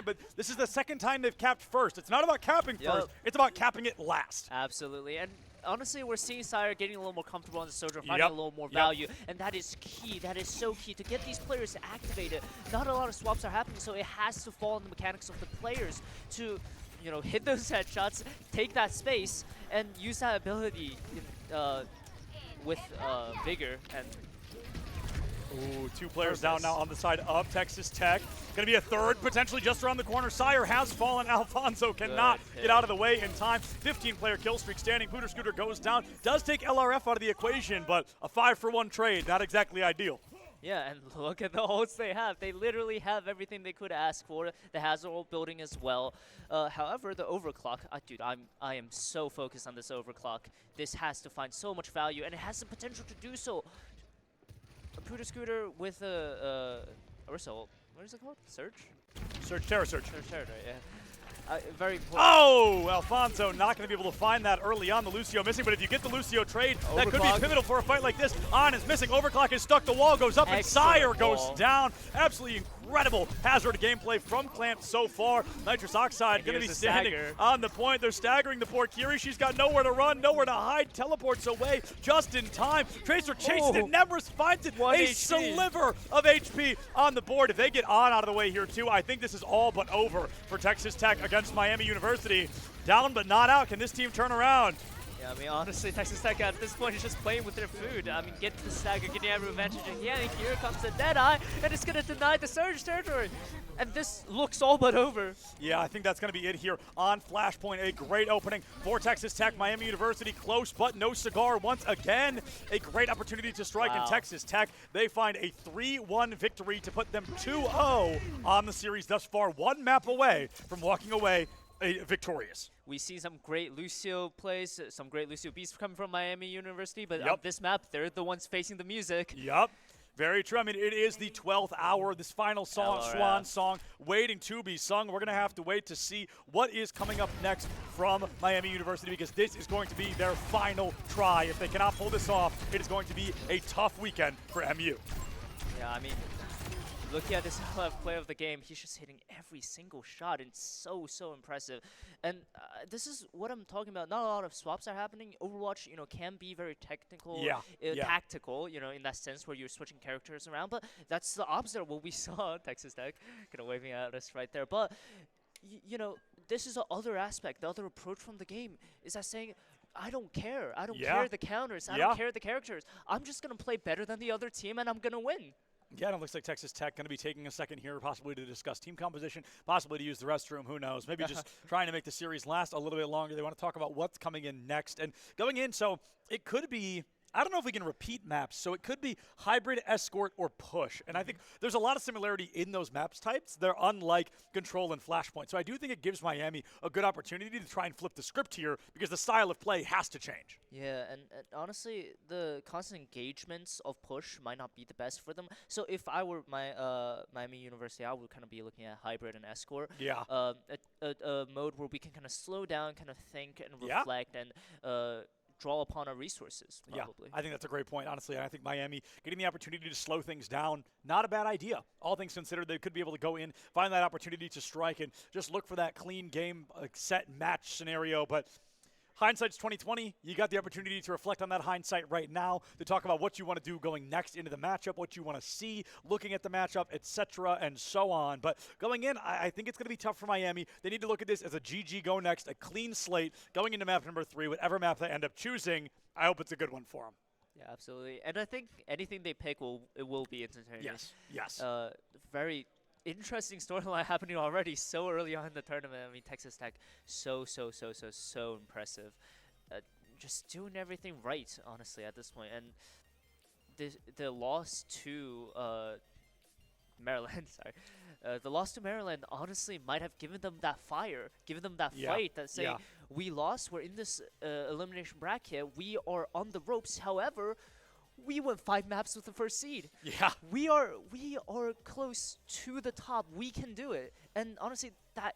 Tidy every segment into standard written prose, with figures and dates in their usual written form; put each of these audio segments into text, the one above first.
time, but this is the second time they've capped first. It's not about capping first, it's about capping it last. Absolutely. And honestly, we're seeing Sire getting a little more comfortable on the Soldier, finding a little more value, and that is key. That is so key to get these players activated. Not a lot of swaps are happening, so it has to fall on the mechanics of the players to, you know, hit those headshots, take that space, and use that ability with vigor. And ooh, 2 players down now on the side of Texas Tech. Going to be a third, potentially just around the corner. Sire has fallen. Alfonso cannot get out of the way in time. 15-player kill streak standing. Booter Scooter goes down. Does take LRF out of the equation, but a 5-for-1 trade, not exactly ideal. yeah, and look at the ults they have. They literally have everything they could ask for. The Hazard ult building as well. However, the overclock, dude, I am so focused on this overclock. This has to find so much value, and it has the potential to do so. A Booter Scooter with a Ursa, what is it called? Surge? Surge, Terror Surge. Terror, yeah. Very important. Oh, Alfonso not going to be able to find that early on. The Lucio missing, but if you get the Lucio trade, that could be pivotal for a fight like this. On is missing. Overclock is stuck. The wall goes up, and Sire goes down. Absolutely incredible Hazard gameplay from Clamp so far. Nitrous Oxide going to be standing on the point. They're staggering the poor Kiri. She's got nowhere to run, nowhere to hide. Teleports away just in time. Tracer chases it. Nemris finds it. A sliver of HP on the board. If they get on out of the way here, too, I think this is all but over for Texas Tech against Miami University. Down but not out. Can this team turn around? Yeah, I mean, honestly, Texas Tech at this point is just playing with their food. I mean, get the stagger, getting every advantage, and yeah, here comes the Deadeye, and it's going to deny the Surge territory. And this looks all but over. Yeah, I think that's going to be it here on Flashpoint. A great opening for Texas Tech. Miami University close, but no cigar once again. A great opportunity to strike in Texas Tech. They find a 3-1 victory to put them 2-0 on the series thus far. One map away from walking away victorious. We see some great Lucio plays, some great Lucio beats coming from Miami University, but on this map, they're the ones facing the music. Very true. I mean, it is the 12th hour, this final song, Swan song, waiting to be sung. We're going to have to wait to see what is coming up next from Miami University, because this is going to be their final try. If they cannot pull this off, it is going to be a tough weekend for MU. Yeah, I mean, looking at this play of the game, he's just hitting every single shot, and so impressive. And this is what I'm talking about. Not a lot of swaps are happening. Overwatch, you know, can be very technical, tactical, you know, in that sense where you're switching characters around. But that's the opposite of what we saw Texas Tech, kind of waving at us right there. But you know, this is the other aspect, the other approach from the game is that saying, I don't care. I don't care the counters. I don't care the characters. I'm just gonna play better than the other team, and I'm gonna win. Yeah, and it looks like Texas Tech going to be taking a second here, possibly to discuss team composition, possibly to use the restroom, who knows. Maybe just trying to make the series last a little bit longer. They want to talk about what's coming in next. And going in, so it could be, I don't know if we can repeat maps, so it could be hybrid, escort, or push. And I think there's a lot of similarity in those maps types. They're unlike Control and Flashpoint. So I do think it gives Miami a good opportunity to try and flip the script here, because the style of play has to change. Yeah, and honestly, the constant engagements of push might not be the best for them. So if I were Miami University, I would kind of be looking at hybrid and escort. Yeah. A mode where we can kind of slow down, kind of think and reflect and draw upon our resources, probably. Yeah, I think that's a great point, honestly. And I think Miami getting the opportunity to slow things down, not a bad idea. All things considered, they could be able to go in, find that opportunity to strike, and just look for that clean game, set match scenario. But hindsight's 2020. You got the opportunity to reflect on that hindsight right now, to talk about what you want to do going next into the matchup, what you want to see, looking at the matchup, etc., and so on. But going in, I think it's going to be tough for Miami. They need to look at this as a GG go next, a clean slate, going into map number 3, whatever map they end up choosing. I hope it's a good one for them. Yeah, absolutely. And I think anything they pick will be entertaining. Yes. Very interesting storyline happening already so early on in the tournament. I mean, Texas Tech, so impressive. Just doing everything right, honestly, at this point. And the loss to Maryland, the loss to Maryland honestly might have given them that fire, given them that fight that say, we lost, we're in this elimination bracket, we are on the ropes. However, we went 5 maps with the first seed. Yeah. We are close to the top. We can do it. And honestly, that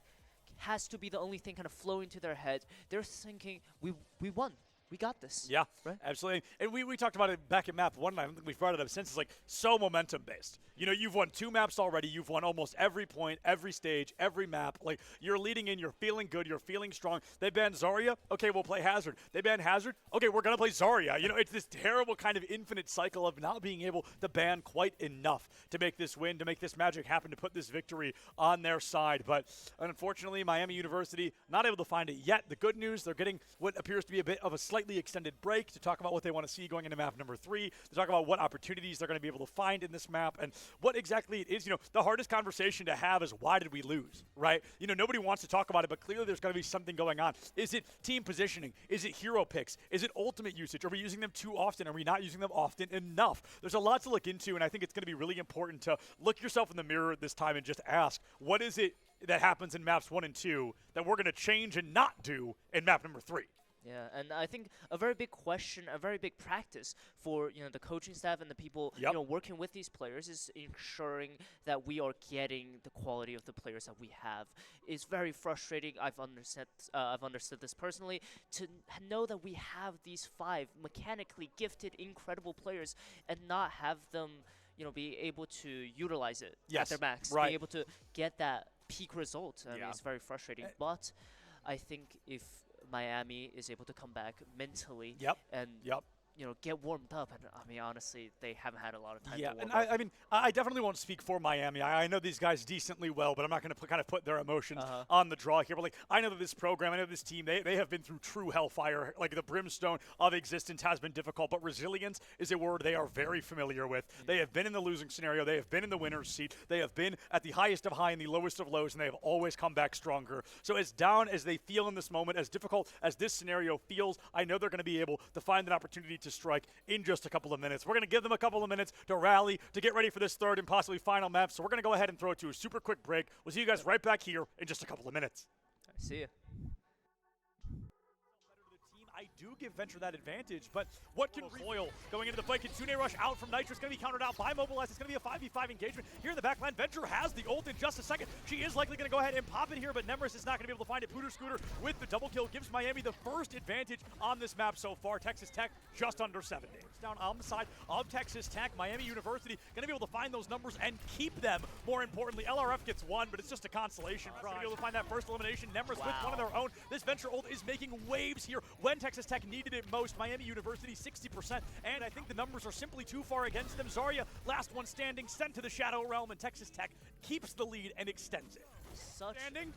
has to be the only thing kind of flowing to their heads. They're thinking, we won. we got this. Yeah, right? absolutely. And we talked about it back at map 1, and I don't think we've brought it up since. It's like so momentum-based. You know, you've won 2 maps already. You've won almost every point, every stage, every map. Like, you're leading in. You're feeling good. You're feeling strong. They banned Zarya. Okay, we'll play Hazard. They banned Hazard. Okay, we're going to play Zarya. You know, it's this terrible kind of infinite cycle of not being able to ban quite enough to make this win, to make this magic happen, to put this victory on their side. But unfortunately, Miami University not able to find it yet. The good news, they're getting what appears to be a bit of a slightly extended break to talk about what they want to see going into map number 3, to talk about what opportunities they're going to be able to find in this map and what exactly it is. You know, the hardest conversation to have is why did we lose, right? You know, nobody wants to talk about it, but clearly there's going to be something going on. Is it team positioning? Is it hero picks? Is it ultimate usage? Are we using them too often? Are we not using them often enough? There's a lot to look into, and I think it's going to be really important to look yourself in the mirror this time and just ask, what is it that happens in maps 1 and 2 that we're going to change and not do in map number 3? Yeah, and I think a very big question, a very big practice for the coaching staff and the people working with these players is ensuring that we are getting the quality of the players that we have. It's very frustrating. I've understood this personally, to know that we have these 5 mechanically gifted, incredible players and not have them be able to utilize it at their max, be able to get that peak result. I mean, it's very frustrating. But I think if Miami is able to come back mentally and get warmed up, and I mean, honestly, they haven't had a lot of time to warm up. I mean, I definitely won't speak for Miami. I know these guys decently well, but I'm not going to kind of put their emotions on the draw here. But, like, I know that this program, I know this team, they have been through true hellfire. Like, the brimstone of existence has been difficult, but resilience is a word they are very familiar with. They have been in the losing scenario. They have been in the winner's seat. They have been at the highest of high and the lowest of lows, and they have always come back stronger. So as down as they feel in this moment, as difficult as this scenario feels, I know they're going to be able to find an opportunity to strike in just a couple of minutes. We're going to give them a couple of minutes to rally, to get ready for this third and possibly final map. So we're going to go ahead and throw it to a super quick break. We'll see you guys right back here in just a couple of minutes. See ya. I do give Venture that advantage, but what can Recoil going into the fight? Kitsune Rush out from Nitrous, going to be countered out by Mobilize. It's going to be a 5v5 engagement here in the backline. Venture has the ult in just a second. She is likely going to go ahead and pop it here, but Nemris is not going to be able to find it. Pooter Scooter with the double kill gives Miami the first advantage on this map so far. Texas Tech just under 7 days. Down on the side of Texas Tech, Miami University going to be able to find those numbers and keep them. More importantly, LRF gets 1, but it's just a consolation prize. Be able to find that first elimination. Nemris with one of their own. This Venture ult is making waves here when Texas Tech needed it most. Miami University 60%, and I think the numbers are simply too far against them. Zarya, last one standing, sent to the Shadow Realm, and Texas Tech keeps the lead and extends it. Standing.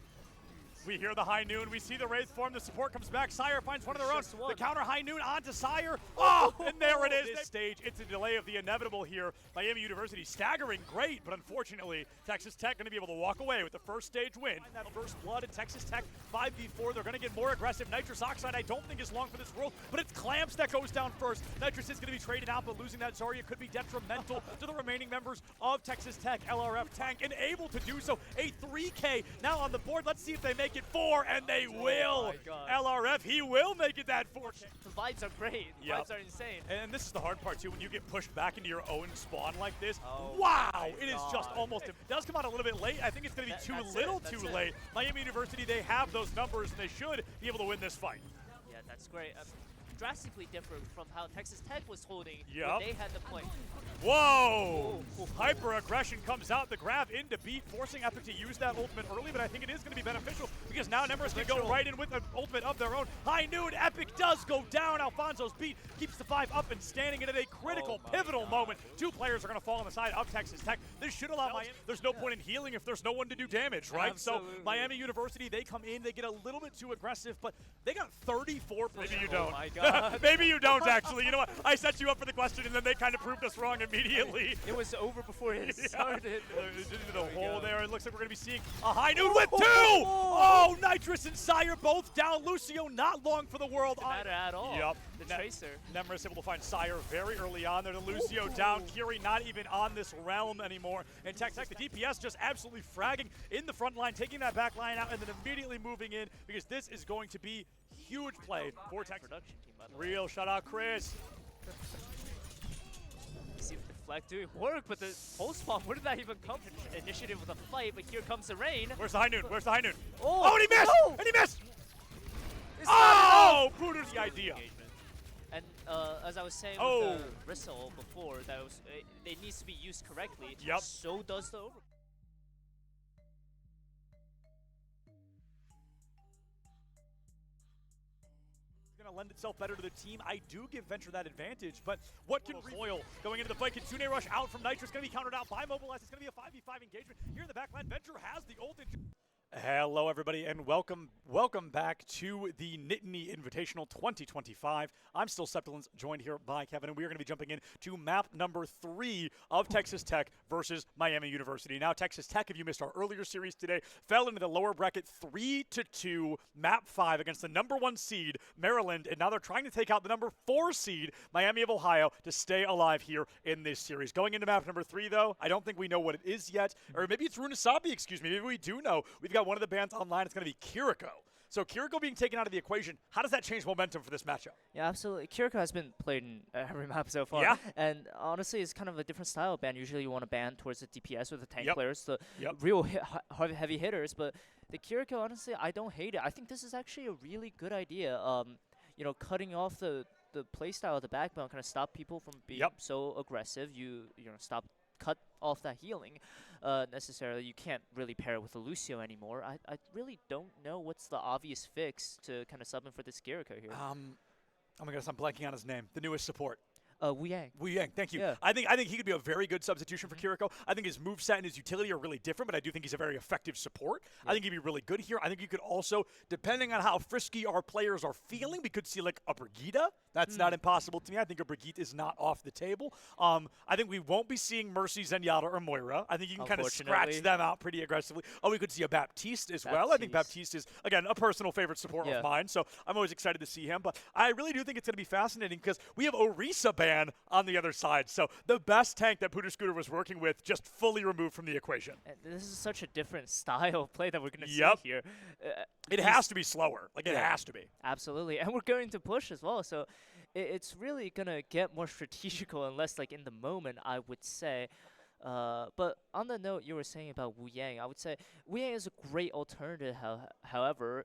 We hear the high noon. We see the Wraith form. The support comes back. Sire finds one of their own. The counter high noon onto Sire. Oh, and there it is. This stage, it's a delay of the inevitable here. Miami University staggering great, but unfortunately, Texas Tech going to be able to walk away with the first stage win. That first blood in Texas Tech 5v4. They're going to get more aggressive. Nitrous Oxide, I don't think is long for this world, but it's Clamps that goes down first. Nitrous is going to be traded out, but losing that Zarya could be detrimental to the remaining members of Texas Tech. LRF tank and able to do so. A 3K now on the board. Let's see if they make it 4, and they will. LRF, he will make it that 4K. The vibes are great. The vibes are insane. And this is the hard part, too, when you get pushed back into your own spawn like this. Wow, it is just almost, it does come out a little bit late. I think it's going to be too late. Miami University, they have those numbers, and they should be able to win this fight. Yeah, that's great. Drastically different from how Texas Tech was holding when they had the point. Whoa! Hyper aggression comes out. The grab into beat, forcing Epic to use that ultimate early, but I think it is going to be beneficial because now Nemris can go right in with an ultimate of their own. High noon, Epic does go down. Alfonso's beat keeps the 5 up and standing, and at a critical, pivotal moment, 2 players are going to fall on the side of Texas Tech. This should allow Miami. There's no point in healing if there's no one to do damage, right? Absolutely. So Miami University, they come in, they get a little bit too aggressive, but they got 34%. Maybe you don't. Oh my God. Maybe you don't, actually. You know what? I set you up for the question, and then they kind of proved us wrong immediately. It was over before it started. The hole there. It looks like we're going to be seeing a high noon with 2! Oh, Nitrous and Sire both down. Lucio not long for the world. Doesn't matter at all. Yep. The Tracer. Nemris able to find Sire very early on there. The Lucio down. Kiri not even on this realm anymore. And Texas Tech, the DPS just absolutely fragging in the front line, taking that back line out, and then immediately moving in because this is going to be huge play for Texas. Production team, by the way. Real shout out, Chris. See if the flag doing work, but the post spawn, where did that even come from? Initiative with a fight, but here comes the rain. Where's the high noon? Where's the high noon? Oh, and he missed! No! And he missed! Oh! Booter's the idea. And as I was saying with the Drexel before, that it needs to be used correctly. Yep. So does the over. Going to lend itself better to the team. I do give Venture that advantage, but what can Royal going into the fight? Kitsune Rush out from Nitro. It's going to be countered out by Mobilize. It's going to be a 5v5 engagement here in the backline. Venture has the ult. Hello, everybody, and welcome back to the Nittany Invitational 2025. I'm still Septilence, joined here by Kevin, and we are going to be jumping in to map number 3 of Texas Tech versus Miami University. Now, Texas Tech, if you missed our earlier series today, fell into the lower bracket 3-2, map 5 against the number 1 seed, Maryland, and now they're trying to take out the number 4 seed, Miami of Ohio, to stay alive here in this series. Going into map number 3, though, I don't think we know what it is yet, or maybe it's Runasabi, excuse me. Maybe we do know. We've got one of the bands online. It's going to be Kiriko. So Kiriko being taken out of the equation, how does that change momentum for this matchup? Yeah, absolutely. Kiriko has been played in every map so far. Yeah. And honestly, it's kind of a different style of ban. Usually you want to ban towards the DPS or the tank players, the real heavy hitters. But the Kiriko, honestly, I don't hate it. I think this is actually a really good idea. You know, cutting off the playstyle of the backbone kind of stop people from being so aggressive. You know, cut off that healing necessarily. You can't really pair it with a Lucio anymore. I really don't know what's the obvious fix to kind of sub in for this Kiriko here. Oh my goodness, I'm blanking on his name. The newest support. Wu Yang. Wu Yang, thank you. Yeah. I think he could be a very good substitution for Kiriko. I think his moveset and his utility are really different, but I do think he's a very effective support. I think he'd be really good here. I think you could also, depending on how frisky our players are feeling, we could see like a Brigitte. That's not impossible to me. I think a Brigitte is not off the table. I think we won't be seeing Mercy, Zenyatta, or Moira. I think you can kind of scratch them out pretty aggressively. Oh, we could see a Baptiste as well. I think Baptiste is, again, a personal favorite support of mine, so I'm always excited to see him. But I really do think it's going to be fascinating because we have Orisa ban on the other side. So the best tank that Pooter Scooter was working with just fully removed from the equation. And this is such a different style of play that we're going to see here. It has to be slower. Like, it has to be. Absolutely. And we're going to push as well. So it's really going to get more strategical and less like in the moment, I would say. But on the note you were saying about Wu Yang, I would say Wu Yang is a great alternative, however,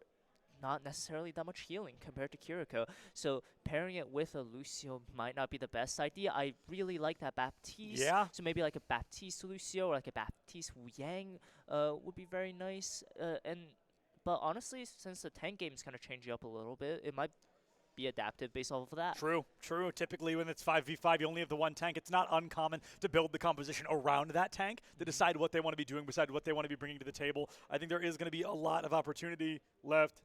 not necessarily that much healing compared to Kiriko. So pairing it with a Lucio might not be the best idea. I really like that Baptiste. Yeah. So maybe like a Baptiste Lucio or like a Baptiste Wu Yang would be very nice. But honestly, since the tank game is kind of changing up a little bit, it might be adaptive based off of that. True. Typically when it's 5v5, you only have the one tank. It's not uncommon to build the composition around that tank to decide what they want to be doing, beside what they want to be bringing to the table. I think there is going to be a lot of opportunity left.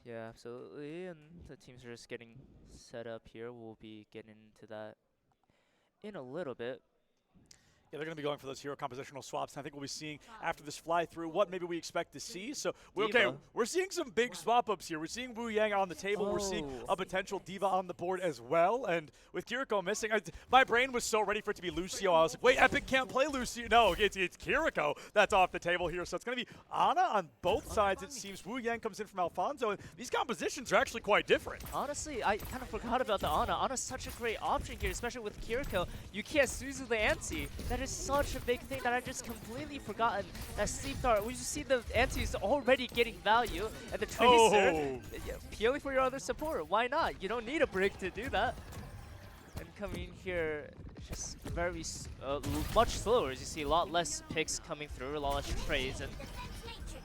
Yeah, absolutely. And the teams are just getting set up here. We'll be getting into that in a little bit. Yeah, they're going to be going for those hero compositional swaps. And I think we'll be seeing after this fly through what maybe we expect to see. So, we're seeing some big swap ups here. We're seeing Wu Yang on the table. We're seeing a potential Diva on the board as well. And with Kiriko missing, my brain was so ready for it to be Lucio. I was like, wait, Epic can't play Lucio. No, it's Kiriko that's off the table here. So it's going to be Ana on both sides, it seems. Wu Yang comes in from Alfonso. And these compositions are actually quite different. Honestly, I kind of forgot about the Ana. Ana's such a great option here, especially with Kiriko. You can't Suzu the anti. That is such a big thing that I just completely forgotten. That Sleep Dart, we just see the anti is already getting value, and the Tracer, peeling for your other support. Why not? You don't need a break to do that. And coming in here, just very much slower, as you see a lot less picks coming through, a lot less trades, and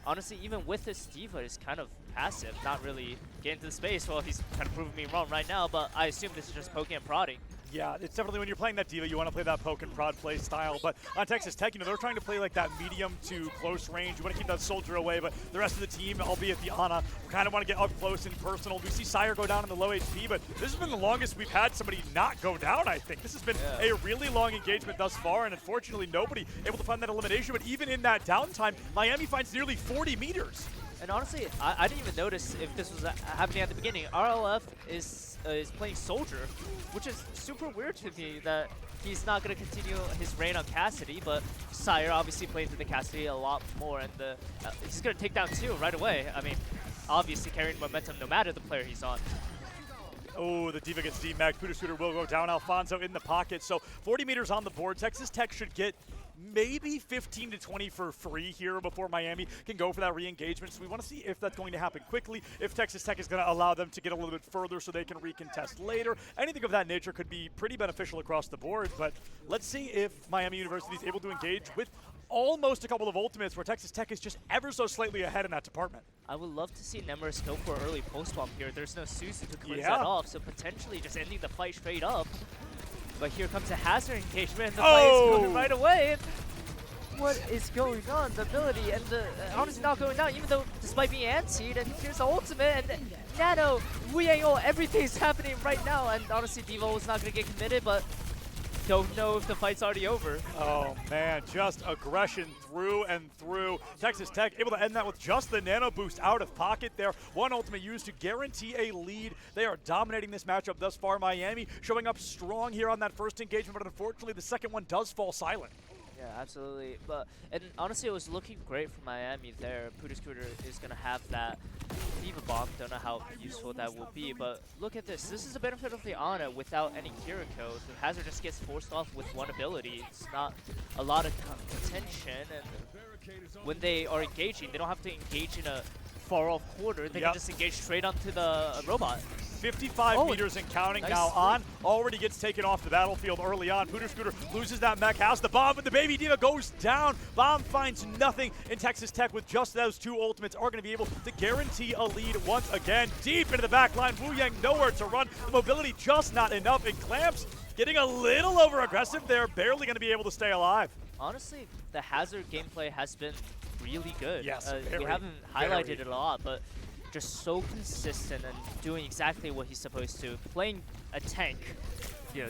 honestly, even with this Diva, is kind of passive, not really getting to the space. Well, he's kind of proving me wrong right now, but I assume this is just poking and prodding. Yeah, it's definitely when you're playing that Diva, you want to play that poke and prod play style. But on Texas Tech, they're trying to play like that medium to close range. You want to keep that soldier away, but the rest of the team, albeit the Ana, kind of want to get up close and personal. We see Sire go down in the low HP, but this has been the longest we've had somebody not go down, I think. This has been a really long engagement thus far, and unfortunately nobody able to find that elimination. But even in that downtime, Miami finds nearly 40 meters. And honestly, I didn't even notice if this was happening at the beginning. RLF is playing Soldier, which is super weird to me that he's not going to continue his reign on Cassidy, but Sire obviously playing through the Cassidy a lot more, and he's going to take down 2 right away. I mean, obviously carrying momentum no matter the player he's on. Oh, the Diva gets D-Mag. Pooter Scooter will go down. Alfonso in the pocket. So 40 meters on the board. Texas Tech should get maybe 15 to 20 for free here before Miami can go for that re-engagement. So we want to see if that's going to happen quickly, if Texas Tech is going to allow them to get a little bit further so they can recontest later. Anything of that nature could be pretty beneficial across the board, but let's see if Miami University is able to engage with almost a couple of ultimates where Texas Tech is just ever so slightly ahead in that department. I would love to see Nemris go for early post-bomb here. There's no Suzu to cleanse that off, so potentially just ending the fight straight up. But here comes a hazard engagement, and the fight is coming right away. What is going on? The ability and the honestly not going down, even though despite being antied, and here's the ultimate, and Nano, Wuyang, everything's happening right now, and honestly Devo is not going to get committed, but don't know if the fight's already over. Oh man, just aggression through and through. Texas Tech able to end that with just the nano boost out of pocket there. One ultimate used to guarantee a lead. They are dominating this matchup thus far. Miami showing up strong here on that first engagement, but unfortunately the second one does fall silent. Yeah, absolutely. And honestly, it was looking great for Miami there. Poodoo Scooter is going to have that Diva Bomb. Don't know how useful that will be, but look at this. This is the benefit of the Ana without any Kiriko. The Hazard just gets forced off with one ability. It's not a lot of contention, and when they are engaging, they don't have to engage in a far-off quarter. They can just engage straight onto the robot. 55 meters and counting now on. Already gets taken off the battlefield early on. Poodoo Scooter loses that mech, has the bomb, but the Baby Diva goes down. Bomb finds nothing, and Texas Tech with just those two ultimates are going to be able to guarantee a lead once again. Deep into the back line, Wuyang nowhere to run. The mobility just not enough, and Clamps getting a little over-aggressive there, barely going to be able to stay alive. Honestly, the Hazard gameplay has been really good. Yes, we haven't highlighted it a lot, but just so consistent and doing exactly what he's supposed to. Playing a tank, you know,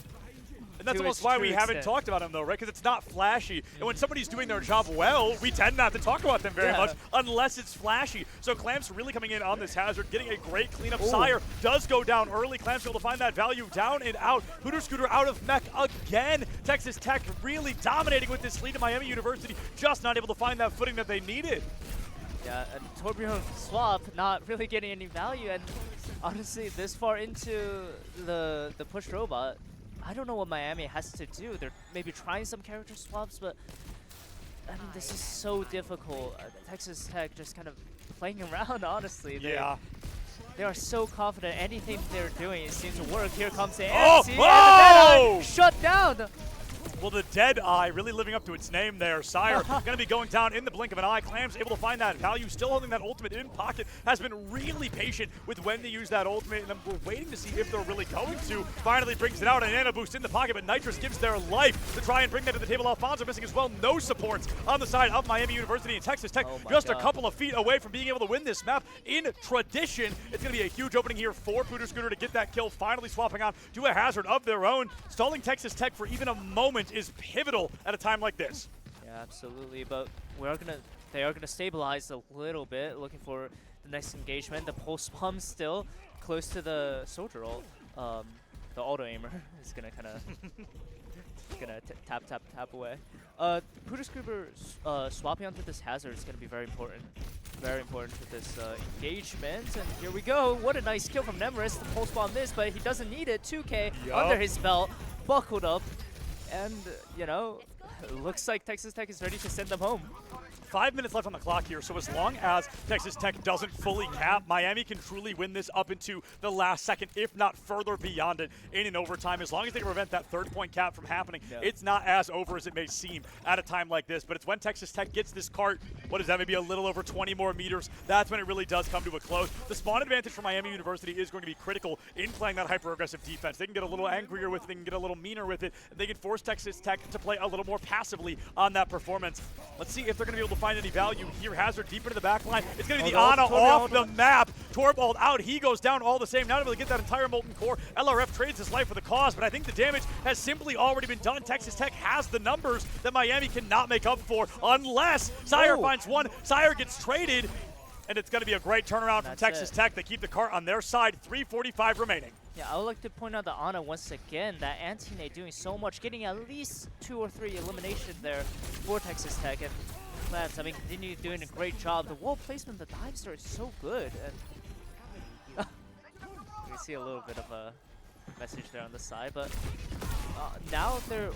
and that's almost why we haven't talked about him, though, right? Because it's not flashy. And when somebody's doing their job well, we tend not to talk about them very much unless it's flashy. So Clamps really coming in on this Hazard, getting a great cleanup. Sire does go down early. Clamps able to find that value down and out. Poodoo Scooter out of mech again. Texas Tech really dominating with this lead at Miami University, just not able to find that footing that they needed. Yeah, and Torbjorn swap not really getting any value, and honestly, this far into the push robot, I don't know what Miami has to do. They're maybe trying some character swaps, but I mean, this is so difficult. Texas Tech just kind of playing around, honestly. They are so confident. Anything they're doing seems to work. Here comes the and the Dead Eye shut down. Well, the Dead Eye really living up to its name there. Sire going to be going down in the blink of an eye. Clamps able to find that value, still holding that ultimate in pocket. Has been really patient with when they use that ultimate, and we're waiting to see if they're really going to. Finally brings it out, a nano boost in the pocket, but Nitrous gives their life to try and bring that to the table. Alfonso missing as well. No supports on the side of Miami University, and Texas Tech just a couple of feet away from being able to win this map. In tradition, it's going to be a huge opening here for Poodoo Scooter to get that kill, finally swapping on to a Hazard of their own. Stalling Texas Tech for even a moment is pivotal at a time like this. Yeah, absolutely, but they are gonna stabilize a little bit, looking for the next engagement. The pulse bomb still close to the soldier ult. The auto aimer is gonna kind of tap away. Poodoo Scooter swapping onto this Hazard is gonna be very important. Very important for this engagement, and here we go. What a nice kill from Nemris. The pulse bomb missed, but he doesn't need it. 2K under his belt, buckled up. And, you know, it looks like Texas Tech is ready to send them home. 5 minutes left on the clock here, so as long as Texas Tech doesn't fully cap, Miami can truly win this up into the last second, if not further beyond it in an overtime. As long as they can prevent that third-point cap from happening, it's not as over as it may seem at a time like this. But it's when Texas Tech gets this cart, what is that, maybe a little over 20 more meters, that's when it really does come to a close. The spawn advantage for Miami University is going to be critical in playing that hyper-aggressive defense. They can get a little angrier with it, they can get a little meaner with it, they can force Texas Tech to play a little more passively on that performance. Let's see if they're going to be able to find any value here. Hazard deep into the back line. It's going to be the Ana off the map. Torvald out. He goes down all the same. Not able to get that entire Molten Core. LRF trades his life for the cause, but I think the damage has simply already been done. Texas Tech has the numbers that Miami cannot make up for unless Sire finds one. Sire gets traded, and it's going to be a great turnaround from Texas Tech. They keep the cart on their side. 3:45 remaining. Yeah, I would like to point out the Ana once again, that Antine doing so much, getting at least 2 or 3 eliminations there for Texas Tech. And Clamps, I mean, continue doing a great job. The wall placement, the dive star is so good. And we see a little bit of a message there on the side, but now they're,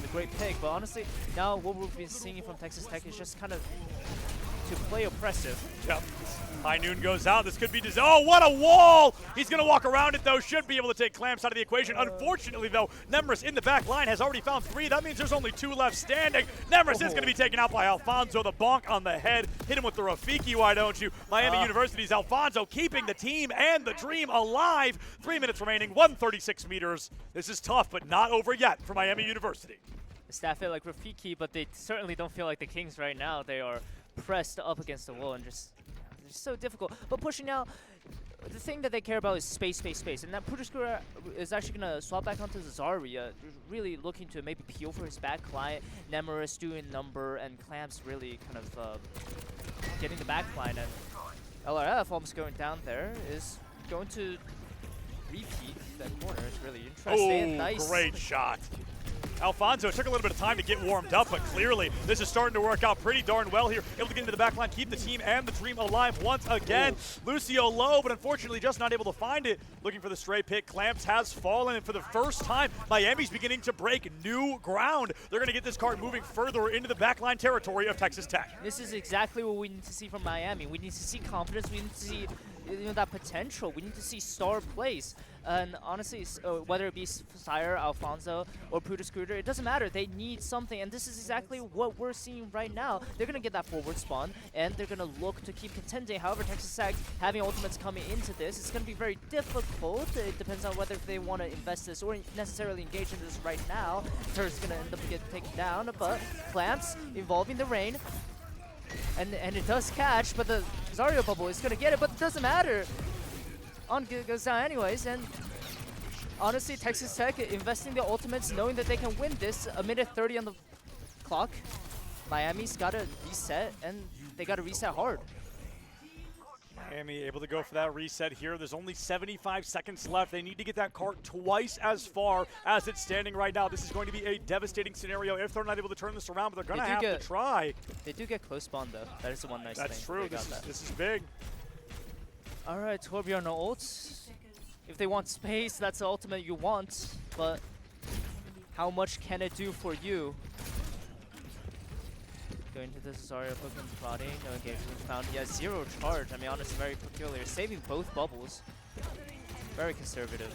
the great pick. But honestly, now what we've been seeing from Texas Tech is just kind of to play oppressive. Yep. High Noon goes out. This could be oh, what a wall! He's going to walk around it, though. Should be able to take Clamps out of the equation. Unfortunately, though, Nemris in the back line has already found 3. That means there's only 2 left standing. Nemris is going to be taken out by Alfonso. The bonk on the head. Hit him with the Rafiki, why don't you? Miami University's Alfonso keeping the team and the dream alive. 3 minutes remaining, 136 meters. This is tough, but not over yet for Miami University. The staff feel like Rafiki, but they certainly don't feel like the Kings right now. They are pressed up against the wall and just so difficult. But pushing out, the thing that they care about is space, space, space. And that Puduskura is actually going to swap back onto Zarya, really looking to maybe peel for his back line. Nemris doing number, and Clamps really kind of getting the back line. And LRF almost going down there is going to repeat that corner. It's really interesting. Oh, nice. Great shot. Alfonso took a little bit of time to get warmed up, but clearly this is starting to work out pretty darn well here. Able to get into the back line, keep the team and the dream alive once again. Ooh. Lucio low, but unfortunately just not able to find it. Looking for the stray pick. Clamps has fallen, and for the first time, Miami's beginning to break new ground. They're going to get this card moving further into the backline territory of Texas Tech. This is exactly what we need to see from Miami. We need to see confidence. We need to see that potential. We need to see star plays. And honestly, whether it be Sire, Alfonso, or Puduskura, it doesn't matter. They need something, and this is exactly what we're seeing right now. They're going to get that forward spawn, and they're going to look to keep contending. However, Texas Tech having ultimates coming into this, it's going to be very difficult. It depends on whether they want to invest this or necessarily engage in this right now. Turret's going to end up getting taken down, but Clamps involving the rain. And it does catch, but the Zarya bubble is going to get it, but it doesn't matter. On goes down anyways, and honestly, Texas Tech investing the ultimates, knowing that they can win this. A minute 30 on the clock. Miami's got to reset, and they got to reset hard. Miami able to go for that reset here. There's only 75 seconds left. They need to get that cart twice as far as it's standing right now. This is going to be a devastating scenario if they're not able to turn this around, but they're going to have to try. They do get close spawn, though. That is the one nice thing. That's true. This is big. All right, Torbjorn ults. If they want space, that's the ultimate you want, but how much can it do for you? Going to the Zarya, poking prodding, no engagement found. He has 0 charge. I mean, honestly, very peculiar. Saving both bubbles. Very conservative.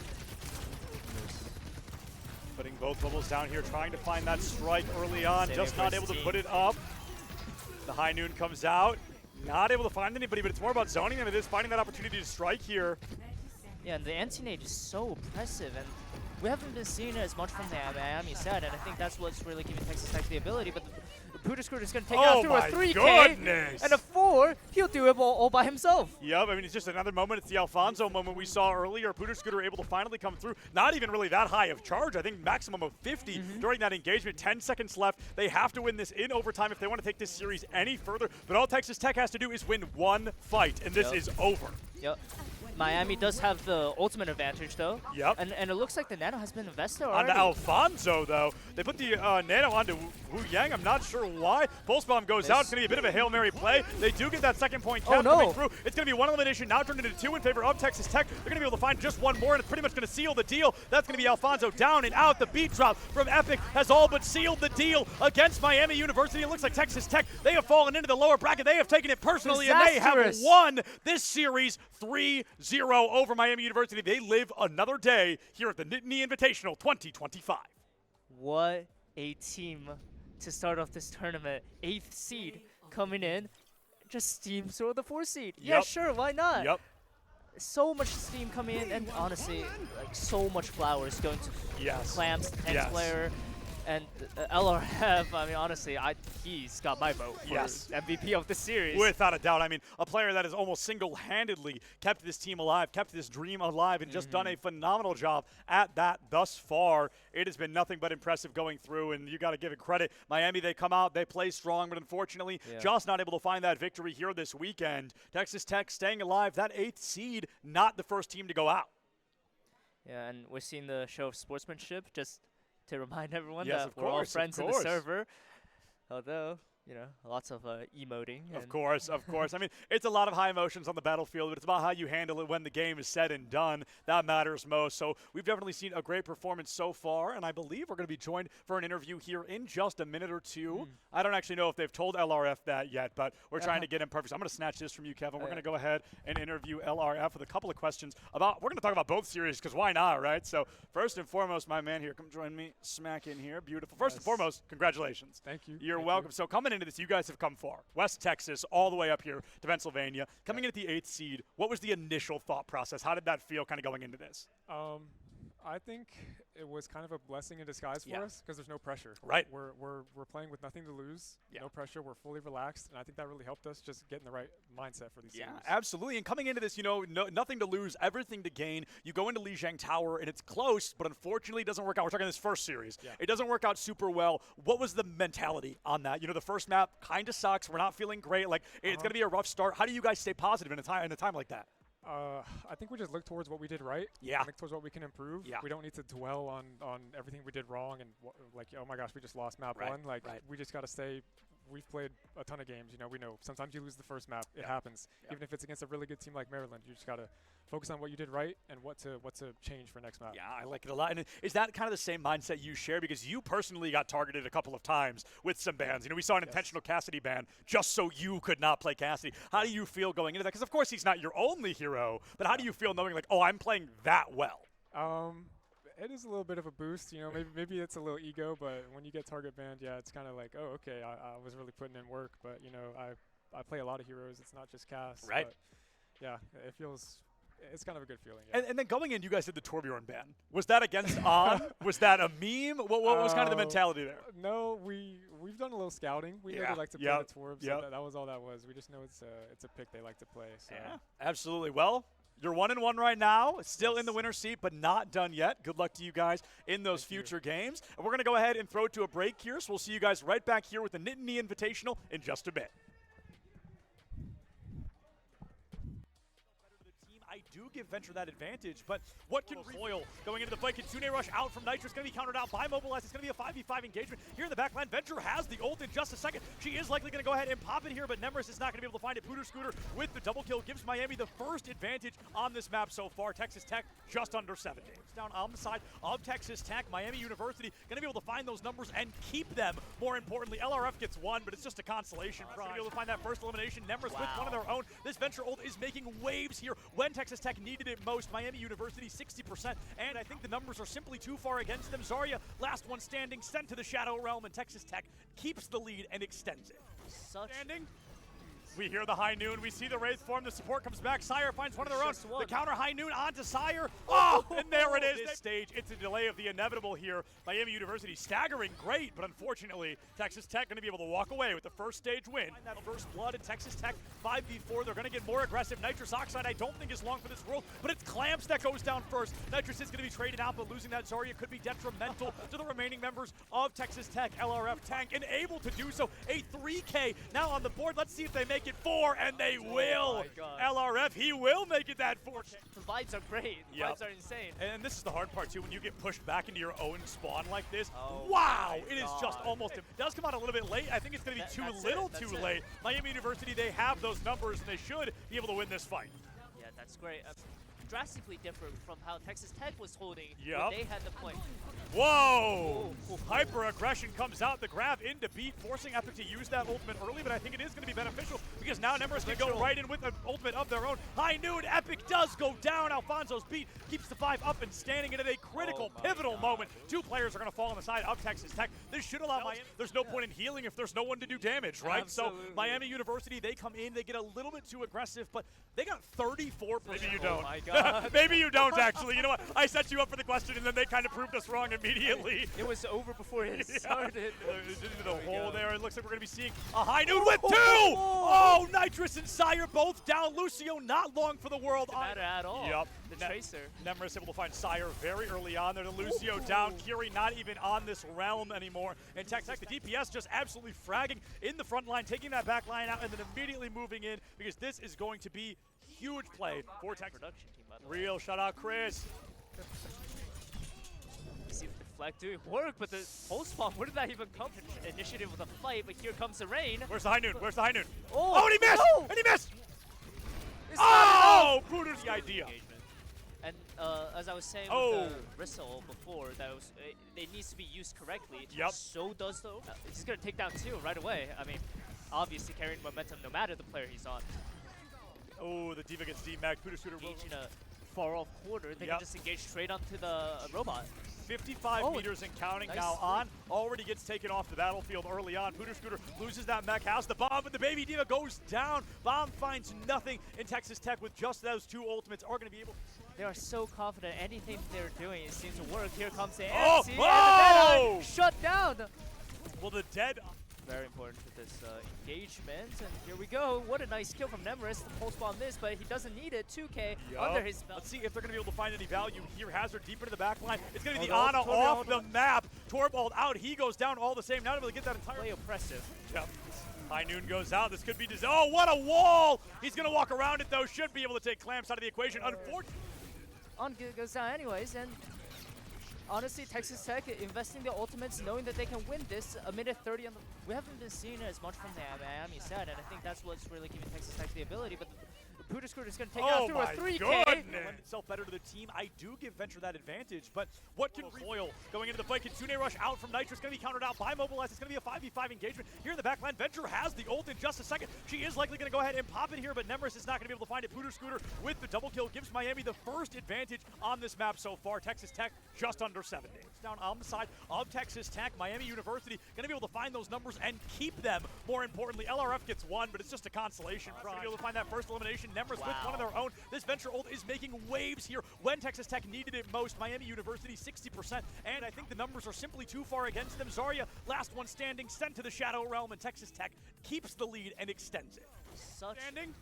Putting both bubbles down here, trying to find that strike early on, just not able to put it up. The High Noon comes out. Not able to find anybody, but it's more about zoning than it is finding that opportunity to strike here. Yeah, and the anti-nade is so oppressive, and we haven't been seeing it as much from the Miami side, and I think that's what's really giving Texas Tech the ability. But Puduskura is going to take it out through a 3K and a 4. He'll do it all by himself. Yep, I mean, it's just another moment. It's the Alfonso moment we saw earlier. Puduskura able to finally come through. Not even really that high of charge. I think maximum of 50 during that engagement. 10 seconds left. They have to win this in overtime if they want to take this series any further. But all Texas Tech has to do is win one fight, and this is over. Yep. Miami does have the ultimate advantage, though. Yep. And it looks like the nano has been invested already. On Alfonso, though. They put the nano onto Wu Yang. I'm not sure why. Pulse Bomb goes out. It's going to be a bit of a Hail Mary play. They do get that second point cap coming through. It's going to be one elimination now turned into 2 in favor of Texas Tech. They're going to be able to find just one more, and it's pretty much going to seal the deal. That's going to be Alfonso down and out. The beat drop from Epic has all but sealed the deal against Miami University. It looks like Texas Tech, they have fallen into the lower bracket. They have taken it personally, and they have won this series 3-0 over Miami University. They live another day here at the Nittany Invitational 2025. What a team to start off this tournament. 8th seed coming in, just steamroll the 4th seed. Yep. Yeah, sure, why not? Yep. So much steam coming in, and honestly, like so much flowers going to Clamps, the Penn player. And LRF, I mean, honestly, he's got my vote for MVP of the series. Without a doubt. I mean, a player that has almost single-handedly kept this team alive, kept this dream alive, and just done a phenomenal job at that thus far. It has been nothing but impressive going through, and you got to give it credit. Miami, they come out, they play strong, but unfortunately, just not able to find that victory here this weekend. Texas Tech staying alive, that 8th seed, not the first team to go out. Yeah, and we're seeing the show of sportsmanship, just to remind everyone yes, that we're all friends in the server. Although, you know, lots of emoting. Of course, of course. I mean, it's a lot of high emotions on the battlefield, but it's about how you handle it when the game is said and done. That matters most. So we've definitely seen a great performance so far, and I believe we're going to be joined for an interview here in just a minute or two. I don't actually know if they've told LRF that yet, but we're trying to get him perfect. So I'm going to snatch this from you, Kevin. We're going to go ahead and interview LRF with a couple of questions about, we're going to talk about both series, because why not, right? So first and foremost, my man here, come join me, smack in here. Beautiful. First and foremost, congratulations. Thank you. You're welcome. So coming into this, you guys have come far. West Texas, all the way up here to Pennsylvania. Coming in at the 8th seed, what was the initial thought process? How did that feel kind of going into this? I think it was kind of a blessing in disguise for us because there's no pressure. Right. We're playing with nothing to lose, Yeah. no pressure. We're fully relaxed, and I think that really helped us just get in the right mindset for these series. Absolutely. And coming into this, you know, nothing to lose, everything to gain. You go into Lijiang Tower, and it's close, but unfortunately it doesn't work out. We're talking this first series. Yeah. It doesn't work out super well. What was the mentality on that? You know, the first map kind of sucks. We're not feeling great. Like, it's going to be a rough start. How do you guys stay positive in a time like that? I think we just look towards what we did right. Yeah. Look towards what we can improve. Yeah. We don't need to dwell on everything we did wrong and like, oh my gosh, we just lost map one. Like, we just got to stay. We've played a ton of games. You know, we know sometimes you lose the first map. It happens. Even if it's against a really good team like Maryland, you just got to focus on what you did right and what to change for next map. Yeah, I like it a lot. And is that kind of the same mindset you share? Because you personally got targeted a couple of times with some bans. You know, we saw an intentional Cassidy ban just so you could not play Cassidy. How do you feel going into that? Because, of course, he's not your only hero. But how do you feel knowing, like, oh, I'm playing that well? It is a little bit of a boost, you know. Maybe it's a little ego, but when you get target banned, yeah, it's kind of like, oh, okay, I was really putting in work, but you know, I play a lot of heroes. It's not just Cass. Right. But yeah, it's kind of a good feeling. Yeah. And then going in, you guys did the Torbjorn ban. Was that against On? Was that a meme? What was kind of the mentality there? No, we've done a little scouting. We know they like to play the Torb, so that was all that was. We just know it's a pick they like to play. So. Yeah, absolutely. Well, you're 1-1 right now, still in the winner's seat, but not done yet. Good luck to you guys in those future games. And we're going to go ahead and throw it to a break here, so we'll see you guys right back here with the Nittany Invitational in just a bit. I do give Venture that advantage, but what can Coil going into the fight? Kitsune Rush out from Nitrous, going to be countered out by Mobilize. It's going to be a 5v5 engagement here in the backline. Venture has the ult in just a second. She is likely going to go ahead and pop it here, but Nemris is not going to be able to find it. Pooter Scooter with the double kill gives Miami the first advantage on this map so far. Texas Tech just under 7 games. Down on the side of Texas Tech, Miami University going to be able to find those numbers and keep them. More importantly, LRF gets one, but it's just a consolation prize. Going to be able to find that first elimination. Nemris with one of their own. This Venture ult is making waves here when Texas Tech needed it most. Miami University 60%, and I think the numbers are simply too far against them. Zarya, last one standing, sent to the Shadow Realm, and Texas Tech keeps the lead and extends it. Standing. We hear the High Noon. We see the Wraith form. The support comes back. Sire finds one of their own. The counter High Noon onto Sire. Oh, and there it is. This stage, it's a delay of the inevitable here. Miami University staggering great, but unfortunately, Texas Tech going to be able to walk away with the first stage win. That first blood in Texas Tech 5v4. They're going to get more aggressive. Nitrous Oxide I don't think is long for this world, but it's Clamps that goes down first. Nitrous is going to be traded out, but losing that Zarya could be detrimental to the remaining members of Texas Tech. LRF tank and able to do so. A 3K now on the board. Let's see if they make it 4, and they will. LRF, he will make it that 4K. The vibes are great. The vibes are insane. And this is the hard part, too, when you get pushed back into your own spawn like this. Wow, it is just almost, it does come out a little bit late. I think it's going to be too late. Miami University, they have those numbers, and they should be able to win this fight. Yeah, that's great. Drastically different from how Texas Tech was holding when they had the point. Whoa! Hyper aggression comes out, the grab into beat, forcing Epic to use that ultimate early, but I think it is going to be beneficial because now Nemris can go right in with an ultimate of their own. High Noon, Epic does go down. Alfonso's beat keeps the 5 up and standing into a critical, pivotal moment. 2 players are going to fall on the side of Texas Tech. This should allow Miami. There's no point in healing if there's no one to do damage, right? Absolutely. So Miami University, they come in, they get a little bit too aggressive, but they got 34%. Maybe you don't. Oh my God. Maybe you don't, actually. You know what? I set you up for the question, and then they kind of proved us wrong immediately. It was over before it started. Into the hole there. It looks like we're going to be seeing a High Noon with 2! Oh, Nitrous and Sire both down. Lucio not long for the world. Doesn't matter at all. Yep. The Tracer. Nemris able to find Sire very early on there. The Lucio down. Kiri not even on this realm anymore. And Tech, the DPS just absolutely fragging in the front line, taking that back line out, and then immediately moving in because this is going to be huge play for Tech. Production team, by the way. Real shout out, Chris. See if the deflect doing work, but the pulse bomb, where did that even come from? Initiative with a fight, but here comes the rain. Where's the high noon? Where's the high noon? Oh, and he missed! no! And he missed! It's Oh! Pooter's the idea. Engagement. And as I was saying with Drexel before, that it needs to be used correctly. Yep. So does though. He's gonna take down 2 right away. I mean, obviously carrying momentum no matter the player he's on. Oh, the Diva gets D-Mag. Pooter Scooter will Engage in a far-off quarter, they can just engage straight onto the robot. 55 meters and counting now on. Already gets taken off the battlefield early on. Pooter Scooter loses that mech house. The bomb, but the baby Diva goes down. Bomb finds nothing, and Texas Tech with just those 2 ultimates are going to be able. They are so confident. Anything they're doing, it seems to work. Here comes the Oh! and the Deadeye shut down. Well, the dead. Very important for this engagement, and here we go. What a nice kill from Nemris. The pulse bomb missed, but he doesn't need it. 2K under his belt. Let's see if they're going to be able to find any value here. Hazard deep into the back line. It's going to be the Ana off the map. Torvald out. He goes down all the same. Not able to get that entire play oppressive. Yep. High noon goes out. This could be oh, what a wall! He's going to walk around it though. Should be able to take Clamps out of the equation. Unfortunately. On goes down anyways, and honestly, Texas Tech investing the ultimates, knowing that they can win this a minute 30 on the. We haven't been seeing it as much from the Miami side, and I think that's what's really giving Texas Tech the ability. But the Pooter Scooter is going to take out through a 3K. Lend itself better to the team. I do give Venture that advantage, but what can Royal going into the fight? Kitsune rush out from Nitro. It's going to be countered out by Mobilize. It's going to be a 5v5 engagement here in the back line. Venture has the ult in just a second. She is likely going to go ahead and pop it here, but Nemris is not going to be able to find it. Pooter Scooter with the double kill gives Miami the first advantage on this map so far. Texas Tech just under 7 days. Down on the side of Texas Tech, Miami University going to be able to find those numbers and keep them. More importantly, LRF gets 1, but it's just a consolation prize. Be able to find that first elimination. Nemris with one of their own. This Venture ult is making waves here when Texas Tech needed it most. Miami University 60%, and I think the numbers are simply too far against them. Zarya, last one standing, sent to the Shadow Realm, and Texas Tech keeps the lead and extends it. Standing.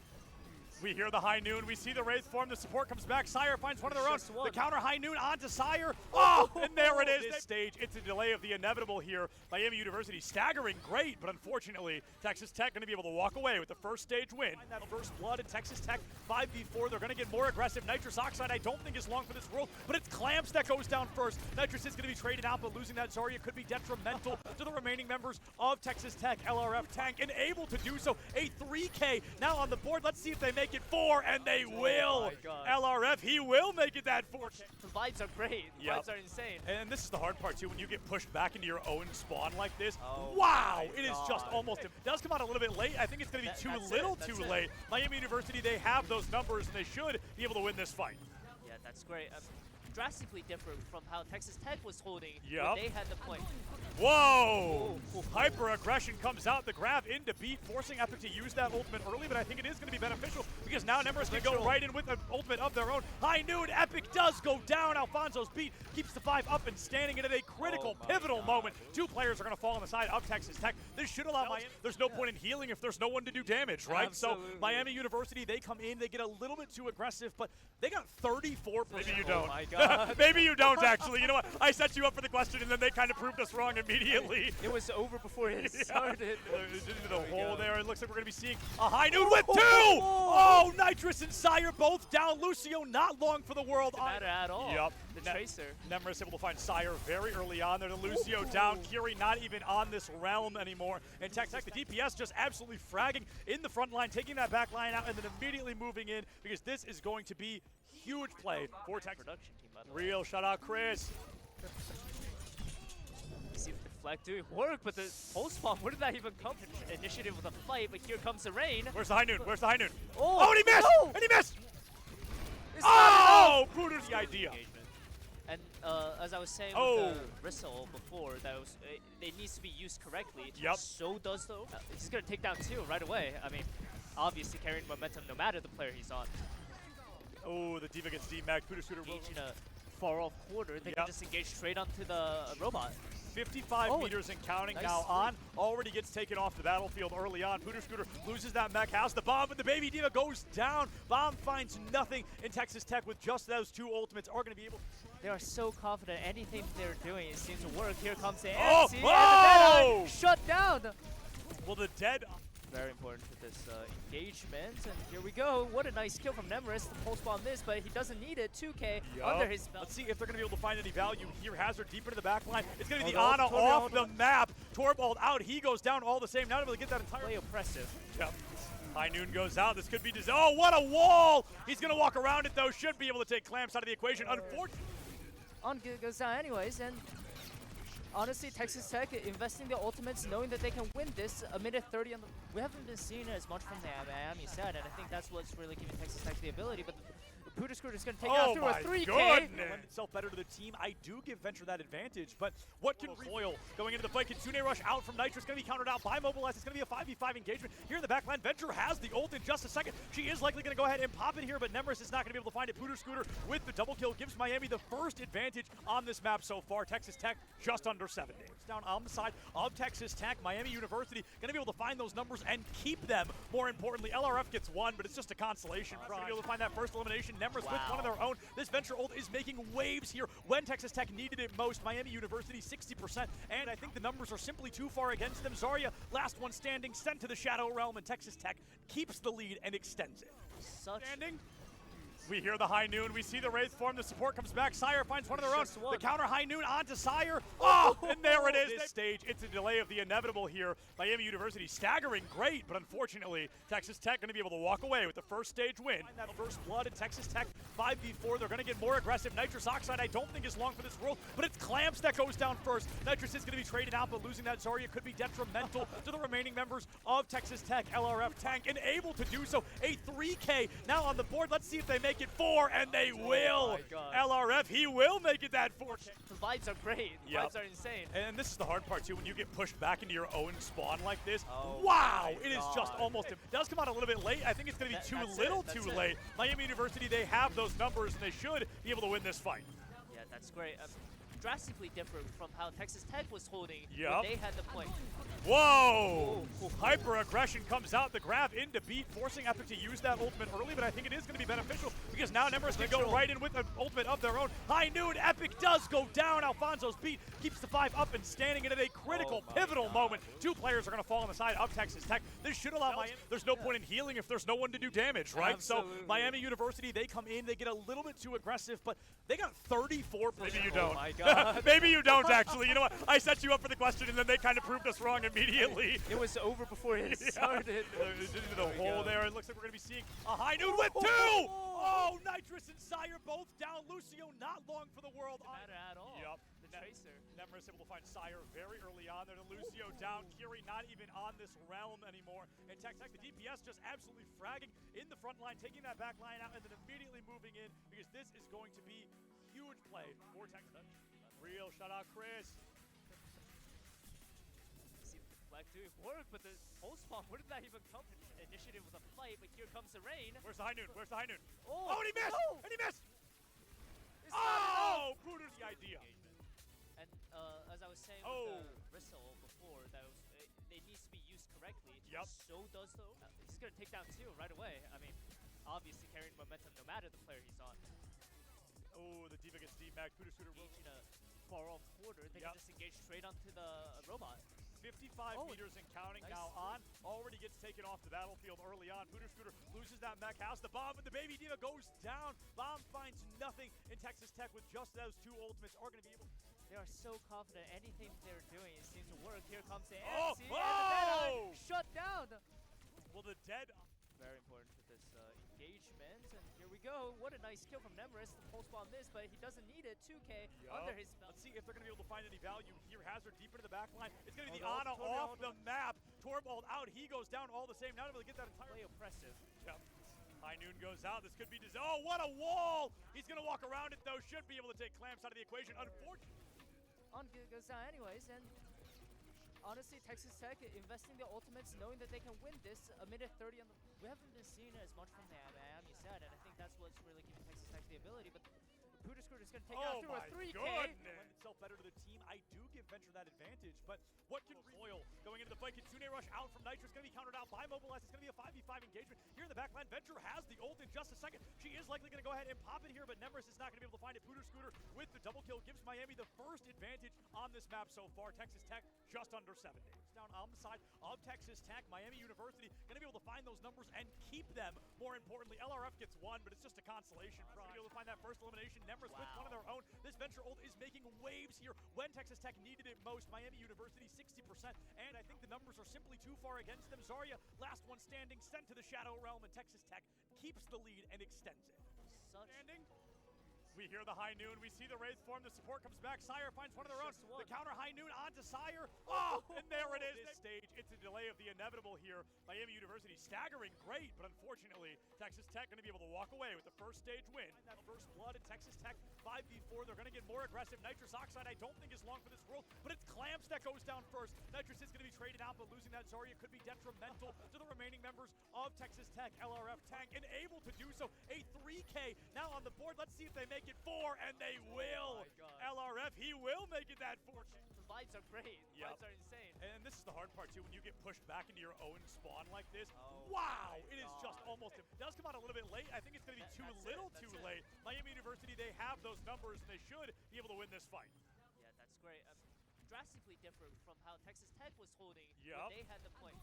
We hear the high noon. We see the Wraith form. The support comes back. Sire finds one of their own. The counter high noon onto Sire. Oh, and there it is. This stage, it's a delay of the inevitable here. Miami University staggering great, but unfortunately, Texas Tech going to be able to walk away with the first stage win. That first blood in Texas Tech 5v4. They're going to get more aggressive. Nitrous Oxide, I don't think is long for this world, but it's Clamps that goes down first. Nitrous is going to be traded out, but losing that Zarya could be detrimental to the remaining members of Texas Tech. LRF tank and able to do so. A 3K now on the board. Let's see if they make it 4, and they will. LRF, he will make it that 4K. The vibes are great. The vibes are insane. And this is the hard part too, when you get pushed back into your own spawn like this. Wow, it is just almost, it does come out a little bit late. I think it's going to be too late. Miami University, they have those numbers, and they should be able to win this fight. Yeah, that's great. Drastically different from how Texas Tech was holding when they had the point. Whoa! Hyper aggression comes out, the grab into beat, forcing Epic to use that ultimate early, but I think it is going to be beneficial because now Nemris can go right in with an ultimate of their own. High noon, Epic does go down. Alfonso's beat keeps the 5 up and standing, and at a critical, pivotal moment, 2 players are going to fall on the side of Texas Tech. This should allow Miami. There's no point in healing if there's no one to do damage, right? Absolutely. So Miami University, they come in, they get a little bit too aggressive, but they got 34%. Maybe you don't. Oh my God. Maybe you don't, actually. You know what? I set you up for the question, and then they kind of proved us wrong immediately. It was over before it started. Into the hole there. It looks like we're going to be seeing a high noon with 2! Oh, Nitrous and Sire both down. Lucio not long for the world. Doesn't matter at all. Yep. The Tracer. Nemris able to find Sire very early on there. The Lucio down. Kiri not even on this realm anymore. And Tech, the DPS just absolutely fragging in the front line, taking that back line out, and then immediately moving in because this is going to be huge play for Tech. Production team, by the way. Real shout out, Chris. You see the deflect doing work, but the pulse bomb, where did that even come from? Initiative with a fight, but here comes the rain. Where's the high noon? Where's the high noon? Oh, and he missed! No! And he missed! It's Pooter's the idea. And as I was saying with Drexel before, that it needs to be used correctly. Yep. So does though. He's going to take down 2 right away. I mean, obviously carrying momentum no matter the player he's on. Oh, the Diva gets D-Mag. Pooter Scooter will in a far-off quarter, they can just engage straight onto the robot. 55 meters and counting now on. Already gets taken off the battlefield early on. Pooter Scooter loses that mech house. The bomb, but the baby Diva goes down. Bomb finds nothing, and Texas Tech with just those 2 ultimates are going to be able. They are so confident. Anything they're doing, it seems to work. Here comes the and the Deadeye shut down. Well, the dead. Very important for this engagement. And here we go. What a nice kill from Nemris. The pulse bomb missed, but he doesn't need it. 2K under his belt. Let's see if they're going to be able to find any value here. Hazard deep into the back line. It's going to be the Ana off the map. Torvald out. He goes down all the same. Not able to get that entire play oppressive. Yep. High Noon goes out. This could be oh, what a wall! He's going to walk around it, though. Should be able to take Clamps out of the equation. Unfortunately. On goes down anyways, and honestly, Texas Tech investing the ultimates, knowing that they can win this a minute 30 on the. We haven't been seeing as much from the Miami side, and I think that's what's really giving Texas Tech the ability. But the Pooter Scooter is going to take out through a 3K. Lend itself better to the team. I do give Venture that advantage, but what can Royal going into the fight? Kitsune Rush out from Nitrous, going to be countered out by Mobilize. It's going to be a 5v5 engagement here in the back line. Venture has the ult in just a second. She is likely going to go ahead and pop it here, but Nemris is not going to be able to find it. Pooter Scooter with the double kill gives Miami the first advantage on this map so far. Texas Tech just under 7 days. Down on the side of Texas Tech, Miami University going to be able to find those numbers and keep them. More importantly, LRF gets one, but it's just a consolation prize. Going to be able to find that first elimination. Nemris with one of their own. This Venture ult is making waves here when Texas Tech needed it most. Miami University 60%, and I think the numbers are simply too far against them. Zarya, last one standing, sent to the Shadow Realm, and Texas Tech keeps the lead and extends it. Standing. We hear the High Noon. We see the Wraith form. The support comes back. Sire finds one of their own. The counter High Noon onto Sire. Oh, and there it is. This stage, it's a delay of the inevitable here. Miami University staggering great, but unfortunately, Texas Tech going to be able to walk away with the first stage win. That first blood in Texas Tech 5v4. They're going to get more aggressive. Nitrous Oxide, I don't think is long for this world, but it's Clamps that goes down first. Nitrous is going to be traded out, but losing that Zarya could be detrimental to the remaining members of Texas Tech. LRF tank and able to do so. A 3K now on the board. Let's see if they make it 4, and they will. LRF, he will make it that 4. The vibes are great. The vibes are insane. And this is the hard part, too, when you get pushed back into your own spawn like this. Wow, it is just almost. It does come out a little bit late. I think it's going to be too late. Miami University, they have those numbers, and they should be able to win this fight. Yeah, that's great. Drastically different from how Texas Tech was holding when they had the point. Whoa! Hyper aggression comes out, the grab into beat, forcing Epic to use that ultimate early, but I think it is going to be beneficial because now Nemris can go right in with an ultimate of their own. High Noon, Epic does go down. Alfonso's beat keeps the 5 up and standing, and at a critical, pivotal moment, 2 players are going to fall on the side of Texas Tech. This should allow Miami. There's no point in healing if there's no one to do damage, right? Absolutely. So Miami University, they come in, they get a little bit too aggressive, but they got 34%. Maybe you don't. Oh my God. Maybe you don't, actually. You know what? I set you up for the question, and then they kind of proved us wrong immediately. It was over before it started. Into the hole there. It looks like we're going to be seeing a High Noon with 2! Oh, Nitrous and Sire both down. Lucio not long for the world. Doesn't matter at all. Yep. The Tracer. Nemris able to find Sire very early on there. Lucio down. Kiri not even on this realm anymore. And Tech, the DPS just absolutely fragging in the front line, taking that back line out, and then immediately moving in because this is going to be huge play for Tech. Real shout out, Chris. Flag doing work, but the pulse bomb, where did that even come from? Initiative with a fight, but here comes the rain. Where's the High Noon? Where's the High Noon? Oh, and he missed! No. And he missed! It's oh! Pooter's the idea. And as I was saying with the Drexel before, that was, it needs to be used correctly. Yep. So does though. He's going to take down 2 right away. I mean, obviously carrying momentum no matter the player he's on. Oh, the D.Va gets D-Mag. Pooter Scooter in a far off quarter. They can just engage straight onto the robot. 55 meters and counting now on. Already gets taken off the battlefield early on. Pooter Scooter loses that mech house. The bomb, but the baby D.Va goes down. Bomb finds nothing. In Texas Tech with just those 2 ultimates are going to be able. They are so confident. Anything they're doing seems to work. Here comes the MC. And the shut down. Well, the dead. Very important for this engagement. And here we go. What a nice kill from Nemris. The pulse bomb missed, but he doesn't need it. 2K under his belt. Let's see if they're going to be able to find any value here. Hazard deep into the back line. It's going to be the Ana off the map. Torvald out. He goes down all the same. Not able to get that entire play oppressive. Yep. High Noon goes out. This could be oh, what a wall! He's going to walk around it though. Should be able to take Clamps out of the equation. Unfortunately. On goes down anyways, and honestly, Texas Tech investing the ultimates, knowing that they can win this a minute 30 on the. We haven't been seeing as much from the Miami side, and I think that's what's really giving Texas Tech the ability. But the Pooter Scooter's going to take it out through a 3K. Lend itself better to the team. I do give Venture that advantage, but what can Loyal going into the fight? Kitsune Rush out from Nitrous, going to be countered out by Mobilize. It's going to be a 5v5 engagement here in the backline. Venture has the ult in just a second. She is likely going to go ahead and pop it here, but Nemris is not going to be able to find it. Pooter Scooter with the double kill gives Miami the first advantage on this map so far. Texas Tech just under 7 days. Down on the side of Texas Tech, Miami University going to be able to find those numbers and keep them. More importantly, LRF gets one, but it's just a consolation prize. Be able to find that first elimination. Nemris with one of their own. This Venture ult is making waves here when Texas Tech needed it most. Miami University 60%, and I think the numbers are simply too far against them. Zarya, last one standing, sent to the Shadow Realm, and Texas Tech keeps the lead and extends it. Standing. We hear the High Noon. We see the Wraith form. The support comes back. Sire finds one of their own. The counter High Noon onto Sire. Oh, and there it is. This stage, it's a delay of the inevitable here. Miami University staggering great, but unfortunately, Texas Tech going to be able to walk away with the first stage win. That first blood at Texas Tech 5v4. They're going to get more aggressive. Nitrous Oxide, I don't think is long for this world, but it's Clamps that goes down first. Nitrous is going to be traded out, but losing that Zarya could be detrimental to the remaining members of Texas Tech. LRF Tank and able to do so. A 3K now on the board. Let's see if they make it 4, and they will. LRF, he will make it that 4. The vibes are great. The vibes are insane. And this is the hard part too, when you get pushed back into your own spawn like this. Wow, it is just almost, it does come out a little bit late. I think it's going to be too late. Miami University, they have those numbers, and they should be able to win this fight. Yeah, that's great. Drastically different from how Texas Tech was holding when they had the point.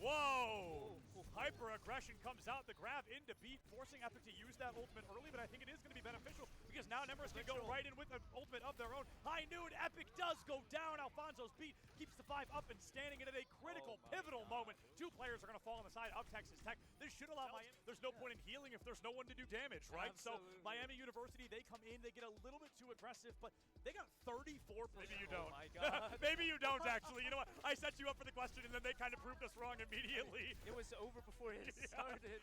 Whoa! Hyper aggression comes out, the grab into beat, forcing Epic to use that ultimate early, but I think it is going to be beneficial because now Nemris can go right in with an ultimate of their own. High Noon, Epic does go down. Alfonso's beat keeps the 5 up and standing, and at a critical, pivotal moment, 2 players are going to fall on the side of Texas Tech. This should allow Miami. There's no point in healing if there's no one to do damage, right? Absolutely. So Miami University, they come in, they get a little bit too aggressive, but they got 34%. Maybe you don't. Oh my God. Maybe you don't, actually. You know what? I set you up for the question, and then they kind of proved us wrong immediately. It was over before it started.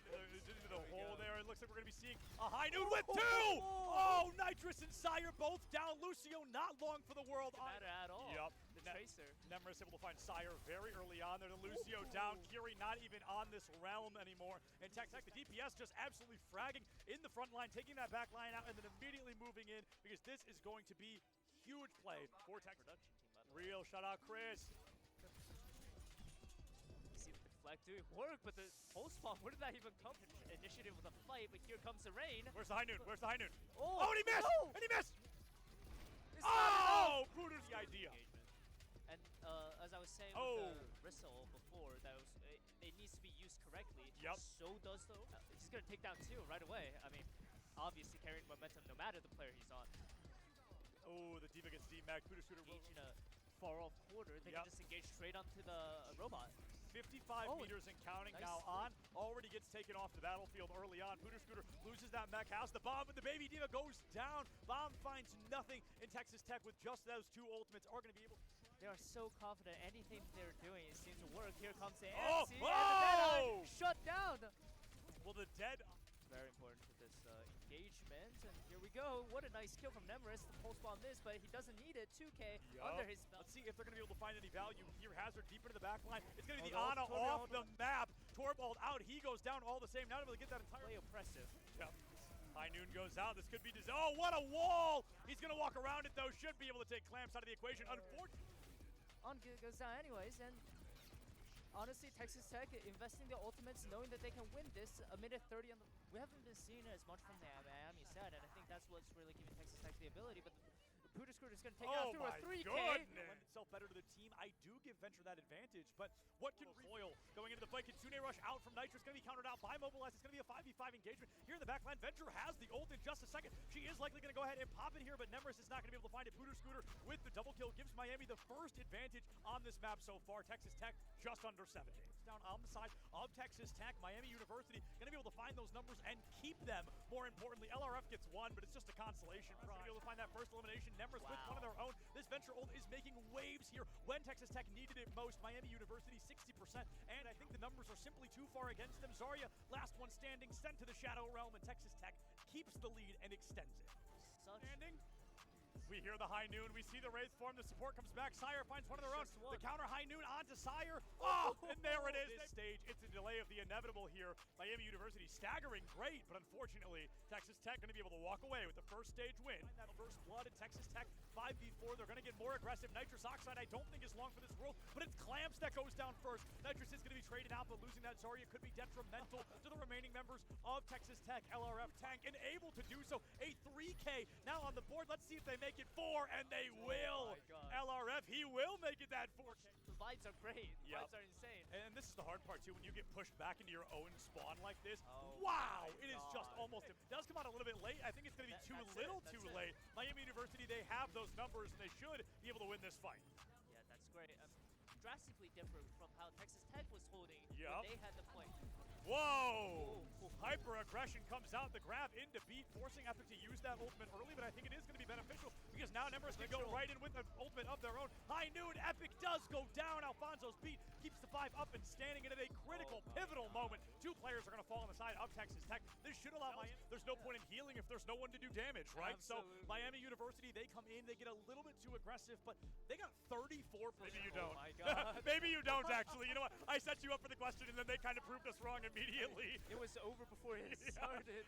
Into the hole there. It looks like we're going to be seeing a High Noon with 2! Oh, Nitrous and Sire both down. Lucio not long for the world. Doesn't matter at all. Yep. The Tracer. Nemris able to find Sire very early on there. The Lucio down. Kiri not even on this realm anymore. And Tech, the DPS just absolutely fragging in the front line, taking that back line out, and then immediately moving in because this is going to be huge play for Tech. Production team, by the way. Real shout out, Chris. See the deflect doing work, but the pulse spawn, where did that even come from? Initiative with a fight, but here comes the rain. Where's the High Noon? Where's the High Noon? Oh, and he missed! No! And he missed! It's Oh! Pooter's the idea. And as I was saying with the Drexel before, that it needs to be used correctly. Yep. So does though. He's gonna take down 2 right away. I mean, obviously carrying momentum no matter the player he's on. Oh, the D.Va gets D-Mag. Pooter Scooter In a far-off quarter, they can just engage straight onto the robot. 55 meters and counting now on. Already gets taken off the battlefield early on. Pooter Scooter loses that mech house. The bomb, but the baby D.Va goes down. Bomb finds nothing in Texas Tech with just those 2 ultimates. Are going to be able. They are so confident anything they're doing, it seems to work. Here comes the Oh! and the Dead Eye shut down. Well, the dead. Very important for this engagement, and here we go. What a nice kill from Nemris. The pulse bomb this, but he doesn't need it. 2K under his belt. Let's see if they're going to be able to find any value here. Hazard deep into the back line. It's going to be the Ana off the map. Torvald out. He goes down all the same. Not able to get that entire. Play oppressive. Yep. High Noon goes out. This could be oh, what a wall! He's going to walk around it though. Should be able to take Clamps out of the equation. Unfortunately. On goes down anyways, and honestly, Texas Tech investing the ultimates, knowing that they can win this a minute 30 on the. We haven't been seeing as much from the Miami side, and I think that's what's really giving Texas Tech the ability. But the Pooter Scooter is going to take it out through a 3K. Lend itself better to the team. I do give Venture that advantage, but what can Loyal going into the fight? Kitsune Rush out from Nitrous, going to be countered out by Mobilize. It's going to be a 5v5 engagement here in the backline. Venture has the ult in just a second. She is likely going to go ahead and pop it here, but Nemris is not going to be able to find it. Pooter Scooter with the double kill gives Miami the first advantage on this map so far. Texas Tech just under 7 days. Down on the side of Texas Tech, Miami University going to be able to find those numbers and keep them. More importantly, LRF gets 1, but it's just a consolation prize. Be able to find that first elimination. Nemris with one of their own. This Venture ult is making waves here when Texas Tech needed it most. Miami University 60%, and I think the numbers are simply too far against them. Zarya, last one standing, sent to the Shadow Realm, and Texas Tech keeps the lead and extends it. Such Standing. We hear the high noon. We see the Wraith form. The support comes back. Sire finds one of their own. The counter high noon onto Sire. Oh, and there it is. This stage, it's a delay of the inevitable here. Miami University staggering great, but unfortunately, Texas Tech going to be able to walk away with the first stage win. That first blood at Texas Tech 5v4. They're going to get more aggressive. Nitrous Oxide, I don't think is long for this world, but it's Clamps that goes down first. Nitrous is going to be traded out, but losing that Zarya could be detrimental to the remaining members of Texas Tech. LRF tank and able to do so. A 3K now on the board. Let's see if they make it 4, and they will. LRF, he will make it that 4K. The vibes are great. The vibes are insane. And this is the hard part too, when you get pushed back into your own spawn like this. Wow, it is just almost, it does come out a little bit late. I think it's going to be too late. Miami University, they have those numbers, and they should be able to win this fight. Yeah, that's great. Drastically different from how Texas Tech was holding when they had the point. Whoa! Hyper aggression comes out. The grab into beat, forcing Epic to use that ultimate early, but I think it is going to be beneficial because now Nemris can go right in with an ultimate of their own. High noon, Epic does go down. Alfonso's beat keeps the 5 up and standing, and at a critical, pivotal moment, 2 players are going to fall on the side of Texas Tech. This should allow Miami. There's no point in healing if there's no one to do damage, right? Absolutely. So Miami University, they come in, they get a little bit too aggressive, but they got 34%. Maybe you don't. Oh my God. Maybe you don't, actually. You know what? I set you up for the question, and then they kind of proved us wrong immediately. It was over before it started.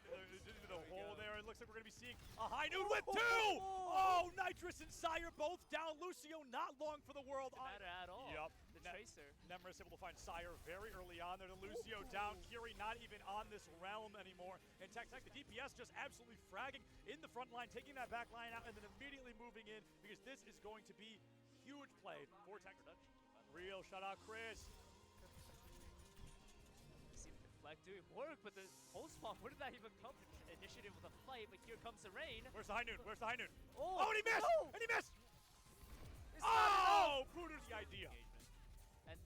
Into the hole there. It looks like we're going to be seeing a high noon with 2! Oh, Nitrous and Sire both down. Lucio not long for the world. Doesn't matter at all. Yep. The Tracer. Nemris able to find Sire very early on there. The Lucio down. Kiri not even on this realm anymore. And Tech, the DPS just absolutely fragging in the front line, taking that back line out, and then immediately moving in because this is going to be huge play for Tech. Real shout out, Chris. See the deflect doing work, but the whole spawn, where did that even come from? Initiative with a fight, but here comes the rain. Where's the high noon? Where's the high noon? Oh, and he missed! No! And he missed! It's Oh! Bruder's the idea. And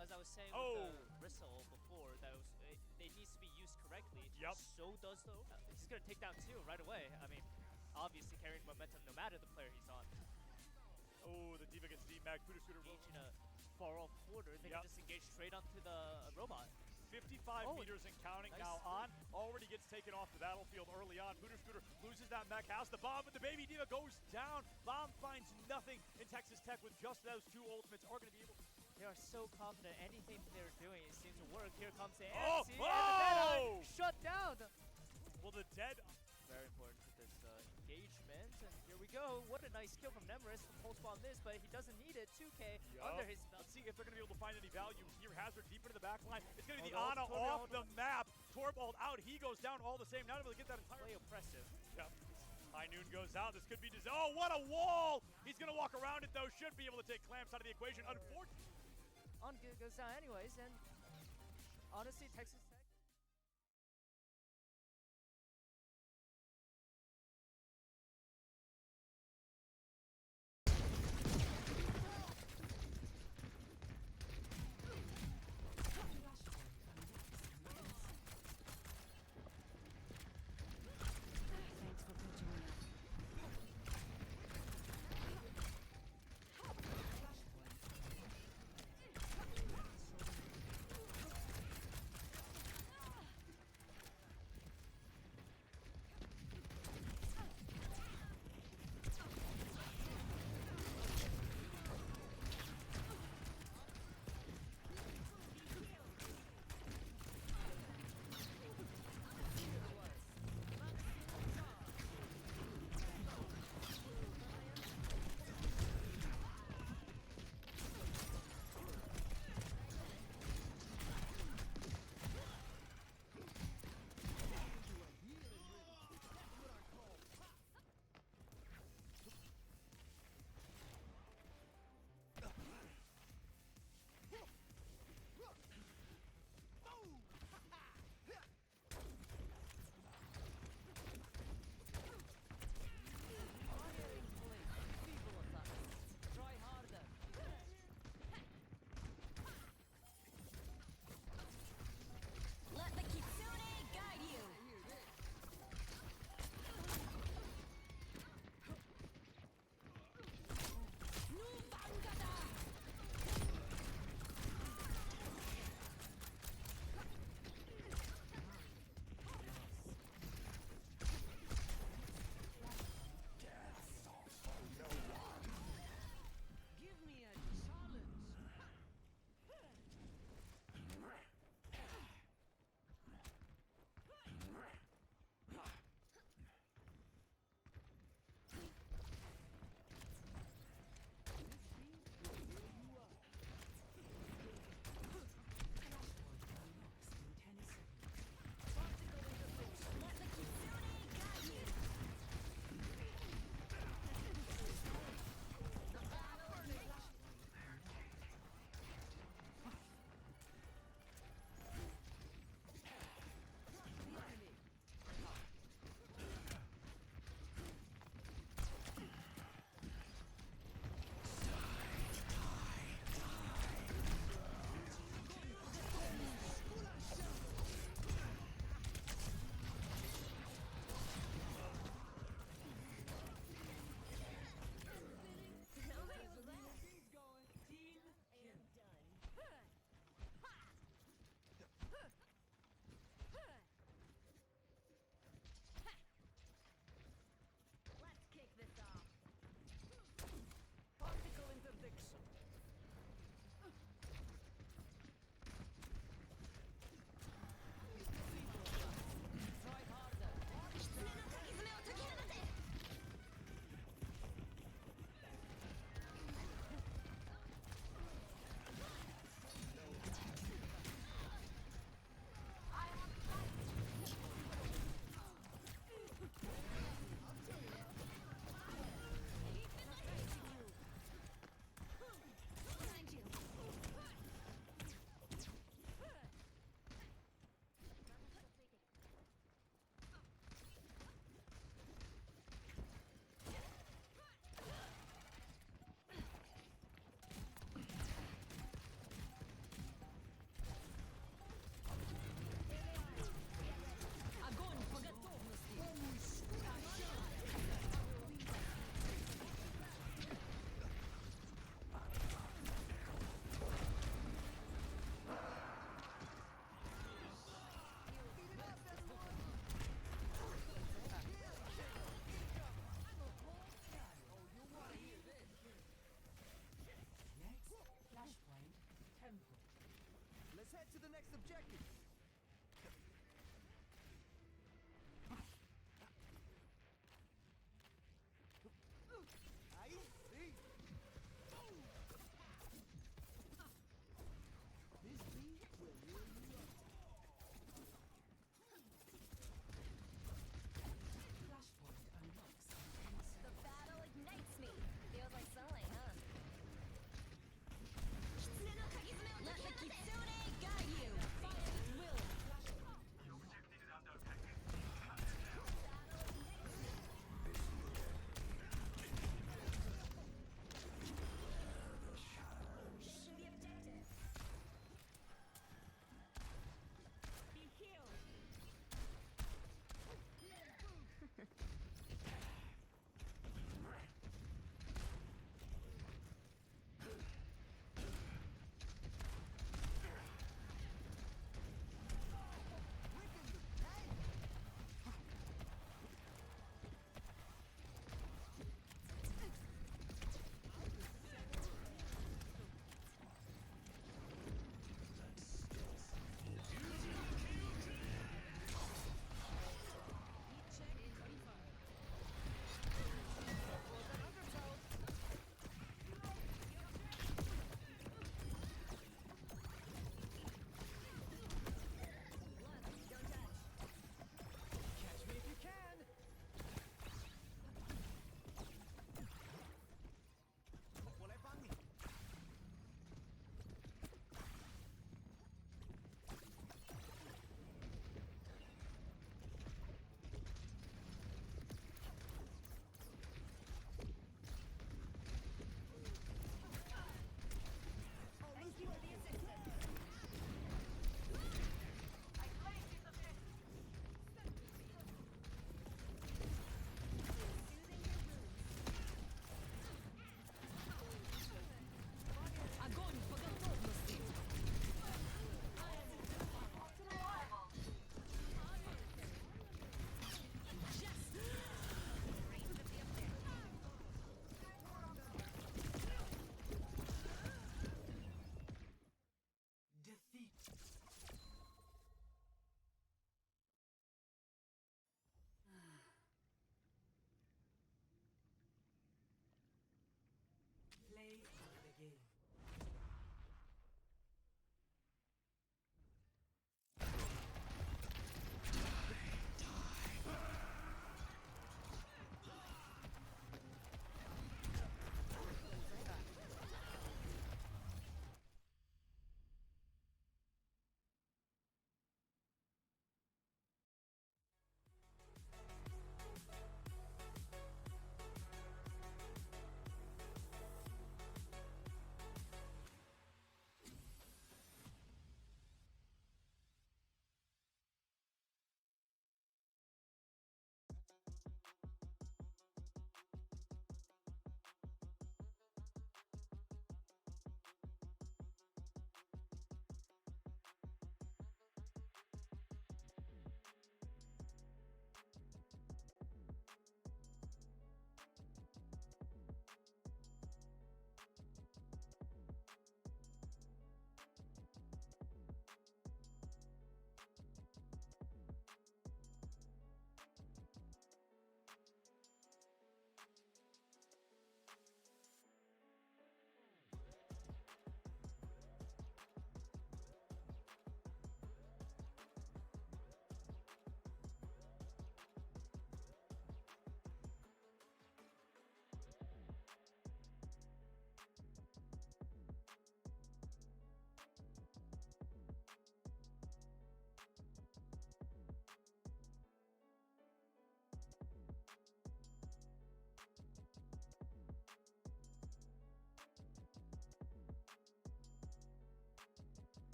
as I was saying with the Drexel before, that it needs to be used correctly. Yep. So does though. He's gonna take down 2 right away. I mean, obviously carrying momentum no matter the player he's on. Oh, the D.Va gets D-Mag. Puder Scooter Engage in a far-off quarter. They can just engage straight onto the robot. 55 meters and counting now on. Already gets taken off the battlefield early on. Puder Scooter loses that mech house. The bomb, but the baby D.Va goes down. Bomb finds nothing. In Texas Tech with just those 2 ultimates are going to be able to. They are so confident. Anything they're doing, it seems to work. Here comes the MC, and the Deadeye shut down. Well, the dead. Very important with this engagement, and here we go. What a nice kill from Nemris to pulse bomb this, but he doesn't need it. 2K under his belt. Let's see if they're going to be able to find any value here. Hazard deep into the back line. It's going to be the Ana off the map. Torvald out. He goes down all the same. Not able to get that entire play oppressive. Yep. High noon goes out. This could be oh, what a wall! He's going to walk around it though. Should be able to take Clamps out of the equation. Unfortunately, on goes down anyways, and honestly, Texas Tech.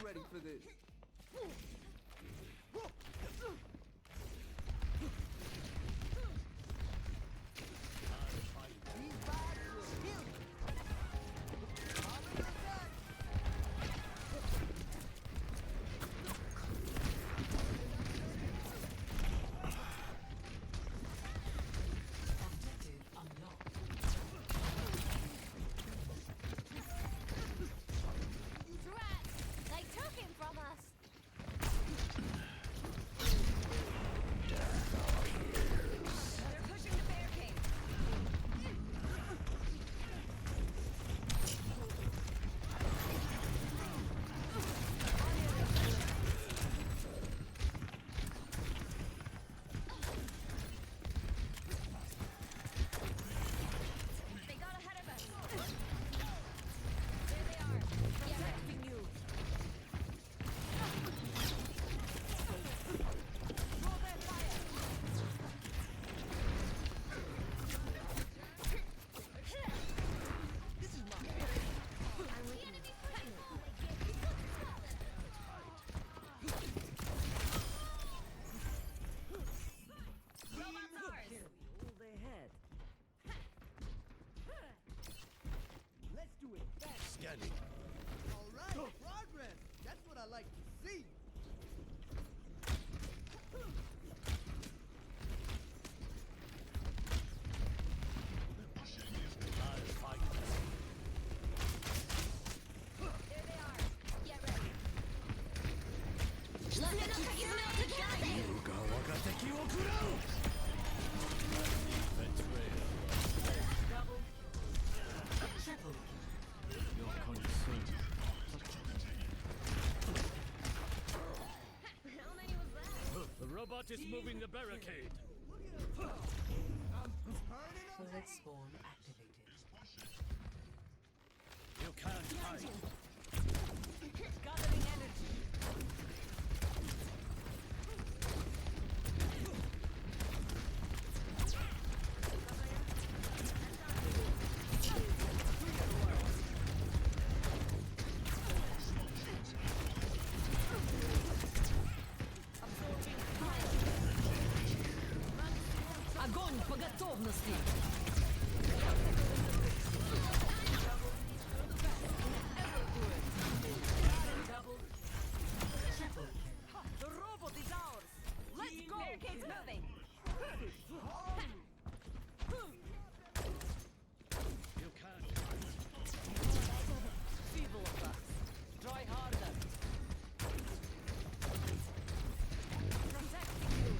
ready for this. Alright, progress! That's what I like to see! There they are. Get ready. How many was that? The robot is moving the barricade. Bullet spawn activated. You can't hide. Gathering energy. Огонь по готовности! The robot is ours! Let's go! Barricade's moving. You can't. Feeble of us. Try harder. Protecting you.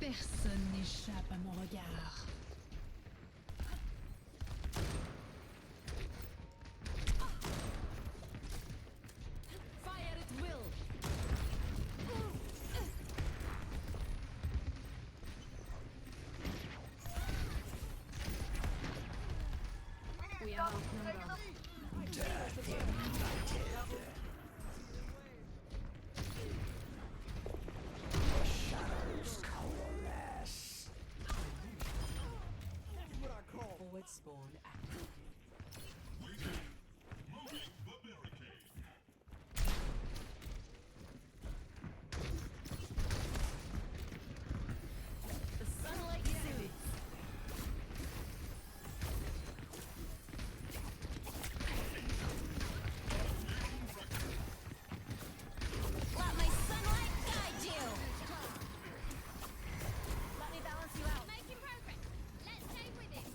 Personne n'échappe à mon regard. Fire at will. We are outnumbered. Forward spawn active. The sunlight soothes. Let my sunlight guide you. Let me balance you out. Making progress. Let's stay with it.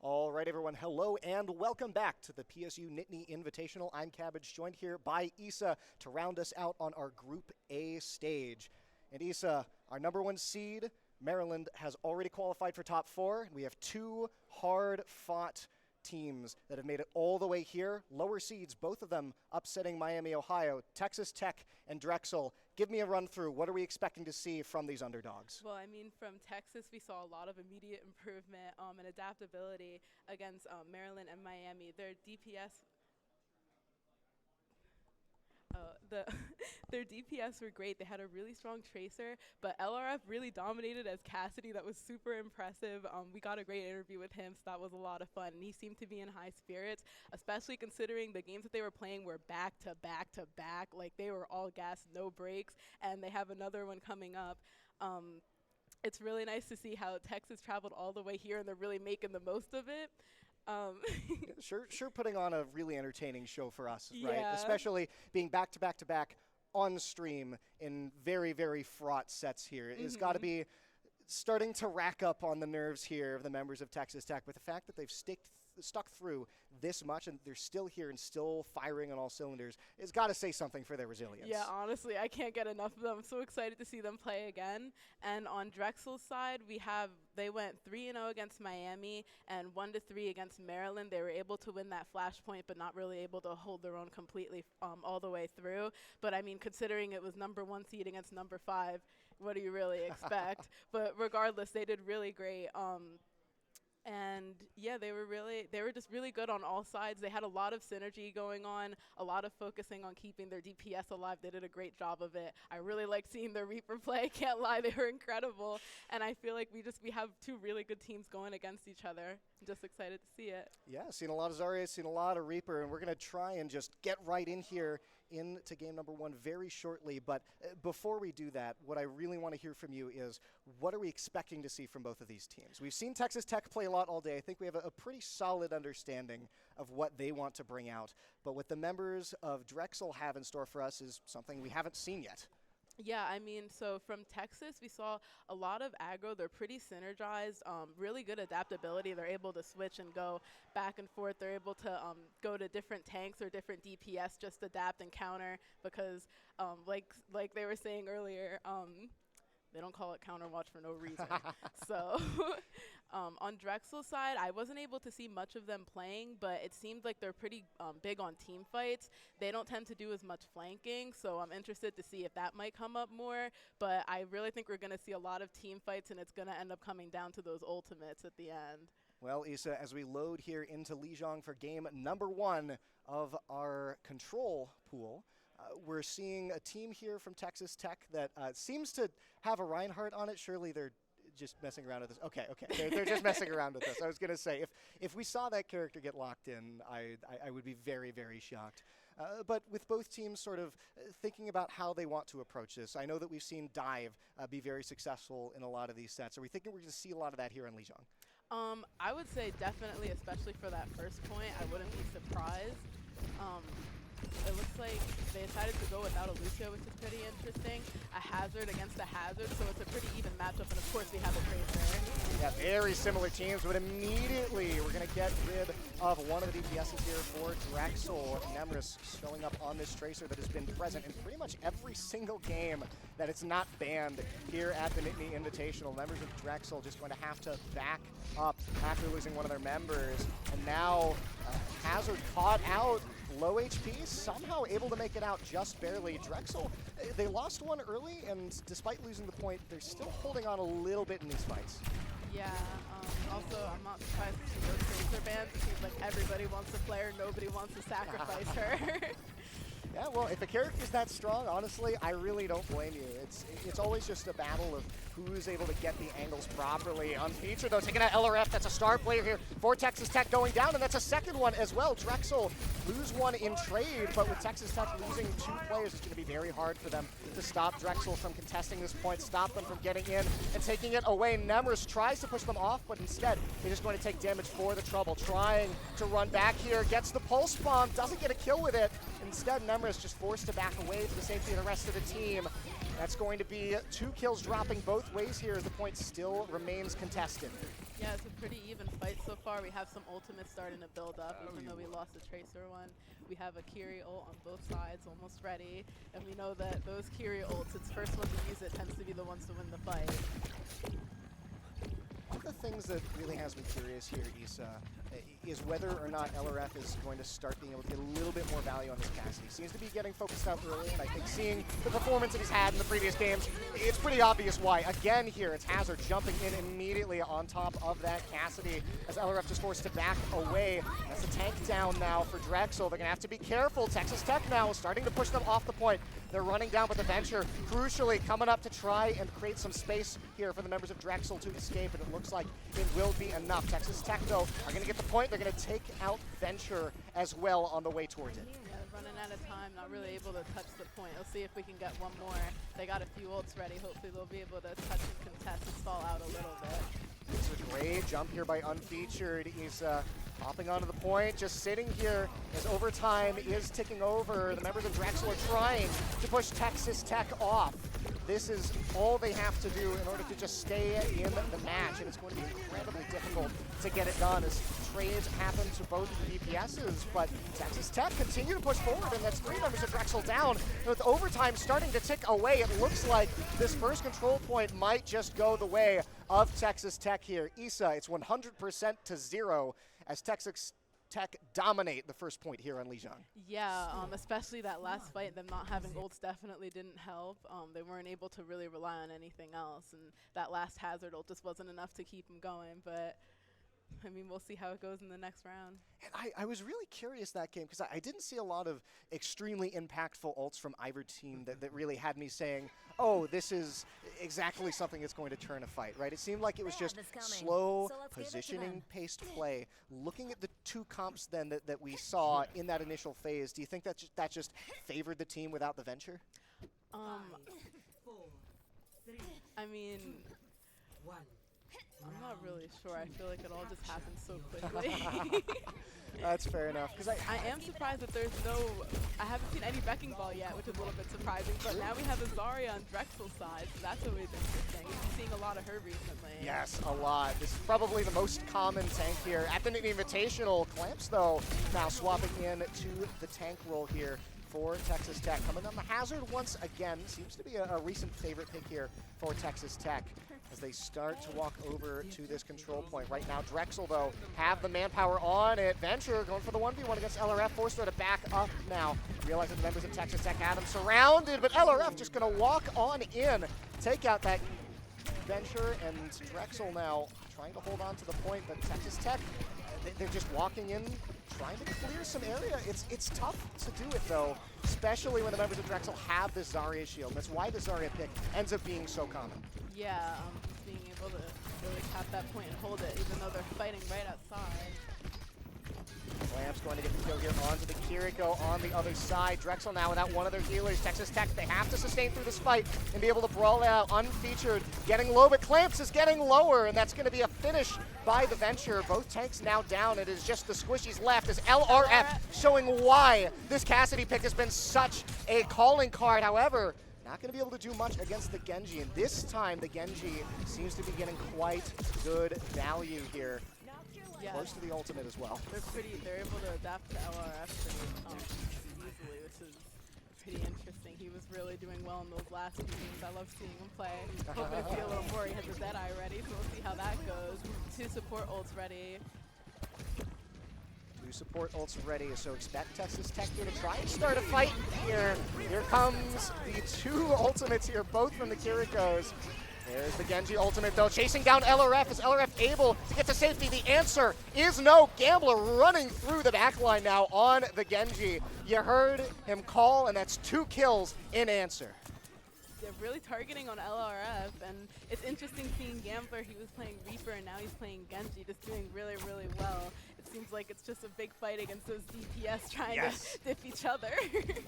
All right, everyone, hello and welcome back to the PSU Nittany Invitational. I'm Cabbage, joined here by Issa to round us out on our Group A stage. And Issa, our #1 seed, Maryland, has already qualified for top 4. We have 2 hard-fought teams that have made it all the way here. Lower seeds, both of them upsetting Miami, Ohio, Texas Tech and Drexel. Give me a run through. What are we expecting to see from these underdogs? Well, I mean, from Texas, we saw a lot of immediate improvement and adaptability against Maryland and Miami. Their DPS their DPS were great. They had a really strong tracer, but LRF really dominated as Cassidy. That was super impressive. We got a great interview with him, so that was a lot of fun. And he seemed to be in high spirits, especially considering the games that they were playing were back to back to back. Like, they were all gas, no breaks, and they have another one coming up. It's really nice to see how Texas traveled all the way here, and they're really making the most of it. Sure putting on a really entertaining show for us, yeah. right? Especially being back to back to back on stream in very, very fraught sets here. It's got to be starting to rack up on the nerves here of the members of Texas Tech, with the fact that they've stuck through this much and they're still here and still firing on all cylinders. It's got to say something for their resilience. Yeah, honestly, I can't get enough of them. I'm so excited to see them play again. And on Drexel's side, they went 3-0 against Miami and 1-3 against Maryland. They were able to win that flashpoint, but not really able to hold their own completely all the way through. But I mean, considering it was #1 seed against #5, what do you really expect? But regardless, they did really great. And yeah, they were just really good on all sides. They had a lot of synergy going on, a lot of focusing on keeping their DPS alive. They did a great job of it. I really liked seeing the Reaper play. Can't lie, they were incredible. And I feel like we have 2 really good teams going against each other. I'm just excited to see it. Yeah, seen a lot of Zarya, seen a lot of Reaper, and we're going to try and just get right in here into game #1 very shortly. But before we do that, what I really want to hear from you is, what are we expecting to see from both of these teams? We've seen Texas Tech play a lot all day. I think we have a pretty solid understanding of what they want to bring out. But what the members of Drexel have in store for us is something we haven't seen yet. Yeah, I mean, so from Texas, we saw a lot of aggro. They're pretty synergized, really good adaptability. They're able to switch and go back and forth. They're able to go to different tanks or different DPS, just adapt and counter, because like they were saying earlier, they don't call it counter watch for no reason. So on Drexel's side, I wasn't able to see much of them playing, but it seemed like they're pretty big on team fights. They don't tend to do as much flanking, so I'm interested to see if that might come up more. But I really think we're going to see a lot of team fights, and it's going to end up coming down to those ultimates at the end. Well, Issa, as we load here into Lijiang for game #1 of our control pool, we're seeing a team here from Texas Tech that seems to have a Reinhardt on it. Surely they're just messing around with this. Okay. They're just messing around with this. I was going to say, if we saw that character get locked in, I would be very, very shocked. But with both teams sort of thinking about how they want to approach this, I know that we've seen Dive be very successful in a lot of these sets. Are we thinking we're going to see a lot of that here in Lijiang? I would say definitely, especially for that first point. I wouldn't be surprised. It looks like they decided to go without a Lucio, which is pretty interesting. A Hazard against a Hazard, so it's a pretty even matchup, and of course we have a Tracer. Yeah, very similar teams, but immediately we're going to get rid of one of the DPSs here for Drexel. Nemris showing up on this Tracer that has been present in pretty much every single game that it's not banned here at the Nittany Invitational. Members of Drexel just going to have to back up after losing one of their members. And now Hazard caught out, low HP, somehow able to make it out just barely. Drexel, they lost one early, and despite losing the point, they're still holding on a little bit in these fights. Yeah, also, I'm not surprised to see those Tracer bans. It seems like everybody wants to play her, nobody wants to sacrifice her. Yeah, well, if a character's that strong, honestly, I really don't blame you. It's always just a battle of who's able to get the angles properly. On feature, though, taking out LRF, that's a star player here for Texas Tech going down, and that's a second one as well. Drexel lose one in trade, but with Texas Tech losing 2 players, it's going to be very hard for them to stop Drexel from contesting this point, stop them from getting in and taking it away. Nemris tries to push them off, but instead, they're just going to take damage for the trouble. Trying to run back here, gets the pulse bomb, doesn't get a kill with it. Instead, Nemris just forced to back away to the safety of the rest of the team. That's going to be 2 kills dropping both ways here as the point still remains contested. Yeah, it's a pretty even fight so so far. We have some ultimates starting to build up, even though we lost the Tracer one. We have a Kiri ult on both sides, almost ready. And we know that those Kiri ults, its first one to use it tends to be the ones to win the fight. One of the things that really has me curious here, Issa, is whether or not LRF is going to start being able to get a little bit more value on this Cassidy. Seems to be getting focused out early, and I think seeing the performance that he's had in the previous games, it's pretty obvious why. Again here, it's Hazard jumping in immediately on top of that Cassidy as LRF just forced to back away. That's the tank down now for Drexel. They're going to have to be careful. Texas Tech now starting to push them off the point. They're running down with the Venture, crucially coming up to try and create some space here for the members of Drexel to escape, and it looks like it will be enough. Texas Tech, though, are going to get the point. They're going to take out Venture as well on the way towards it. Yeah, running out of time, not really able to touch the point. Let's see if we can get one more. They got a few ults ready. Hopefully they'll be able to touch and contest and stall out a little bit. It's a great jump here by Unfeatured. He's hopping onto the point, just sitting here as overtime is ticking over. The members of Drexel are trying to push Texas Tech off. This is all they have to do in order to just stay in the match, and it's going to be incredibly difficult to get it done as trades happen to both DPSs, but Texas Tech continue to push forward, and that's 3 members of Drexel down. And with overtime starting to tick away, it looks like this first control point might just go the way of Texas Tech here. Issa, it's 100% to 0 as Texas Tech dominate the first point here on Lijiang. Yeah, especially that last fight, them not having ults definitely didn't help. They weren't able to really rely on anything else, and that last Hazard ult just wasn't enough to keep them going, but I mean, we'll see how it goes in the next round. And I was really curious that game because I didn't see a lot of extremely impactful ults from either team that really had me saying, oh, this is exactly something that's going to turn a fight, right? It seemed like it was just slow, positioning-paced play. Looking at the 2 comps then that we saw in that initial phase, do you think that just favored the team without the Venture? I mean, I'm not really sure. I feel like it all just happened so quickly. That's fair enough. Because I am surprised that there's I haven't seen any Wrecking Ball yet, which is a little bit surprising. But now we have a Zarya on Drexel's side, so that's always interesting. We've been seeing a lot of her recently. Yes, a lot. This is probably the most common tank here. At the Invitational, Clamps, though, now swapping in to the tank role here for Texas Tech. Coming on the Hazard once again. Seems to be a recent favorite pick here for Texas Tech as they start to walk over to this control point. Right now, Drexel, though, have the manpower on it. Venture going for the 1v1 against LRF, forced her to back up now. Realizing the members of Texas Tech have him surrounded, but LRF just going to walk on in, take out that Venture, and Drexel now trying to hold on to the point, but Texas Tech, they're just walking in, trying to clear some area. It's tough to do it, though, especially when the members of Drexel have this Zarya shield. That's why the Zarya pick ends up being so common. Yeah, just being able to really cap that point and hold it, even though they're fighting right outside. Clamps going to get the kill here onto the Kiriko on the other side. Drexel now without one of their healers. Texas Tech, they have to sustain through this fight and be able to brawl it out. Unfeatured, getting low, but Clamps is getting lower, and that's going to be a finish by the Venture. Both tanks now down. It is just the squishies left as LRF showing why this Cassidy pick has been such a calling card. However, not going to be able to do much against the Genji, and this time the Genji seems to be getting quite good value here. Yeah. Close to the ultimate as well. They're able to adapt to LRF pretty easily, which is pretty interesting. He was really doing well in those last few games. I love seeing him play. Hoping to see a little more. He has a Deadeye ready, so we'll see how that goes. 2 support ults ready. 2 support ults ready, so expect Texas Tech here to try and start a fight here. Here comes the 2 ultimates here, both from the Kirikos. There's the Genji ultimate, though, chasing down LRF. Is LRF able to get to safety? The answer is no. Gambler running through the backline now on the Genji. You heard him call, and that's 2 kills in answer. They're really targeting on LRF, and it's interesting seeing Gambler. He was playing Reaper, and now he's playing Genji, just doing really, really well. It seems like it's just a big fight against those DPS trying to dip each other.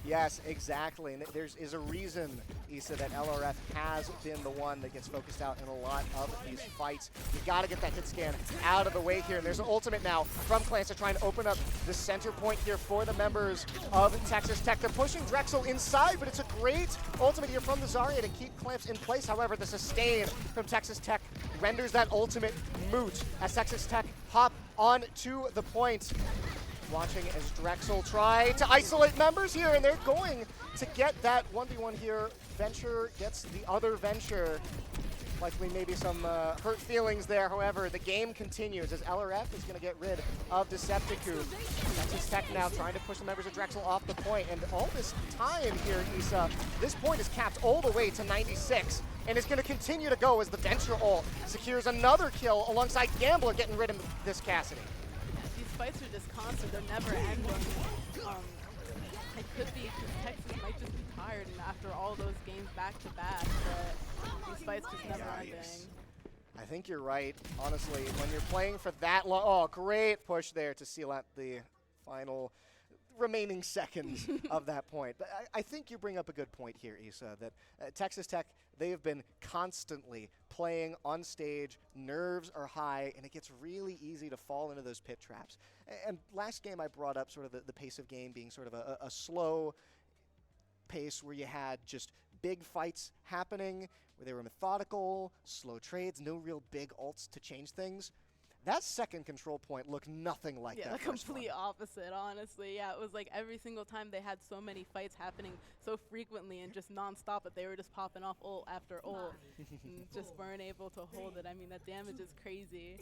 Yes, exactly. And there is a reason, Issa, that LRF has been the one that gets focused out in a lot of these fights. You got to get that hit scan out of the way here. And there's an ultimate now from Clamps to try and open up the center point here for the members of Texas Tech. They're pushing Drexel inside, but it's a great ultimate here from the Zarya to keep Clamps in place. However, the sustain from Texas Tech renders that ultimate moot as Texas Tech hop on to the point. Watching as Drexel try to isolate members here, and they're going to get that 1v1 here. Venture gets the other Venture. Likely maybe some hurt feelings there. However, the game continues as LRF is going to get rid of Decepticube. Texas Tech now trying to push the members of Drexel off the point, and all this time here, Issa, this point is capped all the way to 96, and it's going to continue to go as the Venture ult secures another kill alongside Gambler getting rid of this Cassidy. Yeah, these fights are just constant, they're never ending. It could be because Texas might just be tired and after all those games back to back, but these fights just never ending. I think you're right, honestly, when you're playing for that long. Oh, great push there to seal out the final remaining seconds of that point. But I think you bring up a good point here, Issa, that Texas Tech, they have been constantly playing on stage, nerves are high, and it gets really easy to fall into those pit traps. And last game I brought up sort of the pace of game being sort of a slow pace where you had just big fights happening, where they were methodical, slow trades, no real big ults to change things. That second control point looked nothing like that. Yeah, the complete opposite, honestly. Yeah, it was like every single time they had so many fights happening so frequently and just non-stop, but they were just popping off ult after ult and just weren't able to hold it. I mean, that damage is crazy.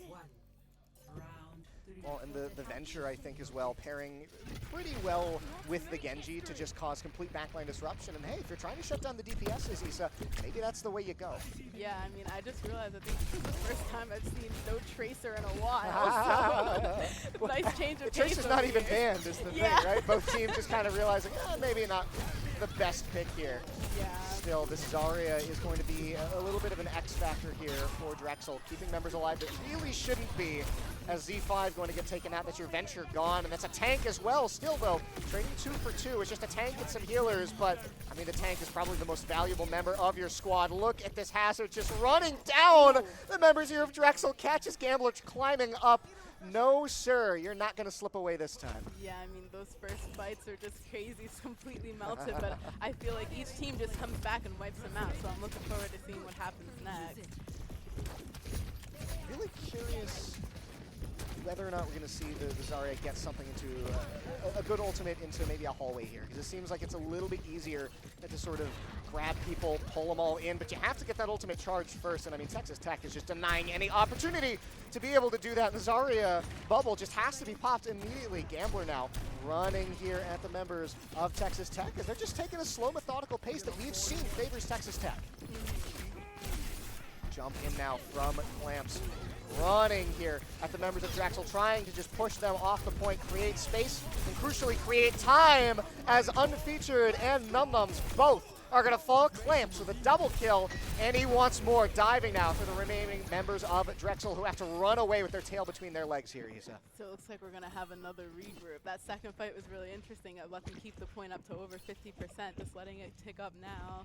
Well, and the Venture, I think, as well, pairing pretty well with the Genji to just cause complete backline disruption. And hey, if you're trying to shut down the DPSs, Issa, maybe that's the way you go. Yeah, I mean, I just realized I think this is the first time I've seen no Tracer in a while. So nice change of pace. Tracer's not even banned, is the thing, right? Both teams just kind of realizing, maybe not the best pick here. Yeah. Still, this Zarya is going to be a little bit of an X factor here for Drexel, keeping members alive that really shouldn't be, as Z5 going to get taken out. That's your Venture gone, and that's a tank as well. Still, though, trading 2 for 2. It's just a tank and some healers, but, I mean, the tank is probably the most valuable member of your squad. Look at this Hazard just running down the members here of Drexel. Catches Gambler climbing up. No, sir, you're not going to slip away this time. Yeah, I mean, those first fights are just crazy. It's completely melted, but I feel like each team just comes back and wipes them out, so I'm looking forward to seeing what happens next. Really curious whether or not we're going to see the Zarya get something into a good ultimate into maybe a hallway here, because it seems like it's a little bit easier to sort of grab people, pull them all in, but you have to get that ultimate charge first, and I mean, Texas Tech is just denying any opportunity to be able to do that. The Zarya bubble just has to be popped immediately. Gambler now running here at the members of Texas Tech, as they're just taking a slow, methodical pace that we've seen favors Texas Tech. Jump in now from Clamps. Running here at the members of Drexel, trying to just push them off the point, create space, and crucially create time as Unfeatured and NumNums both are going to fall. Clamps with a double kill, and he wants more. Diving now for the remaining members of Drexel, who have to run away with their tail between their legs here, Issa. So it looks like we're going to have another regroup. That second fight was really interesting. I let them keep the point up to over 50%, just letting it tick up now.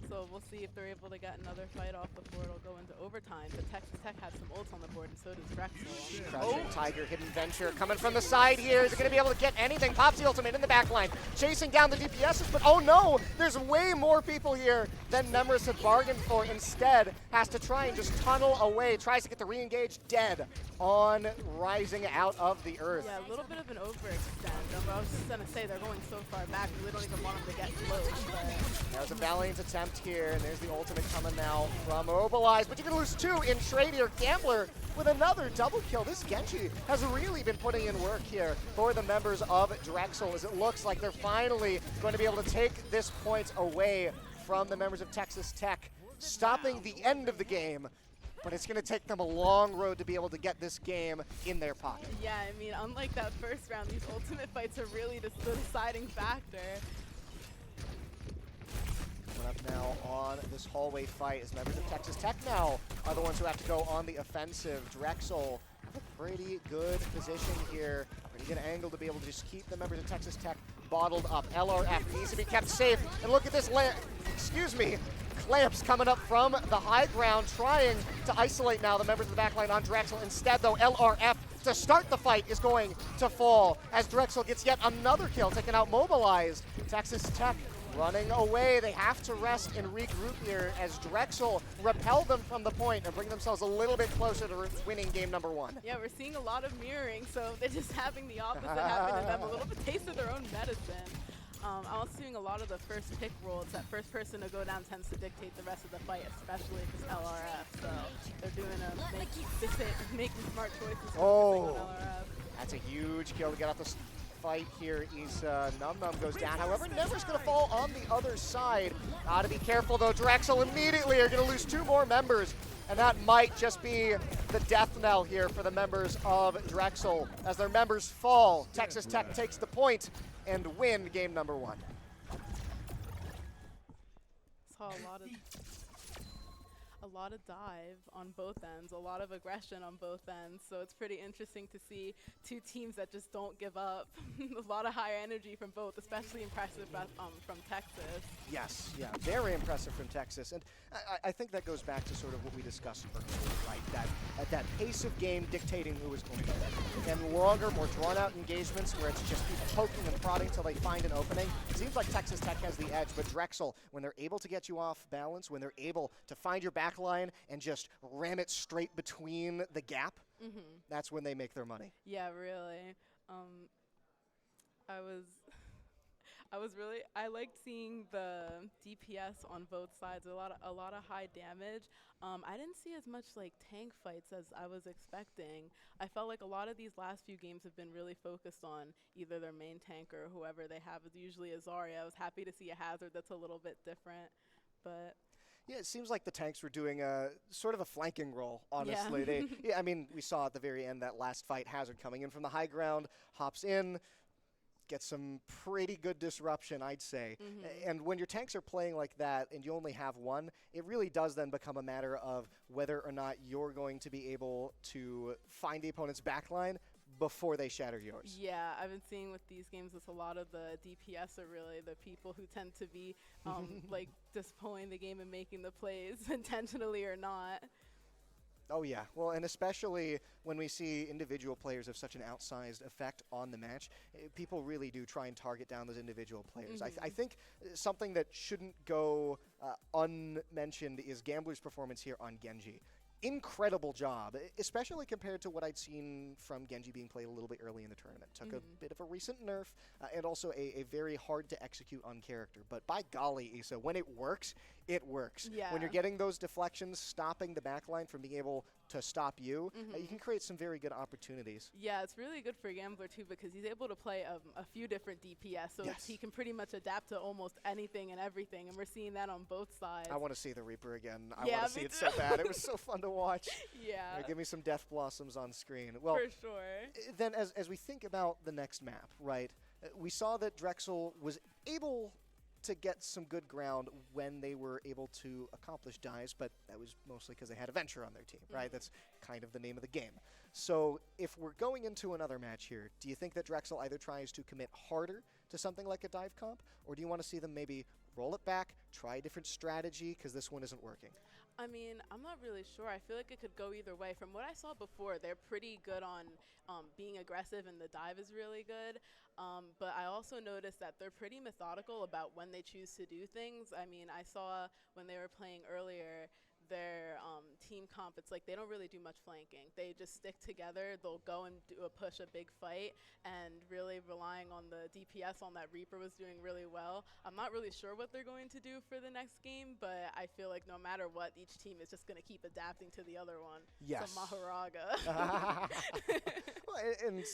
So we'll see if they're able to get another fight off before it'll go into overtime. But Texas Tech has some ults on the board, and so does Drexel. Crouching Tiger, Hidden Venture coming from the side here. Is it going to be able to get anything? Pops the ultimate in the back line, chasing down the DPSs, but oh no, there's way more people here than Nemris had bargained for. Instead, has to try and just tunnel away, tries to get the re-engage, dead on rising out of the earth. Yeah, a little bit of an overextend. I was just going to say they're going so far back, we really don't even want them to get close. But that was a valiant attempt here, and there's the ultimate coming now from Mobilize, but you can lose 2 in trade here. Gambler with another double kill. This Genji has really been putting in work here for the members of Drexel, as it looks like they're finally going to be able to take this point away from the members of Texas Tech, stopping the end of the game, but it's going to take them a long road to be able to get this game in their pocket. Yeah, I mean, unlike that first round, these ultimate fights are really just the deciding factor. Coming up now on this hallway fight as members of Texas Tech now are the ones who have to go on the offensive. Drexel have a pretty good position here. Pretty good angle to be able to just keep the members of Texas Tech bottled up. LRF needs to be kept safe. And look at this, Clamps coming up from the high ground, trying to isolate now the members of the backline on Drexel. Instead, though, LRF to start the fight is going to fall as Drexel gets yet another kill, taking out Mobilized. Texas Tech running away. They have to rest and regroup here as Drexel repel them from the point and bring themselves a little bit closer to winning game number 1. Yeah, we're seeing a lot of mirroring, so they're just having the opposite happen to them, a little bit taste of their own medicine. I'm also seeing a lot of the first pick rolls. That first person to go down tends to dictate the rest of the fight, especially if it's LRF. So they're doing a making smart choices. Oh, on LRF. that's a huge kill to get off the fight here. Num Num goes down. However, Never's going to fall on the other side. Gotta be careful though. Drexel immediately are going to lose 2 more members. And that might just be the death knell here for the members of Drexel. As their members fall, Texas Tech takes the point and win game number 1. Saw a lot of dive on both ends, a lot of aggression on both ends. So it's pretty interesting to see 2 teams that just don't give up. A lot of high energy from both, especially impressive from Texas. Yes, yeah, very impressive from Texas. And I think that goes back to sort of what we discussed earlier, right? That pace of game dictating who is going to win. And longer, more drawn-out engagements where it's just people poking and prodding until they find an opening. It seems like Texas Tech has the edge, but Drexel, when they're able to get you off balance, when they're able to find your back line and just ram it straight between the gap, that's when they make their money. Yeah, really. I liked seeing the DPS on both sides. A lot of high damage. I didn't see as much like tank fights as I was expecting. I felt like a lot of these last few games have been really focused on either their main tank or whoever they have. It's usually a Zarya. I was happy to see a Hazard that's a little bit different, but. Yeah, it seems like the tanks were doing a sort of a flanking role, honestly. Yeah. Yeah, I mean, we saw at the very end that last fight, Hazard coming in from the high ground, hops in, gets some pretty good disruption, I'd say. And when your tanks are playing like that and you only have one, it really does then become a matter of whether or not you're going to be able to find the opponent's backline before they shatter yours. Yeah, I've been seeing with these games, it's a lot of the DPS are really the people who tend to be like just pulling the game and making the plays intentionally or not. Oh yeah, well, and especially when we see individual players have such an outsized effect on the match, people really do try and target down those individual players. I think something that shouldn't go unmentioned is Gambler's performance here on Genji. Incredible job, especially compared to what I'd seen from Genji being played a little bit early in the tournament. Took a bit of a recent nerf and also a very hard to execute on character. But by golly, Issa, when it works, it works. Yeah. When you're getting those deflections, stopping the backline from being able to stop you, you can create some very good opportunities. Yeah, it's really good for Gambler too because he's able to play a few different DPS, so he can pretty much adapt to almost anything and everything, and we're seeing that on both sides. I want to see the Reaper again. I Yeah, want to see me it so bad. It was so fun to watch. Yeah. Give me some Death Blossoms on screen. Well, for sure. Then as we think about the next map, right, we saw that Drexel was able to get some good ground when they were able to accomplish dives, but that was mostly because they had a Venture on their team, right? That's kind of the name of the game. So if we're going into another match here, do you think that Drexel either tries to commit harder to something like a dive comp, or do you want to see them maybe roll it back, try a different strategy because this one isn't working? I mean, I'm not really sure. I feel like it could go either way. From what I saw before, they're pretty good on being aggressive, and the dive is really good. But I also noticed that they're pretty methodical about when they choose to do things. I mean, I saw when they were playing earlier, their team comp, it's like they don't really do much flanking. They just stick together. They'll go and push a big fight, and really relying on the DPS on that Reaper was doing really well. I'm not really sure what they're going to do for the next game, but I feel like no matter what, each team is just going to keep adapting to the other one. Yes. So Maharaga. Well, and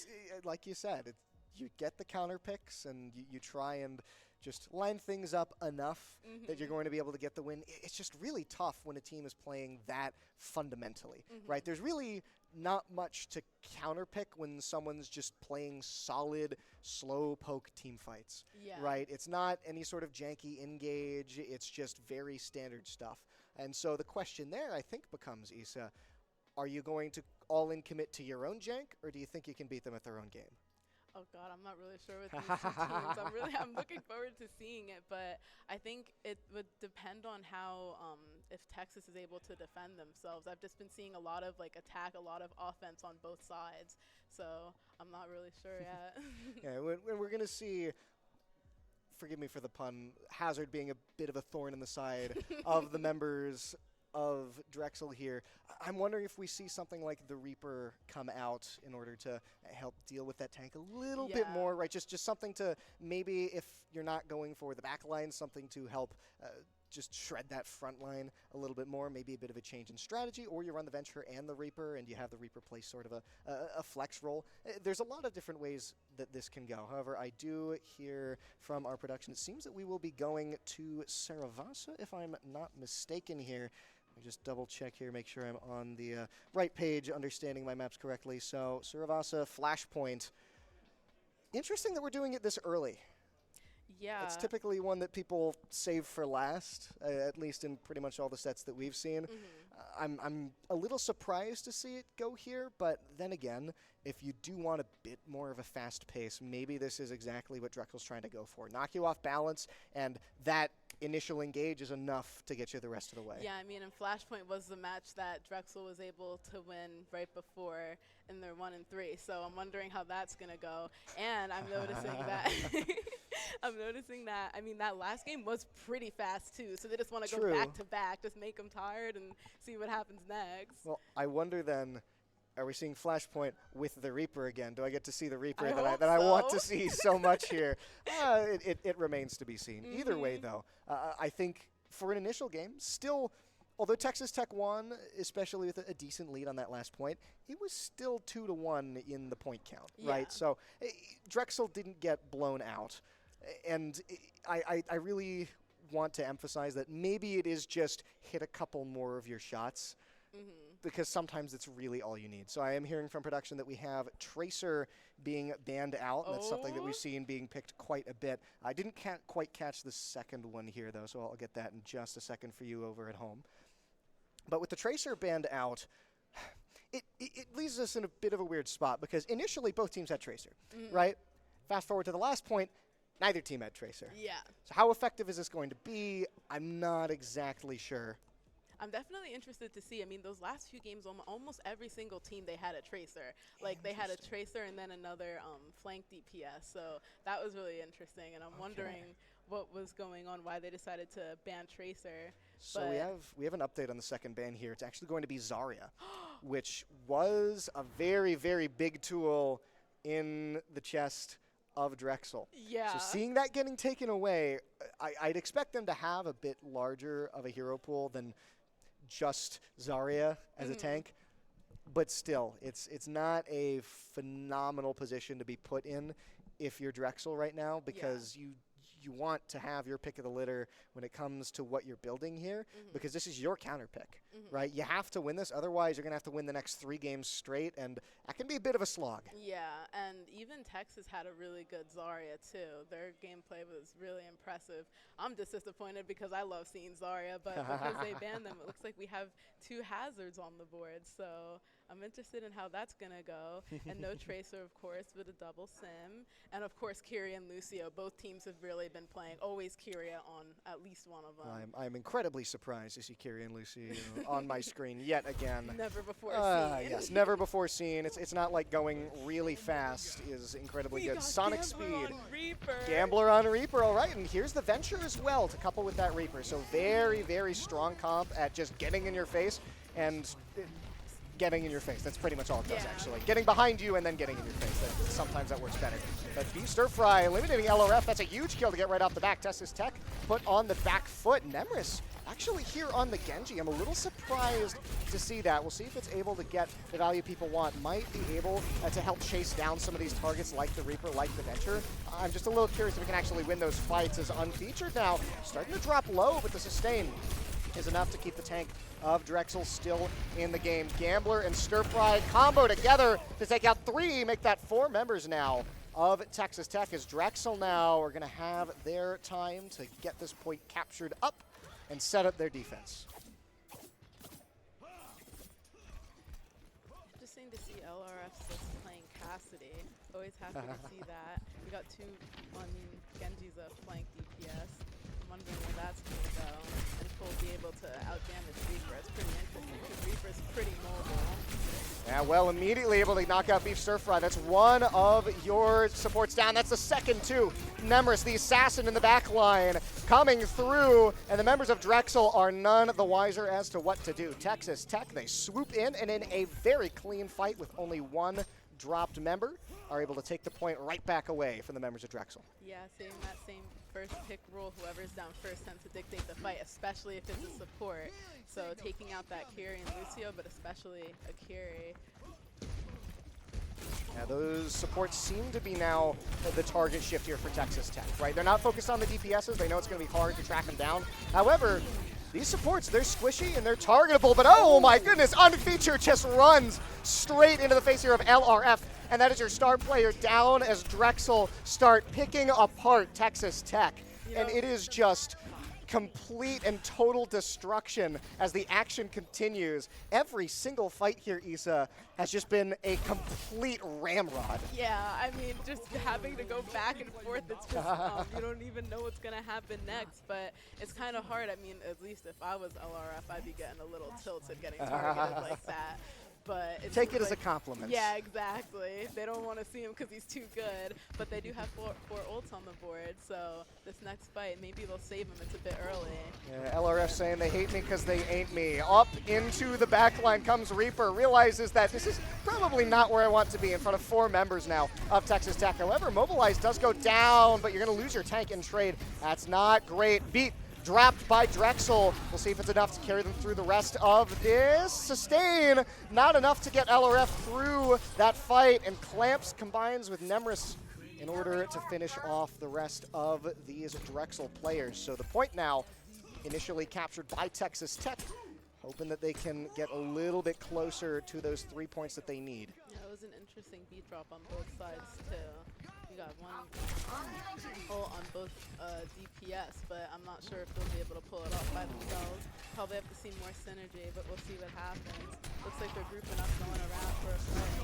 like you said, you get the counter picks and you try and just line things up enough that you're going to be able to get the win. It's just really tough when a team is playing that fundamentally, right? There's really not much to counterpick when someone's just playing solid, slow poke team fights, right? It's not any sort of janky engage. It's just very standard stuff. And so the question there, I think, becomes, Issa, are you going to all-in commit to your own jank, or do you think you can beat them at their own game? Oh God, I'm not really sure with these two teams. I'm looking forward to seeing it, but I think it would depend on how if Texas is able to defend themselves. I've just been seeing a lot of like attack, a lot of offense on both sides, so I'm not really sure yet. Yeah, when we're gonna see forgive me for the pun, Hazard being a bit of a thorn in the side of the members of Drexel here. I'm wondering if we see something like the Reaper come out in order to help deal with that tank a little bit more, right? Just something to maybe, if you're not going for the back line, something to help just shred that front line a little bit more, maybe a bit of a change in strategy, or you run the Venture and the Reaper, and you have the Reaper play sort of a flex role. There's a lot of different ways that this can go. However, I do hear from our production, it seems that we will be going to Saravasa, if I'm not mistaken here. Let me just double check here, make sure I'm on the right page, understanding my maps correctly. So, Saravasa, Flashpoint. Interesting that we're doing it this early. Yeah. It's typically one that people save for last, at least in pretty much all the sets that we've seen. I'm a little surprised to see it go here, but then again, if you do want a bit more of a fast pace, maybe this is exactly what Drexel's trying to go for. Knock you off balance, and that initial engage is enough to get you the rest of the way. Yeah, I mean, and Flashpoint was the match that Drexel was able to win right before in their 1 and 3. So I'm wondering how that's gonna go. And I'm noticing that I mean, that last game was pretty fast too. So they just want to go back to back, just make them tired and see what happens next. Well, I wonder then, are we seeing Flashpoint with the Reaper again? Do I get to see the Reaper that I want to see so much here? It remains to be seen. Either way, though, I think for an initial game, still, although Texas Tech won, especially with a decent lead on that last point, it was still 2-1 in the point count, right? So Drexel didn't get blown out. And I really want to emphasize that maybe it is just hit a couple more of your shots. Because sometimes it's really all you need. So I am hearing from production that we have Tracer being banned out. That's something that we've seen being picked quite a bit. I didn't quite catch the second one here, though, so I'll get that in just a second for you over at home. But with the Tracer banned out, it leaves us in a bit of a weird spot because initially both teams had Tracer, right? Fast forward to the last point, neither team had Tracer. Yeah. So how effective is this going to be? I'm not exactly sure. I'm definitely interested to see. I mean, those last few games, almost every single team, they had a Tracer. Like, they had a Tracer and then another flank DPS. So that was really interesting. And I'm wondering what was going on, why they decided to ban Tracer. So we have an update on the second ban here. It's actually going to be Zarya, which was a very, very big tool in the chest of Drexel. Yeah. So seeing that getting taken away, I'd expect them to have a bit larger of a hero pool than just Zarya as a tank, but still, it's not a phenomenal position to be put in if you're Drexel right now, because you want to have your pick of the litter when it comes to what you're building here, because this is your counter pick, right? You have to win this, otherwise you're going to have to win the next 3 games straight, and that can be a bit of a slog. Yeah, and even Texas had a really good Zarya too. Their gameplay was really impressive. I'm just disappointed because I love seeing Zarya, but because they banned them, it looks like we have 2 hazards on the board, so I'm interested in how that's going to go. And no Tracer, of course, with a double sim. And, of course, Kyria and Lucio. Both teams have really been playing. Always Kyria on at least one of them. I'm incredibly surprised to see Kyria and Lucio on my screen yet again. Never before seen. Yes, never before seen. It's not like going really fast is incredibly good. Sonic speed. Gambler on Reaper, all right. And here's the Venture as well to couple with that Reaper. So very, very strong comp at just getting in your face and getting in your face. That's pretty much all it does, actually. Getting behind you and then getting in your face. Sometimes that works better. But Stir Fry eliminating LRF. That's a huge kill to get right off the back. Texas Tech put on the back foot. Nemris actually here on the Genji. I'm a little surprised to see that. We'll see if it's able to get the value people want. Might be able to help chase down some of these targets like the Reaper, like the Venture. I'm just a little curious if we can actually win those fights as unfeatured now. Starting to drop low, but the sustain is enough to keep the tank of Drexel still in the game. Gambler and Stir Fry combo together to take out 3, make that 4 members now of Texas Tech, as Drexel now are going to have their time to get this point captured up and set up their defense. Interesting to see LRF just playing Cassidy. Always happy to see that. We got 2 on Genji's flank DPS. wondering where that's going to go. And if we'll be able to outdamage Reaper. It's pretty interesting because Reaper's pretty mobile. Yeah, well, immediately able to knock out Beef Stir Fry. That's one of your supports down. That's the second too. Nemris, the assassin in the back line, coming through, and the members of Drexel are none the wiser as to what to do. Texas Tech, they swoop in, and in a very clean fight with only one dropped member, are able to take the point right back away from the members of Drexel. Yeah, that same first pick rule, whoever's down first tends to dictate the fight, especially if it's a support. So taking out that Kiri and Lucio, but especially a Kiri. Yeah, those supports seem to be now the target shift here for Texas Tech, right? They're not focused on the DPSs. They know it's going to be hard to track them down. However, these supports, they're squishy and they're targetable, but oh my goodness, Unfeatured just runs straight into the face here of LRF, and that is your star player down as Drexel start picking apart Texas Tech. And it is just complete and total destruction as the action continues. Every single fight here, Issa, has just been a complete ramrod. Yeah, I mean, just having to go back and forth, it's just, you don't even know what's going to happen next, but it's kind of hard. I mean, at least if I was LRF, I'd be getting a little tilted getting targeted like that. But it's Take it like, as a compliment. Yeah, exactly. They don't want to see him because he's too good, but they do have four ults on the board, so this next fight, maybe they'll save him. It's a bit early. Yeah, LRF saying they hate me because they ain't me. Up into the back line comes Reaper, realizes that this is probably not where I want to be in front of 4 members now of Texas Tech. However, Mobilize does go down, but you're going to lose your tank in trade. That's not great. Beat dropped by Drexel. We'll see if it's enough to carry them through the rest of this. Sustain, not enough to get LRF through that fight, and Clamps combines with Nemris in order to finish off the rest of these Drexel players. So the point now, initially captured by Texas Tech, hoping that they can get a little bit closer to those 3 points that they need. Yeah, it was an interesting beat drop on both sides too. We got one ult on both DPS, but I'm not sure if they'll be able to pull it off by themselves. Probably have to see more synergy, but we'll see what happens. Looks like they're grouping up, going around for a fight.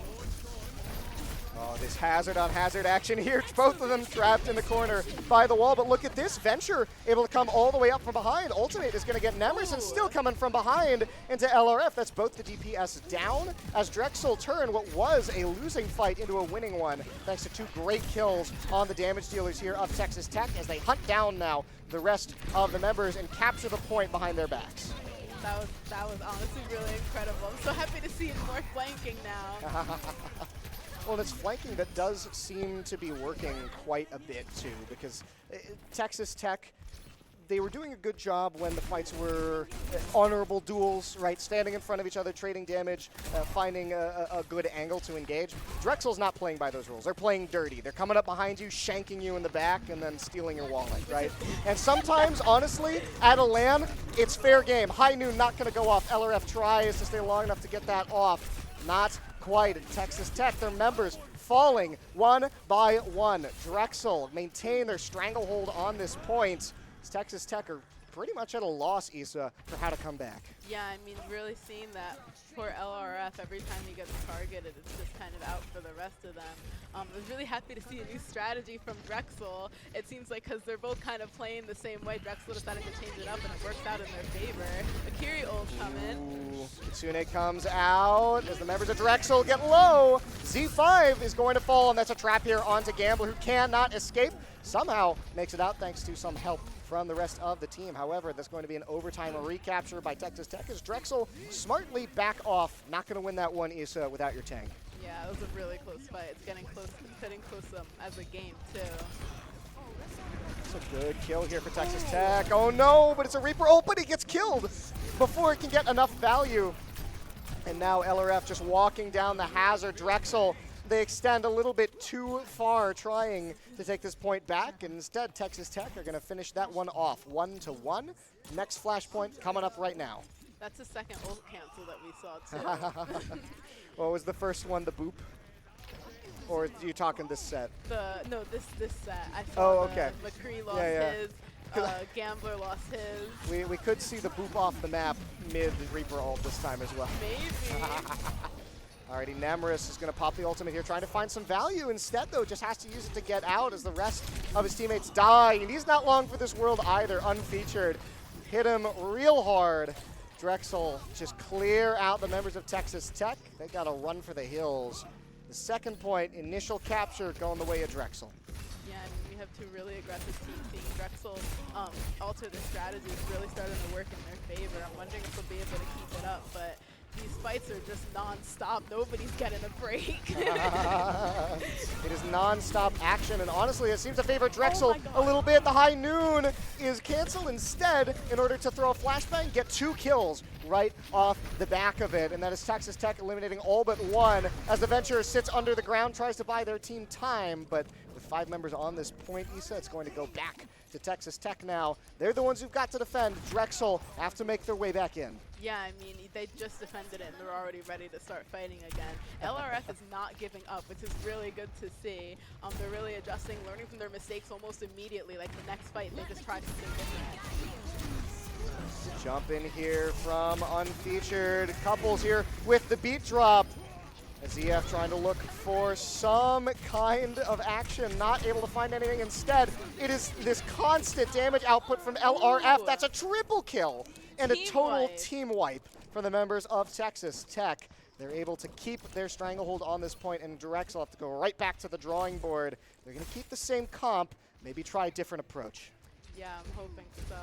Oh, this hazard on hazard action here. Both of them trapped in the corner by the wall, but look at this. Venture able to come all the way up from behind. Ultimate is going to get Nemris, and still coming from behind into LRF. That's both the DPS down as Drexel turn what was a losing fight into a winning one, thanks to 2 great kills on the damage dealers here of Texas Tech as they hunt down now the rest of the members and capture the point behind their backs. That was honestly really incredible. I'm so happy to see more flanking now. Well, it's flanking that does seem to be working quite a bit, too, because Texas Tech, they were doing a good job when the fights were honorable duels, right? Standing in front of each other, trading damage, finding a good angle to engage. Drexel's not playing by those rules. They're playing dirty. They're coming up behind you, shanking you in the back, and then stealing your wallet, right? And sometimes, honestly, at a LAN, it's fair game. High noon not going to go off. LRF tries to stay long enough to get that off. Not quite. Texas Tech, their members falling one by one. Drexel maintain their stranglehold on this point. Texas Tech are pretty much at a loss, Issa, for how to come back. Yeah, I mean, really seeing that for LRF, every time he gets targeted, it's just kind of out for the rest of them. I was really happy to see a new strategy from Drexel. It seems like because they're both kind of playing the same way, Drexel decided to change it up, and it works out in their favor. Akiri ult coming. Kitsune comes out as the members of Drexel get low. Z5 is going to fall, and that's a trap here onto Gambler, who cannot escape. Somehow makes it out thanks to some help from the rest of the team. However, there's going to be an overtime recapture by Texas Tech as Drexel smartly back off. Not going to win that one, Issa, without your tank. Yeah, it was a really close fight. It's getting close as a game, too. It's a good kill here for Texas Tech. Oh no, but it's a Reaper ult, but he gets killed before it can get enough value. And now LRF just walking down the hazard. Drexel, they extend a little bit too far trying to take this point back, and instead Texas Tech are going to finish that one off 1-1. Next flashpoint coming up right now. That's the second ult cancel that we saw too. What was the first one, the boop? Or are you talking this set? No, this set. I saw okay. McCree lost his, Gambler lost his. We could see the boop off the map mid Reaper ult this time as well. Maybe. Alrighty, Nemris is going to pop the ultimate here, trying to find some value. Instead, though, just has to use it to get out as the rest of his teammates die. And he's not long for this world either, unfeatured. Hit him real hard. Drexel just clear out the members of Texas Tech. They got to run for the hills. The second point, initial capture going the way of Drexel. Yeah, I mean, we have two really aggressive teams. Seeing Drexel alter their strategy is really starting to work in their favor. I'm wondering if they'll be able to keep it up, but these fights are just non-stop. Nobody's getting a break. It is non-stop action, and honestly, it seems to favor Drexel a little bit. The high noon is canceled instead in order to throw a flashbang, get 2 kills right off the back of it, and that is Texas Tech eliminating all but one as the Venture sits under the ground, tries to buy their team time, but with 5 members on this point, Issa, it's going to go back to Texas Tech now. They're the ones who've got to defend. Drexel have to make their way back in. Yeah, I mean, they just defended it and they're already ready to start fighting again. LRF is not giving up, which is really good to see. They're really adjusting, learning from their mistakes almost immediately. Like the next fight, they just try something different. Jump in here from unfeatured. Couples here with the beat drop. As EF trying to look for some kind of action, not able to find anything. Instead, it is this constant damage output from LRF. That's a triple kill and a total team wipe for the members of Texas Tech. They're able to keep their stranglehold on this point, and Drexel have to go right back to the drawing board. They're going to keep the same comp, maybe try a different approach. Yeah, I'm hoping so.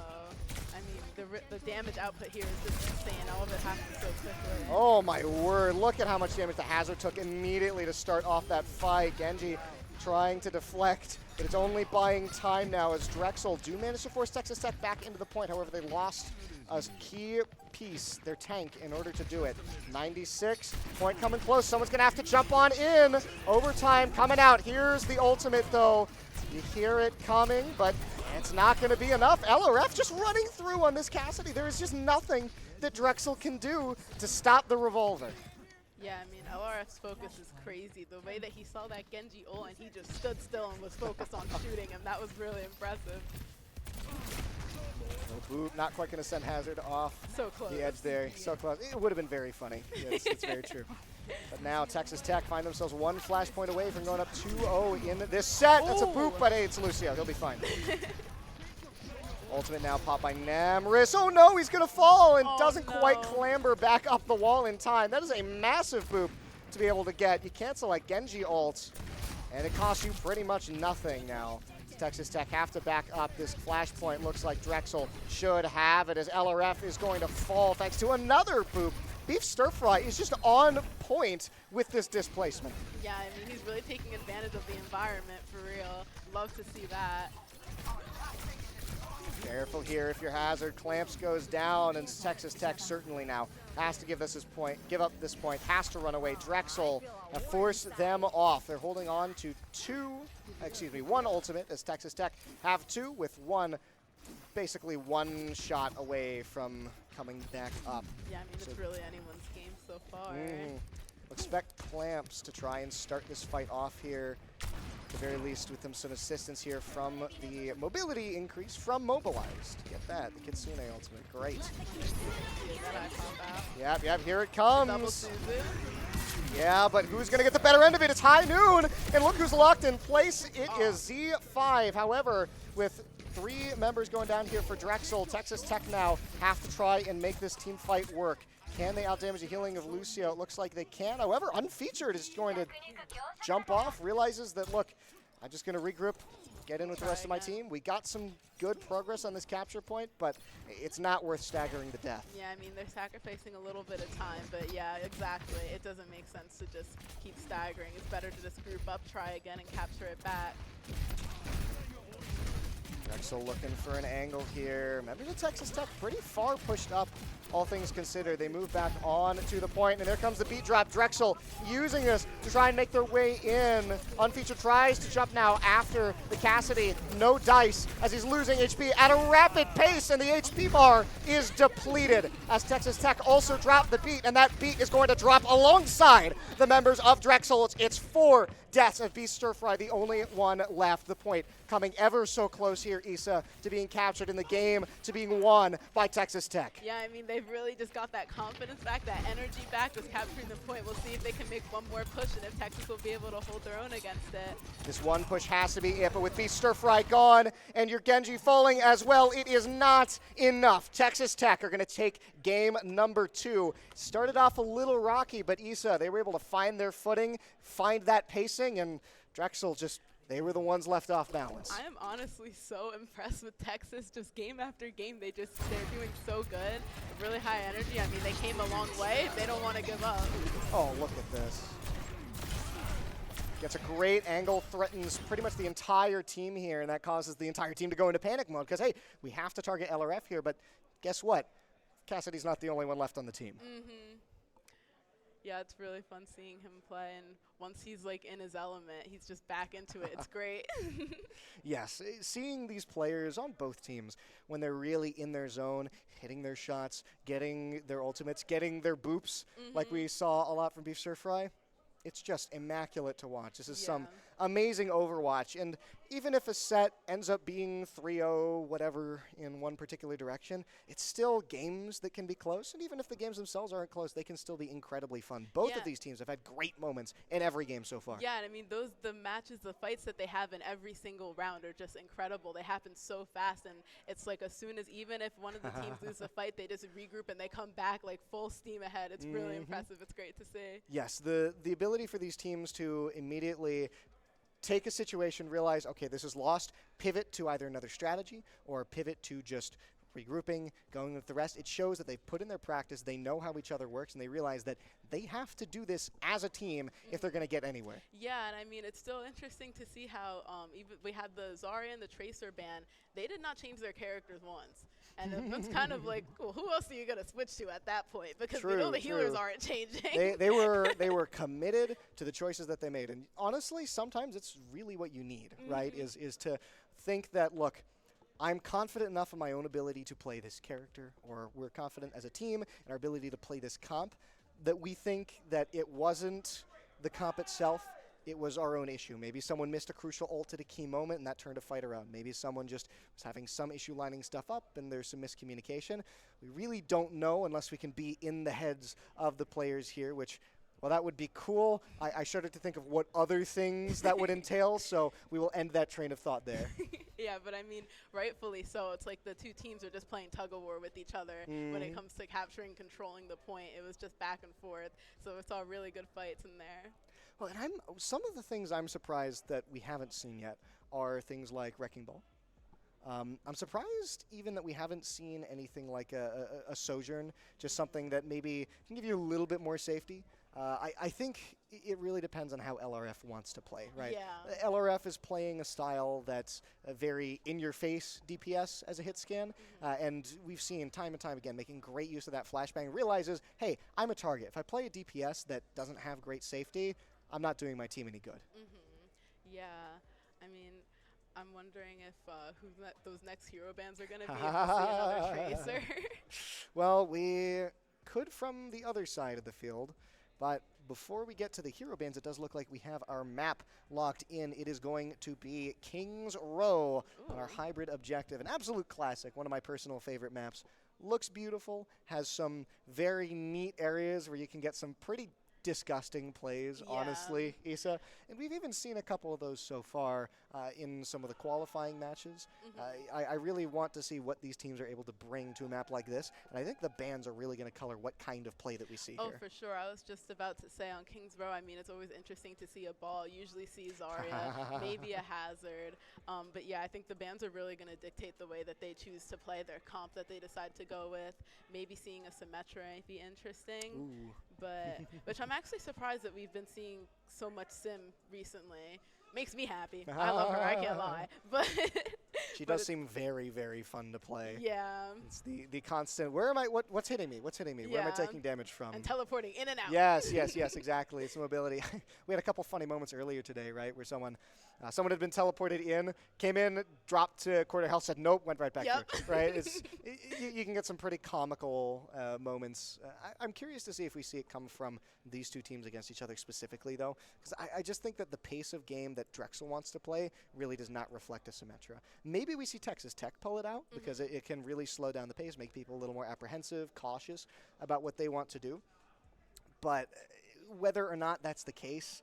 I mean, the damage output here is just insane. All of it happens so quickly. Oh my word, look at how much damage the Hazard took immediately to start off that fight. Genji trying to deflect, but it's only buying time now as Drexel do manage to force Texas Tech back into the point. However, they lost a key piece, their tank, in order to do it. 96, point coming close. Someone's gonna have to jump on in. Overtime coming out. Here's the ultimate though. You hear it coming, but it's not gonna be enough. LRF just running through on this Cassidy. There is just nothing that Drexel can do to stop the revolver. Yeah, I mean, LRF's focus is crazy. The way that he saw that Genji ult and he just stood still and was focused on shooting him, that was really impressive. No boot, not quite going to send Hazard off So close. the edge there. So close. It would have been very funny. Yes, it's very true. But now Texas Tech find themselves 1 flashpoint away from going up 2-0 in this set. That's a boot, but hey, it's Lucio. He'll be fine. Ultimate now popped by Namris. Oh no, he's going to fall and doesn't quite clamber back up the wall in time. That is a massive boop to be able to get. You cancel like Genji ult, and it costs you pretty much nothing now. Texas Tech have to back up. This flashpoint looks like Drexel should have it as LRF is going to fall thanks to another boop. Beef Stir Fry is just on point with this displacement. Yeah, I mean, he's really taking advantage of the environment for real. Love to see that. Careful here if your Hazard. Clamps goes down, and Texas Tech certainly now has to give up this point, has to run away. Drexel have forced them off. They're holding on to 1 ultimate as Texas Tech have 2 with 1, basically 1 shot away from coming back up. Yeah, I mean, it's really anyone's game so far. Expect Clamps to try and start this fight off here. At the very least, with some assistance here from the mobility increase from Mobilized. Get that, the Kitsune ultimate, great. Yep, here it comes. Yeah, but who's gonna get the better end of it? It's High Noon, and look who's locked in place. It is Z5. However, with 3 members going down here for Drexel, Texas Tech now have to try and make this team fight work. Can they outdamage the healing of Lucio? It looks like they can. However, Unfeatured is going to jump off, realizes that, look, I'm just going to regroup, get in with the rest of my team. We got some good progress on this capture point, but it's not worth staggering to death. Yeah, I mean, they're sacrificing a little bit of time, but yeah, exactly. It doesn't make sense to just keep staggering. It's better to just group up, try again, and capture it back. Drexel looking for an angle here. Members of Texas Tech pretty far pushed up, all things considered. They move back on to the point, and there comes the beat drop. Drexel using this to try and make their way in. Unfeatured tries to jump now after the Cassidy. No dice as he's losing HP at a rapid pace, and the HP bar is depleted as Texas Tech also dropped the beat, and that beat is going to drop alongside the members of Drexel. It's 4 deaths of Beast Stir Fry, the only one left. The point coming ever so close here. here, Issa, to being captured in the game, to being won by Texas Tech. Yeah, I mean, they've really just got that confidence back, that energy back, just capturing the point. We'll see if they can make one more push and if Texas will be able to hold their own against it. This one push has to be it, but with the stir fry gone and your Genji falling as well, it is not enough. Texas Tech are going to take game number 2. Started off a little rocky, but Issa, they were able to find their footing, find that pacing, and Drexel just, they were the ones left off balance. I am honestly so impressed with Texas. Just game after game, they're doing so good. Really high energy. I mean, they came a long way. They don't want to give up. Oh, look at this. Gets a great angle, threatens pretty much the entire team here, and that causes the entire team to go into panic mode because, hey, we have to target LRF here, but guess what? Cassidy's not the only one left on the team. Yeah, it's really fun seeing him play, and once he's like in his element, he's just back into it. It's great. Yes, seeing these players on both teams when they're really in their zone, hitting their shots, getting their ultimates, getting their boops, like we saw a lot from Beef Stir Fry, it's just immaculate to watch. This is some amazing Overwatch, and even if a set ends up being 3-0, whatever, in one particular direction, it's still games that can be close, and even if the games themselves aren't close, they can still be incredibly fun. Both of these teams have had great moments in every game so far. Yeah, and I mean, the matches, the fights that they have in every single round are just incredible. They happen so fast, and it's like as soon as, even if one of the teams loses a fight, they just regroup and they come back like full steam ahead. It's really impressive. It's great to see. Yes, the ability for these teams to immediately take a situation, realize, okay, this is lost, pivot to either another strategy or pivot to just regrouping, going with the rest. It shows that they've put in their practice, they know how each other works, and they realize that they have to do this as a team if they're going to get anywhere. Yeah, and I mean, it's still interesting to see how even we had the Zarya and the Tracer ban. They did not change their characters once. And it's kind of like, well, who else are you going to switch to at that point? Because we know the healers aren't changing. They were committed to the choices that they made. And honestly, sometimes it's really what you need, right, is to think that, look, I'm confident enough in my own ability to play this character, or we're confident as a team in our ability to play this comp, that we think that it wasn't the comp itself, it was our own issue. Maybe someone missed a crucial ult at a key moment and that turned a fight around. Maybe someone just was having some issue lining stuff up and there's some miscommunication. We really don't know unless we can be in the heads of the players here, which, well, that would be cool. I started to think of what other things that would entail, so we will end that train of thought there. Yeah, but I mean, rightfully so. It's like the two teams are just playing tug-of-war with each other when it comes to capturing, controlling the point. It was just back and forth, so it's all really good fights in there. Well, and some of the things I'm surprised that we haven't seen yet are things like Wrecking Ball. I'm surprised even that we haven't seen anything like a Sojourn, just something that maybe can give you a little bit more safety. I think it really depends on how LRF wants to play, right? Yeah. LRF is playing a style that's a very in-your-face DPS as a hit scan, and we've seen time and time again making great use of that flashbang. Realizes, hey, I'm a target. If I play a DPS that doesn't have great safety, I'm not doing my team any good. Yeah, I mean, I'm wondering if those next hero bans are going to be able to see another Tracer. Well, we could from the other side of the field, but before we get to the hero bans, it does look like we have our map locked in. It is going to be King's Row on our hybrid objective. An absolute classic, one of my personal favorite maps. Looks beautiful, has some very neat areas where you can get some pretty disgusting plays, honestly, Issa. And we've even seen a couple of those so far in some of the qualifying matches. I really want to see what these teams are able to bring to a map like this. And I think the bans are really going to color what kind of play that we see here. Oh, for sure. I was just about to say on King's Row, I mean, it's always interesting to see a ball. Usually see Zarya, maybe a Hazard. But yeah, I think the bans are really going to dictate the way that they choose to play their comp that they decide to go with. Maybe seeing a Symmetra might be interesting. Ooh. But which I'm actually surprised that we've been seeing so much Sim recently. Makes me happy. I love her, I can't lie. But she does seem very, very fun to play. Yeah. It's the constant, where am I, what's hitting me? What's hitting me? Where am I taking damage from? And teleporting in and out. Yes, exactly. It's mobility. We had a couple funny moments earlier today, right, where someone had been teleported in, came in, dropped to quarter health, said nope, went right back through, right? You can get some pretty comical moments. I'm curious to see if we see it come from these two teams against each other specifically, though. because I just think that the pace of game that Drexel wants to play really does not reflect a Symmetra. Maybe we see Texas Tech pull it out because it can really slow down the pace, make people a little more apprehensive, cautious about what they want to do. But whether or not that's the case,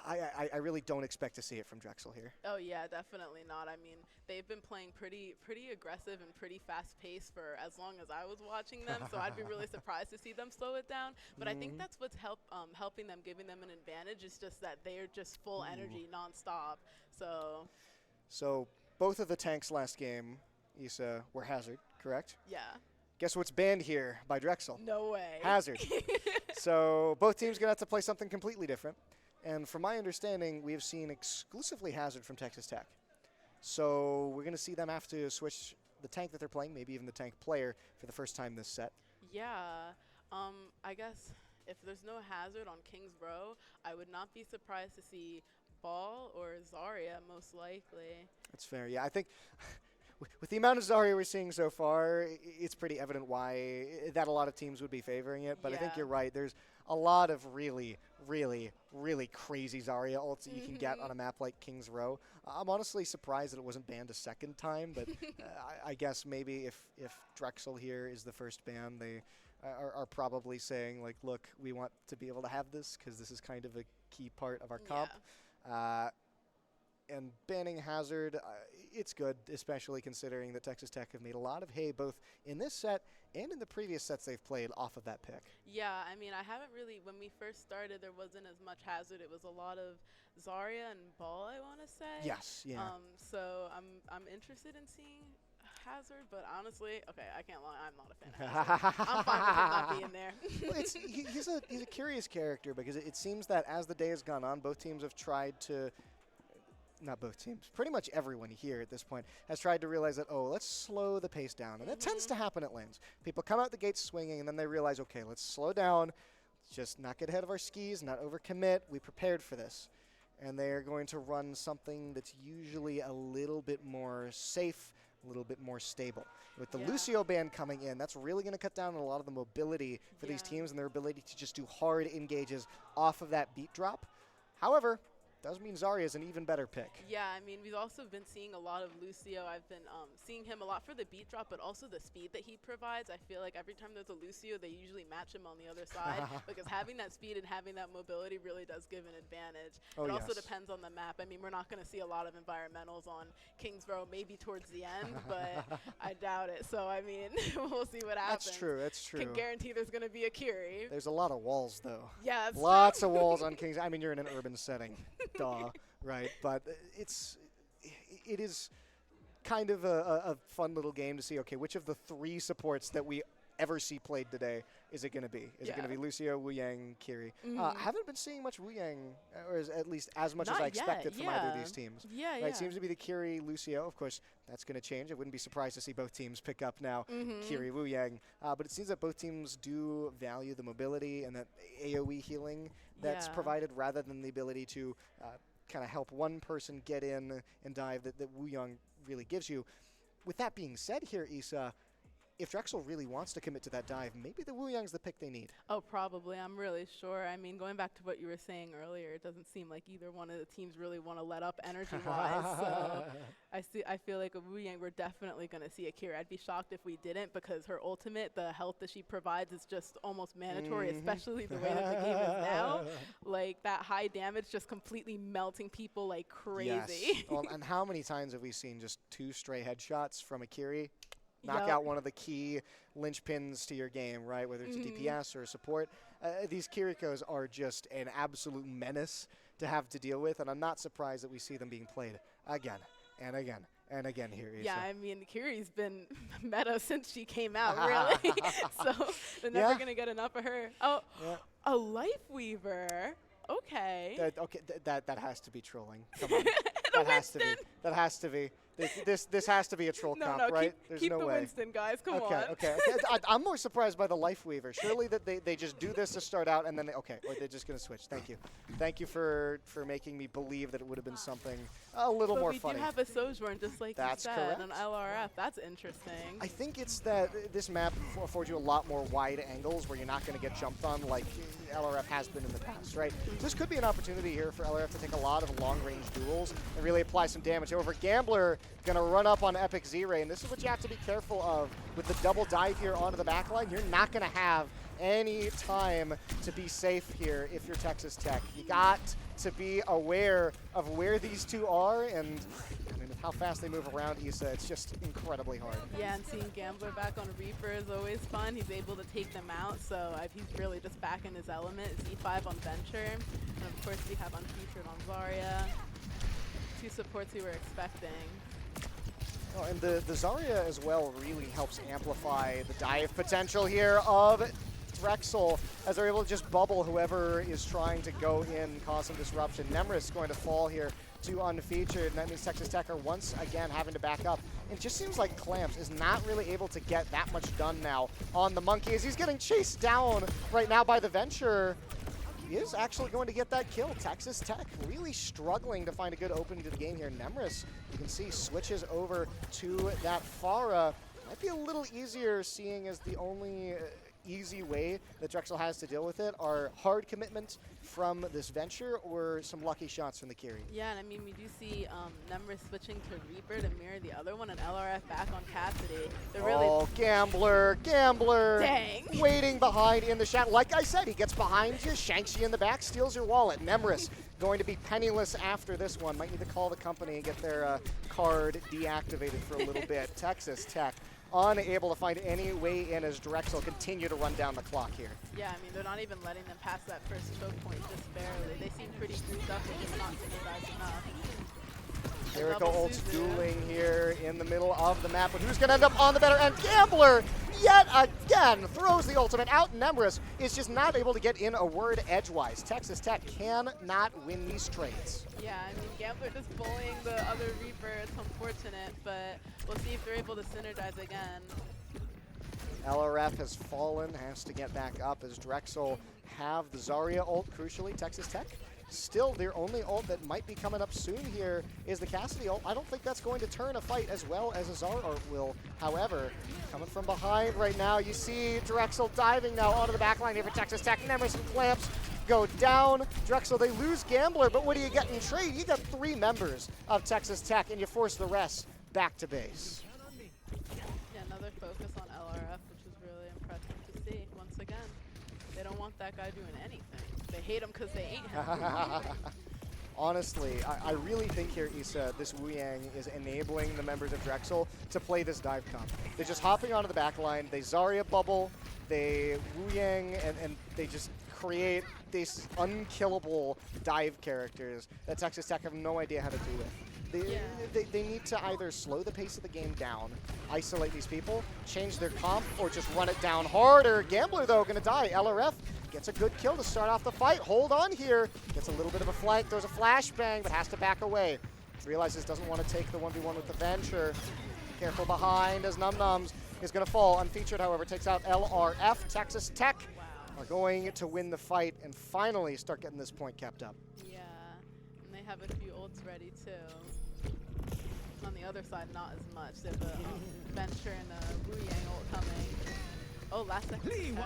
I really don't expect to see it from Drexel here. Oh yeah, definitely not. I mean, they've been playing pretty aggressive and pretty fast-paced for as long as I was watching them, so I'd be really surprised to see them slow it down. But I think that's what's helping them, giving them an advantage, is just that they're just full energy nonstop. So both of the tanks last game, Issa, were Hazard, correct? yeah. Guess what's banned here by Drexel? No way. Hazard. So both teams going to have to play something completely different. And from my understanding, we have seen exclusively Hazard from Texas Tech. So we're going to see them have to switch the tank that they're playing, maybe even the tank player, for the first time this set. Yeah. I guess if there's no Hazard on King's Row, I would not be surprised to see Ball or Zarya, most likely. That's fair. Yeah, I think with the amount of Zarya we're seeing so far, it's pretty evident why that a lot of teams would be favoring it. But I think you're right. There's a lot of really crazy Zarya ults that you can get on a map like King's Row. I'm honestly surprised that it wasn't banned a second time, but I guess maybe if Drexel here is the first ban, they are probably saying, like, look, we want to be able to have this because this is kind of a key part of our comp. And banning Hazard, it's good, especially considering that Texas Tech have made a lot of hay both in this set and in the previous sets they've played off of that pick. Yeah, I mean, I haven't really, when we first started, there wasn't as much Hazard. It was a lot of Zarya and Ball, I want to say. Yes, yeah. So I'm interested in seeing Hazard, but honestly, okay, I can't lie, I'm not a fan of Hazard. I'm fine with him not being there. Well, he's a curious character because it seems that as the day has gone on, both teams have tried to, not both teams, pretty much everyone here at this point has tried to realize that, oh, let's slow the pace down. And that tends to happen at lanes. People come out the gates swinging, and then they realize, okay, let's slow down, just not get ahead of our skis, not overcommit. We prepared for this. And they're going to run something that's usually a little bit more safe, a little bit more stable. With the Lucio ban coming in, that's really going to cut down on a lot of the mobility for these teams and their ability to just do hard engages off of that beat drop. However, does mean Zarya is an even better pick. Yeah, I mean, we've also been seeing a lot of Lucio. I've been seeing him a lot for the beat drop, but also the speed that he provides. I feel like every time there's a Lucio, they usually match him on the other side because having that speed and having that mobility really does give an advantage. It also depends on the map. I mean, we're not going to see a lot of environmentals on King's Row, maybe towards the end, but I doubt it. So, I mean, we'll see what happens. That's true. That's true. Can guarantee the's going to be a Kiri. There's a lot of walls, though. Yeah, that's Lots true. of walls on King's. I mean, you're in an urban setting. Duh, right? But it is kind of a fun little game to see, okay, which of the three supports that we ever see played today is it going to be? Is it going to be Lucio, Wu Yang, Kiri? Haven't been seeing much Wu Yang, or at least as much as I expected from either of these teams. It seems to be the Kiri, Lucio. Of course, that's going to change. I wouldn't be surprised to see both teams pick up now Kiri, Wu Yang. But it seems that both teams do value the mobility and that AoE healing that's provided rather than the ability to kind of help one person get in and dive that Wu Yang really gives you. With that being said here, Issa, if Drexel really wants to commit to that dive, maybe the Wu Yang's the pick they need. Oh, probably. I'm really sure. I mean, going back to what you were saying earlier, it doesn't seem like either one of the teams really want to let up energy-wise. So I feel like a Wu Yang, we're definitely going to see a Kira. I'd be shocked if we didn't because her ultimate, the health that she provides is just almost mandatory, especially the way that the game is now. Like, that high damage just completely melting people like crazy. Yes. Well, and how many times have we seen just 2 stray headshots from a Kiri? Knock out one of the key linchpins to your game, right? Whether it's a DPS or a support. These Kirikos are just an absolute menace to have to deal with, and I'm not surprised that we see them being played again and again and again here. Yeah, I mean, Kiri's been meta since she came out, really. So they're never going to get enough of her. Oh, a Life Weaver. Okay. That has to be trolling. Come on. a has to be. Winston. That has to be. This has to be a troll No, comp, no, right? keep, There's keep no the way. Winston, guys. Come Okay, on. okay. I'm more surprised by the Life Weaver. Surely that they just do this to start out and then okay, or they're just gonna switch. Thank you for making me believe that it would have been something a little But more we funny. do have a Sojourn, just like That's you said, correct. an LRF. That's interesting. I think it's that this map affords you a lot more wide angles where you're not going to get jumped on like LRF has been in the past, right? This could be an opportunity here for LRF to take a lot of long-range duels and really apply some damage. However, Gambler going to run up on Epic Z-Ray, and this is what you have to be careful of with the double dive here onto the backline. You're not going to have any time to be safe here if you're Texas Tech. You got to be aware of where these two are, and I mean, with how fast they move around, Issa, it's just incredibly hard. Yeah, and seeing Gambler back on Reaper is always fun. He's able to take them out, so he's really just back in his element. It's E5 on Venture, and of course we have Unfeatured on Zarya. Two supports we were expecting. Oh, and the Zarya as well really helps amplify the dive potential here of Drexel as they're able to just bubble whoever is trying to go in, cause some disruption. Nemris going to fall here to Unfeatured, and that means Texas Tech are once again having to back up. It just seems like Clamps is not really able to get that much done now on the Monkey as he's getting chased down right now by the Venture. He is actually going to get that kill. Texas Tech really struggling to find a good opening to the game here. Nemris, you can see, switches over to that Pharah. Might be a little easier seeing as the only easy way that Drexel has to deal with it are hard commitment from this Venture or some lucky shots from the Kiri. Yeah, and I mean, we do see Nemris switching to Reaper to mirror the other one, and LRF back on Cassidy. They're really Gambler, dang. Waiting behind in the shadow. Like I said, he gets behind you, shanks you in the back, steals your wallet. Nemris going to be penniless after this one. Might need to call the company and get their card deactivated for a little bit. Texas Tech unable to find any way in as Drexel continue to run down the clock here. Yeah, I mean, they're not even letting them pass that first choke point, just barely. They seem pretty grouped up, they're just not synergized enough. Jericho ults dueling here in the middle of the map, but who's going to end up on the better end? Gambler, yet again, throws the ultimate out. Nemris is just not able to get in a word edgewise. Texas Tech cannot win these trades. Yeah, I mean, Gambler just bullying the other Reaper. It's unfortunate, but we'll see if they're able to synergize again. LRF has fallen, has to get back up as Drexel have the Zarya ult, crucially. Texas Tech, still their only ult that might be coming up soon here is the Cassidy ult. I don't think that's going to turn a fight as well as a Zarya ult will. However, coming from behind right now, you see Drexel diving now onto the backline here for Texas Tech. Nemris and Clamps go down. Drexel, they lose Gambler, but what do you get in trade? You got 3 members of Texas Tech, and you force the rest back to base. Yeah, another focus on LRF, which is really impressive to see. Once again, they don't want that guy doing anything. They hate him because they ain't him. Honestly, I really think here, Issa, this Wu Yang is enabling the members of Drexel to play this dive comp. They're just hopping onto the back line, they Zarya bubble, they Wu Yang, and they just create these unkillable dive characters that Texas Tech have no idea how to do with. They need to either slow the pace of the game down, isolate these people, change their comp, or just run it down harder. Gambler, though, going to die. LRF gets a good kill to start off the fight. Hold on here. Gets a little bit of a flank. There's a flashbang, but has to back away. Realizes doesn't want to take the 1v1 with the Venture. Careful behind as Num Nums is going to fall. Unfeatured, however, takes out LRF. Texas Tech are going to win the fight and finally start getting this point kept up. Yeah, and they have a few ults ready, too. On the other side, not as much. They have a Venture and a Wu Yang ult coming. Oh, last second.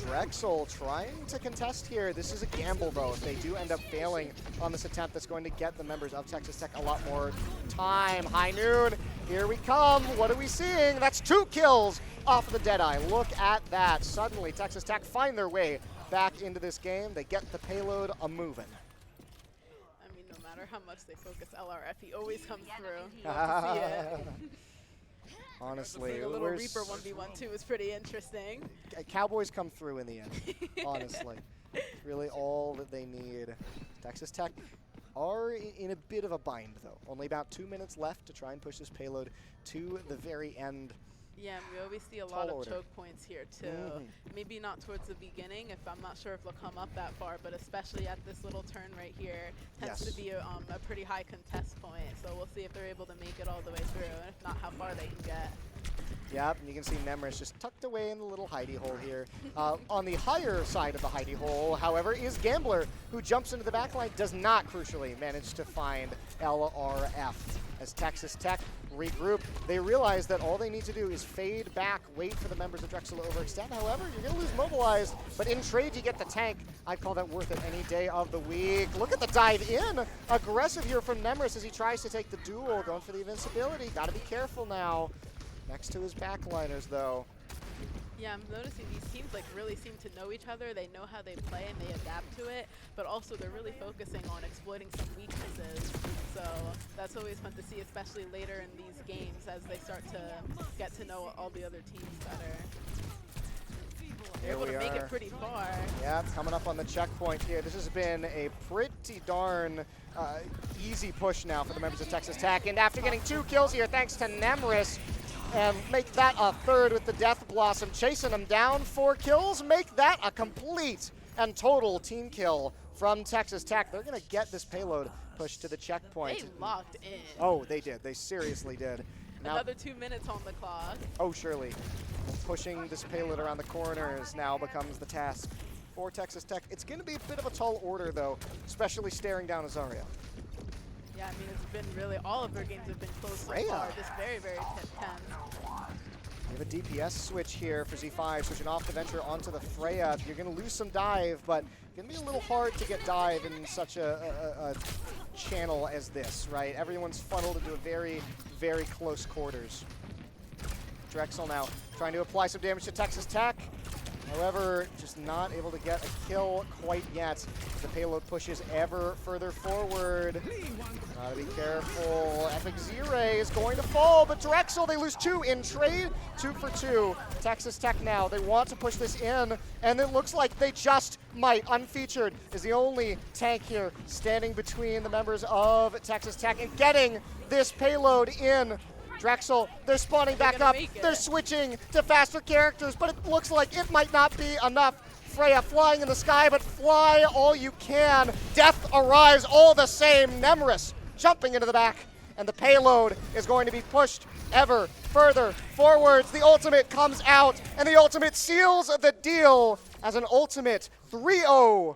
Drexel trying to contest here. This is a gamble, though. If they do end up failing on this attempt, that's going to get the members of Texas Tech a lot more time. High noon, here we come. What are we seeing? That's 2 kills off of the Deadeye. Look at that. Suddenly, Texas Tech find their way back into this game. They get the payload a-moving. I mean, no matter how much they focus LRF, he always comes through. You love to see it. Honestly, the little Reaper 1v1 too is pretty interesting. Cowboys come through in the end, honestly. It's really all that they need. Texas Tech are in a bit of a bind, though. Only about 2 minutes left to try and push this payload to the very end. Yeah, and we always see a lot Tall of order. choke points here too. Maybe not towards the beginning, if I'm not sure if they'll come up that far, but especially at this little turn right here, tends Yes. to be a pretty high contest point. So we'll see if they're able to make it all the way through, and if not, how far they can get. Yep, and you can see Nemris just tucked away in the little hidey hole here. On the higher side of the hidey hole, however, is Gambler, who jumps into the backline, does not crucially manage to find LRF. As Texas Tech regroup, they realize that all they need to do is fade back, wait for the members of Drexel to overextend. However, you're going to lose Mobilized, but in trade you get the tank. I'd call that worth it any day of the week. Look at the dive in. Aggressive here from Nemris as he tries to take the duel, going for the invincibility. Got to be careful now. Next to his backliners, though. Yeah, I'm noticing these teams like really seem to know each other. They know how they play and they adapt to it, but also they're really focusing on exploiting some weaknesses. So that's always fun to see, especially later in these games as they start to get to know all the other teams better. They're able to make it pretty far. Yeah, coming up on the checkpoint here. This has been a pretty darn easy push now for the members of Texas Tech. And after getting 2 kills here, thanks to Nemris, and make that a 3rd with the Death Blossom, chasing them down 4 kills, make that a complete and total team kill from Texas Tech. They're going to get this payload pushed to the checkpoint. They locked in. Oh, they did. They seriously did. Now, Another 2 minutes on the clock. oh, surely. Pushing this payload around the corners now becomes the task for Texas Tech. It's going to be a bit of a tall order, though, especially staring down Azaria. Yeah, I mean, it's been really, all of their games have been close so Freya. far. Just very, very tense. We have a DPS switch here for Z5, switching off the Venture onto the Freya. You're going to lose some dive, but it's going to be a little hard to get dive in such a channel as this, right? Everyone's funneled into a very, very close quarters. Drexel now trying to apply some damage to Texas Tech. However, just not able to get a kill quite yet. The payload pushes ever further forward. Gotta be careful. Epic Z-Ray is going to fall, but Drexel, they lose 2 in trade. 2 for 2. Texas Tech now, they want to push this in, and it looks like they just might. Unfeatured is the only tank here standing between the members of Texas Tech and getting this payload in. Drexel, they're spawning back up. They're switching to faster characters, but it looks like it might not be enough. Freya flying in the sky, but fly all you can. Death arrives all the same. Nemris jumping into the back, and the payload is going to be pushed ever further forwards. The ultimate comes out, and the ultimate seals the deal as an ultimate 3-0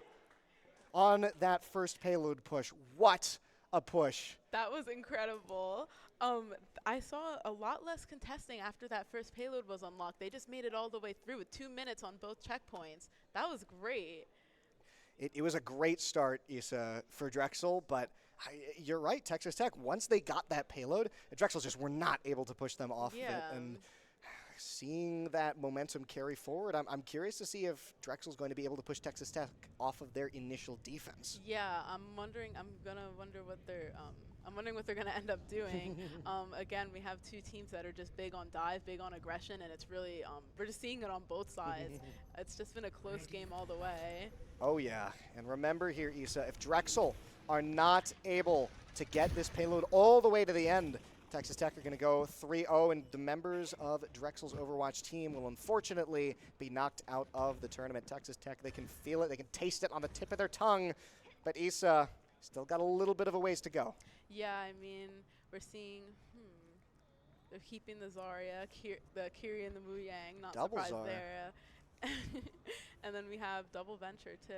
on that first payload push. What a push. That was incredible. I saw a lot less contesting after that first payload was unlocked. They just made it all the way through with 2 minutes on both checkpoints. That was great. It was a great start, Issa, for Drexel, but you're right, Texas Tech, once they got that payload, Drexel just were not able to push them off of it. And seeing that momentum carry forward, I'm curious to see if Drexel's going to be able to push Texas Tech off of their initial defense. Yeah, I'm wondering what they're gonna end up doing. Again, we have 2 teams that are just big on dive, big on aggression, and it's really we're just seeing it on both sides. It's just been a close game all the way. Oh yeah, and remember here, Issa, if Drexel are not able to get this payload all the way to the end, Texas Tech are going to go 3-0, and the members of Drexel's Overwatch team will unfortunately be knocked out of the tournament. Texas Tech, they can feel it, they can taste it on the tip of their tongue, but Issa still got a little bit of a ways to go. Yeah, I mean, we're seeing, they're keeping the Zarya, the Kiri and the Muyang, not Double surprised Zarya. there. And then we have double Venture too.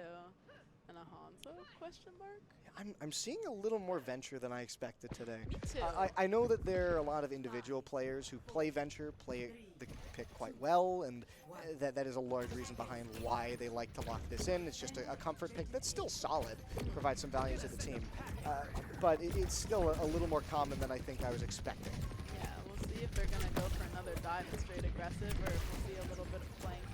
And a Hanzo, question mark? I'm seeing a little more Venture than I expected today. Me too. I know that there are a lot of individual players who play Venture, play the pick quite well, and that is a large reason behind why they like to lock this in. It's just a comfort pick that's still solid, provides some value to the team. But it's still a little more common than I think I was expecting. Yeah, we'll see if they're going to go for another dive and straight aggressive, or if we'll see a little bit of flanking.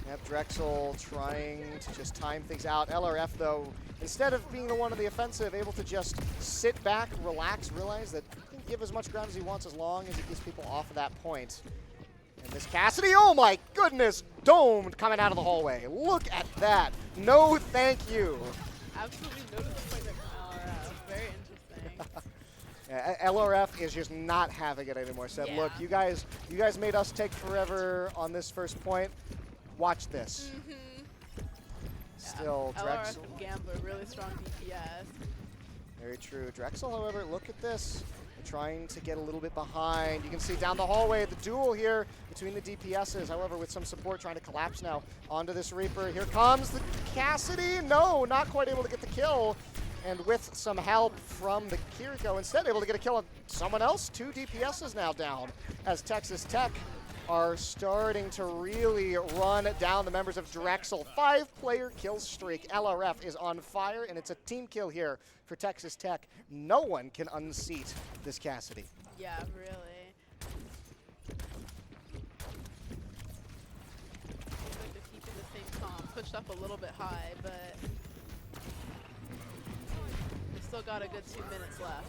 Yep, Drexel trying to just time things out. LRF, though, instead of being the one on the offensive, able to just sit back, relax, realize that he can give as much ground as he wants as long as he gets people off of that point. And this Cassidy, oh my goodness, domed coming out of the hallway. Look at that. No thank you. Absolutely no disappointment from LRF. Very interesting. Yeah, LRF is just not having it anymore. Said, look, you guys made us take forever on this first point. Watch this. Still, Drexel. LRF Gambler, really strong DPS. Very true. Drexel, however, look at this. They're trying to get a little bit behind. You can see down the hallway the duel here between the DPSs. However, with some support trying to collapse now onto this Reaper. Here comes the Cassidy. No, not quite able to get the kill. And with some help from the Kiriko, instead able to get a kill on someone else. 2 DPSs now down as Texas Tech are starting to really run down the members of Drexel. 5-player kill streak. LRF is on fire, and it's a team kill here for Texas Tech. No one can unseat this Cassidy. Yeah, really. Looks like they're keeping the same comp. Pushed up a little bit high, but they still got a good 2 minutes left.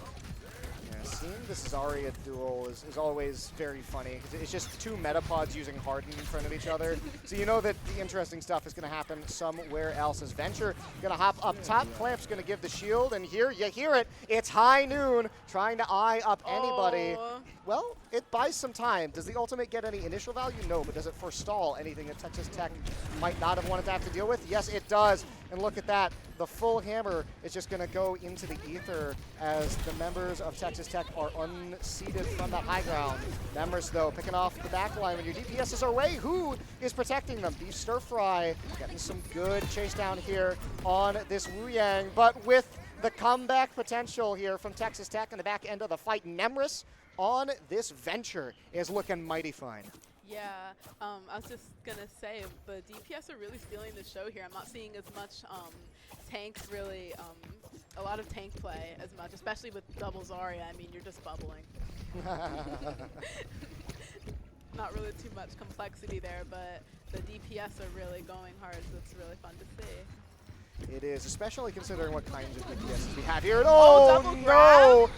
Yeah, seeing the Zarya duel is always very funny, because it's just 2 metapods using Harden in front of each other. So you know that the interesting stuff is going to happen somewhere else. As Venture going to hop up top, Clamp's going to give the shield, and here you hear it. It's High Noon trying to eye up anybody. Well, it buys some time. Does the ultimate get any initial value? No, but does it forestall anything that Texas Tech might not have wanted to have to deal with? Yes, it does. And look at that. The full hammer is just going to go into the ether as the members of Texas Tech are unseated from that high ground. Members, though, picking off the back line. When your DPSs are away, who is protecting them? Beef Stir Fry getting some good chase down here on this Wu Yang. But with the comeback potential here from Texas Tech in the back end of the fight, Nemris on this Venture is looking mighty fine. Yeah, I was just going to say, the DPS are really stealing the show here. I'm not seeing as much tanks really, a lot of tank play as much, especially with double Zarya. I mean, you're just bubbling. Not really too much complexity there, but the DPS are really going hard, so it's really fun to see. It is, especially considering what kinds of DPSs we have here. Oh, no!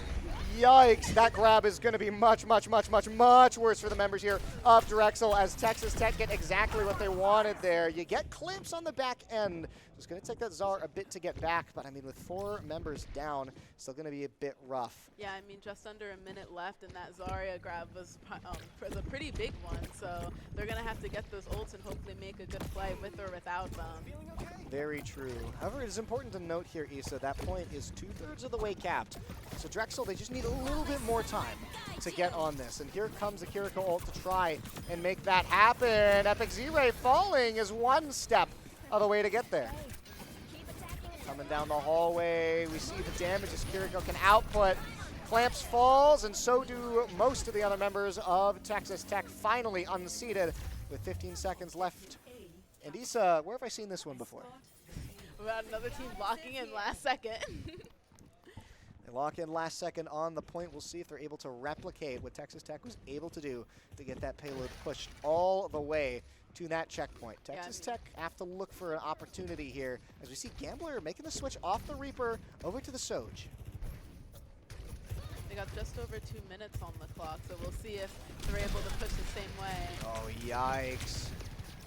Yikes, that grab is going to be much worse for the members here of Drexel as Texas Tech get exactly what they wanted there. You get Clamps on the back end. It's going to take that Czar a bit to get back, but I mean, with 4 members down, still going to be a bit rough. Yeah, I mean, just under a minute left, and that Zarya grab was a pretty big one, so they're going to have to get those ults and hopefully make a good play with or without them. Very true. However, it is important to note here, Issa, that point is 2/3 of the way capped. So Drexel, they just need a little bit more time to get on this. And here comes the Kiriko ult to try and make that happen. Epic Z-Ray falling is 1 step of the way to get there. Coming down the hallway, we see the damage as Kiriko can output. Clamps falls, and so do most of the other members of Texas Tech, finally unseated with 15 seconds left. And Issa, where have I seen this one before? About another team locking in last second. They lock in last second on the point. We'll see if they're able to replicate what Texas Tech was able to do to get that payload pushed all the way to that checkpoint. Texas Tech have to look for an opportunity here as we see Gambler making the switch off the Reaper over to the Soj. They got just over 2 minutes on the clock, so we'll see if they're able to push the same way. Oh, yikes.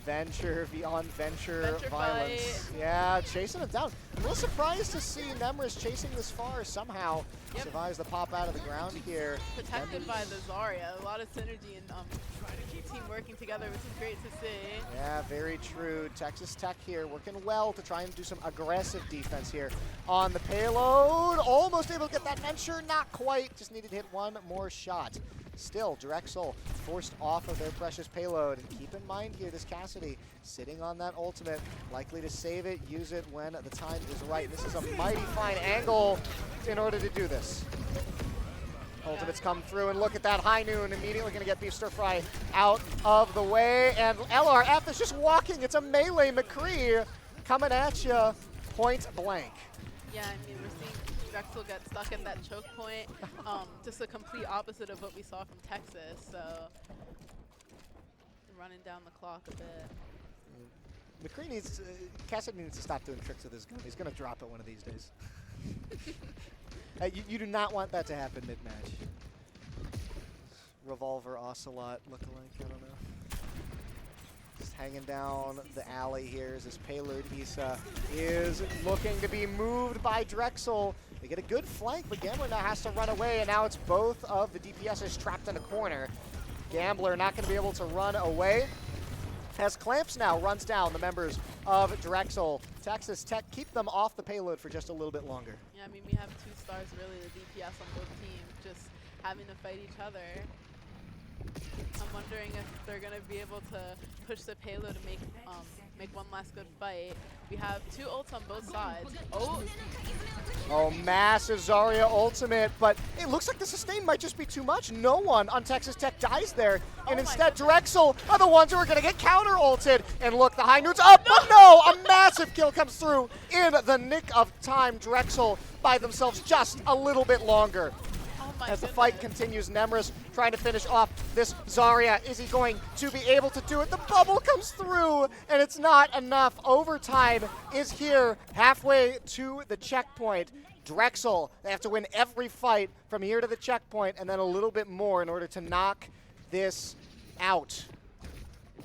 Venture beyond Venture violence. Fight. Yeah, chasing him down. I'm a little surprised to see Nemris chasing this far somehow. Survives the pop out of the ground here. Protected by the Zarya. A lot of synergy and team working together, which is great to see. Yeah, very true. Texas Tech here working well to try and do some aggressive defense here on the payload. Almost able to get that Venture, not quite. Just needed to hit 1 more shot. Still, Drexel forced off of their precious payload. And keep in mind here, this Cassidy sitting on that ultimate, likely to save it, use it when the time is right. This is a mighty fine angle in order to do this. Ultimates come through, and look at that. High Noon immediately going to get Beef Stir Fry out of the way, and LRF is just walking. It's a melee McCree coming at you point blank. Yeah, I mean, we're seeing Drexel get stuck in that choke point. Just the complete opposite of what we saw from Texas, so running down the clock a bit. McCree needs, Cassidy needs to stop doing tricks with his gun. He's going to drop it one of these days. You do not want that to happen mid-match. Revolver Ocelot lookalike, I don't know. Just hanging down the alley here as this payload Issa is looking to be moved by Drexel. They get a good flank, but Gambler now has to run away, and now it's both of the DPSers trapped in a corner. Gambler not going to be able to run away. As Clamps now runs down the members of Drexel. Texas Tech keep them off the payload for just a little bit longer. Yeah, I mean, we have 2 stars really, the DPS on both teams, just having to fight each other. I'm wondering if they're going to be able to push the payload and make one last good fight. We have 2 ults on both sides. Oh, massive Zarya ultimate, but it looks like the sustain might just be too much. No one on Texas Tech dies there, and instead Drexel are the ones who are going to get counter-ulted. And look, the high noon's up, but no! A massive kill comes through in the nick of time. Drexel by themselves just a little bit longer. As the fight continues, Nemris trying to finish off this Zarya. Is he going to be able to do it? The bubble comes through, and it's not enough. Overtime is here, halfway to the checkpoint. Drexel, they have to win every fight from here to the checkpoint, and then a little bit more in order to knock this out.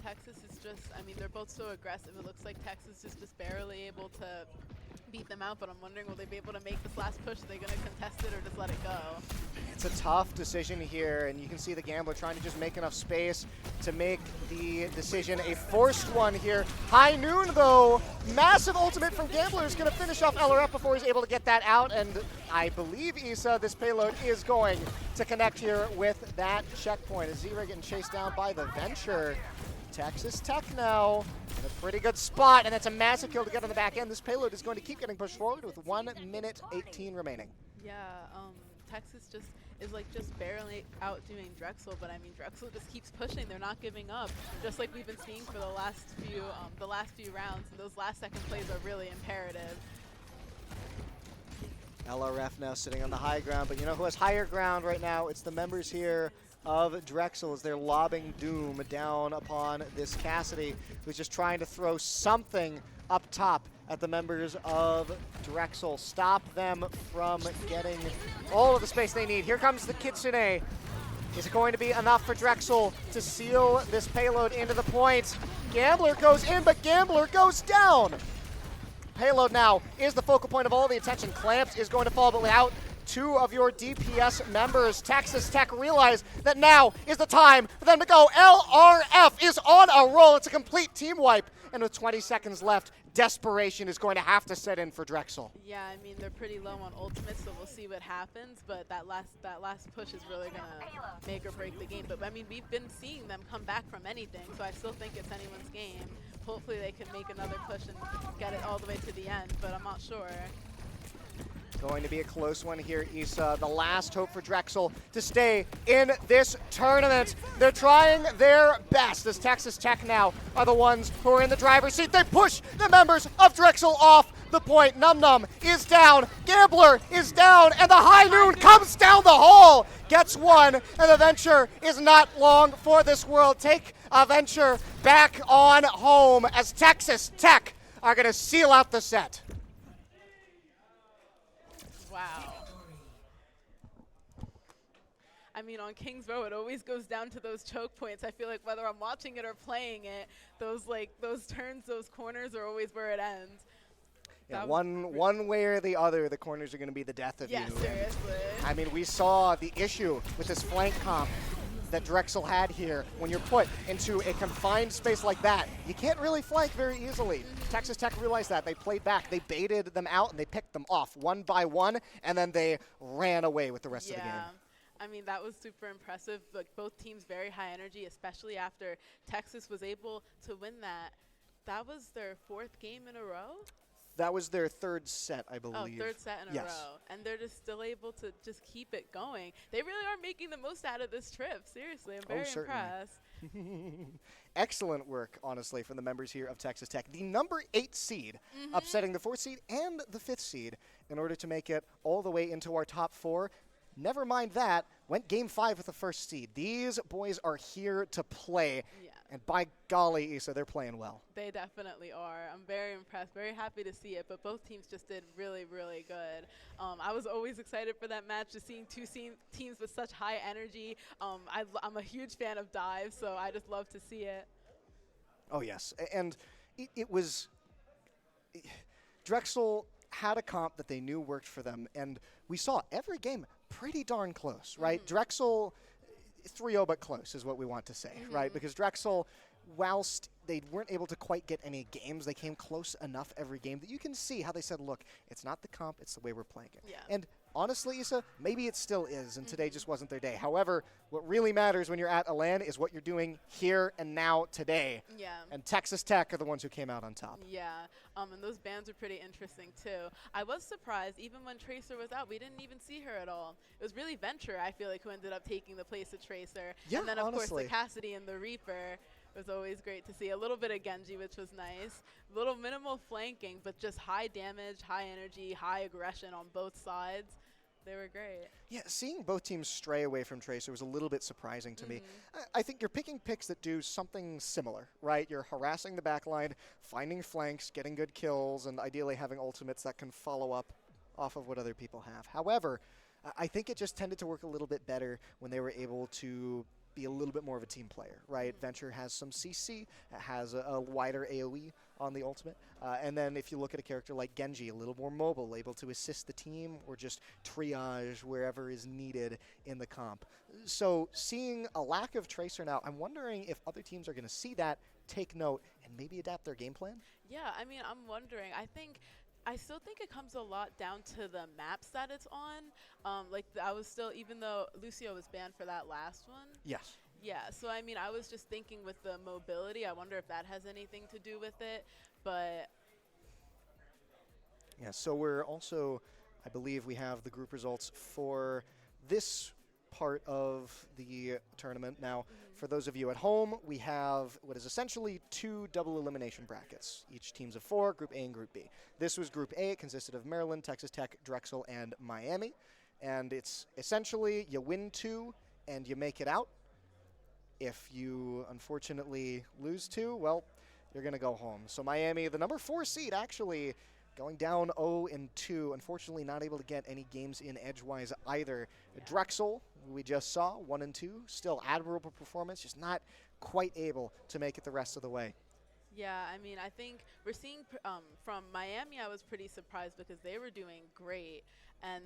Texas is just, I mean, they're both so aggressive. It looks like Texas is just barely able to beat them out, but I'm wondering, will they be able to make this last push? Are they going to contest it or just let it go? It's a tough decision here, and you can see the Gambler trying to just make enough space to make the decision a forced one here. High noon, though, massive ultimate from Gambler is going to finish off LRF before he's able to get that out, and I believe, Issa, this payload is going to connect here with that checkpoint. As Zera getting chased down by the Venture. Texas Tech now in a pretty good spot, and that's a massive kill to get on the back end. This payload is going to keep getting pushed forward with 1 minute 18 remaining. Yeah, Texas just is like just barely outdoing Drexel, but I mean Drexel just keeps pushing. They're not giving up, just like we've been seeing for the last few rounds. And those last second plays are really imperative. LRF now sitting on the high ground, but you know who has higher ground right now? It's the members here of Drexel as they're lobbing doom down upon this Cassidy, who's just trying to throw something up top at the members of Drexel. Stop them from getting all of the space they need. Here comes the Kitsune. Is it going to be enough for Drexel to seal this payload into the point? Gambler goes in, but Gambler goes down. Payload now is the focal point of all the attention. Clamps is going to fall, but without 2 of your DPS members. Texas Tech realize that now is the time for them to go. LRF is on a roll. It's a complete team wipe. And with 20 seconds left, desperation is going to have to set in for Drexel. Yeah, I mean, they're pretty low on ultimate, so we'll see what happens. But that last push is really going to make or break the game. But, I mean, we've been seeing them come back from anything, so I still think it's anyone's game. Hopefully they can make another push and get it all the way to the end, but I'm not sure. Going to be a close one here, Issa. The last hope for Drexel to stay in this tournament. They're trying their best as Texas Tech now are the ones who are in the driver's seat. They push the members of Drexel off the point. Num Num is down, Gambler is down, and the High Noon comes down the hall, gets one, and the Venture is not long for this world. Take a Venture back on home as Texas Tech are going to seal out the set. Wow. I mean, on King's Row, it always goes down to those choke points. I feel like whether I'm watching it or playing it, those turns, those corners are always where it ends. Yeah, one way or the other, the corners are going to be the death of you. Yeah, seriously. I mean, we saw the issue with this flank comp that Drexel had here. When you're put into a confined space like that, you can't really flank very easily. Texas Tech realized that. They played back. They baited them out, and they picked them off one by one, and then they ran away with the rest of the game. I mean, that was super impressive. Like, both teams very high energy, especially after Texas was able to win that. That was their 4th game in a row? That was their 3rd set, I believe. Oh, 3rd set in a row. And they're just still able to just keep it going. They really are making the most out of this trip. Seriously, I'm very impressed. Excellent work, honestly, from the members here of Texas Tech. The number 8 seed, upsetting the 4th seed and the 5th seed in order to make it all the way into our top 4. Never mind that, went game 5 with the 1st seed. These boys are here to play. Yeah. And by golly, Issa, they're playing well. They definitely are. I'm very impressed, very happy to see it, but both teams just did really, really good. I was always excited for that match, just seeing 2 teams with such high energy. I'm a huge fan of dive, so I just love to see it. Oh, yes. And it was Drexel had a comp that they knew worked for them, and we saw every game pretty darn close, right? Drexel, 3-0 but close is what we want to say, right? Because Drexel, whilst they weren't able to quite get any games, they came close enough every game that you can see how they said, look, it's not the comp, it's the way we're playing it. Yeah. And honestly, Issa, maybe it still is, and today just wasn't their day. However, what really matters when you're at a LAN is what you're doing here and now today. Yeah. And Texas Tech are the ones who came out on top. Yeah, and those bans are pretty interesting too. I was surprised, even when Tracer was out, we didn't even see her at all. It was really Venture, I feel like, who ended up taking the place of Tracer. Yeah, and then, of honestly. course, the Cassidy and the Reaper was always great to see. A little bit of Genji, which was nice. Little minimal flanking, but just high damage, high energy, high aggression on both sides. They were great. Yeah, seeing both teams stray away from Tracer was a little bit surprising to me. I think you're picking picks that do something similar, right? You're harassing the backline, finding flanks, getting good kills, and ideally having ultimates that can follow up off of what other people have. However, I think it just tended to work a little bit better when they were able to be a little bit more of a team player, right? Venture has some CC, has a wider AoE on the ultimate. And then if you look at a character like Genji, a little more mobile, able to assist the team or just triage wherever is needed in the comp. So seeing a lack of Tracer now, I'm wondering if other teams are going to see that, take note, and maybe adapt their game plan? Yeah, I mean, I'm wondering. I still think it comes a lot down to the maps that it's on. I was still, even though Lucio was banned for that last one. Yes. Yeah, so I mean, I was just thinking with the mobility, I wonder if that has anything to do with it, but... Yeah, so we're also, I believe we have the group results for this part of the tournament. Now, for those of you at home, we have what is essentially 2 double elimination brackets. Each team's of 4, Group A and Group B. This was Group A. It consisted of Maryland, Texas Tech, Drexel, and Miami. And it's essentially you win 2 and you make it out. If you unfortunately lose 2, well, you're going to go home. So Miami, the number 4 seed, actually going down 0-2. Unfortunately, not able to get any games in edgewise either. Yeah. Drexel, we just saw, 1-2. Still admirable performance, just not quite able to make it the rest of the way. Yeah, I mean, I think we're seeing from Miami, I was pretty surprised because they were doing great. And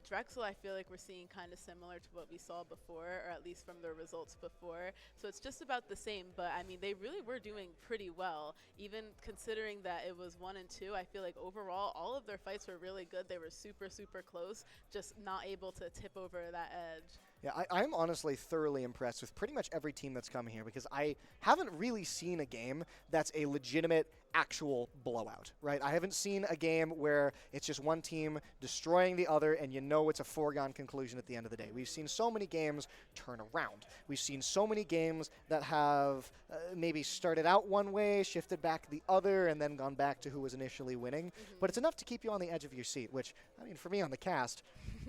Drexel, I feel like we're seeing kind of similar to what we saw before, or at least from their results before. So it's just about the same, but I mean, they really were doing pretty well. Even considering that it was 1-2, I feel like overall, all of their fights were really good. They were super, super close, just not able to tip over that edge. Yeah, I'm honestly thoroughly impressed with pretty much every team that's come here because I haven't really seen a game that's a legitimate actual blowout, right? I haven't seen a game where it's just one team destroying the other and you know it's a foregone conclusion at the end of the day. We've seen so many games turn around. We've seen so many games that have maybe started out one way, shifted back the other, and then gone back to who was initially winning. But it's enough to keep you on the edge of your seat, which, I mean, for me on the cast,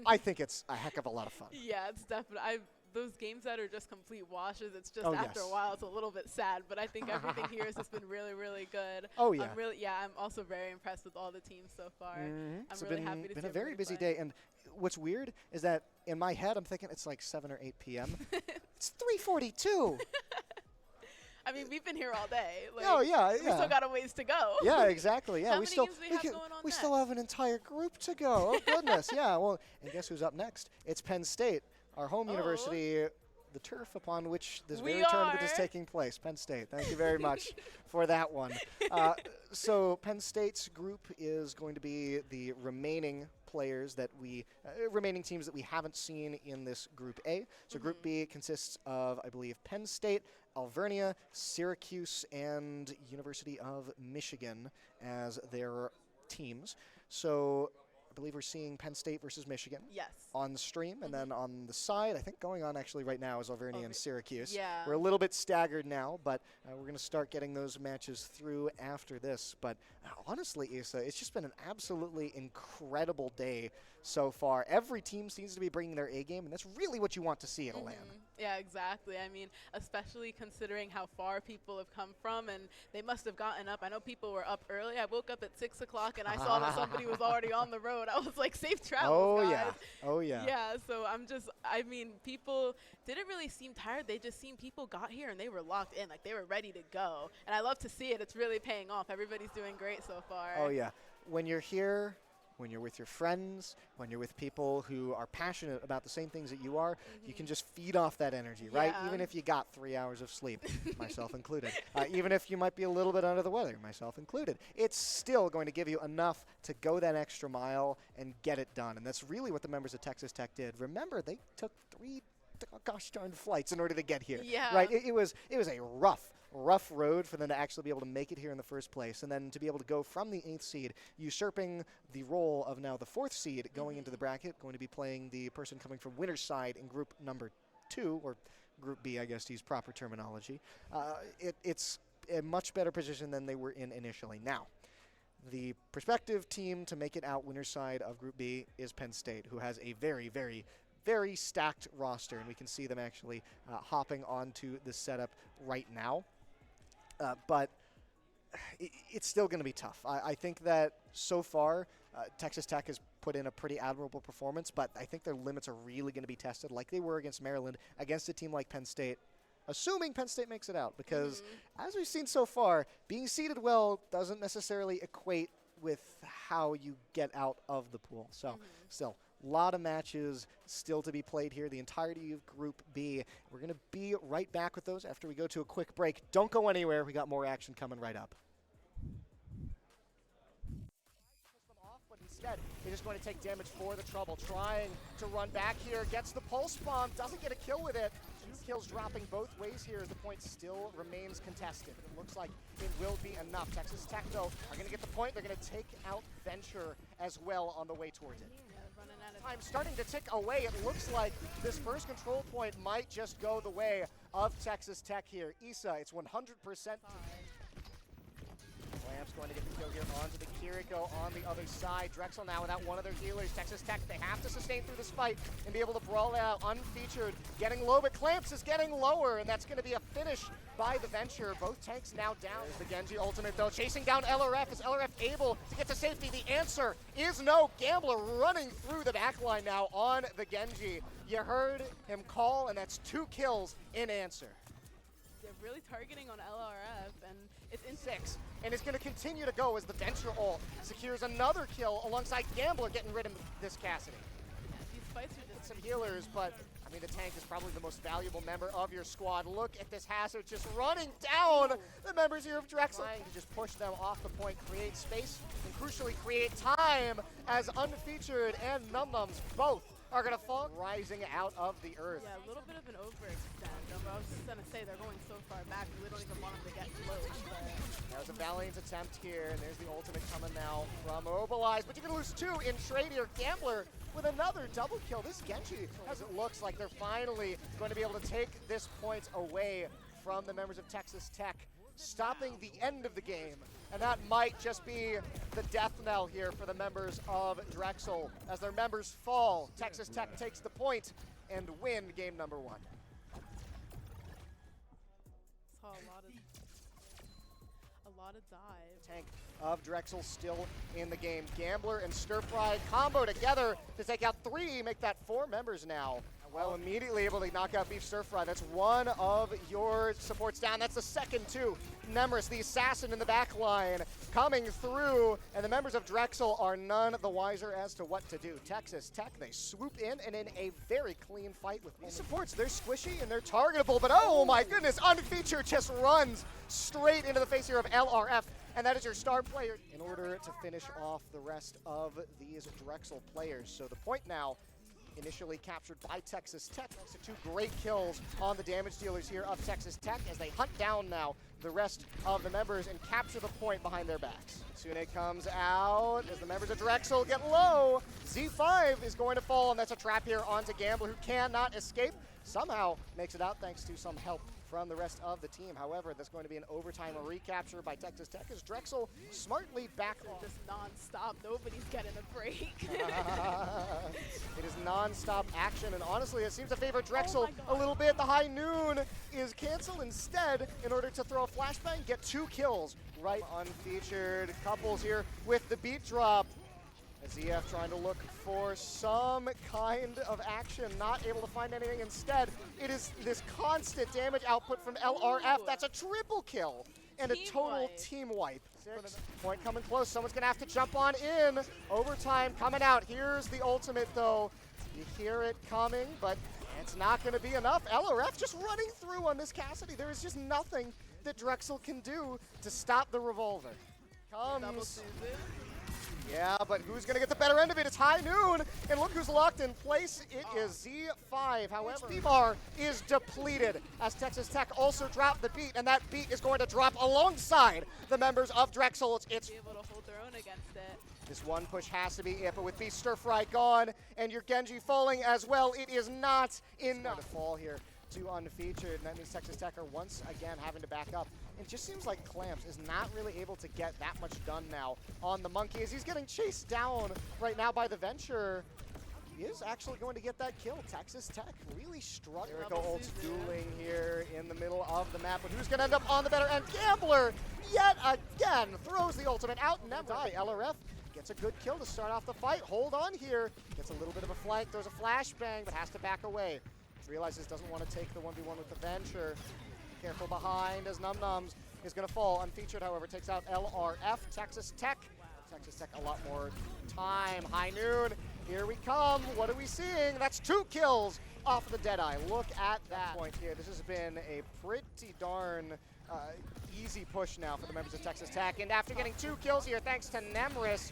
I think it's a heck of a lot of fun. Yeah, it's definitely. Those games that are just complete washes, it's just after yes. a while, it's a little bit sad. But I think everything here has just been really, really good. Oh, yeah. I'm also very impressed with all the teams so far. I'm It's really happy to see been a very busy play. day. And what's weird is that in my head, I'm thinking it's like 7 or 8 p.m. It's 3:42. I mean, we've been here all day. Like, oh, yeah. We still got a ways to go. Yeah, exactly. Yeah, How many games we have going on we next? still have an entire group to go. Oh, goodness. Yeah, well, and guess who's up next? It's Penn State, our home university, the turf upon which this very tournament is taking place. Penn State. Thank you very much for that one. So Penn State's group is going to be the remaining players that remaining teams that we haven't seen in this Group A. So Group B consists of, I believe, Penn State, Alvernia, Syracuse, and University of Michigan as their teams. So I believe we're seeing Penn State versus Michigan on stream, and then on the side, I think going on actually right now is Alvernia and Syracuse. Yeah. We're a little bit staggered now, but we're going to start getting those matches through after this. But honestly, Issa, it's just been an absolutely incredible day so far. Every team seems to be bringing their A game, and that's really what you want to see at a LAN. Yeah, exactly. I mean, especially considering how far people have come from, and they must have gotten up. I know people were up early. I woke up at 6 o'clock, and I saw that somebody was already on the road. I was like, safe travels, guys. Oh, yeah. Yeah, so I mean, people didn't really seem tired. They just seemed people got here, and they were locked in. Like, they were ready to go. And I love to see it. It's really paying off. Everybody's doing great so far. Oh, yeah. when you're here, when you're with your friends, when you're with people who are passionate about the same things that you are, you can just feed off that energy, right? Yeah. Even if you got 3 hours of sleep, myself included. Even if you might be a little bit under the weather, myself included. It's still going to give you enough to go that extra mile and get it done. And that's really what the members of Texas Tech did. Remember, they took 3 gosh darn flights in order to get here. Yeah. Right? It was a rough road for them to actually be able to make it here in the first place, and then to be able to go from the 8th seed, usurping the role of now the 4th seed going into the bracket, going to be playing the person coming from winner's side in group number 2, or group B, I guess to use proper terminology. It's a much better position than they were in initially. Now, the prospective team to make it out winner's side of group B is Penn State, who has a very, very very stacked roster, and we can see them actually hopping onto the setup right now. But it's still going to be tough. I think that so far, Texas Tech has put in a pretty admirable performance, but I think their limits are really going to be tested like they were against Maryland, against a team like Penn State, assuming Penn State makes it out. Because as we've seen so far, being seeded well doesn't necessarily equate with how you get out of the pool. So still, a lot of matches still to be played here, the entirety of Group B. We're going to be right back with those after we go to a quick break. Don't go anywhere. We got more action coming right up. But instead, they're just going to take damage for the trouble. Trying to run back here. Gets the pulse bomb. Doesn't get a kill with it. 2 kills dropping both ways here as the point still remains contested. It looks like it will be enough. Texas Tech, though, are going to get the point. They're going to take out Venture as well on the way towards it. Time starting to tick away. It looks like this first control point might just go the way of Texas Tech here. Issa, it's 100%. Lamp's going to get the kill here onto the Kiriko on the other side. Drexel now without one of their healers. Texas Tech, they have to sustain through this fight and be able to brawl it out unfeatured. Getting low, but Clamps is getting lower, and that's going to be a finish by the Venture. Both tanks now down. There's the Genji ultimate, though, chasing down LRF. Is LRF able to get to safety? The answer is no. Gambler running through the backline now on the Genji. You heard him call, and that's 2 kills in answer. They're really targeting on LRF, and it's in 6. And it's going to continue to go as the Venture ult secures another kill alongside Gambler getting rid of this Cassidy. Yeah, these fights are just some healers, but I mean the tank is probably the most valuable member of your squad. Look at this Hazard just running down the members here of Drexel. Trying to just push them off the point, create space, and crucially create time as Unfeatured and Num Nums both are going to fall, rising out of the earth. Yeah, a little bit of an overextend. I was just going to say they're going so far back, we don't even want them to get close. That was a valiant attempt here, and there's the ultimate coming now from Mobilize, but you're going to lose 2 in trade here. Gambler with another double kill. This Genji, as it looks like they're finally going to be able to take this point away from the members of Texas Tech, stopping the end of the game. And that might just be the death knell here for the members of Drexel. As their members fall, Texas Tech takes the point and win game number 1. Saw a lot of dive. Tank of Drexel still in the game. Gambler and Stir Fry combo together to take out 3, make that 4 members now. Well, immediately able to knock out Beef Stir Fry. That's one of your supports down. That's the second too. Nemris, the assassin in the back line, coming through, and the members of Drexel are none the wiser as to what to do. Texas Tech, they swoop in, and in a very clean fight with these supports. They're squishy and they're targetable, but oh my goodness, Unfeatured just runs straight into the face here of LRF, and that is your star player in order to finish off the rest of these Drexel players. So the point now initially captured by Texas Tech. Thanks to 2 great kills on the damage dealers here of Texas Tech as they hunt down now the rest of the members and capture the point behind their backs. Sune comes out as the members of Drexel get low. Z5 is going to fall, and that's a trap here onto Gambler, who cannot escape. Somehow makes it out thanks to some help from the rest of the team. However, there's going to be an overtime recapture by Texas Tech as Drexel smartly back off. Just non-stop. Nobody's getting a break. It is non-stop action, and honestly, it seems to favor Drexel a little bit. The high noon is canceled instead in order to throw a flashbang and get 2 kills. Right, Unfeatured couples here with the beat drop. ZF trying to look for some kind of action, not able to find anything. Instead, it is this constant damage output from LRF. That's a triple kill. and a total team wipe. Point coming close. Someone's going to have to jump on in. Overtime coming out. Here's the ultimate, though. You hear it coming, but it's not going to be enough. LRF just running through on this Cassidy. There is just nothing that Drexel can do to stop the revolver. Comes. Yeah, but who's going to get the better end of it? It's High Noon, and look who's locked in place. It is Z5. However, HP bar is depleted as Texas Tech also dropped the beat, and that beat is going to drop alongside the members of Drexel. It's be able to hold their own against it. This one push has to be it, but with Beast Stir Fry gone and your Genji falling as well, it is not enough to fall here to unfeatured, and that means Texas Tech are once again having to back up. It just seems like Clamps is not really able to get that much done now on the Monkey as he's getting chased down right now by the Venture. He is actually going to get that kill. Texas Tech really struggling. Jericho ults dueling here in the middle of the map, but who's going to end up on the better end? Gambler yet again throws the ultimate out and never die. LRF gets a good kill to start off the fight. Hold on here. Gets a little bit of a flank, throws a flashbang, but has to back away. Realizes doesn't want to take the 1v1 with the Venture. Careful behind as Num Nums is going to fall. Unfeatured, however, takes out LRF. Texas Tech. Texas Tech a lot more time. High Noon, here we come. What are we seeing? That's 2 kills off of the Deadeye. Look at that point here. This has been a pretty darn easy push now for the members of Texas Tech. And after getting 2 kills here, thanks to Nemris,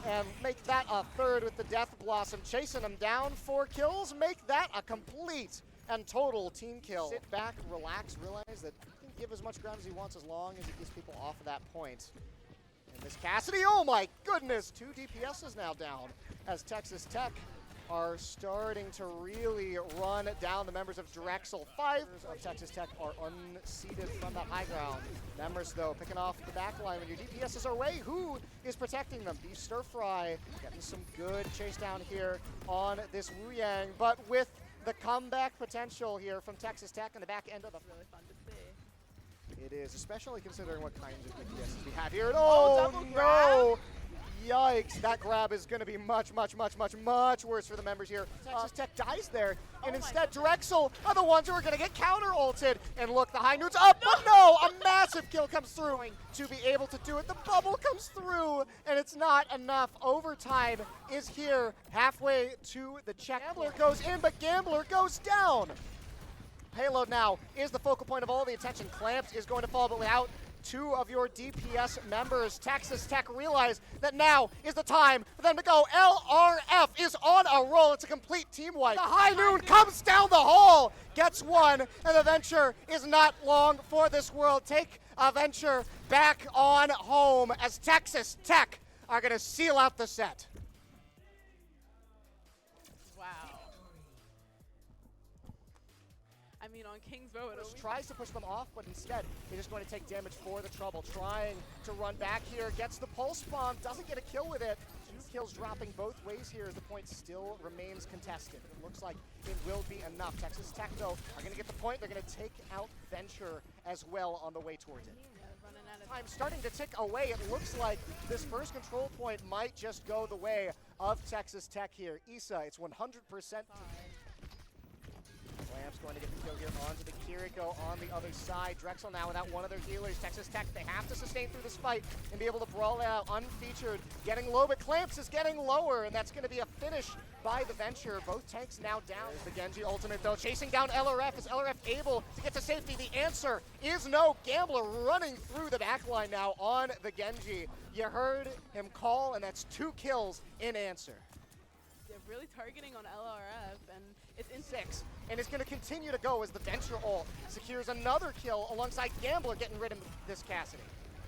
and make that a 3rd with the Death Blossom, chasing him down 4 kills, make that a complete and total team kill. Sit back, relax, realize that he can give as much ground as he wants as long as he gets people off of that point. And this Cassidy, oh my goodness, 2 DPSs now down as Texas Tech are starting to really run down the members of Drexel. 5 of Texas Tech are unseated from that high ground. Members, though, picking off the back line. When your DPSs are away, who is protecting them? Beef Stir Fry getting some good chase down here on this Wu Yang, but with the comeback potential here from Texas Tech on the back end of the... Really fun to see. It is, especially considering what kinds of DPSs we have here. Oh, no! Yikes, that grab is going to be much worse for the members here. Texas Tech dies there, and instead Drexel are the ones who are going to get counter-ulted. And look, the High Noon's up, but no, a massive kill comes through to be able to do it. The bubble comes through, and it's not enough. Overtime is here, halfway to the check. Gambler goes in, but Gambler goes down. Payload now is the focal point of all the attention. Clamps is going to fall, but without 2 of your DPS members, Texas Tech realize that now is the time for them to go. LRF is on a roll. It's a complete team wipe. The High Noon comes down the hall, gets 1, and the Venture is not long for this world. Take a Venture back on home as Texas Tech are going to seal out the set. I mean, on King's Row, it tries to push them off, but instead, they're just going to take damage for the trouble. Trying to run back here, gets the pulse bomb, doesn't get a kill with it. 2 kills dropping both ways here as the point still remains contested. It looks like it will be enough. Texas Tech, though, are going to get the point. They're going to take out Venture as well on the way towards it. Time starting to tick away. It looks like this first control point might just go the way of Texas Tech here. Issa, it's 100%. Lamp's going to get the kill here onto the Kiriko on the other side. Drexel now without one of their healers. Texas Tech, they have to sustain through this fight and be able to brawl out unfeatured. Getting low, but Clamps is getting lower, and that's going to be a finish by the Venture. Both tanks now down. There's the Genji ultimate, though, chasing down LRF. Is LRF able to get to safety? The answer is no. Gambler running through the backline now on the Genji. You heard him call, and that's 2 kills in answer. They're really targeting on LRF, and it's in 6. And it's going to continue to go as the Venture ult secures another kill alongside Gambler getting rid of this Cassidy.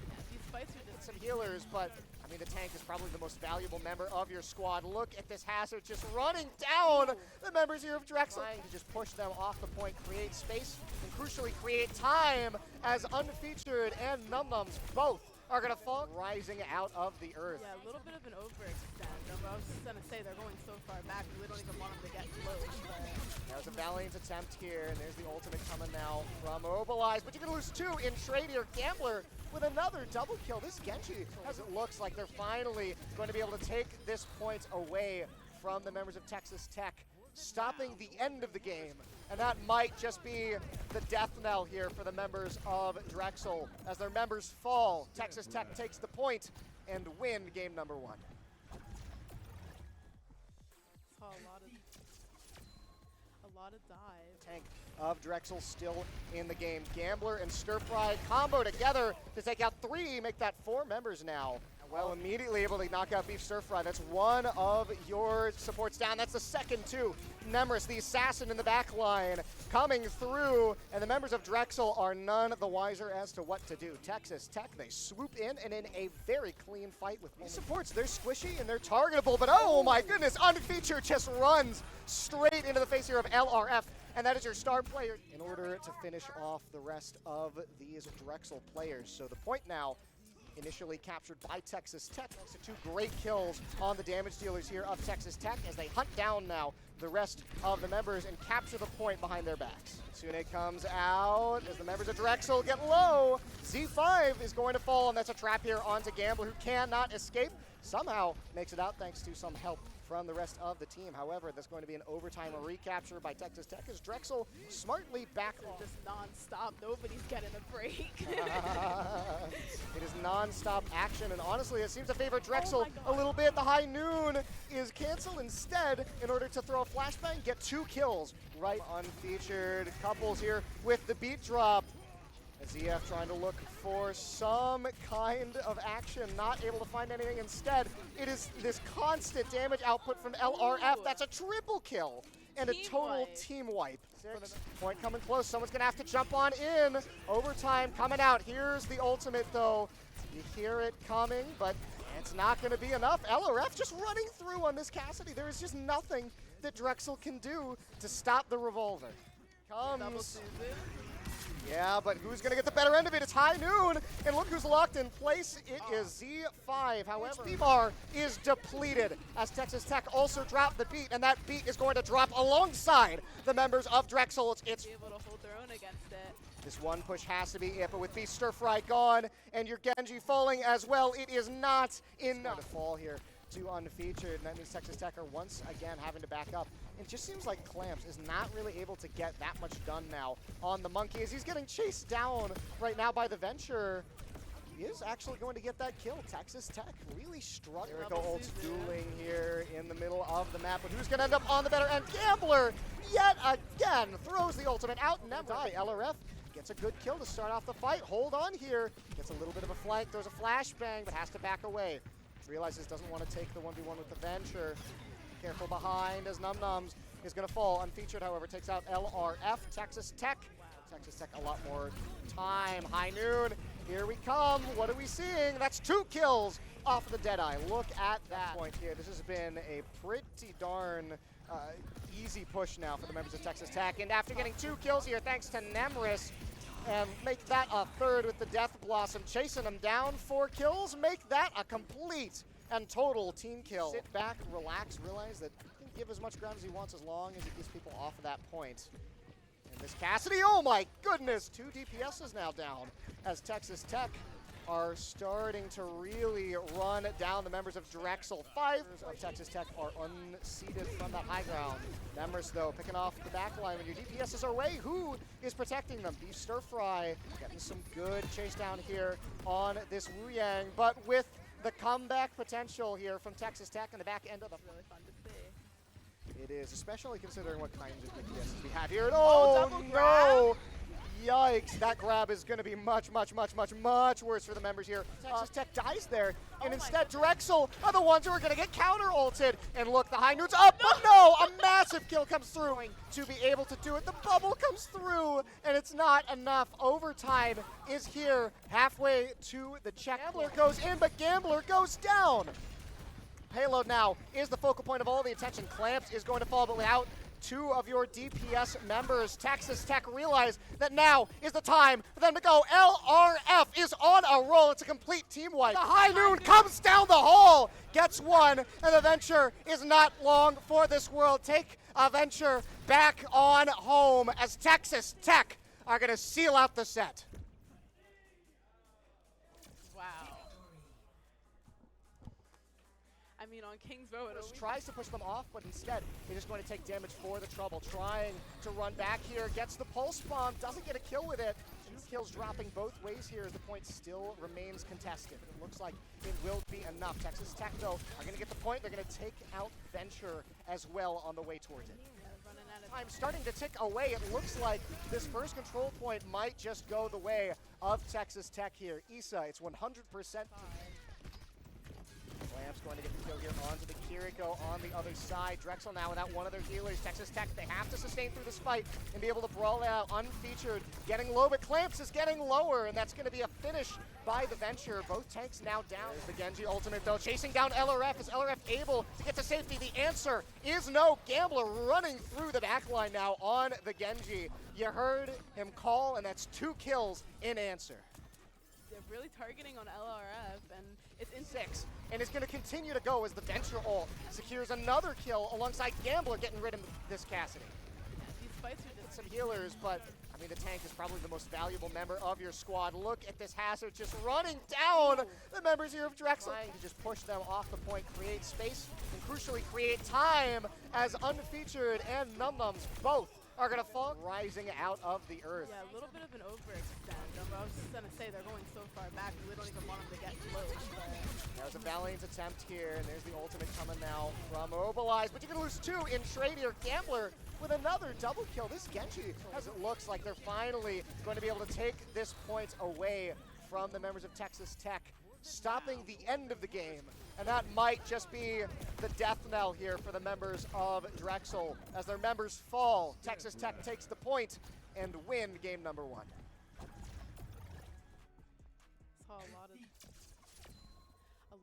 Yeah, these fights are just some healers, but I mean the tank is probably the most valuable member of your squad. Look at this Hazard just running down the members here of Drexel. Trying to just push them off the point, create space, and crucially create time as Unfeatured and Num Nums both are going to fall, rising out of the earth. Yeah, a little bit of an overextend. I was just going to say they're going so far back, we don't even want them to get close. But there's a valiant attempt here, and there's the ultimate coming now from Mobilize, but you're going to lose 2 in trade here. Gambler with another double kill. This Genji, as it looks like they're finally going to be able to take this point away from the members of Texas Tech. stopping the end of the game. And that might just be the death knell here for the members of Drexel. As their members fall, Texas Tech takes the point and win game number 1. Saw a lot of dive. Tank of Drexel still in the game. Gambler and Stir Fry combo together to take out 3, make that 4 members now. Well, immediately able to knock out Beef Stir Fry. That's one of your supports down. That's the second too. Nemris, the assassin in the back line, coming through, and the members of Drexel are none the wiser as to what to do. Texas Tech, they swoop in, and in a very clean fight with these supports. They're squishy and they're targetable, but oh my goodness, Unfeatured just runs straight into the face here of LRF, and that is your star player in order to finish off the rest of these Drexel players. So the point now initially captured by Texas Tech. Thanks to 2 great kills on the damage dealers here of Texas Tech as they hunt down now the rest of the members and capture the point behind their backs. Sune comes out as the members of Drexel get low. Z5 is going to fall, and that's a trap here onto Gambler, who cannot escape. Somehow makes it out thanks to some help from the rest of the team. However, there's going to be an overtime recapture by Texas Tech as Drexel smartly back off. Just non-stop. Nobody's getting a break. It is non-stop action, and honestly, it seems to favor Drexel a little bit. The high noon is canceled instead in order to throw a flashbang, get 2 kills. Right, Unfeatured couples here with the beat drop. ZF trying to look for some kind of action, not able to find anything. Instead, it is this constant damage output from LRF. That's a triple kill and a total team wipe. 6. Point coming close. Someone's going to have to jump on in. Overtime coming out. Here's the ultimate, though. You hear it coming, but it's not going to be enough. LRF just running through on this Cassidy. There is just nothing that Drexel can do to stop the revolver. Comes. Yeah, but who's going to get the better end of it? It's high noon, and look who's locked in place. It is Z5. However, HP bar is depleted as Texas Tech also dropped the beat, and that beat is going to drop alongside the members of Drexel. It's able to hold their own against it. This one push has to be it, but with Beast Stir Fry gone and your Genji falling as well, it is not enough to fall here to Unfeatured, and that means Texas Tech are once again having to back up. It just seems like Clamps is not really able to get that much done now on the Monkey as he's getting chased down right now by the Venture. He is actually going to get that kill. Texas Tech really struggling. Jericho ults dueling here in the middle of the map, but who's going to end up on the better end? Gambler yet again throws the ultimate out and never die. LRF gets a good kill to start off the fight. Hold on here. Gets a little bit of a flank. Throws a flashbang, but has to back away. Realizes doesn't want to take the 1v1 with the Venture. Careful behind as Num Nums is going to fall. Unfeatured, however, takes out LRF. Texas Tech. Texas Tech a lot more time. High noon. Here we come. What are we seeing? That's 2 kills off of the Deadeye. Look at that point here. This has been a pretty darn easy push now for the members of Texas Tech. And after getting 2 kills here, thanks to Nemris, and make that a 3rd with the Death Blossom, chasing them down 4 kills, make that a complete and total team kill. Sit back, relax, realize that he can give as much ground as he wants as long as he gets people off of that point. And this Cassidy, oh my goodness, 2 DPSs now down as Texas Tech are starting to really run down the members of Drexel. 5 of Texas Tech are unseated from that high ground. Nemris, though, picking off the back line. When your DPSs are away, who is protecting them? Beef Stir Fry getting some good chase down here on this Wu Yang, but with the comeback potential here from Texas Tech in the back end of the... Really fun to see. It is, especially considering what kinds of DPSs we have here. Oh, no! Yikes, that grab is going to be much worse for the members here. Texas Tech dies there, and instead Drexel are the ones who are going to get counter-ulted. And look, the high noon's up, but no, a massive kill comes through to be able to do it. The bubble comes through, and it's not enough. Overtime is here, halfway to the check. Gambler goes in, but Gambler goes down. Payload now is the focal point of all the attention. Clamps is going to fall, but without 2 of your DPS members. Texas Tech realize that now is the time for them to go. LRF is on a roll. It's a complete team wipe. The high noon comes down the hall, gets 1, and the Venture is not long for this world. Take a Venture back on home as Texas Tech are going to seal out the set. Wow. I mean, on King's Row, it always tries to push them off, but instead, they're just going to take damage for the trouble. Trying to run back here, gets the pulse bomb, doesn't get a kill with it. 2 kills dropping both ways here as the point still remains contested. It looks like it will be enough. Texas Tech, though, are going to get the point. They're going to take out Venture as well on the way towards it. running out of Time starting to tick away. It looks like this first control point might just go the way of Texas Tech here. Issa, it's 100%. Lamp's going to get the kill here onto the Kiriko on the other side. Drexel now without one of their healers. Texas Tech, they have to sustain through this fight and be able to brawl out unfeatured. Getting low, but Clamps is getting lower, and that's going to be a finish by the Venture. Both tanks now down. There's the Genji ultimate, though. Chasing down LRF. Is LRF able to get to safety? The answer is no. Gambler running through the backline now on the Genji. You heard him call, and that's 2 kills in answer. They're really targeting on LRF, and it's in 6, and it's going to continue to go as the Venture ult secures another kill alongside Gambler getting rid of this Cassidy. These fights are just Some healers, but I mean the tank is probably the most valuable member of your squad. Look at this Hazard just running down the members here of Drexel. Trying to just push them off the point, create space, and crucially create time as Unfeatured and Num-Nums both are going to fall, rising out of the earth. Yeah, a little bit of an overextend. I was just going to say they're going so far back, we don't even want them to get close. That was a Valiant's attempt here, and there's the ultimate coming now from Mobilize, but you're going to lose 2 in trade here. Gambler with another double kill. This Genji, as it looks like they're finally going to be able to take this point away from the members of Texas Tech, stopping the end of the game. And that might just be the death knell here for the members of Drexel. As their members fall, Texas Tech takes the point and win game number 1. Saw a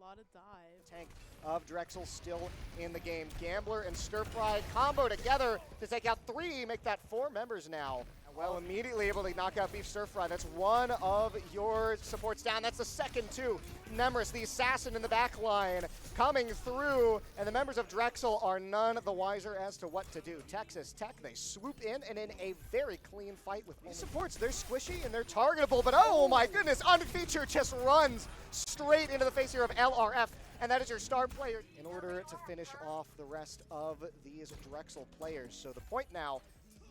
lot of dive. Tank of Drexel still in the game. Gambler and Stir Fry combo together to take out 3, make that 4 members now. Well, immediately able to knock out Beef Stir Fry. That's one of your supports down. That's the second too. Nemris, the assassin in the back line, coming through, and the members of Drexel are none the wiser as to what to do. Texas Tech, they swoop in, and in a very clean fight with these supports. They're squishy and they're targetable, but oh my goodness, Unfeatured just runs straight into the face here of LRF, and that is your star player in order to finish off the rest of these Drexel players. So the point now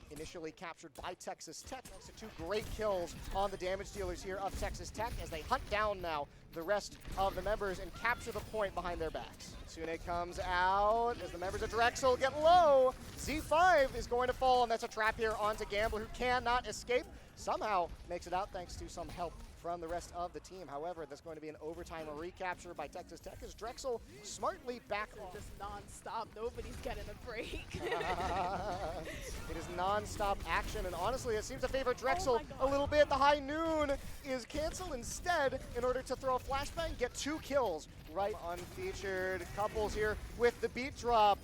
initially captured by Texas Tech. Thanks to 2 great kills on the damage dealers here of Texas Tech as they hunt down now the rest of the members and capture the point behind their backs. Sune comes out as the members of Drexel get low. Z5 is going to fall, and that's a trap here onto Gambler, who cannot escape. Somehow makes it out thanks to some help from the rest of the team. However, there's going to be an overtime recapture by Texas Tech as Drexel smartly back off. Just non-stop. Nobody's getting a break. It is non-stop action, and honestly, it seems to favor Drexel a little bit. The High Noon is canceled instead in order to throw a flashbang, get 2 kills. Right, Unfeatured couples here with the beat drop.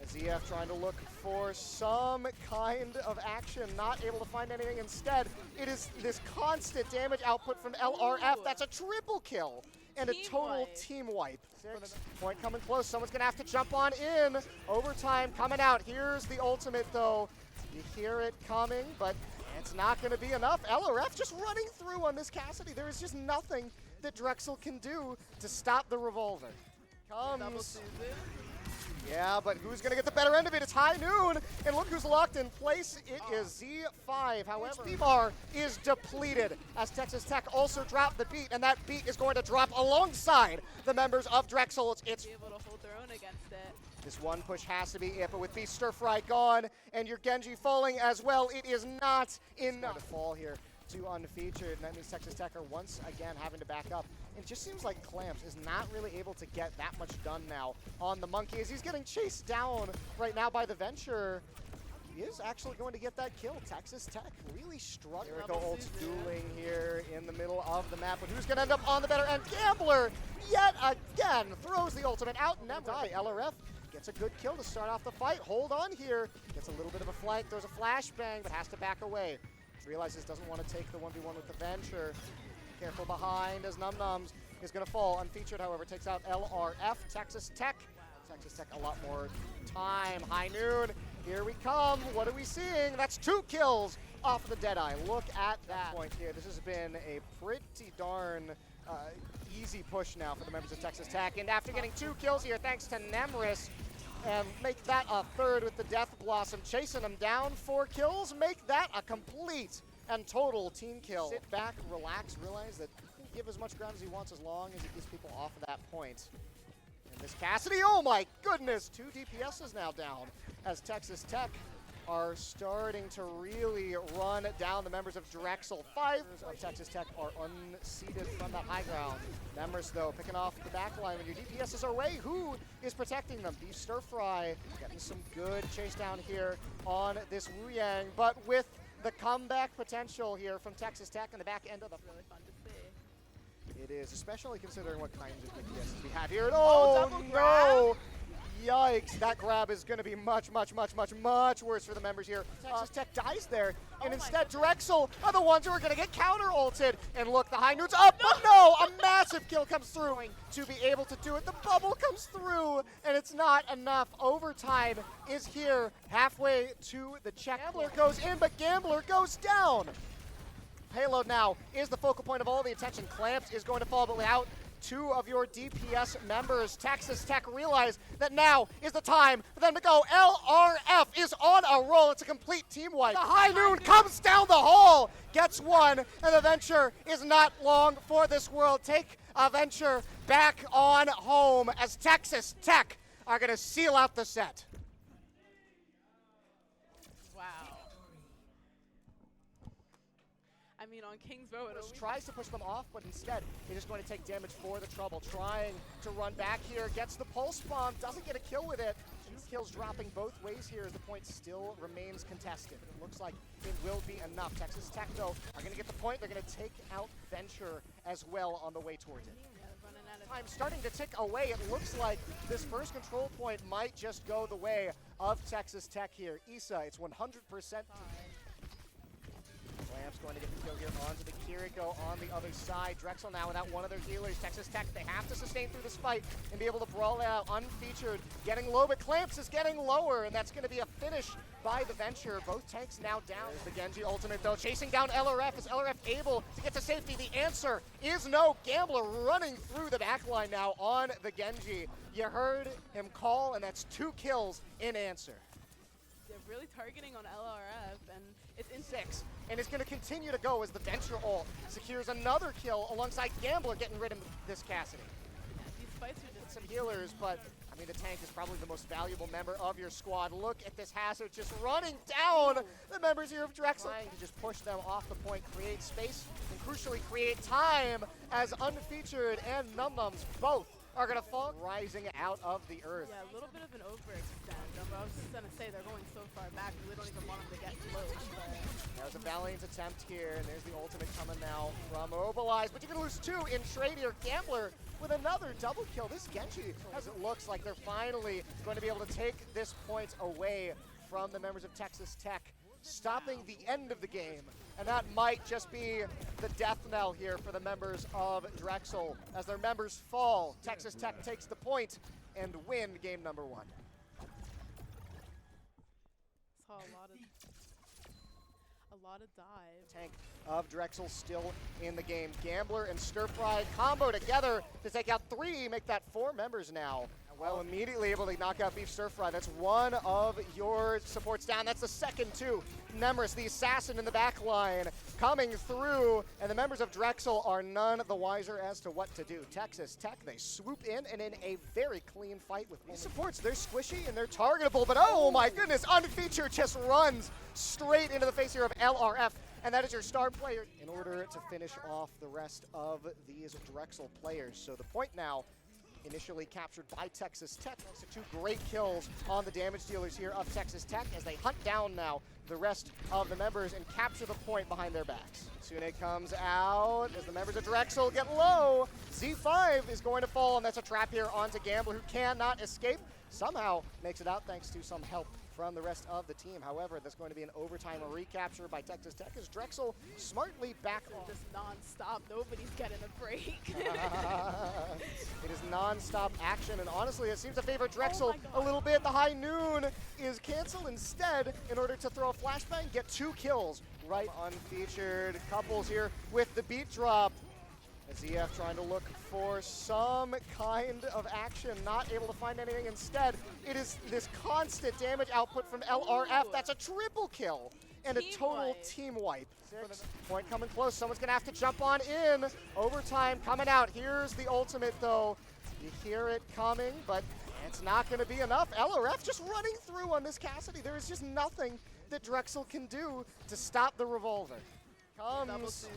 ZF trying to look for some kind of action, not able to find anything. Instead, it is this constant damage output from LRF. That's a triple kill and a total team wipe. 6. Point coming close. Someone's going to have to jump on in. Overtime coming out. Here's the ultimate, though. You hear it coming, but it's not going to be enough. LRF just running through on this Cassidy. There is just nothing that Drexel can do to stop the revolver. Comes. Yeah, but who's going to get the better end of it? It's High Noon, and look who's locked in place. It is Z5. However, B-Bar is depleted as Texas Tech also dropped the beat, and that beat is going to drop alongside the members of Drexel. It's be able to hold their own against it. This one push has to be it, but with Beef Stir Fry gone and your Genji falling as well, it is not enough to fall here to Unfeatured, and that means Texas Tech are once again having to back up. It just seems like Clamps is not really able to get that much done now on the Monkey as he's getting chased down right now by the Venture. He is actually going to get that kill. Texas Tech really struggling. Jericho ults dueling here in the middle of the map, but who's going to end up on the better end? Gambler yet again throws the ultimate out and never die. LRF gets a good kill to start off the fight. Hold on here. Gets a little bit of a flank. There's a flashbang, but has to back away. Realizes doesn't want to take the 1v1 with the Venture. Careful behind as Num-Nums is going to fall. Unfeatured, however, takes out LRF. Texas Tech. Texas Tech a lot more time. High Noon, here we come. What are we seeing? That's 2 kills off of the Deadeye. Look at that point here. This has been a pretty darn easy push now for the members of Texas Tech. And after getting 2 kills here, thanks to Nemris, and make that a 3rd with the Death Blossom, chasing him down 4 kills, make that a complete and total team kill. Sit back, relax, realize that he can give as much ground as he wants as long as he gets people off of that point. And this Cassidy, oh my goodness, 2 DPSs now down as Texas Tech are starting to really run down the members of Drexel. 5 of Texas Tech are unseated from that high ground. Members, though, picking off the back line. When your DPSs are away, who is protecting them? Beef Stir Fry getting some good chase down here on this Wu Yang, but with the comeback potential here from Texas Tech in the back end of the... Really fun to see. It is, especially considering what kinds of DPSs we have here. Oh, no! Yikes, that grab is going to be much worse for the members here. Texas Tech dies there, and instead Drexel are the ones who are going to get counter-ulted. And look, the high noon's up, but no, a massive kill comes through to be able to do it. The bubble comes through, and it's not enough. Overtime is here, halfway to the check. Gambler goes in, but Gambler goes down. Payload now is the focal point of all the attention. Clamps is going to fall, but without 2 of your DPS members, Texas Tech realize that now is the time for them to go. LRF is on a roll. It's a complete team wipe. The high noon comes down the hall, gets 1, and the venture is not long for this world. Take a venture back on home as Texas Tech are going to seal out the set. Wow. I mean, on King's Row, it always tries to push them off, but instead, it is going to take damage for the trouble. Trying to run back here, gets the pulse bomb, doesn't get a kill with it. 2 kills dropping both ways here as the point still remains contested. It looks like it will be enough. Texas Tech, though, are going to get the point. They're going to take out Venture as well on the way towards it. Time starting to tick away. It looks like this first control point might just go the way of Texas Tech here. Issa, it's 100%. Lamp's going to get the kill here onto the Kiriko on the other side. Drexel now without one of their healers. Texas Tech, they have to sustain through this fight and be able to brawl it out. Unfeatured, getting low, but Clamps is getting lower, and that's going to be a finish by the Venture. Both tanks now down. There's the Genji ultimate, though, chasing down LRF. Is LRF able to get to safety? The answer is no. Gambler running through the backline now on the Genji. You heard him call, and that's 2 kills in answer. They're really targeting on LRF, and it's in 6, and it's going to continue to go as the Venture ult secures another kill alongside Gambler getting rid of this Cassidy. Yeah, these fights are just some healers, but I mean the tank is probably the most valuable member of your squad. Look at this Hazard just running down the members here of Drexel. Trying to just push them off the point, create space, and crucially create time as Unfeatured and Num Nums both are going to fall rising out of the earth. Yeah, a little bit of an overextend. I was just going to say they're going so far back, we don't even want them to get close. But there's a valiant attempt here, and there's the ultimate coming now from Mobilize, but you're going to lose 2 in trade here. Gambler with another double kill. This Genji, as it looks like they're finally going to be able to take this point away from the members of Texas Tech, stopping the end of the game. And that might just be the death knell here for the members of Drexel. As their members fall, Texas Tech takes the point and win game number 1. Saw a lot of dive. Tank of Drexel still in the game. Gambler and Stir Fry combo together to take out 3, make that 4 members now. Well, immediately able to knock out Beef Stir Fry. That's 1 of your supports down. That's the second too. Nemris, the assassin in the back line, coming through, and the members of Drexel are none the wiser as to what to do. Texas Tech, they swoop in, and in a very clean fight with these supports. They're squishy and they're targetable, but oh my goodness, Unfeatured just runs straight into the face here of LRF, and that is your star player in order to finish off the rest of these Drexel players. So the point now, initially captured by Texas Tech. So 2 great kills on the damage dealers here of Texas Tech as they hunt down now the rest of the members and capture the point behind their backs. Sune comes out as the members of Drexel get low. Z5 is going to fall, and that's a trap here onto Gambler, who cannot escape. Somehow makes it out thanks to some help from the rest of the team. However, there's going to be an overtime recapture by Texas Tech as Drexel smartly back on. Just non-stop. Nobody's getting a break. It is non-stop action, and honestly, it seems to favor Drexel a little bit. The high noon is canceled instead in order to throw a flashbang, get 2 kills. Right, Unfeatured couples here with the beat drop. ZF trying to look for some kind of action, not able to find anything. Instead, it is this constant damage output from LRF. That's a triple kill and a total team wipe. Point coming close. Someone's going to have to jump on in. Overtime coming out. Here's the ultimate, though. You hear it coming, but it's not going to be enough. LRF just running through on this Cassidy. There is just nothing that Drexel can do to stop the revolver. Comes.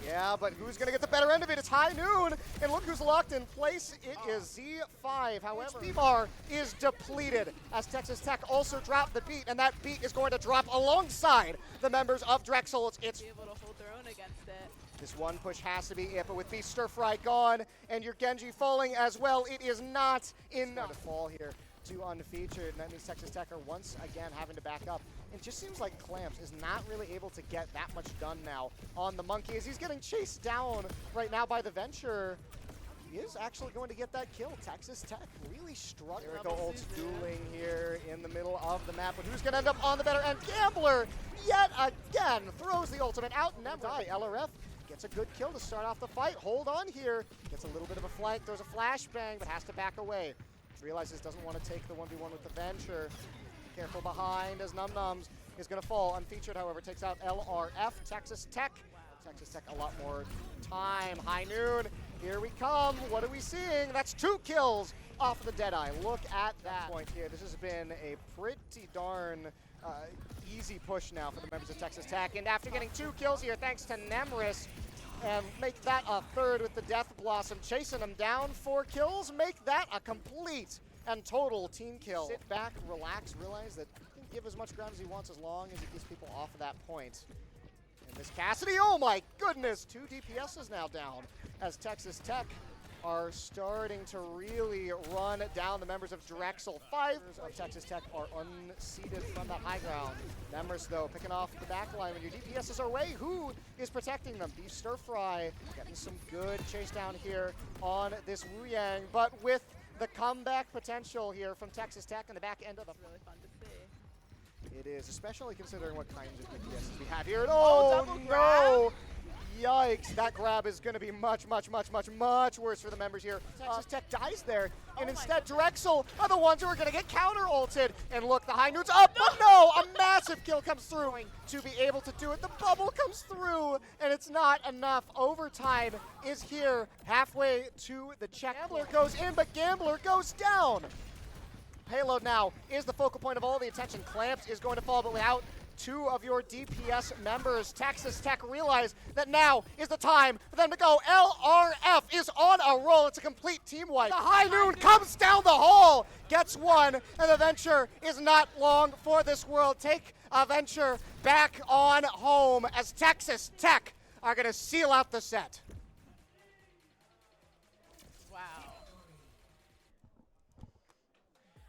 Yeah, but who's going to get the better end of it? It's High Noon, and look who's locked in place. It is Z5. However, HP bar is depleted as Texas Tech also dropped the beat, and that beat is going to drop alongside the members of Drexel. It's able to hold their own against it. This one push has to be it, but with Beast Stir Fry gone and your Genji falling as well, it is not enough to fall here to unfeatured, and that means Texas Tech are once again having to back up. It just seems like Clamps is not really able to get that much done now on the Monkey as he's getting chased down right now by the Venture. He is actually going to get that kill. Texas Tech really struggling. Jericho ults dueling here in the middle of the map, but who's going to end up on the better end? Gambler yet again throws the ultimate out and never die. LRF gets a good kill to start off the fight. Hold on here. Gets a little bit of a flank. There's a flashbang, but has to back away. Realizes doesn't want to take the 1v1 with the Venture. Careful behind as Num Nums is going to fall. Unfeatured, however, takes out LRF. Texas Tech. Texas Tech a lot more time. High Noon, here we come. What are we seeing? That's 2 kills off of the Deadeye. Look at that point here. This has been a pretty darn easy push now for the members of Texas Tech. And after getting 2 kills here, thanks to Nemris, and make that a 3rd with the Death Blossom, chasing them down 4 kills, make that a complete and total team kill. Sit back, relax, realize that he can give as much ground as he wants as long as he gets people off of that point. And this Cassidy, oh my goodness, 2 DPSs now down as Texas Tech are starting to really run down the members of Drexel. 5 of Texas Tech are unseated from that high ground. Members, though, picking off the back line. When your DPSs are away, who is protecting them? Beef Stir Fry getting some good chase down here on this Wu Yang, but with the comeback potential here from Texas Tech in the back end of the... Really fun to see. It is, especially considering what kinds of DPSs we have here. Oh, no! Yikes, that grab is going to be much worse for the members here. Texas Tech dies there, and instead Drexel are the ones who are going to get counter-ulted. And look, the High Noon's up, but no, a massive kill comes through to be able to do it. The bubble comes through, and it's not enough. Overtime is here, halfway to the check. Gambler goes in, but Gambler goes down. Payload now is the focal point of all the attention. Clamps is going to fall, but without 2 of your DPS members, Texas Tech realize that now is the time for them to go. LRF is on a roll. It's a complete team wipe. The High Noon comes down the hall, gets 1, and the Venture is not long for this world. Take a Venture back on home as Texas Tech are going to seal out the set.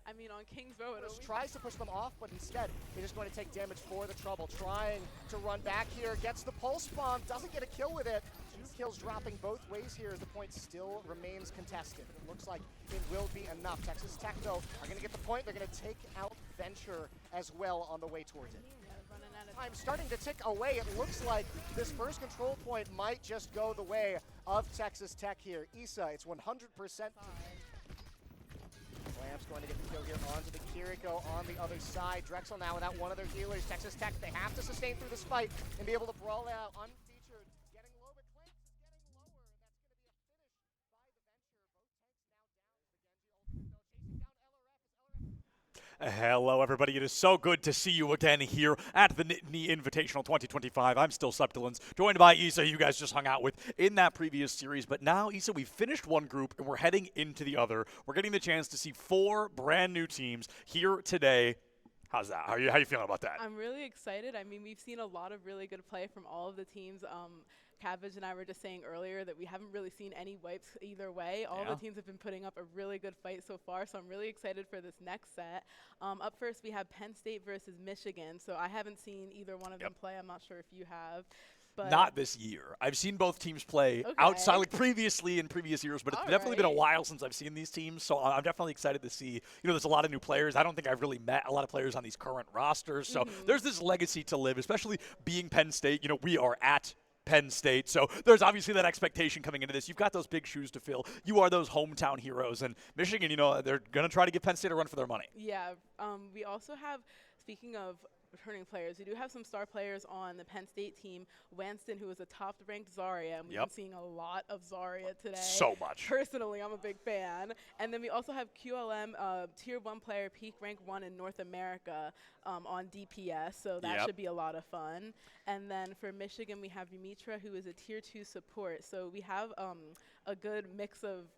I mean, on King's Row, it tries to push them off, but instead, it is going to take damage for the trouble. Trying to run back here, gets the pulse bomb, doesn't get a kill with it. 2 kills dropping both ways here as the point still remains contested. It looks like it will be enough. Texas Tech, though, are going to get the point. They're going to take out Venture as well on the way towards it. Time starting to tick away. It looks like this first control point might just go the way of Texas Tech here. Issa, it's 100%. Clamps going to get the kill here onto the Kiriko on the other side. Drexel now without one of their healers. Texas Tech, they have to sustain through this fight and be able to brawl it out. Unfeatured, getting low, but Clamps is getting lower. And that's going to be a finish by the Venture. Both tanks now down. The Genji ultimate, though, chasing down LRF. Hello, everybody. It is so good to see you again here at the Nittany Invitational 2025. I'm still Subtilins, joined by Issa, you guys just hung out with in that previous series. But now, Issa, we've finished one group, and we're heading into the other. We're getting the chance to see 4 brand new teams here today. How's that? How you feeling about that? I'm really excited. I mean, we've seen a lot of really good play from all of the teams. Cabbage and I were just saying earlier that we haven't really seen any wipes either way. All the teams have been putting up a really good fight so far, so I'm really excited for this next set. Up first, we have Penn State versus Michigan. So I haven't seen either one of them play. I'm not sure if you have. But not this year. I've seen both teams play outside, like previously in previous years, but it's definitely been a while since I've seen these teams. So I'm definitely excited to see. There's a lot of new players. I don't think I've really met a lot of players on these current rosters. So there's this legacy to live, especially being Penn State. We are at Penn State. So there's obviously that expectation coming into this. You've got those big shoes to fill. You are those hometown heroes. And Michigan, they're going to try to give Penn State a run for their money. Yeah. We also have, speaking of returning players, we do have some star players on the Penn State team. Wanston, who is a top-ranked Zarya, and we've been seeing a lot of Zarya today. So much. Personally, I'm a big fan. And then we also have QLM, Tier 1 player, peak rank 1 in North America on DPS, so that should be a lot of fun. And then for Michigan, we have Yumitra, who is a Tier 2 support. So we have a good mix of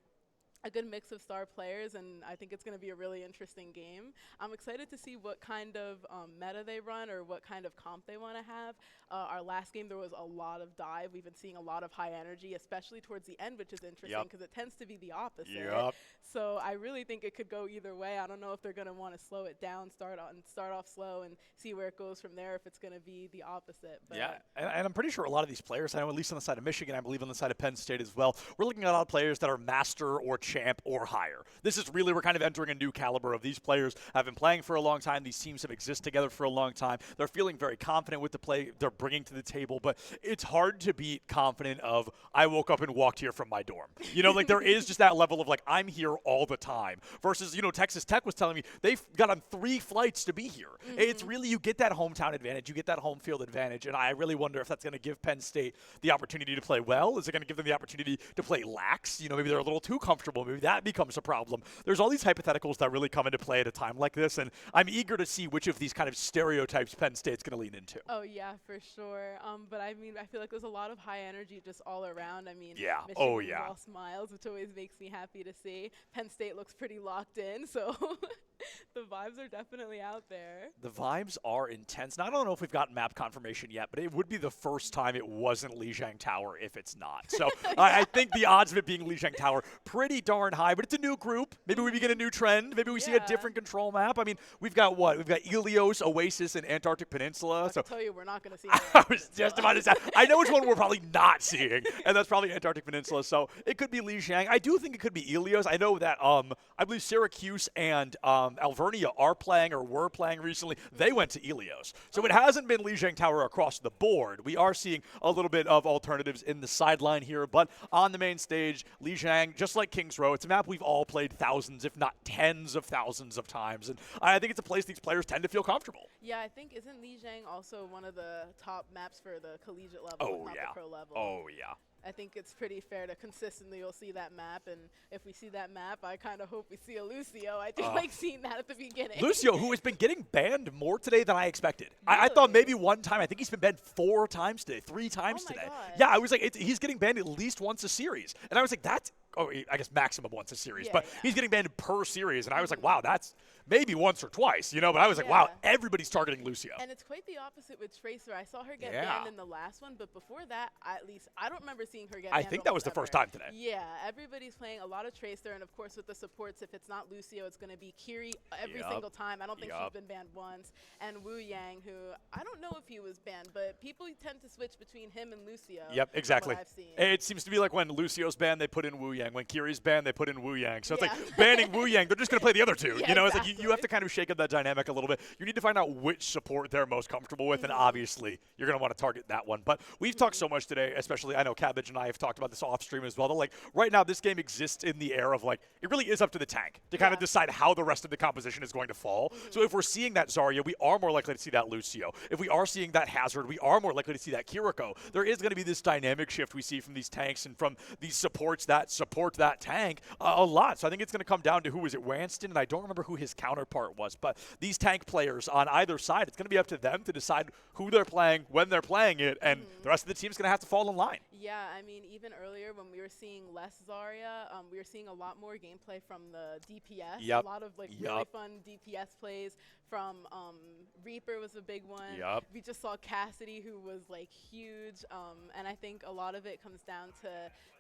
star players, and I think it's going to be a really interesting game. I'm excited to see what kind of meta they run or what kind of comp they want to have. Our last game, there was a lot of dive. We've been seeing a lot of high energy, especially towards the end, which is interesting because it tends to be the opposite. So I really think it could go either way. I don't know if they're going to want to slow it down, start off slow, and see where it goes from there, if it's going to be the opposite. But and I'm pretty sure a lot of these players, I know at least on the side of Michigan, I believe on the side of Penn State as well, we're looking at a lot of players that are master or champ or higher. This is really, we're kind of entering a new caliber of these players have been playing for a long time. These teams have existed together for a long time. They're feeling very confident with the play they're bringing to the table, but it's hard to be confident of, I woke up and walked here from my dorm. Like there is just that level of like, I'm here all the time versus, Texas Tech was telling me they've got on 3 flights to be here. It's really, you get that hometown advantage, you get that home field advantage, and I really wonder if that's going to give Penn State the opportunity to play well. Is it going to give them the opportunity to play lax? Maybe they're a little too comfortable. Maybe that becomes a problem. There's all these hypotheticals that really come into play at a time like this, and I'm eager to see which of these kind of stereotypes Penn State's going to lean into. Oh, yeah, for sure. But I feel like there's a lot of high energy just all around. Michigan all smiles, which always makes me happy to see. Penn State looks pretty locked in, so the vibes are definitely out there. The vibes are intense. Now, I don't know if we've gotten map confirmation yet, but it would be the first time it wasn't Lijiang Tower if it's not. So I think the odds of it being Lijiang Tower pretty darn high, but it's a new group. Maybe we begin a new trend. Maybe we see a different control map. We've got what? We've got Ilios, Oasis, and Antarctic Peninsula. I can tell you we're not going to see I was just about to say, I know which one we're probably not seeing, and that's probably Antarctic Peninsula. So it could be Lijiang. I do think it could be Ilios. I know that I believe Syracuse and Alvernia are playing or were playing recently. They went to Ilios. So it hasn't been Lijiang Tower across the board. We are seeing a little bit of alternatives in the sideline here, but on the main stage, Lijiang, just like Kings Row, it's a map we've all played thousands, if not tens of thousands of times, and I think it's a place these players tend to feel comfortable. Yeah, I think, isn't Lijiang also one of the top maps for the collegiate level, not the pro level? Oh, yeah. I think it's pretty fair to consistently you'll see that map, and if we see that map, I kind of hope we see a Lucio. I do like seeing that at the beginning. Lucio, who has been getting banned more today than I expected. Really? I thought maybe one time. I think he's been banned 4 times today, 3 times today. God. Yeah, I was like, he's getting banned at least once a series. And I was like, that's, I guess maximum once a series. But he's getting banned per series. And I was like, wow, that's maybe once or twice, but I was like, wow, everybody's targeting Lucio. And it's quite the opposite with Tracer. I saw her get banned in the last one, but before that, at least, I don't remember seeing her get banned. I think that was the first time today. Yeah, everybody's playing a lot of Tracer, and of course with the supports, if it's not Lucio, it's going to be Kiri every single time. I don't think she's been banned once. And Wu Yang, who, I don't know if he was banned, but people tend to switch between him and Lucio. Yep, exactly. I've seen. It seems to be like when Lucio's banned, they put in Wu Yang. When Kiri's banned, they put in Wu Yang. So it's like banning Wu Yang, they're just going to play the other two. It's like you have to kind of shake up that dynamic a little bit. You need to find out which support they're most comfortable with, and obviously you're going to want to target that one. But we've talked so much today, especially I know Cabbage and I have talked about this off stream as well. Like right now, this game exists in the air of like it really is up to the tank to kind of decide how the rest of the composition is going to fall. So if we're seeing that Zarya, we are more likely to see that Lucio. If we are seeing that Hazard, we are more likely to see that Kiriko. There is going to be this dynamic shift we see from these tanks and from these supports that support that tank a lot. So I think it's going to come down to who was it, Wanston, and I don't remember who his counterpart was, but these tank players on either side, it's going to be up to them to decide who they're playing, when they're playing it, and the rest of the team's going to have to fall in line. Yeah, even earlier when we were seeing less Zarya, we were seeing a lot more gameplay from the DPS. A lot of really fun DPS plays from Reaper was a big one. We just saw Cassidy, who was huge, and I think a lot of it comes down to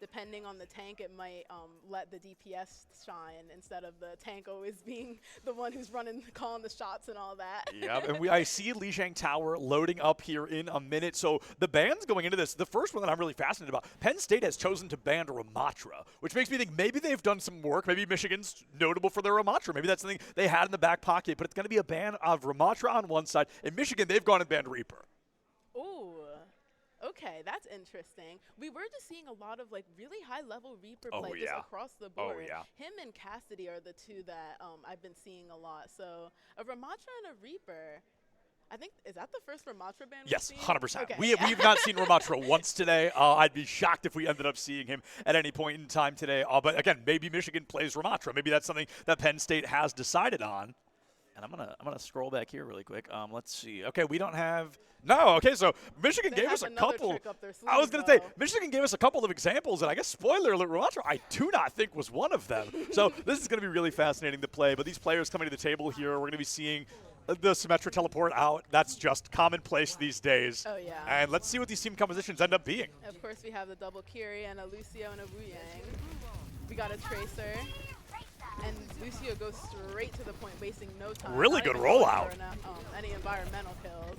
depending on the tank, it might let the DPS shine instead of the tank always being the one who's calling the shots and all that. And I see Lijiang Tower loading up here in a minute. So the bans going into this, the first one that I'm really fascinated about, Penn State has chosen to ban Ramatra, which makes me think maybe they've done some work. Maybe Michigan's notable for their Ramatra. Maybe that's something they had in the back pocket, but it's going to be a ban of Ramatra on one side. In Michigan, they've gone and banned Reaper. Ooh. Okay, that's interesting. We were just seeing a lot of like really high-level Reaper Oh, play yeah. just across the Oh, board. yeah. Him and Cassidy are the two that I've been seeing a lot. So a Ramatra and a Reaper. I think, is that the first Ramatra ban Yes, we've seen? 100%. Okay, We've not seen Ramatra once today. I'd be shocked if we ended up seeing him at any point in time today. But again, maybe Michigan plays Ramatra. Maybe that's something that Penn State has decided on. And I'm gonna scroll back here really quick. Let's see. Okay, we don't have no. Okay, so Michigan They gave have us a another couple. trick up their I was sleeve, gonna say though. Michigan gave us a couple of examples, and I guess spoiler alert, Ramatra I do not think was one of them. So this is gonna be really fascinating to play. But these players coming to the table here, we're gonna be seeing the Symmetra teleport out. That's just commonplace these days. Oh, yeah. And let's see what these team compositions end up being. Of course, we have the double Kiri and a Lucio and a Wu Yang. We got a Tracer. And Lucio goes straight to the point, wasting no time. Really Not good even going rollout. for any environmental kills.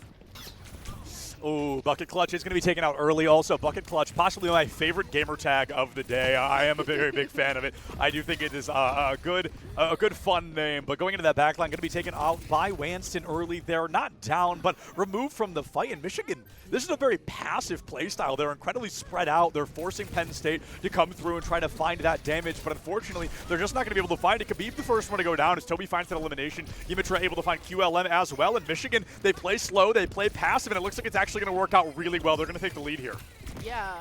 Ooh, Bucket Clutch is going to be taken out early also. Bucket Clutch, possibly my favorite gamer tag of the day. I am a very big fan of it. I do think it is a good fun name. But going into that backline, going to be taken out by Wanston early there. Not down, but removed from the fight in Michigan. This is a very passive play style. They're incredibly spread out. They're forcing Penn State to come through and try to find that damage. But unfortunately, they're just not going to be able to find it. Khabib the first one to go down as Toby finds that elimination. Yimitra able to find QLM as well. In Michigan, they play slow, they play passive, and it looks like it's actually going to work out really well. They're going to take the lead here. Yeah,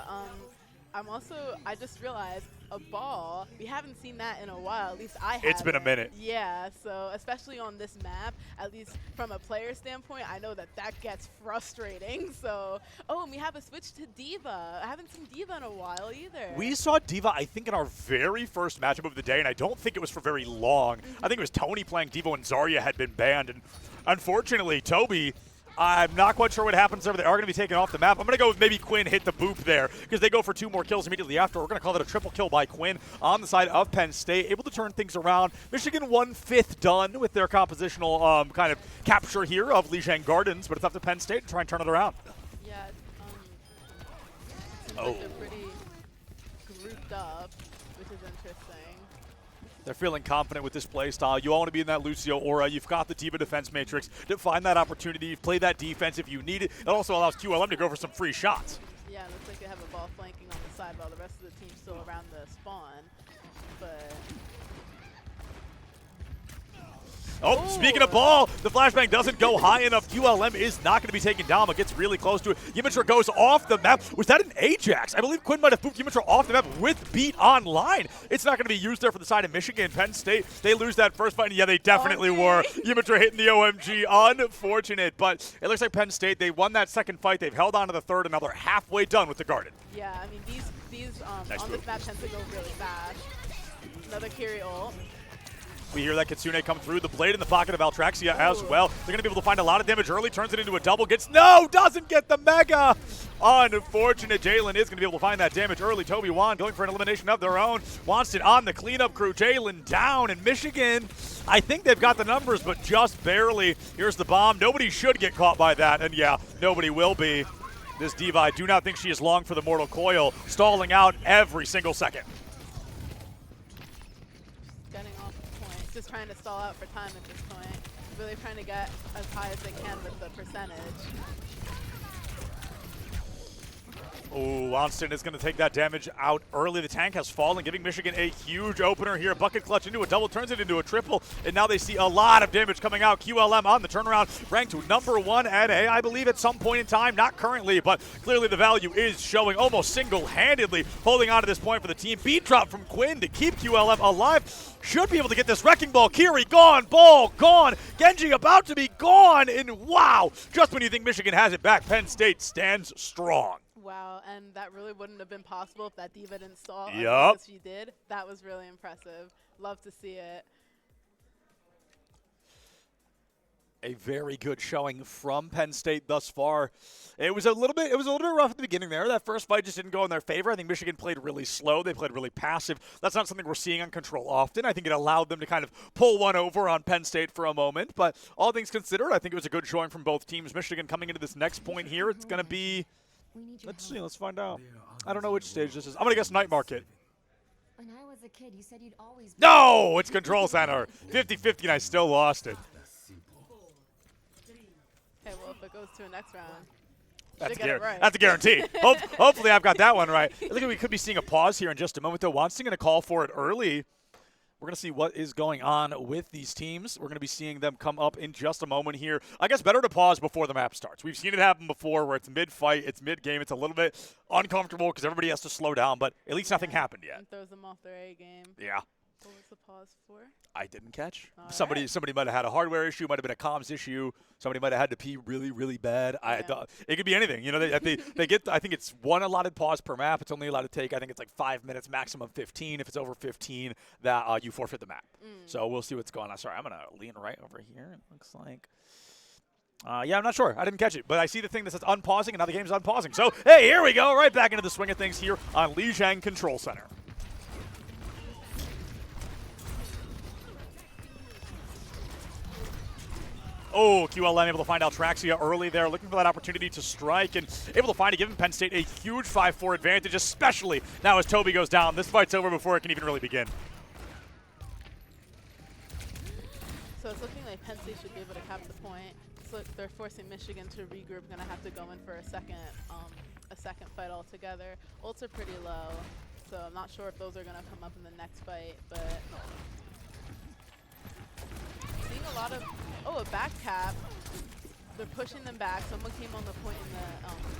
I just realized a ball, we haven't seen that in a while, at least I haven't. It's been a minute. Yeah, so especially on this map, at least from a player standpoint, I know that gets frustrating. So, and we have a switch to Diva. I haven't seen Diva in a while either. We saw Diva, I think, in our very first matchup of the day, and I don't think it was for very long. I think it was Tony playing Diva when Zarya had been banned, and unfortunately, Toby, I'm not quite sure what happens there. They are going to be taken off the map. I'm going to go with maybe Quinn hit the boop there because they go for 2 more kills immediately after. We're going to call that a triple kill by Quinn on the side of Penn State, able to turn things around. Michigan 1/5 done with their compositional kind of capture here of Lijiang Gardens, but it's up to Penn State to try and turn it around. Yeah, seems like they're pretty grouped up, which is interesting. They're feeling confident with this play style. You all want to be in that Lucio aura. You've got the Diva defense matrix to find that opportunity, play that defense if you need it. It also allows QLM to go for some free shots. Yeah, it looks like they have a ball flanking on the side while the rest of the team's still around the spawn. But Speaking of ball, the flashbang doesn't go high enough. QLM is not going to be taken down, but gets really close to it. Yimitra goes off the map. Was that an Ajax? I believe Quinn might have booped Yimitra off the map with beat online. It's not going to be used there for the side of Michigan. Penn State, they lose that first fight. Yeah, they definitely were. Yimitra hitting the OMG. Unfortunate, but it looks like Penn State, they won that second fight. They've held on to the third, and now they're halfway done with the Garden. yeah, I mean, these Nice on move. this map tend to go really fast. Another Kiri ult. We hear that Kitsune come through, the blade in the pocket of Altraxia as well. They're going to be able to find a lot of damage early, turns it into a double, doesn't get the mega. Unfortunate. Jalen is going to be able to find that damage early. Toby Wan going for an elimination of their own. Wants it on the cleanup crew. Jalen down, and Michigan, I think they've got the numbers, but just barely. Here's the bomb. Nobody should get caught by that, and yeah, nobody will be. This Diva, I do not think she is long for the Mortal Coil, stalling out every single second. Getting off the point. Just trying to stall out for time at this point. Really trying to get as high as they can with the percentage. Oh, Wonston is going to take that damage out early. The tank has fallen, giving Michigan a huge opener here. Bucket clutch into a double, turns it into a triple, and now they see a lot of damage coming out. QLM on the turnaround, ranked #1 NA, I believe at some point in time. Not currently, but clearly the value is showing almost single-handedly, holding on to this point for the team. Beat drop from Quinn to keep QLM alive. Should be able to get this wrecking ball. Kiri gone, ball gone. Genji about to be gone, and wow, just when you think Michigan has it back, Penn State stands strong. Wow, and that really wouldn't have been possible if that Diva didn't stall. Yup. As she did. That was really impressive. Love to see it. A very good showing from Penn State thus far. It was a little bit rough at the beginning there. That first fight just didn't go in their favor. I think Michigan played really slow. They played really passive. That's not something we're seeing on Control often. I think it allowed them to kind of pull one over on Penn State for a moment. But all things considered, I think it was a good showing from both teams. Michigan coming into this next point here, it's going to be, let's see, let's find out. I don't know which stage this is. I'm going to guess Night Market. When I was a kid, you said you'd always. No, it's Control Center. 50-50, and I still lost it. Okay, well, if it goes to a next round. That's get it right. That's a guarantee. Hopefully I've got that one right. I think we could be seeing a pause here in just a moment, though. Watson going to call for it early. We're going to see what is going on with these teams. We're going to be seeing them come up in just a moment here. I guess better to pause before the map starts. We've seen it happen before where it's mid-fight, it's mid-game. It's a little bit uncomfortable because everybody has to slow down, but at least nothing happened yet. And throws them off their A game. Yeah. What was the pause for? I didn't catch. All Somebody might have had a hardware issue, might have been a comms issue. Somebody might have had to pee really, really bad. It could be anything. You know, they get. I think it's one allotted pause per map. It's only allowed to take. I think it's like 5 minutes, maximum 15. If it's over 15, that you forfeit the map. So we'll see what's going on. Sorry, I'm gonna lean right over here. It looks like. Yeah, I'm not sure. I didn't catch it, but I see the thing that says unpausing, and now the game's unpausing. So hey, here we go, right back into the swing of things here on Lijiang Control Center. Oh, QLM able to find Altraxia early there, looking for that opportunity to strike and able to find it, giving Penn State a huge 5-4 advantage, especially now as Toby goes down. This fight's over before it can even really begin. So it's looking like Penn State should be able to cap the point. So they're forcing Michigan to regroup. Going to have to go in for a second fight altogether. Ults are pretty low, so I'm not sure if those are going to come up in the next fight, but seeing a lot of a back cap. They're pushing them back. Someone came on the point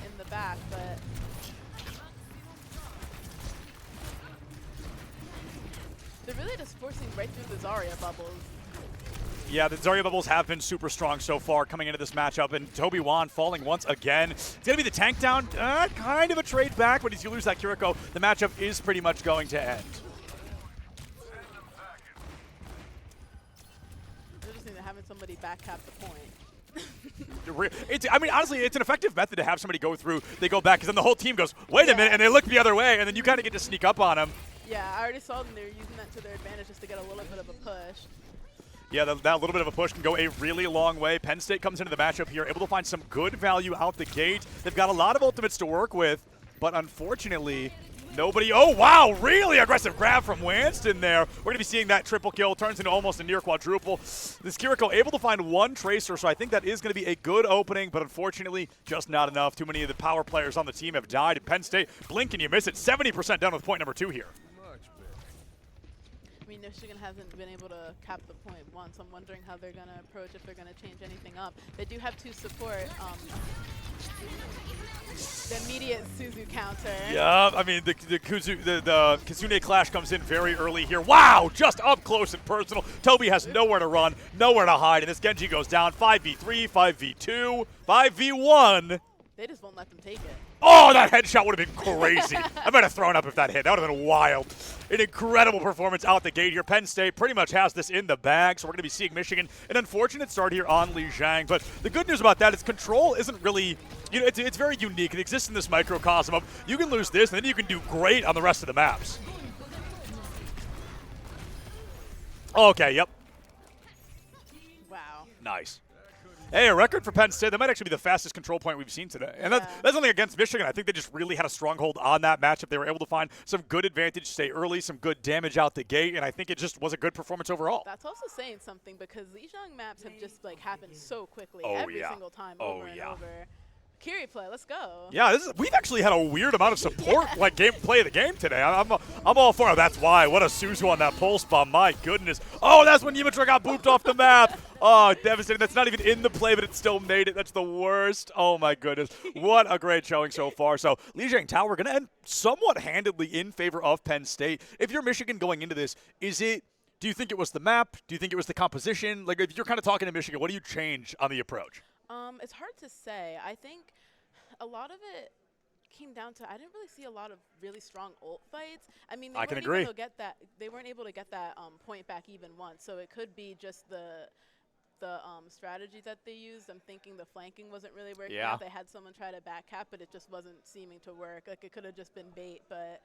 in the back, but they're really just forcing right through the Zarya bubbles. Yeah, the Zarya bubbles have been super strong so far coming into this matchup, and Toby Wan falling once again. It's going to be the tank down, kind of a trade back, but as you lose that Kiriko, the matchup is pretty much going to end. They're just having somebody back cap the point. I mean, honestly, it's an effective method to have somebody go through. They go back, because then the whole team goes, wait a minute, and they look the other way, and then you kind of get to sneak up on them. Yeah, I already saw them. They were using that to their advantage just to get a little bit of a push. Yeah, that little bit of a push can go a really long way. Penn State comes into the matchup here, able to find some good value out the gate. They've got a lot of ultimates to work with, but unfortunately, nobody. Oh, wow, really aggressive grab from Winston there. We're going to be seeing that triple kill, turns into almost a near quadruple. This Kiriko able to find one Tracer, so I think that is going to be a good opening, but unfortunately, just not enough. Too many of the power players on the team have died. And Penn State, blink and you miss it. 70% down with point number 2 here. I mean, Michigan hasn't been able to cap the point once. I'm wondering how they're going to approach, if they're going to change anything up. They do have 2 support. The immediate Suzu counter. Yeah, I mean, the Kizune Clash comes in very early here. Wow, just up close and personal. Toby has nowhere to run, nowhere to hide, and this Genji goes down. 5v3, 5v2, 5v1. They just won't let them take it. Oh, that headshot would have been crazy. I might have thrown up if that hit. That would have been wild. An incredible performance out the gate here. Penn State pretty much has this in the bag, so we're going to be seeing Michigan. An unfortunate start here on Lijiang, but the good news about that is Control isn't really, you know, it's very unique. It exists in this microcosm of you can lose this, and then you can do great on the rest of the maps. Okay, yep. Wow. Nice. Hey, a record for Penn State. That might actually be the fastest control point we've seen today. And that's something against Michigan. I think they just really had a stronghold on that matchup. They were able to find some good advantage, stay early, some good damage out the gate, and I think it just was a good performance overall. That's also saying something, because these young maps have just happened so quickly every single time, over and over. Kiri play, let's go. Yeah, we've actually had a weird amount of support, gameplay of the game today. I'm all for it. That's why. What a Suzu on that pulse bomb. My goodness. Oh, that's when Yimatra got booped off the map. Oh, devastating. That's not even in the play, but it still made it. That's the worst. Oh, my goodness. What a great showing so far. So, Lijiang Tower going to end somewhat handedly in favor of Penn State. If you're Michigan going into this, do you think it was the map? Do you think it was the composition? Like, if you're kind of talking to Michigan, what do you change on the approach? It's hard to say. I think a lot of it came down to, I didn't really see a lot of really strong ult fights. I mean, I can agree. They weren't able to get that point back even once, so it could be just the strategy that they used. I'm thinking the flanking wasn't really working out. They had someone try to back cap, but it just wasn't seeming to work. Like, it could have just been bait, but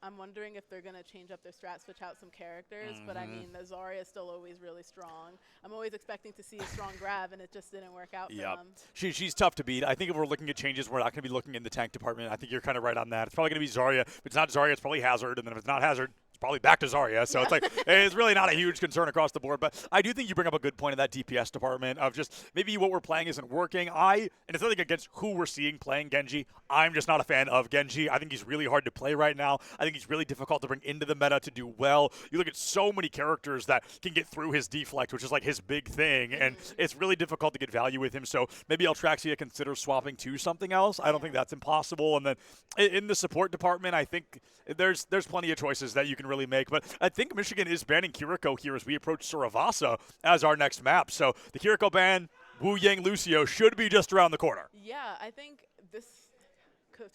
I'm wondering if they're going to change up their strat, switch out some characters. But I mean, the Zarya is still always really strong. I'm always expecting to see a strong grab, and it just didn't work out for them. She's tough to beat. I think if we're looking at changes, we're not going to be looking in the tank department. I think you're kind of right on that. It's probably going to be Zarya. If it's not Zarya, it's probably Hazard. And then if it's not Hazard, probably back to Zarya. So it's like it's really not a huge concern across the board. But I do think you bring up a good point in that DPS department of just maybe what we're playing isn't working. And it's nothing against who we're seeing playing Genji. I'm just not a fan of Genji. I think he's really hard to play right now. I think he's really difficult to bring into the meta to do well. You look at so many characters that can get through his deflect, which is like his big thing, and it's really difficult to get value with him. So maybe Altraxia considers swapping to something else. I don't think that's impossible. And then in the support department, I think there's plenty of choices that you can really make. But I think Michigan is banning Kiriko here as we approach Suravasa as our next map. So the Kiriko ban, Wu Yang Lucio should be just around the corner. Yeah, I think this,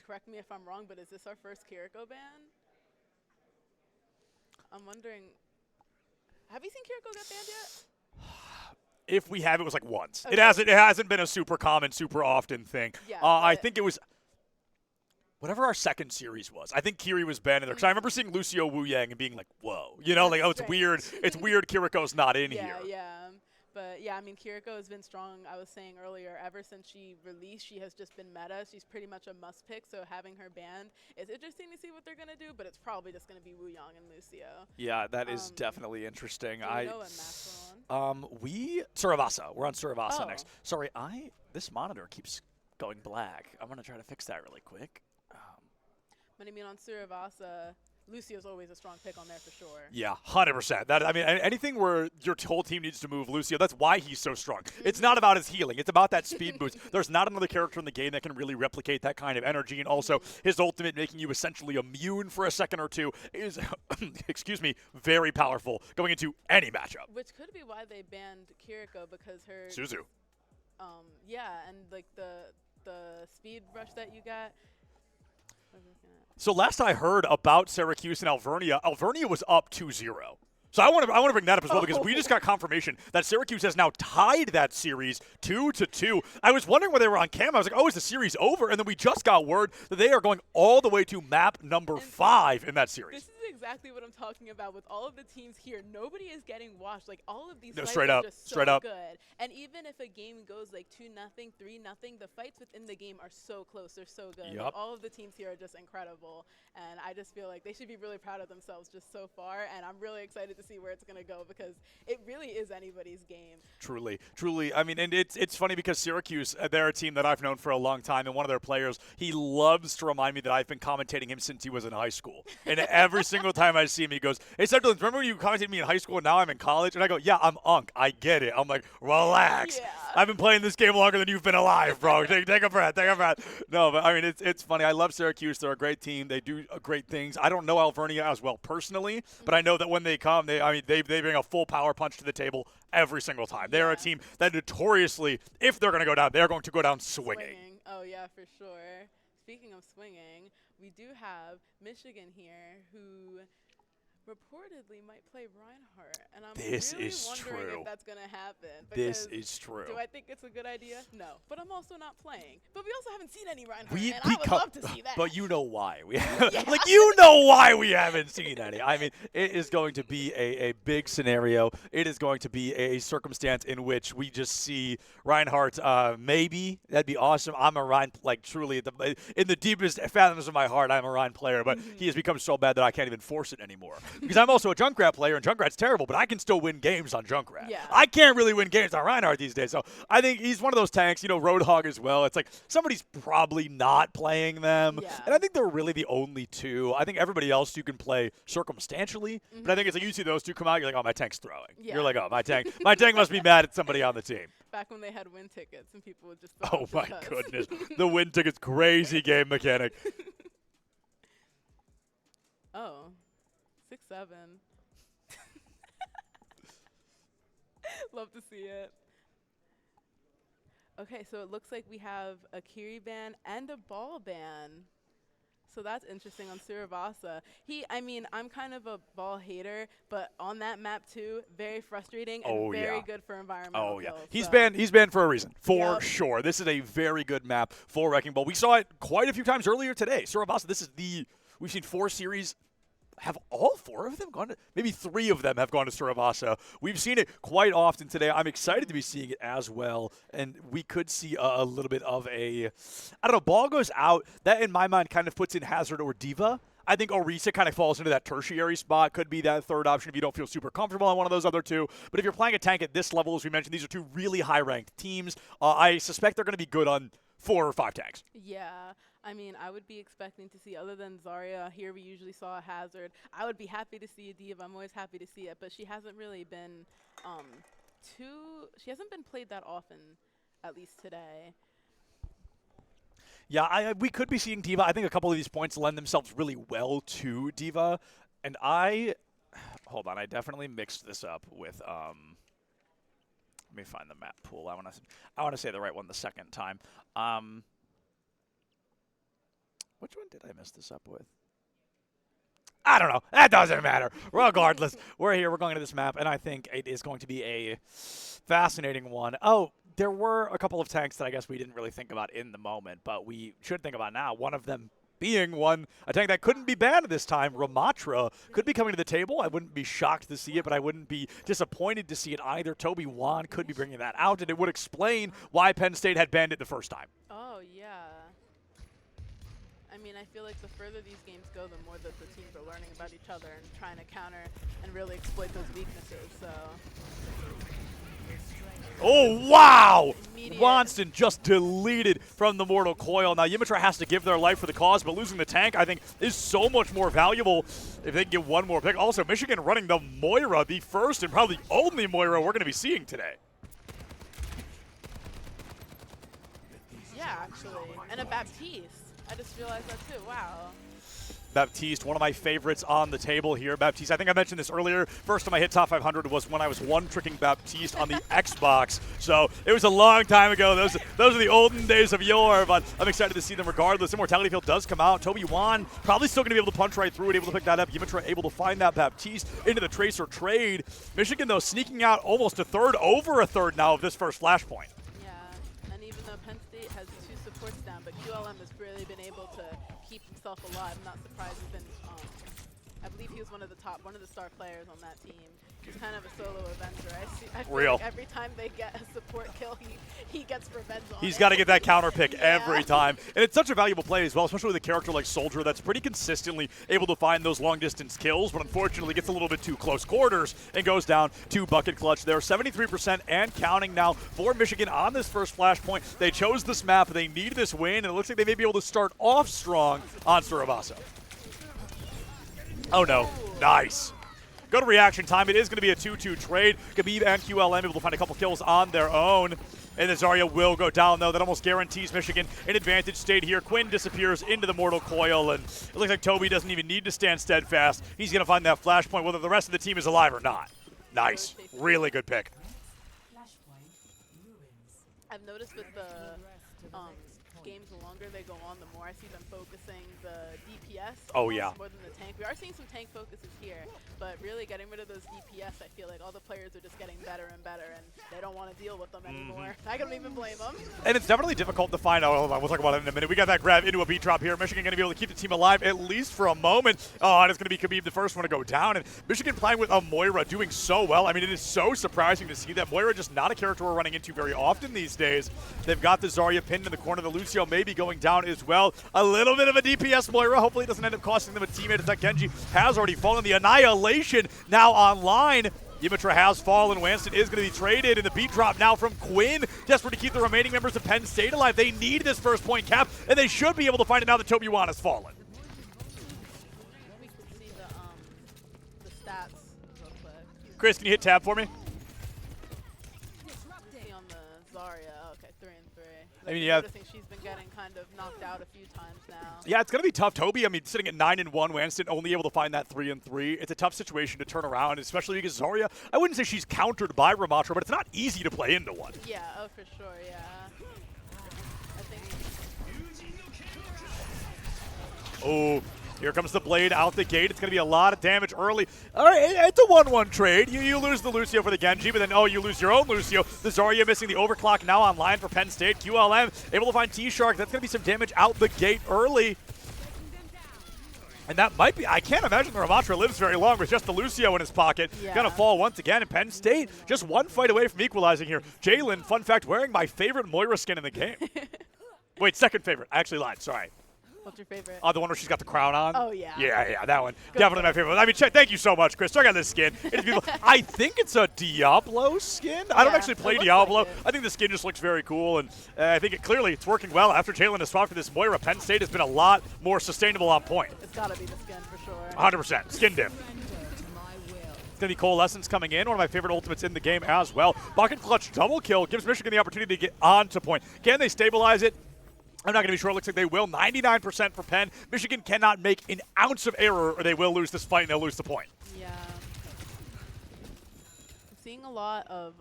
correct me if I'm wrong, but is this our first Kiriko ban? I'm wondering, have you seen Kiriko get banned yet? If we have, it was like once. Okay. It hasn't been a super common, super often thing. Yeah, I think it was whatever our second series was. I think Kiri was banned in there because I remember seeing Lucio Wu Yang and being like, "Whoa," you know, like, "Oh, it's weird. It's weird. Kiriko's not in here." Yeah. But yeah, I mean, Kiriko has been strong. I was saying earlier, ever since she released, she has just been meta. She's pretty much a must pick. So having her banned is interesting to see what they're gonna do. But it's probably just gonna be Wu Yang and Lucio. Yeah, that is definitely interesting. Do you know what map we're on? Suravasa. We're on Suravasa Oh. next. Sorry, this monitor keeps going black. I'm gonna try to fix that really quick. But I mean, on Suravasa, Lucio's always a strong pick on there for sure. Yeah, 100%. Anything where your whole team needs to move Lucio, that's why he's so strong. It's not about his healing. It's about that speed boost. There's not another character in the game that can really replicate that kind of energy. And also, his ultimate making you essentially immune for a second or two is, excuse me, very powerful going into any matchup. Which could be why they banned Kiriko, because her... Suzu. Yeah, and like the speed rush that you got... So last I heard about Syracuse and Alvernia was up 2-0. So I want to bring that up as well because we just got confirmation that Syracuse has now tied that series 2-2. I was wondering where they were on cam. I was like, oh, is the series over? And then we just got word that they are going all the way to map number 5 in that series. This is exactly what I'm talking about with all of the teams here. Nobody is getting washed. Like, all of these fights straight are up, just straight so up. good. And even if a game goes like 2-0, 3-0, the fights within the game are so close. They're so good. Yep. Like, all of the teams here are just incredible. And I just feel like they should be really proud of themselves just so far. And I'm really excited to see where it's going to go because it really is anybody's game. Truly. I mean, and it's funny because Syracuse, they're a team that I've known for a long time, and one of their players, he loves to remind me that I've been commentating him since he was in high school. And every single time I see him, he goes, "Hey, Septulins, remember when you commentated me in high school and now I'm in college?" And I go, "Yeah, I'm Unk. I get it." I'm like, "Relax. Yeah. I've been playing this game longer than you've been alive, bro. Take a breath. No, but I mean, it's funny. I love Syracuse. They're a great team. They do great things. I don't know Alvernia as well personally, but I know that when they come, they bring a full power punch to the table every single time. They're a team that notoriously, if they're going to go down, they're going to go down swinging. Oh, yeah, for sure. Speaking of swinging, we do have Michigan here who reportedly might play Reinhardt, and I'm really wondering if that's going to happen. This is true. Do I think it's a good idea? No. But I'm also not playing. But we also haven't seen any Reinhardt, and I would love to see that. But you know why. Like, you know why we haven't seen any. I mean, it is going to be a big scenario. It is going to be a circumstance in which we just see Reinhardt, maybe. That'd be awesome. I'm a Rein, like, truly, in the deepest fathoms of my heart, I'm a Rein player, but he has become so bad that I can't even force it anymore. Because I'm also a Junkrat player, and Junkrat's terrible, but I can still win games on Junkrat. Yeah. I can't really win games on Reinhardt these days, so I think he's one of those tanks, Roadhog as well. It's like somebody's probably not playing them, and I think they're really the only two. I think everybody else you can play circumstantially, but I think it's like you see those two come out, you're like, oh, my tank's throwing. Yeah. You're like, oh, my tank must be mad at somebody on the team. Back when they had win tickets and people would just Oh, my goodness. The win ticket's crazy game mechanic. Oh. 6-7. Love to see it. Okay, so it looks like we have a Kiri ban and a ball ban. So that's interesting on Suravasa. I'm kind of a ball hater, but on that map too, very frustrating and very good for environmental kills. He's banned for a reason, for sure. This is a very good map for Wrecking Ball. We saw it quite a few times earlier today. Suravasa, we've seen 4 series. Have all 4 of them gone to, maybe 3 of them have gone to Suravasa. We've seen it quite often today. I'm excited to be seeing it as well. And we could see a little bit of ball goes out. That, in my mind, kind of puts in Hazard or Diva. I think Orisa kind of falls into that tertiary spot. Could be that third option if you don't feel super comfortable on one of those other two. But if you're playing a tank at this level, as we mentioned, these are two really high-ranked teams. I suspect they're going to be good on 4 or 5 tanks. Yeah. I mean, I would be expecting to see, other than Zarya, here we usually saw a Hazard. I would be happy to see a Diva. I'm always happy to see it. But she hasn't really been she hasn't been played that often, at least today. Yeah, we could be seeing Diva. I think a couple of these points lend themselves really well to Diva. And hold on, I definitely mixed this up with, let me find the map pool. I want to say the right one the second time. Which one did I mess this up with? I don't know. That doesn't matter. Regardless, we're here. We're going to this map, and I think it is going to be a fascinating one. Oh, there were a couple of tanks that I guess we didn't really think about in the moment, but we should think about now. One of them being a tank that couldn't be banned this time. Ramatra could be coming to the table. I wouldn't be shocked to see it, but I wouldn't be disappointed to see it either. Toby Wan could be bringing that out, and it would explain why Penn State had banned it the first time. Oh, yeah. I mean, I feel like the further these games go, the more that the teams are learning about each other and trying to counter and really exploit those weaknesses, so. Oh, wow! Wonston just deleted from the Mortal Coil. Now, Yimitra has to give their life for the cause, but losing the tank, I think, is so much more valuable if they can get one more pick. Also, Michigan running the Moira, the first and probably only Moira we're going to be seeing today. Yeah, actually. And a Baptiste. I just realized that too. Wow. Baptiste, one of my favorites on the table here. Baptiste, I think I mentioned this earlier. First time I hit top 500 was when I was one-tricking Baptiste on the Xbox. So it was a long time ago. Those are the olden days of yore, but I'm excited to see them regardless. Immortality Field does come out. Toby Wan probably still going to be able to punch right through it, able to pick that up. Yimitra able to find that Baptiste into the Tracer trade. Michigan, though, sneaking out almost over a third now of this first flashpoint. Yeah, and even though Penn State has 2 supports down, but QLM has really been able to keep himself alive. I'm not surprised he's been, I believe he was one of the star players on that team. He's kind of a solo Avenger. I feel like every time they get a support kill, he gets revenge on He's got to get that counter pick every time. And it's such a valuable play as well, especially with a character like Soldier that's pretty consistently able to find those long-distance kills, but unfortunately gets a little bit too close quarters and goes down to bucket clutch there. 73% and counting now for Michigan on this first flashpoint. They chose this map. They need this win, and it looks like they may be able to start off strong on Surabasa. Oh, no. Nice. Go to reaction time. It is going to be a 2-2 trade. Khabib and QLM able to find a couple kills on their own. And the Zarya will go down, though. That almost guarantees Michigan an advantage state here. Quinn disappears into the Mortal Coil, and it looks like Toby doesn't even need to stand steadfast. He's going to find that flashpoint, whether the rest of the team is alive or not. Nice. Really good pick. I've noticed with the games, the longer they go on, the more I see them focusing the DPS. Oh, yeah. More than the tank. We are seeing some tank focuses here, but really getting rid of those DPS, I feel like all the players are just getting better and better, and they don't want to deal with them anymore. I don't even blame them. And it's definitely difficult to find out. Hold on, we'll talk about it in a minute. We got that grab into a beat drop here. Michigan going to be able to keep the team alive at least for a moment. Oh, and it's going to be Khabib, the first one to go down. And Michigan playing with a Moira doing so well. I mean, it is so surprising to see that. Moira just not a character we're running into very often these days. They've got the Zarya pinned in the corner. The Lucio may be going down as well. A little bit of a DPS Moira. Hopefully it doesn't end up costing them a teammate, as that Genji has already fallen. The Annihilation now online. Yimitra has fallen. Wanston is going to be traded, and the beat drop now from Quinn. Desperate to keep the remaining members of Penn State alive. They need this first point cap, and they should be able to find it now that Toby Wan has fallen. We can see the stats real quick. Chris, can you hit tab for me? See on the Zarya. Okay, 3 and 3. I mean, yeah. Noticing she's been getting kind of knocked out a few times now. Yeah, it's going to be tough. Toby, I mean, sitting at 9 and 1, Wanston only able to find that 3 and 3. It's a tough situation to turn around, especially because Zarya, I wouldn't say she's countered by Ramatra, but it's not easy to play into one. Yeah, oh, for sure, yeah. I think. Oh, here comes the blade out the gate. It's going to be a lot of damage early. All right, it's a 1-1 trade. You lose the Lucio for the Genji, but then, you lose your own Lucio. The Zarya missing the overclock now online for Penn State. QLM able to find T-Shark. That's going to be some damage out the gate early. And that might be, I can't imagine the Ramatra lives very long with just the Lucio in his pocket. Yeah. Gonna fall once again, and Penn State just one fight away from equalizing here. Jalen, fun fact, wearing my favorite Moira skin in the game. Wait, second favorite. I actually lied, sorry. What's your favorite? The one where she's got the crown on. Oh, yeah. Yeah, that one. Good Definitely my pick. favorite. I mean, thank you so much, Chris. Check out this skin. It's beautiful. I think it's a Diablo skin. I don't Yeah, actually play it looks Diablo. like it. I think the skin just looks very cool, and I think it's working well. After Jalen has swapped for this Moira, Penn State has been a lot more sustainable on point. It's got to be the skin for sure. 100%. Skin diff. It's going to be Coalescence coming in, one of my favorite ultimates in the game as well. Bucket clutch double kill gives Michigan the opportunity to get on to point. Can they stabilize it? I'm not going to be sure. It looks like they will. 99% for Penn. Michigan cannot make an ounce of error or they will lose this fight and they'll lose the point. Yeah. I'm seeing a lot of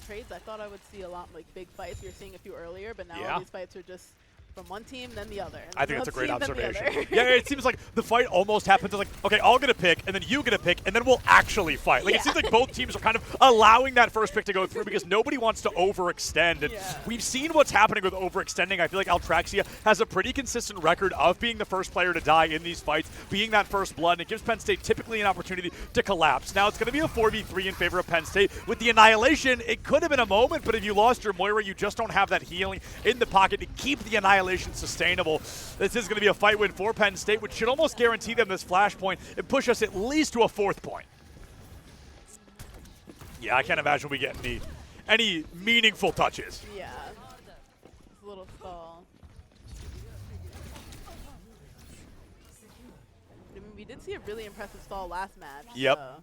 trades. I thought I would see a lot like big fights. You were seeing a few earlier, but now all these fights are just from one team, then the other. I think that's a great observation. Yeah, it seems like the fight almost happens like, okay, I'll get a pick, and then you get a pick, and then we'll actually fight. Like, it seems like both teams are kind of allowing that first pick to go through because nobody wants to overextend. And we've seen what's happening with overextending. I feel like Alvernia has a pretty consistent record of being the first player to die in these fights, being that first blood, and it gives Penn State typically an opportunity to collapse. Now, it's going to be a 4v3 in favor of Penn State. With the Annihilation, it could have been a moment, but if you lost your Moira, you just don't have that healing in the pocket to keep the Annihilation sustainable. This is going to be a fight win for Penn State, which should almost guarantee them this flashpoint and push us at least to a 4th point. Yeah, I can't imagine we get any meaningful touches. Yeah. It's a little stall. I mean, we did see a really impressive stall last match. Yep. So,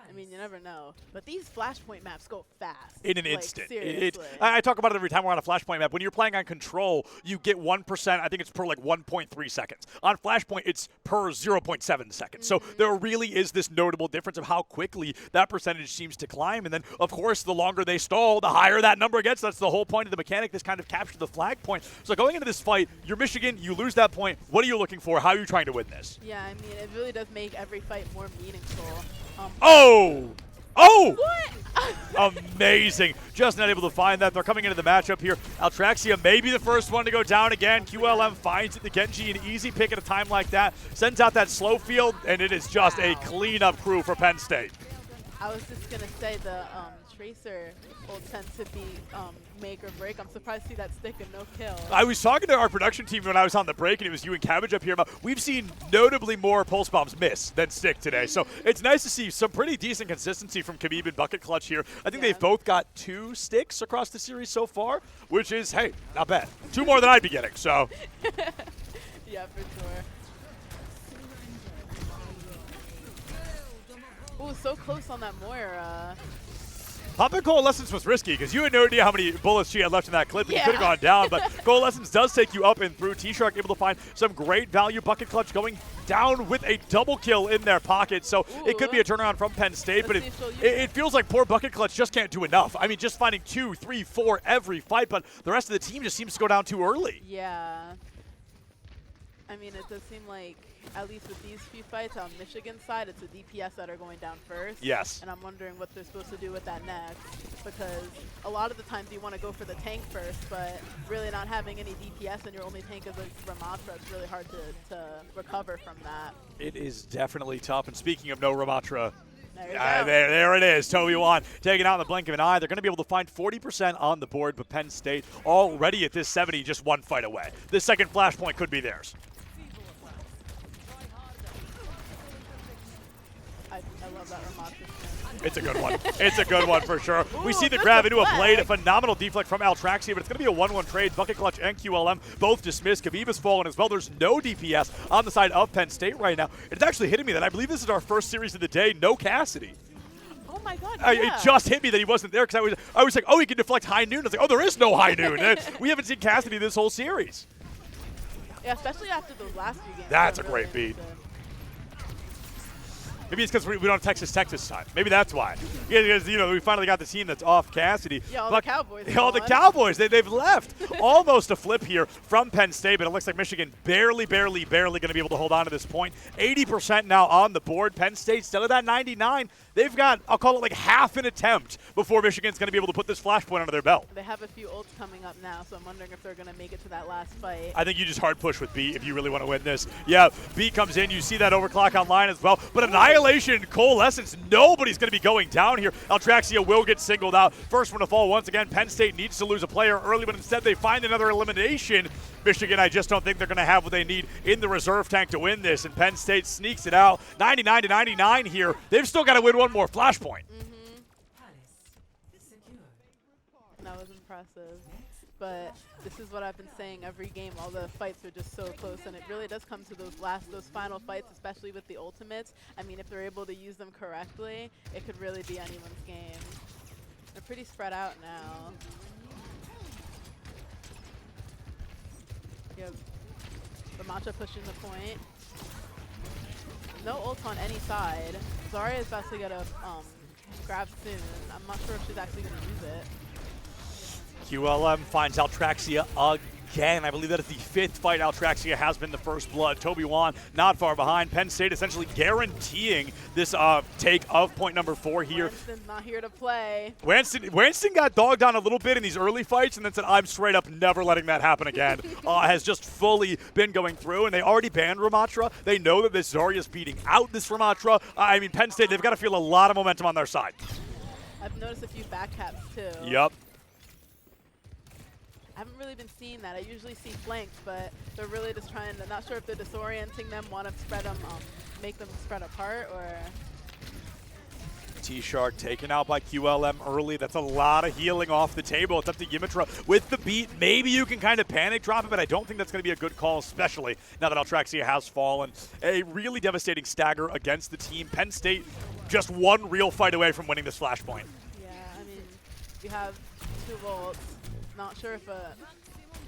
I mean, you never know. But these flashpoint maps go fast. In an like, instant. Seriously. I talk about it every time we're on a flashpoint map. When you're playing on control, you get 1%. I think it's per like 1.3 seconds. On flashpoint, it's per 0.7 seconds. So there really is this notable difference of how quickly that percentage seems to climb. And then, of course, the longer they stall, the higher that number gets. That's the whole point of the mechanic. This kind of captures the flag point. So going into this fight, you're Michigan. You lose that point. What are you looking for? How are you trying to win this? Yeah, I mean, it really does make every fight more meaningful. Oh! What? Amazing. Just not able to find that. They're coming into the matchup here. Alvernia may be the first one to go down again. QLM finds it. The Genji, an easy pick at a time like that. Sends out that slow field, and it is just a cleanup crew for Penn State. I was just going to say the Tracer will tend to be make or break. I'm surprised to see that stick and no kill. I was talking to our production team when I was on the break, and it was you and Cabbage up here. We've seen notably more pulse bombs miss than stick today. So it's nice to see some pretty decent consistency from Khabib and Bucket Clutch here. I think they've both got 2 sticks across the series so far, which is, hey, not bad. 2 more than I'd be getting, so. Yeah, for sure. Ooh, so close on that Moira. Popping Coalescence was risky because you had no idea how many bullets she had left in that clip, and you could have gone down. But Coalescence does take you up and through. T-Shark able to find some great value. Bucket Clutch going down with a double kill in their pocket. So it could be a turnaround from Penn State, but it feels like poor Bucket Clutch just can't do enough. I mean, just finding 2, 3, 4 every fight, but the rest of the team just seems to go down too early. Yeah. I mean, it does seem like, at least with these few fights on Michigan's side, it's the DPS that are going down first. Yes. And I'm wondering what they're supposed to do with that next, because a lot of the times you want to go for the tank first, but really not having any DPS and your only tank is a Ramatra, it's really hard to recover from that. It is definitely tough. And speaking of no Ramatra, There, there it is. Toby Wan taking out in the blink of an eye. They're going to be able to find 40% on the board, but Penn State already at this 70, just 1 fight away. This second flashpoint could be theirs. I love that Ramatra. It's a good one. It's a good one for sure. We see the grab into a blade, a phenomenal deflect from Alvernia, but it's going to be a 1-1 trade. Bucket Clutch and QLM both dismissed. Khabib has fallen as well. There's no DPS on the side of Penn State right now. It's actually hitting me that I believe this is our first series of the day. No Cassidy. Oh my God! It just hit me that he wasn't there because I was like, oh, he can deflect high noon. I was like, oh, there is no high noon. We haven't seen Cassidy this whole series. Yeah, especially after those last few games. That's a great beat. Maybe it's because we don't have Texas Tech this time. Maybe that's why. Yeah, because, we finally got the team that's off Cassidy. Yeah, all the Cowboys. All the Cowboys. They've left. Almost a flip here from Penn State, but it looks like Michigan barely going to be able to hold on to this point. 80% now on the board. Penn State still at that 99. They've got, I'll call it like half an attempt before Michigan's going to be able to put this flashpoint under their belt. They have a few ults coming up now, so I'm wondering if they're going to make it to that last fight. I think you just hard push with B if you really want to win this. Yeah, B comes in. You see that overclock online as well. But Annihilation Annihilation, Coalescence, nobody's going to be going down here. Altraxia will get singled out. First one to fall once again. Penn State needs to lose a player early, but instead they find another elimination. Michigan, I just don't think they're going to have what they need in the reserve tank to win this, and Penn State sneaks it out. 99-99 here. They've still got to win one more flashpoint. That was impressive. But this is what I've been saying every game. All the fights are just so close, and it really does come to those final fights, especially with the ultimates. I mean, if they're able to use them correctly, it could really be anyone's game. They're pretty spread out now. Yep. The Matcha pushing the point. No ult on any side. Zarya is actually gonna grab soon. I'm not sure if she's actually gonna use it. QLM finds Altraxia again. I believe that is the 5th fight Altraxia has been the first blood. Toby Wan not far behind. Penn State essentially guaranteeing this take of point number 4 here. Winston's not here to play. Winston got dogged on a little bit in these early fights and then said, I'm straight up never letting that happen again. Has just fully been going through, and they already banned Ramatra. They know that this Zarya is beating out this Ramatra. I mean, Penn State, they've got to feel a lot of momentum on their side. I've noticed a few back caps too. Yep. I haven't really been seeing that. I usually see flanks, but they're really just trying to, not sure if they're disorienting them, want to spread them, make them spread apart, or... T-Shark taken out by QLM early. That's a lot of healing off the table. It's up to Yimitra with the beat. Maybe you can kind of panic drop it, but I don't think that's going to be a good call, especially now that Altraxia has fallen. A really devastating stagger against the team. Penn State just one real fight away from winning this flashpoint. Yeah, I mean, you have 2 volts. Not sure if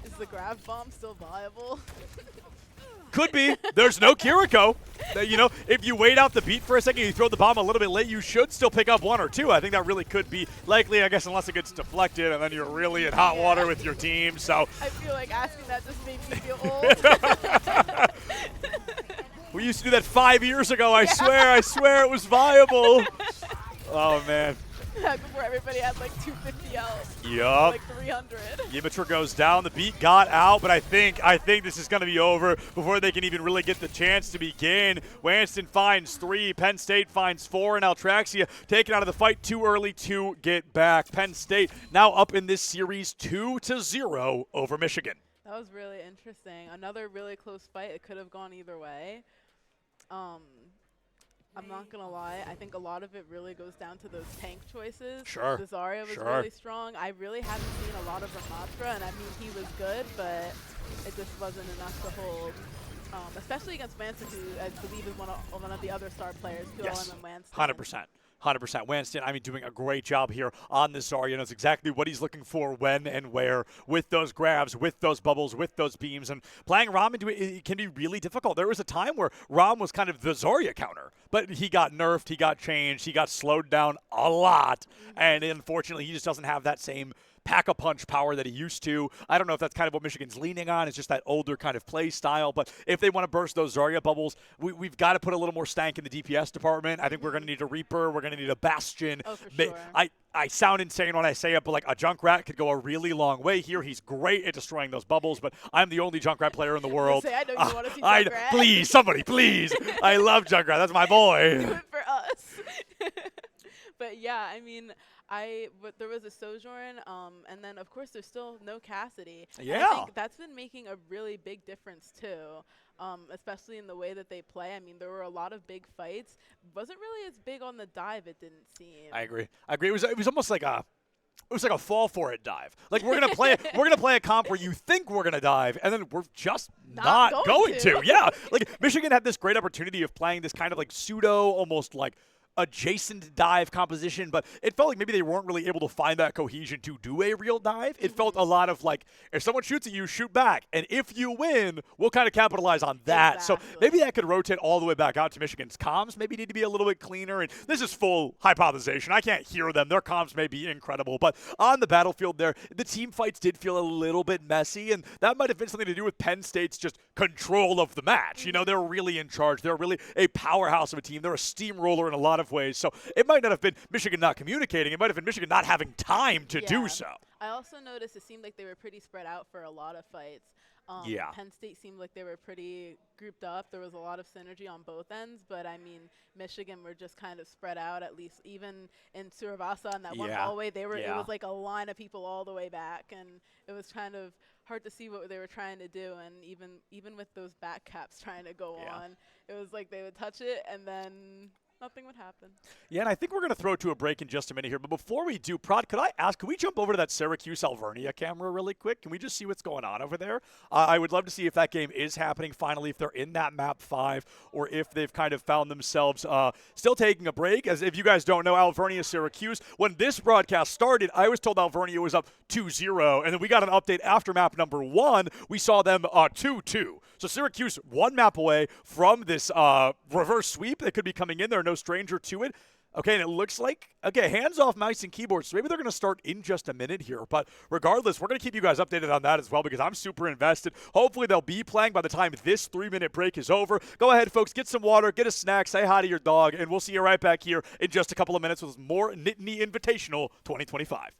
is the grab bomb still viable? Could be. There's no Kiriko. You know, if you wait out the beat for a second, you throw the bomb a little bit late, you should still pick up 1 or 2. I think that really could be likely, I guess, unless it gets deflected and then you're really in hot water with your team. So I feel like asking that just made me feel old. We used to do that 5 years ago. I swear it was viable. Oh, man. Before everybody had like 250 else. Yup. Like 300. Yimitra goes down. The beat got out, but I think this is going to be over before they can even really get the chance to begin. Wanston finds 3. Penn State finds 4, and Altraxia taken out of the fight too early to get back. Penn State now up in this series 2-0 over Michigan. That was really interesting. Another really close fight. It could have gone either way. I'm not going to lie. I think a lot of it really goes down to those tank choices. Sure. The Zarya was really strong. I really haven't seen a lot of Ramatra, and I mean, he was good, but it just wasn't enough to hold. Especially against Wanston, who I believe is one of the other star players, QLM and Wanston. 100%. Wanston, I mean, doing a great job here on this Zarya. Knows exactly what he's looking for, when and where, with those grabs, with those bubbles, with those beams. And playing Rom into it can be really difficult. There was a time where Rom was kind of the Zarya counter, but he got nerfed, he got changed, he got slowed down a lot. And unfortunately, he just doesn't have that same pack-a-punch power that he used to. I don't know if that's kind of what Michigan's leaning on. It's just that older kind of play style. But if they want to burst those Zarya bubbles, we've got to put a little more stank in the DPS department. I think we're going to need a Reaper. We're going to need a Bastion. Oh, for sure. I sound insane when I say it, but like a Junkrat could go a really long way here. He's great at destroying those bubbles, but I'm the only Junkrat player in the world. I know you want to see Junkrat. Please, somebody, please. I love Junkrat. That's my boy. Do it for us. But yeah, I mean, there was a Sojourn, and then of course there's still no Cassidy. Yeah. And I think that's been making a really big difference too, especially in the way that they play. I mean, there were a lot of big fights. Wasn't really as big on the dive, it didn't seem. I agree. It was almost like a fall for it dive. Like we're gonna play a comp where you think we're gonna dive, and then we're just not going to. Yeah. Like Michigan had this great opportunity of playing this kind of like pseudo, almost like adjacent dive composition, but it felt like maybe they weren't really able to find that cohesion to do a real dive. It felt a lot of like, if someone shoots at you, shoot back. And if you win, we'll kind of capitalize on that. Exactly. So maybe that could rotate all the way back out to Michigan's comms. Maybe need to be a little bit cleaner. And this is full hypothesization. I can't hear them. Their comms may be incredible. But on the battlefield there, the team fights did feel a little bit messy. And that might have been something to do with Penn State's just control of the match. You know, they're really in charge. They're really a powerhouse of a team. They're a steamroller in a lot of ways. So it might not have been Michigan not communicating. It might have been Michigan not having time to do so. I also noticed it seemed like they were pretty spread out for a lot of fights. Yeah. Penn State seemed like they were pretty grouped up. There was a lot of synergy on both ends, but I mean, Michigan were just kind of spread out, at least even in Surabasa in that one hallway. It was like a line of people all the way back, and it was kind of hard to see what they were trying to do. And even with those back caps trying to go on, it was like they would touch it and then nothing would happen. Yeah, and I think we're going to throw to a break in just a minute here. But before we do, Prod, could I ask, can we jump over to that Syracuse Alvernia camera really quick? Can we just see what's going on over there? I would love to see if that game is happening finally, if they're in that map 5, or if they've kind of found themselves still taking a break. As if you guys don't know, Alvernia, Syracuse, when this broadcast started, I was told Alvernia was up 2-0, and then we got an update after map number 1. We saw them 2-2. So Syracuse 1 map away from this reverse sweep that could be coming in. They're no stranger to it. Okay, and it looks like, okay, hands off mouse and keyboard. So maybe they're going to start in just a minute here. But regardless, we're going to keep you guys updated on that as well because I'm super invested. Hopefully they'll be playing by the time this 3-minute break is over. Go ahead, folks, get some water, get a snack, say hi to your dog, and we'll see you right back here in just a couple of minutes with more Nittany Invitational 2025.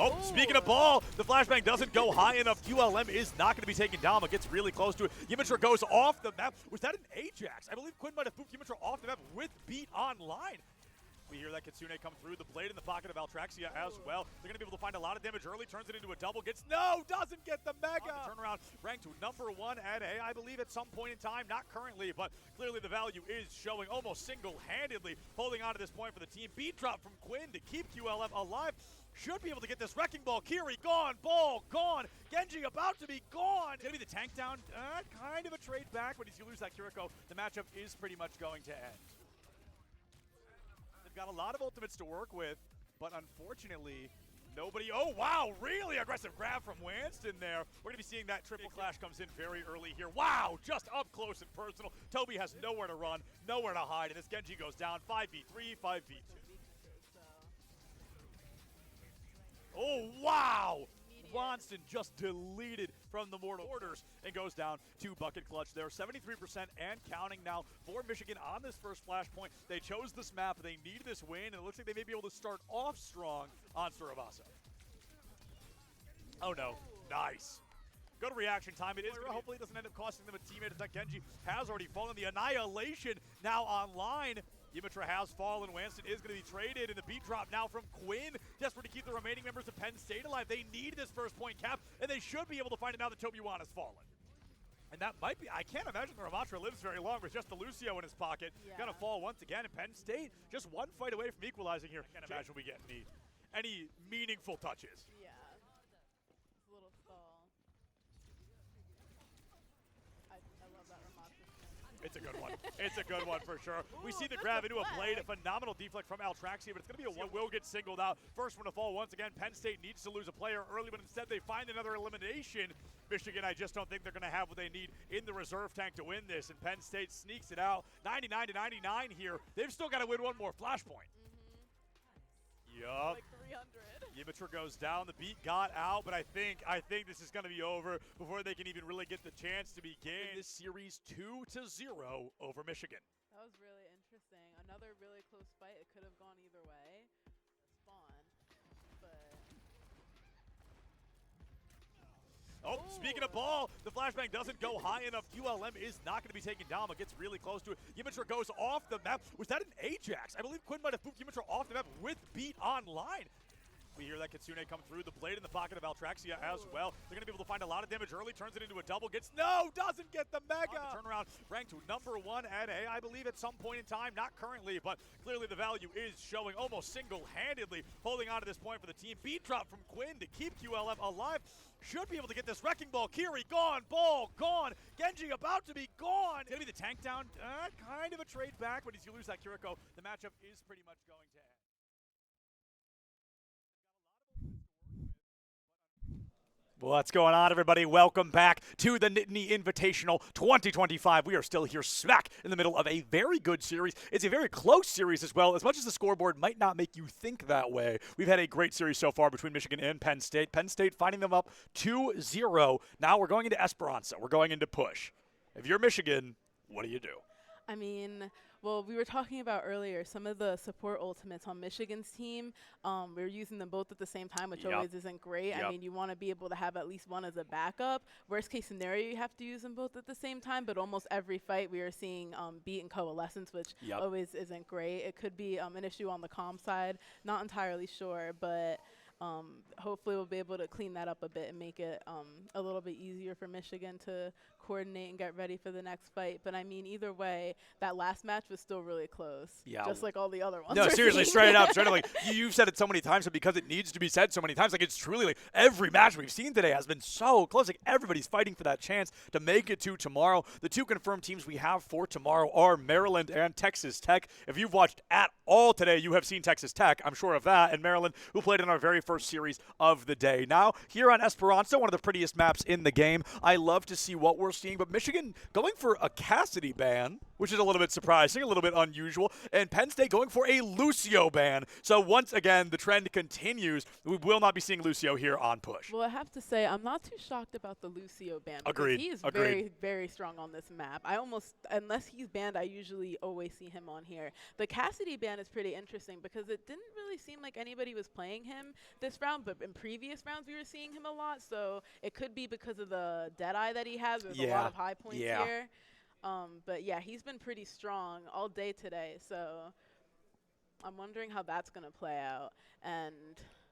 Oh, speaking of ball, the flashbang doesn't go high enough. QLM is not going to be taken down, but gets really close to it. Yimitra goes off the map. Was that an Ajax? I believe Quinn might have moved Yimitra off the map with beat online. We hear that Kitsune come through, the blade in the pocket of Altraxia as well. They're going to be able to find a lot of damage early, turns it into a double, doesn't get the mega. Turnaround ranked to number 1 at A, I believe at some point in time, not currently, but clearly the value is showing almost single-handedly, holding on to this point for the team. Beat drop from Quinn to keep QLM alive. Should be able to get this wrecking ball. Kiri gone, ball gone. Genji about to be gone. It's going to be the tank down, kind of a trade back, but if you lose that Kiriko, the matchup is pretty much going to end. They've got a lot of ultimates to work with, but unfortunately, nobody. Oh, wow, really aggressive grab from Winston there. We're going to be seeing that triple clash comes in very early here. Wow, just up close and personal. Toby has nowhere to run, nowhere to hide, and this Genji goes down 5v3, 5v2. Oh, wow! Winston just deleted from the mortal orders and goes down to bucket clutch there. 73% and counting now for Michigan on this first flashpoint. They chose this map. They needed this win, and it looks like they may be able to start off strong on Surabasa. Oh, no. Nice. Good reaction time. It is. Hopefully it doesn't end up costing them a teammate. As that Genji has already fallen. The Annihilation now online. Yimitra has fallen. Winston is going to be traded, and the beat drop now from Quinn. Desperate to keep the remaining members of Penn State alive. They need this first point cap, and they should be able to find it now that Toby Wan has fallen. And that might be, I can't imagine the Ramatra lives very long with just the Lucio in his pocket. Gonna fall once again, and Penn State just one fight away from equalizing here. I can't imagine we get any meaningful touches. Yeah. It's a little stall. I love that Ramatra. It's a good one. It's a good one for sure. We see the grab into a blade, a phenomenal deflect from Altraxia, but it's going to be a one. Will get singled out. First one to fall once again. Penn State needs to lose a player early, but instead they find another elimination. Michigan, I just don't think they're going to have what they need in the reserve tank to win this, and Penn State sneaks it out. 99-99 here. They've still got to win one more flashpoint. Yup. Like 300. Yimitra goes down. The beat got out, but I think this is going to be over before they can even really get the chance to begin this series 2-0 over Michigan. That was really interesting. Another really close fight. It could have gone either way. Spawn, but. Oh, speaking of ball, the flashbang doesn't go high enough. QLM is not going to be taken down, but gets really close to it. Yimitra goes off the map. Was that an Ajax? I believe Quinn might have moved Yimitra off the map with beat online. We hear that Kitsune come through, the blade in the pocket of Altraxia as well. They're going to be able to find a lot of damage early, turns it into a double, doesn't get the mega. The turnaround ranked to number 1 at A, I believe at some point in time, not currently, but clearly the value is showing almost single-handedly, holding on to this point for the team. Beat drop from Quinn to keep QLM alive. Should be able to get this wrecking ball. Kiri gone, ball gone. Genji about to be gone. It's going to be the tank down, kind of a trade back, but if you lose that Kiriko, the matchup is pretty much going to end. What's going on, everybody? Welcome back to the Nittany Invitational 2025. We are still here smack in the middle of a very good series. It's a very close series as well. As much as the scoreboard might not make you think that way, we've had a great series so far between Michigan and Penn State. Penn State finding them up 2-0. Now we're going into Esperanza. We're going into push. If you're Michigan, what do you do? I mean, Well, we were talking about earlier some of the support ultimates on Michigan's team. We were using them both at the same time, which always isn't great. I mean, you want to be able to have at least one as a backup. Worst case scenario, you have to use them both at the same time, but almost every fight we are seeing beat in coalescence, which always isn't great. It could be an issue on the comm side. Not entirely sure, but hopefully we'll be able to clean that up a bit and make it a little bit easier for Michigan to coordinate and get ready for the next fight. But I mean, either way, that last match was still really close. Yeah. Just like all the other ones. No, seriously, straight up. Like, you've said it so many times, but because it needs to be said so many times, like, it's truly like every match we've seen today has been so close. Like, everybody's fighting for that chance to make it to tomorrow. The two confirmed teams we have for tomorrow are Maryland and Texas Tech. If you've watched at all today, you have seen Texas Tech, I'm sure of that, and Maryland, who played in our very first series of the day. Now, here on Esperanza, one of the prettiest maps in the game, I love to see what we're seeing, but Michigan going for a Cassidy ban, which is a little bit surprising, a little bit unusual, and Penn State going for a Lucio ban. So once again, the trend continues. We will not be seeing Lucio here on push. Well, I have to say, I'm not too shocked about the Lucio ban. Agreed. He is very, very strong on this map. Unless he's banned, I usually always see him on here. The Cassidy ban is pretty interesting because it didn't really seem like anybody was playing him this round, but in previous rounds we were seeing him a lot, so it could be because of the Deadeye that he has. There's a lot of high points here. But yeah, he's been pretty strong all day today, so I'm wondering how that's going to play out. And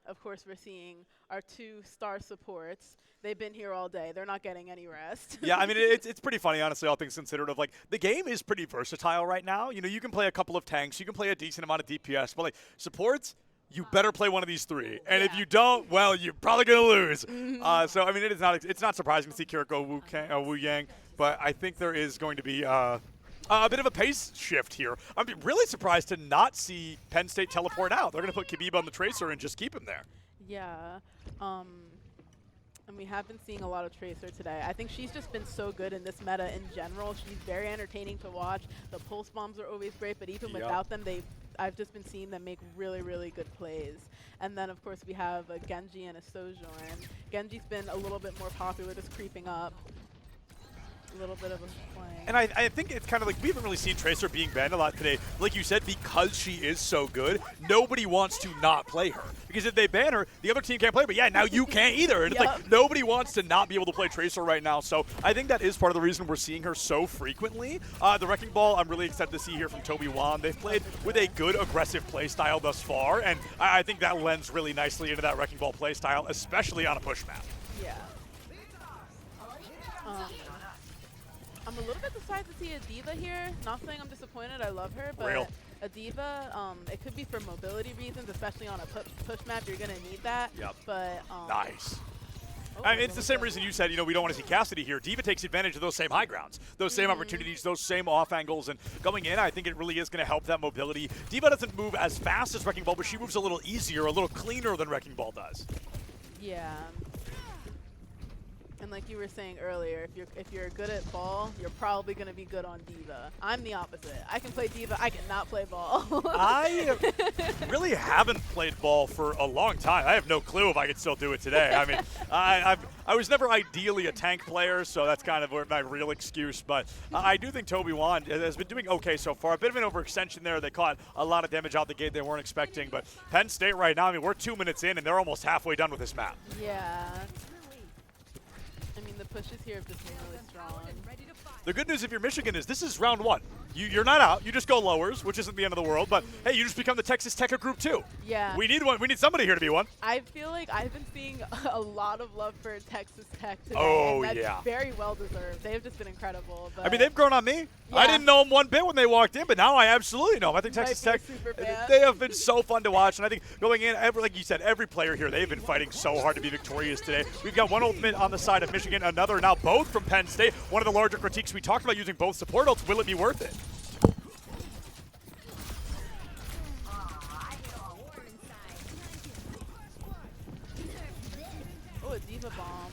of course, we're seeing our two star supports. They've been here all day. They're not getting any rest. Yeah, I mean, it's pretty funny, honestly, all things considered, of like, the game is pretty versatile right now. You know, you can play a couple of tanks, you can play a decent amount of DPS, but like, supports, you better play one of these three. And if you don't, well, you're probably going to lose. So, I mean, it's not surprising to see Kiriko Wu Yang, but I think there is going to be a bit of a pace shift here. I'm really surprised to not see Penn State teleport out. They're going to put Khabib on the Tracer and just keep him there. Yeah. And we have been seeing a lot of Tracer today. I think she's just been so good in this meta in general. She's very entertaining to watch. The pulse bombs are always great, but even without them, I've just been seeing them make really, really good plays. And then, of course, we have a Genji and a Sojourn. Genji's been a little bit more popular, just creeping up. A little bit of a flank. And I think it's kind of like, we haven't really seen Tracer being banned a lot today. Like you said, because she is so good, nobody wants to not play her. Because if they ban her, the other team can't play her. But yeah, now you can't either. And it's like, nobody wants to not be able to play Tracer right now. So I think that is part of the reason we're seeing her so frequently. The Wrecking Ball, I'm really excited to see here from Toby Wan. They've played with a good aggressive play style thus far. And I think that lends really nicely into that Wrecking Ball play style, especially on a push map. Yeah. I'm a little bit surprised to see a Diva here. Not saying I'm disappointed, I love her, but a Diva, it could be for mobility reasons, especially on a push map, you're going to need that. But nice. I mean, it's the same reason you said, you know, we don't want to see Cassidy here. Diva takes advantage of those same high grounds, those same opportunities, those same off angles, and going in, I think it really is going to help that mobility. Diva doesn't move as fast as Wrecking Ball, but she moves a little easier, a little cleaner than Wrecking Ball does. Yeah. And like you were saying earlier, if you're good at ball, you're probably going to be good on Diva. I'm the opposite. I can play Diva, I cannot play ball. I really haven't played ball for a long time. I have no clue if I could still do it today. I mean, I was never ideally a tank player, so that's kind of my real excuse. But I do think Toby Wan has been doing okay so far. A bit of an overextension there. They caught a lot of damage out the gate they weren't expecting. But Penn State right now, I mean, we're 2 minutes in, and they're almost halfway done with this map. Yeah. I mean, the pushes here have just been really strong. The good news if you're Michigan is this is round one. You're not out. You just go lowers, which isn't the end of the world. But, hey, you just become the Texas Tech of Group 2. Yeah. We need one. We need somebody here to be one. I feel like I've been seeing a lot of love for Texas Tech today. Oh, and that's very well deserved. They've just been incredible. But I mean, they've grown on me. Yeah. I didn't know them one bit when they walked in, but now I absolutely know them. I think Texas Tech, they have been so fun to watch. And I think going in, like you said, every player here, they've been fighting so hard to be victorious today. We've got one ultimate on the side of Michigan, another now both from Penn State. One of the larger critiques we talked about using both support ults. Will it be worth it? Oh, a Diva Bomb.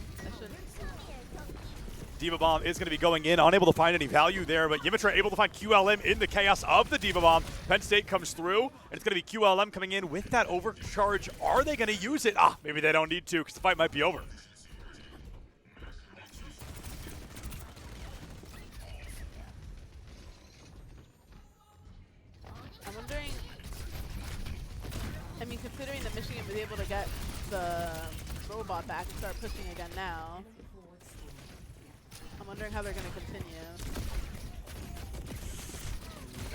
Diva Bomb is going to be going in, unable to find any value there, but Yimitra able to find QLM in the chaos of the Diva Bomb. Penn State comes through, and it's going to be QLM coming in with that overcharge. Are they going to use it? Maybe they don't need to because the fight might be over. I mean, considering that Michigan was able to get the robot back and start pushing again now, I'm wondering how they're going to continue.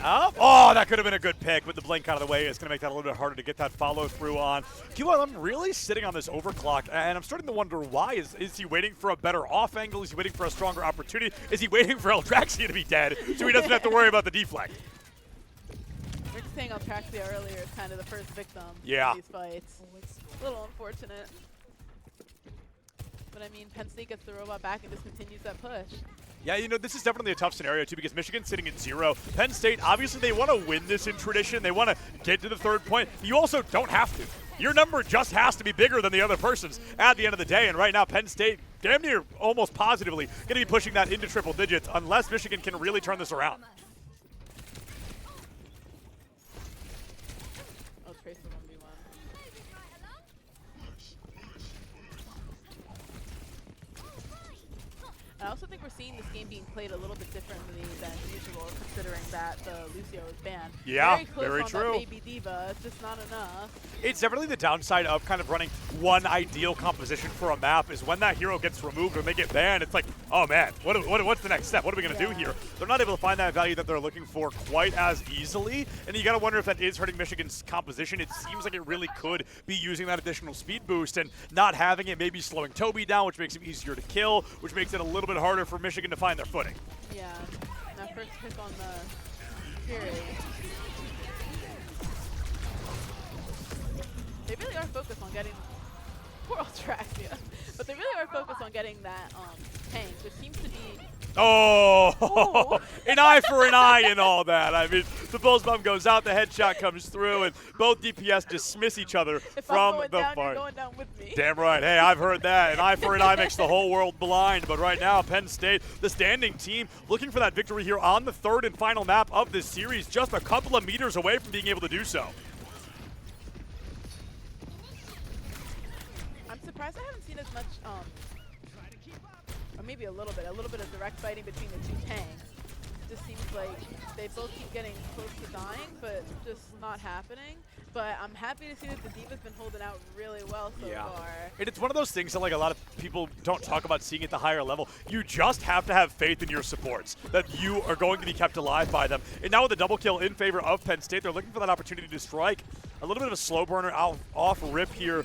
Oh, that could have been a good pick with the blink out of the way. It's going to make that a little bit harder to get that follow through on. QLM really sitting on this overclock, and I'm starting to wonder why. Is he waiting for a better off angle? Is he waiting for a stronger opportunity? Is he waiting for Alvernia to be dead so he doesn't have to worry about the deflect? Rick saying Alvernia earlier is kind of the first victim Yeah. in these fights. A little unfortunate. But I mean, Penn State gets the robot back and just continues that push. Yeah, you know, this is definitely a tough scenario, too, because Michigan's sitting at 0. Penn State, obviously, they want to win this in tradition. They want to get to the 3rd point. You also don't have to. Your number just has to be bigger than the other person's at the end of the day. And right now, Penn State, damn near almost positively, going to be pushing that into triple digits unless Michigan can really turn this around. Oh, Trace the 1v1. I also think we're seeing this game being played a little bit differently than usual, considering that the Lucio is banned. Yeah, very close very on true. That baby diva, it's just not enough. It's definitely the downside of kind of running one ideal composition for a map is when that hero gets removed or they get banned, it's like, oh man, what's the next step? What are we going to do here? They're not able to find that value that they're looking for quite as easily, and you got to wonder if that is hurting Michigan's composition. It seems like it really could be using that additional speed boost, and not having it maybe slowing Toby down, which makes him easier to kill, which makes it a little bit harder for Michigan to find their footing. Yeah, and that first pick on the Fury. They really are focused on getting poor Alvernia, but they really are focused on getting that tank, which seems to be. Oh, an eye for an eye and all that. I mean, the Bulls bomb goes out, the headshot comes through, and both DPS dismiss each other from the down, fight. you're going down with me. Damn right. Hey, I've heard that. An eye for an eye makes the whole world blind. But right now, Penn State, the standing team, looking for that victory here on the 3rd and final map of this series, just a couple of meters away from being able to do so. I'm surprised I haven't seen as much, or maybe a little bit of direct fighting between the two tanks. It just seems like they both keep getting close to dying, but just not happening. But I'm happy to see that the Diva's been holding out really well so far. And it's one of those things that like a lot of people don't talk about seeing at the higher level. You just have to have faith in your supports, that you are going to be kept alive by them. And now with the double kill in favor of Penn State, they're looking for that opportunity to strike. A little bit of a slow burner off rip here.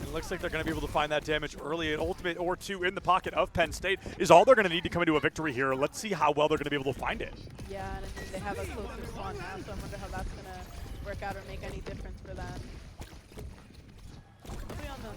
It looks like they're going to be able to find that damage early. An ultimate or two in the pocket of Penn State is all they're going to need to come into a victory here. Let's see how well they're going to be able to find it. Yeah, and I mean, they have a closer spawn now, so I wonder how that's going to work out or make any difference for them. Nobody on the...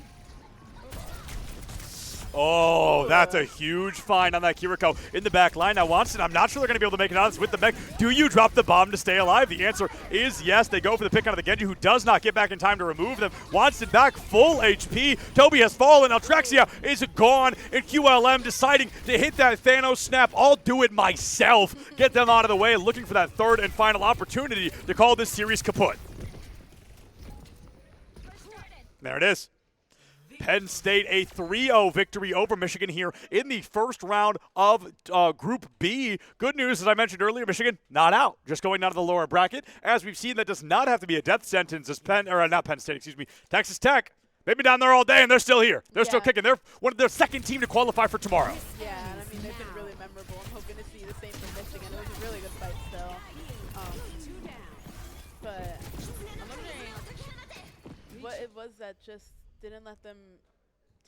Oh, that's a huge find on that Kiriko in the back line. Now, Watson, I'm not sure they're going to be able to make it out with the mech. Do you drop the bomb to stay alive? The answer is yes. They go for the pick out of the Genji, who does not get back in time to remove them. Watson back full HP. Toby has fallen. Alvernia is gone. And QLM deciding to hit that Thanos snap. I'll do it myself. Get them out of the way, looking for that 3rd and final opportunity to call this series kaput. There it is. Penn State a 3-0 victory over Michigan here in the first round of Group B. Good news, as I mentioned earlier, Michigan not out, just going down to the lower bracket. As we've seen, that does not have to be a death sentence as Texas Tech. They've been down there all day and they're still here. They're still kicking. They're one of their 2nd team to qualify for tomorrow. Yeah, and I mean, they've been really memorable. I'm hoping to see the same from Michigan. It was a really good fight still. But I'm wondering what it was that just didn't let them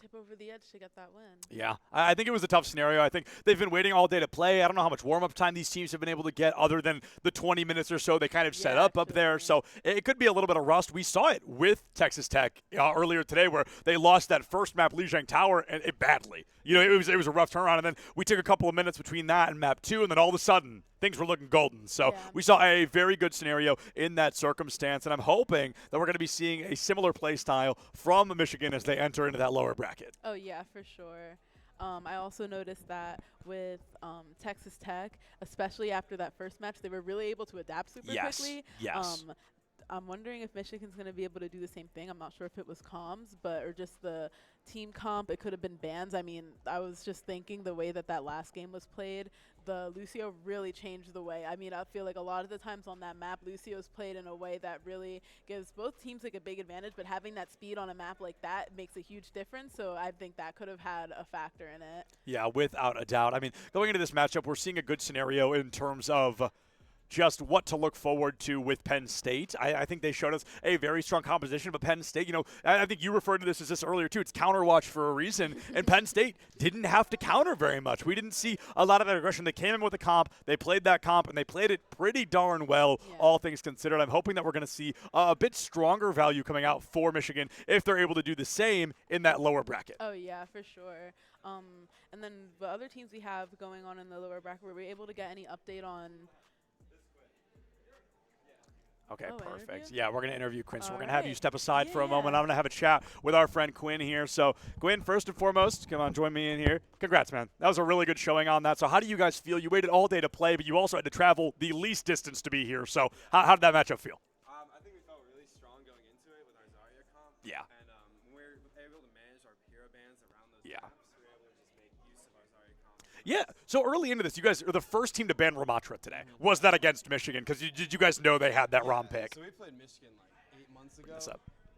tip over the edge to get that win. Yeah, I think it was a tough scenario. I think they've been waiting all day to play. I don't know how much warm-up time these teams have been able to get other than the 20 minutes or so they kind of set up there. So it could be a little bit of rust. We saw it with Texas Tech earlier today where they lost that first map, Lijiang Tower, and it badly. You know, it was a rough turnaround, and then we took a couple of minutes between that and map 2, and then all of a sudden things were looking golden. So we saw a very good scenario in that circumstance, and I'm hoping that we're going to be seeing a similar play style from Michigan as they enter into that lower bracket. Oh, yeah, for sure. I also noticed that with Texas Tech, especially after that first match, they were really able to adapt super quickly. Yes. I'm wondering if Michigan's going to be able to do the same thing. I'm not sure if it was comms, or just the team comp. It could have been bans. I mean, I was just thinking the way that last game was played, the Lucio really changed the way. I mean, I feel like a lot of the times on that map, Lucio's played in a way that really gives both teams like a big advantage, but having that speed on a map like that makes a huge difference. So I think that could have had a factor in it. Yeah, without a doubt. I mean, going into this matchup, we're seeing a good scenario in terms of just what to look forward to with Penn State. I think they showed us a very strong composition, but Penn State, you know, I think you referred to this as this earlier too. It's counterwatch for a reason, and Penn State didn't have to counter very much. We didn't see a lot of that aggression. They came in with a comp, they played that comp, and they played it pretty darn well, all things considered. I'm hoping that we're going to see a bit stronger value coming out for Michigan if they're able to do the same in that lower bracket. Oh, yeah, for sure. And then the other teams we have going on in the lower bracket, were we able to get any update on? Okay, perfect. Interview? Yeah, we're going to interview Quinn, so we're going to Alright. have you step aside for a moment. I'm going to have a chat with our friend Quinn here. So, Quinn, first and foremost, come on, join me in here. Congrats, man. That was a really good showing on that. So, how do you guys feel? You waited all day to play, but you also had to travel the least distance to be here. So, how did that matchup feel? I think we felt really strong going into it with our Zarya comp. Yeah. And when we were able to manage our hero bands around those maps, we were able to just make use of our Zarya comp. Yeah, so early into this, you guys are the first team to ban Ramatra today. Was that against Michigan? Because did you guys know they had that ROM pick? So we played Michigan like 8 months ago,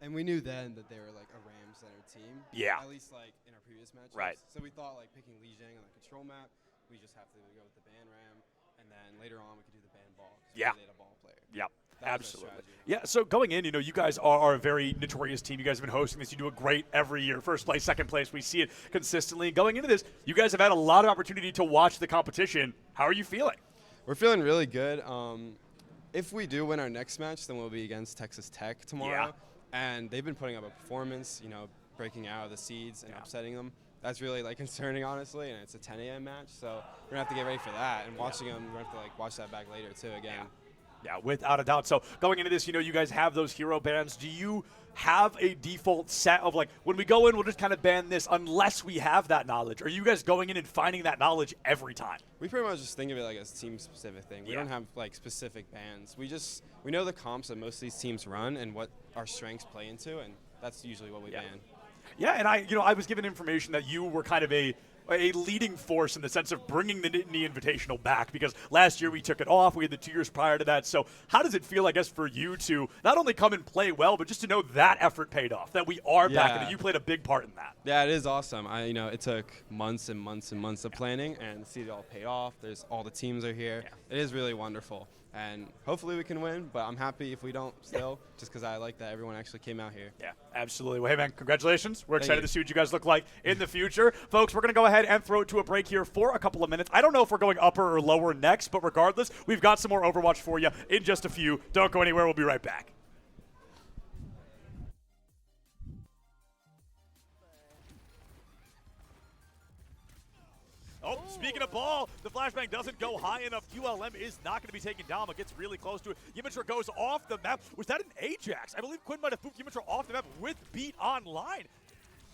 and we knew then that they were like a Ram-centered team. Yeah. At least like in our previous matchups. Right. So we thought like picking Li Jiang on the control map, we just have to go with the ban Ram, and then later on we could do the ban ball. Yeah. They had a ball player. Yep. That was our Absolutely. strategy. Yeah, so going in, you know, you guys are a very notorious team. You guys have been hosting this. You do it great every year. First place, second place. We see it consistently. Going into this, you guys have had a lot of opportunity to watch the competition. How are you feeling? We're feeling really good. If we do win our next match, then we'll be against Texas Tech tomorrow. Yeah. And they've been putting up a performance, you know, breaking out of the seeds and upsetting them. That's really like concerning, honestly, and it's a 10 a.m. match, so we're gonna have to get ready for that. And watching them, we're gonna have to like watch that back later too again. Yeah, without a doubt. So going into this, you know, you guys have those hero bans. Do you have a default set of like, when we go in, we'll just kind of ban this unless we have that knowledge? Are you guys going in and finding that knowledge every time? We pretty much just think of it like as a team-specific thing. We don't have like specific bans. We know the comps that most of these teams run and what our strengths play into, and that's usually what we ban. Yeah, and I was given information that you were kind of a leading force in the sense of bringing the Nittany Invitational back, because last year we took it off. We had the 2 years prior to that. So how does it feel, I guess, for you to not only come and play well, but just to know that effort paid off, that we are back and that you played a big part in that? Yeah, it is awesome. It took months and months and months of planning, and to see it all paid off. There's all the teams are here. It is really wonderful. And hopefully we can win, but I'm happy if we don't still, just because I like that everyone actually came out here. Yeah, absolutely. Well, hey, man, congratulations. We're Thank excited you. to see what you guys look like in the future. Folks, we're going to go ahead and throw it to a break here for a couple of minutes. I don't know if we're going upper or lower next, but regardless, we've got some more Overwatch for you in just a few. Don't go anywhere. We'll be right back. Oh, speaking of ball, the flashbang doesn't go high enough. ULM is not going to be taken down, but gets really close to it. Yimitra goes off the map. Was that an Ajax? I believe Quinn might have pooped Yimitra off the map with Beat Online.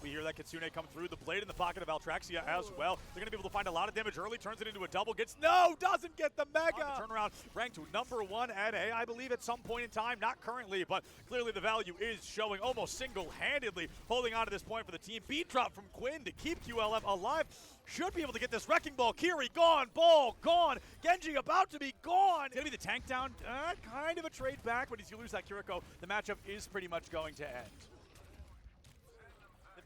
We hear that Kitsune come through. The blade in the pocket of Altraxia as well. They're going to be able to find a lot of damage early. Turns it into a double. Doesn't get the mega. Turnaround ranked #1 at A, I believe, at some point in time. Not currently, but clearly the value is showing almost single-handedly. Holding on to this point for the team. Beat drop from Quinn to keep QLM alive. Should be able to get this wrecking ball. Kiri gone. Ball gone. Genji about to be gone. It's going to be the tank down. Kind of a trade back, but as you lose that Kiriko, the matchup is pretty much going to end.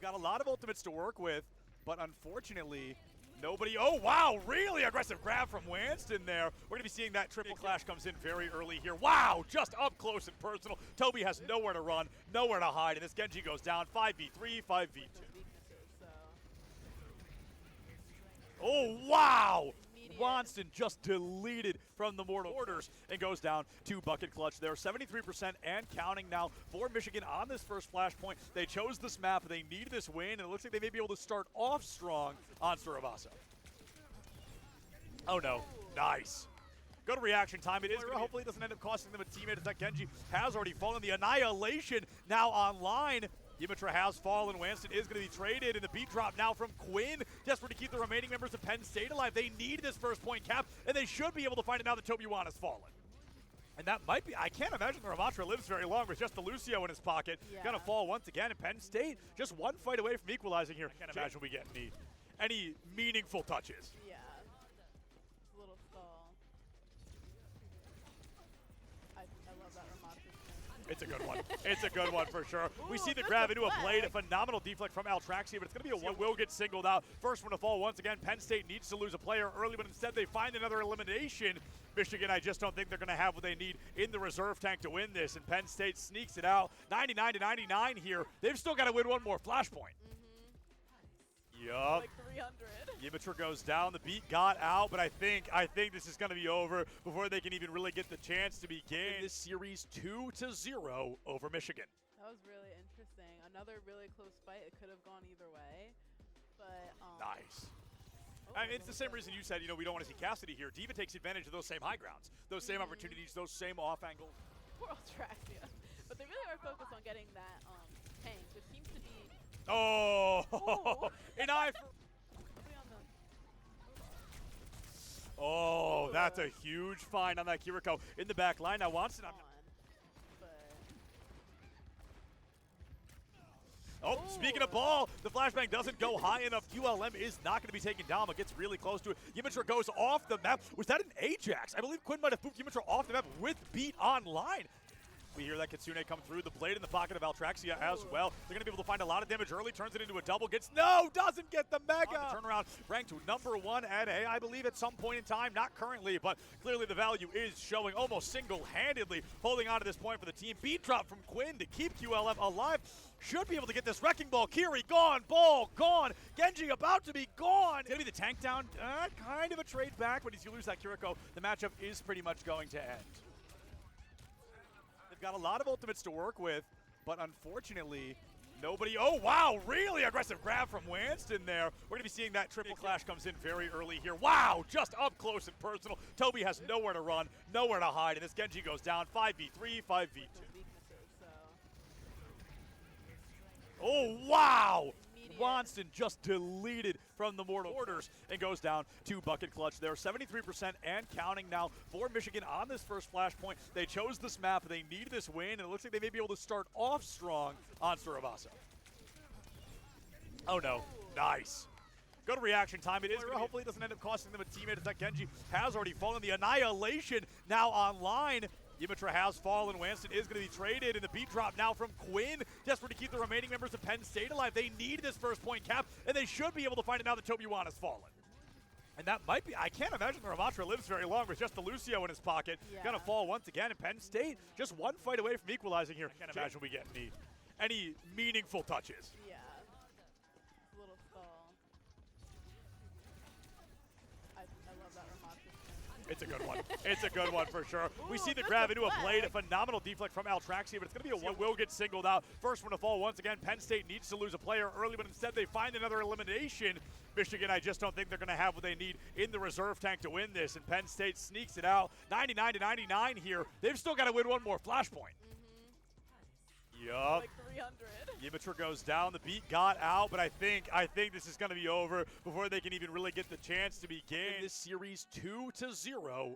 Got a lot of ultimates to work with, but unfortunately, nobody. Oh, wow, really aggressive grab from Wanston there. We're going to be seeing that triple clash comes in very early here. Wow, just up close and personal. Toby has nowhere to run, nowhere to hide, and this Genji goes down 5v3, 5v2. Oh, wow. Wanston just deleted from the mortal orders and goes down to bucket clutch there. 73% and counting now for Michigan on this first flashpoint. They chose this map. They need this win, and it looks like they may be able to start off strong on Surabasa. Oh, no. Nice. Good reaction time. It is. Hopefully it doesn't end up costing them a teammate, as that Genji has already fallen. The Annihilation now online. Yimitra has fallen. Wanston is going to be traded, and the beat drop now from Quinn, desperate to keep the remaining members of Penn State alive. They need this first point cap, and they should be able to find it now that Toby Wan has fallen. And that might be, I can't imagine the Ramatra lives very long with just the Lucio in his pocket. Yeah. Gonna fall once again, and Penn State just one fight away from equalizing here. I can't imagine we get any meaningful touches. Yeah. A little stall. I love that Ramatra spin. It's a good one. It's a good one for sure. We see the that's grab a into a blade, a flag. phenomenal deflect from Altraxia, but it's going to be a one. Will get singled out. First one to fall once again. Penn State needs to lose a player early, but instead they find another elimination. Michigan, I just don't think they're going to have what they need in the reserve tank to win this, and Penn State sneaks it out. 99-99 here. They've still got to win one more flashpoint. Yup. Like 300. Yimitra goes down. The beat got out, but I think this is going to be over before they can even really get the chance to begin this series 2-0 over Michigan. That was really interesting. Another really close fight. It could have gone either way, but Nice. oh, I mean, a it's the little same bit. reason you said, we don't want to see Cassidy here. Diva takes advantage of those same high grounds, those same opportunities, those same off angles. Poor Altraxia. But they really are focused on getting that tank, which seems to be Oh, Ooh. an eye for. nobody on the. Oh, that's a huge find on that Kiriko in the back line. Now Watson. Oh, speaking of ball, the flashbang doesn't go high enough. ULM is not going to be taken down, but gets really close to it. Yimitra goes off the map. Was that an Ajax? I believe Quinn might have pooped Yimitra off the map with beat online. We hear that Kitsune come through. The blade in the pocket of Altraxia as well. They're going to be able to find a lot of damage early. Turns it into a double. Doesn't get the mega. On the turnaround, ranked #1 at A, I believe at some point in time. Not currently, but clearly the value is showing almost single-handedly. Holding on to this point for the team. Beat drop from Quinn to keep QLM alive. Should be able to get this wrecking ball. Kiri gone. Ball gone. Genji about to be gone. It's going to be the tank down. Kind of a trade back, but as you lose that Kiriko, the matchup is pretty much going to end. Got a lot of ultimates to work with, but unfortunately, nobody. Oh, wow, really aggressive grab from Wanston there. We're going to be seeing that triple clash comes in very early here. Wow, just up close and personal. Toby has nowhere to run, nowhere to hide, and this Genji goes down 5v3, 5v2. Oh, wow! Wanston just deleted from the mortal orders and goes down to bucket clutch there. 73% and counting now for Michigan on this first flashpoint. They chose this map. They need this win, and it looks like they may be able to start off strong on Surabasa. Oh, no. Nice. Go to reaction time. It is. Hopefully it doesn't end up costing them a teammate as that Genji has already fallen. The Annihilation now online. Yimitra has fallen. Wanston is going to be traded, and the beat drop now from Quinn. Desperate to keep the remaining members of Penn State alive. They need this first point cap, and they should be able to find it now that Toby Wan has fallen. And that might be, I can't imagine the Ramatra lives very long with just the Lucio in his pocket. Yeah. Gonna fall once again, and Penn State just one fight away from equalizing here. I can't imagine we get any meaningful touches. Yeah. A little stall. I love that Ramatra spin. It's a good one. It's a good one for sure. We see the that's grab a into a blade, a flag. phenomenal deflect from Altraxia, but it's going to be a one. Will get singled out. First one to fall once again. Penn State needs to lose a player early, but instead they find another elimination. Michigan, I just don't think they're going to have what they need in the reserve tank to win this, and Penn State sneaks it out. 99-99 here. They've still got to win one more flashpoint. Yup. Like 300. Yimitra goes down. The beat got out, but I think this is going to be over before they can even really get the chance to begin this series 2-0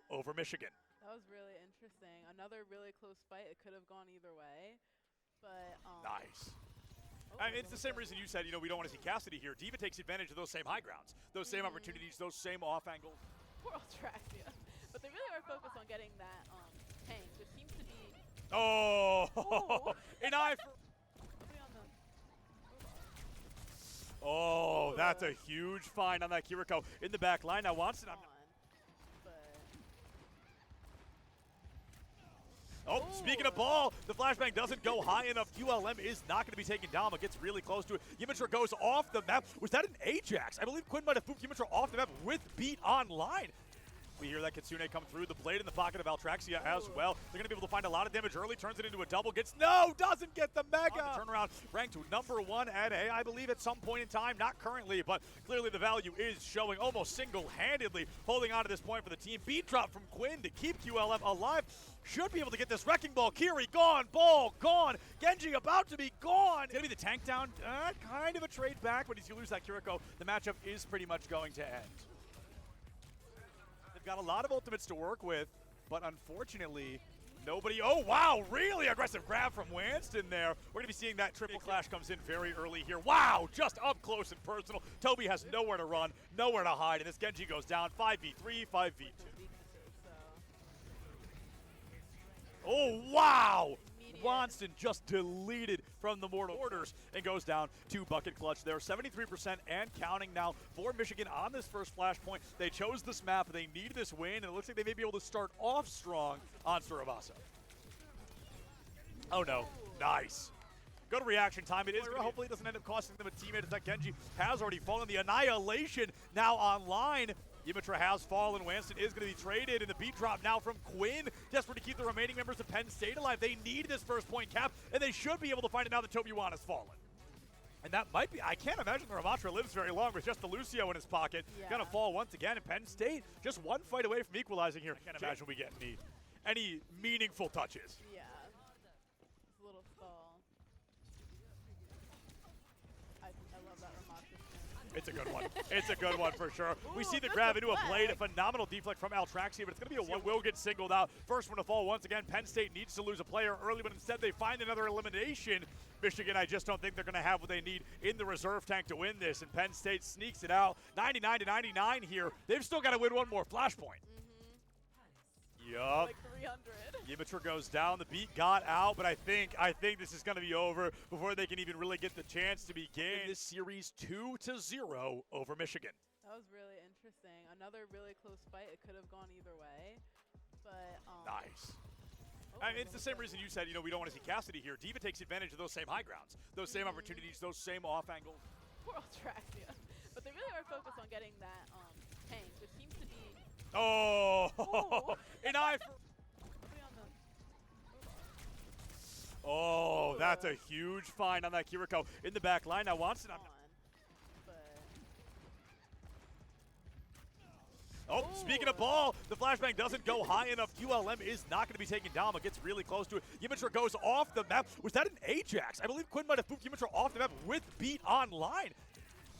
over Michigan. That was really interesting. Another really close fight. It could have gone either way, but Nice. oh, I mean, a it's the little same bit. reason you said, we don't want to see Cassidy here. Diva takes advantage of those same high grounds, those same opportunities, those same off angles. Poor Altraxia. But they really are focused on getting that tank, which seems to be Oh, an eye for. nobody on the. Oh, that's a huge find on that Kiriko in the back line. Now Watson. Oh, speaking of ball, the flashbang doesn't go high enough. ULM is not going to be taken down, but gets really close to it. Yimitra goes off the map. Was that an Ajax? I believe Quinn might have pooped Yimitra off the map with beat online. We hear that Kitsune come through. The blade in the pocket of Altraxia as well. They're going to be able to find a lot of damage early. Turns it into a double. Doesn't get the mega. On the turnaround, ranked #1 at A, I believe at some point in time. Not currently, but clearly the value is showing almost single-handedly. Holding on to this point for the team. Beat drop from Quinn to keep QLM alive. Should be able to get this wrecking ball. Kiri gone. Ball gone. Genji about to be gone. It's going to be the tank down. Kind of a trade back, but as you lose that Kiriko, the matchup is pretty much going to end. Got a lot of ultimates to work with, but unfortunately, Nobody. Oh, wow. Really aggressive grab from Wanston there. We're going to be seeing that triple clash comes in very early here. Wow. Just up close and personal. Toby has nowhere to run, nowhere to hide. And this Genji goes down 5v3, 5v2. Oh, wow. Wanston just deleted from the mortal orders and goes down to bucket clutch there. 73% and counting now for Michigan on this first flashpoint. They chose this map. They need this win, and it looks like they may be able to start off strong on Surabasa. Oh, no. Nice. Good reaction time. It is. Hopefully it doesn't end up costing them a teammate, as that Genji has already fallen. The Annihilation now online. Yimitra has fallen. Wanston is going to be traded, and the beat drop now from Quinn. Desperate to keep the remaining members of Penn State alive. They need this first point cap, and they should be able to find it now that Toby Wan has fallen. And that might be, I can't imagine the Ramatra lives very long with just the Lucio in his pocket. Yeah. Going to fall once again, and Penn State just one fight away from equalizing here. I can't imagine we get any meaningful touches. Yeah. It's a little stall. I love that Ramatra. It's a good one. It's a good one for sure. We see the grab into a blade, a phenomenal deflect from Altraxia, but it's going to be a one. Will get singled out. First one to fall once again. Penn State needs to lose a player early, but instead they find another elimination. Michigan, I just don't think they're going to have what they need in the reserve tank to win this, and Penn State sneaks it out. 99-99 here. They've still got to win one more flashpoint. Yup. Like 300. Yimitra goes down. The beat got out, but I think this is going to be over before they can even really get the chance to begin this series 2-0 over Michigan. That was really interesting. Another really close fight. It could have gone either way, but nice. I mean, it's the same reason you said, we don't want to see Cassidy here. Diva takes advantage of those same high grounds, those same opportunities, those same off angles. Poor Altraxia. But they really are focused on getting that tank, which seems to be. Oh, an eye for. Oh, that's a huge find on that Kiriko in the back line. Now Wanston on. Oh, speaking of ball, the flashbang doesn't go high enough. QLM is not going to be taken down, but gets really close to it. Yimitra goes off the map. Was that an Ajax? I believe Quinn might have pooped Yimitra off the map with beat online.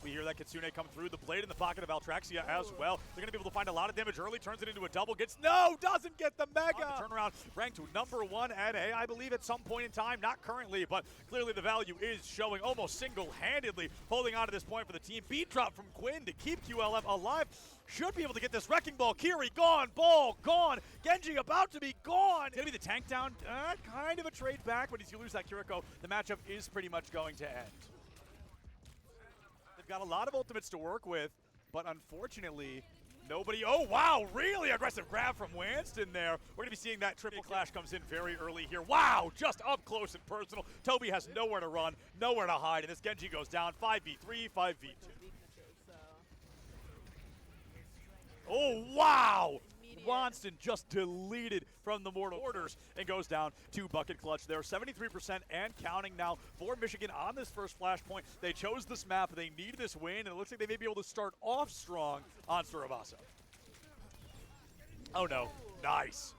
We hear that Kitsune come through, the blade in the pocket of Altraxia as well. They're going to be able to find a lot of damage early, turns it into a double, doesn't get the mega. Turnaround ranked #1 at A, I believe at some point in time, not currently, but clearly the value is showing almost single-handedly, holding on to this point for the team. Beat drop from Quinn to keep QLM alive. Should be able to get this wrecking ball. Kiri gone, ball gone. Genji about to be gone. It's going to be the tank down, kind of a trade back, but as you lose that Kiriko, the matchup is pretty much going to end. Got a lot of ultimates to work with, but unfortunately, nobody. Oh, wow, really aggressive grab from Wanston there. We're going to be seeing that triple clash comes in very early here. Wow, just up close and personal. Toby has nowhere to run, nowhere to hide, and this Genji goes down 5v3, 5v2. Oh, wow. Wanston just deleted from the mortal orders and goes down to bucket clutch there. 73% and counting now for Michigan on this first flashpoint. They chose this map. They need this win, and it looks like they may be able to start off strong on Surabasa. Oh, no. Nice.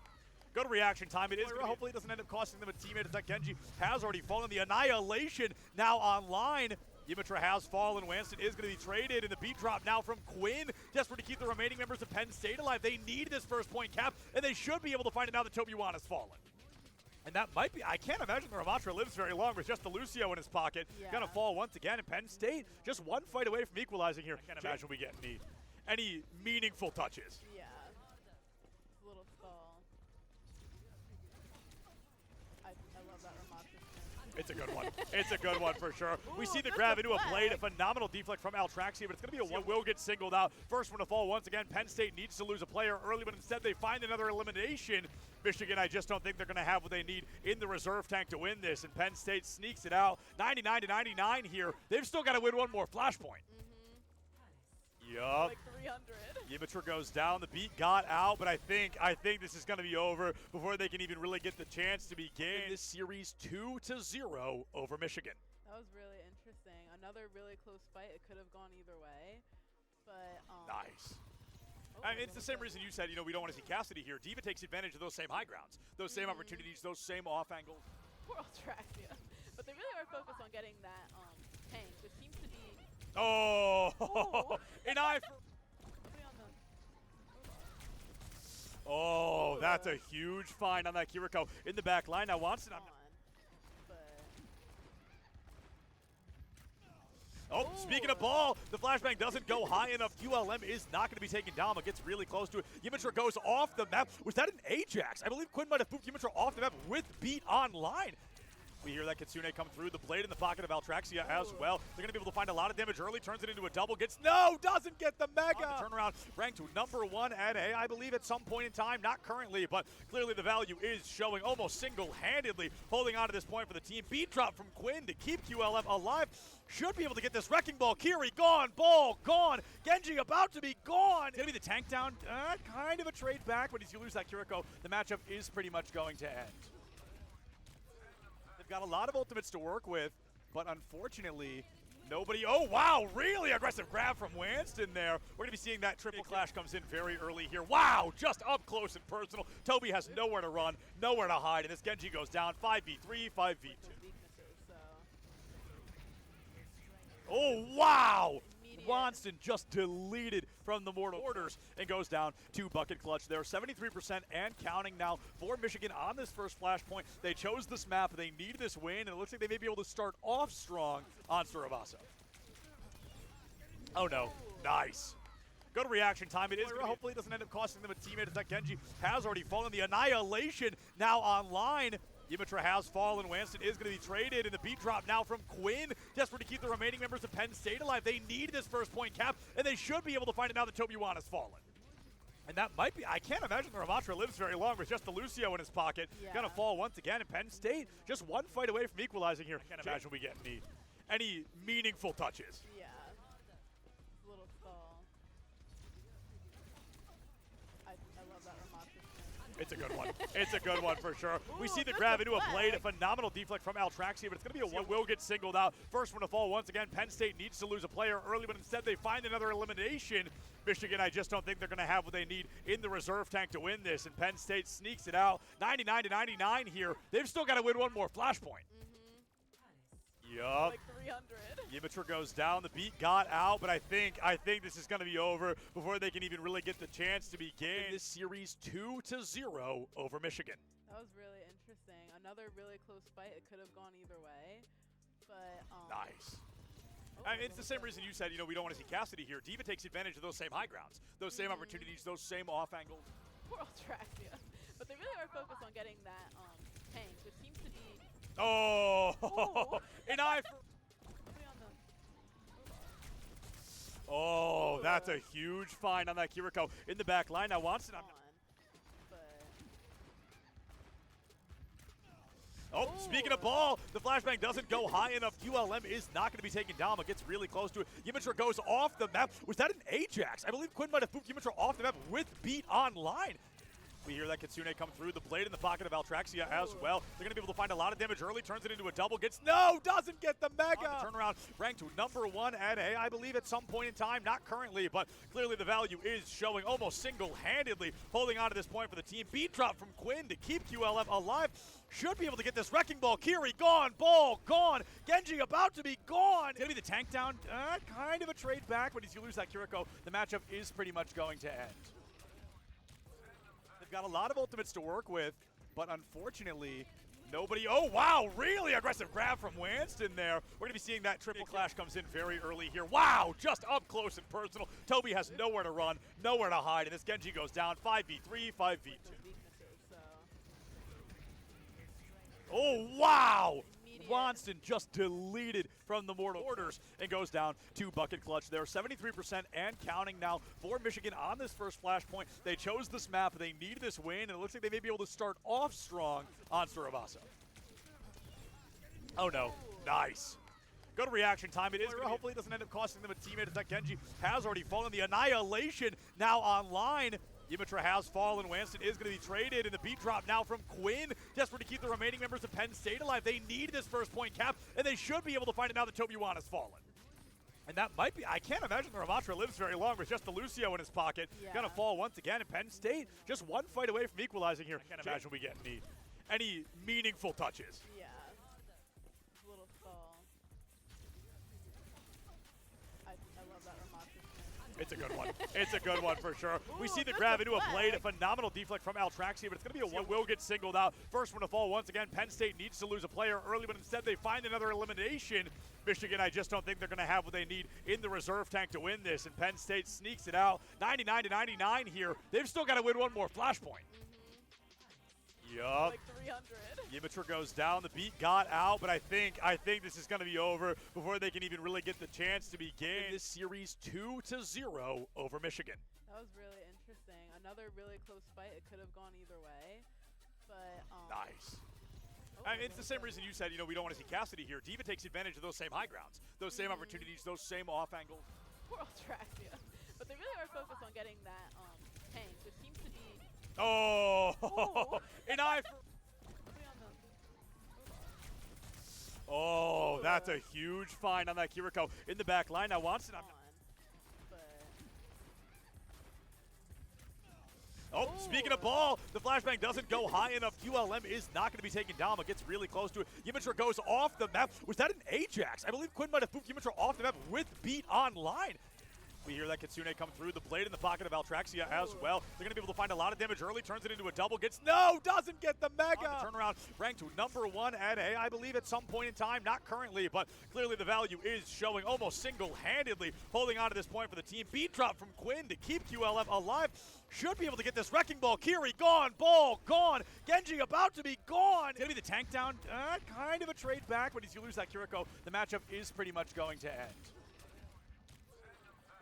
Good reaction time. It is. Hopefully it doesn't end up costing them a teammate, as that Genji has already fallen. The Annihilation now online. Yimitra has fallen. Wanston is going to be traded, and the beat drop now from Quinn. Desperate to keep the remaining members of Penn State alive. They need this first point cap, and they should be able to find it now that Toby Wan has fallen. And that might be, I can't imagine the Ramatra lives very long with just the Lucio in his pocket. Yeah. Going to fall once again, and Penn State just one fight away from equalizing here. I can't imagine we get any meaningful touches. Yeah. It's a little stall. I love that Ramatra. It's a good one. It's a good one for sure. We see the grab into a blade, a phenomenal deflect from Altraxia, but it's going to be a one. Will get singled out. First one to fall once again. Penn State needs to lose a player early, but instead they find another elimination. Michigan, I just don't think they're going to have what they need in the reserve tank to win this, and Penn State sneaks it out. 99-99 here. They've still got to win one more flashpoint. Yup. Like 300. Yimitra goes down. The beat got out, but I think this is going to be over before they can even really get the chance to begin this series 2-0 over Michigan. That was really interesting. Another really close fight. It could have gone either way, but nice. I mean, it's the same reason you said, we don't want to see Cassidy here. Diva takes advantage of those same high grounds, those same opportunities, those same off angles. Poor Altraxia. But they really are focused on getting that tank, which seems to be. Oh, an eye for. Oh, that's a huge find on that Kiriko in the back line. Now Watson. Oh, speaking of ball, the flashbang doesn't go high enough. ULM is not going to be taken down, but gets really close to it. Yimitra goes off the map. Was that an Ajax? I believe Quinn might have pooped Yimitra off the map with beat online. We hear that Kitsune come through, the blade in the pocket of Altraxia as well. They're going to be able to find a lot of damage early, turns it into a double, doesn't get the mega. Turnaround ranked to #1 at A, I believe at some point in time, not currently, but clearly the value is showing almost single-handedly, holding on to this point for the team. Beat drop from Quinn to keep QLM alive. Should be able to get this wrecking ball. Kiri gone, ball gone. Genji about to be gone. It's going to be the tank down, kind of a trade back, but as you lose that Kiriko, the matchup is pretty much going to end. Got a lot of ultimates to work with, but unfortunately, nobody. Oh, wow, really aggressive grab from Wanston there. We're going to be seeing that triple clash comes in very early here. Wow, just up close and personal. Toby has nowhere to run, nowhere to hide, and this Genji goes down 5v3, 5v2. Oh, wow! Wanston just deleted from the mortal orders and goes down to bucket clutch there. 73% and counting now for Michigan on this first flashpoint. They chose this map. They need this win, and it looks like they may be able to start off strong on Surabasa. Oh, no. Nice. Good reaction time. It is hopefully it doesn't end up costing them a teammate as that Genji has already fallen. The Annihilation now online. Yimitra has fallen. Wanston is going to be traded, and the beat drop now from Quinn, desperate to keep the remaining members of Penn State alive. They need this first point cap, and they should be able to find it now that Tobywan has fallen. And that might be, I can't imagine the Ramatra lives very long with just the Lucio in his pocket. Yeah. Gonna fall once again, and Penn State just one fight away from equalizing here. I can't imagine we get any meaningful touches. Yeah. Little stall. I love that Ramatra. It's a good one. It's a good one for sure. We see the grab into a blade, a phenomenal deflect from Altraxia, but it's going to be a one. Will get singled out. First one to fall once again. Penn State needs to lose a player early, but instead they find another elimination. Michigan, I just don't think they're going to have what they need in the reserve tank to win this, and Penn State sneaks it out. 99-99 here. They've still got to win one more flashpoint. Yup. Like 300. Yimitra goes down. The beat got out, but I think this is going to be over before they can even really get the chance to begin this series 2-0 over Michigan. That was really interesting. Another really close fight. It could have gone either way, but nice. I mean, it's the same reason you said, we don't want to see Cassidy here. Diva takes advantage of those same high grounds, those same opportunities, those same off angles. Poor Altraxia. But they really are focused on getting that tank, which seems to be. Oh, an eye for. Oh, that's a huge find on that Kiriko in the back line. Now Watson. Oh, speaking of ball, the flashbang doesn't go high enough. ULM is not going to be taken down, but gets really close to it. Yimitra goes off the map. Was that an Ajax? I believe Quinn might have pooped Yimitra off the map with beat online. We hear that Kitsune come through, the blade in the pocket of Altraxia as well. They're going to be able to find a lot of damage early, turns it into a double, doesn't get the mega. Turnaround ranked to #1 at A, I believe at some point in time, not currently, but clearly the value is showing almost single-handedly, holding on to this point for the team. Beat drop from Quinn to keep QLM alive. Should be able to get this wrecking ball. Kiri gone, ball gone. Genji about to be gone. It's going to be the tank down, kind of a trade back, but as you lose that Kiriko, the matchup is pretty much going to end. Got a lot of ultimates to work with, but unfortunately, nobody. Oh, wow, really aggressive grab from Wanston there. We're going to be seeing that triple clash comes in very early here. Wow, just up close and personal. Toby has nowhere to run, nowhere to hide, and this Genji goes down 5v3, 5v2. Oh, wow! Wanston just deleted from the mortal orders and goes down to bucket clutch there. 73% and counting now for Michigan on this first flashpoint. They chose this map. They need this win, and it looks like they may be able to start off strong on Surabasa. Oh, no. Nice. Good reaction time. It is hopefully it doesn't end up costing them a teammate as that Genji has already fallen. The Annihilation now online. Yimitra has fallen. Wanston is going to be traded, and the beat drop now from Quinn, desperate to keep the remaining members of Penn State alive. They need this first point cap, and they should be able to find it now that Tobywan has fallen. And that might be, I can't imagine the Ramatra lives very long with just the Lucio in his pocket. Yeah. Gonna fall once again, and Penn State just one fight away from equalizing here. I can't imagine we get any meaningful touches. Yeah. Little stall. I love that Ramatra. It's a good one. It's a good one for sure. We see the grab into a blade, a phenomenal deflect from Alvernia, but it's going to be a one. Will get singled out. First one to fall once again. Penn State needs to lose a player early, but instead they find another elimination. Michigan, I just don't think they're going to have what they need in the reserve tank to win this, and Penn State sneaks it out. 99-99 here. They've still got to win one more flashpoint. Yup. Like 300. Yimitra goes down. The beat got out, but I think this is going to be over before they can even really get the chance to begin this series 2-0 over Michigan. That was really interesting. Another really close fight. It could have gone either way, but nice. I mean, it's the same reason you said, we don't want to see Cassidy here. Diva takes advantage of those same high grounds, those same opportunities, those same off angles. Poor Alvernia. But they really are focused on getting that tank. It seems to be. Oh, an eye for. Oh, that's a huge find on that Kiriko in the back line. Now Watson. Oh, speaking of ball, the flashbang doesn't go high enough. QLM is not going to be taken down, but gets really close to it. Yimitra goes off the map. Was that an Ajax? I believe Quinn might have moved Yimitra off the map with beat online. We hear that Kitsune come through, the blade in the pocket of Alvernia as well. They're going to be able to find a lot of damage early, turns it into a double, doesn't get the mega. On the turnaround, ranked to #1 at A, I believe at some point in time, not currently, but clearly the value is showing almost single-handedly, holding on to this point for the team. Beat drop from Quinn to keep QLM alive. Should be able to get this wrecking ball. Kiri gone, ball gone. Genji about to be gone. It's going to be the tank down, kind of a trade back, but as you lose that Kiriko, the matchup is pretty much going to end.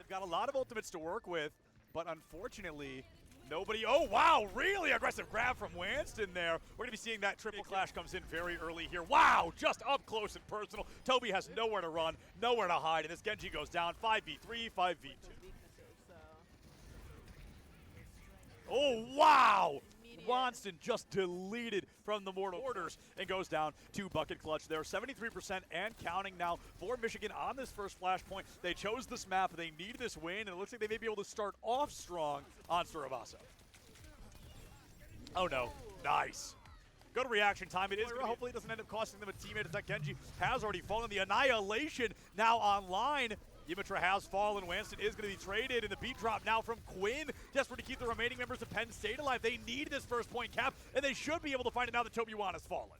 Got a lot of ultimates to work with, but unfortunately, nobody. Oh, wow, really aggressive grab from Wanston there. We're going to be seeing that triple clash comes in very early here. Wow, just up close and personal. Toby has nowhere to run, nowhere to hide, and this Genji goes down 5v3, 5v2. Oh, wow! Wanston just deleted from the mortal orders and goes down to bucket clutch there. 73% and counting now for Michigan on this first flashpoint. They chose this map. They need this win, and it looks like they may be able to start off strong on Suravaso. Oh, no. Nice. Good reaction time. It is. Hopefully it doesn't end up costing them a teammate as that Genji has already fallen. The Annihilation now online. Yimitra has fallen. Wanston is going to be traded, and the beat drop now from Quinn, desperate to keep the remaining members of Penn State alive. They need this first point cap, and they should be able to find it now that Tobyuan has fallen.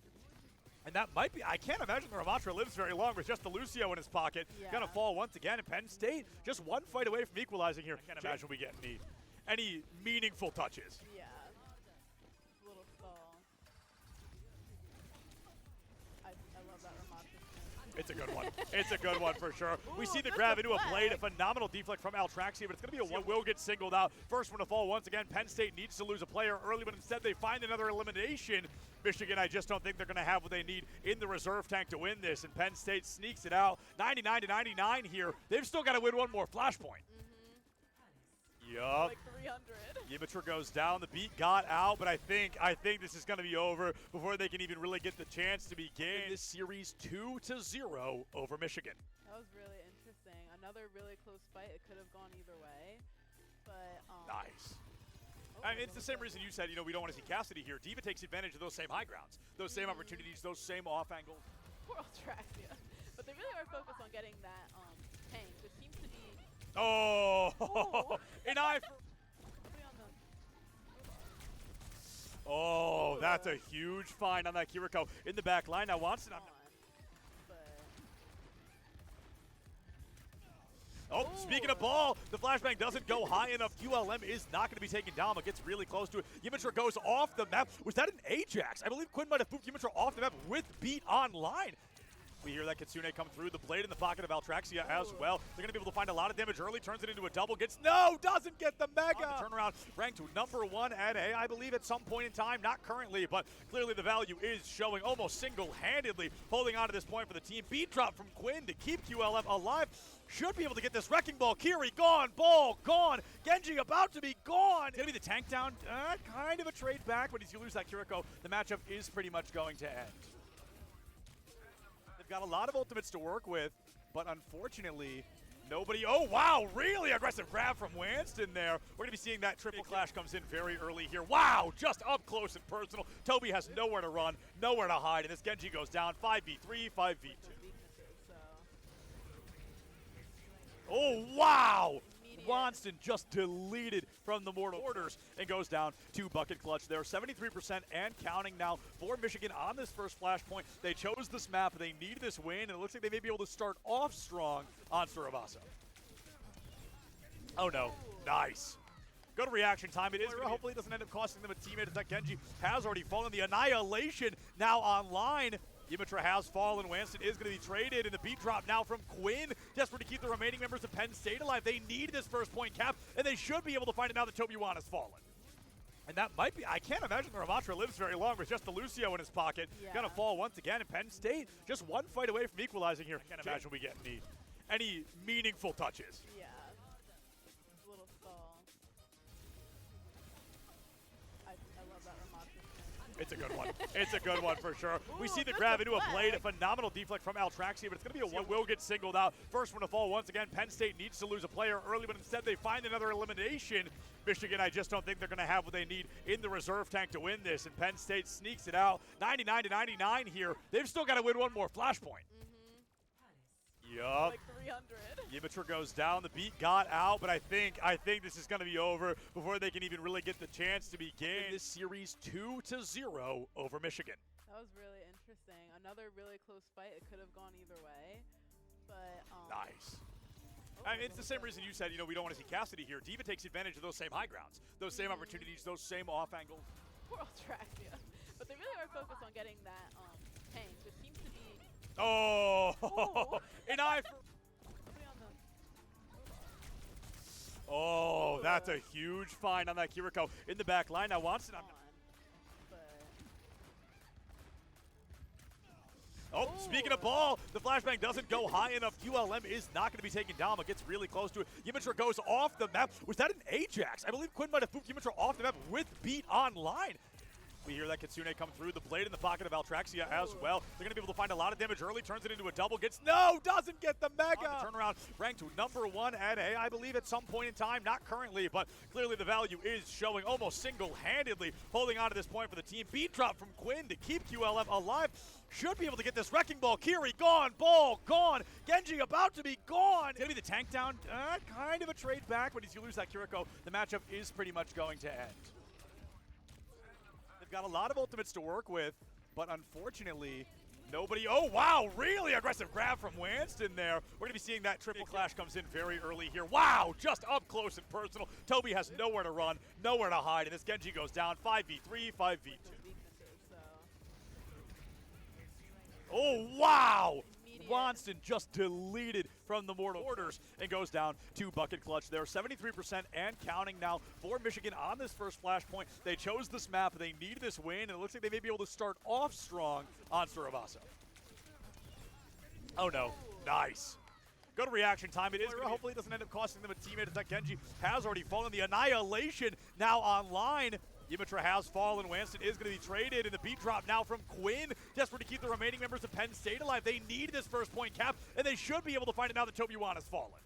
And that might be, I can't imagine the Ramatra lives very long with just the Lucio in his pocket. Yeah. Gonna fall once again, and Penn State just one fight away from equalizing here. I can't imagine we get any meaningful touches. Yeah. Little stall. I love that Ramatra. It's a good one. It's a good one for sure. We see the grab into a blade, a phenomenal deflect from Alvernia, but it's going to be a one. Will get singled out. First one to fall once again. Penn State needs to lose a player early, but instead they find another elimination. Michigan, I just don't think they're going to have what they need in the reserve tank to win this, and Penn State sneaks it out. 99-99 here. They've still got to win one more flashpoint. Yup. Like 300. Yimitra goes down. The beat got out, but I think this is going to be over before they can even really get the chance to begin this series 2-0 over Michigan. That was really interesting. Another really close fight. It could have gone either way, but nice. I mean, it's the same reason you said, we don't want to see Cassidy here. Diva takes advantage of those same high grounds, those same opportunities, those same off angles. Poor Alvernia. But they really are focused on getting that tank. It seems to be. Oh, an eye for. Oh, that's a huge find on that Kiriko in the back line. Now Watson. Oh, speaking of ball, the flashbang doesn't go high enough. QLM is not going to be taken down, but gets really close to it. Yimitra goes off the map. Was that an Ajax? I believe Quinn might have moved Yimitra off the map with beat online. We hear that Kitsune come through, the blade in the pocket of Alvernia as well. They're going to be able to find a lot of damage early, turns it into a double, doesn't get the mega. On the turnaround, ranked to #1 at A, I believe at some point in time, not currently, but clearly the value is showing almost single-handedly, holding on to this point for the team. Beat drop from Quinn to keep QLM alive. Should be able to get this wrecking ball. Kiri gone, ball gone. Genji about to be gone. It's going to be the tank down, kind of a trade back, but as you lose that Kiriko, the matchup is pretty much going to end. Got a lot of ultimates to work with, but unfortunately, nobody. Oh, wow, really aggressive grab from Wanston there. We're going to be seeing that triple clash comes in very early here. Wow, just up close and personal. Toby has nowhere to run, nowhere to hide, and this Genji goes down 5v3, 5v2. Oh, wow! Wonston just deleted from the Mortal Orders and goes down to bucket clutch there. 73% and counting now for Michigan on this first flashpoint. They chose this map. They need this win, and it looks like they may be able to start off strong on Suravaso. Oh no, nice. Go to reaction time. It is hopefully it doesn't end up costing them a teammate, as that Genji has already fallen. The Annihilation now online. Yimitra has fallen. Wanston is going to be traded, and the beat drop now from Quinn. Desperate to keep the remaining members of Penn State alive. They need this first point cap, and they should be able to find it now that Tobyuan has fallen. And that might be, I can't imagine the Ramatra lives very long with just the Lucio in his pocket. Yeah. Gonna fall once again, and Penn State just one fight away from equalizing here. I can't imagine we get any meaningful touches. Yeah. Little stall. I love that Ramatra skin. It's a good one. It's a good one for sure. We see the grab into a blade, a phenomenal deflect from Altraxia, but it's going to be a one. Will get singled out. First one to fall once again. Penn State needs to lose a player early, but instead they find another elimination. Michigan, I just don't think they're going to have what they need in the reserve tank to win this, and Penn State sneaks it out. 99-99 here. They've still got to win one more flashpoint. Yup. Like 300. Yimitra goes down. The beat got out, but I think this is going to be over before they can even really get the chance to begin this series 2-0 over Michigan. That was really interesting. Another really close fight. It could have gone either way, but nice. I mean, it's the same reason you said, we don't want to see Cassidy here. Diva takes advantage of those same high grounds, those same opportunities, those same off angles. Poor Altraxia. But they really are focused on getting that pain, which seems to be. Oh, an eye for. Oh, that's a huge find on that Kiriko in the back line. Now Watson. Oh, speaking of ball, the flashbang doesn't go high enough. QLM is not going to be taken down, but gets really close to it. Yimitra goes off the map. Was that an Ajax? I believe Quinn might have pooped Yimitra off the map with beat online. We hear that Kitsune come through, the blade in the pocket of Altraxia as well. They're going to be able to find a lot of damage early, turns it into a double, doesn't get the mega. On the turnaround, ranked #1 at A, I believe at some point in time, not currently, but clearly the value is showing almost single-handedly, holding on to this point for the team. Beat drop from Quinn to keep QLM alive. Should be able to get this wrecking ball. Kiri gone, ball gone. Genji about to be gone. It's going to be the tank down, kind of a trade back, but as you lose that Kiriko, the matchup is pretty much going to end. They've got a lot of ultimates to work with, but unfortunately, nobody. Oh, wow, really aggressive grab from Wanston there. We're going to be seeing that triple clash comes in very early here. Wow, just up close and personal. Toby has nowhere to run, nowhere to hide, and this Genji goes down 5v3, 5v2. Oh, wow! Wonston just deleted from the Mortal Orders and goes down to bucket clutch there. 73% and counting now for Michigan on this first flashpoint. They chose this map. They need this win, and it looks like they may be able to start off strong on Suravaso. Oh, no. Nice. Go to reaction time. It is hopefully it doesn't end up costing them a teammate, as that Genji has already fallen. The Annihilation now online. Yimitra has fallen. Wanston is going to be traded, and the beat drop now from Quinn. Desperate to keep the remaining members of Penn State alive. They need this first point cap, and they should be able to find it now that Tobyuan has fallen.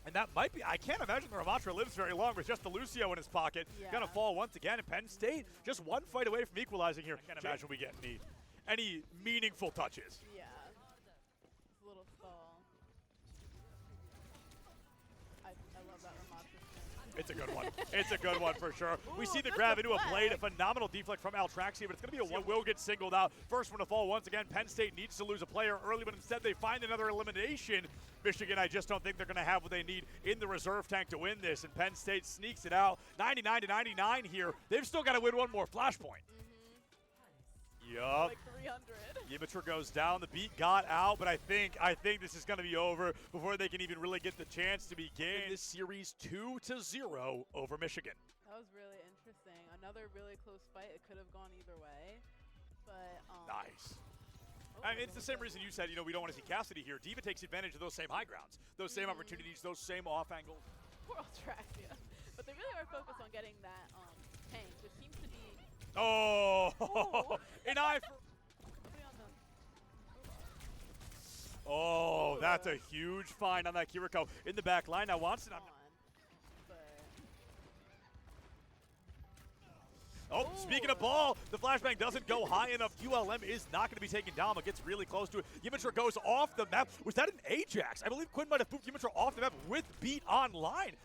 And that might be, I can't imagine the Ramatra lives very long with just the Lucio in his pocket. Yeah. Gonna fall once again, and Penn State just one fight away from equalizing here. I can't imagine we get any meaningful touches. Yeah. It's a little stall. I love that Ramatra skin. It's a good one. It's a good one for sure. We see the grab into a blade, a phenomenal deflect from Altraxia, but it's going to be a one. Will get singled out. First one to fall once again. Penn State needs to lose a player early, but instead they find another elimination. Michigan, I just don't think they're going to have what they need in the reserve tank to win this, and Penn State sneaks it out. 99-99 here. They've still got to win one more flashpoint. Yup. Like 300. Yimitra goes down. The beat got out, but I think this is going to be over before they can even really get the chance to begin this series 2-0 over Michigan. That was really interesting. Another really close fight. It could have gone either way, but nice. I mean, it's the same reason you said, we don't want to see Cassidy here. Diva takes advantage of those same high grounds, those same opportunities, those same off angles. Poor Altraxia. But they really are focused on getting that pain, which seems to be. Oh, an eye for. Oh, that's a huge find on that Kiriko in the back line. Now Watson. Oh, speaking of ball, the flashbang doesn't go high enough. QLM is not going to be taken down, but gets really close to it. Yimitra goes off the map. Was that an Ajax? I believe Quinn might have pooped Yimitra off the map with beat online.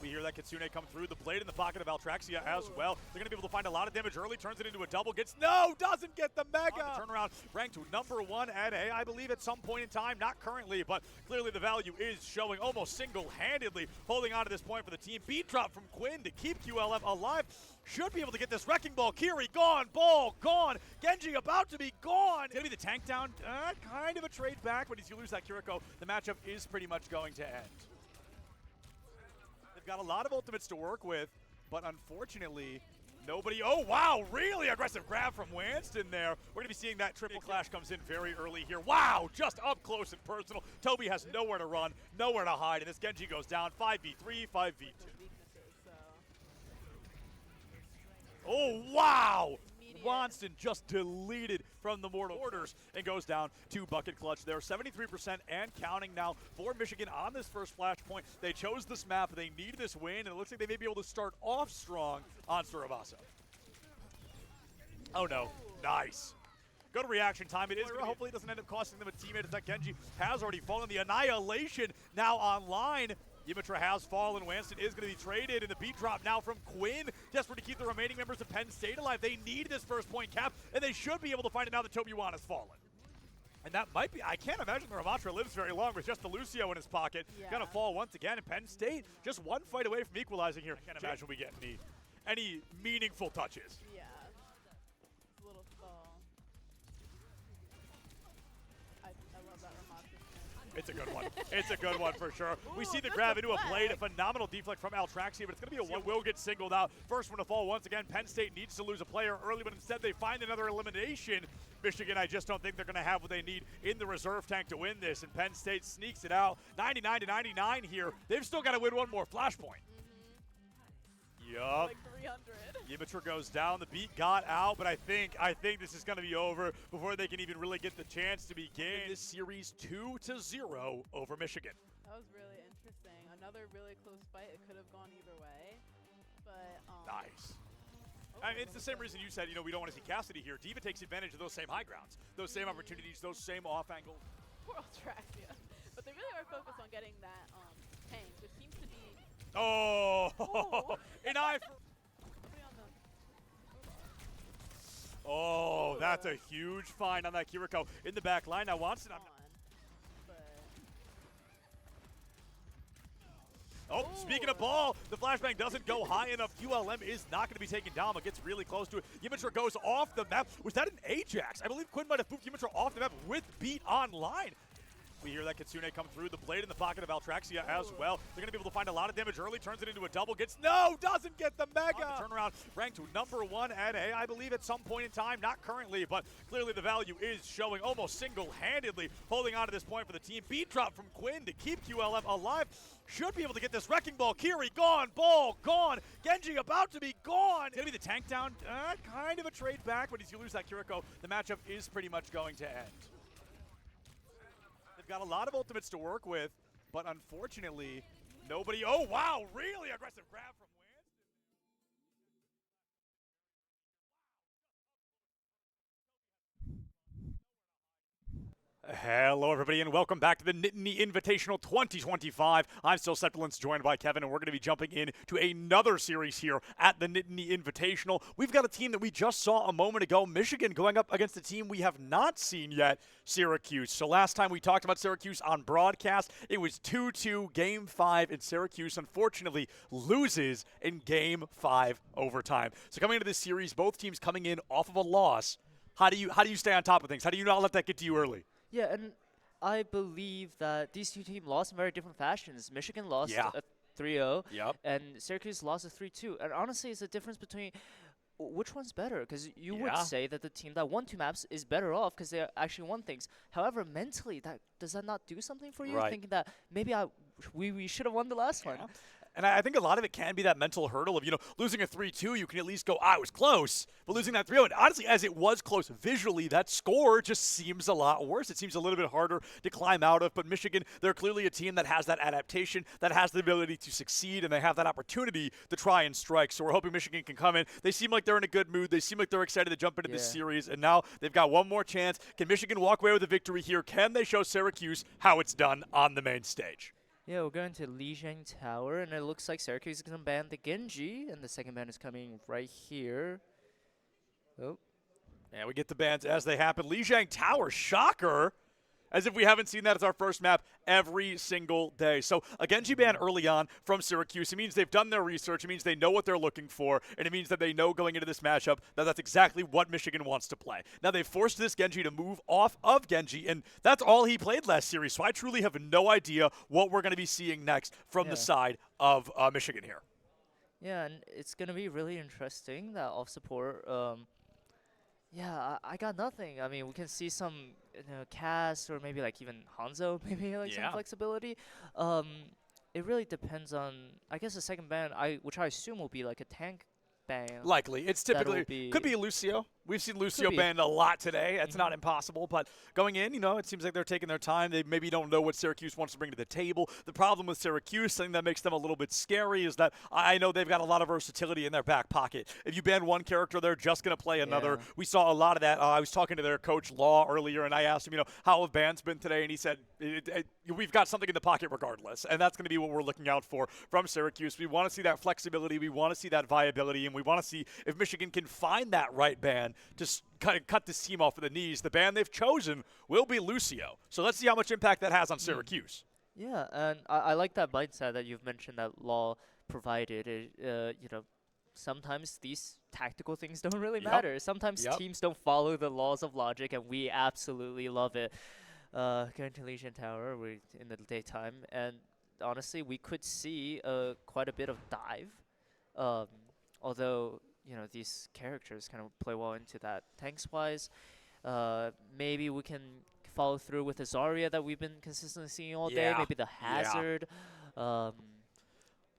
We hear that Kitsune come through. The blade in the pocket of Altraxia as well. They're going to be able to find a lot of damage early. Turns it into a double. Doesn't get the mega. On the turnaround, ranked to #1 at A, I believe at some point in time. Not currently, but clearly the value is showing almost single-handedly. Holding on to this point for the team. Beat drop from Quinn to keep QLM alive. Should be able to get this wrecking ball. Kiri gone. Ball gone. Genji about to be gone. It's going to be the tank down. Kind of a trade back, but as you lose that Kiriko, the matchup is pretty much going to end. They've got a lot of ultimates to work with, but unfortunately, nobody. Oh, wow, really aggressive grab from Winston there. We're going to be seeing that triple clash comes in very early here. Wow, just up close and personal. Toby has nowhere to run, nowhere to hide, and this Genji goes down 5v3, 5v2. Oh, wow! Winston just deleted from the mortal orders and goes down to bucket clutch there. 73% and counting now for Michigan on this first flashpoint. They chose this map. They need this win, and it looks like they may be able to start off strong on Surabasa. Oh, no. Nice. Good reaction time. It is hopefully it doesn't end up costing them a teammate, as that Genji has already fallen. The Annihilation now online. Yimitra has fallen. Winston is going to be traded, and the beat drop now from Quinn. Desperate to keep the remaining members of Penn State alive. They need this first point cap, and they should be able to find it now that Toby Yuan has fallen. And that might be, I can't imagine the Ramatra lives very long with just the Lucio in his pocket. Yeah. Gonna fall once again, and Penn State just one fight away from equalizing here. I can't imagine we get any meaningful touches. Yeah. It's a little stall. I love that Ramatra. It's a good one. It's a good one for sure. Ooh, we see the grab into a blade, a phenomenal deflect from Altraxia, but it's going to be a one. Will get singled out. First one to fall once again. Penn State needs to lose a player early, but instead they find another elimination. Michigan, I just don't think they're going to have what they need in the reserve tank to win this, and Penn State sneaks it out. 99-99 here. They've still got to win one more flashpoint. Yup. Like 300. Yimitra goes down. The beat got out, but I think this is going to be over before they can even really get the chance to begin this series 2-0 over Michigan. That was really interesting. Another really close fight. It could have gone either way, but nice. I mean, it's the same reason you said, we don't want to see Cassidy here. Diva takes advantage of those same high grounds, those same opportunities, those same off angles. Poor Altraxia. But they really are focused on getting that tank, which seems to be. Oh, an eye for. Oh, that's a huge find on that Kiriko in the back line. Now Winston. Oh, speaking of ball, the flashbang doesn't go high enough. QLM is not going to be taken down, but gets really close to it. Yimitra goes off the map. Was that an Ajax? I believe Quinn might have moved Yimitra off the map with beat online. We hear that Kitsune come through. The blade in the pocket of Altraxia as well. They're going to be able to find a lot of damage early. Turns it into a double. Doesn't get the mega. On the turnaround, ranked to #1 at A, I believe at some point in time. Not currently, but clearly the value is showing almost single-handedly. Holding on to this point for the team. Beat drop from Quinn to keep QLM alive. Should be able to get this wrecking ball. Kiri gone. Ball gone. Genji about to be gone. It's going to be the tank down. Kind of a trade back, but as you lose that Kiriko, the matchup is pretty much going to end. They've got a lot of ultimates to work with, but unfortunately, nobody. Oh, wow, really aggressive grab from Hello, everybody, and welcome back to the Nittany Invitational 2025. I'm still Sepulence, joined by Kevin, and we're going to be jumping in to another series here at the Nittany Invitational. We've got a team that we just saw a moment ago, Michigan, going up against a team we have not seen yet, Syracuse. So last time we talked about Syracuse on broadcast, it was 2-2, Game 5, and Syracuse, unfortunately, loses in Game 5 overtime. So coming into this series, both teams coming in off of a loss. How do you stay on top of things? How do you not let that get to you early? Yeah, and I believe that these two teams lost in very different fashions. Michigan lost a 3-0, and Syracuse lost a 3-2. And honestly, it's a difference between which one's better, because you would say that the team that won 2 maps is better off because they actually won things. However, mentally, does that not do something for you? Right. Thinking that maybe we should have won the last one. And I think a lot of it can be that mental hurdle of, losing a 3-2, you can at least go, it was close. But losing that 3-0, and honestly, as it was close visually, that score just seems a lot worse. It seems a little bit harder to climb out of. But Michigan, they're clearly a team that has that adaptation, that has the ability to succeed, and they have that opportunity to try and strike. So we're hoping Michigan can come in. They seem like they're in a good mood. They seem like they're excited to jump into this series. And now they've got one more chance. Can Michigan walk away with a victory here? Can they show Syracuse how it's done on the main stage? Yeah, we're going to Lijiang Tower, and it looks like Syracuse is going to ban the Genji, and the second ban is coming right here. Oh. And we get the bans as they happen. Lijiang Tower, shocker! As if we haven't seen that as our first map every single day. So a Genji ban early on from Syracuse. It means they've done their research. It means they know what they're looking for. And it means that they know going into this matchup that that's exactly what Michigan wants to play. Now they've forced this Genji to move off of Genji, and that's all he played last series. So I truly have no idea what we're going to be seeing next from the side of Michigan here. Yeah, and it's going to be really interesting, that off support. Yeah, I got nothing. I mean, we can see some cast or maybe like even Hanzo, maybe like some flexibility. It really depends on, I guess, the second ban, which I assume will be like a tank ban. Likely. It's typically, could be Lucio. We've seen Lucio banned a lot today. It's not impossible, but going in, it seems like they're taking their time. They maybe don't know what Syracuse wants to bring to the table. The problem with Syracuse, something that makes them a little bit scary, is that I know they've got a lot of versatility in their back pocket. If you ban one character, they're just going to play another. Yeah. We saw a lot of that. I was talking to their coach, Law, earlier, and I asked him, how have bans been today? And he said, we've got something in the pocket regardless, and that's going to be what we're looking out for from Syracuse. We want to see that flexibility. We want to see that viability, and we want to see if Michigan can find that right ban to kind of cut this team off at the knees. The ban they've chosen will be Lucio. So let's see how much impact that has on Syracuse. Yeah, and I like that mindset that you've mentioned that Law provided. Sometimes these tactical things don't really matter. Sometimes teams don't follow the laws of logic, and we absolutely love it. Going to Lijiang Tower, we're in the daytime, and honestly, we could see quite a bit of dive. Although these characters kind of play well into that. Tanks-wise, maybe we can follow through with the Zarya that we've been consistently seeing all day. Maybe the Hazard.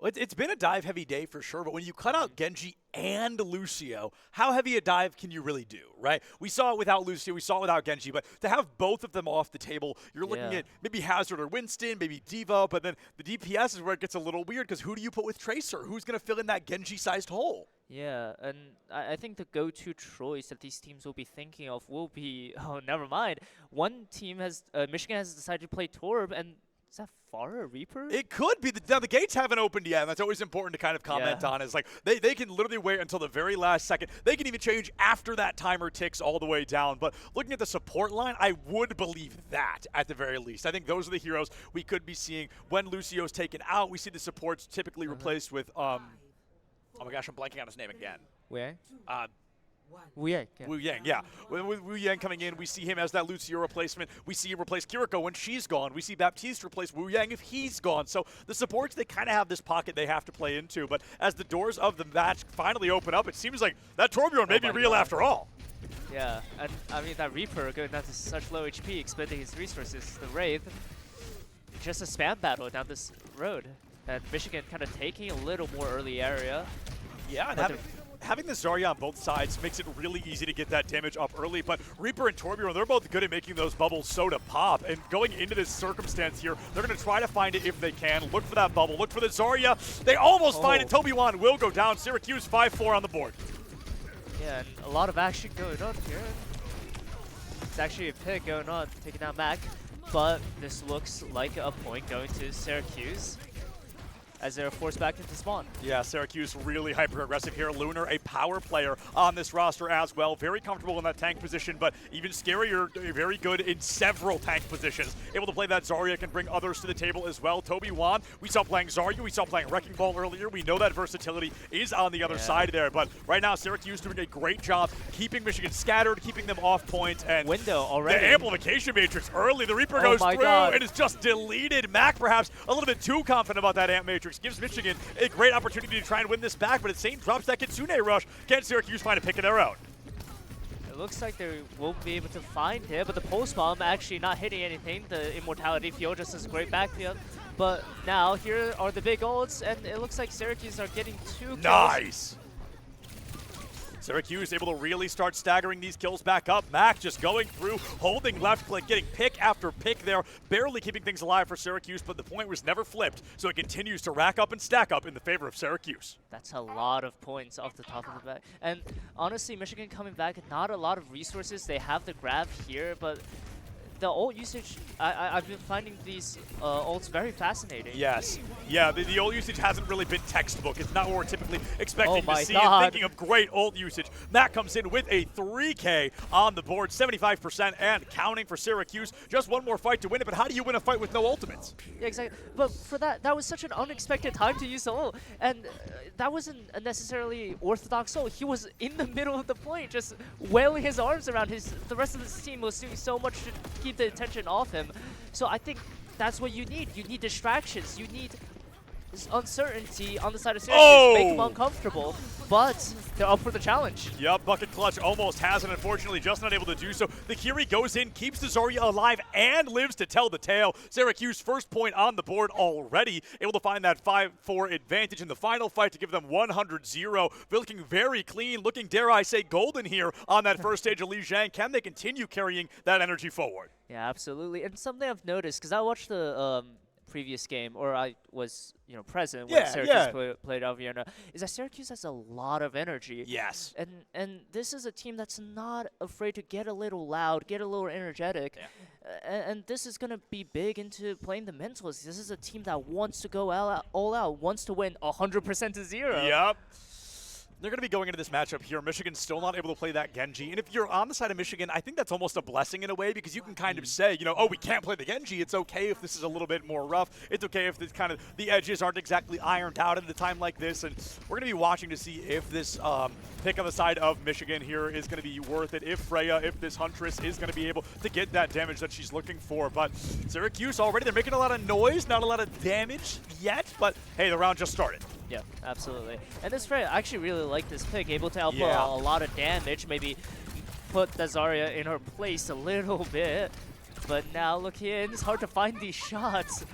It's been a dive-heavy day for sure, but when you cut out Genji and Lucio, how heavy a dive can you really do, right? We saw it without Lucio, we saw it without Genji, but to have both of them off the table, you're looking at maybe Hazard or Winston, maybe Diva, but then the DPS is where it gets a little weird, because who do you put with Tracer? Who's going to fill in that Genji-sized hole? Yeah, and I think the go-to choice that these teams will be thinking of will be, never mind. One team Michigan has decided to play Torb, and is that Pharah Reaper? It could be. Now, the gates haven't opened yet, and that's always important to kind of comment on. Is like they can literally wait until the very last second. They can even change after that timer ticks all the way down. But looking at the support line, I would believe that at the very least. I think those are the heroes we could be seeing when Lucio's taken out. We see the supports typically replaced with, oh my gosh, I'm blanking on his name again. Where? Wu Yang, yeah. With Wu Yang coming in, we see him as that Lucio replacement. We see him replace Kiriko when she's gone. We see Baptiste replace Wu Yang if he's gone. So the supports, they kind of have this pocket they have to play into. But as the doors of the match finally open up, it seems like that Torbjorn may be real after all. Yeah, and I mean that Reaper going down to such low HP, expending his resources. The Wraith, just a spam battle down this road. And Michigan kind of taking a little more early area. Yeah, and having the Zarya on both sides makes it really easy to get that damage up early, but Reaper and Torbjorn, they're both good at making those bubbles soda pop, and going into this circumstance here, they're going to try to find it if they can. Look for that bubble, look for the Zarya. They almost find it. Toby1 will go down. Syracuse 5-4 on the board. Yeah, and a lot of action going on here. It's actually a pick going on, taking down Mac, but this looks like a point going to Syracuse, as they're forced back into spawn. Yeah, Syracuse really hyper-aggressive here. Lunar, a power player on this roster as well. Very comfortable in that tank position, but even scarier, very good in several tank positions. Able to play that Zarya, can bring others to the table as well. Toby1, we saw playing Zarya, we saw playing Wrecking Ball earlier. We know that versatility is on the other side there, but right now Syracuse doing a great job keeping Michigan scattered, keeping them off point, and window already. The amplification matrix early. The Reaper goes through and is just deleted. Mac perhaps a little bit too confident about that amp matrix. Gives Michigan a great opportunity to try and win this back, but it's Saint drops that Kitsune rush. Can Syracuse find a pick of their own? It looks like they won't be able to find it, but the post bomb actually not hitting anything. The immortality field just is great backfield. But now here are the big ults, and it looks like Syracuse are getting 2 kills. Nice! Syracuse able to really start staggering these kills back up. Mac just going through, holding left click, getting pick after pick there, barely keeping things alive for Syracuse, but the point was never flipped, so it continues to rack up and stack up in the favor of Syracuse. That's a lot of points off the top of the back. And honestly, Michigan coming back, not a lot of resources. They have the grab here, but the ult usage, I've been finding these ults very fascinating. Yes. Yeah, the ult usage hasn't really been textbook. It's not what we're typically expecting to see. God. And thinking of great ult usage, Matt comes in with a 3K on the board, 75% and counting for Syracuse. Just one more fight to win it, but how do you win a fight with no ultimates? Yeah, exactly. But for that was such an unexpected time to use the ult. And that wasn't a necessarily orthodox ult. He was in the middle of the point, just wailing his arms around. The rest of his team was doing so much to keep the attention off him. So I think that's what you need. You need distractions. You need this uncertainty on the side of Syracuse, make them uncomfortable, but they're up for the challenge. Yep, Bucket Clutch almost has it, unfortunately just not able to do so. The Kiri goes in, keeps the Zarya alive, and lives to tell the tale. Syracuse first point on the board already, able to find that 5-4 advantage in the final fight to give them 100-0. They're looking very clean, looking, dare I say, golden here on that first stage of Li Zhang. Can they continue carrying that energy forward? Yeah, absolutely. And something I've noticed, because I watched the previous game, or I was, present when Syracuse played Alvernia, is that Syracuse has a lot of energy. Yes. And this is a team that's not afraid to get a little loud, get a little energetic. Yeah. And this is going to be big into playing the mentals. This is a team that wants to go all out, wants to win 100% to 0. Yep. They're going to be going into this matchup here. Michigan's still not able to play that Genji. And if you're on the side of Michigan, I think that's almost a blessing in a way, because you can kind of say, oh, we can't play the Genji. It's okay if this is a little bit more rough. It's okay if the edges aren't exactly ironed out at a time like this. And we're going to be watching to see if this pick on the side of Michigan here is going to be worth it. If Freya, if this Huntress is going to be able to get that damage that she's looking for. But Syracuse already, they're making a lot of noise, not a lot of damage yet. But hey, the round just started. Yeah, absolutely. And this Freya, I actually really like this pick, able to output a lot of damage, maybe put the Zarya in her place a little bit. But now look here, it's hard to find these shots.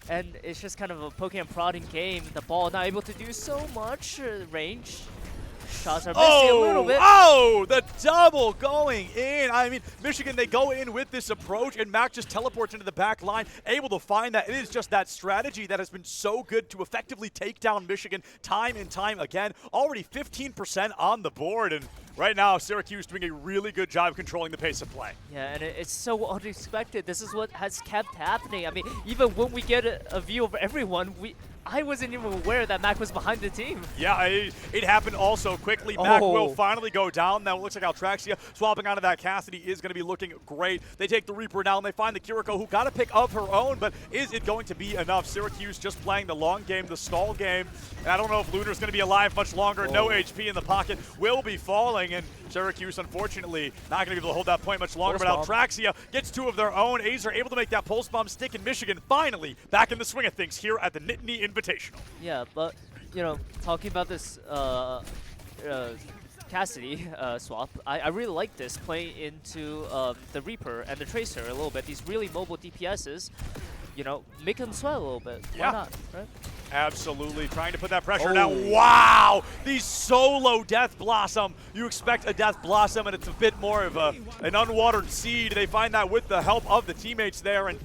And it's just kind of a poking and prodding game. The ball not able to do so much range. Shots are missing a little bit. Oh, the double going in. I mean, Michigan, they go in with this approach, and Mac just teleports into the back line, able to find that. It is just that strategy that has been so good to effectively take down Michigan time and time again. Already 15% on the board, and right now, Syracuse doing a really good job controlling the pace of play. Yeah, and it's so unexpected. This is what has kept happening. I mean, even when we get a view of everyone, I wasn't even aware that Mac was behind the team. Yeah, it happened all so quickly. Mac will finally go down. Now it looks like Altraxia swapping onto that Cassidy is going to be looking great. They take the Reaper down. They find the Kiriko, who got a pick of her own, but is it going to be enough? Syracuse just playing the long game, the stall game. And I don't know if Lunar's going to be alive much longer. No HP in the pocket, will be falling, and Syracuse, unfortunately, not going to be able to hold that point much longer, but Altraxia gets 2 of their own. Azer able to make that pulse bomb stick, in Michigan finally back in the swing of things here at the Nittany Invitational. Yeah, but, talking about this Cassidy swap, I really like this, playing into the Reaper and the Tracer a little bit. These really mobile DPSs, make them sweat a little bit. Why not, right? Absolutely, trying to put that pressure down. Wow, the solo Death Blossom. You expect a Death Blossom, and it's a bit more of an unwatered seed. They find that with the help of the teammates there, and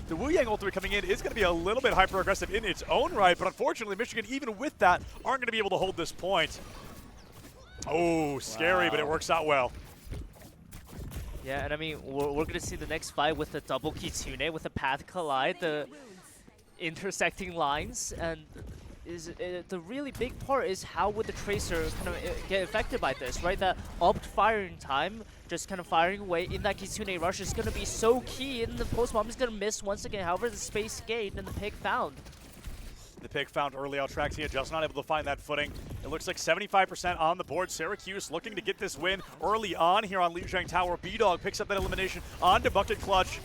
the Wu Yang ultimate coming in is going to be a little bit hyper-aggressive in its own right, but unfortunately, Michigan, even with that, aren't going to be able to hold this point. Oh, scary, but it works out well. Yeah, and I mean, we're going to see the next fight with the double Kitsune, with the Path Collide, the intersecting lines, and the really big part is how would the Tracer kind of get affected by this, right? That opt firing time, just kind of firing away in that Kitsune rush is going to be so key, and the post bomb is going to miss once again. However, the space gained and the pick found. The pick found early. Altraxia just not able to find that footing. It looks like 75% on the board. Syracuse looking to get this win early on here on Li Zhang Tower. B-Dog picks up that elimination onto Bucket Clutch.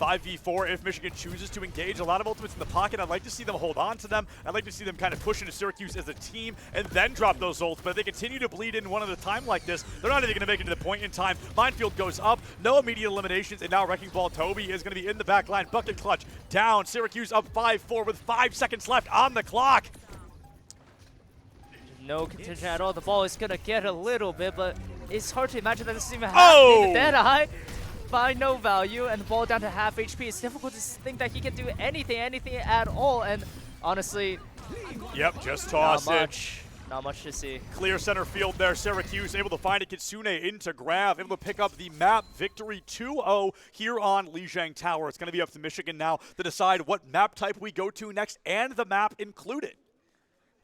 5v4 if Michigan chooses to engage. A lot of ultimates in the pocket. I'd like to see them hold on to them. I'd like to see them kind of push into Syracuse as a team and then drop those ults. But if they continue to bleed in one at a time like this, they're not even going to make it to the point in time. Minefield goes up. No immediate eliminations. And now Wrecking Ball Toby is going to be in the back line. Bucket Clutch down. Syracuse up 5-4 with 5 seconds left on the clock. No contention at all. The ball is going to get a little bit, but it's hard to imagine that this is even happening. The Deadeye find no value, and the ball down to half HP. It's difficult to think that he can do anything at all, and honestly, yep, just toss not it. much. Not much to see. Clear center field there. Syracuse able to find it. Kitsune into grab. Able to pick up the map victory 2-0 here on Lijiang Tower. It's going to be up to Michigan now to decide what map type we go to next and the map included.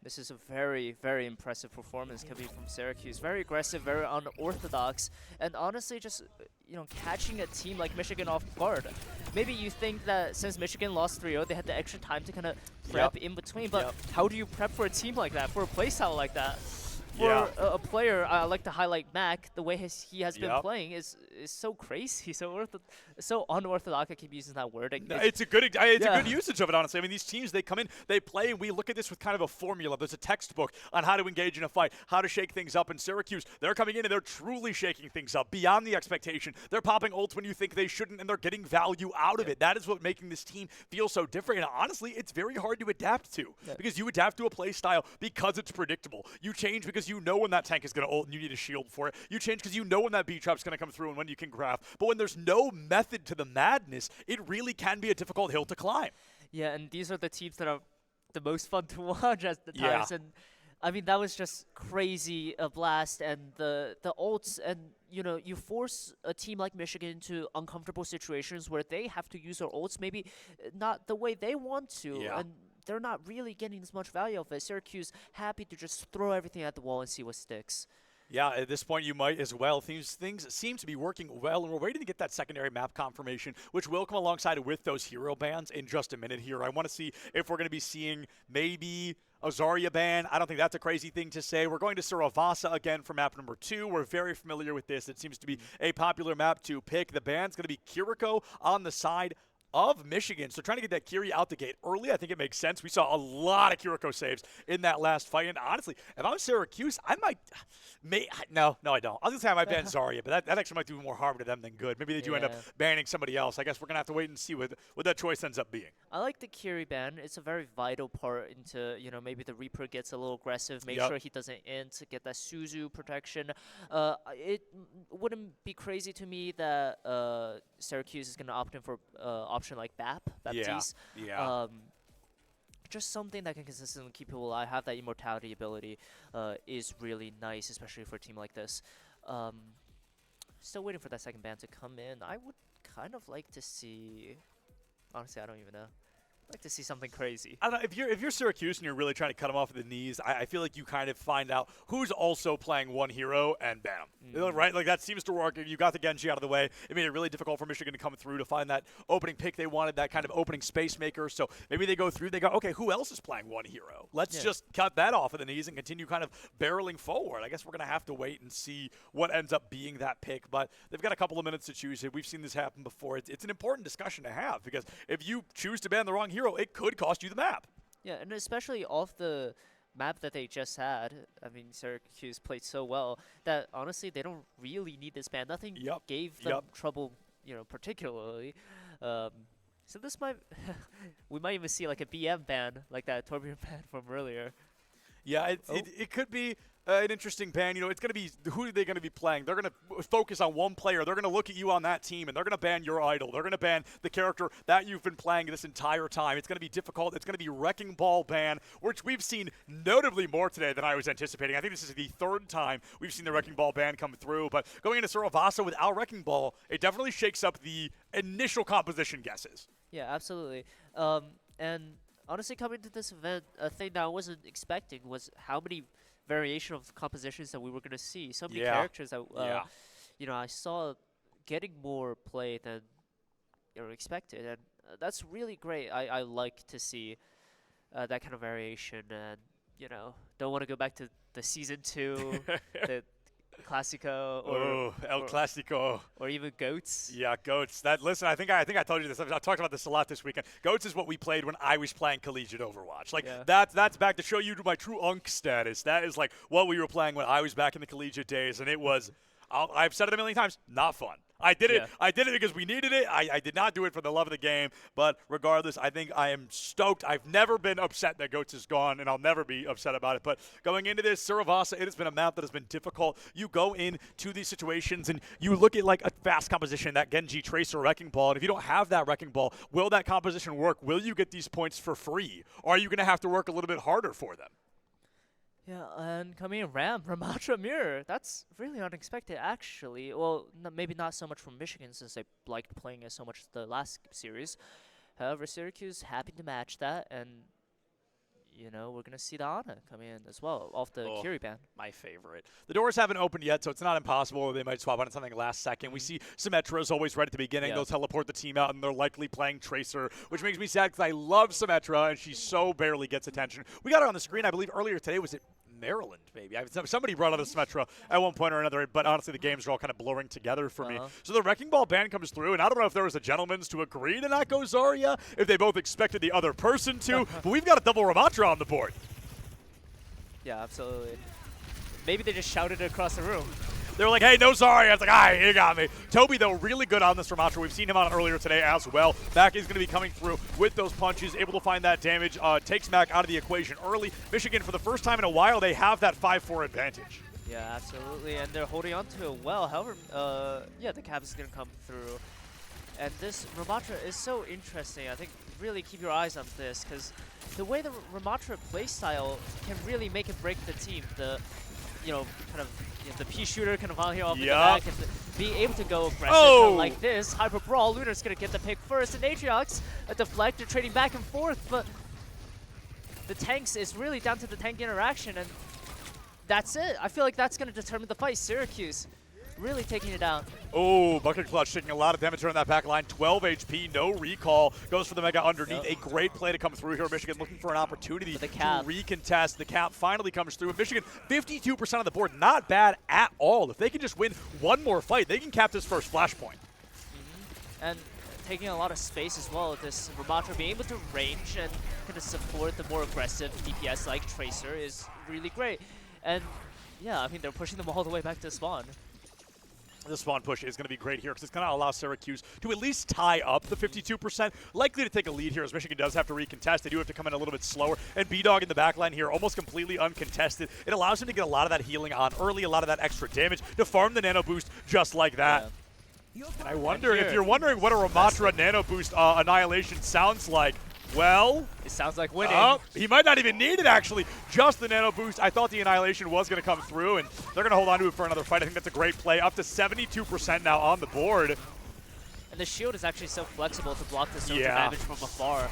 This is a very, very impressive performance coming from Syracuse. Very aggressive, very unorthodox, and honestly just, catching a team like Michigan off guard. Maybe you think that since Michigan lost 3-0, they had the extra time to kind of prep in between, but how do you prep for a team like that, for a playstyle like that? For a player, I like to highlight Mac. The way he has been playing is so crazy, so unorthodox. I keep using that word. It's a good usage of it, honestly. I mean, these teams, they come in, they play, and we look at this with kind of a formula. There's a textbook on how to engage in a fight, how to shake things up. In Syracuse, they're coming in and they're truly shaking things up beyond the expectation. They're popping ults when you think they shouldn't, and they're getting value out of it. That is what making this team feel so different. And honestly, it's very hard to adapt to because you adapt to a play style because it's predictable. You change because you know when that tank is going to ult and you need a shield for it. You change because you know when that B-trap's going to come through and when you can grab. But when there's no method to the madness, it really can be a difficult hill to climb. Yeah, and these are the teams that are the most fun to watch at the times. And I mean, that was just crazy, a blast, and the ults, and you force a team like Michigan into uncomfortable situations where they have to use their ults maybe not the way they want to. And they're not really getting as much value of it. Syracuse happy to just throw everything at the wall and see what sticks. Yeah, at this point you might as well. Things seem to be working well, and we're waiting to get that secondary map confirmation, which will come alongside with those hero bans in just a minute here. I want to see if we're going to be seeing maybe a Zarya ban. I don't think that's a crazy thing to say. We're going to Saravasa again for map number 2. We're very familiar with this. It seems to be a popular map to pick. The ban's going to be Kiriko on the side of Michigan. So trying to get that Kiri out the gate early, I think it makes sense. We saw a lot of Kiriko saves in that last fight. And honestly, if I'm Syracuse, I might no, I don't. I was going to say I might ban Zarya, but that actually might do more harm to them than good. Maybe they do end up banning somebody else. I guess we're going to have to wait and see what that choice ends up being. I like the Kiri ban. It's a very vital part into, maybe the Reaper gets a little aggressive, make sure he doesn't int, get that Suzu protection. It wouldn't be crazy to me that Syracuse is going to opt in for option like Baptiste. Just something that can consistently keep people alive, have that immortality ability is really nice, especially for a team like this. Still waiting for that second ban to come in. I would kind of like to see, honestly, I don't even know. I'd like to see something crazy. I don't know, if you're Syracuse and you're really trying to cut them off at the knees, I feel like you kind of find out who's also playing one hero and ban them. Right? Like that seems to work. You got the Genji out of the way. It made it really difficult for Michigan to come through to find that opening pick they wanted, that kind of opening space maker. So maybe they go through, they go, okay, who else is playing one hero? Let's just cut that off at the knees and continue kind of barreling forward. I guess we're going to have to wait and see what ends up being that pick. But they've got a couple of minutes to choose it. We've seen this happen before. It's an important discussion to have because if you choose to ban the wrong hero, it could cost you the map. Yeah, and especially off the map that they just had. I mean, Syracuse played so well that honestly they don't really need this ban. Nothing gave them trouble, particularly. So this might we might even see like a BM ban, like that Torbjorn ban from earlier. Yeah, it could be an interesting ban. It's going to be, who are they going to be playing? They're going to focus on one player. They're going to look at you on that team, and they're going to ban your idol. They're going to ban the character that you've been playing this entire time. It's going to be difficult. It's going to be Wrecking Ball ban, which we've seen notably more today than I was anticipating. I think this is the third time we've seen the Wrecking Ball ban come through. But going into Saravasa without Wrecking Ball, it definitely shakes up the initial composition guesses. Yeah, absolutely. And honestly, coming to this event, a thing that I wasn't expecting was how many variation of compositions that we were going to see. So many characters that, I saw getting more play than expected. And that's really great. I like to see that kind of variation. And, don't want to go back to the Season 2, the Classico, El Clasico, or even Goats. Yeah, Goats. Listen, I think I told you this. I talked about this a lot this weekend. Goats is what we played when I was playing collegiate Overwatch. Like that's back to show you my true unk status. That is like what we were playing when I was back in the collegiate days, and it was. I've said it a million times. Not fun. I did it. I did it because we needed it. I did not do it for the love of the game. But regardless, I think I am stoked. I've never been upset that Goats is gone, and I'll never be upset about it. But going into this, Saravasa, it has been a map that has been difficult. You go into these situations, and you look at like a fast composition, that Genji, Tracer, Wrecking Ball. And if you don't have that Wrecking Ball, will that composition work? Will you get these points for free? Or are you going to have to work a little bit harder for them? Yeah, and coming in Ramatra Mirror. That's really unexpected, actually. Well, maybe not so much from Michigan since they liked playing it so much the last series. However, Syracuse happy to match that, and you know, we're going to see the Ana come in as well off the Kiri ban. My favorite. The doors haven't opened yet, so it's not impossible. They might swap on something last second. We see Symmetra is always right at the beginning. They'll teleport the team out, and they're likely playing Tracer, which makes me sad because I love Symmetra, and she so barely gets attention. We got her on the screen, I believe, earlier today. Was it Maryland, maybe? Somebody brought up the Symmetra at one point or another, but honestly, the games are all kind of blurring together for me. So the Wrecking Ball ban comes through, and I don't know if there was a gentleman's to agree to not go Zarya, if they both expected the other person to, but we've got a double Ramatra on the board. Yeah, absolutely. Maybe they just shouted it across the room. They were like, hey, no Zarya. I was like, all right, you got me. Toby, though, really good on this Ramatra. We've seen him on earlier today as well. Mac is going to be coming through with those punches, able to find that damage, takes Mac out of the equation early. Michigan, for the first time in a while, they have that 5-4 advantage. Yeah, absolutely, and they're holding on to it well. However, yeah, the cap is going to come through. And this Ramatra is so interesting. I think really keep your eyes on this, because the way the Ramatra playstyle can really make and break the team. The, you know, kind of the P shooter kind of out here off the back and be able to go aggressive like this. Hyper Brawl, Lunar's going to get the pick first, and Atriox a deflect, they're trading back and forth, but the tanks is really down to the tank interaction, and that's it. I feel like that's going to determine the fight. Syracuse really taking it down. Oh, Bucket Clutch taking a lot of damage on that back line. 12 HP, no recall. Goes for the Mega underneath. A great play to come through here. Michigan looking for an opportunity to recontest. The cap finally comes through. Michigan, 52% of the board. Not bad at all. If they can just win one more fight, they can cap this first flashpoint. And taking a lot of space as well. This Ramatra being able to range and kind of support the more aggressive DPS like Tracer is really great. And yeah, I mean, they're pushing them all the way back to spawn. The spawn push is going to be great here because it's going to allow Syracuse to at least tie up the 52%. Likely to take a lead here as Michigan does have to recontest. They do have to come in a little bit slower. And B-Dog in the backline here, almost completely uncontested. It allows him to get a lot of that healing on early, a lot of that extra damage to farm the nano boost just like that. And I wonder, if you're wondering what a Ramatra nano boost annihilation sounds like, well, it sounds like winning. He might not even need it, actually. Just the nano boost. I thought the annihilation was going to come through, and they're going to hold on to it for another fight. I think that's a great play. Up to 72% now on the board. And the shield is actually so flexible to block the surge damage from afar.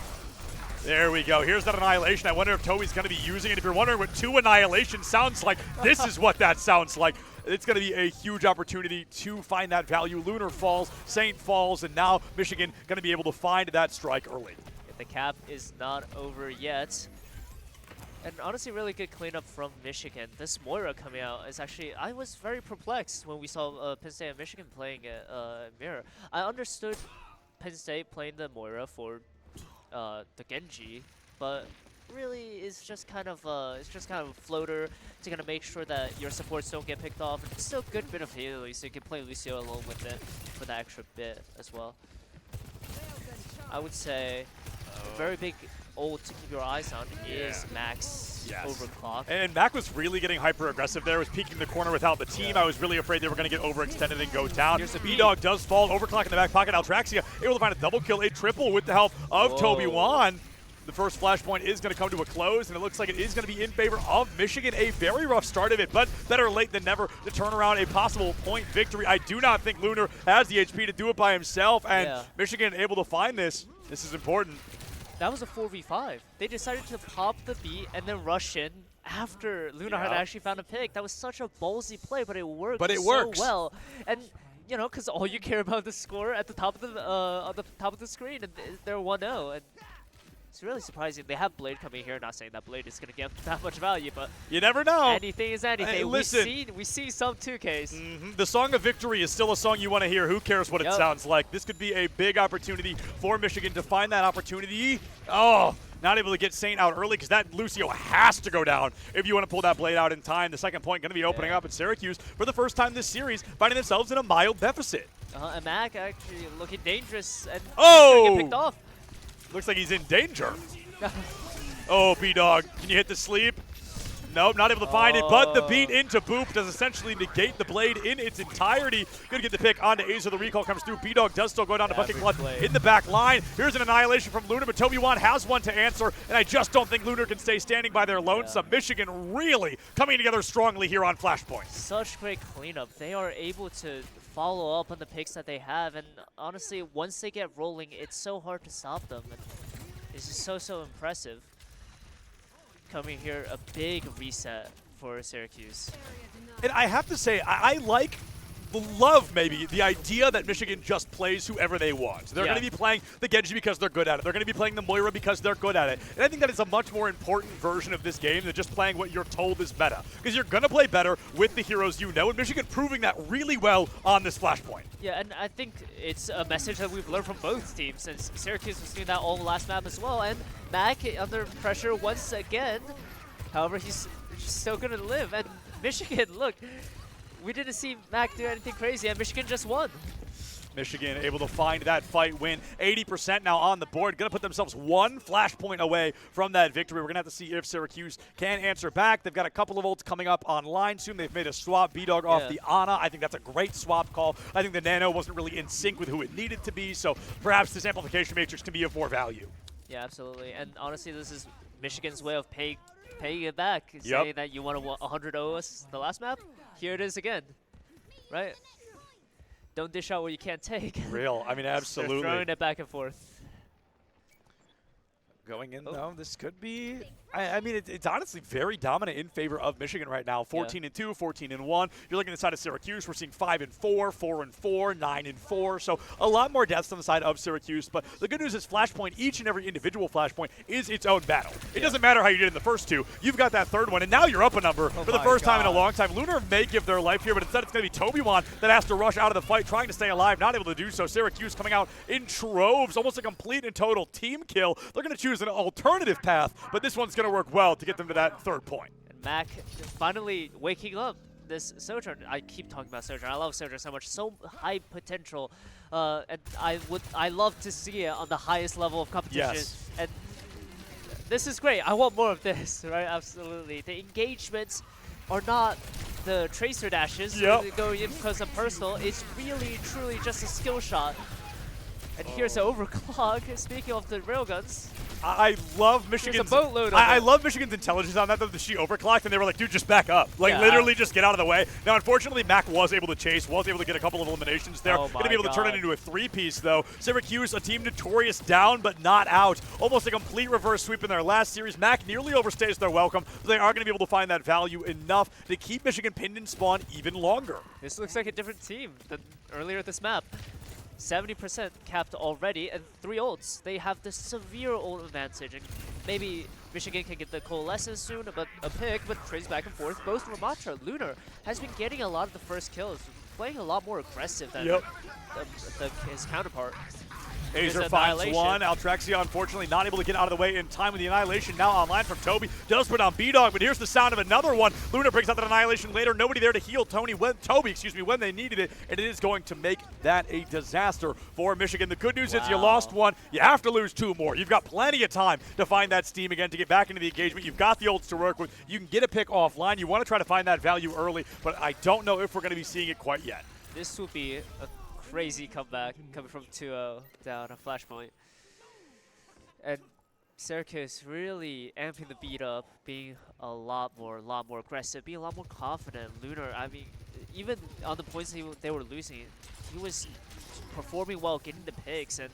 There we go. Here's that annihilation. I wonder if Toby's going to be using it. If you're wondering what 2 annihilation sounds like, this is what that sounds like. It's going to be a huge opportunity to find that value. Lunar falls, Saint falls, and now Michigan going to be able to find that strike early. The cap is not over yet. And honestly, really good cleanup from Michigan. This Moira coming out is actually, I was very perplexed when we saw Penn State and Michigan playing Mirror. I understood Penn State playing the Moira for the Genji, but really it's just kind of a floater to kind of make sure that your supports don't get picked off. And it's still a good bit of healing, so you can play Lucio alone with it for that extra bit as well. I would say a very big ult to keep your eyes on is Mac's overclock. And Mac was really getting hyper aggressive there, was peeking the corner without the team. I was really afraid they were going to get overextended and go down. B-Dog does fall, overclock in the back pocket. Altraxia able to find a double kill, a triple with the help of Toby Wan. The first flashpoint is going to come to a close, and it looks like it is going to be in favor of Michigan. A very rough start of it, but better late than never to turn around a possible point victory. I do not think Lunar has the HP to do it by himself, and Michigan able to find this. This is important. That was a 4v5. They decided to pop the beat and then rush in after Lunar had actually found a pick. That was such a ballsy play, but it worked so well. And you know, because all you care about is the score at the top of the on the top of the screen, and they're 1-0. And it's really surprising. They have Blade coming here. Not saying that Blade is going to get that much value, but you never know. Anything is anything. Hey, listen, we see some 2Ks. The song of victory is still a song you want to hear. Who cares what it sounds like? This could be a big opportunity for Michigan to find that opportunity. Oh, not able to get Saint out early because that Lucio has to go down if you want to pull that Blade out in time. The second point going to be opening up at Syracuse for the first time this series, finding themselves in a mild deficit. And Mac actually looking dangerous and get picked off. Looks like he's in danger. Oh, B-Dog, can you hit the sleep? Nope, not able to find it, but the beat into Boop does essentially negate the blade in its entirety. Gonna get the pick onto Azer. The recall comes through. B-Dog does still go down to Bucket Clutch in the back line. Here's an annihilation from Lunar, but Toby1 has one to answer, and I just don't think Lunar can stay standing by their lonesome. Michigan really coming together strongly here on Flashpoint. Such great cleanup. They are able to follow up on the picks that they have, and honestly, once they get rolling, it's so hard to stop them. And it's just so impressive. Coming here, a big reset for Syracuse. And I have to say, I love maybe the idea that Michigan just plays whoever they want. They're going to be playing the Genji because they're good at it. They're going to be playing the Moira because they're good at it. And I think that is a much more important version of this game than just playing what you're told is meta. Because you're going to play better with the heroes you know, and Michigan proving that really well on this Flashpoint. Yeah, and I think it's a message that we've learned from both teams, since Syracuse was doing that all last map as well, and Mac under pressure once again. However, he's still going to live. And Michigan, look, we didn't see Mac do anything crazy, and Michigan just won. Michigan able to find that fight win. 80% now on the board. Going to put themselves one Flashpoint away from that victory. We're going to have to see if Syracuse can answer back. They've got a couple of ults coming up online soon. They've made a swap. B-Dog off the Ana. I think that's a great swap call. I think the Nano wasn't really in sync with who it needed to be, so perhaps this amplification matrix can be of more value. Yeah, absolutely. And honestly, this is Michigan's way of paying it back. Saying that you want to 100 OS the last map. Here it is again, right? Don't dish out what you can't take. Real, I mean, absolutely. They're throwing it back and forth. Going in, though, this could be, I mean, it's honestly very dominant in favor of Michigan right now. 14-2, 14-1. You're looking at the side of Syracuse. We're seeing 5-4, 4-4, 9-4. So a lot more deaths on the side of Syracuse. But the good news is Flashpoint, each and every individual Flashpoint is its own battle. It doesn't matter how you did in the first two. You've got that third one, and now you're up a number for the first time in a long time. Lunar may give their life here, but instead it's going to be Toby1 that has to rush out of the fight, trying to stay alive, not able to do so. Syracuse coming out in troves, almost a complete and total team kill. They're going to choose an alternative path, but this one's going to work well to get them to that third point. And Mac finally waking up this Sojourn. I keep talking about Sojourn. I love Sojourn so much. So high potential. And I love to see it on the highest level of competition. Yes. And this is great. I want more of this, right? Absolutely. The engagements are not the tracer dashes going in because of personal. It's really, truly just a skill shot. And here's the overclock. Speaking of the railguns, I love Michigan's boatload of I love Michigan's intelligence on that, though. She overclocked, and they were like, dude, just back up. Like, literally just get out of the way. Now, unfortunately, Mac was able to chase, was able to get a couple of eliminations there. Going to be able to turn it into a three-piece, though. Syracuse, a team notorious, down but not out. Almost a complete reverse sweep in their last series. Mac nearly overstays their welcome, but they are going to be able to find that value enough to keep Michigan pinned in spawn even longer. This looks like a different team than earlier this map. 70% capped already, and 3 ults. They have the severe ult advantage, and maybe Michigan can get the coalescence soon, but a pick, but trades back and forth. Both Ramatra, Lunar has been getting a lot of the first kills, playing a lot more aggressive than his counterpart. Azer finds one. Altrexia, unfortunately, not able to get out of the way in time with the Annihilation. Now online from Toby. Does put on B-Dog, but here's the sound of another one. Luna brings out that Annihilation later. Nobody there to heal Toby when they needed it, and it is going to make that a disaster for Michigan. The good news is you lost one. You have to lose 2 more. You've got plenty of time to find that steam again, to get back into the engagement. You've got the ults to work with. You can get a pick offline. You want to try to find that value early, but I don't know if we're going to be seeing it quite yet. This will be a crazy comeback coming from 2-0 down a Flashpoint. And Syracuse really amping the beat up, being a lot more aggressive, being a lot more confident. Lunar, I mean, even on the points they were losing, he was performing well, getting the picks, and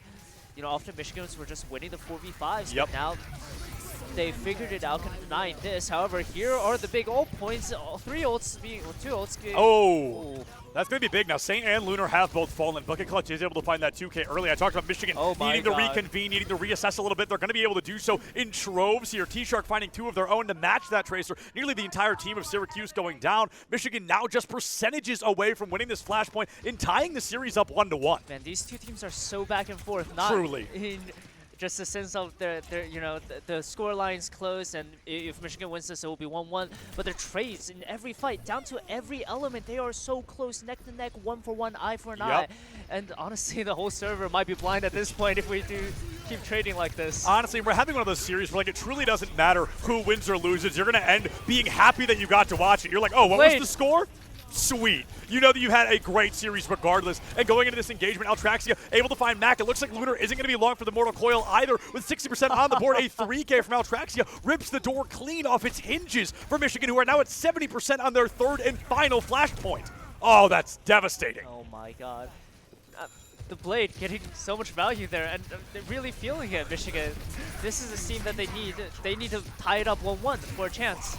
you know, often Michigans were just winning the 4v5s. But now they figured it out, denying this. However, here are the big ult points. 3 ults, 2 ults. That's going to be big. Now, Saint and Lunar have both fallen. Bucket Clutch is able to find that 2K early. I talked about Michigan needing to reconvene, needing to reassess a little bit. They're going to be able to do so in troves here. T-Shark finding 2 of their own to match that Tracer. Nearly the entire team of Syracuse going down. Michigan now just percentages away from winning this Flashpoint and tying the series up 1-1. Man, these 2 teams are so back and forth. Truly. In just a sense of their you know, the score line's close, and if Michigan wins this, it will be 1-1. But their trades in every fight, down to every element, they are so close, neck to neck, 1 for 1, eye for an eye. And honestly, the whole server might be blind at this point if we do keep trading like this. Honestly, we're having one of those series where like it truly doesn't matter who wins or loses. You're going to end being happy that you got to watch it. You're like, oh, what was the score? Sweet. You know that you had a great series regardless. And going into this engagement, Altraxia able to find Mac. It looks like Lunar isn't going to be long for the Mortal Coil either. With 60% on the board, a 3K from Altraxia rips the door clean off its hinges for Michigan, who are now at 70% on their third and final flashpoint. Oh, that's devastating. Oh my god. The Blade getting so much value there, and they're really feeling it, Michigan. This is a scene that they need. They need to tie it up 1-1 for a chance.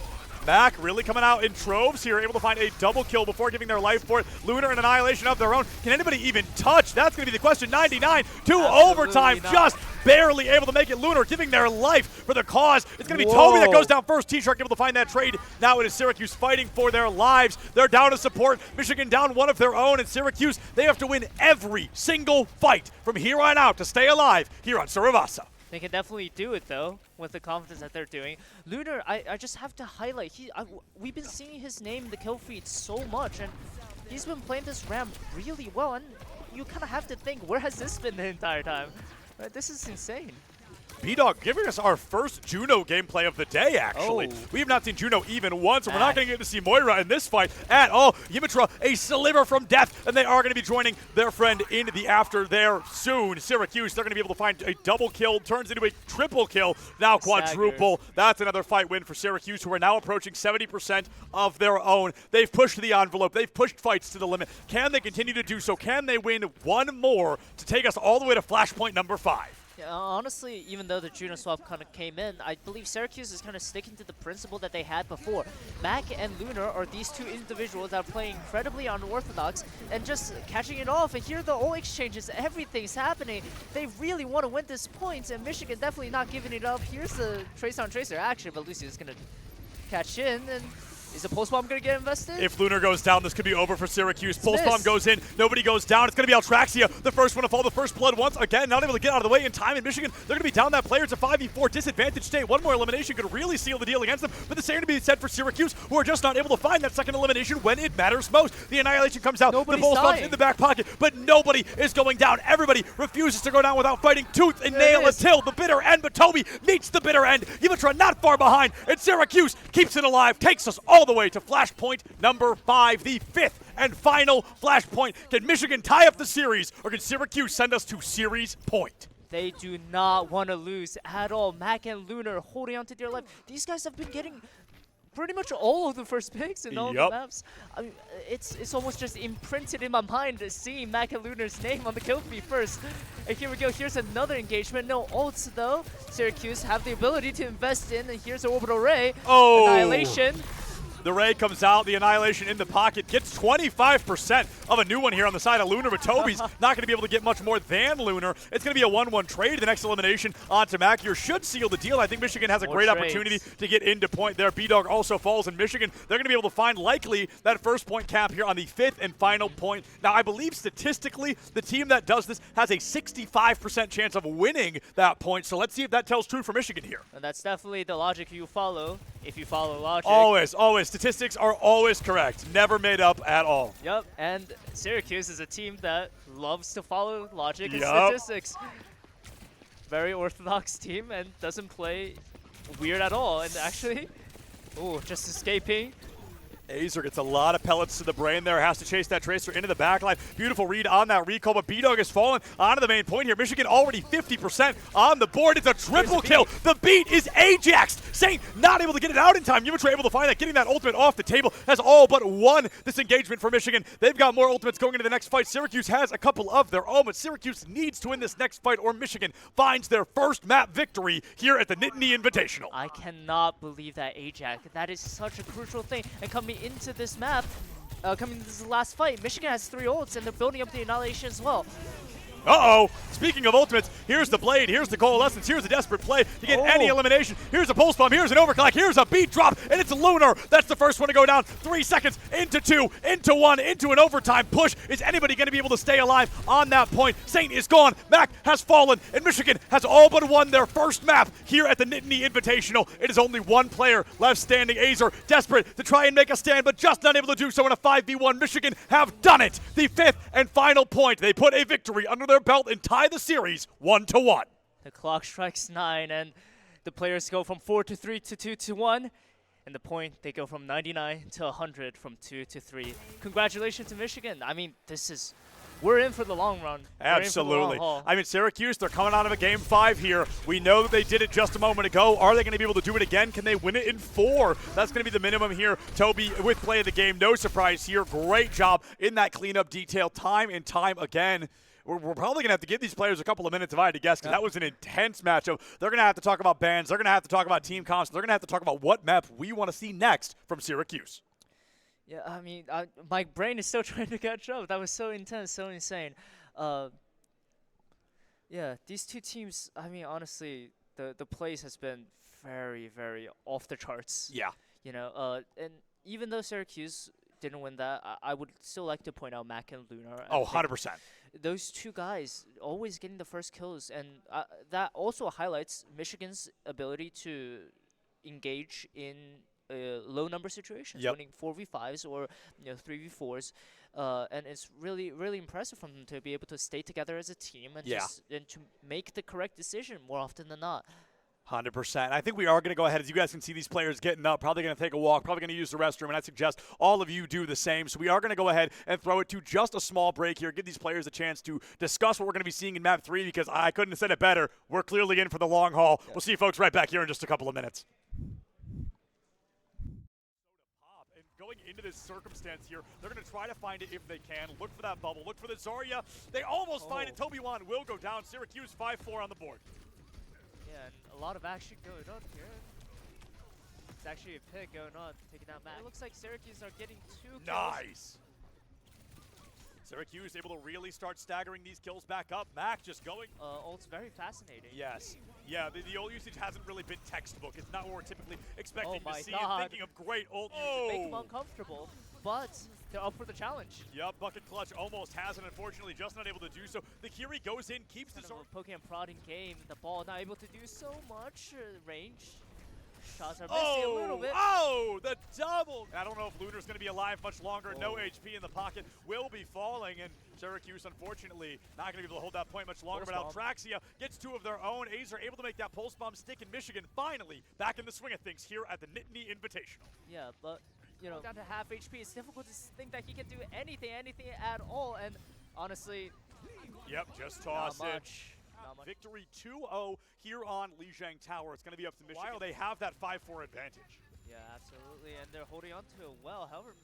Mac really coming out in troves here, able to find a double kill before giving their life for it. Lunar and Annihilation of their own. Can anybody even touch? That's going to be the question. 99 to overtime, just barely able to make it. Lunar giving their life for the cause. It's going to be Toby that goes down first. T-Shark able to find that trade. Now it is Syracuse fighting for their lives. They're down to support. Michigan down one of their own, and Syracuse, they have to win every single fight from here on out to stay alive here on Surabasa. They can definitely do it, though, with the confidence that they're doing. Lunar, I just have to highlight, we've been seeing his name in the kill feed so much, and he's been playing this ramp really well, and you kind of have to think, where has this been the entire time? This is insane. B-Dog giving us our first Juno gameplay of the day, actually. We have not seen Juno even once, and we're not going to get to see Moira in this fight at all. Yimitra, a sliver from death, and they are going to be joining their friend in the after there soon. Syracuse, they're going to be able to find a double kill, turns into a triple kill, now quadruple. That's another fight win for Syracuse, who are now approaching 70% of their own. They've pushed the envelope. They've pushed fights to the limit. Can they continue to do so? Can they win one more to take us all the way to flashpoint number 5? Yeah, honestly, even though the Juno swap kind of came in, I believe Syracuse is kind of sticking to the principle that they had before. Mac and Lunar are these two individuals that are playing incredibly unorthodox and just catching it off. And here the ult exchanges, everything's happening. They really want to win this point, and Michigan definitely not giving it up. Here's the trace-on-tracer action, but Lucy is going to catch in, and is the pulse bomb going to get invested? If Lunar goes down, this could be over for Syracuse. Pulse bomb goes in. Nobody goes down. It's going to be Altraxia, the first one to fall, the first blood once again. Not able to get out of the way in time. In Michigan, they're going to be down that player. It's a 5v4 disadvantage state. One more elimination could really seal the deal against them. But the same to be said for Syracuse, who are just not able to find that second elimination when it matters most. The Annihilation comes out. The pulse bomb's in the back pocket, but nobody is going down. Everybody refuses to go down without fighting tooth and nail until the bitter end. But Toby meets the bitter end. Yimitra not far behind, and Syracuse keeps it alive, takes us all the way to flashpoint number 5, the 5th and final flashpoint. Can Michigan tie up the series, or can Syracuse send us to series point? They do not want to lose at all. Mac and Lunar holding on to their life. These guys have been getting pretty much all of the first picks in all the maps. I mean, it's almost just imprinted in my mind seeing Mac and Lunar's name on the kill feed first. And here we go. Here's another engagement. No ults though. Syracuse have the ability to invest in, and here's the orbital ray. Annihilation. The Ray comes out, the Annihilation in the pocket, gets 25% of a new one here on the side of Lunar, but Toby's not going to be able to get much more than Lunar. It's going to be a 1-1 trade. The next elimination onto Mac here should seal the deal. I think Michigan has a great opportunity to get into point there. B-Dog also falls in Michigan. They're going to be able to find likely that first point cap here on the 5th and final point. Now, I believe statistically, the team that does this has a 65% chance of winning that point, so let's see if that tells true for Michigan here. And that's definitely the logic you follow, if you follow logic. Always, always. Statistics are always correct. Never made up at all. Yep, and Syracuse is a team that loves to follow logic and statistics. Very orthodox team and doesn't play weird at all. And actually, just escaping. Azer gets a lot of pellets to the brain there, has to chase that Tracer into the backline. Beautiful read on that recall, but B-Dog has fallen onto the main point here. Michigan already 50% on the board. It's a triple kill. The beat is Ajaxed. Saint not able to get it out in time. Yimitra able to find that, getting that ultimate off the table, has all but won this engagement for Michigan. They've got more ultimates going into the next fight. Syracuse has a couple of their own, but Syracuse needs to win this next fight, or Michigan finds their first map victory here at the Nittany Invitational. I cannot believe that Ajax. That is such a crucial thing. And coming into this map, coming into this last fight, Michigan has 3 ults, and they're building up the Annihilation as well. Uh-oh. Speaking of ultimates, here's the Blade, here's the Coalescence, here's a desperate play to get any elimination. Here's a Pulse Bomb, here's an Overclock, here's a beat drop, and it's Lunar. That's the first one to go down. 3 seconds, into 2, into 1, into an overtime push. Is anybody going to be able to stay alive on that point? Saint is gone, Mac has fallen, and Michigan has all but won their first map here at the Nittany Invitational. It is only one player left standing. Azer, desperate to try and make a stand, but just not able to do so in a 5v1. Michigan have done it. The 5th and final point. They put a victory under their belt and tie the series 1-1. The clock strikes 9, and the players go from 4 to 3 to 2 to 1. And the point, they go from 99 to 100 from 2 to 3. Congratulations to Michigan. I mean, we're in for the long run. Absolutely. I mean, Syracuse, they're coming out of a Game 5 here. We know that they did it just a moment ago. Are they going to be able to do it again? Can they win it in 4? That's going to be the minimum here. Toby with play of the game. No surprise here. Great job in that cleanup detail time and time again. We're probably going to have to give these players a couple of minutes if I had to guess, because that was an intense matchup. They're going to have to talk about bans. They're going to have to talk about team comps. They're going to have to talk about what map we want to see next from Syracuse. Yeah, I mean, my brain is still trying to catch up. That was so intense, so insane. Yeah, these two teams, I mean, honestly, the plays has been very, very off the charts. Yeah. You know, and even though Syracuse didn't win that, I would still like to point out Mac and Lunar. Oh, 100%. Those two guys always getting the first kills, and that also highlights Michigan's ability to engage in low number situations, winning 4v5s or 3v4s, and it's really, really impressive from them to be able to stay together as a team and and to make the correct decision more often than not. 100%. I think we are going to go ahead. As you guys can see, these players getting up, probably going to take a walk, probably going to use the restroom, and I suggest all of you do the same. So we are going to go ahead and throw it to just a small break here, give these players a chance to discuss what we're going to be seeing in Map 3, because I couldn't have said it better. We're clearly in for the long haul. We'll see you folks right back here in just a couple of minutes. And going into this circumstance here, they're going to try to find it if they can. Look for that bubble. Look for the Zarya. They almost find it. Toby Wan will go down. Syracuse 5-4 on the board. Yeah, and a lot of action going on here. It's actually a pick going on, taking down Mac. It looks like Syracuse are getting 2 kills. Nice. Syracuse able to really start staggering these kills back up. Mac just going. Ult's very fascinating. Yes. Yeah, the ult usage hasn't really been textbook. It's not what we're typically expecting to see. God. Thinking of great ult usage. Make them uncomfortable, but they're up for the challenge. Yep, Bucket Clutch almost has it. Unfortunately, just not able to do so. The Kiri goes in, keeps the sword. Pokemon prodding game. The ball not able to do so much range. Shots are missing a little bit. Oh, the double. I don't know if Lunar's going to be alive much longer. No HP in the pocket. Will be falling, and Syracuse, unfortunately, not going to be able to hold that point much longer. But Alvernia gets 2 of their own. A's are able to make that pulse bomb stick in Michigan. Finally, back in the swing of things here at the Nittany Invitational. Yeah, but, down to half HP, it's difficult to think that he can do anything at all. And honestly, yep, just toss not it. Much. Victory 2-0 here on Lijiang Tower. It's going to be up to Michigan. While they have that 5-4 advantage. Yeah, absolutely, and they're holding on to it well. However,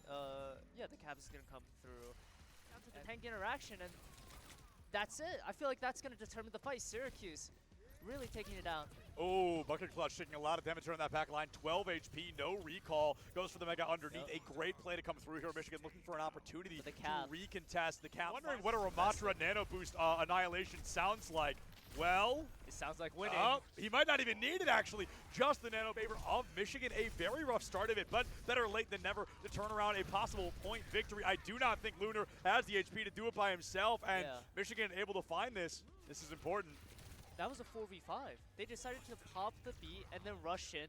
yeah, the cap is going to come through. Down to the tank interaction, and that's it. I feel like that's going to determine the fight. Syracuse really taking it down. Oh, Bucket Clutch taking a lot of damage on that back line. 12 HP, no recall. Goes for the Mega underneath. A great play to come through here. Michigan looking for an opportunity to recontest the cap. Wondering what a Ramatra Nano Boost Annihilation sounds like. Well, it sounds like winning. He might not even need it, actually. Just the nano favor of Michigan. A very rough start of it, but better late than never to turn around a possible point victory. I do not think Lunar has the HP to do it by himself, and Michigan able to find this. This is important. That was a 4v5. They decided to pop the beat and then rush in.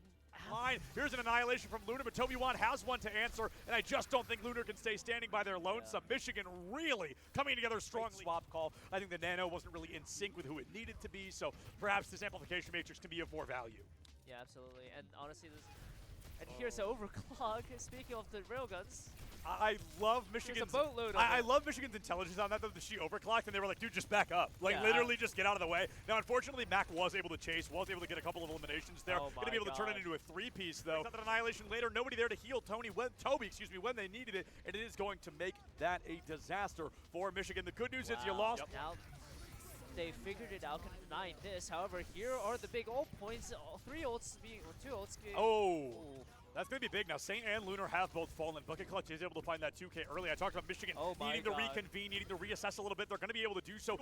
Fine. Here's an annihilation from Lunar, but Toby Wan has one to answer, and I just don't think Lunar can stay standing by their lonesome. Michigan really coming together strongly. Swap call. I think the Nano wasn't really in sync with who it needed to be, so perhaps this amplification matrix can be of more value. Yeah, absolutely. And honestly, and here's the overclock. Speaking of the railguns. I love Michigan's boatload. I love Michigan's intelligence on that. Though she overclocked, and they were like, "Dude, just back up! Like literally, just get out of the way." Now, unfortunately, Mac was able to chase, was able to get a couple of eliminations there. Gonna be able to turn it into a 3-piece though. That annihilation later. Nobody there to heal Toby, when they needed it, and it is going to make that a disaster for Michigan. The good news is you lost. Now they figured it out, can deny this. However, here are the big ult points. 3 ults, or 2 ults. That's going to be big. Now, Saint and Lunar have both fallen. Bucket Clutch is able to find that 2K early. I talked about Michigan needing to reconvene, needing to reassess a little bit. They're going to be able to do so.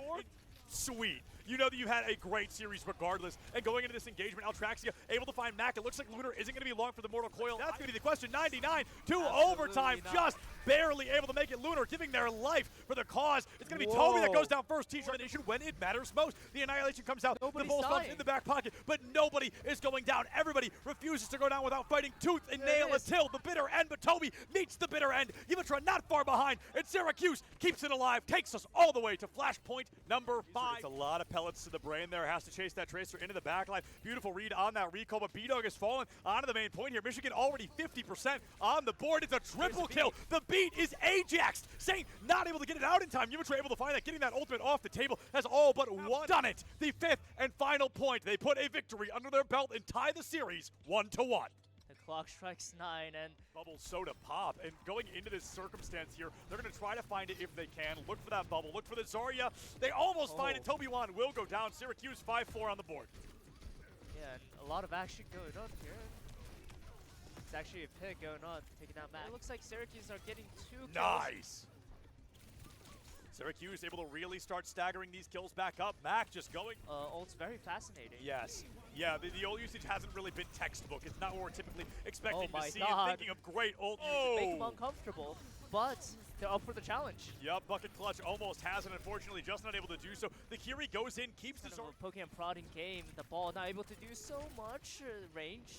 Sweet. You know that you had a great series regardless. And going into this engagement, Alvernia able to find Mac. It looks like Lunar isn't going to be long for the Mortal Coil. That's going to be the question. 99 to overtime. Just barely able to make it. Lunar giving their life for the cause. It's going to be Toby that goes down first. T-Termination when it matters most. The Annihilation comes out. Nobody's the Bull Stomp's dying. in the back pocket, but nobody is going down. Everybody refuses to go down without fighting tooth and nail until the bitter end, but Toby meets the bitter end. Yimitra not far behind, and Syracuse keeps it alive, takes us all the way to flashpoint number 5. It's a lot of pellets to the brain there. Has to chase that Tracer into the backline. Beautiful read on that recall, but B-Dog has fallen onto the main point here. Michigan already 50% on the board. It's a triple kill. The beat is Ajaxed. Saint not able to get it out in time. Yimitra able to find that, getting that ultimate off the table, has all but done it. The 5th and final point. They put a victory under their belt and tie the series 1-1. The clock strikes 9, and Bubble soda pop, and going into this circumstance here, they're going to try to find it if they can. Look for that bubble, look for the Zarya. They almost find it. Toby Wan will go down. Syracuse 5-4 on the board. yeah, and a lot of action going on here. It's actually a pick going on, taking out Mac. It looks like Syracuse are getting 2 kills. Nice. Syracuse able to really start staggering these kills back up. Mac just going. Ult's very fascinating. Yes. Yeah, the ult usage hasn't really been textbook. It's not what we're typically expecting Oh to my see. God. And thinking of great ult Make them uncomfortable, but they're up for the challenge. Yep, Bucket Clutch almost has it. Unfortunately, just not able to do so. The Kiri goes in, keeps the Kind of a Pokemon prodding game. The ball not able to do so much range.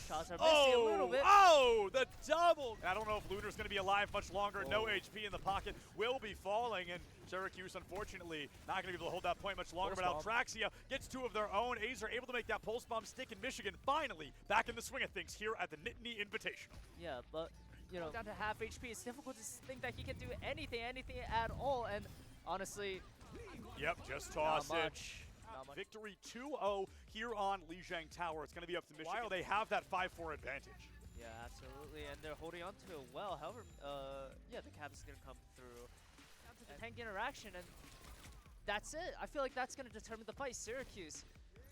Shots are missing a little bit. Oh, the double. I don't know if Lunar's going to be alive much longer. No HP in the pocket. Will be falling, and Syracuse, unfortunately, not going to be able to hold that point much longer. But Altraxia gets 2 of their own. A's are able to make that pulse bomb stick, in Michigan finally back in the swing of things here at the Nittany Invitational. Yeah, but, you know, down to half HP, it's difficult to think that he can do anything at all. And honestly, yep, just toss not it. much. Victory 2-0 here on Lijiang Tower. It's going to be up to Michigan. While they have that 5-4 advantage. Yeah, absolutely, and they're holding on to it well. However, yeah, the cap is going to come through. Down to the tank interaction, and that's it. I feel like that's going to determine the fight. Syracuse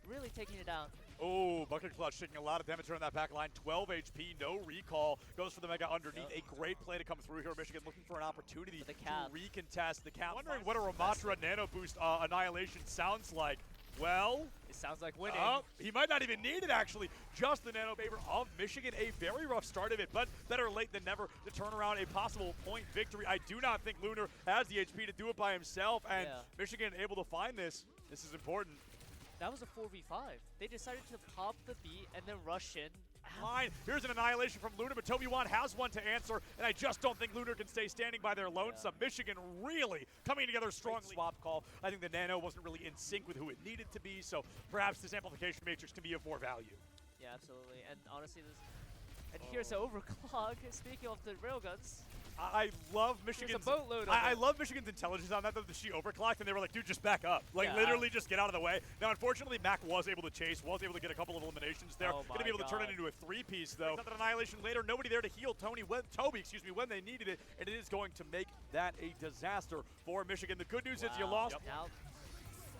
really taking it down. Oh, Bucket Clutch taking a lot of damage on that back line. 12 HP, no recall. Goes for the Mega underneath. A great play to come through here. Michigan looking for an opportunity the cap. to recontest the cap. Wondering what a Ramatra Nano Boost Annihilation sounds like. Well, it sounds like winning. He might not even need it, actually. Just the nano favor of Michigan. A very rough start of it, but better late than never to turn around a possible point victory. I do not think Lunar has the HP to do it by himself, and Michigan able to find this. This is important. That was a 4v5. They decided to pop the beat and then rush in. Fine. Here's an annihilation from Lunar, but Toby Wan has one to answer, and I just don't think Lunar can stay standing by their lonesome. Michigan really coming together strongly. Swap call. I think the Nano wasn't really in sync with who it needed to be, so perhaps this amplification matrix can be of more value. Yeah, absolutely. And honestly, this. And here's the overclock. Speaking of the railguns. I love Michigan's. There's a boatload of I love Michigan's intelligence on that. That she overclocked, and they were like, "Dude, just back up! Like, literally, just get out of the way." Now, unfortunately, Mac was able to chase, was able to get a couple of eliminations there. Going to be able to turn it into a 3-piece, though. That annihilation later. Nobody there to heal Toby, excuse me, when they needed it, and it is going to make that a disaster for Michigan. The good news is you lost. Now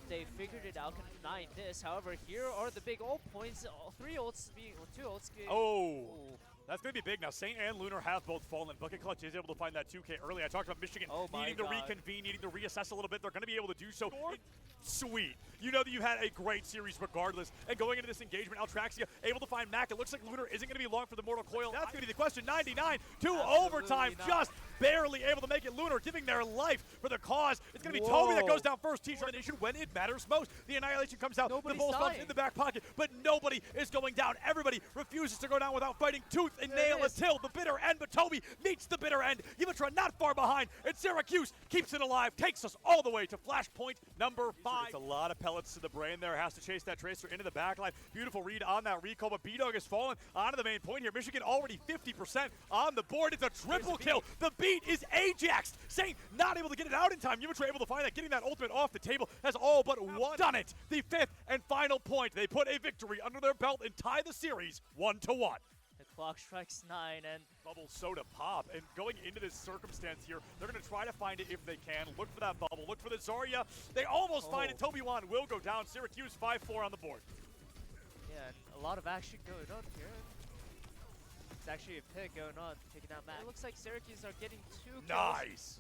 they figured it out, can deny this. However, here are the big ult points. 3 ults, 2 ults. That's going to be big. Now, Saint and Lunar have both fallen. Bucket Clutch is able to find that 2K early. I talked about Michigan needing to reconvene, needing to reassess a little bit. They're going to be able to do so. Sweet. You know that you had a great series regardless. And going into this engagement, Altraxia able to find Mac. It looks like Lunar isn't going to be long for the Mortal Coil. That's going to be the question. 99 to overtime. Just barely able to make it. Lunar giving their life for the cause. It's going to be Toby that goes down first. T-Termination when it matters most. The Annihilation comes out. The Bull Stomp's in the back pocket, but nobody is going down. Everybody refuses to go down without fighting tooth and nail until the bitter end, but Toby meets the bitter end. Yimitra not far behind, and Syracuse keeps it alive, takes us all the way to flashpoint number 5. It's a lot of pellets to the brain there. Has to chase that Tracer into the backline. Beautiful read on that recall, but B-Dog has fallen onto the main point here. Michigan already 50% on the board. It's a triple kill. The beat is Ajaxed. Saint not able to get it out in time. Yimitra able to find that, getting that ultimate off the table, has all but done it. The 5th and final point. They put a victory under their belt and tie the series 1-1. The clock strikes 9, and bubble soda pop, and going into this circumstance here, they're going to try to find it if they can. Look for that bubble, look for the Zarya. They almost find it. Toby Wan will go down. Syracuse 5-4 on the board. Yeah, and a lot of action going on here. It's actually a pick going on, taking out Mac. It looks like Syracuse are getting 2 kills. Nice.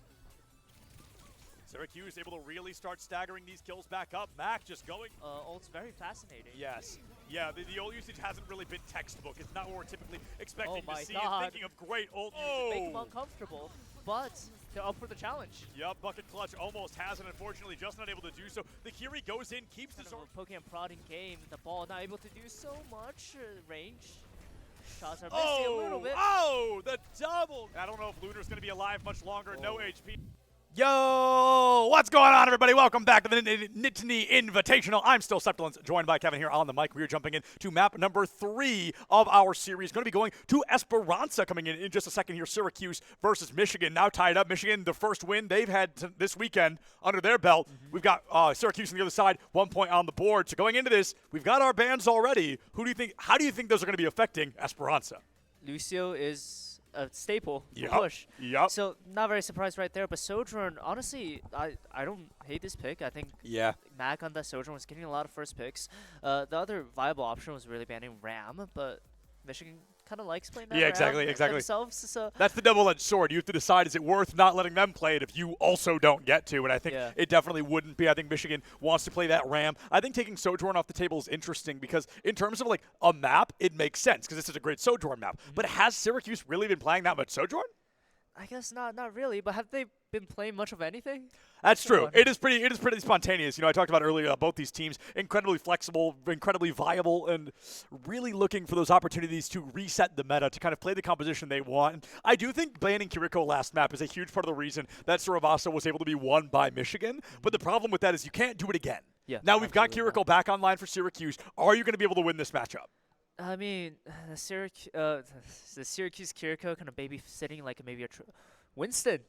Syracuse able to really start staggering these kills back up. Mac just going. Ult's very fascinating. Yes. Yeah, the ult usage hasn't really been textbook. It's not what we're typically expecting to see. God. Thinking of great ult Make him uncomfortable, but they're up for the challenge. Yep, Bucket Clutch almost has it. Unfortunately, just not able to do so. The Kiri goes in, keeps the sword. Poking and prodding game. The ball not able to do so much range. Shots are missing a little bit. Oh, the double. I don't know if Lunar's going to be alive much longer. No HP. Yo, what's going on, everybody? Welcome back to the Nittany Invitational. I'm still Septilence, joined by Kevin here on the mic. We're jumping in to map number 3 of our series. Going to be going to Esperanza coming in just a second here. Syracuse versus Michigan, now tied up. Michigan, the first win they've had this weekend under their belt. We've got Syracuse on the other side, 1 point on the board. So going into this, we've got our bans already. How do you think those are going to be affecting Esperanza? Lucio is a staple push. Yep. So not very surprised right there. But Sojourn, honestly, I don't hate this pick. I think Mac on that Sojourn was getting a lot of first picks. The other viable option was really banning Ram, but Michigan kind of likes playing that exactly. themselves. So that's the double-edged sword. You have to decide, is it worth not letting them play it if you also don't get to? And I think it definitely wouldn't be. I think Michigan wants to play that Ram. I think taking Sojourn off the table is interesting because in terms of like a map, it makes sense because this is a great Sojourn map. But has Syracuse really been playing that much Sojourn? I guess not really, but have they been playing much of anything? That's true. It is pretty spontaneous. You know, I talked about earlier both these teams, incredibly flexible, incredibly viable, and really looking for those opportunities to reset the meta, to kind of play the composition they want. And I do think banning Kiriko last map is a huge part of the reason that Saravasa was able to be won by Michigan. But the problem with that is you can't do it again. Yeah, now we've got Kiriko back online for Syracuse. Are you going to be able to win this matchup? I mean, the Syracuse Kiriko kind of babysitting like maybe a Winston.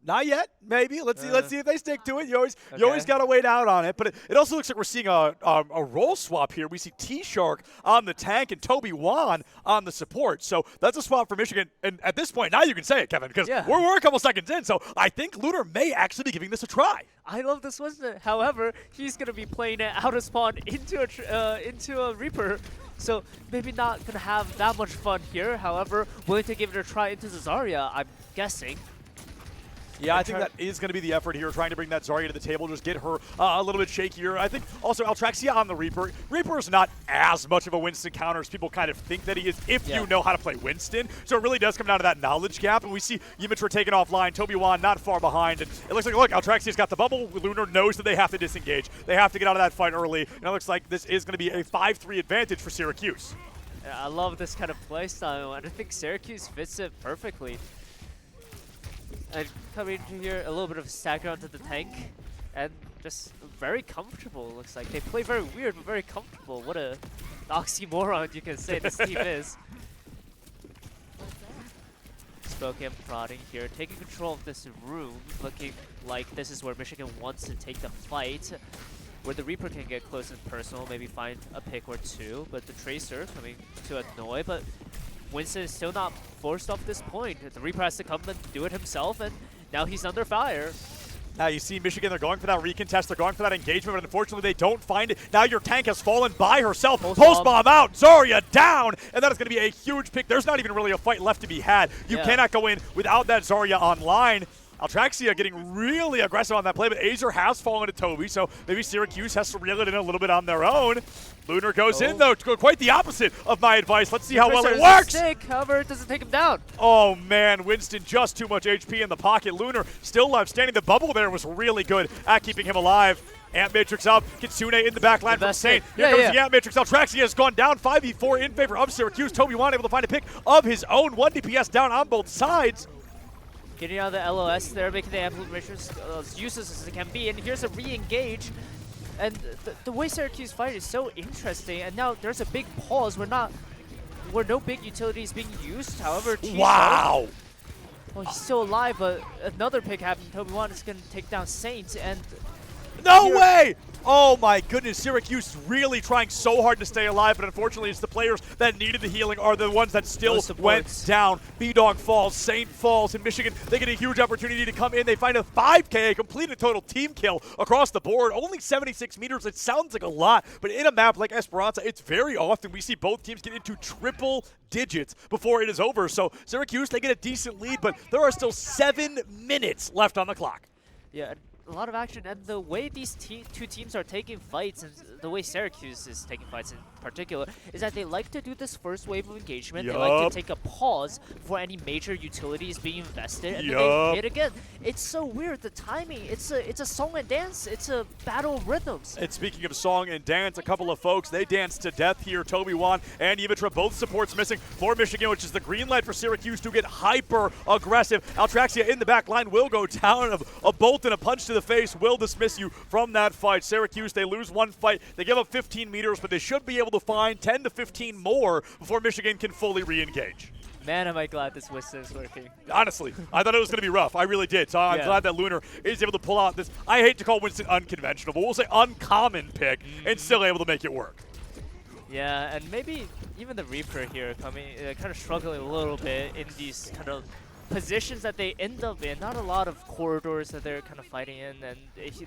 Not yet. Maybe. Let's see if they stick to it. You always got to wait out on it. But it also looks like we're seeing a role swap here. We see T-Shark on the tank and Toby Wan on the support. So that's a swap for Michigan. And at this point, now you can say it, Kevin, because we're a couple seconds in. So I think Lunar may actually be giving this a try. I love this Winston. However, he's going to be playing it out of spawn into a Reaper. So maybe not going to have that much fun here. However, willing to give it a try into the Zarya, I'm guessing. Yeah, I think that is going to be the effort here, trying to bring that Zarya to the table, just get her a little bit shakier. I think also Altraxia on the Reaper. Reaper is not as much of a Winston counter as people kind of think that he is if you know how to play Winston. So it really does come down to that knowledge gap. And we see Yimitra taken offline, Toby Wan not far behind. And it looks like, look, Altraxia's got the bubble. Lunar knows that they have to disengage. They have to get out of that fight early. And it looks like this is going to be a 5-3 advantage for Syracuse. Yeah, I love this kind of play style, and I think Syracuse fits it perfectly. And coming into here, a little bit of a stagger onto the tank, and just very comfortable, it looks like. They play very weird, but very comfortable. What a oxymoron you can say this team is. Spoken prodding here, taking control of this room, looking like this is where Michigan wants to take the fight, where the Reaper can get close and personal, maybe find a pick or two, but the Tracer coming to annoy, but Winston is still not forced off this point. The Reaper has to come and do it himself, and now he's under fire. Now you see Michigan, they're going for that recontest, they're going for that engagement, but unfortunately they don't find it. Now your tank has fallen by herself. Post bomb out, Zarya down, and that is going to be a huge pick. There's not even really a fight left to be had. You cannot go in without that Zarya online. Altraxia getting really aggressive on that play, but Azer has fallen to Toby, so maybe Syracuse has to reel it in a little bit on their own. Lunar goes in, though, quite the opposite of my advice. Let's see how well it works. However, it doesn't take him down. Oh, man, Winston just too much HP in the pocket. Lunar still left standing. The bubble there was really good at keeping him alive. Ant Matrix up, Kitsune in the back line from Saint. Here comes the Ant Matrix. Altraxia has gone down 5v4 in favor of Syracuse. Toby Wan able to find a pick of his own. 1 DPS down on both sides. Getting out of the LOS there, making the Amplified Matrix as useless as it can be. And here's a re-engage. And the way Syracuse fight is so interesting. And now there's a big pause where no big utility is being used. However, wow. Well, he's still alive, but another pick happened. Toby Wan is going to take down Saint. And no way! Oh my goodness, Syracuse really trying so hard to stay alive, but unfortunately it's the players that needed the healing are the ones that still went down. B-Dog falls, Saint falls, and Michigan, they get a huge opportunity to come in. They find a 5K, complete a total team kill across the board. Only 76 meters, it sounds like a lot, but in a map like Esperanza, it's very often we see both teams get into triple digits before it is over. So Syracuse, they get a decent lead, but there are still 7 minutes left on the clock. Yeah, a lot of action, and the way these two teams are taking fights, and the way Syracuse is taking fights in particular, is that they like to do this first wave of engagement. They like to take a pause before any major utilities being invested, and then they hit again. It's so weird, the timing. It's a song and dance. It's a battle of rhythms. And speaking of song and dance, a couple of folks, they danced to death here. Toby Wan and Invitational, both supports missing for Michigan, which is the green light for Syracuse to get hyper aggressive. Altraxia in the back line will go down. A bolt and a punch to the face will dismiss you from that fight. Syracuse, they lose one fight. They give up 15 meters, but they should be able to find 10 to 15 more before Michigan can fully re-engage. Man, am I glad this Whistle is working. Honestly, I thought it was going to be rough. I really did. So I'm glad that Lunar is able to pull out this, I hate to call Winston unconventional, but we'll say uncommon pick and still able to make it work. Yeah, and maybe even the Reaper here coming, kind of struggling a little bit in these kind of positions that they end up in. Not a lot of corridors that they're kind of fighting in, and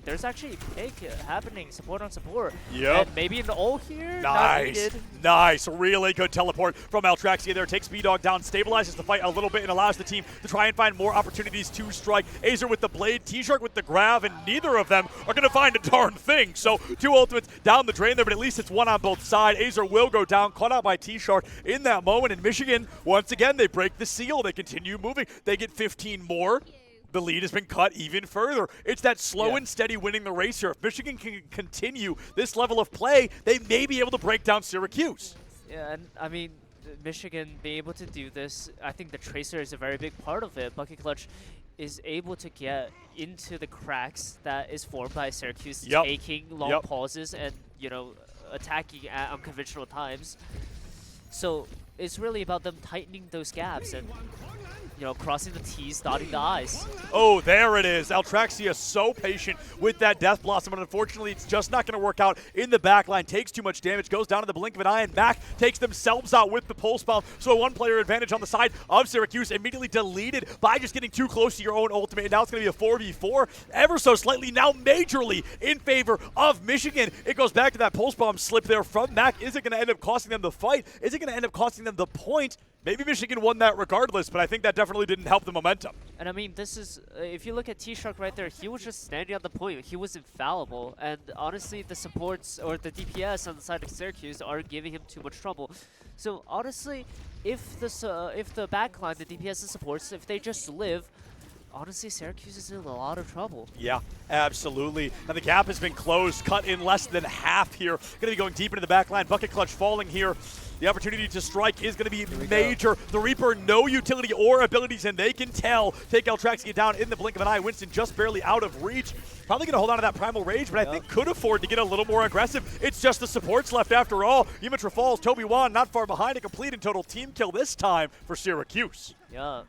there's actually pick happening, support on support. Yep. And maybe an ult here. Nice. Nice. Really good teleport from Altraxia there. Takes B-Dog down, stabilizes the fight a little bit, and allows the team to try and find more opportunities to strike. Azer with the blade, T-Shark with the grav, and neither of them are going to find a darn thing. So 2 ultimates down the drain there, but at least it's one on both sides. Azer will go down, caught out by T-Shark in that moment. And Michigan, once again, they break the seal. They continue moving. They get 15 more. The lead has been cut even further. It's that slow and steady winning the race here. If Michigan can continue this level of play, they may be able to break down Syracuse. Yeah, and I mean, Michigan being able to do this, I think the Tracer is a very big part of it. Bucket Clutch is able to get into the cracks that is formed by Syracuse taking long pauses and, you know, attacking at unconventional times. So it's really about them tightening those gaps and, you know, crossing the T's, dotting the I's. Oh, there it is. Altraxia so patient with that Death Blossom, but unfortunately it's just not going to work out in the back line. Takes too much damage, goes down to the blink of an eye, and Mac takes themselves out with the Pulse Bomb. So a one-player advantage on the side of Syracuse, immediately deleted by just getting too close to your own ultimate. And now it's going to be a 4v4, ever so slightly, now majorly in favor of Michigan. It goes back to that Pulse Bomb slip there from Mac. Is it going to end up costing them the fight? Is it going to end up costing them the point? Maybe Michigan won that regardless, but I think that definitely didn't help the momentum. And I mean, this is, if you look at T-Shark right there, he was just standing on the point. He was infallible. And honestly, the supports or the DPS on the side of Syracuse are giving him too much trouble. So honestly, if the backline, the DPS and supports, if they just live, honestly, Syracuse is in a lot of trouble. Yeah, absolutely. Now the gap has been closed, cut in less than half here. Going to be going deep into the back line. Bucket Clutch falling here. The opportunity to strike is going to be major. The Reaper, no utility or abilities, and they can tell. Take Altraxia down in the blink of an eye. Winston just barely out of reach. Probably going to hold on to that Primal Rage, but I think could afford to get a little more aggressive. It's just the supports left after all. Yumitra falls. Toby Wan not far behind. A complete and total team kill this time for Syracuse. Yeah,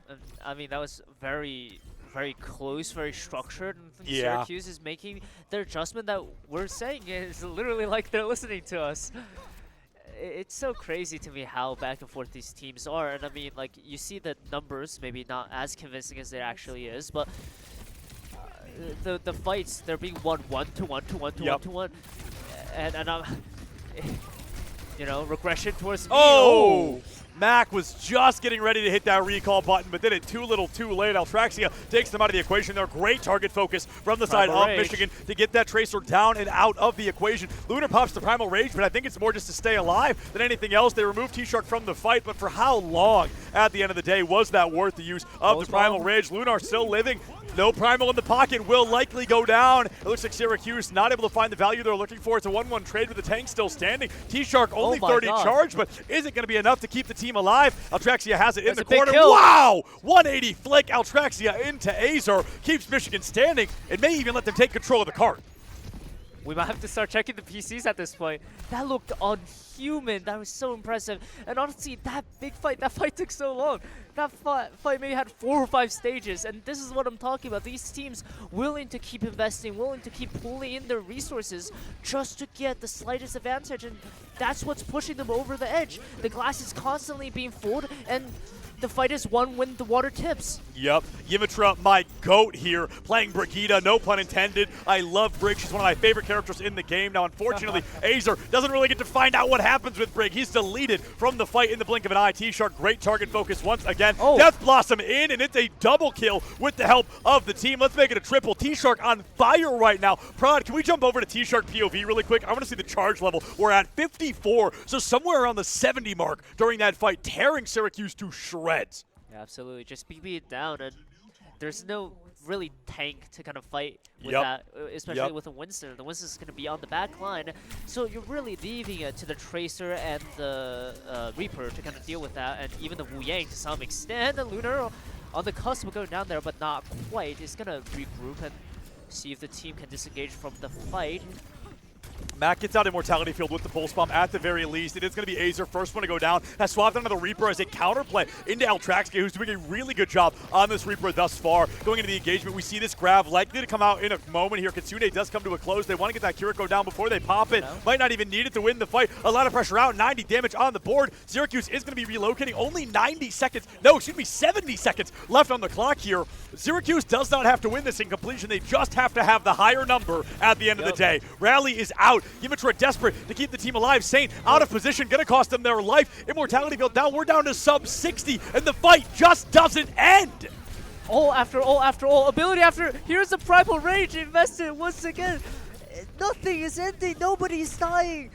I mean, that was very close, very structured. And Syracuse is making their adjustment that we're saying is literally like they're listening to us. It's so crazy to me how back and forth these teams are. And I mean, like, you see the numbers, maybe not as convincing as there actually is, but the fights, they're being won 1-1-1-1-1-1. And I'm, you know, regression towards me. Oh! Mac was just getting ready to hit that recall button, but did it too little too late. Altraxia takes them out of the equation. They're great target focus from the side of Michigan to get that Tracer down and out of the equation. Lunar pops the Primal Rage, but I think it's more just to stay alive than anything else. They removed T-Shark from the fight, but for how long at the end of the day was that worth the use of the Primal Rage? Lunar still living. No Primal in the pocket, will likely go down. It looks like Syracuse not able to find the value they're looking for. It's a 1-1 trade with the tank still standing. T-Shark only 30 charge, but is it going to be enough to keep the team alive? Altraxia has it in the corner. Wow! 180 flick Altraxia into Azer. Keeps Michigan standing and may even let them take control of the cart. We might have to start checking the PCs at this point. That looked unhuman. That was so impressive. And honestly, that fight took so long. That fight maybe had 4 or 5 stages. And this is what I'm talking about. These teams willing to keep investing, willing to keep pulling in their resources just to get the slightest advantage. And that's what's pushing them over the edge. The glass is constantly being fooled, and the fight is won when the water tips. Yep. Yumitra, my goat here, playing Brigitte, no pun intended. I love Brig. She's one of my favorite characters in the game. Now, unfortunately, Azer doesn't really get to find out what happens with Brig. He's deleted from the fight in the blink of an eye. T-Shark, great target focus once again. Death Blossom in, and it's a double kill with the help of the team. Let's make it a triple. T-Shark on fire right now. Prod, can we jump over to T-Shark POV really quick? I want to see the charge level. We're at 54, so somewhere around the 70 mark during that fight, tearing Syracuse to shreds. Yeah, absolutely. Just BB it down, and there's no really tank to kind of fight with that, especially with a Winston. The Winston's going to be on the back line, so you're really leaving it to the Tracer and the Reaper to kind of deal with that, and even the Wu Yang to some extent. The Lunar on the cusp of going down there, but not quite. It's going to regroup and see if the team can disengage from the fight. Mac gets out Immortality Field with the Pulse Bomb at the very least. It is going to be Azer, first one to go down. Has swapped onto the Reaper as a counterplay into Altraxia, who's doing a really good job on this Reaper thus far. Going into the engagement, we see this grab likely to come out in a moment here. Kitsune does come to a close. They want to get that Kiriko down before they pop it. Might not even need it to win the fight. A lot of pressure out, 90 damage on the board. Syracuse is going to be relocating. Only 90 seconds, no, excuse me, 70 seconds left on the clock here. Syracuse does not have to win this in completion. They just have to have the higher number at the end of the day. Rally is out. Yimitra desperate to keep the team alive. Saint out of position, gonna cost them their life. Immortality Field down. We're down to sub 60, and the fight just doesn't end. All after all after all. Ability after. Here's the Primal Rage invested once again. Nothing is ending. Nobody's dying.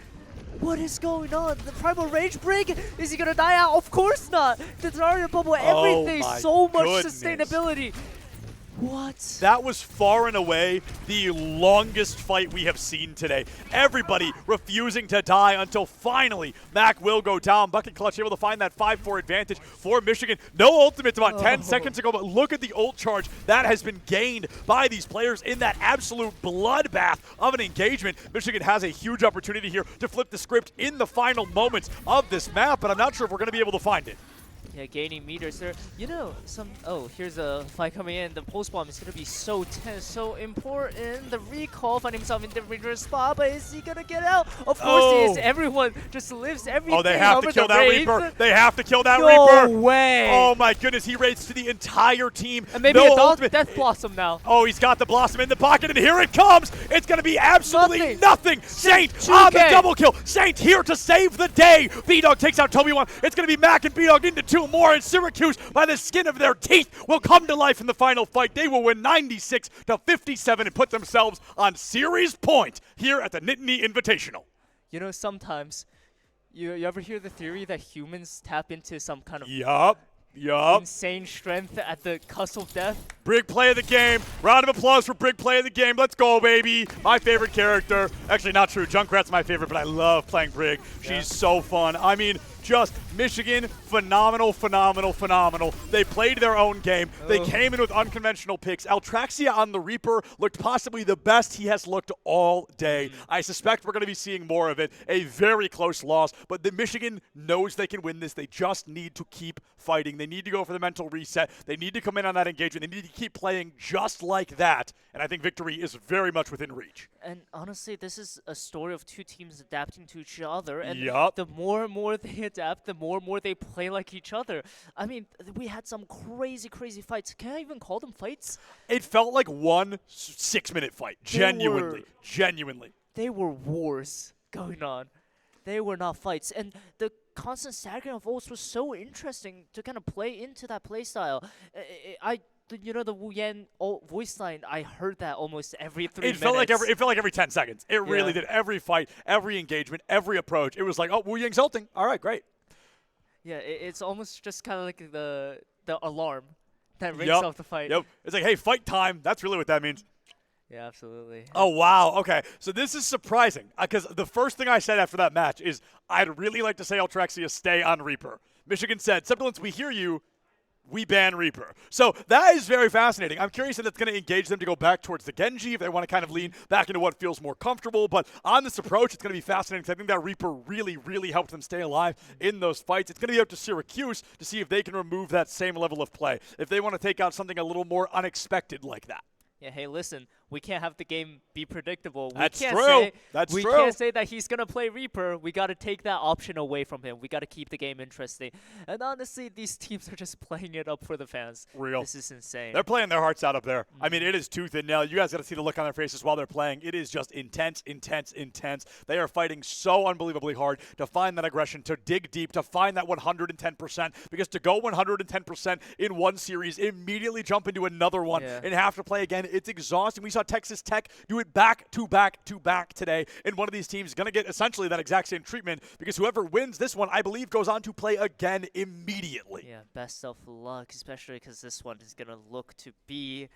What is going on? The Primal Rage Brig? Is he gonna die out? Of course not. The Zarya Bubble, everything. So much sustainability. What? That was far and away the longest fight we have seen today. Everybody refusing to die until finally Mac will go down. Bucket Clutch able to find that 5-4 advantage for Michigan. No ultimates about 10 seconds ago, but look at the ult charge that has been gained by these players in that absolute bloodbath of an engagement. Michigan has a huge opportunity here to flip the script in the final moments of this map, but I'm not sure if we're going to be able to find it. Yeah, gaining meters there. You know, here's a fight coming in. The Pulse Bomb is going to be so tense, so important. The recall find himself in the dangerous spot, but is he going to get out? Of course he is. Everyone just lives everything. Oh, they have to kill that Reaper. They have to kill that Reaper. No way. Oh, my goodness. He raids to the entire team. And maybe a Death Blossom now. Oh, he's got the Blossom in the pocket, and here it comes. It's going to be absolutely nothing. Saint on the double kill. Saint here to save the day. B-Dog takes out Toby1. It's going to be Mac and B-Dog into 2 more, and Syracuse, by the skin of their teeth, will come to life in the final fight. They will win 96-57 and put themselves on series point here at the Nittany Invitational. You know, sometimes, you ever hear the theory that humans tap into some kind of insane strength at the cusp of death? Brig play of the game. Round of applause for Brig play of the game. Let's go, baby. My favorite character. Actually, not true. Junkrat's my favorite, but I love playing Brig. She's so fun. I mean, just Michigan, phenomenal, phenomenal, phenomenal. They played their own game. They came in with unconventional picks. Altraxia on the Reaper looked possibly the best he has looked all day. I suspect we're going to be seeing more of it. A very close loss, but the Michigan knows they can win this. They just need to keep fighting. They need to go for the mental reset. They need to come in on that engagement. They need to keep playing just like that, and I think victory is very much within reach. And honestly, this is a story of two teams adapting to each other, and the more and more they adapt, the more and more they play like each other. I mean, we had some crazy, crazy fights. Can I even call them fights? It felt like one 6-minute fight. Genuinely. They were wars going on. They were not fights. And the constant staggering of ults was so interesting to kind of play into that play style. You know, the Wu Yan voice line, I heard that almost every 3 minutes. It felt like every 10 seconds. It really did. Every fight, every engagement, every approach. It was like, oh, Wu Yang's ulting. All right, great. Yeah, it's almost just kind of like the alarm that rings off the fight. Yep. It's like, hey, fight time. That's really what that means. Yeah, absolutely. Oh, wow. Okay. So this is surprising because the first thing I said after that match is I'd really like to say Altraxia stay on Reaper. Michigan said, Sibilance, we hear you. We ban Reaper. So that is very fascinating. I'm curious if that's going to engage them to go back towards the Genji, if they want to kind of lean back into what feels more comfortable. But on this approach, it's going to be fascinating because I think that Reaper really, really helped them stay alive in those fights. It's going to be up to Syracuse to see if they can remove that same level of play, if they want to take out something a little more unexpected like that. Yeah, hey, listen, we can't have the game be predictable. That's we can't true. Say, That's we true. can't say that he's going to play Reaper. We got to take that option away from him. We got to keep the game interesting. And honestly, these teams are just playing it up for the fans. Real. This is insane. They're playing their hearts out up there. I mean, it is tooth and nail. You guys got to see the look on their faces while they're playing. It is just intense, intense, intense. They are fighting so unbelievably hard to find that aggression, to dig deep, to find that 110%. Because to go 110% in one series, immediately jump into another one, and have to play again, it's exhausting. We saw Texas Tech do it back to back to back today, and one of these teams is going to get essentially that exact same treatment because whoever wins this one, I believe, goes on to play again immediately. Yeah, best of luck, especially because this one is going to look to be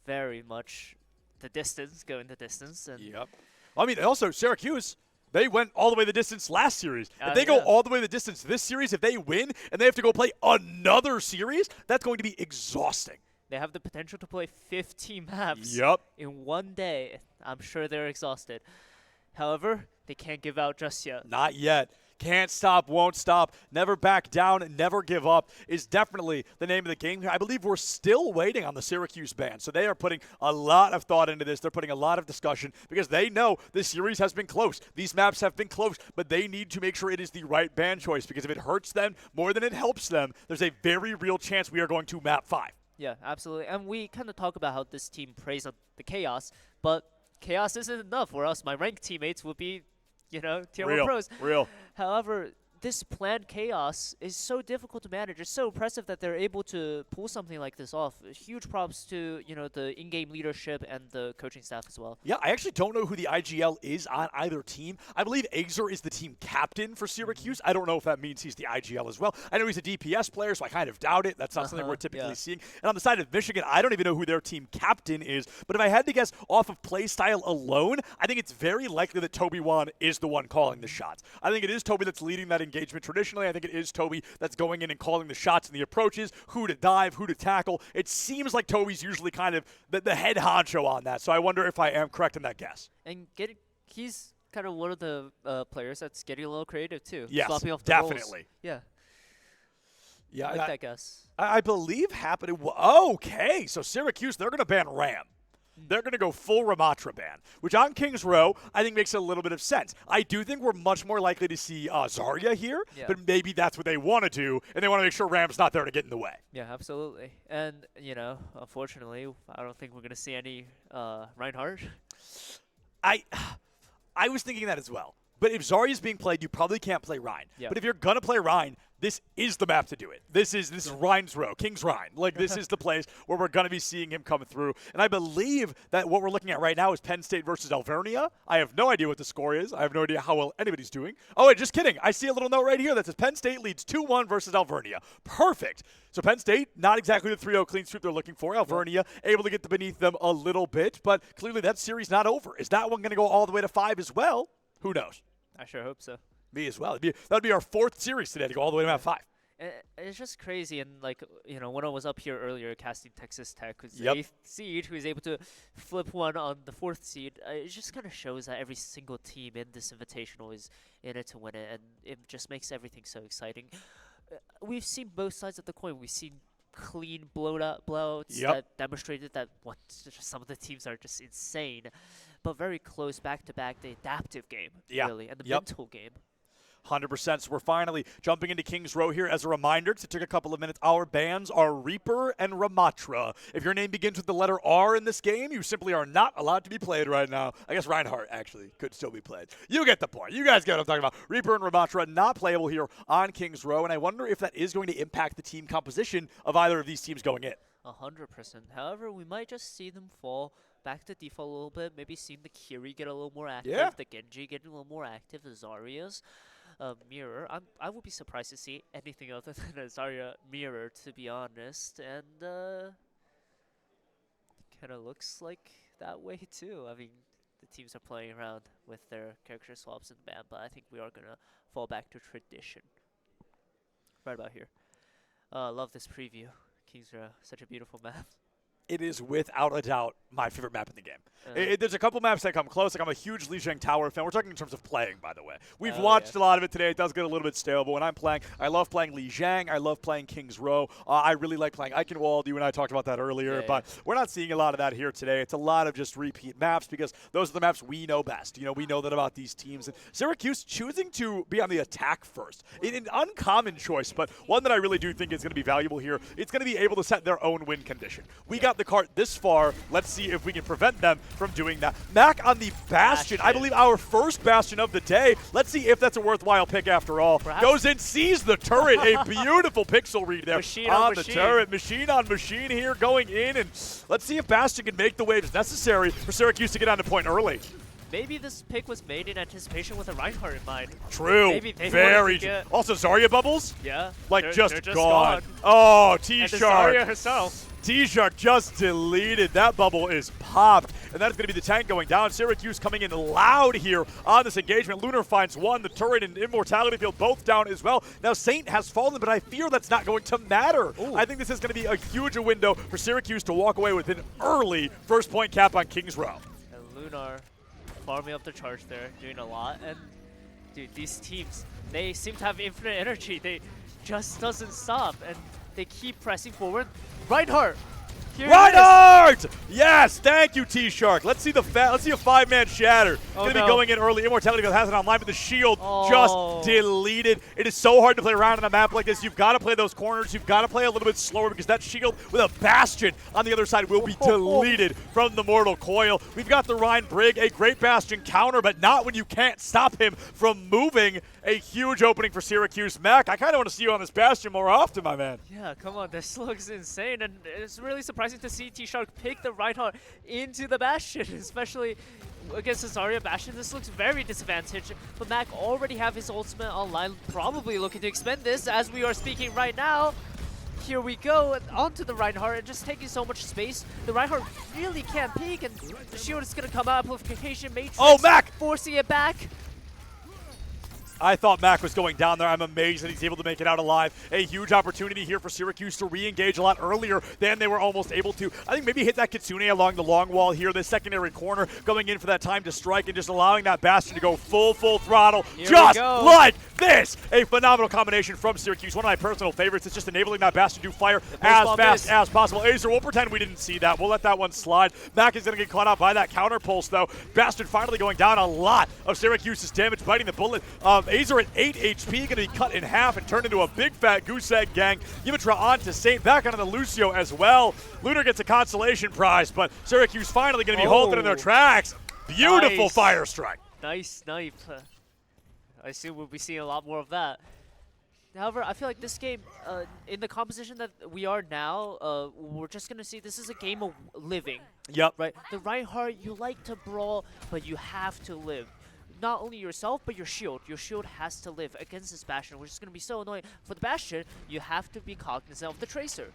very much the distance, going the distance. And yep. I mean, also, Syracuse, they went all the way the distance last series. If they go all the way the distance this series, if they win and they have to go play another series, that's going to be exhausting. They have the potential to play 15 maps in one day. I'm sure they're exhausted. However, they can't give out just yet. Not yet. Can't stop, won't stop, never back down, never give up is definitely the name of the game here. I believe we're still waiting on the Syracuse ban, so they are putting a lot of thought into this. They're putting a lot of discussion because they know this series has been close. These maps have been close, but they need to make sure it is the right ban choice because if it hurts them more than it helps them, there's a very real chance we are going to map 5. Yeah, absolutely. And we kind of talk about how this team preys on the chaos, but chaos isn't enough for us. My ranked teammates would be, you know, tier 1 pros. Real. However, this planned chaos is so difficult to manage. It's so impressive that they're able to pull something like this off. Huge props to, you know, the in-game leadership and the coaching staff as well. Yeah, I actually don't know who the IGL is on either team. I believe Exer is the team captain for Syracuse. I don't know if that means he's the IGL as well. I know he's a DPS player, so I kind of doubt it. That's not something we're typically seeing. And on the side of Michigan, I don't even know who their team captain is. But if I had to guess off of play style alone, I think it's very likely that Toby Wan is the one calling the shots. I think it is Toby that's leading that engagement. Traditionally, I think it is Toby that's going in and calling the shots and the approaches, who to dive, who to tackle. It seems like Toby's usually kind of the head honcho on that, so I wonder if I am correct in that guess. And he's kind of one of the players that's getting a little creative, too. Yes, swapping off the definitely. Roles. Yeah, I like that guess. I believe happening. Okay, so Syracuse, they're going to ban Ram. They're going to go full Ramatra ban, which on Kings Row, I think makes a little bit of sense. I do think we're much more likely to see Zarya here, but maybe that's what they want to do, and they want to make sure Ram's not there to get in the way. Yeah, absolutely. And, you know, unfortunately, I don't think we're going to see any Reinhardt. I was thinking that as well. But if Zarya's being played, you probably can't play Rein. Yep. But if you're going to play Rein, this is the map to do it. This is Rein's Row, King's Rein. Like, this is the place where we're going to be seeing him come through. And I believe that what we're looking at right now is Penn State versus Alvernia. I have no idea what the score is. I have no idea how well anybody's doing. Oh, wait, just kidding. I see a little note right here that says Penn State leads 2-1 versus Alvernia. Perfect. So Penn State, not exactly the 3-0 clean sweep they're looking for. Alvernia able to get beneath them a little bit. But clearly that series not over. Is that one going to go all the way to 5 as well? Who knows? I sure hope so. Me as well. That would be our 4th series today to go all the way to map 5. It's just crazy, and like, you know, when I was up here earlier casting Texas Tech, who's the 8th seed, who is able to flip one on the 4th seed, it just kind of shows that every single team in this Invitational is in it to win it, and it just makes everything so exciting. We've seen both sides of the coin. We've seen clean blowouts that demonstrated that some of the teams are just insane, but very close back-to-back, the adaptive game, really, and the mental game. 100%. So we're finally jumping into Kings Row here. As a reminder, to take a couple of minutes, our bans are Reaper and Ramatra. If your name begins with the letter R in this game, you simply are not allowed to be played right now. I guess Reinhardt actually could still be played. You get the point. You guys get what I'm talking about. Reaper and Ramatra not playable here on Kings Row, and I wonder if that is going to impact the team composition of either of these teams going in. 100%. However, we might just see them fall back to default a little bit. Maybe seeing the Kiri get a little more active, the Genji getting a little more active, the Zarya's. Mirror. I would be surprised to see anything other than a Zarya mirror, to be honest, and kind of looks like that way too. I mean, the teams are playing around with their character swaps in the ban, but I think we are gonna fall back to tradition. Right about here. Love this preview. Kings are such a beautiful map. it is without a doubt my favorite map in the game. There's a couple maps that come close. Like, I'm a huge Lijiang Tower fan. We're talking in terms of playing, by the way. We've watched a lot of it today. It does get a little bit stale, but when I'm playing, I love playing Lijiang. I love playing King's Row. I really like playing Eichenwald. You and I talked about that earlier, but we're not seeing a lot of that here today. It's a lot of just repeat maps because those are the maps we know best. You know, we know that about these teams. And Syracuse choosing to be on the attack first. An uncommon choice, but one that I really do think is going to be valuable here. It's going to be able to set their own win condition. We got the cart this far. Let's see if we can prevent them from doing that. Mac on the Bastion. I believe our first Bastion of the day. Let's see if that's a worthwhile pick after all. Perhaps. Goes in, sees the turret. A beautiful pixel read there Machine on on the machine. turret. Machine on machine here going in, and let's see if Bastion can make the waves necessary for Syracuse to get on the point early. Maybe this pick was made in anticipation with a Reinhardt in mind. True. Maybe they Very wanted to get- Also, Zarya bubbles? Yeah. Like, they're just just gone. gone. Oh, And the T-Shark. Zarya herself. T-Shark just deleted. That bubble is popped, and that's going to be the tank going down. Syracuse coming in loud here on this engagement. Lunar finds one. The turret and Immortality Field both down as well. Now, Saint has fallen, but I fear that's not going to matter. Ooh. I think this is going to be a huge window for Syracuse to walk away with an early first-point cap on King's Row. And Lunar farming up the charge there, doing a lot. And, dude, these teams, they seem to have infinite energy. They just doesn't stop, and they keep pressing forward. Reinhardt! Here Reinhardt! Yes, thank you, T-Shark. Let's see a 5-man shatter. Gonna be going in early. Immortality Field has it online, but the shield just deleted. It is so hard to play around on a map like this. You've got to play those corners. You've got to play a little bit slower because that shield with a Bastion on the other side will be deleted from the Mortal Coil. We've got the Rhine Brig, a great Bastion counter, but not when you can't stop him from moving. A huge opening for Syracuse. Mac, I kind of want to see you on this Bastion more often, my man. Yeah, come on, this looks insane, and it's really surprising to see T-Shark pick the Reinhardt into the Bastion, especially against the Zarya Bastion. This looks very disadvantaged, but Mac already have his ultimate online, probably looking to expend this as we are speaking right now. Here we go, and onto the Reinhardt, and just taking so much space. The Reinhardt really can't peek, and the shield is going to come out. Amplification Matrix Mac! forcing it back. I thought Mac was going down there. I'm amazed that he's able to make it out alive. A huge opportunity here for Syracuse to re-engage a lot earlier than they were almost able to. I think maybe hit that Kitsune along the long wall here, the secondary corner, going in for that time to strike and just allowing that Bastion to go full throttle. Here just like this. A phenomenal combination from Syracuse. One of my personal favorites. It's just enabling that Bastion to fire as fast as possible. Acer, we'll pretend we didn't see that. We'll let that one slide. Mac is going to get caught out by that counter pulse, though. Bastion finally going down. A lot of Syracuse's damage, biting the bullet. Acer at 8 HP, going to be cut in half and turned into a big fat goose egg gang. Yimitra on to Saint, back onto the Lucio as well. Lunar gets a consolation prize, but Syracuse finally going to be halted in their tracks. Beautiful fire strike. Nice snipe. I assume we'll be seeing a lot more of that. However, I feel like this game, in the composition that we are now, we're just going to see this is a game of living. Yep. Right? The Reinhardt, you like to brawl, but you have to live. Not only yourself, but your shield. Your shield has to live against this Bastion, which is going to be so annoying. For the Bastion, you have to be cognizant of the Tracer.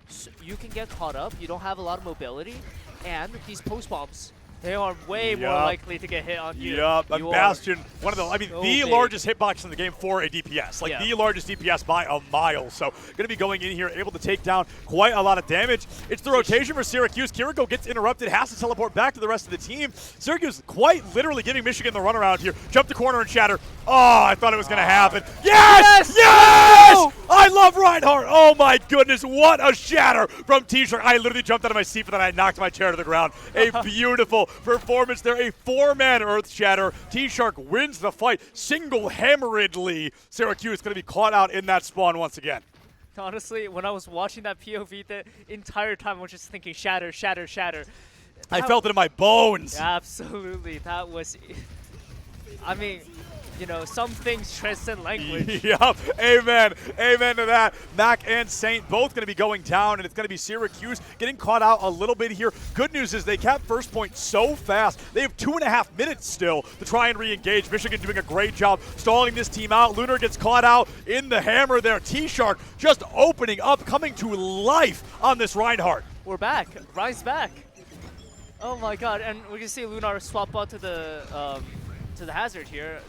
So you can get caught up, you don't have a lot of mobility, and these post bombs, they are way more likely to get hit on you. Yep, a Bastion, one of the, so the big. largest hitbox in the game for a DPS. Like, the largest DPS by a mile. So, going to be going in here, able to take down quite a lot of damage. It's the rotation for Syracuse. Kiriko gets interrupted, has to teleport back to the rest of the team. Syracuse quite literally giving Michigan the runaround here. Jump the corner and shatter. Oh, I thought it was going to happen. Yes! Yes! No! I love Reinhardt. Oh, my goodness. What a shatter from T-Shirt. I literally jumped out of my seat, but then I knocked my chair to the ground. A beautiful performance there. A 4-man Earth Shatter. T-Shark wins the fight single-hammeredly. Syracuse going to be caught out in that spawn once again. Honestly, when I was watching that POV the entire time, I was just thinking shatter, shatter, shatter. I felt it in my bones. Absolutely. That was... I mean... You know, some things transcend language. Yep. Amen. Amen to that. Mac and Saint both going to be going down, and it's going to be Syracuse getting caught out a little bit here. Good news is they capped first point so fast. They have 2.5 minutes still to try and re-engage. Michigan doing a great job stalling this team out. Lunar gets caught out in the hammer there. T-Shark just opening up, coming to life on this Reinhardt. We're back. Rise back. Oh my god. And we can see Lunar swap out to the hazard here.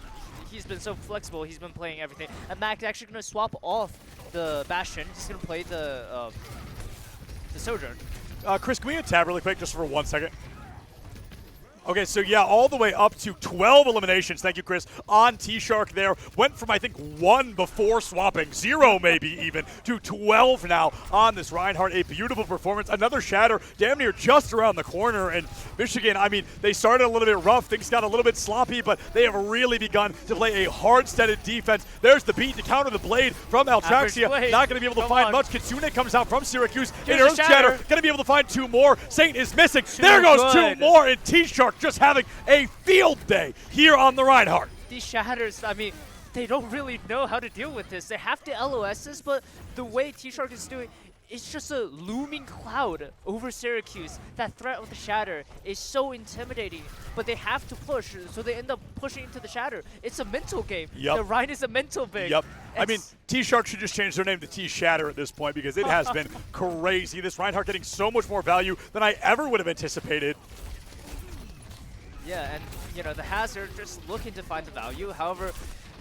He's been so flexible. He's been playing everything. And Mac's actually going to swap off the Bastion. He's going to play the Sojourn. Chris, can we hit tab really quick just for 1 second? Okay, so yeah, all the way up to 12 eliminations. Thank you, Chris. On T-Shark there. Went from, I think, 1 before swapping, 0 maybe even, to 12 now on this Reinhardt. A beautiful performance. Another shatter damn near just around the corner. And Michigan, I mean, they started a little bit rough. Things got a little bit sloppy, but they have really begun to play a hard-steaded defense. There's the beat to counter the blade from Altraxia. Not going to be able to find much. Kitsune comes out from Syracuse. In Earth Shatter, going to be able to find 2 more. Saint is missing. There goes 2 more, and T-Shark just having a field day here on the Reinhardt. These shatters, I mean, they don't really know how to deal with this. They have to LOS this, but the way T-Shark is doing, it's just a looming cloud over Syracuse. That threat with the shatter is so intimidating, but they have to push, so they end up pushing into the shatter. It's a mental game. Yep. The Rhine is a mental big. Yep. I mean, T-Shark should just change their name to T-Shatter at this point because it has been crazy. This Reinhardt getting so much more value than I ever would have anticipated. Yeah, and you know, the Hazard just looking to find the value. However,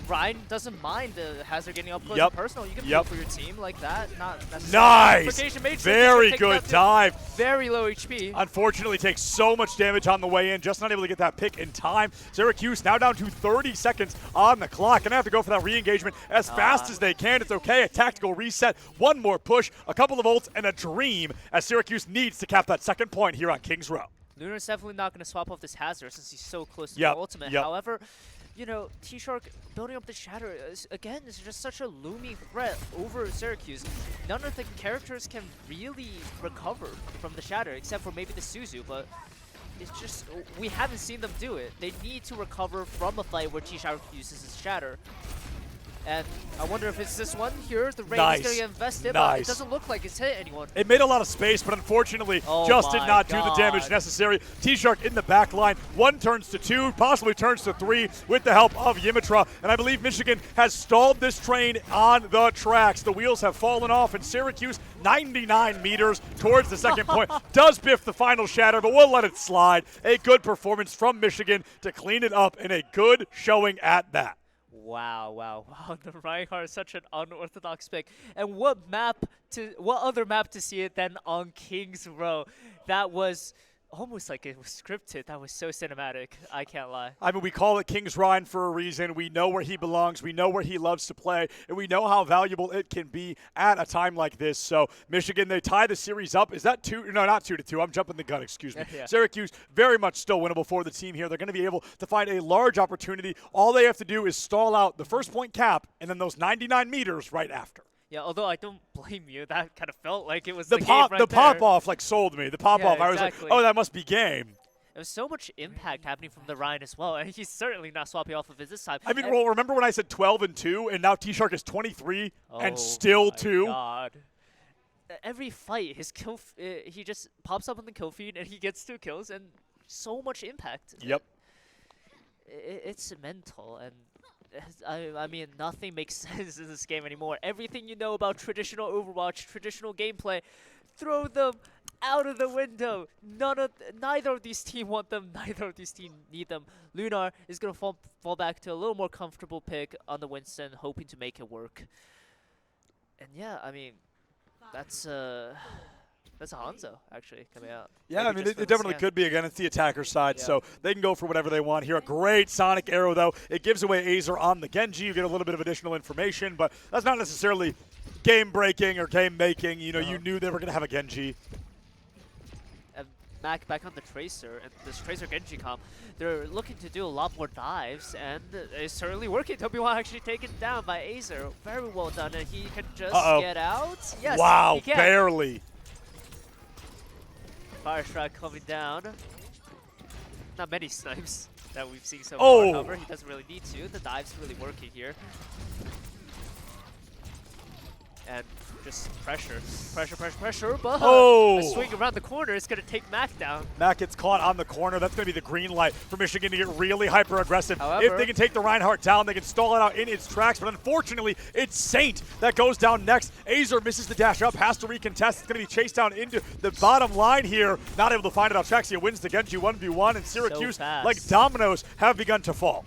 Ryan doesn't mind the Hazard getting up close and personal. You can play for your team like that. Not necessarily. Nice! Very good dive. Very low HP. Unfortunately, takes so much damage on the way in. Just not able to get that pick in time. Syracuse now down to 30 seconds on the clock. Gonna have to go for that re-engagement as fast as they can. It's okay. A tactical reset. 1 more push. A couple of ults and a dream as Syracuse needs to cap that 2nd point here on King's Row. Lunar's definitely not going to swap off this Hazard since he's so close to the ultimate. However, you know, T-Shark building up the shatter, again, is just such a looming threat over Syracuse. None of the characters can really recover from the shatter, except for maybe the Suzu, but it's just, we haven't seen them do it. They need to recover from a fight where T-Shark uses his shatter. And I wonder if it's this one here. The rain is going to get invested, but it doesn't look like it's hit anyone. It made a lot of space, but unfortunately just did not do the damage necessary. T-Shark in the back line. 1 turns to 2, possibly turns to 3 with the help of Yimitra. And I believe Michigan has stalled this train on the tracks. The wheels have fallen off, and Syracuse 99 meters towards the 2nd point. Does biff the final shatter, but we'll let it slide. A good performance from Michigan to clean it up, and a good showing at that. Wow. The Reinhardt is such an unorthodox pick. And what other map to see it than on King's Row? That was almost like it was scripted. That was so cinematic. I can't lie. I mean, we call it King's Rhine for a reason. We know where he belongs. We know where he loves to play. And we know how valuable it can be at a time like this. So, Michigan, they tie the series up. Is that 2? No, not 2-2. I'm jumping the gun, excuse me. Syracuse, very much still winnable for the team here. They're going to be able to find a large opportunity. All they have to do is stall out the 1st point cap and then those 99 meters right after. Yeah, although I don't blame you. That kind of felt like it was the pop. Game right pop-off like sold me. The pop-off, I was like, oh, that must be game. There was so much impact happening from the Ryan as well, and he's certainly not swapping off of it this time. I mean, well, remember when I said 12-2, and now T-Shark is 23 and still 2? God. Every fight, his kill, he just pops up on the kill feed, and he gets 2 kills, and so much impact. Yep. It's mental, and I mean, nothing makes sense in this game anymore. Everything you know about traditional Overwatch, traditional gameplay, throw them out of the window. Neither of these teams want them. Neither of these teams need them. Lunar is going to fall back to a little more comfortable pick on the Winston, hoping to make it work. And yeah, I mean, that's a Hanzo, actually, coming out. Yeah, I mean, it definitely could be. Again, it's the attacker side, so they can go for whatever they want here. A great Sonic Arrow, though. It gives away Azer on the Genji. You get a little bit of additional information, but that's not necessarily game-breaking or game-making. You know, you knew they were going to have a Genji. And Mac back on the Tracer, and this Tracer Genji comp, they're looking to do a lot more dives, and it's certainly working. W1 actually taken down by Azer. Very well done, and he can just get out. Yes, wow, he can. Barely. Fire Strike coming down. Not many snipes that we've seen so far. However, he doesn't really need to. The dive's really working here. And just pressure, but a swing around the corner is going to take Mac down. Mac gets caught on the corner. That's going to be the green light for Michigan to get really hyper-aggressive. However, if they can take the Reinhardt down, they can stall it out in its tracks, but unfortunately, it's Saint that goes down next. Azer misses the dash up, has to recontest. It's going to be chased down into the bottom line here. Not able to find it. Altraxia wins the Genji 1v1, and Syracuse, like dominoes, have begun to fall.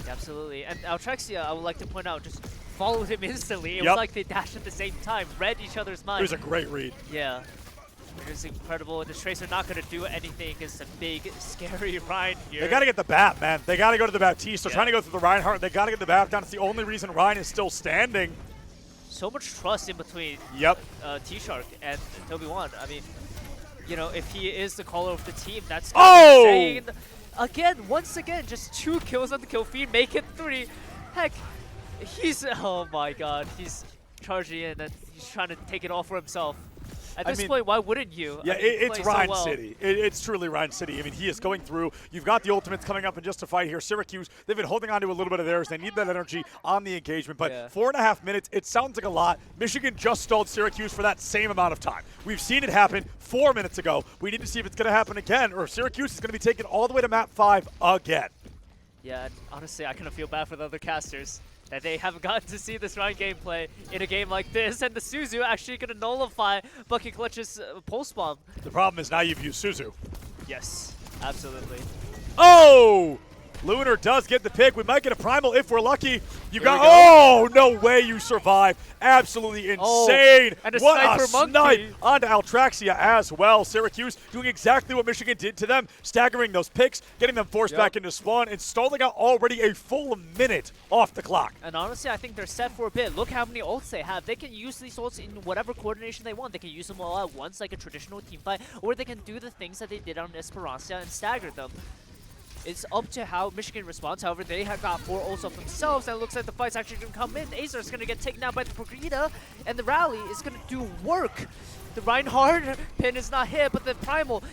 Absolutely, and Altraxia, I would like to point out, just followed him instantly. It was like they dashed at the same time, read each other's minds. It was a great read. Yeah. It is incredible. The Tracer not going to do anything against a big, scary Ryan here. They got to get the bat, man. They got to go to the Baptiste. They're trying to go through the Reinhardt. They got to get the bat down. It's the only reason Ryan is still standing. So much trust in between T-Shark and Toby1. I mean, you know, if he is the caller of the team, that's insane. Again, once again, just 2 kills on the kill feed, make it 3. Heck, oh my god, he's charging in and he's trying to take it all for himself. At this point, why wouldn't you? Yeah, I mean, it's Ryan City. It's truly Ryan City. I mean, he is going through. You've got the ultimates coming up in just a fight here. Syracuse, they've been holding on to a little bit of theirs. They need that energy on the engagement. But 4.5 minutes, it sounds like a lot. Michigan just stalled Syracuse for that same amount of time. We've seen it happen 4 minutes ago. We need to see if it's going to happen again, or Syracuse is going to be taken all the way to map 5 again. Yeah, and honestly, I kind of feel bad for the other casters that they haven't gotten to see this Ryan gameplay in a game like this, and the Suzu actually going to nullify Bucky Clutch's pulse bomb. The problem is now you've used Suzu. Yes, absolutely. Oh! Lunar does get the pick. We might get a primal if we're lucky. You got. Oh, no way you survive. Absolutely insane. And a what sniper a snipe onto Altraxia as well. Syracuse doing exactly what Michigan did to them, staggering those picks, getting them forced back into spawn, and stalling out already a full minute off the clock. And honestly, I think they're set for a bit. Look how many ults they have. They can use these ults in whatever coordination they want. They can use them all at once like a traditional team fight, or they can do the things that they did on Esperanza and stagger them. It's up to how Michigan responds. However, they have got 4 ults of themselves, and it looks like the fight's actually going to come in. Azer's going to get taken out by the Brigida, and the rally is going to do work. The Reinhardt pin is not hit, but the Primal,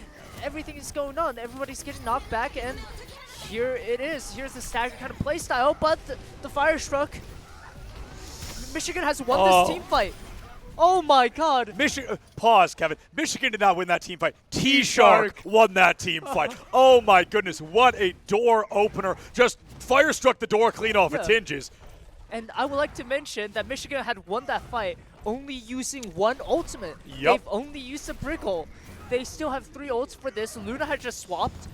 everything is going on. Everybody's getting knocked back, and here it is. Here's the stagger kind of playstyle, but the Firestruck. Michigan has won this team fight. Oh my god. Pause, Kevin. Michigan did not win that team fight. T-Shark won that team fight. Oh my goodness, what a door opener. Just Firestruck the door clean off its hinges. And I would like to mention that Michigan had won that fight only using 1 ultimate. They've only used a Briggle. They still have 3 ults for this. Luna had just swapped.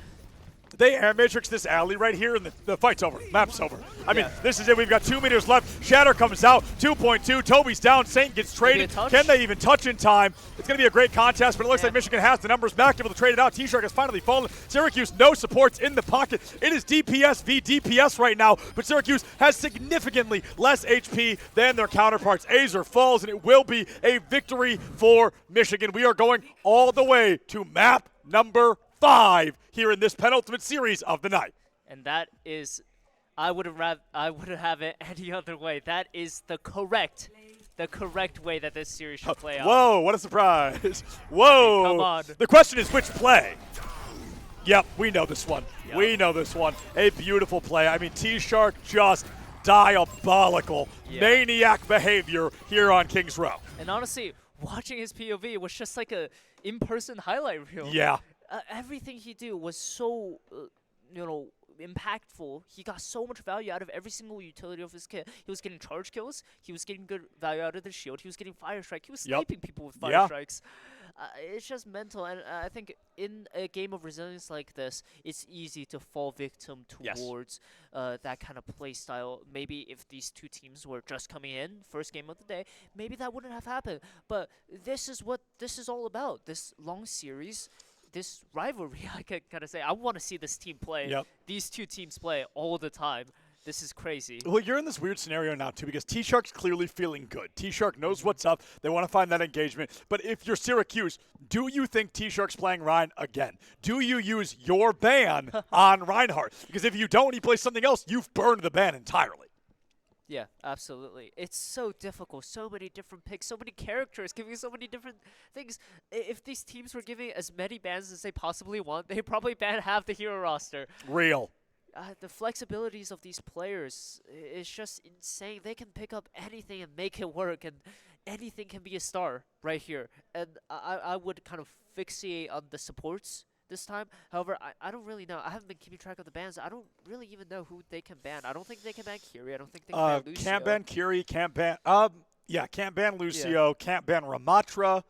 They air matrix this alley right here, and the fight's over. Map's over. I mean, this is it. We've got 2 meters left. Shatter comes out. 2.2. Toby's down. Saint gets traded. Can they even touch in time? It's going to be a great contest, but it looks like Michigan has the numbers back, able to trade it out. T-Shark has finally fallen. Syracuse, no supports in the pocket. It is DPS v DPS right now, but Syracuse has significantly less HP than their counterparts. Azer falls, and it will be a victory for Michigan. We are going all the way to map number 5 here in this penultimate series of the night. And that is, I wouldn't have it any other way. That is the correct way that this series should play out. Whoa, what a surprise. Whoa. Come on. The question is which play? Yep, we know this one. We know this one. A beautiful play. I mean, T-Shark just diabolical, maniac behavior here on Kings Row. And honestly, watching his POV was just like a in-person highlight reel. Yeah. Everything he did was so, impactful. He got so much value out of every single utility of his kit. He was getting charge kills. He was getting good value out of the shield. He was getting fire strike. He was sniping people with fire strikes. It's just mental, and I think in a game of resilience like this, it's easy to fall victim towards that kind of play style. Maybe if these 2 teams were just coming in, first game of the day, maybe that wouldn't have happened. But this is what this is all about, this long series. This rivalry, I can kind of say, I want to see this team play. These 2 teams play all the time. This is crazy. Well, you're in this weird scenario now, too, because T-Shark's clearly feeling good. T-Shark knows what's up. They want to find that engagement. But if you're Syracuse, do you think T-Shark's playing Ryan again? Do you use your ban on Reinhardt? Because if you don't, he plays something else, you've burned the ban entirely. Yeah, absolutely. It's so difficult. So many different picks, so many characters, giving so many different things. If these teams were giving as many bans as they possibly want, they'd probably ban half the hero roster. Real. The flexibilities of these players is just insane. They can pick up anything and make it work, and anything can be a star right here. And I would kind of fixate on the supports this time. However, I don't really know. I haven't been keeping track of the bans. I don't really even know who they can ban. I don't think they can ban Kiri. I don't think they can ban Lucio. Can't ban Kiri. Can't ban. Can't ban Lucio. Can't ban Ramatra.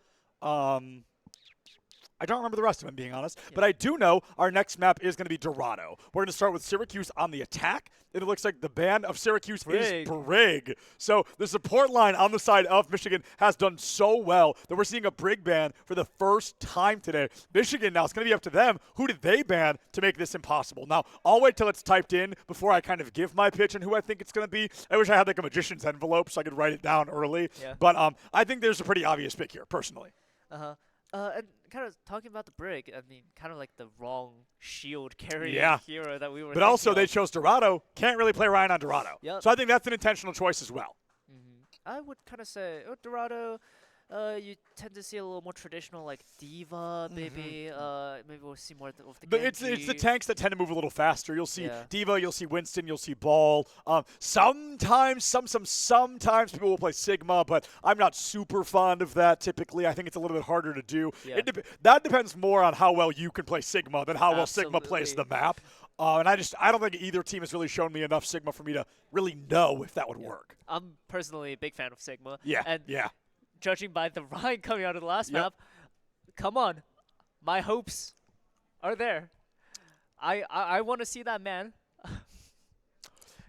I don't remember the rest of them, being honest. But I do know our next map is going to be Dorado. We're going to start with Syracuse on the attack. And it looks like the band of Syracuse is Brig. So the support line on the side of Michigan has done so well that we're seeing a Brig ban for the first time today. Michigan, now it's going to be up to them. Who did they ban to make this impossible? Now, I'll wait till it's typed in before I kind of give my pitch and who I think it's going to be. I wish I had like a magician's envelope so I could write it down early. Yeah. But I think there's a pretty obvious pick here, personally. And kind of talking about the Brig, I mean, kind of like the wrong shield carrying hero that we were. But also, of. they chose Dorado. Can't really play Ryan on Dorado. Yep. So I think that's an intentional choice as well. I would kind of say Dorado. You tend to see a little more traditional, like Diva, maybe. Maybe we'll see more of the But it's the tanks that tend to move a little faster. You'll see Diva, you'll see Winston, you'll see Ball. Sometimes people will play Sigma, but I'm not super fond of that typically. I think it's a little bit harder to do. Yeah. That depends more on how well you can play Sigma than how well Sigma plays the map. And I don't think either team has really shown me enough Sigma for me to really know if that would work. I'm personally a big fan of Sigma. Yeah. Judging by the Ryan coming out of the last map, come on, my hopes are there. I want to see that man.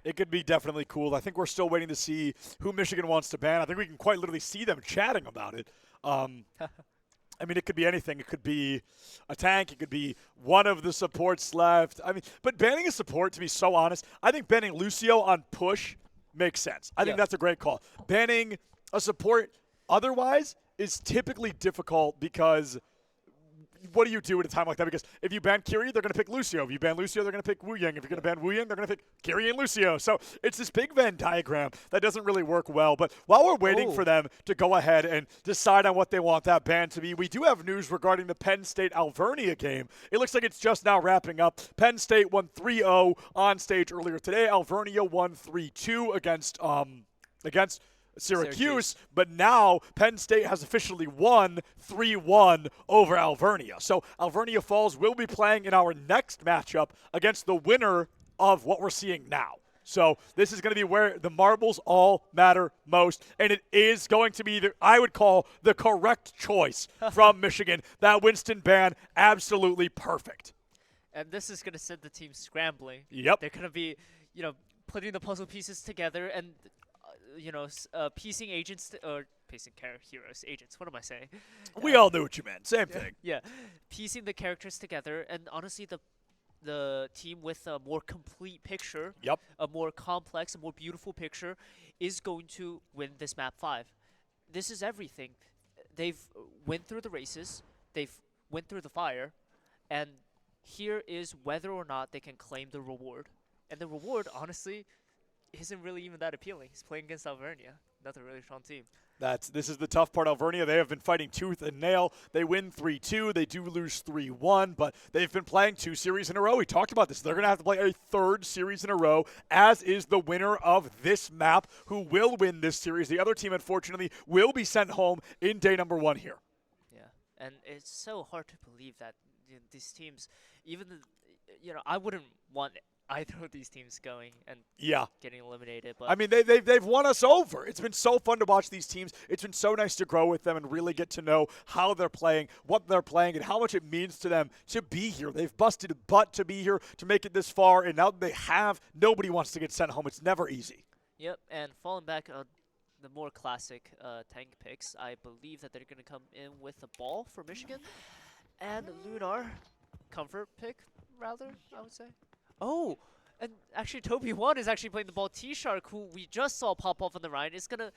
It could be definitely cool. I think we're still waiting to see who Michigan wants to ban. I think we can quite literally see them chatting about it. I mean, it could be anything. It could be a tank. It could be one of the supports left. I mean, but banning a support, to be so honest, I think banning Lucio on push makes sense. I think that's a great call. Banning a support otherwise is typically difficult because what do you do at a time like that? Because if you ban Kiri, they're going to pick Lucio. If you ban Lucio, they're going to pick Wu Yang. If you're going to ban Wu Yang, they're going to pick Kiri and Lucio. So it's this big Venn diagram that doesn't really work well. But while we're waiting for them to go ahead and decide on what they want that ban to be, we do have news regarding the Penn State Alvernia game. It looks like it's just now wrapping up. Penn State won 3-0 on stage earlier today. Alvernia won 3-2 against Syracuse, but now Penn State has officially won 3-1 over Alvernia. So Alvernia Falls will be playing in our next matchup against the winner of what we're seeing now. So this is going to be where the marbles all matter most, and it is going to be, I would call, the correct choice from Michigan. That Winston ban, absolutely perfect. And this is going to send the team scrambling. Yep. They're going to be, putting the puzzle pieces together and piecing agents or piecing heroes, agents. What am I saying? We all knew what you meant. Same thing. Yeah, piecing the characters together, and honestly, the team with a more complete picture, a more complex, a more beautiful picture, is going to win this map 5. This is everything. They've went through the races, they've went through the fire, and here is whether or not they can claim the reward. And the reward, honestly, isn't really even that appealing. He's playing against Alvernia, another really strong team. This is the tough part. Alvernia, they have been fighting tooth and nail. They win 3-2. They do lose 3-1, but they've been playing 2 series in a row. We talked about this. They're going to have to play a 3rd series in a row, as is the winner of this map, who will win this series. The other team, unfortunately, will be sent home in day number 1 here. Yeah, and it's so hard to believe that these teams, even I wouldn't want either of these teams going and getting eliminated. But I mean, they've won us over. It's been so fun to watch these teams. It's been so nice to grow with them and really get to know how they're playing, what they're playing, and how much it means to them to be here. They've busted a butt to be here, to make it this far, and now that they have, nobody wants to get sent home. It's never easy. Yep, and falling back on the more classic tank picks, I believe that they're going to come in with a Ball for Michigan, and Lunar, comfort pick, rather, I would say. Oh, and actually Toby1 is actually playing the Ball. T-Shark, who we just saw pop off on the Ryan, is going to,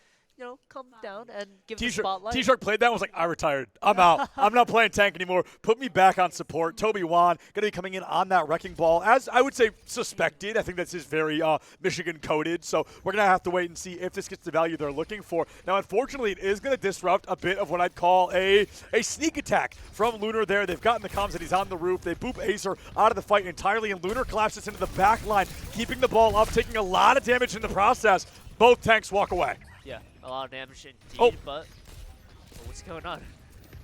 come down and give the spotlight. T-Shark played that and was like, I retired. I'm out. I'm not playing tank anymore. Put me back on support. Toby1 going to be coming in on that Wrecking Ball, as I would say suspected. I think that's his very Michigan-coded. So we're going to have to wait and see if this gets the value they're looking for. Now, unfortunately, it is going to disrupt a bit of what I'd call a sneak attack from Lunar there. They've gotten the comms that he's on the roof. They boop Acer out of the fight entirely, and Lunar collapses into the back line, keeping the ball up, taking a lot of damage in the process. Both tanks walk away. Yeah, a lot of damage indeed, but what's going on?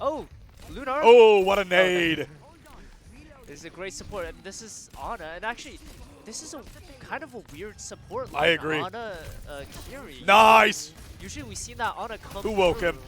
Oh, Lunar. Oh, what a nade. This is a great support, and this is Ana, and actually, this is a kind of a weird support line. I agree. Ana, Kiri. Nice. Usually we see that Ana come Who woke him?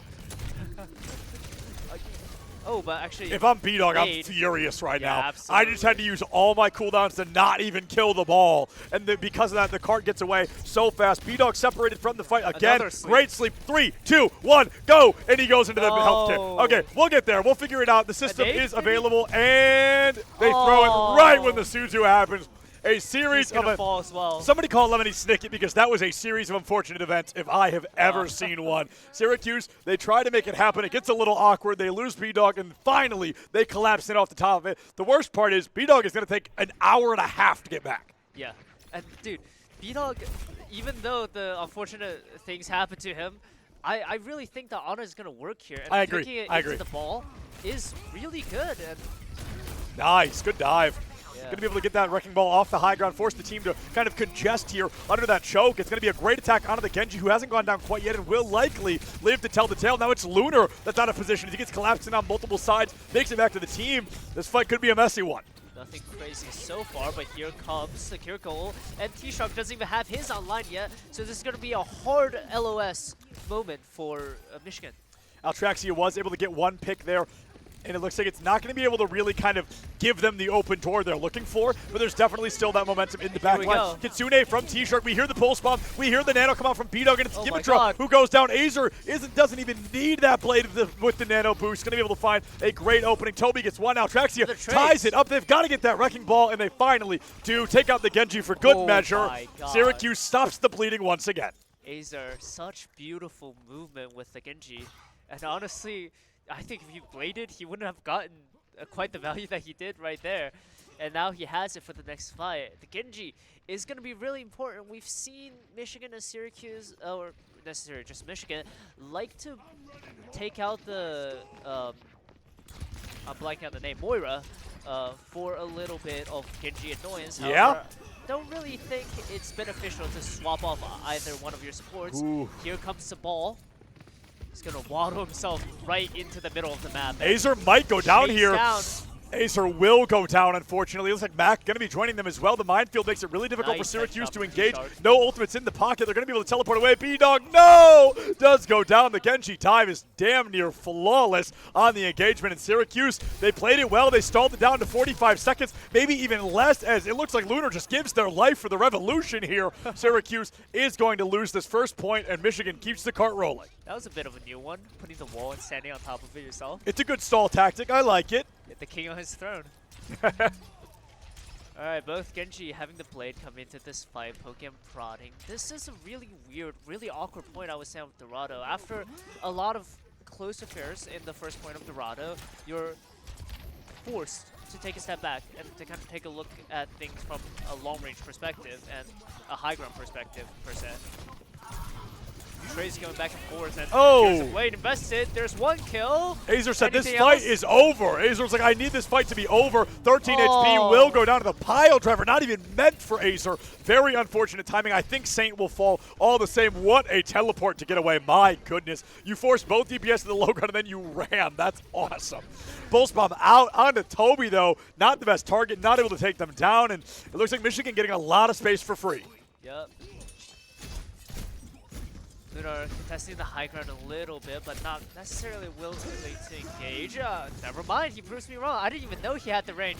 Oh, but actually, if I'm B-Dog, I'm furious right now. Absolutely. I just had to use all my cooldowns to not even kill the ball. And because of that, the cart gets away so fast. B-Dog separated from the fight again. Great sleep. 3, 2, 1, go! And he goes into the health kit. Okay, we'll get there. We'll figure it out. The system is available, and they throw it right when the Suzu happens. A series of fall as well. Somebody call Lemony Snicket because that was a series of unfortunate events if I have ever seen one. Syracuse, they try to make it happen. It gets a little awkward. They lose B-Dog, and finally they collapse in off the top of it. The worst part is B-Dog is going to take an hour and a half to get back. Yeah, and dude, B-Dog, even though the unfortunate things happen to him, I really think the honor is going to work here. And I agree. Taking it into the ball is really good. And nice, good dive. Going to be able to get that wrecking ball off the high ground, force the team to kind of congest here under that choke. It's going to be a great attack onto the Genji, who hasn't gone down quite yet and will likely live to tell the tale. Now it's Lunar that's out of position. He gets collapsing on multiple sides, makes it back to the team. This fight could be a messy one. Nothing crazy so far, but here comes the cure goal, and T-Shock doesn't even have his online yet, so this is going to be a hard LOS moment for Michigan. Altraxia was able to get one pick there, and it looks like it's not going to be able to really kind of give them the open door they're looking for, but there's definitely still that momentum in the back line. Kitsune from T-Shirt. We hear the pulse bomb. We hear the nano come out from B-Dog, and it's Dimitra who goes down. Azer doesn't even need that blade with the nano boost. Going to be able to find a great opening. Toby gets one. Altraxia ties it up. They've got to get that wrecking ball, and they finally do take out the Genji for good measure. Syracuse stops the bleeding once again. Azer, such beautiful movement with the Genji, and honestly, I think if he bladed, he wouldn't have gotten quite the value that he did right there. And now he has it for the next fight. The Genji is going to be really important. We've seen Michigan and Syracuse, or necessarily just Michigan, like to take out the, I'm blanking on the name, Moira, for a little bit of Genji annoyance. However, don't really think it's beneficial to swap off either one of your supports. Here comes the ball. He's going to waddle himself right into the middle of the map. Azer might go down here. Azer will go down, unfortunately. Looks like Mac going to be joining them as well. The minefield makes it really difficult for Syracuse to engage. No ultimates in the pocket. They're going to be able to teleport away. B-Dog, no! Does go down. The Genji dive is damn near flawless on the engagement in Syracuse. They played it well. They stalled it down to 45 seconds, maybe even less, as it looks like Lunar just gives their life for the revolution here. Syracuse is going to lose this first point, and Michigan keeps the cart rolling. That was a bit of a new one, putting the wall and standing on top of it yourself. It's a good stall tactic. I like it. Get the king on his throne. Alright, both Genji having the blade come into this fight, poking and prodding. This is a really weird, really awkward point, I would say, with Dorado. After a lot of close affairs in the first point of Dorado, you're forced to take a step back and to kind of take a look at things from a long-range perspective and a high-ground perspective, per se. Trace going back and forth, and there's a blade invested. There's one kill. Azer said this fight is over. Azer's like, I need this fight to be over. 13 HP will go down to the pile driver. Not even meant for Azer. Very unfortunate timing. I think Saint will fall all the same. What a teleport to get away. My goodness. You forced both DPS to the low ground, and then you ran. That's awesome. Pulse bomb out onto Toby, though. Not the best target. Not able to take them down, and it looks like Michigan getting a lot of space for free. Yep. Lunar contesting the high ground a little bit, but not necessarily willing to engage. Never mind, he proves me wrong. I didn't even know he had the range.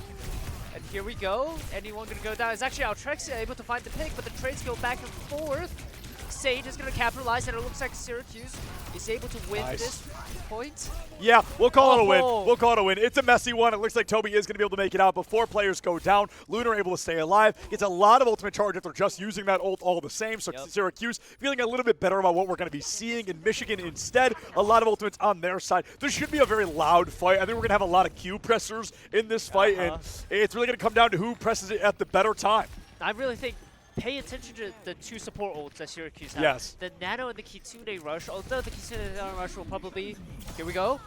And here we go. Anyone gonna go down? It's actually Altrexia able to find the pick, but the trades go back and forth. Sage is gonna capitalize, and it looks like Syracuse is able to win this point. Yeah, we'll call it a win. We'll call it a win. It's a messy one. It looks like Toby is going to be able to make it out, but 4 players go down. Lunar able to stay alive. Gets a lot of ultimate charge after just using that ult all the same. So Syracuse feeling a little bit better about what we're going to be seeing in Michigan instead. A lot of ultimates on their side. This should be a very loud fight. I think we're going to have a lot of Q pressers in this fight, and it's really going to come down to who presses it at the better time. I really think pay attention to the 2 support ults that Syracuse have. Yes. The Nano and the Kitsune rush, although the Kitsune Nano rush will probably... Here we go.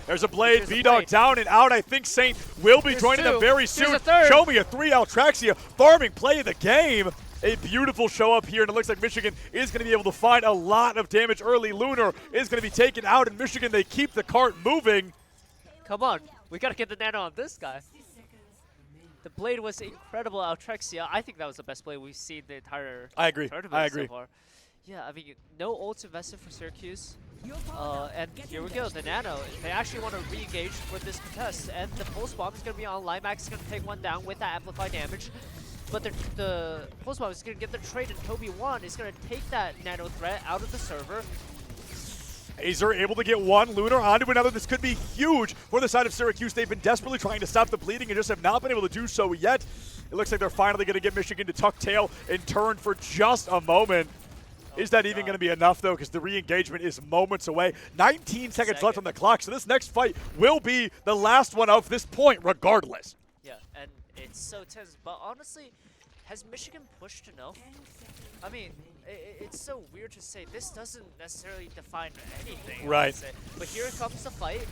There's a blade. B-Dog down and out. I think Saint will be joining them very soon. Show me a 3 Altraxia. Farming play of the game. A beautiful show up here, and it looks like Michigan is going to be able to find a lot of damage early. Lunar is going to be taken out, and Michigan, they keep the cart moving. Come on. We got to get the Nano on this guy. The blade was incredible, Altrexia. I think that was the best blade we've seen the entire tournament so far. Yeah, I mean, no ults invested for Syracuse. And here we go, the Nano. They actually want to re-engage for this contest, and the Pulse Bomb is going to be on. Limax is going to take one down with that amplified damage. But the Pulse Bomb is going to get the trade, and Toby1 is going to take that Nano threat out of the server. Azer able to get one, Lunar onto another. This could be huge for the side of Syracuse. They've been desperately trying to stop the bleeding and just have not been able to do so yet. It looks like they're finally going to get Michigan to tuck tail and turn for just a moment. Is that even going to be enough, though, because the re-engagement is moments away. 19 seconds left on the clock, so this next fight will be the last one of this point, regardless. Yeah, and it's so tense. But honestly, has Michigan pushed enough? I mean, it's so weird to say. This doesn't necessarily define anything. Right. But here comes the fight.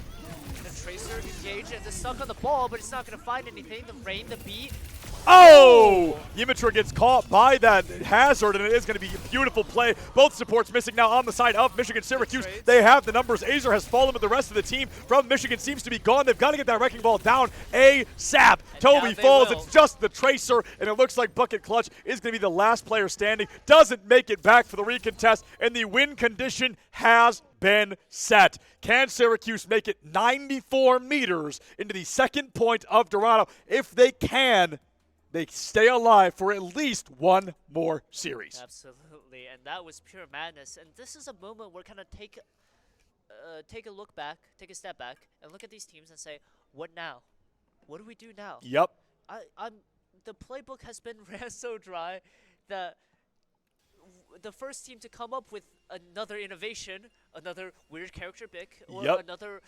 The Tracer engaged and is stuck on the ball, but it's not going to find anything. The Rain, the beat. Oh! Yimitra gets caught by that hazard, and it is going to be a beautiful play. Both supports missing now on the side of Michigan Syracuse. They have the numbers. Azer has fallen, but the rest of the team from Michigan seems to be gone. They've got to get that wrecking ball down ASAP. Toby falls. It's just the Tracer, and it looks like Bucket Clutch is going to be the last player standing. Doesn't make it back for the recontest, and the win condition has been set. Can Syracuse make it 94 meters into the second point of Dorado? If they can, they stay alive for at least one more series. Absolutely, and that was pure madness. And this is a moment where kind of take a look back, take a step back, and look at these teams and say, what now? What do we do now? Yep. The playbook has been ran so dry that the first team to come up with another innovation, another weird character pick, or another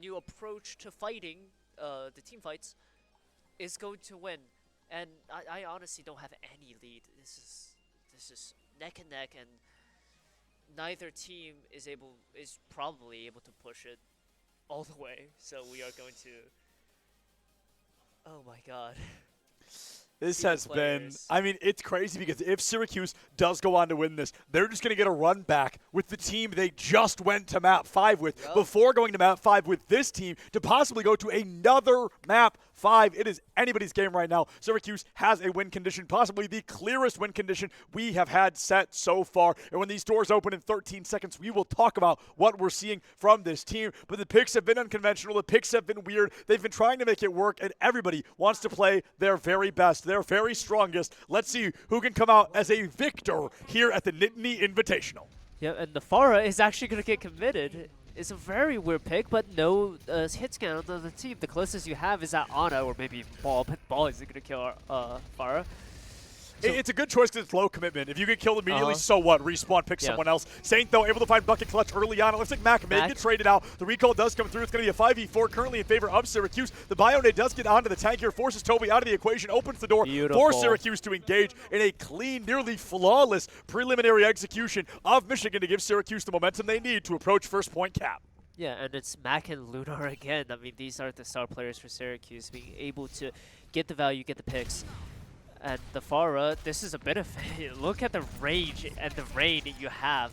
new approach to fighting the team fights is going to win. And I honestly don't have any lead. This is neck and neck, and neither team is probably able to push it all the way. So we are going to. Oh my God. This has been, I mean, it's crazy because if Syracuse does go on to win this, they're just going to get a run back with the team they just went to map 5 with before going to map 5 with this team to possibly go to another map 5. It is anybody's game right now. Syracuse has a win condition, possibly the clearest win condition we have had set so far. And when these doors open in 13 seconds, we will talk about what we're seeing from this team. But the picks have been unconventional. The picks have been weird. They've been trying to make it work, and everybody wants to play their very best, their very strongest. Let's see who can come out as a victor here at the Nittany Invitational. Yeah, and the Farah is actually going to get committed. It's a very weird pick, but no hit scan on the team. The closest you have is that Ana or maybe Ball, but Ball isn't going to kill Farah. So it's a good choice because it's low commitment. If you get killed immediately, so what? Respawn, pick someone else. Saint, though, able to find Bucket Clutch early on. It looks like Mac may get traded out. The recall does come through. It's going to be a 5v4 currently in favor of Syracuse. The Bionade does get onto the tank here, forces Toby out of the equation, opens the door for Syracuse to engage in a clean, nearly flawless preliminary execution of Michigan to give Syracuse the momentum they need to approach first point cap. Yeah, and it's Mac and Lunar again. I mean, these are the star players for Syracuse, being able to get the value, get the picks. And the Farah, this is a benefit. Look at the range and the rain you have.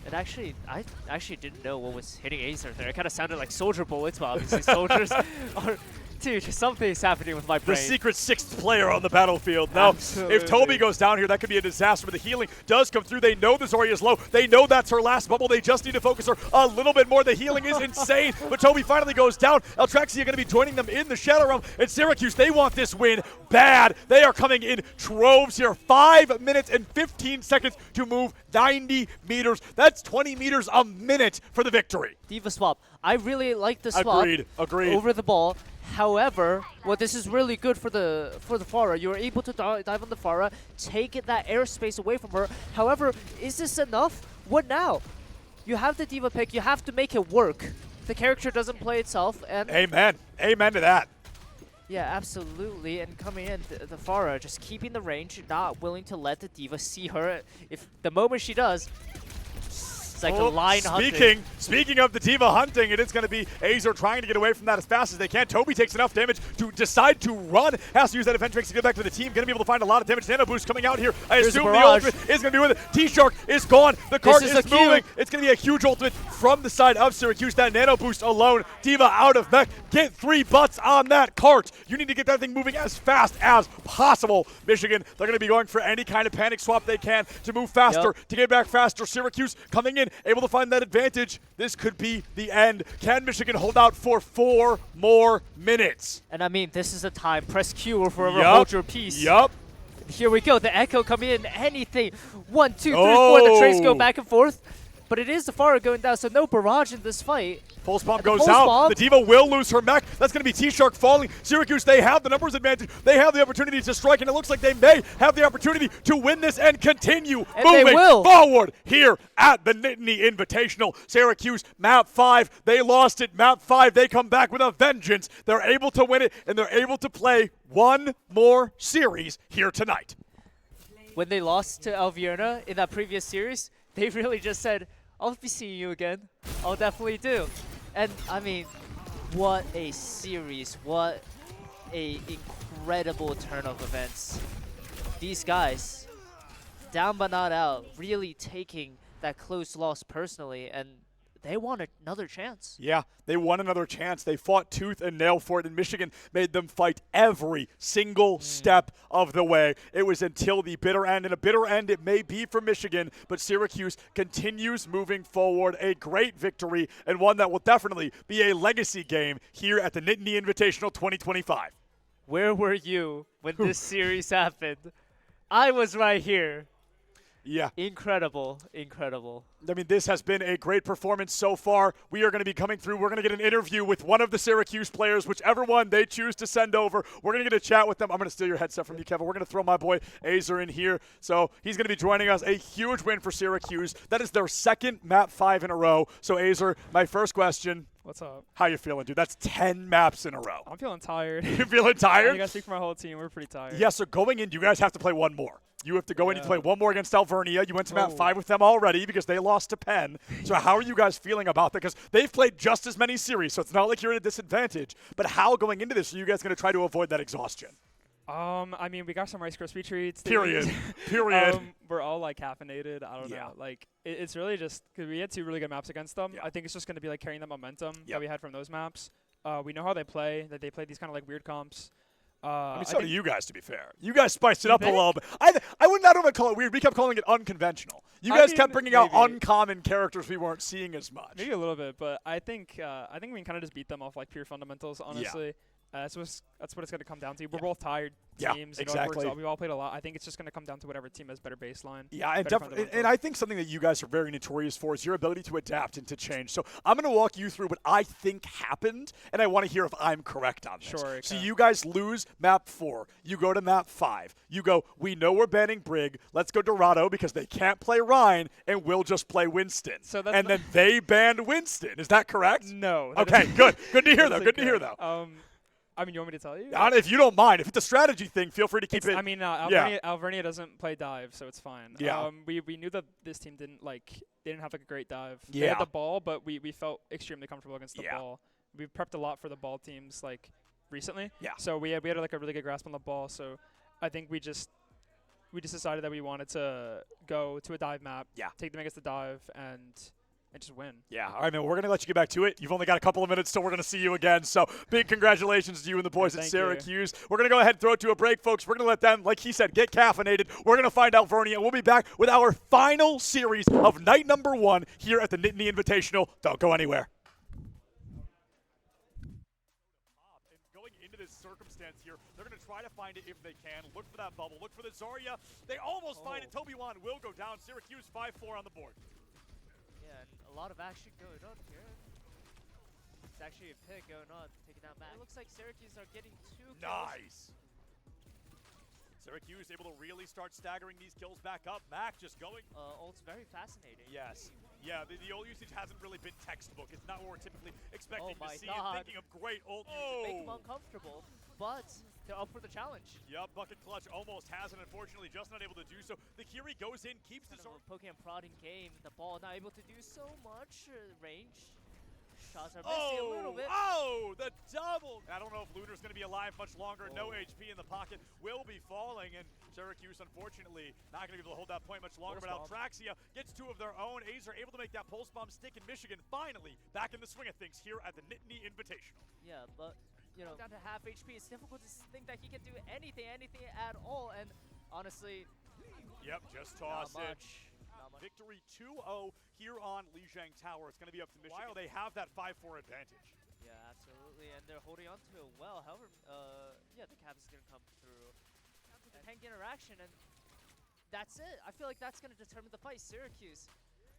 And actually, I actually didn't know what was hitting Azer there. It kind of sounded like soldier bullets, but obviously soldiers are... Dude, something's happening with my brain. The secret 6th player on the battlefield. Now, if Toby goes down here, that could be a disaster, but the healing does come through. They know the Zarya is low. They know that's her last bubble. They just need to focus her a little bit more. The healing is insane, but Toby finally goes down. Altrexia going to be joining them in the Shadow Realm, and Syracuse, they want this win bad. They are coming in troves here. 5 minutes and 15 seconds to move 90 meters. That's 20 meters a minute for the victory. Diva swap. I really like the swap Agreed. over the ball. However, this is really good for the Farah. You're able to dive on the Farah, take that airspace away from her. However, is this enough? What now? You have the Diva pick. You have to make it work. The character doesn't play itself. And Amen. Amen to that. Yeah, absolutely. And coming in, the Farah just keeping the range, not willing to let the Diva see her. If the moment she does, It's like a lion hunting. Speaking of the D.Va hunting, it is going to be Azer trying to get away from that as fast as they can. Toby takes enough damage to decide to run. Has to use that event tricks to get back to the team. Going to be able to find a lot of damage. Nano boost coming out here. I assume the ultimate is going to be with it. T-Shark is gone. The cart is moving. It's going to be a huge ultimate from the side of Syracuse. That nano boost alone. D.Va out of mech. Get 3 butts on that cart. You need to get that thing moving as fast as possible. Michigan, they're going to be going for any kind of panic swap they can to move faster, to get back faster. Syracuse coming in, able to find that advantage. This could be the end. Can Michigan hold out for 4 more minutes? And I mean, this is the time. Press Q or forever hold your peace. Here we go. The echo coming in. Anything. 1, 2, 3, 4. The trains go back and forth. But it is the Pharah going down, so no barrage in this fight. Pulse bomb goes out. The D.Va will lose her mech. That's going to be T-Shark falling. Syracuse, they have the numbers advantage. They have the opportunity to strike, and it looks like they may have the opportunity to win this and continue moving forward here at the Nittany Invitational. Syracuse, map 5. They lost it. Map 5, they come back with a vengeance. They're able to win it, and they're able to play one more series here tonight. When they lost to Alvernia in that previous series, they really just said, I'll be seeing you again. I'll definitely do. And I mean, what a series. What a incredible turn of events. These guys, down but not out, really taking that close loss personally, and they want another chance. Yeah, they won another chance. They fought tooth and nail for it, and Michigan made them fight every single step of the way. It was until the bitter end, and a bitter end it may be for Michigan, but Syracuse continues moving forward. A great victory, and one that will definitely be a legacy game here at the Nittany Invitational 2025. Where were you when this series happened? I was right here. Yeah. Incredible, incredible. I mean, this has been a great performance so far. We are going to be coming through. We're going to get an interview with one of the Syracuse players, whichever one they choose to send over. We're going to get a chat with them. I'm going to steal your headset from you, Kevin. We're going to throw my boy Azer in here. So he's going to be joining us. A huge win for Syracuse. That is their second map 5 in a row. So Azer, my first question. What's up? How you feeling, dude? That's 10 maps in a row. I'm feeling tired. You feeling tired? I think I speak for my whole team. We're pretty tired. Yeah, so going in, you guys have to play one more. You have to go in and play one more against Alvernia. You went to map 5 with them already because they lost to Penn. So how are you guys feeling about that? Because they've played just as many series, so it's not like you're at a disadvantage. But how going into this are you guys going to try to avoid that exhaustion? I mean, we got some Rice Krispie treats. Period. We're all like caffeinated. I don't know. Like it's really just because we had 2 really good maps against them. I think it's just going to be like carrying the momentum that we had from those maps. We know how they play. That they play these kind of like weird comps. I mean, so do you guys, to be fair. You guys spiced it up a little bit. I don't even call it weird. We kept calling it unconventional. You guys kept bringing out uncommon characters we weren't seeing as much. Maybe a little bit, but I think we can kind of just beat them off like pure fundamentals, honestly. That's what it's going to come down to. We're both tired teams. Exactly. We've all played a lot. I think it's just going to come down to whatever team has better baseline. Yeah, and definitely. And I think something that you guys are very notorious for is your ability to adapt and to change. So I'm going to walk you through what I think happened, and I want to hear if I'm correct on this. Sure. So you guys lose map 4. You go to map 5. You go, we know we're banning Brig. Let's go Dorado because they can't play Ryan, and we'll just play Winston. So that's and then they banned Winston. Is that correct? No. Okay, good. Good to hear, though. Good to hear, though. I mean, you want me to tell you? If you don't mind. If it's a strategy thing, feel free to keep it. I mean, Alvernia doesn't play dive, so it's fine. Yeah. We knew that this team didn't have a great dive. They had the ball, but we felt extremely comfortable against the ball. We prepped a lot for the ball teams recently. Yeah. So we had like a really good grasp on the ball. So I think we just decided that we wanted to go to a dive map. Yeah. Take them against the dive and just win. Yeah. All right, man. We're going to let you get back to it. You've only got a couple of minutes till we're going to see you again. So big congratulations to you and the boys at Syracuse. We're going to go ahead and throw it to a break, folks. We're going to let them, like he said, get caffeinated. We're going to find Alvernia, and we'll be back with our final series of night number 1 here at the Nittany Invitational. Don't go anywhere. Going into this circumstance here, they're going to try to find it if they can. Look for that bubble. Look for the Zarya. They almost find it. Toby Wan will go down. Syracuse 5-4 on the board. Yeah, and a lot of action going on here. It's actually a pick going on, taking down Mac. It looks like Syracuse are getting 2 kills. Nice. Syracuse able to really start staggering these kills back up. Mac just going. Ult's very fascinating. Yes. Yeah, the ult usage hasn't really been textbook. It's not what we're typically expecting to see. God. And thinking of great ult Make him uncomfortable, but they're up for the challenge. Yup, Bucket Clutch almost has it, unfortunately just not able to do so. The Kiri goes in, keeps the sword. Poke and prodding game. The ball not able to do so much range. Shots are missing a little bit. Oh, the double. I don't know if Lunar's going to be alive much longer. No HP in the pocket. Will be falling, and Syracuse, unfortunately, not going to be able to hold that point much longer. But Altraxia gets 2 of their own. Azer able to make that pulse bomb stick in Michigan. Finally, back in the swing of things here at the Nittany Invitational. Yeah, but, you know, down to half HP, it's difficult to think that he can do anything at all. And honestly, yep, just toss not it. much. Victory 2-0 here on Lijiang Tower. It's going to be up to Michigan. While they have that 5-4 advantage. Yeah, absolutely, and they're holding on to it well. However, yeah, the cap is going to come through. And tank interaction, and that's it. I feel like that's going to determine the fight. Syracuse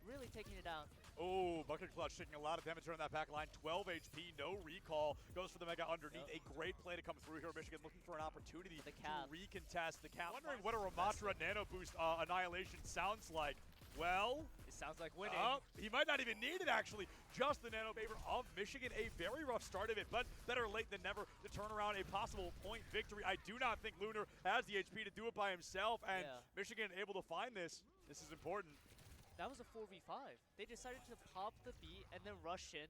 really taking it down. Oh, Bucket Clutch taking a lot of damage on that back line. 12 HP, no recall. Goes for the Mega underneath. Yep. A great play to come through here. Michigan looking for an opportunity to recontest the cap. Wondering what a Ramatra Nano Boost Annihilation sounds like. Well, it sounds like winning. He might not even need it, actually. Just the nano favor of Michigan. A very rough start of it, but better late than never to turn around a possible point victory. I do not think Lunar has the HP to do it by himself, and Michigan able to find this. This is important. That was a 4v5. They decided to pop the beat and then rush in.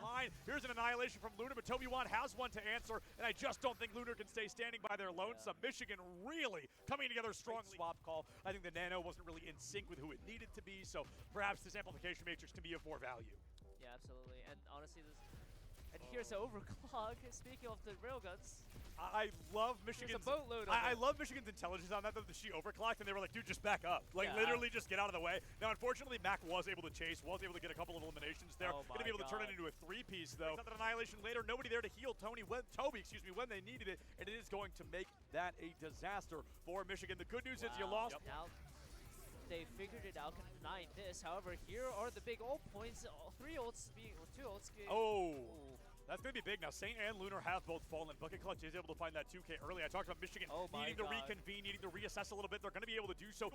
Line. Here's an annihilation from Lunar, but Toby1 has one to answer, and I just don't think Lunar can stay standing by their lonesome. Michigan really coming together strongly. Swap call. I think the Nano wasn't really in sync with who it needed to be, so perhaps this amplification matrix can be of more value. Yeah, absolutely. And honestly, this. And here's the overclock. Speaking of the railguns, I love Michigan's boatload. I love Michigan's intelligence on that. That she overclocked, and they were like, "Dude, just back up! Like literally, just get out of the way." Now, unfortunately, Mac was able to chase, was able to get a couple of eliminations there. Going to be able to turn it into a 3-piece though. That annihilation later. Nobody there to heal Toby, when they needed it, and it is going to make that a disaster for Michigan. The good news is you lost. Now they figured it out, can deny this. However, here are the big ult points. 3 ults, 2 ults. That's going to be big. Now, Saint and Lunar have both fallen. Bucket Clutch is able to find that 2K early. I talked about Michigan needing to reconvene, needing to reassess a little bit. They're going to be able to do so.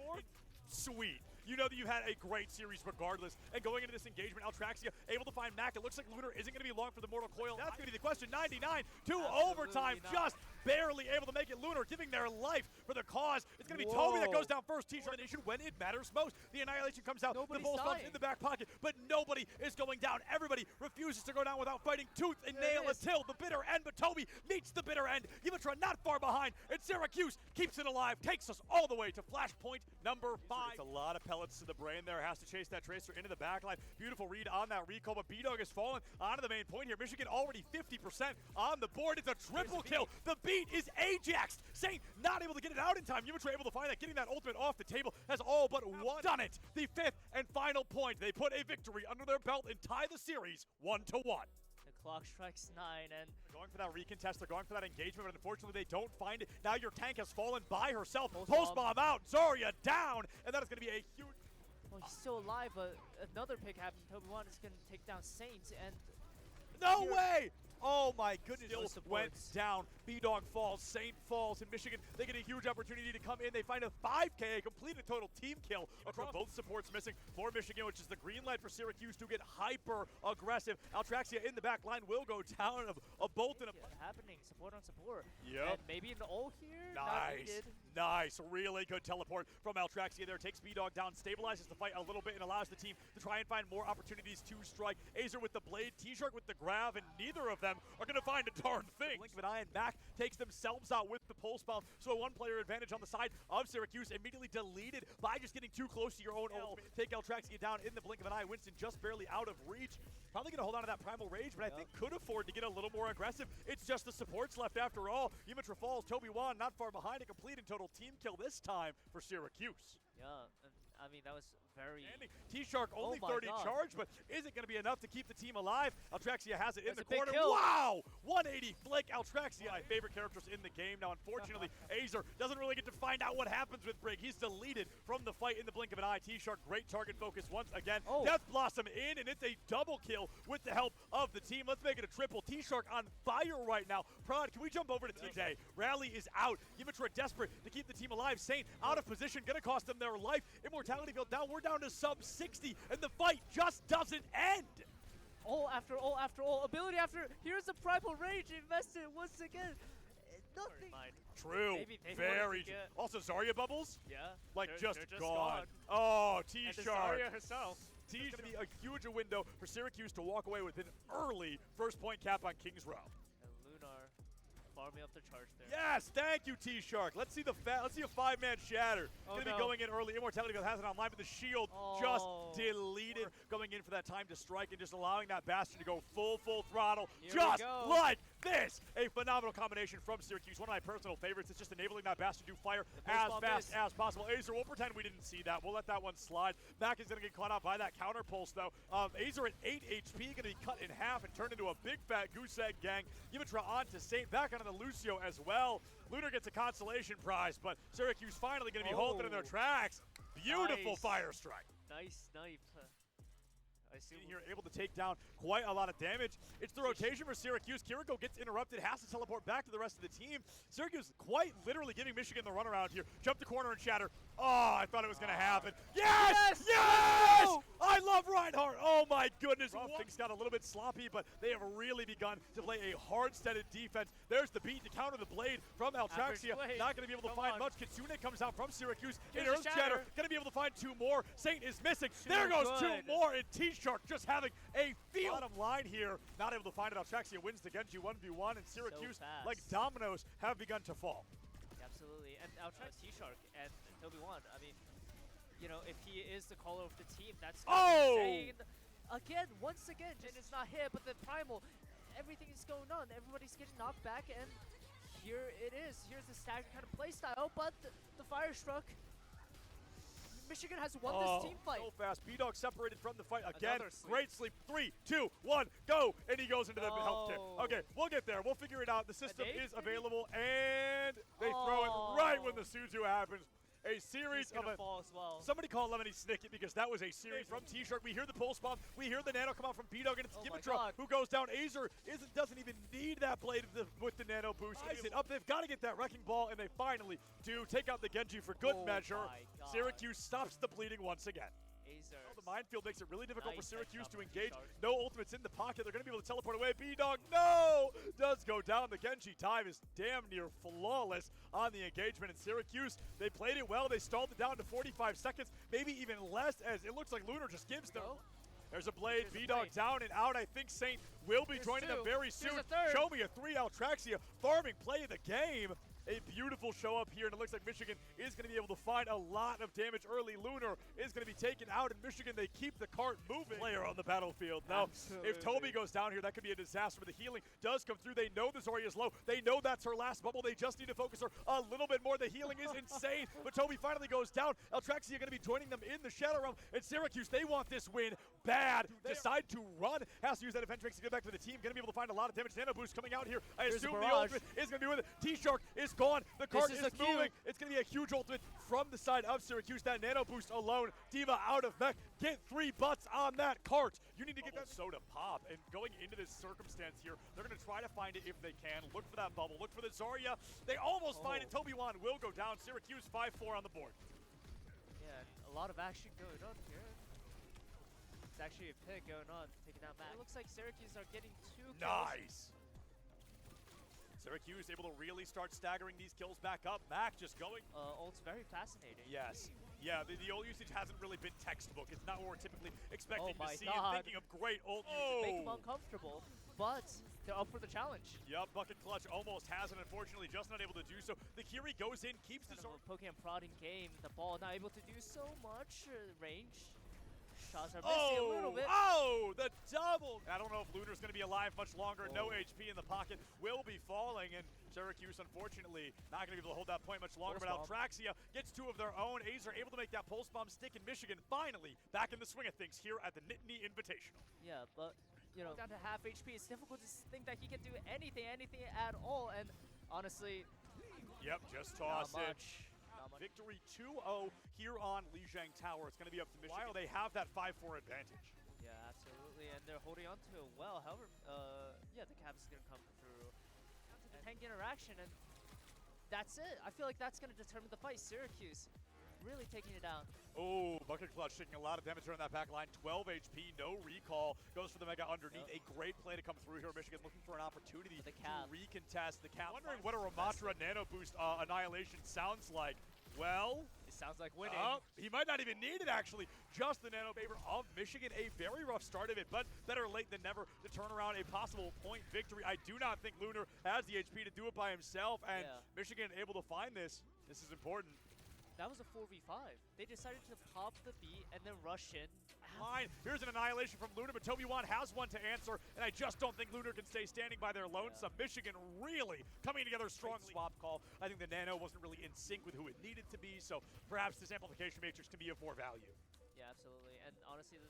Sweet. You know that you had a great series regardless. And going into this engagement, Altraxia able to find Mac. It looks like Lunar isn't going to be long for the Mortal Coil. That's going to be the question. 99 to overtime. Just barely able to make it. Lunar giving their life for the cause. It's going to be Toby that goes down first. T-shirt when it matters most. The annihilation comes out. The bull stops in the back pocket, but nobody is going down. Everybody refuses to go down without fighting tooth and nail until the bitter end, but Toby meets the bitter end. Yimitra not far behind, and Syracuse keeps it alive, takes us all the way to flashpoint number 5. It's a lot of pellets to the brain there. Has to chase that Tracer into the backline. Beautiful read on that recall, but B-Dog has fallen onto the main point here. Michigan already 50% on the board. It's a triple kill. The beat is Ajaxed. Saint not able to get it out in time. Yimitra able to find that. Getting that ultimate off the table has all but done it. The 5th and final point. They put a victory under their belt and tie the series 1-1. The clock strikes 9, and going for that recontest, they're going for that engagement, but unfortunately they don't find it. Now your tank has fallen by herself. Pulse bomb out, Zarya down, and that is going to be a huge... Well, he's still alive, but another pick happened. Toby1 is going to take down Saint, and... No way! Oh my goodness, still went down. B-Dog falls, Saint falls, and Michigan, they get a huge opportunity to come in. They find a 5K, complete a total team kill across both supports missing for Michigan, which is the green light for Syracuse to get hyper-aggressive. Altraxia in the back line will go down. A bolt and a... happening, support on support. Yep. And maybe an ult here? Nice. Nice. Really good teleport from Altraxia there. Takes B-Dog down, stabilizes the fight a little bit, and allows the team to try and find more opportunities to strike. Azer with the blade, T-Shark with the grab, and neither of them are going to find a darn thing. Blink of an eye, and Mac takes themselves out with the pulse bomb. So a 1-player advantage on the side of Syracuse, immediately deleted by just getting too close to your own ult. Take Altraxia down in the blink of an eye. Winston just barely out of reach. Probably going to hold on to that Primal Rage, but I think could afford to get a little more aggressive. It's just the supports left after all. Yimitra falls, Toby1 not far behind, a complete and total team kill this time for Syracuse. Yeah, I mean, that was very... T-Shark only 30 charge, but isn't going to be enough to keep the team alive. Altraxia has it in the corner. Wow! 180 flick. Altraxia, my favorite characters in the game. Now, unfortunately, Azer doesn't really get to find out what happens with Brig. He's deleted from the fight in the blink of an eye. T-Shark, great target focus once again. Death Blossom in, and it's a double kill with the help of the team. Let's make it a triple. T-Shark on fire right now. Prod, can we jump over to TJ? Rally is out. Yimitra desperate to keep the team alive. Saint out of position, going to cost them their life. Immortality field down. We're down to sub 60, and the fight just doesn't end. Ult after ult after ult. Ability after. Here's the Primal Rage invested once again. Nothing. True. Maybe Very true. Also, Zarya bubbles? Yeah. Like, they're just just gone. Oh, T-Shark. Zarya herself. T's going to be a huge window for Syracuse to walk away with an early first point cap on Kings Row. And Lunar farming up the charge there. Yes, thank you, T-Shark. Let's see a 5-man shatter. Going to be going in early. Immortality has it online, but the shield just deleted. Going in for that time to strike and just allowing that Bastion to go full throttle. Just like this. A phenomenal combination from Syracuse. One of my personal favorites. It's just enabling that Bastion to fire as fast as possible. Azer, we'll pretend we didn't see that. We'll let that one slide. Mac is going to get caught out by that counter pulse, though. Azer at 8 HP, going to be cut in half and turned into a big fat goose egg gang. Yimitra on to Saint, back onto the Lucio as well. Lunar gets a consolation prize, but Syracuse finally going to be halted in their tracks. Beautiful fire strike. Nice snipe. I see here, able to take down quite a lot of damage. It's the rotation for Syracuse. Kiriko gets interrupted, has to teleport back to the rest of the team. Syracuse quite literally giving Michigan the runaround here. Jump the corner and shatter. Oh, I thought it was going to happen. Yes! Yes! No! I love Reinhardt. Oh my goodness. Things got a little bit sloppy, but they have really begun to play a hard-steaded defense. There's the beat to counter the blade from Altraxia. Not going to be able to find much. Kitsune comes out from Syracuse. In Earth Shatter, going to be able to find 2 more. Saint is missing. There goes 2 more, and T-Shark just having a field. Bottom line here, not able to find it. Altraxia wins the Genji 1v1, and Syracuse, like dominoes, have begun to fall. Absolutely, and Altraxia, T-Shark, and Toby 1. I mean, you know, if he is the caller of the team, that's insane. Again, once again, Jin is not hit, but the Primal, everything is going on. Everybody's getting knocked back, and here it is. Here's the staggered kind of playstyle, but the fire struck. Michigan has won this team fight. So fast. B-Dog separated from the fight again. Great sleep. 3, 2, 1, go! And he goes into the health kit. Okay, we'll get there. We'll figure it out. The system is available, and they throw it right when the Suzu happens. A series of fall as well. Somebody call Lemony Snicket because that was a series from T-Shark. We hear the pulse bomb. We hear the nano come out from B-Dog, and it's Yimitra who goes down. Azer doesn't even need that blade with the nano boost. Up, they've got to get that wrecking ball, and they finally do take out the Genji for good measure. Syracuse stops the bleeding once again. The minefield makes it really difficult for Syracuse to engage. No ultimates in the pocket. They're going to be able to teleport away. B-Dog, no! Does go down. The Genji time is damn near flawless on the engagement. In Syracuse, they played it well. They stalled it down to 45 seconds, maybe even less, as it looks like Lunar just gives them. There's a blade. B-Dog down and out. I think Saint will be joining them very soon. Show me a 3 Altraxia. Farming play of the game. A beautiful show up here, and it looks like Michigan is going to be able to find a lot of damage early. Lunar is going to be taken out, and Michigan, they keep the cart moving. Player on the battlefield. Now, if Toby goes down here, that could be a disaster, but the healing does come through. They know the Zarya is low. They know that's her last bubble. They just need to focus her a little bit more. The healing is insane, but Toby finally goes down. Altraxia going to be joining them in the Shadow Realm, and Syracuse, they want this win bad. Decide to run. Has to use that event tricks to get back to the team. Going to be able to find a lot of damage. Nano boost coming out here. I assume the ultimate is going to be with it. T-Shark is gone. The cart is moving. It's going to be a huge ultimate from the side of Syracuse. That nano boost alone. Diva out of mech. Get 3 butts on that cart. You need to get that soda pop. And going into this circumstance here, they're going to try to find it if they can. Look for that bubble. Look for the Zarya. They almost find it. Toby Wan will go down. Syracuse 5-4 on the board. Yeah, a lot of action going on here. It's actually a pick going on, taking out Matt. It looks like Syracuse are getting 2 kills. Nice. Syracuse able to really start staggering these kills back up. Mac just going. Ult's very fascinating. Yes. Yeah, the ult usage hasn't really been textbook. It's not what we're typically expecting to see. Thinking of great ult usage. Make them uncomfortable, but they're up for the challenge. Yep, Bucket Clutch almost has it. Unfortunately, just not able to do so. The Kiri goes in, keeps the sword. Pokemon prodding game. The ball not able to do so much range. Shots are missing a little bit. Oh, the double. I don't know if Lunar's going to be alive much longer. No HP in the pocket. Will be falling, and Syracuse, unfortunately, not going to be able to hold that point much longer. But Altraxia gets 2 of their own. Azer able to make that pulse bomb stick in Michigan. Finally, back in the swing of things here at the Nittany Invitational. Yeah, but, you know, down to half HP, it's difficult to think that he can do anything at all. And honestly, yep, just toss not it. Much. Victory 2-0 here on Lijiang Tower. It's going to be up to Michigan. While they have that 5-4 advantage. Yeah, absolutely, and they're holding on to it well. However, yeah, the Cavs is going to come through the tank interaction, and that's it. I feel like that's going to determine the fight. Syracuse really taking it down. Oh, Bucket Clutch taking a lot of damage on that back line. 12 HP, no recall. Goes for the Mega underneath. A great play to come through here. Michigan looking for an opportunity to recontest the cap. Wondering what a Ramatra Nano Boost Annihilation sounds like. Well, it sounds like winning. He might not even need it, actually. Just the nano favor of Michigan. A very rough start of it, but better late than never to turn around a possible point victory. I do not think Lunar has the HP to do it by himself, and Michigan able to find this. This is important. That was a 4v5. They decided to pop the beat and then rush in. Fine. Here's an annihilation from Lunar, but Toby1 has one to answer, and I just don't think Lunar can stay standing by their lonesome. Michigan really coming together strongly. Swap call. I think the Nano wasn't really in sync with who it needed to be, so perhaps this amplification matrix can be of more value. Yeah, absolutely. And honestly,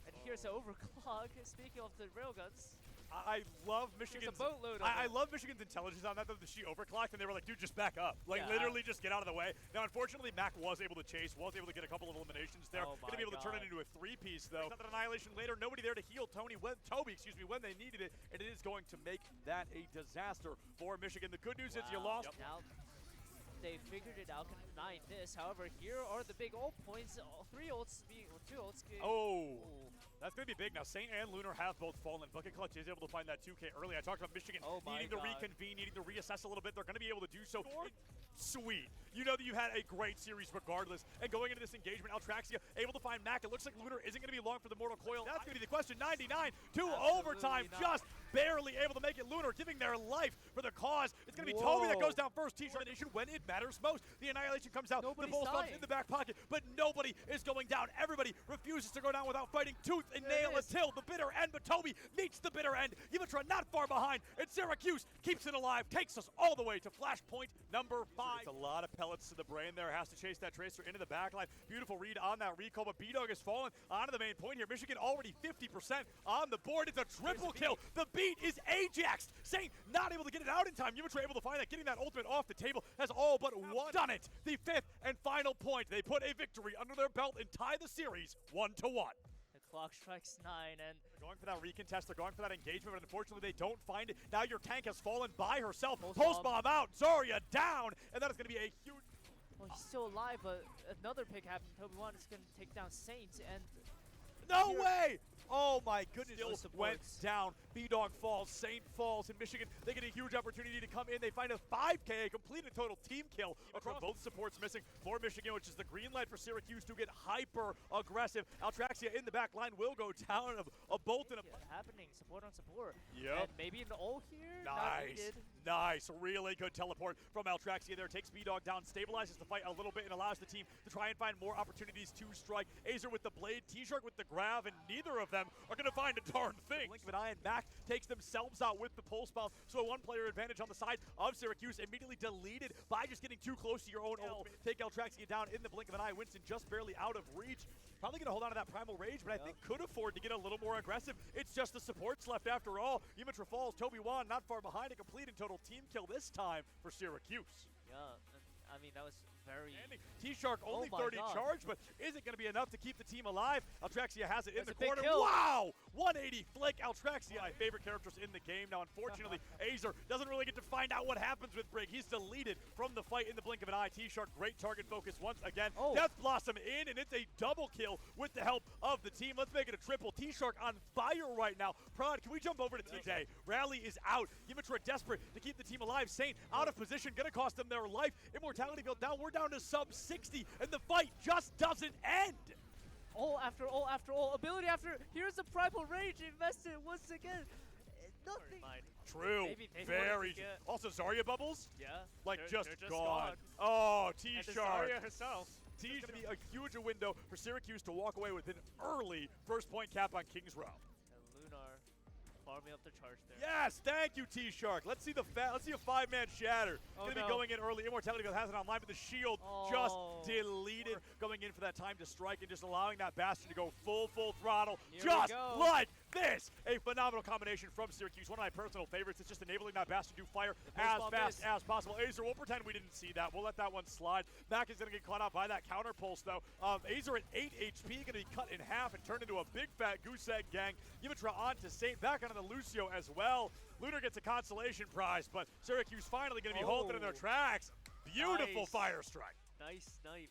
and here's the overclock. Speaking of the railguns, I love Michigan's I love Michigan's intelligence on that, though. She overclocked, and they were like, dude, just back up. Like, literally just get out of the way. Now, unfortunately, Mac was able to chase, was able to get a couple of eliminations there. Going to be able to turn it into a three-piece, though. Another annihilation later. Nobody there to heal Toby when they needed it, and it is going to make that a disaster for Michigan. The good news is you lost. Now they figured it out, can deny this. However, here are the big ult points. 3 ults, 2 ults. That's going to be big. Now, Saint and Lunar have both fallen. Bucket Clutch is able to find that 2K early. I talked about Michigan needing to reconvene, needing to reassess a little bit. They're going to be able to do so. Sweet. You know that you had a great series regardless. And going into this engagement, Altraxia able to find Mac. It looks like Lunar isn't going to be long for the Mortal Coil. That's going to be the question. 99 to overtime. Just barely able to make it. Lunar giving their life for the cause. It's going to be Toby that goes down first. T-shirt when it matters most. The annihilation comes out. The bull stops in the back pocket, but nobody is going down. Everybody refuses to go down without fighting tooth and nail until the bitter end, but Toby meets the bitter end. Yimitra not far behind, and Syracuse keeps it alive, takes us all the way to flashpoint number 5. It's a lot of pellets to the brain there. Has to chase that Tracer into the backline. Beautiful read on that recall, but B-Dog has fallen onto the main point here. Michigan already 50% on the board. It's a triple kill. The beat is Ajaxed. Saint not able to get it out in time. Yimitra able to find that. Getting that ultimate off the table has all but done it. The 5th and final point. They put a victory under their belt and tie the series 1-1. The clock strikes 9, and they're going for that recontest. They're going for that engagement, but unfortunately they don't find it. Now your tank has fallen by herself. Pulse bomb out. Zarya down, and that is going to be a huge. Well, he's still alive, but another pick happened. Toby1 is going to take down Saint, and no way! Oh my goodness, still went down. B-Dog falls, Saint falls. In Michigan, they get a huge opportunity to come in. They find a 5K, a complete and total team kill across both supports missing for Michigan, which is the green light for Syracuse to get hyper aggressive. Altraxia in the back line will go down a bolt and a happening, support on support. Yep. And maybe an ult here. Nice, really good teleport from Altraxia there. Takes B-Dog down, stabilizes the fight a little bit, and allows the team to try and find more opportunities to strike. Azer with the blade, T-Shark with the grab, and neither of them are going to find a darn thing. Blink of an eye, and Mac takes themselves out with the pulse bomb. So a one-player advantage on the side of Syracuse, immediately deleted by just getting too close to your own ult. Take Altraxia down in the blink of an eye. Winston just barely out of reach. Probably going to hold on to that Primal Rage, but I think could afford to get a little more aggressive. It's just the supports left after all. Yimitra falls, Toby1 not far behind, a complete and total team kill this time for Syracuse. Yeah, I mean, that was very... T-Shark only 30 charge, but isn't going to be enough to keep the team alive. Altraxia has it in the corner. Wow! 180 flick. Altraxia, my favorite characters in the game. Now, unfortunately, Azer doesn't really get to find out what happens with Brig. He's deleted from the fight in the blink of an eye. T-Shark, great target focus once again. Death Blossom in, and it's a double kill with the help of the team. Let's make it a triple. T-Shark on fire right now. Prod, can we jump over to TJ? Rally is out. Yimitra desperate to keep the team alive. Saint out of position, going to cost them their life. Immortality built down. We're down to sub 60, and the fight just doesn't end. All after all after all. Ability after. Here's the Primal Rage invested once again. Nothing. True. Very. Also, Zarya bubbles? Yeah. Like, just gone. Oh, T-Shark. Zarya herself. T is going to be a huge window for Syracuse to walk away with an early first point cap on Kings Row. And Lunar farming up the charge there. Yes, thank you, T-Shark. Let's see a 5-man shatter. Gonna be going in early. Immortality has it online, but the shield just deleted. Going in for that time to strike and just allowing that Bastion to go full throttle. Just like this. A phenomenal combination from Syracuse. One of my personal favorites. It's just enabling that Bastion to fire as fast as possible. Azer, we'll pretend we didn't see that. We'll let that one slide. Mac is going to get caught out by that counter pulse, though. Azer at 8 HP, going to be cut in half and turned into a big fat goose egg gang. Yimitra on to Saint, back onto the Lucio as well. Lunar gets a consolation prize, but Syracuse finally going to be halted in their tracks. Beautiful fire strike. Nice snipe.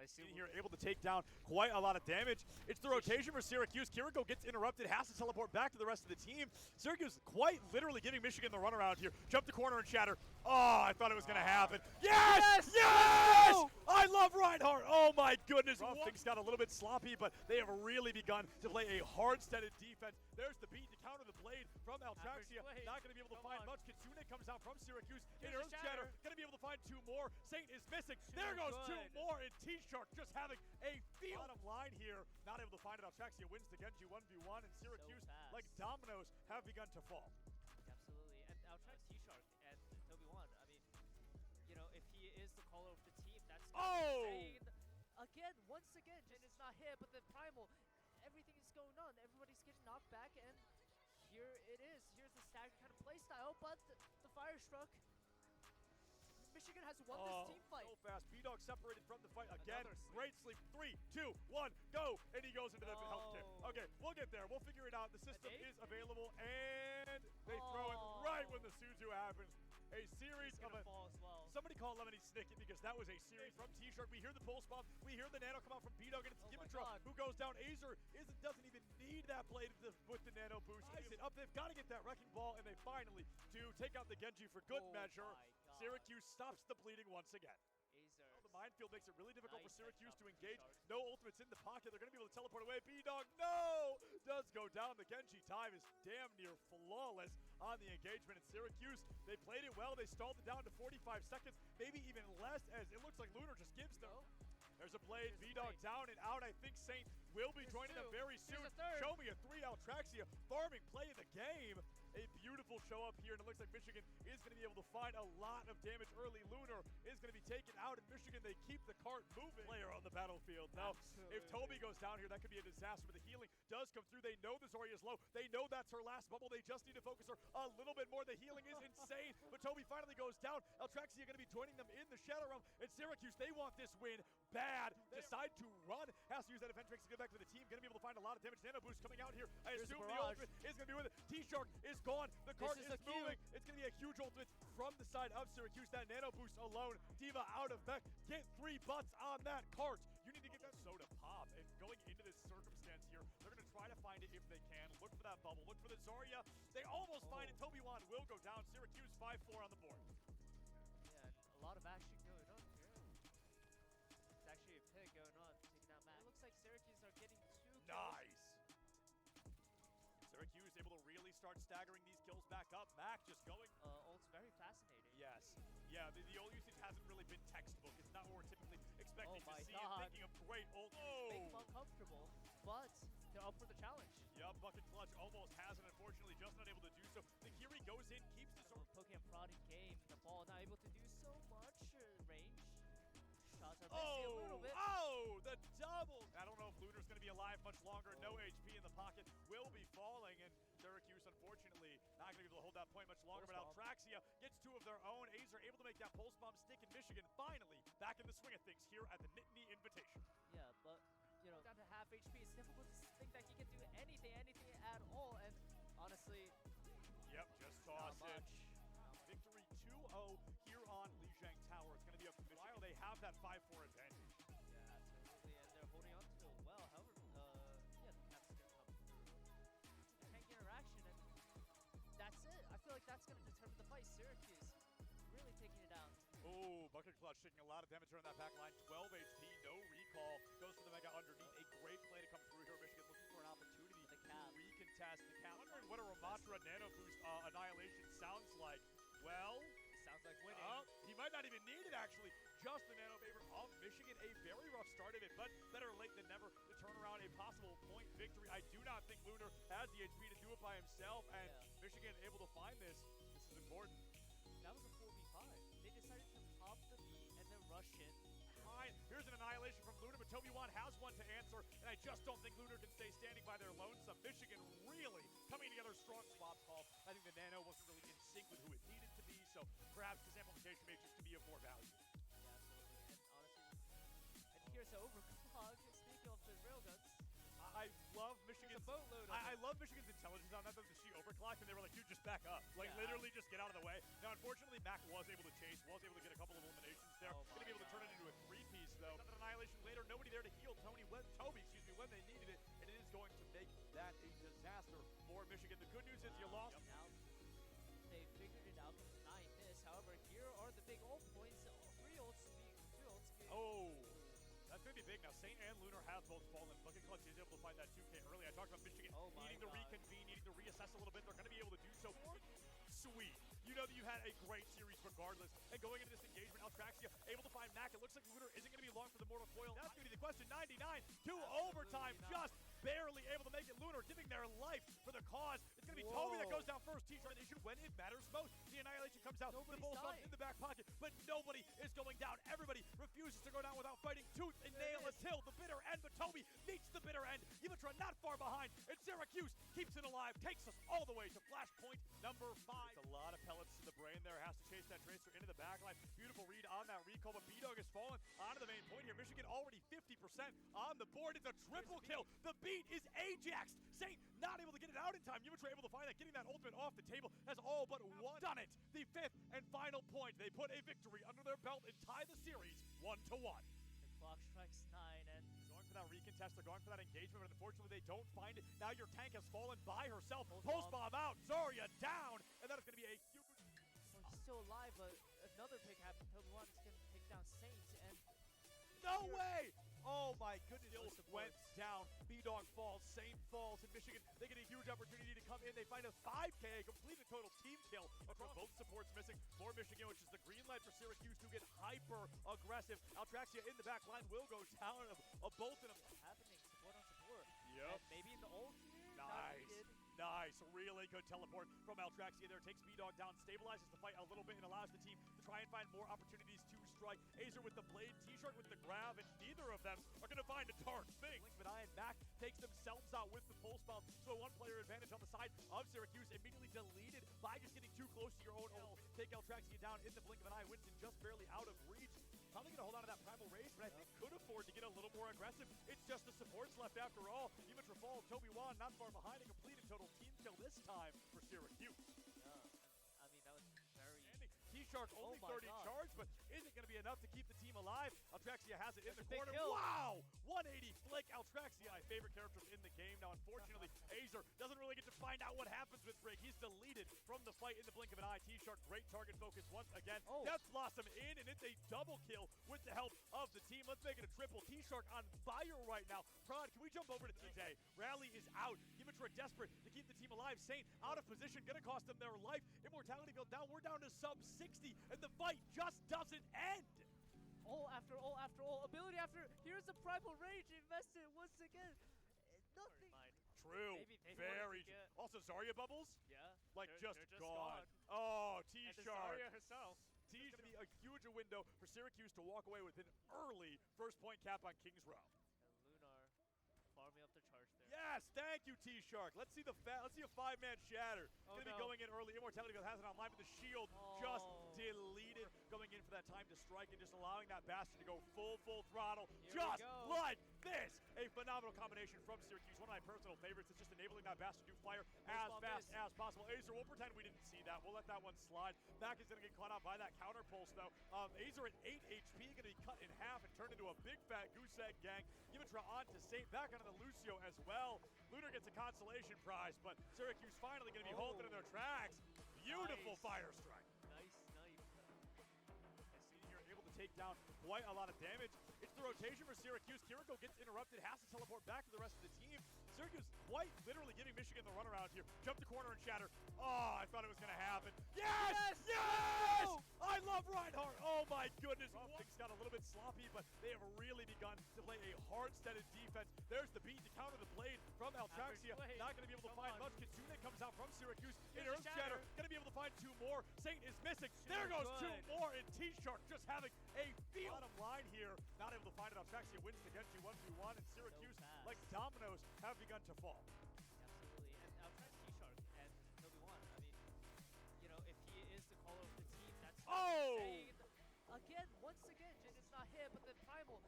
I see. In here, able to take down quite a lot of damage. It's the rotation for Syracuse. Kiriko gets interrupted, has to teleport back to the rest of the team. Syracuse quite literally giving Michigan the runaround here. Jump the corner and shatter. Oh, I thought it was going to happen. Yes! Yes! I love Reinhardt. Oh my goodness. Things got a little bit sloppy, but they have really begun to play a hard-steaded defense. There's the beat to counter the blade from Altraxia. Not going to be able to find much. Kitsune comes out from Syracuse. In Earth Shatter, going to be able to find 2 more. Saint is missing. There goes 2 more. And T-Shark just having a field. Bottom line here. Not able to find it. Altraxia wins the Genji 1v1. And Syracuse, like dominoes, have begun to fall. Absolutely. And Altrax T-Shark and Toby Wan, I mean, you know, if he is the caller of the team, that's insane. Again, once again, Jin is not hit, but the Primal, everything is going on. Everybody's getting knocked back, and here it is. Here's the staggered kind of playstyle, but the Fire Struck. Michigan has won this team fight. So fast. B-Dog separated from the fight again. Great sleep. 3, 2, 1, go. And he goes into the health kit. Okay, we'll get there. We'll figure it out. The system is available, and they throw it right when the Suzu happens. A series of a fall as well. Somebody call Lemony Snicket because that was a series from T-Shark. We hear the pulse bomb. We hear the nano come out from B-Dog, and it's Gimitra who goes down. Azer doesn't even need that blade with the nano boost. Up, they've got to get that wrecking ball, and they finally do take out the Genji for good measure. Syracuse stops the bleeding once again. The minefield makes it really difficult for Syracuse to engage. No ultimates in the pocket. They're going to be able to teleport away. B-Dog, no! Does go down. The Genji time is damn near flawless on the engagement in Syracuse. They played it well. They stalled it down to 45 seconds, maybe even less, as it looks like Lunar just gives them. There's a blade. B-Dog down and out. I think Saint will be joining them very soon. Show me a 3 Altraxia. Farming play of the game. A beautiful show up here, and it looks like Michigan is going to be able to find a lot of damage early. Lunar is going to be taken out, and Michigan, they keep the cart moving. Player on the battlefield. Now, if Toby goes down here, that could be a disaster, but the healing does come through. They know the Zarya is low. They know that's her last bubble. They just need to focus her a little bit more. The healing is insane, but Toby finally goes down. Altraxia going to be joining them in the Shadow Realm, and Syracuse, they want this win bad. Decide to run. Has to use that event tricks to get back to the team. Going to be able to find a lot of damage. Nano boost coming out here. I assume the ultimate is going to be with it. T-Shark is gone. The cart is moving. It's going to be a huge ultimate from the side of Syracuse. That nano boost alone. Diva out of mech. Get 3 butts on that cart. You need to get that soda pop. And going into this circumstance here, they're going to try to find it if they can. Look for that bubble. Look for the Zarya. They almost find it. Toby Wan will go down. Syracuse 5-4 on the board. Yeah, a lot of action going on here. It's actually a pick going on, taking out Mac. It looks like Syracuse are getting 2 kills. Nice. Syracuse able to really start staggering these kills back up. Mac just going. Ult's very fascinating. Yes. Yeah, the ult usage hasn't really been textbook. It's not what we're typically expecting to see. And thinking of great ult. Make them uncomfortable, but they're up for the challenge. Yep, Bucket Clutch almost has it. Unfortunately, just not able to do so. The Kiri goes in, keeps the sword. Pokemon prodding game. The ball not able to do so much range. Shots are missing a little bit. Oh, the double. I don't know if Lunar's going to be alive much longer. No HP in the pocket. Will be falling, and Syracuse, unfortunately, not going to be able to hold that point much longer. But Altraxia gets 2 of their own. Azer able to make that pulse bomb stick in Michigan. Finally, back in the swing of things here at the Nittany Invitational. Yeah, but, you know, down to half HP, it's difficult to think that he can do anything at all. And honestly, yep, just toss it. Victory 2-0 here on Lijiang Tower. It's going to be up to Michigan. While they have that 5-4 advantage. Yeah, absolutely, and they're holding on to it well. However, yeah, the Caps are going to come through. Tank interaction, and that's it. I feel like that's going to determine the fight. Syracuse really taking it down. Oh, Bucket Clutch taking a lot of damage around that back line. 12 HP, no recall. Goes for the Mega underneath. A great play to come through here. Michigan looking for an opportunity to recontest the Cap. Wondering what a Ramatra Nano Boost Annihilation sounds like. Well, sounds like winning. He might not even need it, actually. Just the nano favor of Michigan. A very rough start of it, but better late than never to turn around a possible point victory. I do not think Lunar has the HP to do it by himself, and Michigan able to find this. This is important. That was a 4v5. They decided to pop the beat and then rush in. Here's an annihilation from Lunar, but Toby Wan has one to answer, and I just don't think Lunar can stay standing by their lonesome. Michigan really coming together strong. Swap call. I think the nano wasn't really in sync with who it needed to be, so perhaps this amplification matrix could be of more value. Yeah, absolutely. And honestly, and here's the overclock. Speaking of the railguns, I love Michigan's boatload. I love Michigan's intelligence on that. The Altraksia overclocked, and they were like, dude, just back up. Like, literally just get out of the way. Now, unfortunately, Mac was able to chase, was able to get a couple of eliminations there. Gonna be able to turn it into a 3-piece, though. Another annihilation later, nobody there to heal Toby, when they needed it, and it is going to make that a disaster for Michigan. The good news is you lost. Now they figured it out from 9 miss. However, here are the big ult points. 3 ults being 2 ults being. Oh. That's going to be big. Now, Saint and Lunar have both fallen. Bucket Clutch is able to find that 2K early. I talked about Michigan needing to reconvene, needing to reassess a little bit. They're going to be able to do so. Sweet. You know that you had a great series regardless. And going into this engagement, Alvernia able to find Mac. It looks like Lunar isn't going to be long for the Mortal Coil. That's going to be the question. 99 to overtime. Just barely able to make it. Lunar giving their life for the cause. It's going to be Toby that goes down first. T-shirt nation when it matters most. The annihilation comes out. The bull stuff in the back pocket. But nobody is going down. Everybody refuses to go down without fighting tooth and nail until the bitter end. But Toby meets the bitter end. Yimitra not far behind. And Syracuse keeps it alive. Takes us all the way to flashpoint number 5. It's a lot of pellets to the brain there. Has to chase that tracer into the backline. Beautiful read on that recall. But B-Dog has fallen onto the main point here. Michigan already 50% on the board. It's a triple kill. The beat is Ajaxed. Saint not able to get it out in time. Yimitra able to find that. Getting that ultimate off the table has all but done it. The 5th and final point. They put a victory under their belt and tie the series 1-1. Clock strikes 9, and they're going for that recontest. They're going for that engagement, but unfortunately they don't find it. Now your tank has fallen by herself. Pulse bomb out. Zarya down, and that is going to be a huge. Well, he's still alive, but another pick happened. Toby1 is going to take down Saint, and no way! Oh my goodness, it went down. B-Dog falls, Saint falls, and Michigan, they get a huge opportunity to come in. They find a 5K, complete a total team kill across both supports missing for Michigan, which is the green light for Syracuse to get hyper-aggressive. Alvernia in the back line will go down. A bolt and a happening, support on support. Yep. And maybe in the ult here? Nice. Nice, really good teleport from Alvernia there. Takes B-Dog down, stabilizes the fight a little bit, and allows the team to try and find more opportunities to strike. Azer with the blade, T-Shirt with the grab, and neither of them are going to find a darn thing. Blink of an eye, and Mac takes themselves out with the pulse bomb. So a one-player advantage on the side of Syracuse, immediately deleted by just getting too close to your own ult. Take Alvernia down in the blink of an eye. Winston just barely out of reach. Probably going to hold on to that Primal Rage, but I think could afford to get a little more aggressive. It's just the supports left after all. Yimitra falls, Toby1 not far behind, a completed total team kill this time for Syracuse. Yeah, I mean, that was very... T-Shark only 30 charge, but isn't going to be enough to keep the team alive. Alvernia has it in the corner. Wow! 180 flick. Alvernia, my favorite characters in the game. Now, unfortunately, Azer doesn't really get to find out what happens with Brig. He's deleted from the fight in the blink of an eye. T-Shark, great target focus once again. Death Blossom in, and it's a double kill with the help of the team. Let's make it a triple. T-Shark on fire right now. Prod, can we jump over to TJ? Rally is out. Yimitra desperate to keep the team alive. Saint out of position, going to cost them their life. Immortality built down. We're down to sub 60, and the fight just doesn't end. All after all after all. Ability after. Here's the Primal Rage invested once again. Nothing. True. Maybe very true. Also, Zarya bubbles? Yeah. Like, just gone. Oh, T-Shark. Zarya herself. T to be a huge window for Syracuse to walk away with an early first point cap on Kings Row. And Lunar farming up the charge there. Yes, thank you, T-Shark. Let's see a 5-man shatter. Gonna be going in early. Immortality has it online, but the shield just deleted. Going in for that time to strike and just allowing that bastard to go full throttle. Just like this. A phenomenal combination from Syracuse. One of my personal favorites is just enabling that bastard to fire as fast as possible. Azer, we'll pretend we didn't see that. We'll let that one slide. Mac is gonna get caught out by that counter pulse though. Azer at 8 HP, gonna be cut in half and turned into a big fat goose egg gang. Yimitra on to Saint, back onto the Lucio as well. Lunar gets a consolation prize, but Syracuse finally going to be holding in their tracks. Beautiful fire strike. Nice knife. Here able to take down quite a lot of damage. It's the rotation for Syracuse. Kiriko gets interrupted, has to teleport back to the rest of the team. Syracuse quite literally giving Michigan the runaround here. Jump the corner and shatter. Oh, I thought it was going to happen. Yes! Yes! No! I love Reinhardt. Oh my goodness. Things got a little bit sloppy, but they have really begun to play a hard-steaded defense. There's the beat to counter the blade from Alvernia. Not going to be able to find much. Kitsune comes out from Syracuse. In Earth Shatter. Going to be able to find 2 more. Saint is missing. There goes 2 more, and T-Shark just having a field. Bottom line here. Not able to find it. Alvernia wins the Genji 1v1, and Syracuse, like dominoes, have begun to fall. Absolutely. And Alvernia T-Shark and Toby1. I mean, you know, if he is the caller of the team, that's insane. Again, once again, Jin is not hit, but the Primal,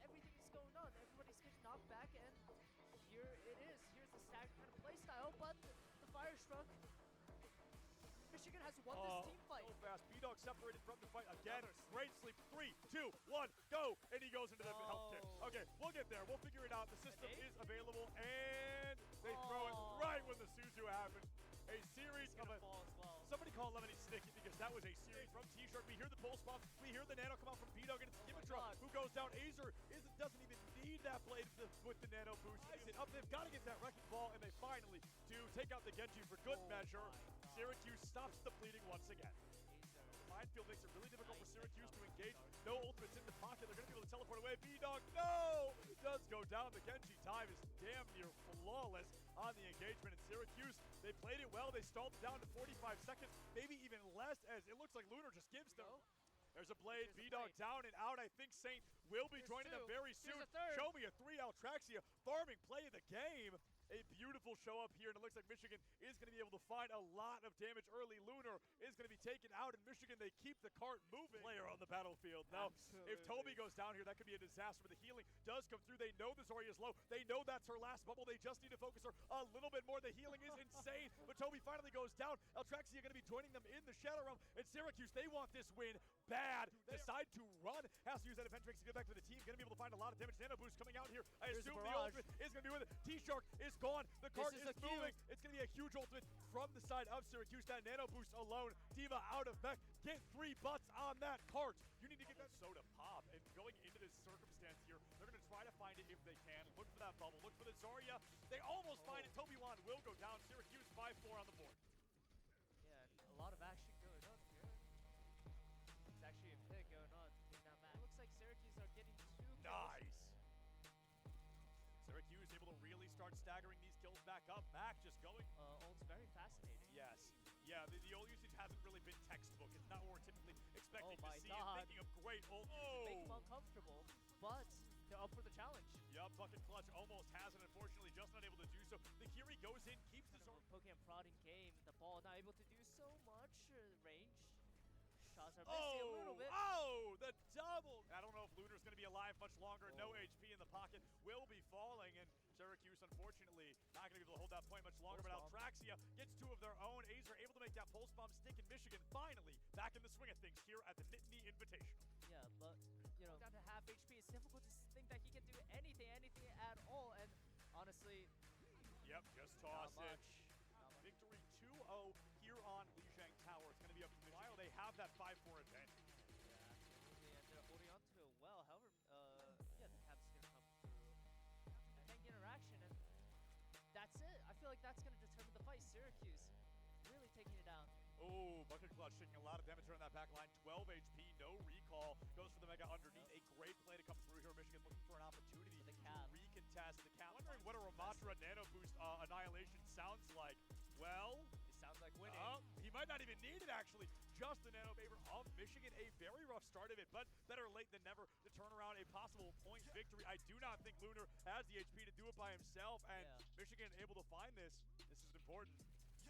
everything is going on. Everybody's getting knocked back, and here it is. Here's the stack kind of playstyle, but the Fire Strike truck. Michigan has won this team fight. So fast. B-Dog separated from the fight again. Great sleep. 3, 2, 1, go! And he goes into the health kick. Okay, we'll get there. We'll figure it out. The system is available, and they throw it right when the Suzu happened. A series of somebody call Lemony Snicky because that was a series from T-Shirt. We hear the pulse bomb. We hear the nano come out from B-Dog, and it's Invitational who goes down. Azer doesn't even need that blade with the nano boost. Up, they've got to get that wrecking ball, and they finally do take out the Genji for good measure. Syracuse stops the bleeding once again. Minefield makes it really difficult for Syracuse to engage. No ultimates in the pocket. They're going to be able to teleport away. B-Dog, no! Does go down. The Genji time is damn near flawless on the engagement in Syracuse. They played it well. They stalled down to 45 seconds, maybe even less, as it looks like Lunar just gives them. There's a blade. B-Dog down and out. I think Saint will be joining them very soon. Show me a 3 Altraxia farming play of the game. A beautiful show up here, and it looks like Michigan is going to be able to find a lot of damage early. Lunar is going to be taken out, and Michigan, they keep the cart moving. Player on the battlefield. Now, if Toby goes down here, that could be a disaster, but the healing does come through. They know the Zarya is low. They know that's her last bubble. They just need to focus her a little bit more. The healing is insane, but Toby finally goes down. Altraxia going to be joining them in the Shadow Realm, and Syracuse, they want this win bad. Decide to run. Has to use that Penn to get back to the team. Going to be able to find a lot of damage. Nano boost coming out here. I assume the ultimate is going to be with it. T-Shark is gone. The cart is moving. It's going to be a huge ultimate from the side of Syracuse. That nano boost alone. Diva out of mech. Get 3 butts on that cart. You need to get that soda pop. And going into this circumstance here, they're going to try to find it if they can. Look for that bubble. Look for the Zarya. They almost find it. Toby Wan will go down. Syracuse 5-4 on the board. Yeah, a lot of action going on here. It's actually a pick going on. It looks like Syracuse are getting 2 kills. Nice. Syracuse able to really start staggering these kills back up. Mac just going. Ult's very fascinating. Yes. Yeah, the ult usage hasn't really been textbook. It's not what we're typically expecting to see. God. And thinking of great ult. Make them uncomfortable, but they're up for the challenge. Yep, Bucket Clutch almost has it. Unfortunately, just not able to do so. The Kiri goes in, keeps the zone. Pokemon prodding game. The ball not able to do so much range. Shots are missing a little bit. Oh, the double. I don't know if Lunar's going to be alive much longer. No HP in the pocket. Will be falling, and Syracuse, unfortunately, not going to be able to hold that point much longer. But Altraxia gets 2 of their own. Azer able to make that pulse bomb stick in Michigan. Finally, back in the swing of things here at the Nittany Invitational. Yeah, but, you know, down to half HP, it's difficult to think that he can do anything at all. And honestly, yep, just toss it. Victory 2-0 here on Lijiang Tower. It's going to be up to Michigan. They have that 5-4 advantage. Yeah, absolutely, and they're holding on to it well. However, yeah, the cap's going to come through. Tank interaction, and that's it. I feel like that's going to determine the fight. Syracuse really taking it down. Oh, Bucket Clutch taking a lot of damage around that back line. 12 HP, no recall. Goes for the Mega underneath. A great play to come through here. Michigan looking for an opportunity to recontest the cap. Wondering what a Ramatra Nano Boost Annihilation sounds like. Well, it sounds like winning. He might not even need it, actually. Just the Nano favor of Michigan. A very rough start of it, but better late than never to turn around a possible point victory. I do not think Lunar has the HP to do it by himself, and Michigan able to find this. This is important.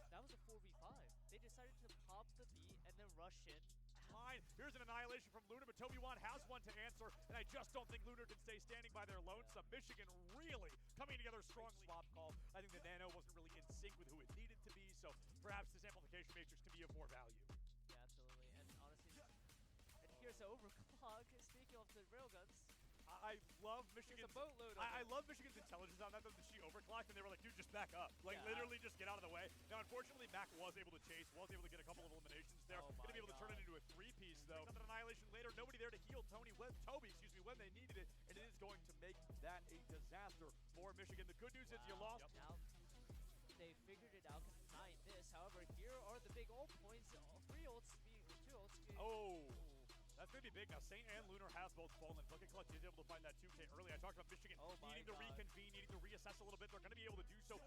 That was a 4v5. They decided to pop the beat and then rush in. Fine. Here's an annihilation from Lunar, but Toby Wan has one to answer, and I just don't think Lunar can stay standing by their lonesome. Michigan really coming together strongly. Swap call. I think the Nano wasn't really in sync with who it needed to be, so perhaps this amplification matrix can be of more value. Yeah, absolutely. And honestly, and here's the overclock. Speaking of the railguns, I love Michigan's boatload. I love Michigan's intelligence on that. Though she overclocked, and they were like, "Dude, just back up! Like literally, just get out of the way." Now, unfortunately, Mac was able to chase, was able to get a couple of eliminations there. Going to be able to turn it into a 3-piece though. Another annihilation later. Nobody there to heal Toby when they needed it, and it is going to make that a disaster for Michigan. The good news is you lost. Now they figured it out, denying this. However, here are the big ult points. 3 ults, 2 ults. That's going to be big. Now, Saint and Lunar has both fallen. Bucket Clutch is able to find that 2K early. I talked about Michigan needing to reconvene, needing to reassess a little bit. They're going to be able to do so.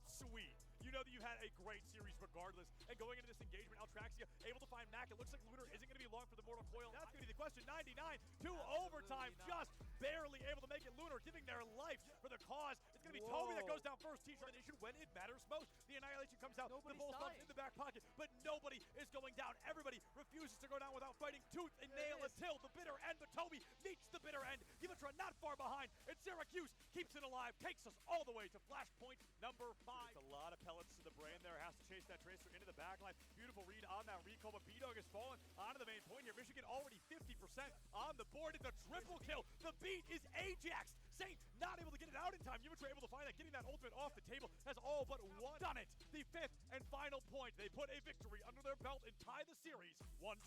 Sweet. You know that you had a great series regardless. And going into this engagement, Altraxia able to find Mac. It looks like Lunar isn't going to be long for the Mortal Coil. That's going to be the question. 99 to overtime. Just barely able to make it. Lunar giving their life for the cause. It's going to be Toby that goes down first. first T-shirt nation when it matters most. The Annihilation comes out, Nobody's the Pulse Bomb's dying. in the back pocket, but nobody is going down. Everybody refuses to go down without fighting tooth and nail until the bitter end, but Toby meets the bitter end. Yimitra not far behind, and Syracuse keeps it alive, takes us all the way to flashpoint number 5. There's a lot of pellets to the brain there, has to chase that Tracer into the backline. Beautiful read on that recall, but B-Dog has fallen onto the main point here. Michigan already 50% on the board. It's a triple kill. The beat is Ajaxed. Saint not able to get it out in time. Yimitra able to find that. Getting that ultimate off the table has all but one done it. The 5th and final point. They put a victory under their belt and tie the series 1-1.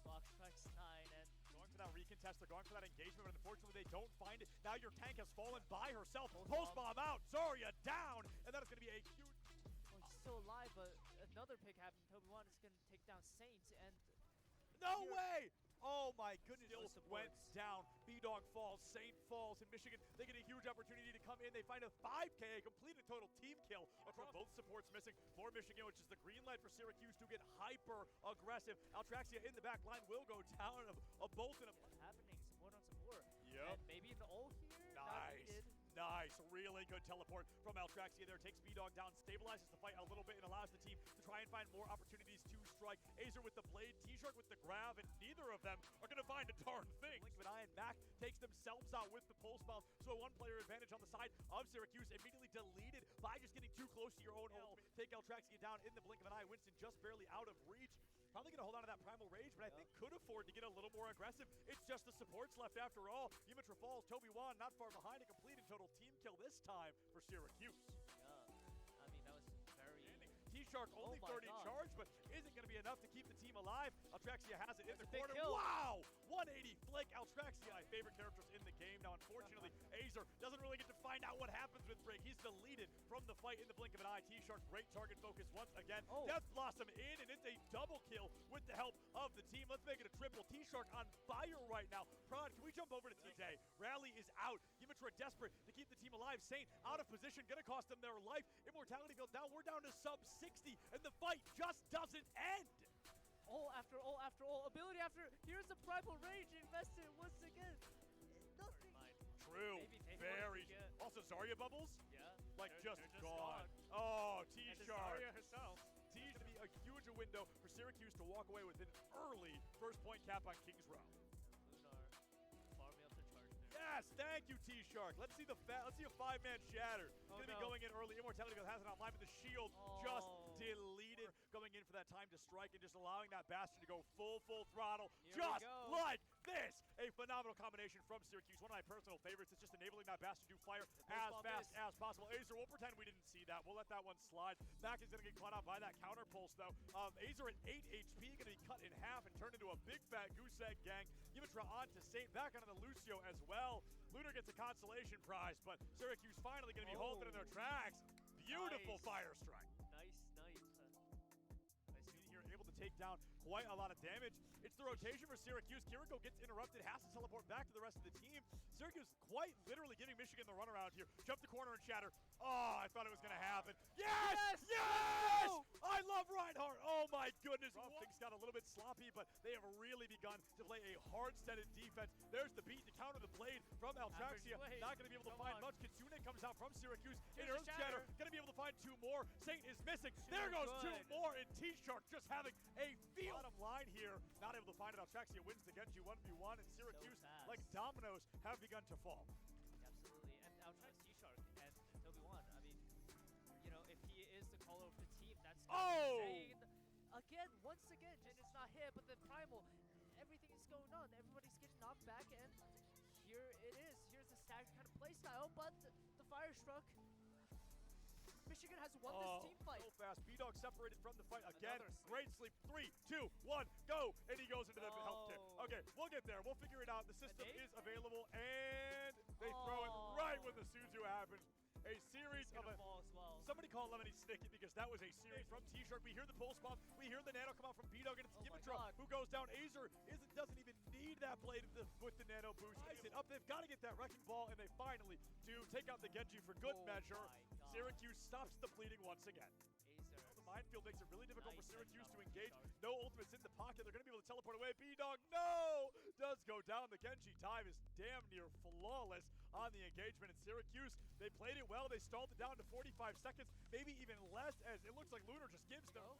Clock strikes 9 and going for that recontest, they're going for that engagement, but unfortunately they don't find it. Now your tank has fallen by herself. Pulse bomb out, Zarya down, and that is going to be a huge... oh, he's still alive, but another pick happened. Toby1 is going to take down Saint, and... no way! Oh my goodness, Still still went down. B-Dog falls, Saint falls, and Michigan, they get a huge opportunity to come in. They find a 5K, a completed total team kill across both supports missing for Michigan, which is the green light for Syracuse to get hyper aggressive. Altraxia in the back line will go down, a bolt and a... happening, support on support. Yep. And maybe an ult here? Nice. Nice, really good teleport from Altraxia there. Takes B-Dog down, stabilizes the fight a little bit, and allows the team to try and find more opportunities to strike. Azer with the blade, T-Shark with the grab, and neither of them are going to find a darn thing. Blink of an eye, and Mac takes themselves out with the pulse bomb, so a one-player advantage on the side of Syracuse, immediately deleted by just getting too close to your own ultimate. Take Altraxia down in the blink of an eye. Winston just barely out of reach. Probably going to hold on to that Primal Rage, but I think could afford to get a little more aggressive. It's just the supports left after all. Yimitra falls, Toby1 not far behind, a completed total team kill this time for Syracuse. Yeah, I mean, that was very... T-Shark only 30 charge, but isn't going to be enough to keep the team alive. Altraxia has it in the corner. Wow! 180 flick. Altraxia, my favorite characters in the game. Now, unfortunately, Azer doesn't really get to find out what happens with Break. He's deleted from the fight in the blink of an eye. T-Shark, great target focus once again. Death Blossom in, and it's a double kill with the help of the team. Let's make it a triple. T-Shark on fire right now. Prod, can we jump over to TJ? Rally is out. Yimitra desperate to keep the team alive. Saint out of position, going to cost them their life. Immortality goes down. We're down to sub 60, and the fight just doesn't end. All after all after all. Ability after. Here's the Primal Rage invested once again. Nothing. True. Very. Also, Zarya bubbles? Yeah. Like, They're just just gone. gone. Oh, T-Shark. Zarya herself. T's to be a huge window for Syracuse to walk away with an early first point cap on Kings Row. Lunar farming up the charge there. Yes, thank you, T-Shark. Let's see a 5-man shatter. Gonna be going in early. Immortality has it online, but the shield just deleted. Going in for that time to strike and just allowing that Bastion to go full throttle. Just like this. A phenomenal combination from Syracuse. One of my personal favorites. It's just enabling that Bastion to do fire as fast as possible. Azer, we'll pretend we didn't see that. We'll let that one slide. Mac is gonna get caught out by that counter pulse though. Azer at 8 HP, gonna be cut in half and turned into a big fat goose egg gang. Yimitra on to Saint, back onto the Lucio as well. Lunar gets a consolation prize, but Syracuse finally gonna be halted in their tracks. Beautiful fire strike. Nice. Here, able to take down quite a lot of damage. It's the rotation for Syracuse. Kiriko gets interrupted, has to teleport back to the rest of the team. Syracuse quite literally giving Michigan the runaround here. Jump the corner and shatter. Oh, I thought it was going to happen. Yes! I love Reinhardt. Oh my goodness. Things got a little bit sloppy, but they have really begun to play a hard-setted defense. There's the beat to counter the blade from Altraxia. Not going to be able to find much. Kitsune comes out from Syracuse. In Earth Shatter, going to be able to find 2 more. Saint is missing. There goes 2 more, and T-Shark just having a field. Bottom line here, not able to find it. Altraxia wins the Genji 1v1, and Syracuse, like dominoes, have begun to fall. Absolutely, and Altraxia, T-Shark, and Toby1. I mean, you know, if he is the caller of the team, that's insane. Again, once again, Jin is not hit, but the Primal, everything is going on. Everybody's getting knocked back, and here it is. Here's the staggered kind of playstyle, but the fire struck. Michigan has won this team fight. So fast. B-Dog separated from the fight again. Great sleep. 3, 2, 1, go! And he goes into the health tip. Okay, we'll get there. We'll figure it out. The system is available, and they throw it right when the Suzu happens. A series of somebody call Lemony Snicket because that was a series from T-Shark. We hear the pulse bomb. We hear the nano come out from B-Dog, and it's Yimitra who goes down. Azer doesn't even need that blade with the nano boost. Nice. Up. They've got to get that wrecking ball, and they finally do take out the Genji for good measure. Syracuse stops the bleeding once again. Azer The minefield makes it really difficult for Syracuse to engage. Sharp. No ultimates in the pocket. They're going to be able to teleport away. B-Dog, no! Does go down. The Genji time is damn near flawless on the engagement in Syracuse. They played it well. They stalled it down to 45 seconds, maybe even less, as it looks like Lunar just gives them.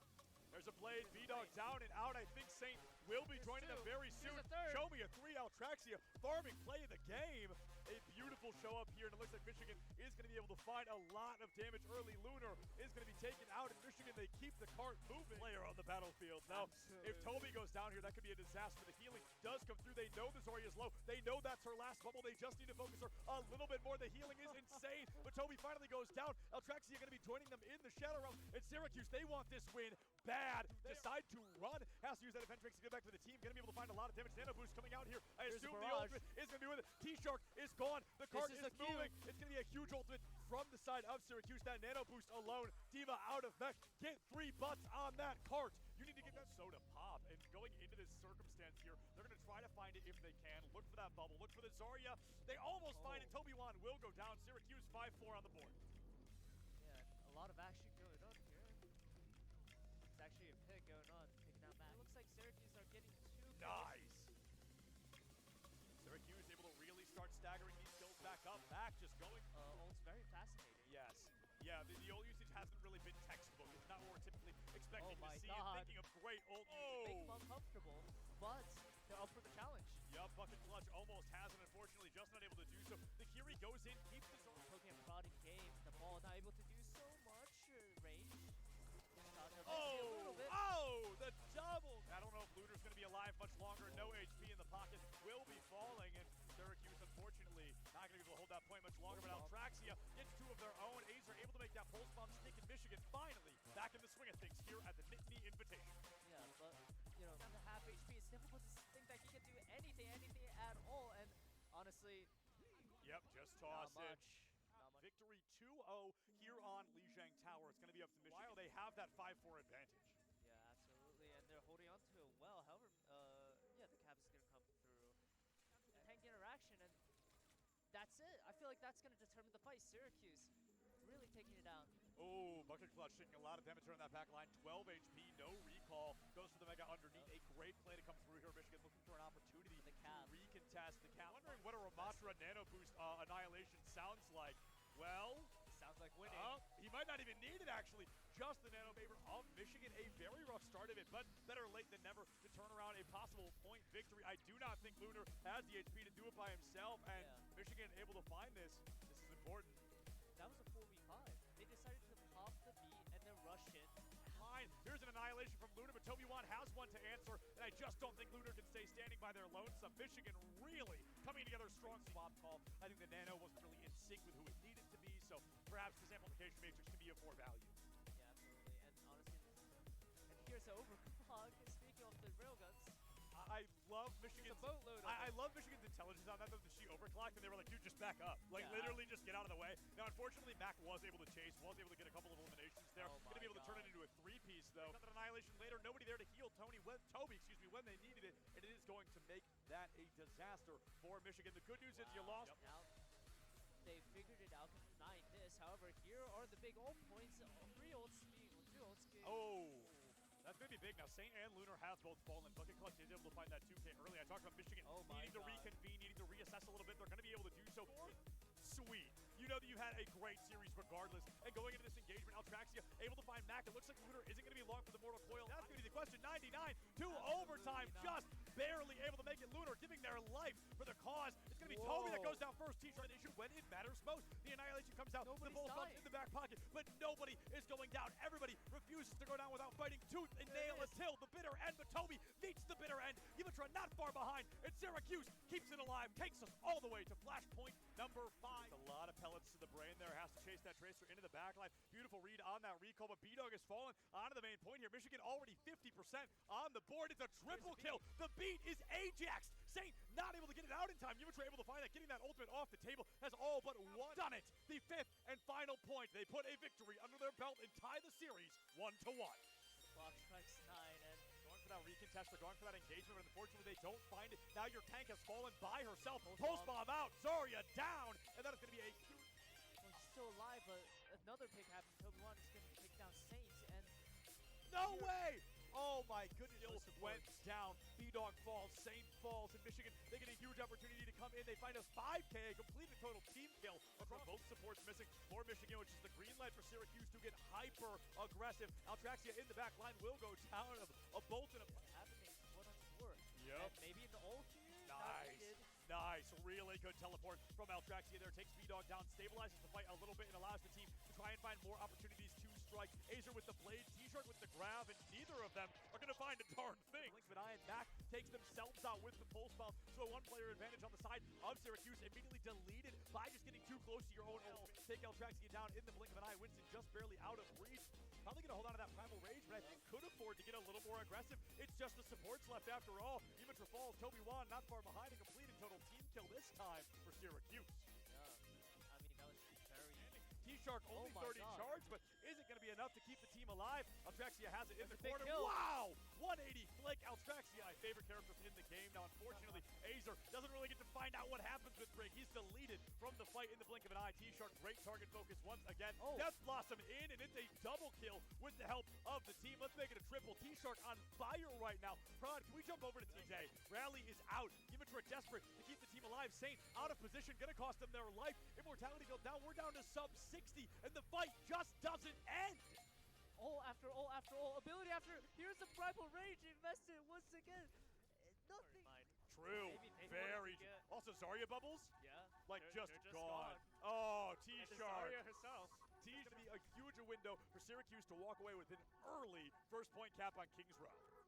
There's a blade. B-Dog down and out. I think Saint will be joining them very soon. Show me a 3 Altraxia farming play of the game. A beautiful show up here, and it looks like Michigan is going to be able to find a lot of damage early. Lunar is going to be taken out, and Michigan, they keep the cart moving. Player on the battlefield. Now, if Toby goes down here, that could be a disaster. The healing does come through. They know the Zarya is low. They know that's her last bubble. They just need to focus her a little bit more. The healing is insane, but Toby finally goes down. Altraxia going to be joining them in the Shadow Realm. And Syracuse, they want this win bad. Decide to run. Has to use that event tricks to get back to the team. Going to be able to find a lot of damage. Nano boost coming out here. I assume the ultimate is going to be with it. T-Shark is gone. The cart is moving. It's going to be a huge ultimate from the side of Syracuse. That nano boost alone. Diva out of mech. Get 3 butts on that cart. You need to get that soda pop. And going into this circumstance here, they're going to try to find it if they can. Look for that bubble. Look for the Zarya. They almost find it. Toby Wan will go down. Syracuse 5-4 on the board. Yeah, a lot of action going on here. It's actually a pick going on, picking out Mac. It looks like Syracuse are getting too nice. Syracuse able to really start staggering these kills back up. Mac just going. Ult's very fascinating. Yes. Yeah, the ult usage hasn't really been textbook. It's not what we're typically expecting to see. Thinking of great ult. Make them uncomfortable, but they're up for the challenge. Yup, Bucket Clutch almost has it. Unfortunately, just not able to do so. The Kiri goes in, keeps the zone. Poking and prodding game. The ball not able to do so much range. The double! I don't know if Luna's going to be alive much longer. No HP in the pocket. Will be falling, and Syracuse, unfortunately, not going to be able to hold that point much longer. But Altraxia gets 2 of their own. A's are able to make that pulse bomb stick in Michigan. Finally, back in the swing of things here at the Nittany Invitational. Yeah, but, you know, down to half HP, it's difficult to think that he can do anything at all. And honestly, yep, just toss not it. much. Victory 2-0 here on Lijiang Tower. It's going to be up to Michigan. While they have that 5-4 advantage. Yeah, absolutely, and they're holding on to it well. However, yeah, the cap is going to come through. Tank interaction, and that's it. I feel like that's going to determine the fight. Syracuse really taking it down. Oh, Bucket Clutch taking a lot of damage on that back line. 12 HP, no recall. Goes for the Mega underneath. A great play to come through here. Michigan looking for an opportunity to recontest the cap. Wondering what a Ramatra Nano Boost Annihilation sounds like. Well, sounds like winning. He might not even need it, actually. Just the Nano Favor of Michigan. A very rough start of it, but better late than never to turn around a possible point victory. I do not think Lunar has the HP to do it by himself, and Michigan able to find this. This is important. That was a 4v5. They decided to pop the beat and then rush it. Fine. Here's an annihilation from Lunar, but Toby Wan has one to answer, and I just don't think Lunar can stay standing by their lonesome. Michigan really coming together strong swap call. I think the Nano wasn't really in sync with who it needed to be, so perhaps this amplification matrix can be of more value. Yeah, absolutely. And honestly, and here's the overclock. Speaking of the railguns, I love Michigan's boatload. I love Michigan's intelligence on that, though, that she overclocked, and they were like, dude, just back up. Like, literally just get out of the way. Now, unfortunately, Mac was able to chase, was able to get a couple of eliminations there. Going to be able to turn it into a 3-piece, though. Another annihilation later. Nobody there to heal Toby when they needed it, and it is going to make that a disaster for Michigan. The good news is you lost. Now, they figured it out, denying this. However, here are the big ult points. 3 ults. Oh. That's going to be big. Now, Saint and Lunar have both fallen. Bucket Clutch is able to find that 2K early. I talked about Michigan needing to reconvene, needing to reassess a little bit. They're going to be able to do so. Sweet. You know that you had a great series regardless. And going into this engagement, Altraxia able to find Mac. It looks like Lunar isn't going to be long for the Mortal Coil. That's going to be the question. 99 to overtime. Just barely able to make it. Lunar giving their life for the cause. It's going to be Toby that goes down first. T-shirt issue when it matters most. The annihilation comes out. The bull comes in the back pocket, but nobody is going down. Everybody refuses to go down without fighting tooth and nail until the bitter end. But Toby meets the bitter end. Yimitra not far behind, and Syracuse keeps it alive. Takes us all the way to flashpoint number 5. A lot of pellets to the brain there. Has to chase that Tracer into the backline. Beautiful read on that recall, but B-Dog has fallen onto the main point here. Michigan already 50% on the board. It's a triple kill. The beat is Ajaxed. Saint not able to get it out in time. Yimitra able to find that. Getting that ultimate off the table has all but done it. The 5th and final point. They put a victory under their belt and tie the series 1-1. Clock strikes 9 and going for that recontest. They're going for that engagement, but unfortunately they don't find it. Now your tank has fallen by herself. Pulse bomb out. Zarya down, and that is going to be a huge. Well, he's still alive, but another pick happened. Toby Wan is going to take down Saint, and No way! Oh my goodness, went down. B-Dog falls, Saint falls, and Michigan, they get a huge opportunity to come in. They find a 5K, complete a total team kill across both supports missing. For Michigan, which is the green light for Syracuse to get hyper aggressive. Altraxia in the back line will go down. A bolt and a... Happening 1-on-4. Yep. And maybe in the ult here? Nice. Nice. Really good teleport from Altraxia there. Takes B-Dog down, stabilizes the fight a little bit, and allows the team to try and find more opportunities to strike. Azer with the blade, T-Shirt with the grab, and neither of them are going to find a darn thing. Blink of an eye, and Mac takes themselves out with the pulse bomb. So a one-player advantage on the side of Syracuse, immediately deleted by just getting too close to your own ult. Take Altraxia down in the blink of an eye. Winston just barely out of reach. Probably going to hold on to that Primal Rage, but I think could afford to get a little more aggressive. It's just the supports left after all. Dimitra falls, Toby Wan not far behind, a completed total team kill this time for Syracuse. Yeah, I mean, that was very... T-Shark only 30 charge, but isn't going to be enough to keep the team alive. Altraxia has it in the corner. Wow! 180 flick. Altraxia, my favorite character in the game. Now, unfortunately, Azer doesn't really get to find out what happens with Brig. He's deleted from the fight in the blink of an eye. T-Shark, great target focus once again. Death Blossom in, and it's a double kill with the help of the team. Let's make it a triple. T-Shark on fire right now. Prod, can we jump over to TJ? Rally is out. Dimitra desperate to keep the team alive. Saint out of position, going to cost them their life. Immortality goes down. We're down to sub 60, and the fight just doesn't end. All after all after all. Ability after. Here's the Primal Rage invested once again. Nothing. True. Very true. Also, Zarya bubbles? Yeah. Like, they're just just gone. Oh, T-Shark. Zarya herself. T's going to be a huge window for Syracuse to walk away with an early first point cap on Kings Row. Lunar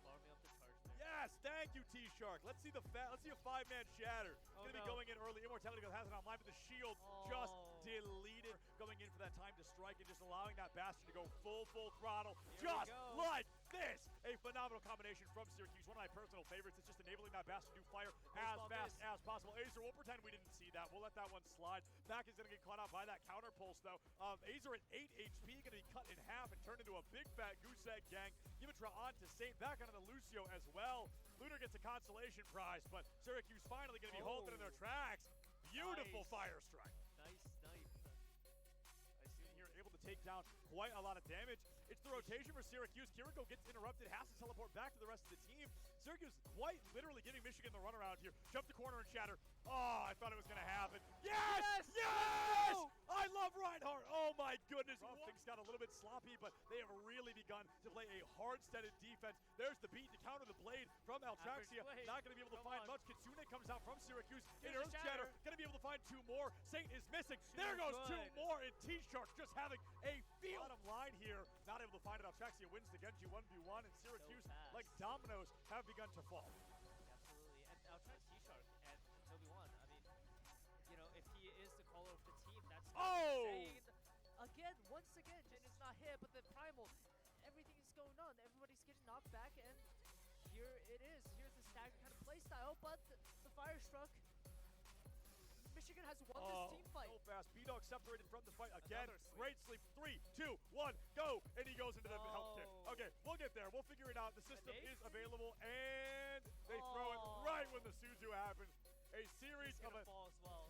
farming up the charge there. Yes, thank you, T-Shark. Let's see a 5-man shatter. Going to be going in early. Immortality has it online, but the shield just deleted. Going in for that time to strike and just allowing that Bastion to go full throttle. Just like this. A phenomenal combination from Syracuse. One of my personal favorites. It's just enabling that Bastion to fire as fast as possible. Azer, we'll pretend we didn't see that. We'll let that one slide. Mac is going to get caught out by that counter pulse, though. Azer at 8 HP, going to be cut in half and turned into a big fat goose egg gang. Dimitra on to Saint, back onto the Lucio as well. Lunar gets a consolation prize, but Syracuse finally going to be halted in their tracks. Beautiful fire strike. Nice snipe. Here, able to take down quite a lot of damage. It's the rotation for Syracuse. Kiriko gets interrupted, has to teleport back to the rest of the team. Syracuse quite literally giving Michigan the runaround here. Jump the corner and shatter. Oh, I thought it was going to happen. Yes! Yes! I love Reinhardt. Oh my goodness. Things got a little bit sloppy, but they have really begun to play a hard-steaded defense. There's the beat to counter the blade from Altraxia. Not going to be able to find much. Kitsune comes out from Syracuse. In Earth Shatter, going to be able to find 2 more. Saint is missing. There goes 2 more, and T-Shark just having a field. Bottom line here, not able to find it. Altraxia wins the Genji 1v1, and Syracuse, like dominoes, have begun to fall. Absolutely, and Altraxia, T-Shark, and Toby Wan. I mean, you know, if he is the caller of the team, that's insane. Again, once again, Jin is not hit, but the Primal, everything is going on. Everybody's getting knocked back, and here it is. Here's the stagger kind of playstyle, but the fire struck. Michigan has won this team fight. So fast. B-Dog separated from the fight again. Great sleep. 3, 2, 1, go! And he goes into the health kick. Okay, we'll get there. We'll figure it out. The system is available, and they throw it right when the Suzu happens. A series of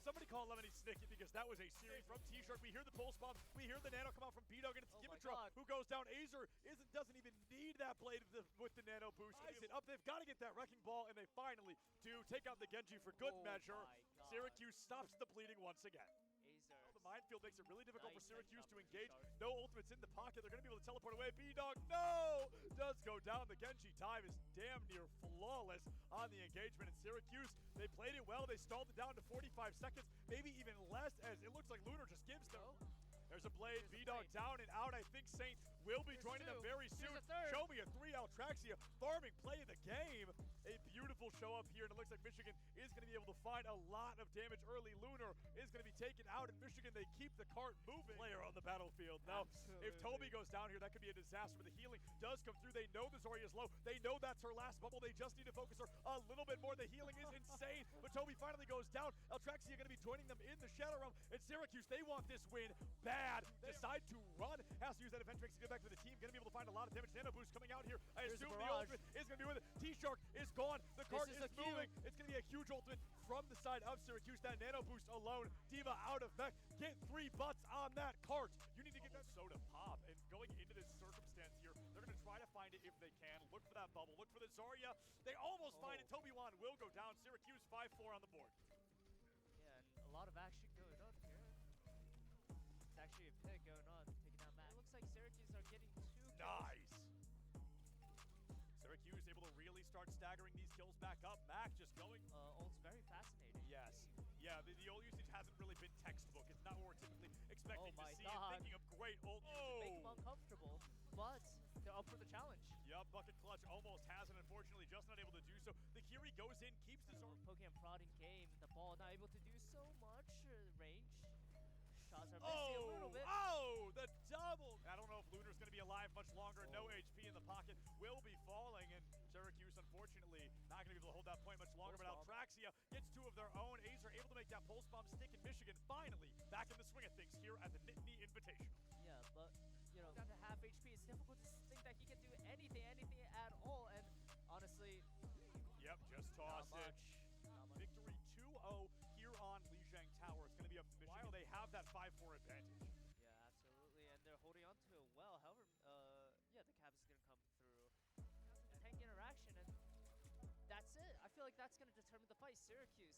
somebody call Lemony Snicket because that was a series from T-Shirt. We hear the pulse bomb. We hear the nano come out from B-Dog, and it's Dimitra who goes down. Azer doesn't even need that blade with the nano boost. Up, they've got to get that wrecking ball, and they finally do take out the Genji for good measure. Syracuse stops the bleeding once again. The minefield makes it really difficult for Syracuse to engage. No ultimates in the pocket. They're going to be able to teleport away. B-Dog, no! Does go down. The Genji time is damn near flawless on the engagement. And Syracuse, they played it well. They stalled it down to 45 seconds, maybe even less, as it looks like Lunar just gives them. There's a blade. B-Dog down and out. I think Saint will be joining them very soon. Show me a 3 Altraxia. Farming play of the game. A beautiful show up here, and it looks like Michigan is going to be able to find a lot of damage early. Lunar is going to be taken out, and Michigan, they keep the cart moving. Player on the battlefield. Now, if Toby goes down here, that could be a disaster, but the healing does come through. They know the Zarya is low. They know that's her last bubble. They just need to focus her a little bit more. The healing is insane, but Toby finally goes down. Altraxia going to be joining them in the Shadow Realm, and Syracuse, they want this win bad. Decide to run. Has to use that event tricks to get back to the team. Going to be able to find a lot of damage. Nano boost coming out here. I assume the ultimate is going to be with it. T-Shark is gone. The cart is moving. It's going to be a huge ultimate from the side of Syracuse. That nano boost alone. Diva out of mech. Get 3 bots. What's on that cart? You need to get that soda pop. And going into this circumstance here, they're going to try to find it if they can. Look for that bubble. Look for the Zarya. They almost find it. Toby1 will go down. Syracuse 5-4 on the board. Yeah, and a lot of action going on here. It's actually a pick going on, taking down Mac. It looks like Syracuse are getting 2 kills. Nice. Syracuse able to really start staggering these kills back up. Mac just going. Ult's very fascinating. Yes. Yeah, the ult usage hasn't really been textbook. It's not what we're typically expecting to see. God. And thinking of great ult. Make them uncomfortable, but they're up for the challenge. Yep, Bucket Clutch almost has it. Unfortunately, just not able to do so. The Kiri goes in, keeps the zone. Pokemon prodding game. The ball not able to do so much range. Shots are missing a little bit. Oh, the double. I don't know if Lunar's going to be alive much longer. No HP in the pocket. Will be falling, and Syracuse, unfortunately, not going to be able to hold that point much longer. But Altraxia gets 2 of their own. Azer able to make that pulse bomb stick in Michigan. Finally, back in the swing of things here at the Nittany Invitational. Yeah, but, you know, down to half HP, it's difficult to think that he can do anything at all. And honestly, yep, just toss it. Victory 2-0 here on Lijiang Tower. It's going to be a while they have that 5-4 advantage. Yeah, absolutely, and they're holding on to it well. However, yeah, the cap is going to come through. A tank interaction, and that's it. I feel like that's going to determine the fight. Syracuse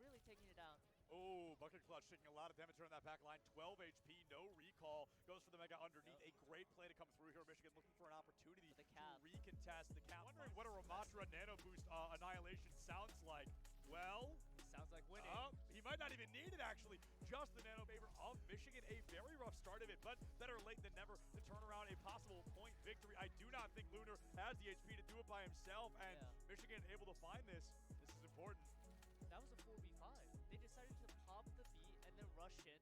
really taking it down. Oh, Bucket Clutch taking a lot of damage on that back line. 12 HP, no recall. Goes for the Mega underneath. Yep. A great play to come through here. Michigan looking for an opportunity to recontest the cap. Wondering what a Ramatra Nano Boost Annihilation sounds like. Well, sounds like winning. He might not even need it, actually. Just the Nano favor of Michigan. A very rough start of it, but better late than never to turn around a possible point victory. I do not think Lunar has the HP to do it by himself, and Michigan able to find this. This is important. That was a 4v5. They decided to pop the beat and then rush in.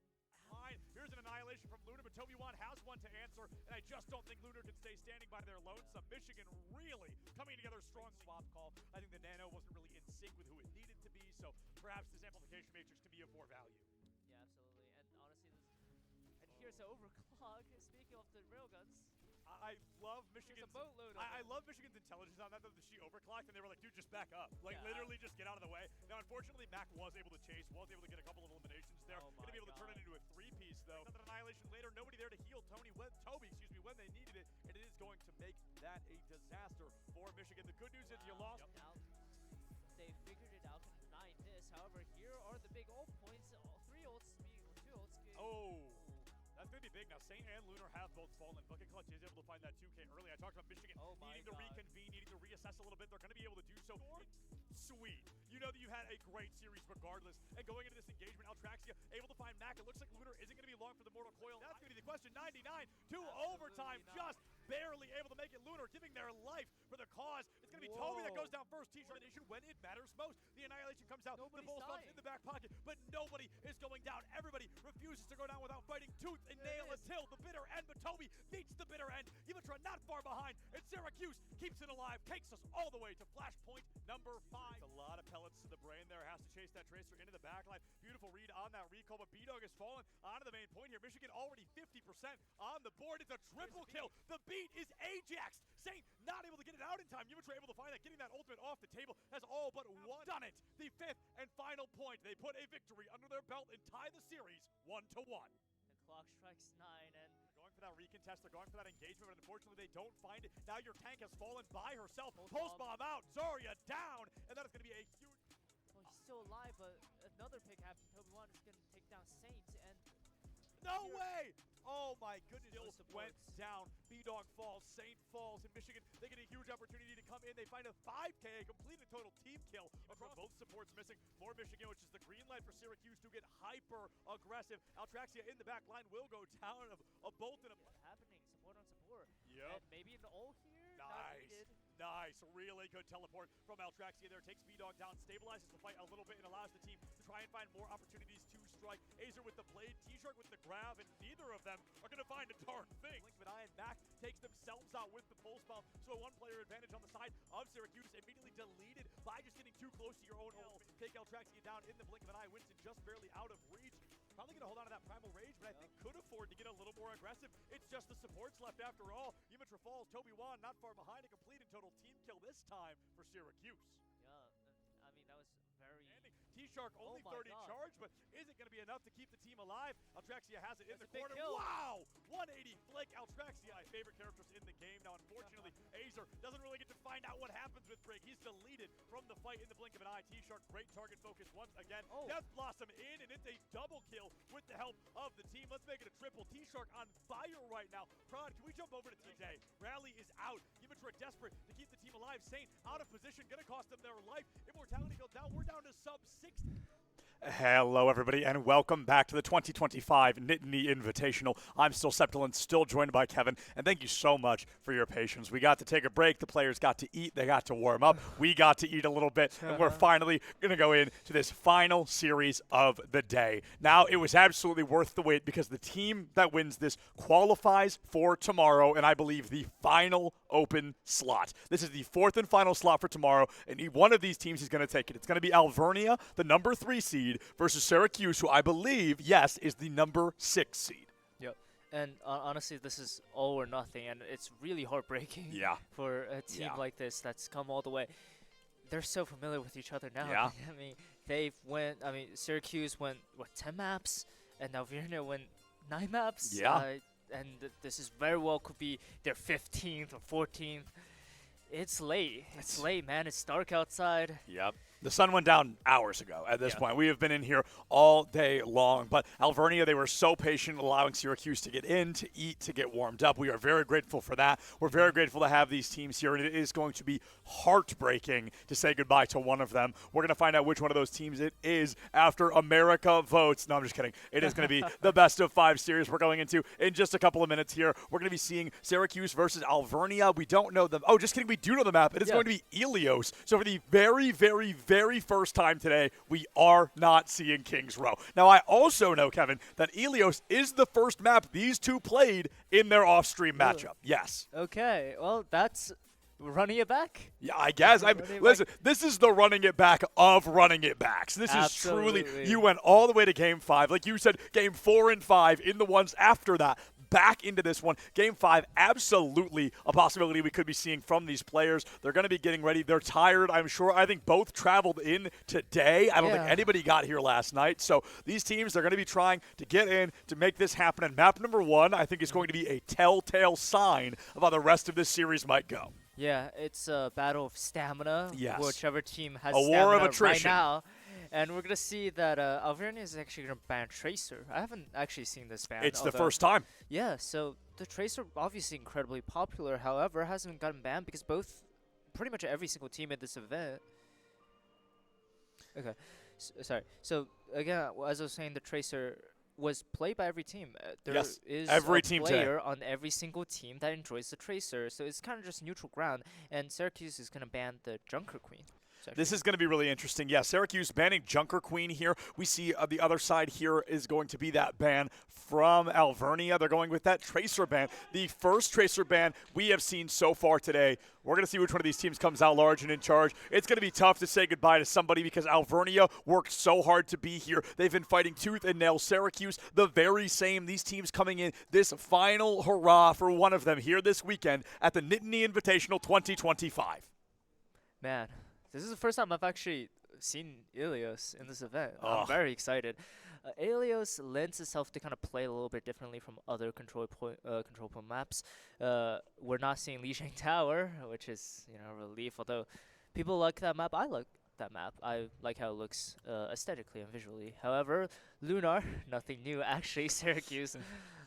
Fine. Here's an annihilation from Lunar, but Toby1 has one to answer, and I just don't think Lunar can stay standing by their lonesome. Michigan really coming together strong. Swap call. I think the Nano wasn't really in sync with who it needed to be, so perhaps this amplification matrix can be of more value. Yeah, absolutely. And honestly, and here's the overclock. Speaking of the railguns, I love Michigan's boatload. I love Michigan's intelligence on that. Though she overclocked, and they were like, "Dude, just back up! Like literally, just get out of the way." Now, unfortunately, Mac was able to chase, was able to get a couple of eliminations there. Going to be able to turn it into a 3-piece though. Another annihilation later. Nobody there to heal Toby when they needed it, and it is going to make that a disaster for Michigan. The good news is you lost. Now they figured it out, can deny this. However, here are the big ult points. 3 ults, 2 ults. Oh. That's going to be big. Now, Saint and Lunar have both fallen. Bucket Clutch is able to find that 2K early. I talked about Michigan needing to reconvene, needing to reassess a little bit. They're going to be able to do so. Sweet. You know that you had a great series regardless. And going into this engagement, Altraxia able to find Mac. It looks like Lunar isn't going to be long for the Mortal Coil. That's going to be the question. 99 to overtime. Just barely able to make it. Lunar giving their life for the cause. It's going to be Toby that goes down first. T-shirt nation when it matters most. The annihilation comes out. The Bull Stomp's in the back pocket, but nobody is going down. Everybody refuses to go down without fighting tooth and nail until the bitter end, but Toby beats the bitter end. Yimitra not far behind, and Syracuse keeps it alive, takes us all the way to flashpoint number 5. A lot of pellets to the brain there, has to chase that Tracer into the backline. Beautiful read on that recall, but B-Dog has fallen onto the main point here. Michigan already 50% on the board. It's a triple kill. The beat is Ajaxed. Saint not able to get it out in time. Yimitra able to find that, getting that ultimate off the table has all but done it. The 5th and final point. They put a victory under their belt and tie the series 1-1. Clock strikes 9, and going for that recontest, they're going for that engagement, but unfortunately they don't find it. Now your tank has fallen by herself. Pulse bomb out, Zarya down, and that is going to be a huge... Well, he's still alive, but another pick happened. Toby1 is going to take down Saint, and... No way! Oh my goodness, still went down. B-Dog falls, Saint falls. In Michigan, they get a huge opportunity to come in. They find a 5K, a complete and total team kill across both supports missing for Michigan, which is the green light for Syracuse to get hyper-aggressive. Altraxia in the back line will go down a bolt and a... What's happening? Support on support. Yep. And maybe an ult here? Nice. Nice. Really good teleport from Altraxia there. Takes B-Dog down, stabilizes the fight a little bit, and allows the team to try and find more opportunities to strike. Azer with the blade, T-Shark with the grab, and neither of them are going to find a darn thing. Blink of an eye, and Mac takes themselves out with the pulse bomb. So a one-player advantage on the side of Syracuse, immediately deleted by just getting too close to your own ult. Take Altraxia down in the blink of an eye. Winston just barely out of reach. Probably going to hold on to that Primal Rage, but I think could afford to get a little more aggressive. It's just the supports left after all. Yimitra falls, Toby1 not far behind, a complete and total team kill this time for Syracuse. Yeah, I mean, that was very... T-Shark only 30 charge, but is it going to be enough to keep the team alive? Altraxia has it in the corner. Wow! 180 flick. Altraxia, my favorite characters in the game. Now, unfortunately, Azer doesn't really get to find out what happens with Brig. He's deleted from the fight in the blink of an eye. T-Shark, great target focus once again. Death Blossom in, and it's a double kill with the help of the team. Let's make it a triple. T-Shark on fire right now. Prod, can we jump over to TJ? Rally is out. Givetra desperate to keep the team alive. Saint out of position, gonna cost them their life. Immortality goes down. We're down to sub 60. Hello, everybody, and welcome back to the 2025 Nittany Invitational. I'm still Septilin, still joined by Kevin, and thank you so much for your patience. We got to take a break. The players got to eat. They got to warm up. We got to eat a little bit, and we're finally going to go into this final series of the day. Now, it was absolutely worth the wait because the team that wins this qualifies for tomorrow, and I believe the final open slot. This is the fourth and final slot for tomorrow, and one of these teams is going to take it. It's going to be Alvernia, the number 3 seed, versus Syracuse, who I believe, yes, is the number 6 seed. Yep. And honestly, this is all or nothing, and it's really heartbreaking for a team like this that's come all the way. They're so familiar with each other now. Yeah. I mean, Syracuse went, 10 maps, and Alvernia went 9 maps. Yeah. And this is very well could be their 15th or 14th. It's late. It's late, man. It's dark outside. Yep. The sun went down hours ago at this point. We have been in here all day long. But Alvernia, they were so patient allowing Syracuse to get in, to eat, to get warmed up. We are very grateful for that. We're very grateful to have these teams here, and it is going to be heartbreaking to say goodbye to one of them. We're going to find out which one of those teams it is after America votes. No, I'm just kidding. It is going to be the best of 5 series we're going into in just a couple of minutes here. We're going to be seeing Syracuse versus Alvernia. We don't know them. Oh, just kidding. We do know the map. It is going to be Ilios. So for the very first time today, we are not seeing Kings Row. Now, I also know, Kevin, that Ilios is the first map these two played in their off-stream matchup. Yes. Okay. Well, that's running it back. Yeah, I guess. Listen, this is the running it back of running it backs. This Absolutely. is truly, you went all the way to Game 5. Like you said, Game 4 and 5 in the ones after that. Back into this one. Game 5, absolutely a possibility we could be seeing from these players. They're going to be getting ready. They're tired, I'm sure. I think both traveled in today. I don't think anybody got here last night. So these teams, they're going to be trying to get in to make this happen. And map number 1, I think, is going to be a telltale sign of how the rest of this series might go. Yeah, it's a battle of stamina. Yes. Whichever team has a war of stamina attrition. Right now. And we're going to see that Alvernia is actually going to ban Tracer. I haven't actually seen this ban. It's the first time. Yeah, so the Tracer obviously incredibly popular. However, hasn't gotten banned because pretty much every single team at this event. Okay, sorry. So again, as I was saying, the Tracer was played by every team. There is every a team player on every single team that enjoys the Tracer. So it's kind of just neutral ground. And Syracuse is going to ban the Junker Queen. This is going to be really interesting. Yeah, Syracuse banning Junker Queen here. We see the other side here is going to be that ban from Alvernia. They're going with that Tracer ban. The first Tracer ban we have seen so far today. We're going to see which one of these teams comes out large and in charge. It's going to be tough to say goodbye to somebody because Alvernia worked so hard to be here. They've been fighting tooth and nail. Syracuse, the very same. These teams coming in this final hurrah for one of them here this weekend at the Nittany Invitational 2025. Man. This is the first time I've actually seen Ilios in this event. I'm very excited. Ilios lends itself to kind of play a little bit differently from other control point maps. We're not seeing Lijiang Tower, which is a relief. Although people like that map, I like that map. I like how it looks aesthetically and visually. However, Lunar, nothing new. Actually, Syracuse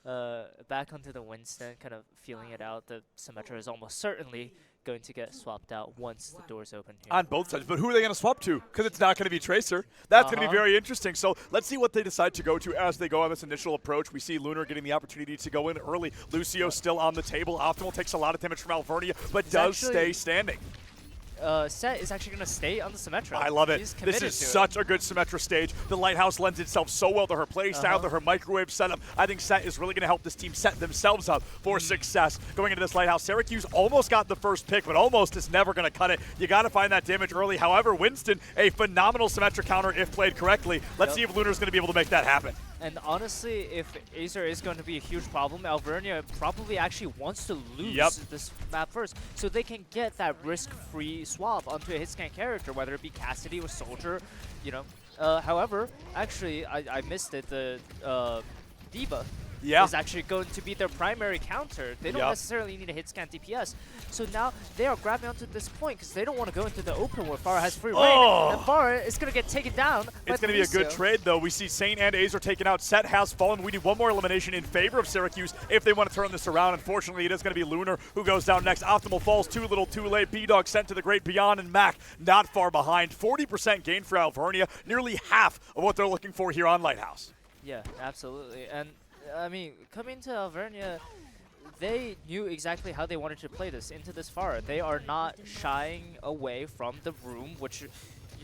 back onto the Winston, kind of feeling it out. The Symmetra is almost certainly going to get swapped out once the doors open here. On both sides. But who are they going to swap to? Because it's not going to be Tracer. That's going to be very interesting. So let's see what they decide to go to as they go on this initial approach. We see Lunar getting the opportunity to go in early. Lucio still on the table. Optimal takes a lot of damage from Alvernia, but does stay standing. Set is actually going to stay on the Symmetra. I love it. This is such a good Symmetra stage. The Lighthouse lends itself so well to her play style, to her microwave setup. I think Set is really going to help this team set themselves up for success going into this Lighthouse. Syracuse almost got the first pick, but almost is never going to cut it. You got to find that damage early. However, Winston, a phenomenal Symmetra counter if played correctly. Let's see if Lunar's going to be able to make that happen. And honestly, if Azer is going to be a huge problem, Alvernia probably actually wants to lose this map first, so they can get that risk-free swap onto a hit-scan character, whether it be Cassidy or Soldier. However, actually, I missed it. The Diva is actually going to be their primary counter. They don't necessarily need a hit scan DPS. So now they are grabbing onto this point because they don't want to go into the open where Farah has free reign. And Farah is going to get taken down. It's going to be a good trade, though. We see Saint and Azer taken out. Set has fallen. We need one more elimination in favor of Syracuse if they want to turn this around. Unfortunately, it is going to be Lunar who goes down next. Optimal falls too little, too late. B-Dog sent to the great beyond, and Mac not far behind. 40% gain for Alvernia, nearly half of what they're looking for here on Lighthouse. Yeah, absolutely. And I mean, coming to Alvernia, they knew exactly how they wanted to play this into this far. They are not shying away from the room, which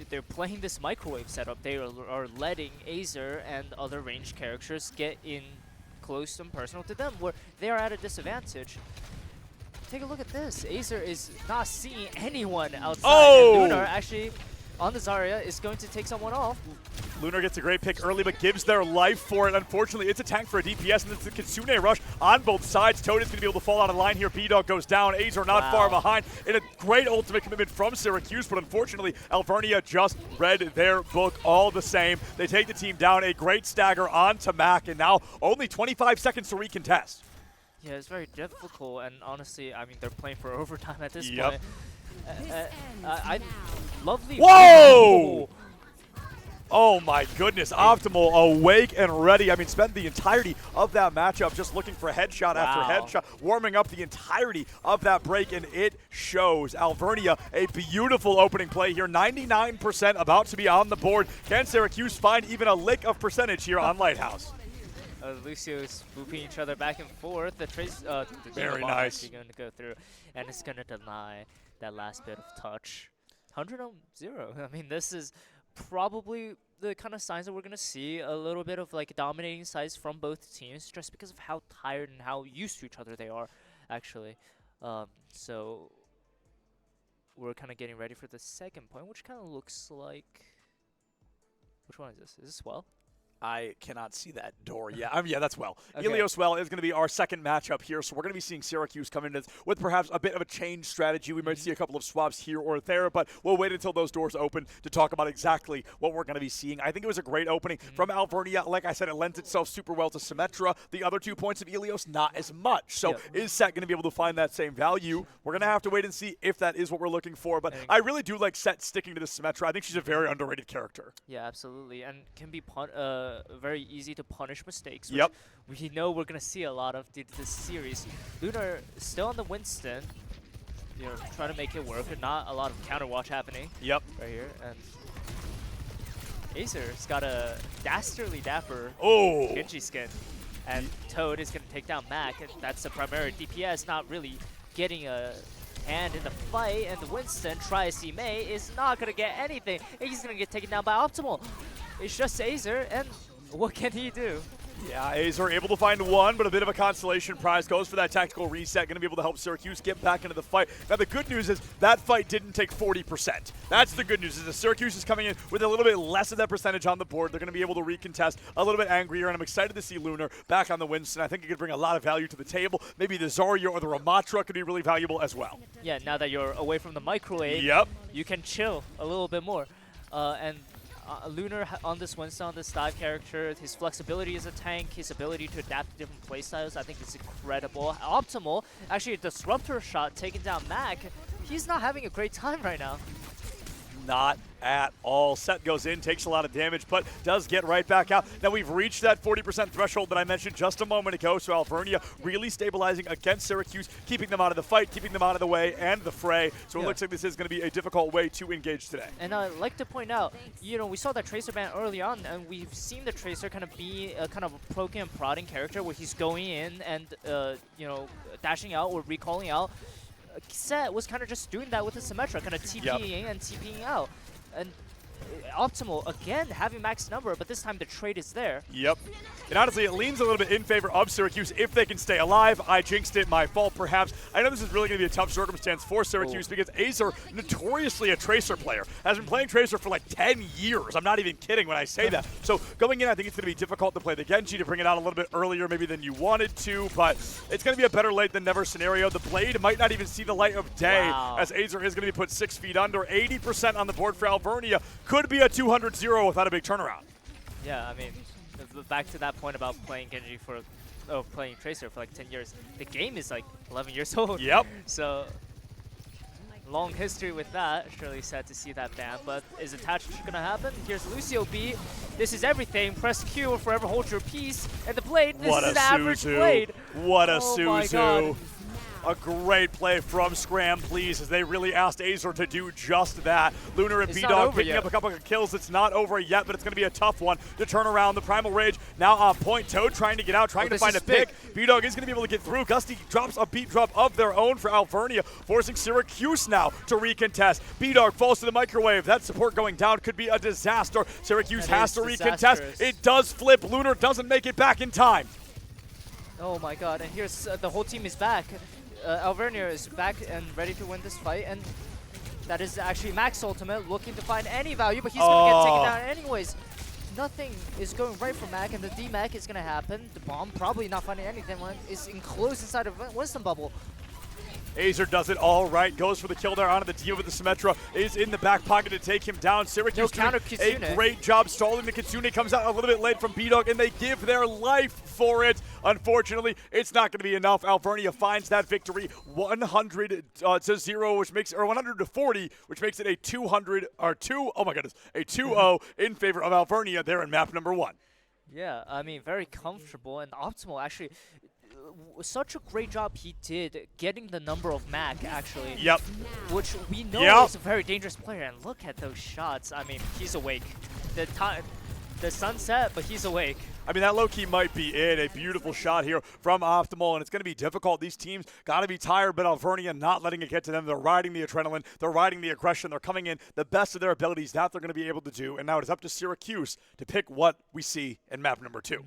they're playing this microwave setup. They are letting Azer and other ranged characters get in close and personal to them, where they are at a disadvantage. Take a look at this. Azer is not seeing anyone outside. And Lunar actually, on the Zarya, is going to take someone off. Lunar gets a great pick early, but gives their life for it. Unfortunately, it's a tank for a DPS, and it's the Kitsune rush on both sides. Toad is going to be able to fall out of line here. B-Dog goes down. Azer not far behind. In a great ultimate commitment from Syracuse, but unfortunately, Alvernia just read their book all the same. They take the team down. A great stagger onto Mac, and now only 25 seconds to recontest. Yeah, it's very difficult, and honestly, I mean, they're playing for overtime at this point. Lovely. Whoa! Oh my goodness, Optimal awake and ready. I mean, spent the entirety of that matchup just looking for headshot after headshot, warming up the entirety of that break, and it shows. Alvernia, a beautiful opening play here, 99% about to be on the board. Can Syracuse find even a lick of percentage here on Lighthouse? Lucio's booping each other back and forth. The Trace, very nice. Actually going to go through, and it's going to deny that last bit of touch. 100-0. I mean, this is probably the kind of signs that we're going to see, a little bit of like dominating sides from both teams just because of how tired and how used to each other they are, actually. So we're kind of getting ready for the second point, which kind of looks like... Which one is this? Is this Well? I cannot see that door. Yeah, yeah, that's Well. Okay. Ilios Well is going to be our second matchup here, so we're going to be seeing Syracuse come in with perhaps a bit of a change strategy. We might see a couple of swaps here or there, but we'll wait until those doors open to talk about exactly what we're going to be seeing. I think it was a great opening from Alvernia. Like I said, it lends itself super well to Symmetra. The other 2 points of Ilios, not as much. So is Set going to be able to find that same value? We're going to have to wait and see if that is what we're looking for, but I really do like Set sticking to the Symmetra. I think she's a very underrated character. Yeah, absolutely, and can be very easy to punish mistakes, which we know we're going to see a lot of due to this series. Lunar still on the Winston, you know, trying to make it work, and not a lot of counter watch happening. Right here, and Azer's got a dastardly dapper Genji skin, and Toad is going to take down Mac, and that's the primary DPS, not really getting a hand in the fight, and the Winston, Tri-C May, is not going to get anything. He's going to get taken down by Optimal. It's just Azer, and what can he do? Yeah, Azer able to find one, but a bit of a consolation prize. Goes for that tactical reset. Going to be able to help Syracuse get back into the fight. Now, the good news is that fight didn't take 40%. That's the good news, is that Syracuse is coming in with a little bit less of that percentage on the board. They're going to be able to recontest a little bit angrier, and I'm excited to see Lunar back on the Winston. I think it could bring a lot of value to the table. Maybe the Zarya or the Ramatra could be really valuable as well. Yeah, now that you're away from the microwave, you can chill a little bit more. Lunar on this Winston, on this dive character, his flexibility as a tank, his ability to adapt to different playstyles, I think is incredible. Optimal, actually a disruptor shot taking down Mac. He's not having a great time right now. Not at all. Set goes in, takes a lot of damage, but does get right back out. Now we've reached that 40% threshold that I mentioned just a moment ago, so Alvernia really stabilizing against Syracuse, keeping them out of the fight, keeping them out of the way and the fray. So it looks like this is going to be a difficult way to engage today. And I'd like to point out, you know, we saw that Tracer ban early on, and we've seen the Tracer kind of be a kind of a poking and prodding character where he's going in and, you know, dashing out or recalling out. Set was kind of just doing that with the Symmetra, kind of TPing and TPing out. And Optimal, again, having max number, but this time the trade is there. And honestly, it leans a little bit in favor of Syracuse if they can stay alive. I jinxed it, my fault perhaps. I know this is really going to be a tough circumstance for Syracuse because Azer, notoriously a Tracer player, has been playing Tracer for like 10 years. I'm not even kidding when I say that. So going in, I think it's going to be difficult to play the Genji, to bring it out a little bit earlier maybe than you wanted to, but it's going to be a better late than never scenario. The Blade might not even see the light of day as Azer is going to be put 6 feet under. 80% on the board for Alvernia. could be a 200-0 without a big turnaround. Yeah, I mean, back to that point about playing Genji playing Tracer for like 10 years. The game is like 11 years old. Yep. So long history with that. Surely sad to see that ban, but is attached gonna happen? Here's Lucio B. This is everything. Press Q, forever hold your peace. And the blade, this is an average blade. What a Oh my Suzu. God. A great play from Scram, please, as they really asked Azor to do just that. Lunar and It's not B-Dog over picking yet. up a couple of kills. It's not over yet, but it's going to be a tough one to turn around. The Primal Rage now on point. Toad trying to get out, trying to this find a is big. pick. B-Dog is going to be able to get through. Gusty drops a beat drop of their own for Alvernia, forcing Syracuse now to recontest. B-Dog falls to the microwave. That support going down could be a disaster. Syracuse That has is to recontest. disastrous. It does flip. Lunar doesn't make it back in time. Oh my God, and here's the whole team is back. Alvernia is back and ready to win this fight, and that is actually Max Ultimate looking to find any value, but he's going to get taken down anyways. Nothing is going right for Mac, and the D-Mac is going to happen. The bomb probably not finding anything. One is enclosed inside of Wisdom Bubble. Azor does it all right, goes for the kill there onto the Diva, but the Symmetra is in the back pocket to take him down. Syracuse No doing counter Kitsune. a great job stalling the Kitsune. Comes out a little bit late from B-Dog, and they give their life for it. Unfortunately, it's not going to be enough. Alvernia finds that victory 100 to 0, which makes, or 100 to 40, which makes it a 200 or 2. Oh my goodness, a 2-0 in favor of Alvernia there in map number 1. Yeah, I mean, very comfortable and optimal. Actually, such a great job he did getting the number of Mac, actually. Yep. Which we know is a very dangerous player. And look at those shots. I mean, he's awake. The sun set, but he's awake. I mean, that low-key might be it. A beautiful shot here from Optimal, and it's going to be difficult. These teams got to be tired, but Alvernia not letting it get to them. They're riding the adrenaline. They're riding the aggression. They're coming in the best of their abilities. That they're going to be able to do, and now it is up to Syracuse to pick what we see in map number 2.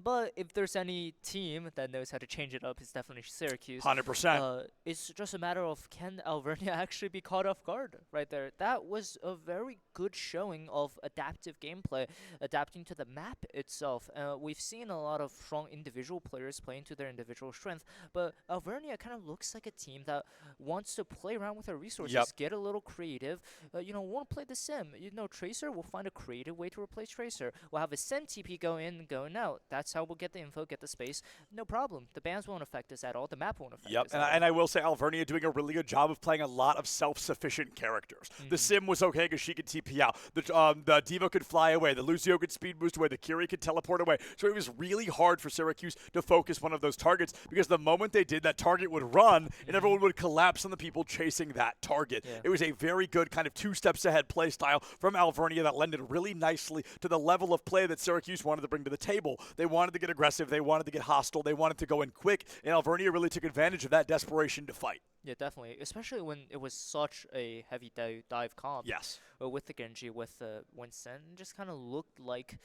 But if there's any team that knows how to change it up, it's definitely Syracuse. 100%. It's just a matter of can Alvernia actually be caught off guard right there. That was a very good showing of adaptive gameplay, adapting to the map itself. We've seen a lot of strong individual players playing to their individual strength, but Alvernia kind of looks like a team that wants to play around with their resources, get a little creative. Want to play the sim. Tracer, we'll find a creative way to replace Tracer. We'll have a Sim TP go in and going out. That's how we'll get the info, get the space. No problem. The bans won't affect us at all. The map won't affect us at all. And I will say Alvernia doing a really good job of playing a lot of self-sufficient characters. The Sim was okay because she could TP out. The Diva could fly away. The Lucio could speed boost away. The Kiri could teleport away. So it was really hard for Syracuse to focus one of those targets because the moment they did, that target would run and everyone would collapse on the people chasing that target. It was a very good kind of 2 steps ahead play style from Alvernia that lended really nicely to the level of play that Syracuse wanted to bring to the table. They wanted to get aggressive. They wanted to get hostile. They wanted to go in quick, and Alvernia really took advantage of that desperation to fight. Yeah, definitely. Especially when it was such a heavy dive comp. Yes. With the Genji, with the Winston, it just kind of looked like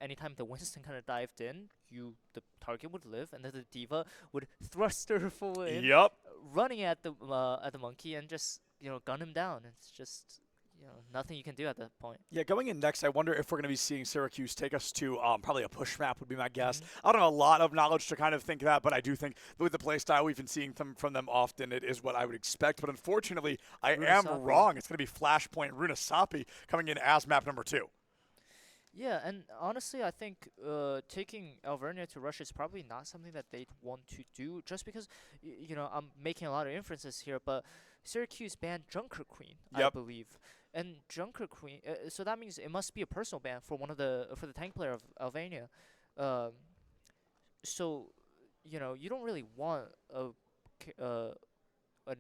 anytime the Winston kind of dived in, the target would live, and then the Diva would thrust her full in, running at the monkey and just gun him down. It's just nothing you can do at that point. Yeah, going in next, I wonder if we're going to be seeing Syracuse take us to probably a push map would be my guess. I don't have a lot of knowledge to kind of think that, but I do think with the play style we've been seeing from them often, it is what I would expect. But unfortunately, I am wrong. It's going to be Flashpoint Runasapi coming in as map number 2. Yeah, and honestly, I think taking Alvernia to Russia is probably not something that they'd want to do, just because, I'm making a lot of inferences here, but Syracuse banned Junker Queen, I believe. And Junker Queen, so that means it must be a personal ban for for the tank player of Alvernia. So, you don't really want an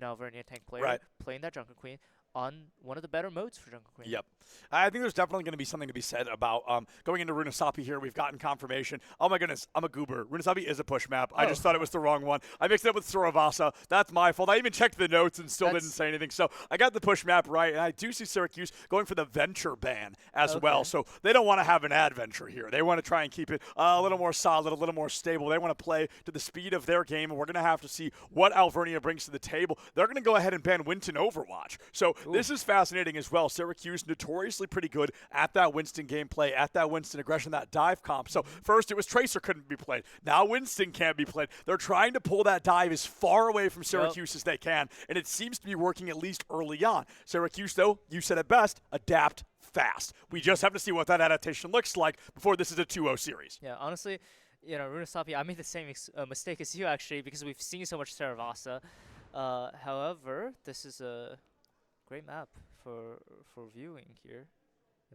Alvernia tank player playing that Junker Queen on one of the better modes for Jungle Queen. Yep. I think there's definitely going to be something to be said about going into Runasapi here. We've gotten confirmation. Oh my goodness, I'm a goober. Runasapi is a push map. I just thought it was the wrong one. I mixed it up with Suravasa. That's my fault. I even checked the notes and still didn't say anything. So I got the push map right, and I do see Syracuse going for the venture ban as well. So they don't want to have an adventure here. They want to try and keep it a little more solid, a little more stable. They want to play to the speed of their game, and we're going to have to see what Alvernia brings to the table. They're going to go ahead and ban Winston Overwatch. So this is fascinating as well. Syracuse notoriously pretty good at that Winston gameplay, at that Winston aggression, that dive comp. So first it was Tracer couldn't be played. Now Winston can't be played. They're trying to pull that dive as far away from Syracuse as they can, and it seems to be working at least early on. Syracuse, though, you said it best, adapt fast. We just have to see what that adaptation looks like before this is a 2-0 series. Yeah, honestly, you know, Runasapi, I made the same mistake as you actually because we've seen so much Saravasa. However, this is a great map for viewing here.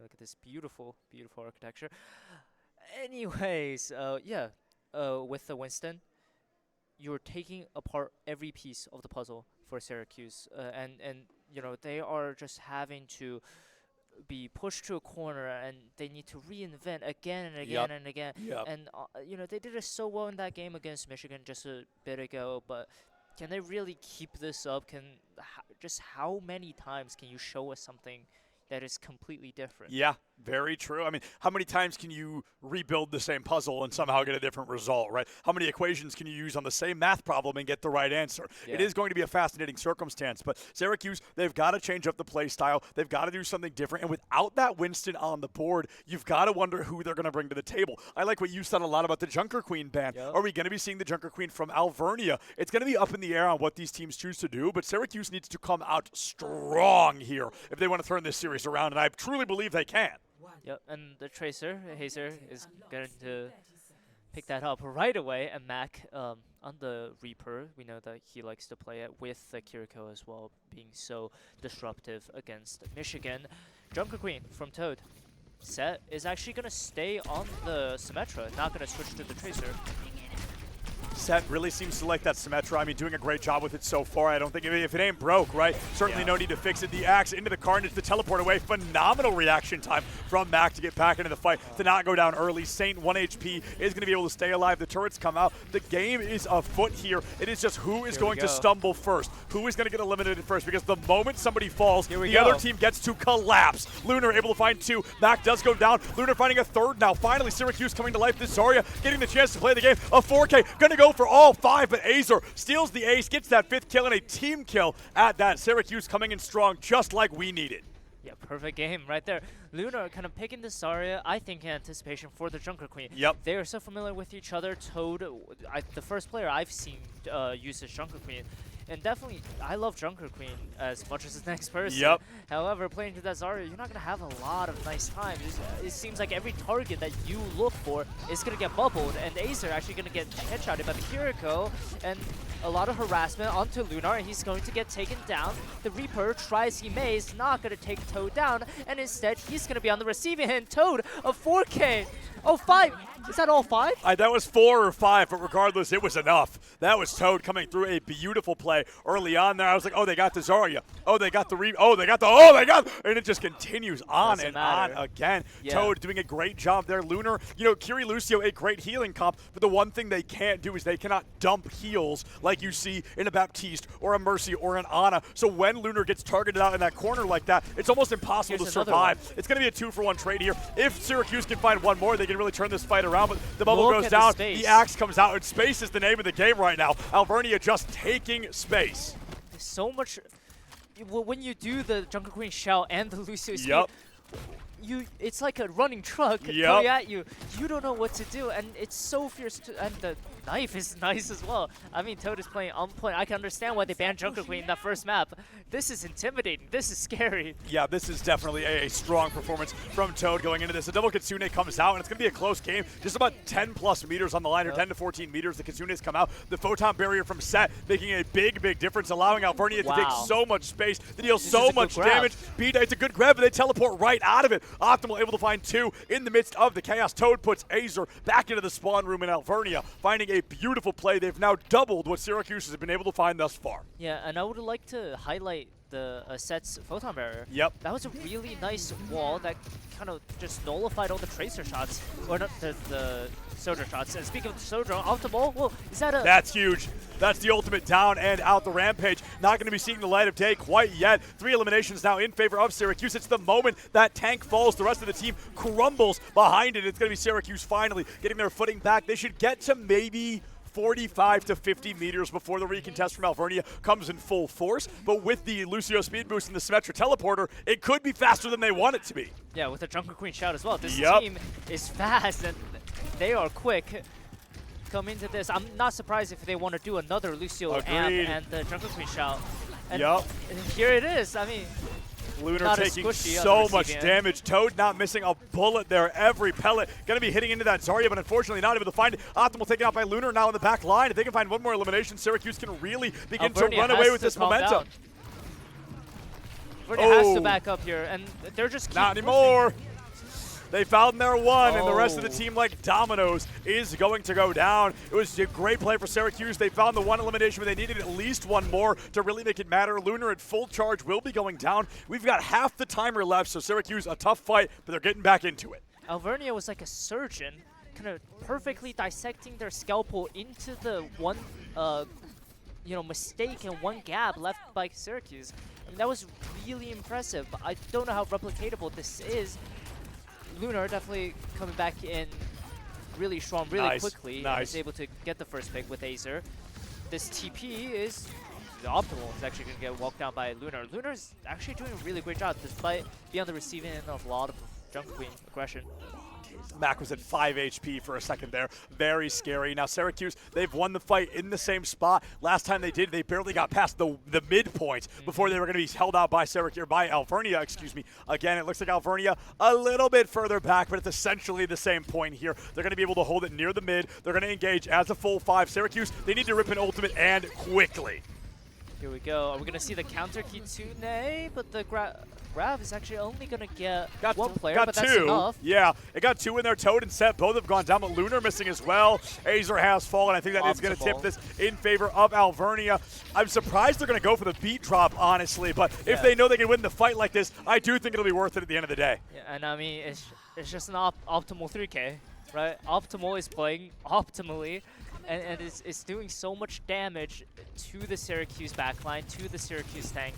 Look at this beautiful, beautiful architecture. Anyways, yeah, with the Winston, you're taking apart every piece of the puzzle for Syracuse, and you know they are just having to be pushed to a corner, and they need to reinvent again and again and again. And you know they did it so well in that game against Michigan just a bit ago, but can they really keep this up? Just how many times can you show us something that is completely different? Yeah, very true. I mean, how many times can you rebuild the same puzzle and somehow get a different result, right? How many equations can you use on the same math problem and get the right answer? Yeah. It is going to be a fascinating circumstance, but Syracuse, they've got to change up the play style. They've got to do something different, and without that Winston on the board, you've got to wonder who they're going to bring to the table. I like what you said a lot about the Junker Queen ban. Yep. Are we going to be seeing the Junker Queen from Alvernia? It's going to be up in the air on what these teams choose to do, but Syracuse needs to come out strong here if they want to turn this series around, and I truly believe they can. Yep, and the Tracer, Hazer, is going to pick that up right away, and Mac on the Reaper, we know that he likes to play it with the Kiriko as well, being so disruptive against Michigan. Junker Queen from Toad. Set is actually going to stay on the Symmetra, not going to switch to the Tracer. Set really seems to like that Symmetra. I mean, doing a great job with it so far. I don't think if it ain't broke, right? Certainly no need to fix it. The axe into the Carnage, the teleport away. Phenomenal reaction time from Mac to get back into the fight, to not go down early. Saint, 1 HP, is going to be able to stay alive. The turrets come out. The game is afoot here. It is just who is going to stumble first, who is going to get eliminated first, because the moment somebody falls, the other team gets to collapse. Lunar able to find 2. Mac does go down. Lunar finding a 3rd now. Finally, Syracuse coming to life. This Zarya getting the chance to play the game. A 4K, going to go for all 5, but Azer steals the ace, gets that 5th kill, and a team kill at that. Syracuse coming in strong, just like we needed. Yeah, perfect game right there. Lunar kind of picking the Zarya, I think, in anticipation for the Junker Queen. Yep. They are so familiar with each other. Toad, the first player I've seen use this Junker Queen. And definitely, I love Junker Queen as much as the next person. Yep. However, playing to that Zarya, you're not going to have a lot of nice time. It seems like every target that you look for is going to get bubbled, and Azer actually going to get headshotted by the Kiriko, and a lot of harassment onto Lunar, and he's going to get taken down. The Reaper tries he may, is not going to take Toad down, and instead, he's going to be on the receiving end. Toad, a 4K. Oh, 5. Is that all 5? That was 4 or 5, but regardless, it was enough. That was Toad coming through a beautiful play early on there. I was like, oh, they got the Zarya. Oh, they got the and it just continues on and on again. Yeah. Toad doing a great job there. Lunar, you know, Kiri Lucio, a great healing comp, but the one thing they can't do is they cannot dump heals like you see in a Baptiste or a Mercy or an Ana. So when Lunar gets targeted out in that corner like that, it's almost impossible to survive. It's going to be a 2-for-1 trade here. If Syracuse can find one more, they can really turn this fight around, but the bubble goes down. The axe comes out, and space is the name of the game right now. Alvernia just taking space. There's so much. When you do the Junker Queen shout and the Lucio speed, it's like a running truck coming at you. You don't know what to do, and it's so fierce. And the knife is nice as well. I mean, Toad is playing on point. I can understand why they banned Junker Queen in that first map. This is intimidating. This is scary. Yeah, this is definitely a strong performance from Toad going into this. A double Kitsune comes out, and it's going to be a close game. Just about 10-plus meters on the line, or 10 to 14 meters. The Kitsunes come out. The photon barrier from Set making a big, big difference, allowing Alvernia to take so much space, to deal so much damage. B-Day, it's a good grab, but they teleport right out of it. Optimal able to find 2 in the midst of the chaos. Toad puts Azer back into the spawn room in Alvernia, finding a beautiful play. They've now doubled what Syracuse has been able to find thus far. Yeah, and I would like to highlight the Set's photon barrier. Yep. That was a really nice wall that kind of just nullified all the Tracer shots, or not the Soldier shots. And speaking of the Soldier, optimal, whoa, is that a... That's huge. That's the ultimate down and out the Rampage. Not going to be seeing the light of day quite yet. 3 eliminations now in favor of Syracuse. It's the moment that tank falls. The rest of the team crumbles behind it. It's going to be Syracuse finally getting their footing back. They should get to maybe 45 to 50 meters before the recontest from Alvernia comes in full force. But with the Lucio speed boost and the Symmetra teleporter, it could be faster than they want it to be. Yeah, with the Junker Queen shout as well. This team is fast and they are quick. Come into this. I'm not surprised if they want to do another Lucio amp and the Junker Queen shout. And here it is. I mean, Lunar not as taking squishy on so the much receiving end. damage. Toad not missing a bullet there. Every pellet going to be hitting into that Zarya, but unfortunately not able to find it. Optimal taken out by Lunar now in the back line. If they can find one more elimination, Syracuse can really begin to Alvernia run has away with to this calm momentum. down. Alvernia has to Oh. back up here, and they're just keep Not pushing. anymore. They found their one, and the rest of the Oh. team, like dominoes, is going to go down. It was a great play for Syracuse. They found the one elimination, but they needed at least one more to really make it matter. Lunar at full charge will be going down. We've got half the timer left, so Syracuse, a tough fight, but they're getting back into it. Alvernia was like a surgeon, kind of perfectly dissecting their scalpel into the one, mistake and one gap left by Syracuse. I mean, that was really impressive. But I don't know how replicatable this is. Lunar definitely coming back in really strong, really quickly. And is able to get the first pick with Azer. This TP is the optimal. Is actually going to get walked down by Lunar. Lunar is actually doing a really great job despite being on the receiving end of a lot of Jungle Queen aggression. Mac was at 5 HP for a second there. Very scary. Now Syracuse, they've won the fight in the same spot. Last time they did, they barely got past the midpoint before they were going to be held out by Syracuse, by Alvernia, excuse me. Again, it looks like Alvernia a little bit further back, but it's essentially the same point here. They're going to be able to hold it near the mid. They're going to engage as a full 5. Syracuse, they need to rip an ultimate and quickly. Here we go. Are we going to see the counter Kitsune? But the Grav is actually only going to get one player, but that's enough. Yeah, it got 2 in there. Toad and Set both have gone down, but Lunar missing as well. Azer has fallen. I think that is going to tip this in favor of Alvernia. I'm surprised they're going to go for the beat drop, honestly, but if they know they can win the fight like this, I do think it'll be worth it at the end of the day. Yeah, and I mean, it's just an optimal 3K, right? Optimal is playing optimally. And it's doing so much damage to the Syracuse backline, to the Syracuse tank.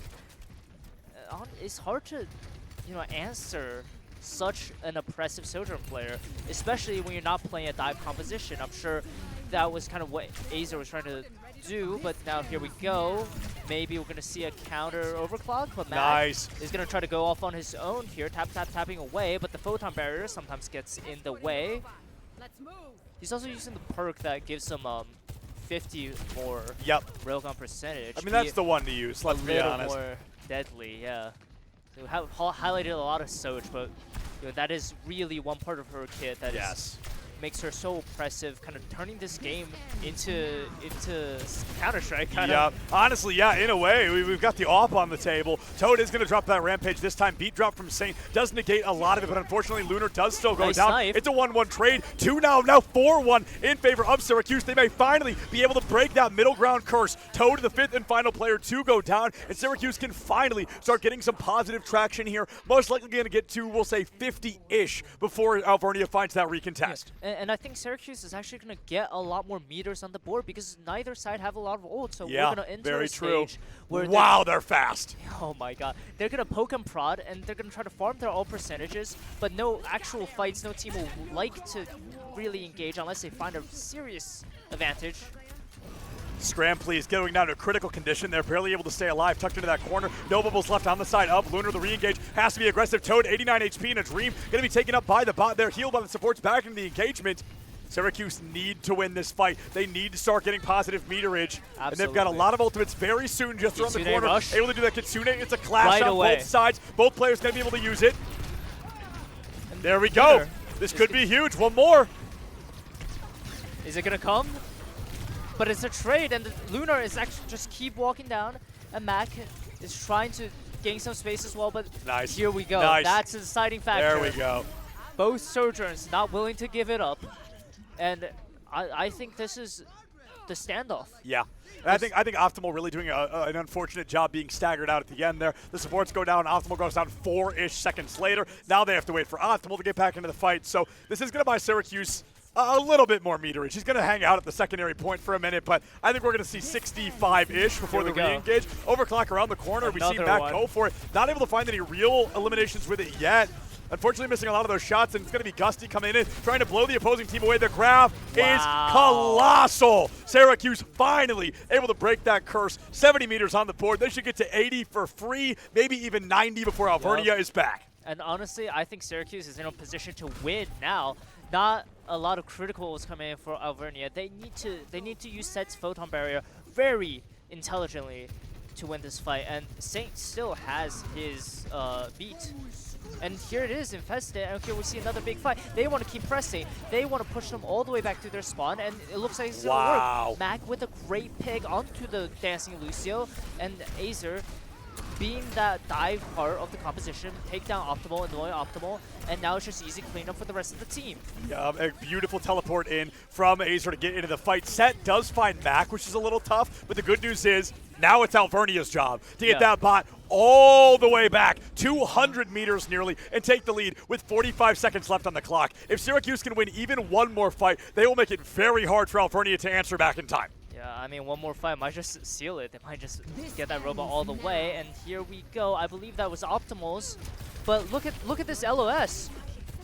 It's hard to, answer such an oppressive Sojourn player, especially when you're not playing a dive composition. I'm sure that was kind of what Azer was trying to do, but now here we go. Maybe we're going to see a counter overclock, but Matt is going to try to go off on his own here, tapping away, but the photon barrier sometimes gets in the way. Let's move. He's also using the perk that gives him 50 more railgun percentage. I mean, that's the one to use, let's be honest. More deadly, yeah. So we have highlighted a lot of Soj, but that is really one part of her kit that makes her so oppressive, kind of turning this game into Counter-Strike. Honestly, in a way, we've got the AWP on the table. Toad is going to drop that Rampage this time. Beat drop from Saint does negate a lot of it, but unfortunately, Lunar does still go down. Snipe. It's a 1-1 trade. 2 now 4-1 in favor of Syracuse. They may finally be able to break that middle ground curse. Toad, the 5th and final player to go down, and Syracuse can finally start getting some positive traction here. Most likely going to get to, we'll say, 50-ish before Alvernia finds that recontest. And I think Syracuse is actually going to get a lot more meters on the board because neither side have a lot of ult. So we're going to enter a stage where they're fast. Oh my god. They're going to poke and prod, and they're going to try to farm their ult percentages, but no actual fights, no team will like to really engage unless they find a serious advantage. Scram, please, going down to a critical condition. They're barely able to stay alive, tucked into that corner. No bubbles left on the side up. Lunar, the re-engage, has to be aggressive. Toad, 89 HP in a dream. Going to be taken up by the bot there, healed by the supports back into the engagement. Syracuse need to win this fight. They need to start getting positive meterage. Absolutely. And they've got a lot of ultimates very soon, just around the corner. Rush. Able to do that Kitsune. It's a clash on both sides. Both players going to be able to use it. And there we go. This could be huge. One more. Is it going to come? But it's a trade, and Lunar is actually just keep walking down, and Mac is trying to gain some space as well, but here we go. That's a deciding factor. There we go. Both Sojourns not willing to give it up, and I think this is the standoff. Yeah. And I think Optimal really doing an unfortunate job being staggered out at the end there. The supports go down. Optimal goes down 4-ish seconds later. Now they have to wait for Optimal to get back into the fight. So this is going to buy Syracuse a little bit more meterage. He's going to hang out at the secondary point for a minute, but I think we're going to see 65-ish before the re-engage. Overclock around the corner. We see Mac go for it. Not able to find any real eliminations with it yet. Unfortunately, missing a lot of those shots, and it's going to be Gusty coming in, trying to blow the opposing team away. The grab is colossal. Syracuse finally able to break that curse. 70 meters on the board. They should get to 80 for free, maybe even 90 before Alvernia is back. And honestly, I think Syracuse is in a position to win now. Not a lot of criticals coming in for Alvernia. They need to use Set's photon barrier very intelligently. to win this fight, and Saint still has his beat. And here it is, Infested, and here we see another big fight. They want to keep pressing. They want to push them all the way back to their spawn, and it looks like it's going to work. Mac with a great pick onto the dancing Lucio, and Azer being that dive part of the composition, take down Optimal, annoy Optimal, and now it's just easy cleanup for the rest of the team. Yeah, a beautiful teleport in from Azer to get into the fight. Set does find Mac, which is a little tough, but the good news is now it's Alvernia's job to get that bot all the way back, 200 meters nearly, and take the lead with 45 seconds left on the clock. If Syracuse can win even one more fight, they will make it very hard for Alvernia to answer back in time. Yeah, I mean, one more fight might just seal it. They might just get that robot all the way, and here we go. I believe that was Optimal's, but look at this LOS.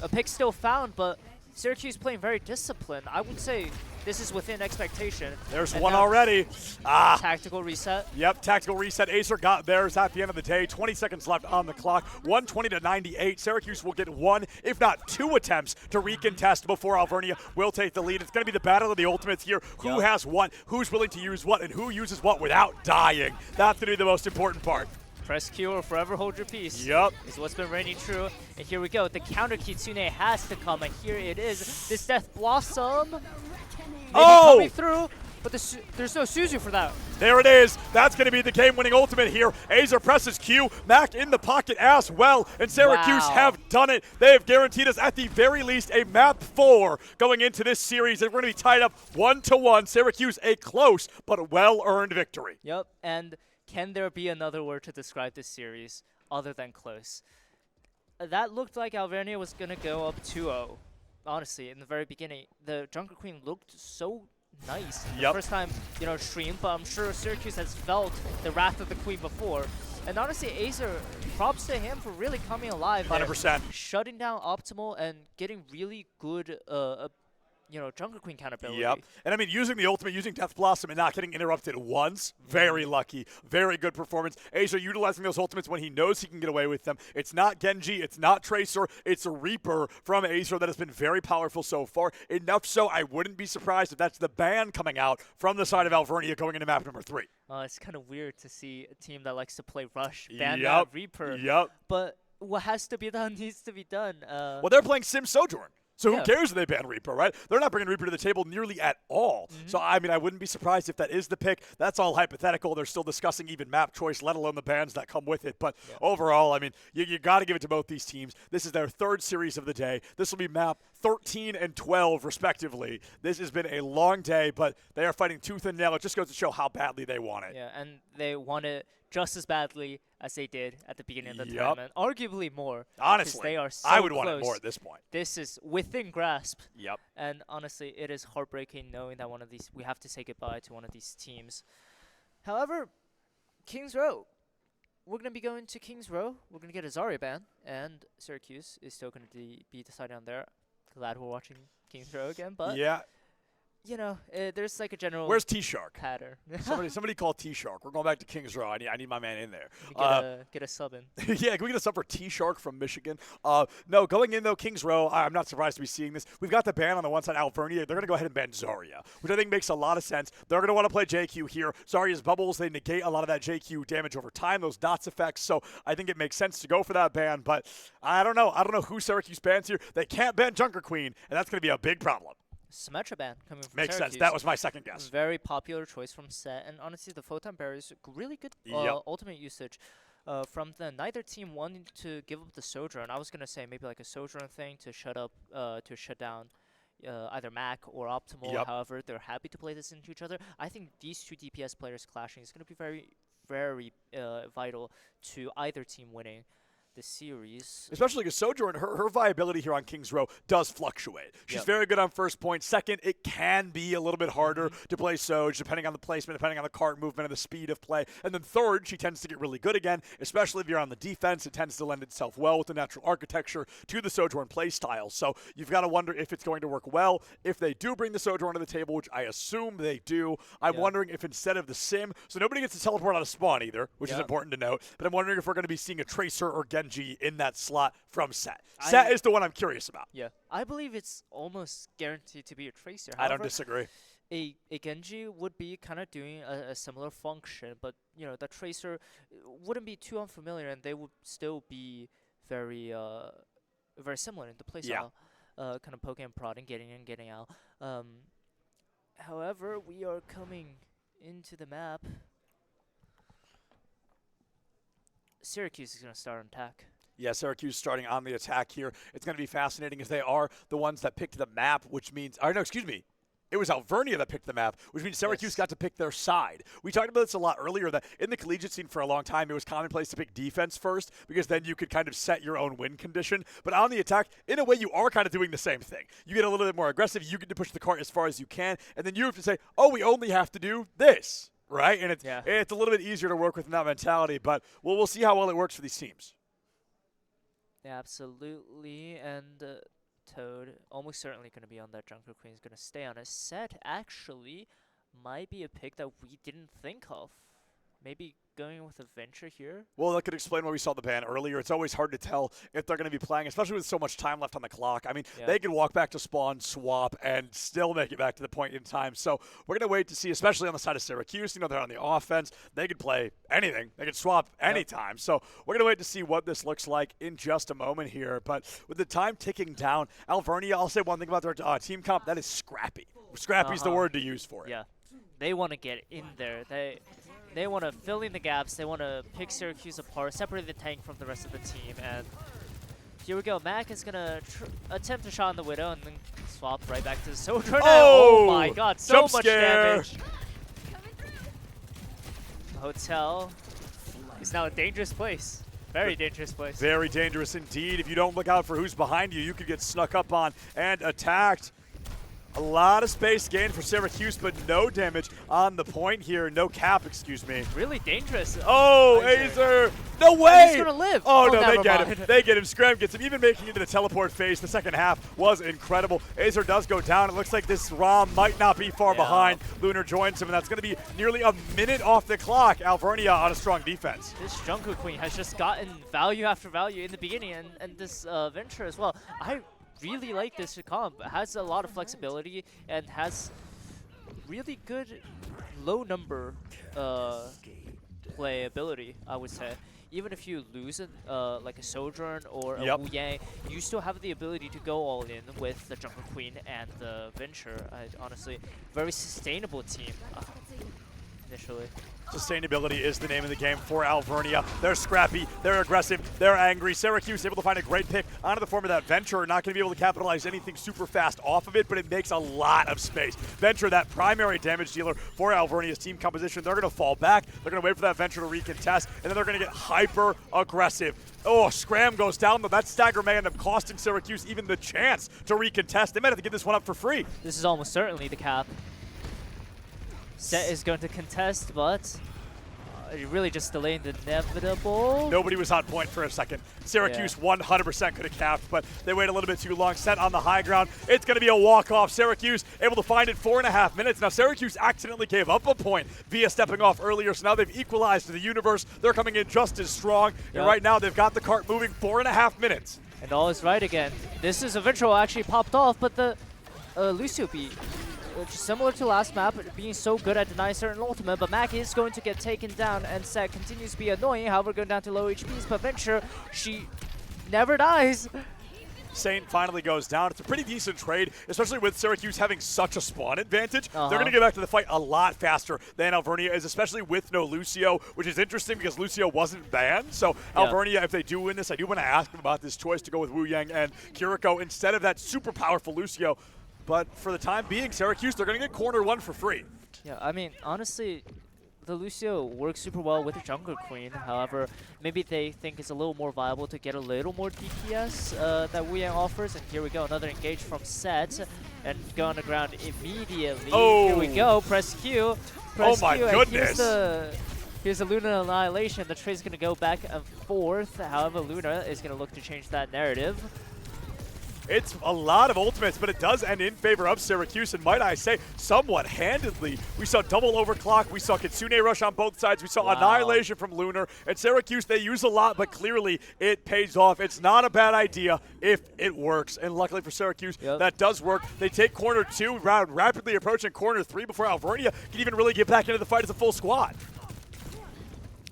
A pick still found, but Syracuse playing very disciplined. I would say this is within expectation. There's one already. Tactical reset. Yep, tactical reset. Azer got theirs at the end of the day. 20 seconds left on the clock. 120 to 98. Syracuse will get one, if not two attempts to recontest before Alvernia will take the lead. It's going to be the battle of the ultimates here. Who has what, who's willing to use what, and who uses what without dying. That's going to be the most important part. Press Q or forever hold your peace. Yep. Is what's been reigning true. And here we go. The counter Kitsune has to come, and here it is. This Death Blossom. Coming through, but there's no Suzu for that. There it is. That's going to be the game-winning ultimate here. Azer presses Q. Mac in the pocket as well, and Syracuse have done it. They have guaranteed us at the very least a map 4 going into this series, and we're going to be tied up 1-1. Syracuse a close but well-earned victory. Yep, and can there be another word to describe this series other than close? That looked like Alvernia was going to go up 2-0. Honestly, in the very beginning, the Junker Queen looked so nice. The first time, streamed, but I'm sure Syracuse has felt the wrath of the Queen before. And honestly, Azer, props to him for really coming alive. 100%. Shutting down Optimal and getting really good Junker Queen countability. Yep. And I mean, using the ultimate, using Death Blossom and not getting interrupted once, very lucky. Very good performance. Azer utilizing those ultimates when he knows he can get away with them. It's not Genji, it's not Tracer, it's a Reaper from Azer that has been very powerful so far. Enough so I wouldn't be surprised if that's the ban coming out from the side of Alvernia going into map number 3. It's kind of weird to see a team that likes to play Rush ban that Reaper. Yep. But what has to be done needs to be done. Well, they're playing Sim Sojourn. So who cares if they ban Reaper, right? They're not bringing Reaper to the table nearly at all. So, I mean, I wouldn't be surprised if that is the pick. That's all hypothetical. They're still discussing even map choice, let alone the bans that come with it. But overall, I mean, you got to give it to both these teams. This is their third series of the day. This will be map 13 and 12, respectively. This has been a long day, but they are fighting tooth and nail. It just goes to show how badly they want it. Yeah, and they want it just as badly as they did at the beginning of the tournament. Arguably more. Honestly, they are so I would close. want it more at this point. This is within grasp. Yep. And honestly, it is heartbreaking knowing that we have to say goodbye to one of these teams. However, Kings Row. We're going to be going to Kings Row. We're going to get a Zarya ban, and Syracuse is still going to be decided on there. Glad we're watching Kings Row again, but there's like a general. Where's T-Shark? Pattern. somebody call T-Shark. We're going back to Kings Row. I need my man in there. Get a sub in. Yeah, can we get a sub for T-Shark from Michigan? No, going in though, Kings Row. I'm not surprised to be seeing this. We've got the ban on the one side, Alvernia. They're going to go ahead and ban Zarya, which I think makes a lot of sense. They're going to want to play JQ here. Zarya's bubbles, they negate a lot of that JQ damage over time, those dots effects. So I think it makes sense to go for that ban. But I don't know. I don't know who Syracuse bans here. They can't ban Junker Queen, and that's going to be a big problem. Symmetra ban coming from Makes Syracuse. sense. That was my second guess. Very popular choice from Set, and honestly, the Photon Barrier is really good ultimate usage from neither team wanting to give up the Sojourn. I was gonna say maybe like a Sojourn thing to shut down either Mac or Optimal. However, they're happy to play this into each other. I think these two DPS players clashing is gonna be very, very vital to either team winning the series. Especially because Sojourn, her viability here on Kings Row does fluctuate. She's very good on first point. Second, it can be a little bit harder to play Soj, depending on the placement, depending on the card movement and the speed of play. And then third, she tends to get really good again, especially if you're on the defense. It tends to lend itself well with the natural architecture to the Sojourn play style. So you've got to wonder if it's going to work well. If they do bring the Sojourn to the table, which I assume they do, I'm wondering if instead of the Sim, so nobody gets to teleport out of spawn either, which is important to note, but I'm wondering if we're going to be seeing a Tracer or Genji in that slot from Set. Set is the one I'm curious about. Yeah. I believe it's almost guaranteed to be a Tracer. However, I don't disagree. a Genji would be kind of doing a similar function, but the Tracer wouldn't be too unfamiliar, and they would still be very very similar in the playstyle, kind of poking and prodding, getting in, getting out. However, we are coming into the map. Syracuse is going to start on attack. Yeah, Syracuse starting on the attack here. It's going to be fascinating as they are the ones that picked the map, which means, or no, excuse me. It was Alvernia that picked the map, which means Syracuse got to pick their side. We talked about this a lot earlier, that in the collegiate scene for a long time, it was commonplace to pick defense first because then you could kind of set your own win condition. But on the attack, in a way, you are kind of doing the same thing. You get a little bit more aggressive. You get to push the cart as far as you can, and then you have to say, oh, we only have to do this, right? And it's a little bit easier to work with in that mentality, but we'll see how well it works for these teams. Yeah, absolutely, and Toad almost certainly going to be on that Jungle Queen. Is going to stay on a set. Actually, might be a pick that we didn't think of. Maybe going with a Venture here. Well, that could explain why we saw the ban earlier. It's always hard to tell if they're going to be playing, especially with so much time left on the clock. I mean, they could walk back to spawn, swap, and still make it back to the point in time. So we're going to wait to see, especially on the side of Syracuse. They're on the offense. They could play anything. They could swap anytime. So we're going to wait to see what this looks like in just a moment here. But with the time ticking down, Alvernia, I'll say one thing about their team comp, that is scrappy. Scrappy's the word to use for it. Yeah, they want to get in there. They want to fill in the gaps. They want to pick Syracuse apart, separate the tank from the rest of the team. And here we go. Mac is going to attempt a shot on the Widow and then swap right back to the Sojourner. Oh my god, so much damage. Hotel is now a dangerous place. Very dangerous place. Very dangerous indeed. If you don't look out for who's behind you, you could get snuck up on and attacked. A lot of space gained for Syracuse, but no damage on the point here. No cap, excuse me. Really dangerous. Oh, Azer. No way. He's going to live. Oh, no, they get him. They get him. Scram gets him. Even making it into the teleport phase, the second half was incredible. Azer does go down. It looks like this ROM might not be far behind. Lunar joins him, and that's going to be nearly a minute off the clock. Alvernia on a strong defense. This Jungle Queen has just gotten value after value in the beginning, and this Venture as well. I really like this comp. It has a lot of flexibility and has really good low number playability, I would say. Even if you lose it, like a Sojourn or a Wu Yang, you still have the ability to go all in with the Jungle Queen and the Venture. Honestly, very sustainable team initially. Sustainability is the name of the game for Alvernia. They're scrappy, they're aggressive, they're angry. Syracuse able to find a great pick onto the form of that Venture. Not going to be able to capitalize anything super fast off of it, but it makes a lot of space. Venture, that primary damage dealer for Alvernia's team composition, they're going to fall back. They're going to wait for that Venture to recontest, and then they're going to get hyper aggressive. Oh, Scram goes down, though. That stagger may end up costing Syracuse even the chance to recontest. They might have to give this one up for free. This is almost certainly the cap. Set is going to contest, but really just delaying the inevitable. Nobody was on point for a second. Syracuse 100% could have capped, but they waited a little bit too long. Set on the high ground. It's going to be a walk-off. Syracuse able to find it 4.5 minutes. Now, Syracuse accidentally gave up a point via stepping off earlier, so now they've equalized to the universe. They're coming in just as strong, and right now they've got the cart moving 4.5 minutes. And all is right again. This is eventually actually popped off, but the Lucio beat. Similar to last map, being so good at denying certain ultimate, but Mac is going to get taken down, and Set continues to be annoying. However, going down to low HPs, but Venture, she never dies. Saint finally goes down. It's a pretty decent trade, especially with Syracuse having such a spawn advantage. They're going to get back to the fight a lot faster than Alvernia is, especially with no Lucio, which is interesting because Lucio wasn't banned. So Alvernia, if they do win this, I do want to ask them about this choice to go with Wu Yang and Kiriko instead of that super powerful Lucio. But for the time being, Syracuse, they're going to get corner one for free. Yeah, I mean, honestly, the Lucio works super well with the Jungle Queen. However, maybe they think it's a little more viable to get a little more DPS that Wu Yang offers. And here we go, another engage from Set. And go on the ground immediately. Oh. Here we go, press Q. Press my Q, goodness. Here's the Luna Annihilation. The trade's going to go back and forth. However, Luna is going to look to change that narrative. It's a lot of ultimates, but it does end in favor of Syracuse, and might I say, somewhat handedly. We saw double overclock, we saw Kitsune rush on both sides, we saw annihilation from Lunar, and Syracuse, they use a lot, but clearly it pays off. It's not a bad idea if it works, and luckily for Syracuse, that does work. They take corner 2, rapidly approaching corner 3 before Alvernia can even really get back into the fight as a full squad.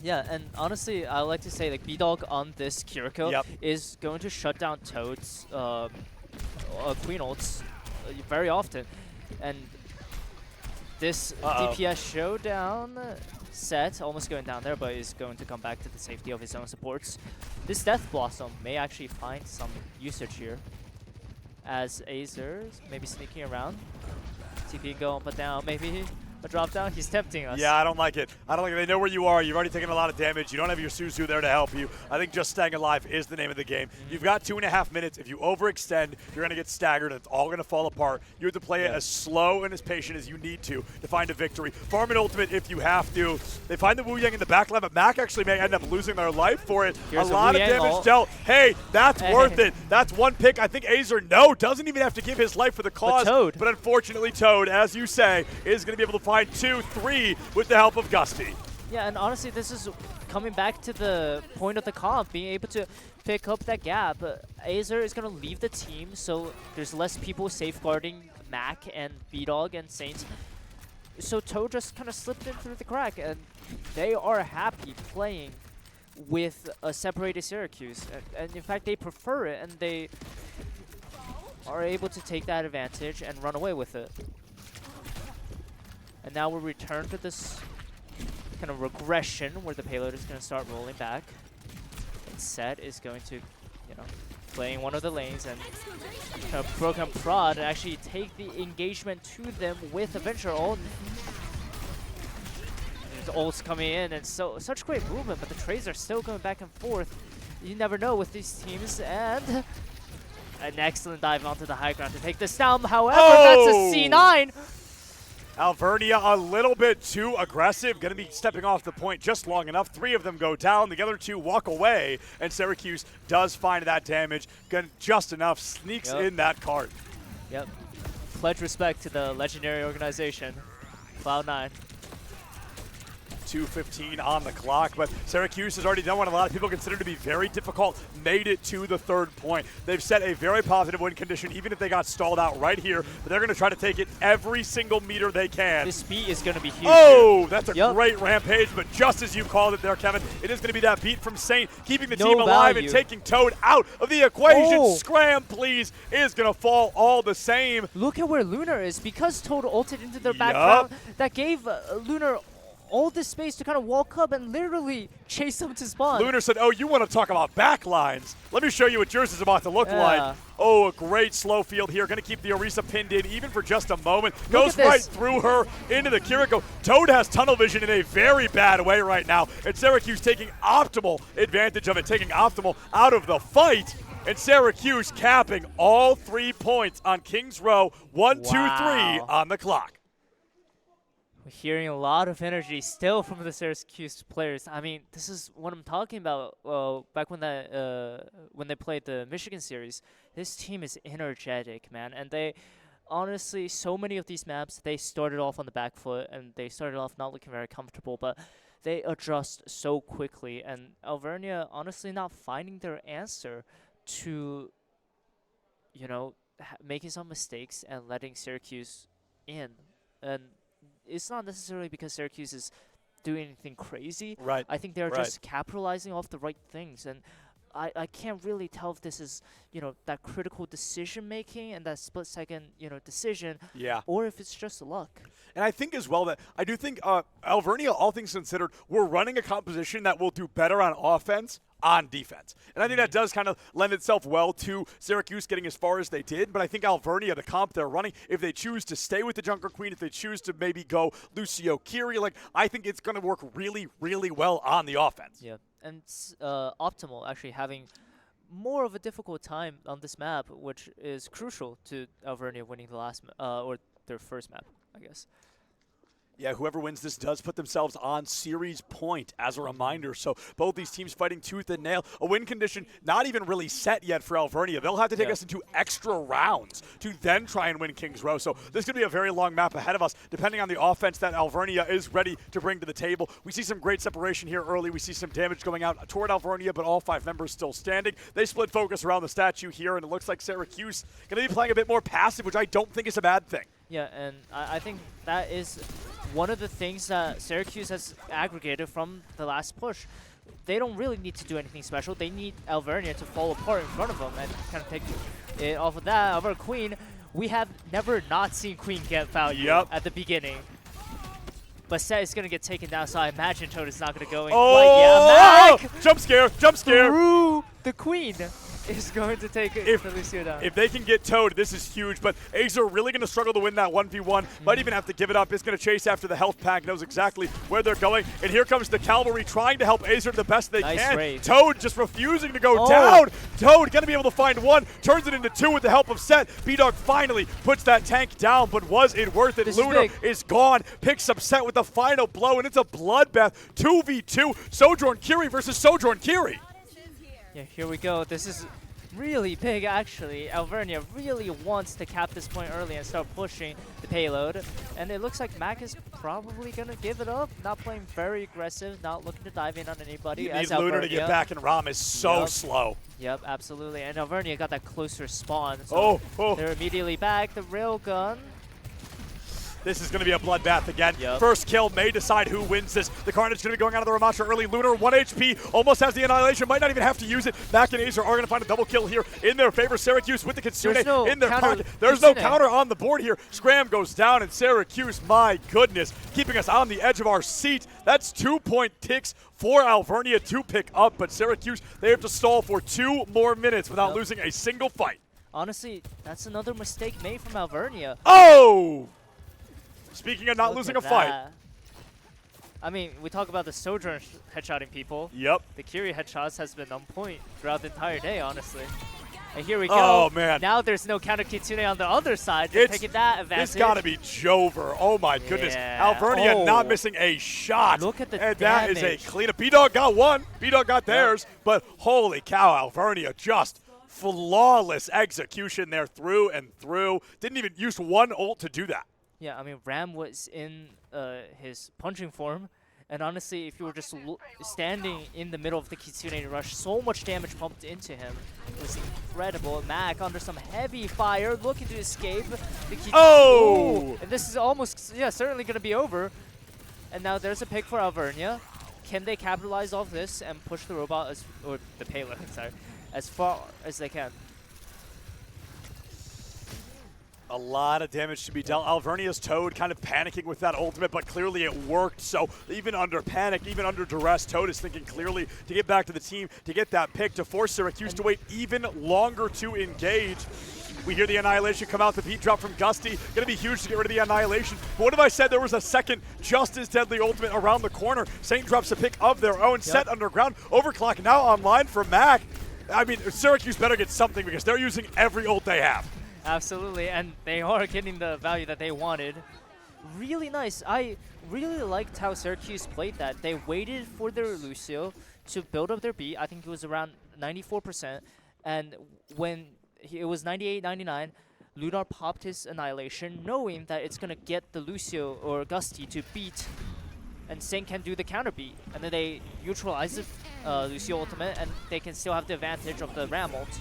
Yeah, and honestly, I like to say like B-Dog on this Kiriko is going to shut down Toad's Queen ults very often. And this DPS showdown set, almost going down there, but is going to come back to the safety of his own supports. This Death Blossom may actually find some usage here, as Azer is maybe sneaking around. TP going up and down, maybe a drop down. He's tempting us. Yeah, I don't like it. I don't like it. They know where you are. You've already taken a lot of damage. You don't have your Suzu there to help you. I think just staying alive is the name of the game. You've got 2.5 minutes. If you overextend, you're going to get staggered, and it's all going to fall apart. You have to play it as slow and as patient as you need to find a victory. Farm an ultimate if you have to. They find the Wu Yang in the back line, but Mac actually may end up losing their life for it. Here's a lot of damage dealt. Hey, that's worth it. That's one pick. I think Azer, doesn't even have to give his life for the cause. But unfortunately, Toad, as you say, is going to be able to find 2, 3 with the help of Gusty. Yeah, and honestly, this is coming back to the point of the comp, being able to pick up that gap. Azer is going to leave the team, so there's less people safeguarding Mac and B-Dog and Saints. So Toad just kind of slipped in through the crack, and they are happy playing with a separated Syracuse. And in fact, they prefer it, and they are able to take that advantage and run away with it. And now we'll return to this kind of regression where the payload is going to start rolling back. And Set is going to, playing one of the lanes and kind of broken prod and actually take the engagement to them with a Venture ult. There's ults coming in, and such great movement, but the trades are still going back and forth. You never know with these teams, and an excellent dive onto the high ground to take this down. However, that's a C9. Alvernia a little bit too aggressive, going to be stepping off the point just long enough. 3 of them go down, the other 2 walk away, and Syracuse does find that damage. Just enough, sneaks in that cart. Yep. Pledge respect to the legendary organization, Cloud9. 2:15 on the clock, but Syracuse has already done what a lot of people consider to be very difficult, made it to the 3rd point. They've set a very positive win condition, even if they got stalled out right here, but they're going to try to take it every single meter they can. This beat is going to be huge. Oh, that's a great rampage, but just as you called it there, Kevin, it is going to be that beat from Saint, keeping the team alive and taking Toad out of the equation. Scram, please, is going to fall all the same. Look at where Lunar is. Because Toad ulted into their background, that gave Lunar all this space to kind of walk up and literally chase them to spawn. Lunar said, oh, you want to talk about backlines? Let me show you what yours is about to look like. Oh, a great slow field here. Going to keep the Orisa pinned in even for just a moment. Goes right through her into the Kiriko. Toad has tunnel vision in a very bad way right now. And Syracuse taking optimal advantage of it, taking optimal out of the fight. And Syracuse capping all 3 points on Kings Row. 1, 2, 3 on the clock. We're hearing a lot of energy still from the Syracuse players. I mean, this is what I'm talking about. Back when they played the Michigan series, this team is energetic, man. And they, honestly, so many of these maps, they started off on the back foot, and they started off not looking very comfortable, but they adjust so quickly. And Alvernia, honestly, not finding their answer to, making some mistakes and letting Syracuse in. And it's not necessarily because Syracuse is doing anything crazy. Right. I think they're just capitalizing off the right things. And I can't really tell if this is, that critical decision making and that split second, decision. Yeah. Or if it's just luck. And I think as well that I do think Alvernia, all things considered, we're running a composition that will do better on offense on defense. And I think that does kind of lend itself well to Syracuse getting as far as they did. But I think Alvernia, the comp they're running, if they choose to stay with the Junker Queen, if they choose to maybe go Lucio Kiri, I think it's going to work really, really well on the offense. Yeah. And Optimal actually having more of a difficult time on this map, which is crucial to Alvernia winning the last or their first map, I guess. Yeah, whoever wins this does put themselves on series point as a reminder. So both these teams fighting tooth and nail. A win condition not even really set yet for Alvernia. They'll have to take us into extra rounds to then try and win Kings Row. So this is going to be a very long map ahead of us, depending on the offense that Alvernia is ready to bring to the table. We see some great separation here early. We see some damage going out toward Alvernia, but all 5 members still standing. They split focus around the statue here, and it looks like Syracuse going to be playing a bit more passive, which I don't think is a bad thing. Yeah, and I think that is one of the things that Syracuse has aggregated from the last push. They don't really need to do anything special. They need Alvernia to fall apart in front of them and kind of take it off of that. Over Queen, we have never not seen Queen get value at the beginning. But Set is going to get taken down, so I imagine Toad is not going to go in. Oh, Mac! Jump scare, jump scare. Through the Queen is going to take it for Lucio down. If they can get Toad, this is huge, but Azer really going to struggle to win that 1v1. Might even have to give it up. Is going to chase after the health pack, knows exactly where they're going. And here comes the Cavalry trying to help Azer the best they can. Raid. Toad just refusing to go down. Toad going to be able to find 1, turns it into 2 with the help of Set. B-Dog finally puts that tank down, but was it worth it? Luna is gone, picks up Set with the final blow, and it's a bloodbath. 2v2, Sojourn Kiri versus Sojourn Kiri. Yeah, here we go. This is really big, actually. Alvernia really wants to cap this point early and start pushing the payload. And it looks like Mac is probably going to give it up. Not playing very aggressive, not looking to dive in on anybody. You need Lunar to get back, and Ram is so slow. Yep, absolutely. And Alvernia got that closer spawn. So they're immediately back. The railgun. This is going to be a bloodbath again. First kill may decide who wins this. The Carnage going to be going out of the Ramattra early. Lunar, 1 HP, almost has the Annihilation. Might not even have to use it. Mac and Azer are going to find a double kill here in their favor. Syracuse with the Kitsune in their pocket. There's no counter on the board here. Scram goes down, and Syracuse, my goodness, keeping us on the edge of our seat. That's 2-point ticks for Alvernia to pick up, but Syracuse, they have to stall for 2 more minutes without losing a single fight. Honestly, that's another mistake made from Alvernia. Oh! Speaking of not losing a fight. I mean, we talk about the Sojourn headshotting people. Yep. The Kiri headshots has been on point throughout the entire day, honestly. And here we go. Oh, man. Now there's no counter Kitsune on the other side. They're taking that advantage. This got to be Jover. Oh, my goodness. Alvernia not missing a shot. Look at the damage. That is a cleanup. B-Dog got 1. B-Dog got theirs. But holy cow, Alvernia just flawless execution there through and through. Didn't even use 1 ult to do that. Yeah, I mean, Ram was in his punching form, and honestly, if you were just standing in the middle of the Kitsune rush, so much damage pumped into him. It was incredible. Mac under some heavy fire, looking to escape. The Kitsune, and this is almost, certainly going to be over. And now there's a pick for Alvernia. Can they capitalize off this and push the robot, or the payload, sorry, as far as they can? A lot of damage to be dealt. Alvernia's Toad kind of panicking with that ultimate, but clearly it worked. So even under panic, even under duress, Toad is thinking clearly to get back to the team, to get that pick, to force Syracuse to wait even longer to engage. We hear the Annihilation come out, the beat drop from Gusty. Gonna be huge to get rid of the Annihilation. But what if I said there was a second just as deadly ultimate around the corner? Saint drops a pick of their own, Set underground. Overclock now online for Mac. I mean, Syracuse better get something because they're using every ult they have. Absolutely, and they are getting the value that they wanted. Really nice. I really liked how Syracuse played that. They waited for their Lucio to build up their beat. I think it was around 94%. And when it was 98, 99, Lunar popped his Annihilation, knowing that it's going to get the Lucio or Gusty to beat, and Saint can do the counter beat. And then they neutralize the Lucio ultimate, and they can still have the advantage of the Ram ult.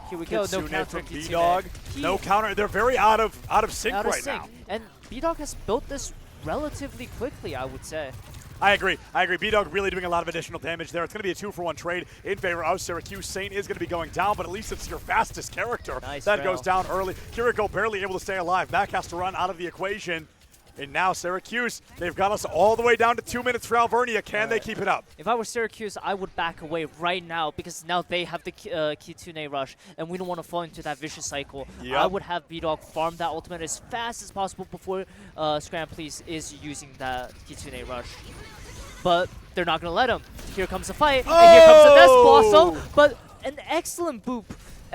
Here we go, no counter B-Dog. No counter. They're very out of sync now. And B-Dog has built this relatively quickly, I would say. I agree. B-Dog really doing a lot of additional damage there. It's going to be a 2-for-1 trade in favor of Syracuse. Saint is going to be going down, but at least it's your fastest character that goes down early. Kiriko barely able to stay alive. Mac has to run out of the equation. And now Syracuse, they've got us all the way down to 2 minutes for Alvernia. Can they keep it up? If I were Syracuse, I would back away right now because now they have the Kitsune rush, and we don't want to fall into that vicious cycle. I would have B-Dog farm that ultimate as fast as possible before Scram Please is using that Kitsune rush. But they're not going to let him. Here comes the fight, and here comes the Nest Blossom, but an excellent boop.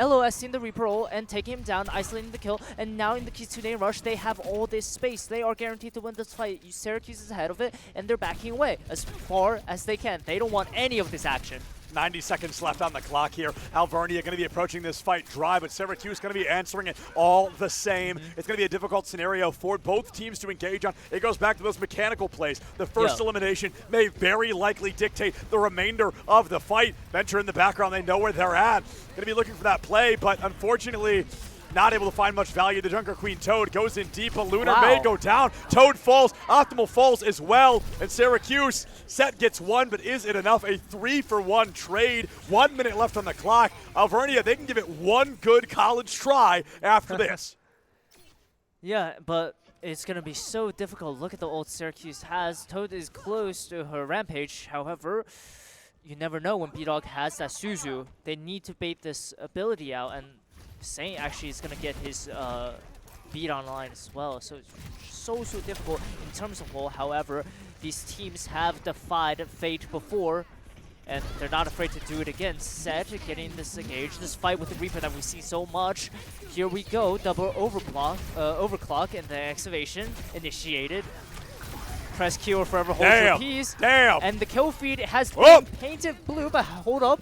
Elo has seen the Reaper ult and taking him down, isolating the kill, and now in the Kitsune rush, they have all this space. They are guaranteed to win this fight. Syracuse is ahead of it, and they're backing away as far as they can. They don't want any of this action. 90 seconds left on the clock here. Alvernia going to be approaching this fight dry, but Syracuse going to be answering it all the same. It's going to be a difficult scenario for both teams to engage on. It goes back to those mechanical plays. The first elimination may very likely dictate the remainder of the fight. Venture in the background, they know where they're at. Going to be looking for that play, but unfortunately, not able to find much value. The Junker Queen Toad goes in deep, but Lunar may go down. Toad falls, Optimal falls as well, and Syracuse set gets one, but is it enough? A 3-for-1 trade, 1 minute left on the clock. Alvernia, they can give it one good college try after this. Yeah, but it's going to be so difficult. Look at the ult Syracuse has. Toad is close to her Rampage, however, you never know when B-Dog has that Suzu. They need to bait this ability out, and Saint actually is going to get his beat online as well. So it's so difficult in terms of ult. However, these teams have defied fate before, and they're not afraid to do it again. Set getting this engaged. This fight with the Reaper that we see so much. Here we go. Double overclock and the excavation initiated. Press Q or forever hold for peace. And the kill feed has been painted blue, but hold up.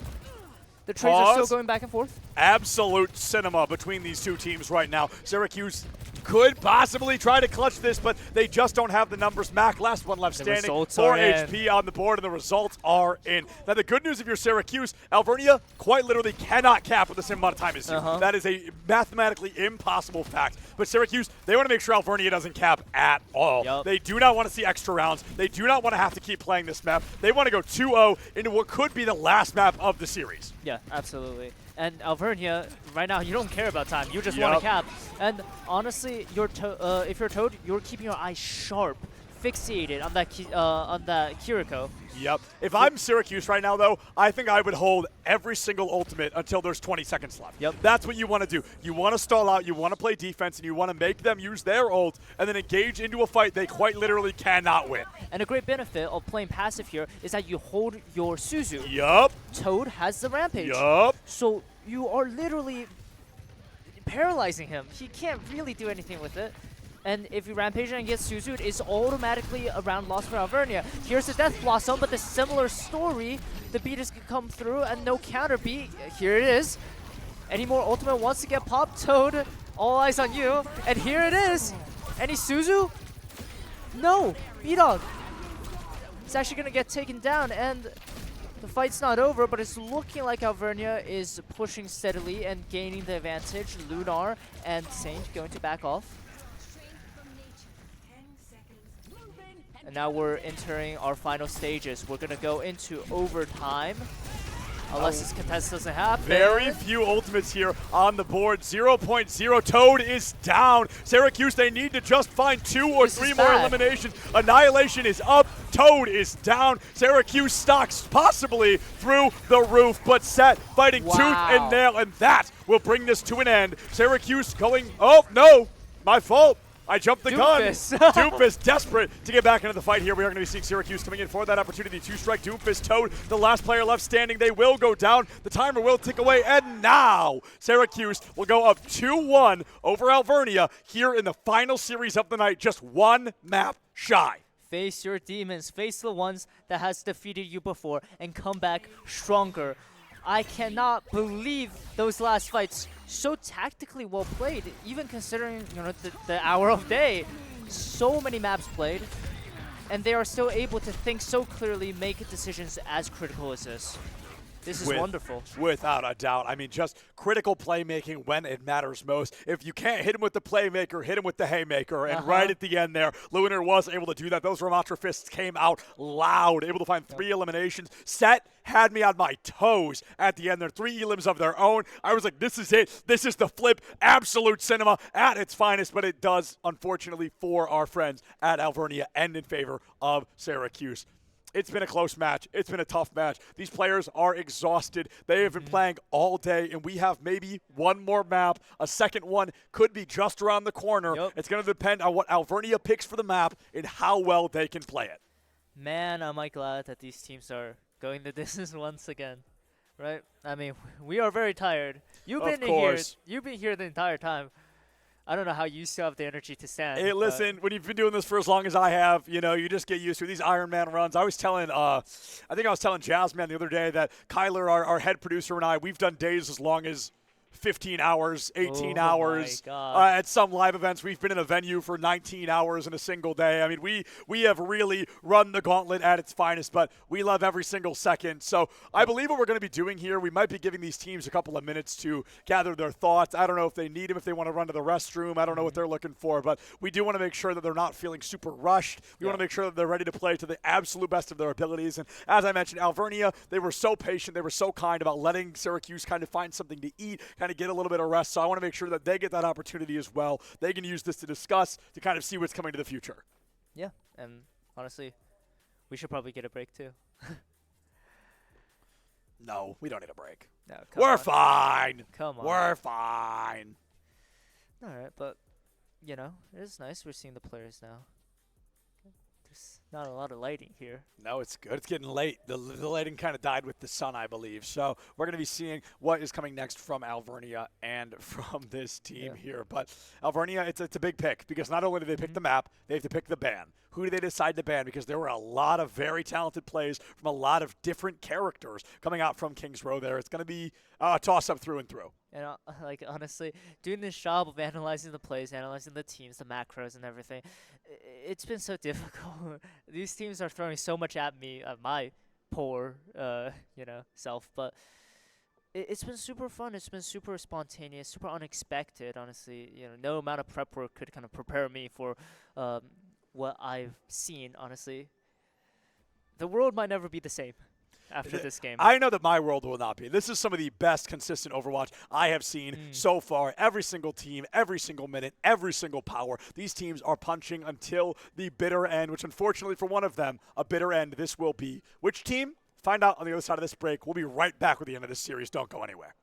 The trades are still going back and forth. Absolute cinema between these two teams right now. Syracuse could possibly try to clutch this, but they just don't have the numbers. Mac, last one left standing. 4 HP on the board, and the results are in. Now, the good news if you're Syracuse, Alvernia quite literally cannot cap with the same amount of time as you. That is a mathematically impossible fact. But Syracuse, they want to make sure Alvernia doesn't cap at all. They do not want to see extra rounds. They do not want to have to keep playing this map. They want to go 2-0 into what could be the last map of the series. Yeah, absolutely. And Alvernia, right now, you don't care about time. You just want to cap. And honestly, if you're Toad, you're keeping your eyes sharp, fixated on that Kiriko. Yep. If I'm Syracuse right now, though, I think I would hold every single ultimate until there's 20 seconds left. That's what you want to do. You want to stall out, you want to play defense, and you want to make them use their ult and then engage into a fight they quite literally cannot win. And a great benefit of playing passive here is that you hold your Suzu. Toad has the Rampage. So you are literally paralyzing him. He can't really do anything with it. And if you Rampage and get Suzu'd, it's automatically a round loss for Alvernia. Here's the Death Blossom, but the similar story. The beat is going to come through and no counter beat. Here it is. Any more ultimate wants to get popped. Toad, all eyes on you. And here it is. Any Suzu? No. B-Dog. It's actually going to get taken down, and the fight's not over, but it's looking like Alvernia is pushing steadily and gaining the advantage. Lunar and Saint going to back off. And now we're entering our final stages. We're going to go into overtime. Unless this contest doesn't happen. Very few ultimates here on the board. 0.0. Toad is down. Syracuse, they need to just find 2 or 3 more eliminations. Annihilation is up. Toad is down. Syracuse stocks possibly through the roof, but Set fighting tooth and nail, and that will bring this to an end. Syracuse going, oh no, my fault. I jumped the gun. Doomfist desperate to get back into the fight here. We are going to be seeing Syracuse coming in for that opportunity to strike Doomfist. Toad, the last player left standing. They will go down. The timer will tick away. And now Syracuse will go up 2-1 over Alvernia here in the final series of the night. Just one map shy. Face your demons. Face the ones that has defeated you before and come back stronger. I cannot believe those last fights. So tactically well played, even considering the hour of day. So many maps played, and they are still able to think so clearly, make decisions as critical as this. This is wonderful. Without a doubt. I mean, just critical playmaking when it matters most. If you can't hit him with the playmaker, hit him with the haymaker. And right at the end there, Lunar was able to do that. Those Ramatra fists came out loud, able to find 3 eliminations. Set had me on my toes at the end there. 3 elims of their own. I was like, this is it. This is the flip. Absolute cinema at its finest. But it does, unfortunately, for our friends at Alvernia end in favor of Syracuse. It's been a close match. It's been a tough match. These players are exhausted. They have been playing all day, and we have maybe one more map. A second one could be just around the corner. It's going to depend on what Alvernia picks for the map and how well they can play it. Man, am I glad that these teams are going the distance once again. right? I mean, we are very tired. You've Of been course. here. You've been here the entire time. I don't know how you still have the energy to stand. Hey, listen, when you've been doing this for as long as I have, you just get used to these Ironman runs. I was telling, I think I was telling Jazzman the other day that Kyler, our head producer, and I, we've done days as long as 15 hours, 18 hours. At some live events, we've been in a venue for 19 hours in a single day. I mean, we have really run the gauntlet at its finest, but we love every single second. So I believe what we're going to be doing here, we might be giving these teams a couple of minutes to gather their thoughts. I don't know if they need them, if they want to run to the restroom. I don't know what they're looking for, but we do want to make sure that they're not feeling super rushed. We want to make sure that they're ready to play to the absolute best of their abilities. And as I mentioned, Alvernia, they were so patient. They were so kind about letting Syracuse kind of find something to eat, kind of get a little bit of rest. So I want to make sure that they get that opportunity as well. They can use this to discuss, to kind of see what's coming to the future. Yeah, and honestly, we should probably get a break too. No, we don't need a break. No, We're fine. Come on. We're fine. All right, but it is nice we're seeing the players now. There's not a lot of lighting here. No, it's good. It's getting late. The lighting kind of died with the sun, I believe. So we're going to be seeing what is coming next from Alvernia and from this team here. But Alvernia, it's a big pick because not only do they pick the map, they have to pick the ban. Who do they decide to ban? Because there were a lot of very talented plays from a lot of different characters coming out from Kings Row there. It's going to be a toss-up through and through. And honestly, doing this job of analyzing the plays, analyzing the teams, the macros and everything, it's been so difficult. These teams are throwing so much at me, my poor, self. But it's been super fun. It's been super spontaneous, super unexpected. Honestly, no amount of prep work could kind of prepare me for what I've seen. Honestly, the world might never be the same after this game. I know that my world will not be. This is some of the best consistent Overwatch I have seen so far. Every single team, every single minute, every single power. These teams are punching until the bitter end, which unfortunately for one of them, a bitter end this will be. Which team? Find out on the other side of this break. We'll be right back with the end of this series. Don't go anywhere.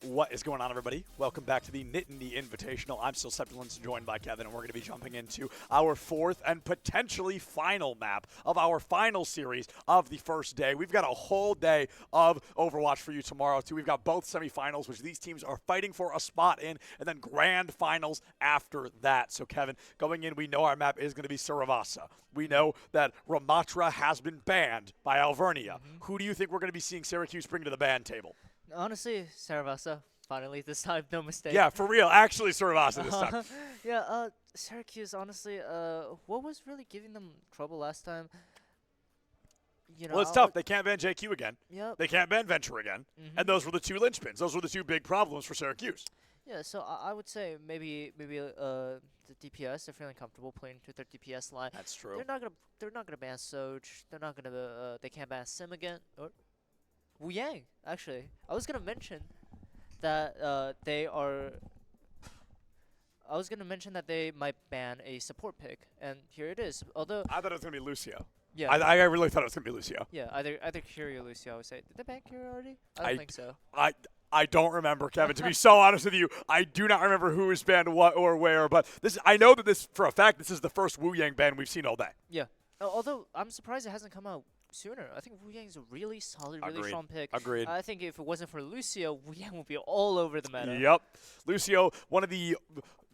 What is going on, everybody? Welcome back to the Nittany Invitational. I'm still Sepulence, joined by Kevin, and we're going to be jumping into our fourth and potentially final map of our final series of the first day. We've got a whole day of Overwatch for you tomorrow, too. We've got both semifinals, which these teams are fighting for a spot in, and then grand finals after that. So, Kevin, going in, we know our map is going to be Saravasa. We know that Ramatra has been banned by Alvernia. Who do you think we're going to be seeing Syracuse bring to the ban table? Honestly, Saravasa, finally, this time, no mistake. Yeah, for real. Actually, Saravasa this time. Yeah, Syracuse, honestly, what was really giving them trouble last time? You know, Well, it's tough. They can't ban JQ again. Yep. They can't ban Venture again. And those were the two linchpins. Those were the two big problems for Syracuse. Yeah, so I would say maybe the DPS, they're feeling comfortable playing to their DPS line. That's true. They're not gonna ban Soj. They're not gonna they can't ban Sim again. Or Wu Yang, actually. I was gonna mention that they might ban a support pick, and here it is. Although I thought it was gonna be Lucio. yeah, I really thought it was gonna be Lucio. yeah, either Curie or Lucio. I would say. Did they ban Curie already? I don't think so. I don't remember, Kevin. To be so honest with you, I do not remember who was banned what or where. But I know that this, for a fact, this is the first Wu Yang ban we've seen all day. Yeah. Although I'm surprised it hasn't come out sooner. I think Wu Yang is a really solid, really strong pick. Agreed. I think if it wasn't for Lucio, Wu Yang would be all over the meta. Yep. Lucio, one of the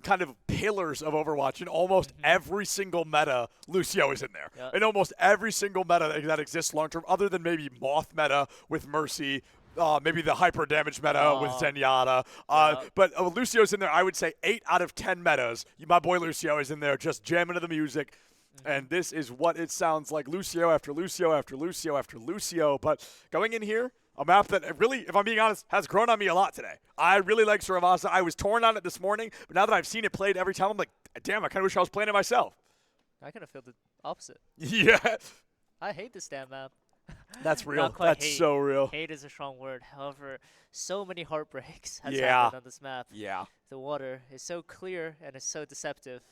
kind of pillars of Overwatch. In almost every single meta, Lucio is in there. Yep. In almost every single meta that exists long-term, other than maybe Moth meta with Mercy, maybe the hyper damage meta with Zenyatta. But Lucio's in there, I would say 8 out of 10 metas. My boy Lucio is in there just jamming to the music. And this is what it sounds like. Lucio after Lucio after Lucio after Lucio. But going in here, a map that really, if I'm being honest, has grown on me a lot today. I really like Saravasa. I was torn on it this morning, but now that I've seen it played every time, I'm like, damn, I kind of wish I was playing it myself. I kind of feel the opposite. Yeah. I hate this damn map. That's real. Not quite That's hate. so real. Hate is a strong word. However, so many heartbreaks has Yeah. happened on this map. Yeah. The water is so clear and it's so deceptive.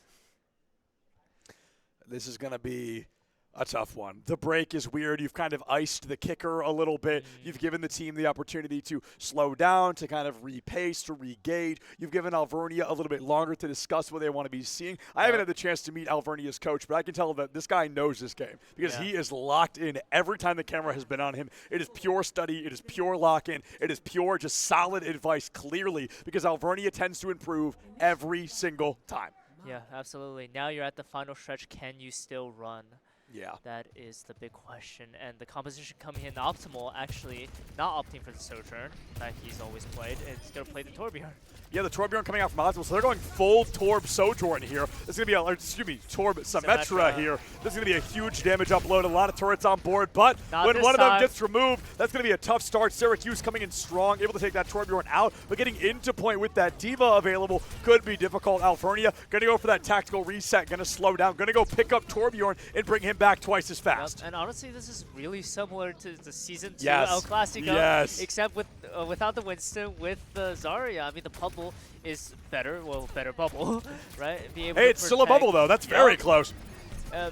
This is going to be a tough one. The break is weird. You've kind of iced the kicker a little bit. You've given the team the opportunity to slow down, to kind of repace, to regauge. You've given Alvernia a little bit longer to discuss what they want to be seeing. I haven't had the chance to meet Alvernia's coach, but I can tell that this guy knows this game because he is locked in every time the camera has been on him. It is pure study. It is pure lock-in. It is pure just solid advice, clearly, because Alvernia tends to improve every single time. Yeah, absolutely. Now you're at the final stretch. Can you still run? Yeah. That is the big question. And the composition coming in optimal, actually not opting for the Sojourn that he's always played, and he's going to play the Torbjorn. Yeah, the Torbjorn coming out from optimal, so they're going full Torb Sojourn here. This is going to be Torb Symmetra here. This is going to be a huge damage upload, a lot of turrets on board, but when one of them gets removed, that's going to be a tough start. Syracuse coming in strong, able to take that Torbjorn out, but getting into point with that Diva available could be difficult. Alvernia going to go for that tactical reset, going to slow down, going to go pick up Torbjorn and bring him back twice as fast. Yep. And honestly, this is really similar to the Season 2 El Clasico, except with without the Winston, with the Zarya. I mean, the bubble is better. Well, better bubble, right? Hey, it's still a bubble, though. That's very close.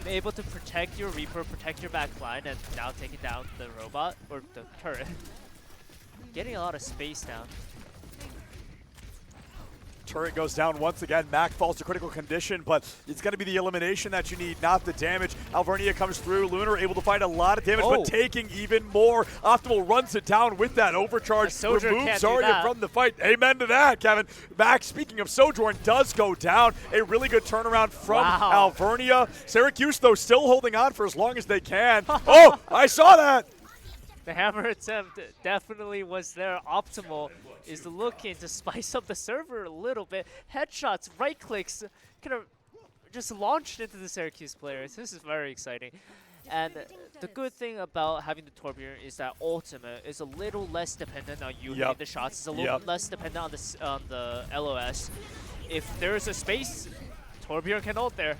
Able to protect your Reaper, protect your backline, and now taking down the robot, or the turret. Getting a lot of space now. Turret goes down once again. Mac falls to critical condition, but it's going to be the elimination that you need, not the damage. Alvernia comes through. Lunar able to find a lot of damage, but taking even more. Optimal runs it down with that overcharge. Removes Zarya from the fight. Amen to that, Kevin. Mac, speaking of Sojourn, does go down. A really good turnaround from Alvernia. Syracuse, though, still holding on for as long as they can. Oh, I saw that. The hammer attempt definitely was there. Optimal is looking to spice up the server a little bit. Headshots, right clicks, kind of just launched into the Syracuse players. This is very exciting. And the good thing about having the Torbjorn is that ultimate is a little less dependent on you hitting the shots. It's a little less dependent on the LOS. If there's a space, Torbjorn can ult there.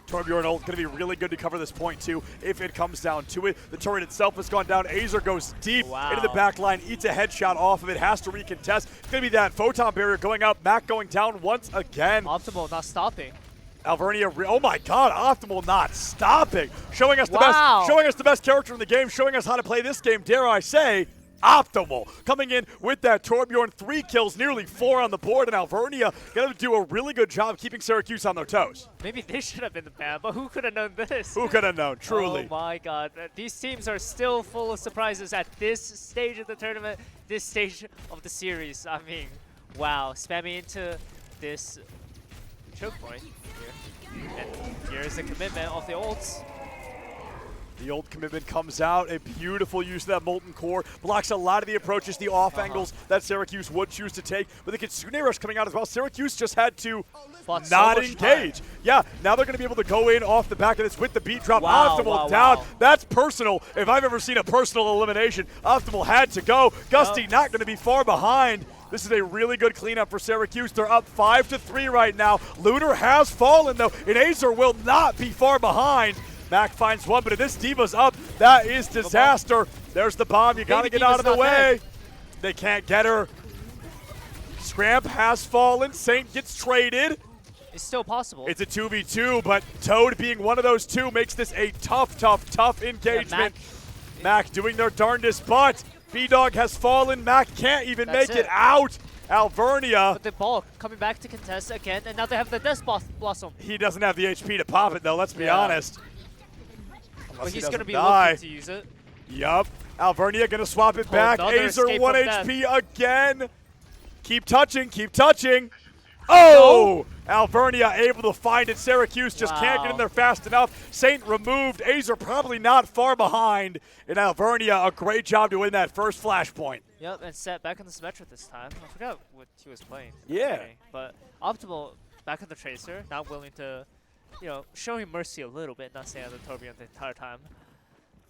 Torbjorn ult going to be really good to cover this point, too, if it comes down to it. The turret itself has gone down. Azer goes deep into the back line, eats a headshot off of it, has to recontest. It's going to be that photon barrier going up. Mac going down once again. Optimal not stopping. Alvernia, oh my God, Optimal not stopping. Showing us the best character in the game, showing us how to play this game, dare I say. Optimal coming in with that Torbjorn, 3 kills, nearly 4 on the board, and Alvernia going to do a really good job keeping Syracuse on their toes. Maybe they should have been the ban, but who could have known this? Who could have known, truly. Oh my god, these teams are still full of surprises at this stage of the tournament, this stage of the series. I mean, wow, spamming into this choke point here. And here's the commitment of the ults. The old commitment comes out, a beautiful use of that Molten Core, blocks a lot of the approaches, the off angles that Syracuse would choose to take. With the Kitsune Rush coming out as well, Syracuse just had to not engage. Yeah, now they're going to be able to go in off the back of this with the beat drop. Optimal down. That's personal. If I've ever seen a personal elimination, Optimal had to go. Gusty not going to be far behind. This is a really good cleanup for Syracuse. They're up 5-3 right now. Lunar has fallen, though, and Azer will not be far behind. Mac finds one, but if this Diva's up, that is disaster. There's the bomb. You got to get out of the way. They can't get her. Scramp has fallen. Saint gets traded. It's still possible. It's a 2v2, but Toad being one of those two makes this a tough engagement. Yeah, Mac doing their darndest, but B-Dog has fallen. Mac can't even make it out. Alvernia. But the ball coming back to contest again, and now they have the Death Blossom. He doesn't have the HP to pop it, though, let's be honest. But he's going to be looking to use it. Yup. Alvernia going to swap it back. Azer 1 HP again. Keep touching, keep touching. Oh! Alvernia able to find it. Syracuse just can't get in there fast enough. Saint removed. Azer probably not far behind. And Alvernia, a great job to win that first flashpoint. Yep, and set back on the Symmetra this time. I forgot what he was playing. Yeah. But Optimal back on the Tracer, not willing to, showing mercy a little bit, not staying on the Torbjorn the entire time.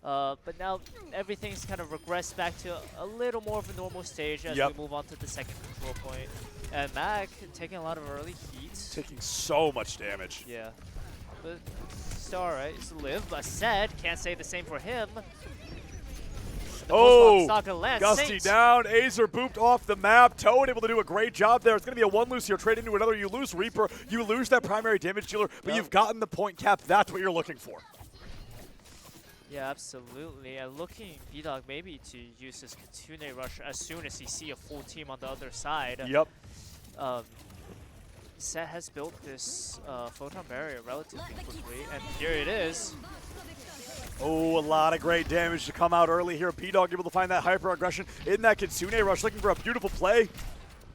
But now everything's kind of regressed back to a little more of a normal stage as we move on to the second control point. And Mac taking a lot of early heat. Taking so much damage. Yeah. But still alright, it's live. But said, can't say the same for him. Gusty down. Azer booped off the map. Toad able to do a great job there. It's going to be a 1 Lucio trade into another. You lose Reaper. You lose that primary damage dealer, but you've gotten the point cap. That's what you're looking for. Yeah, absolutely. And looking B-Dog maybe to use his Kitsune Rush as soon as he see a full team on the other side. Yep. Set has built this Photon Barrier relatively quickly, and here it is. Oh, a lot of great damage to come out early here. B-Dog able to find that hyper aggression in that Kitsune Rush, looking for a beautiful play.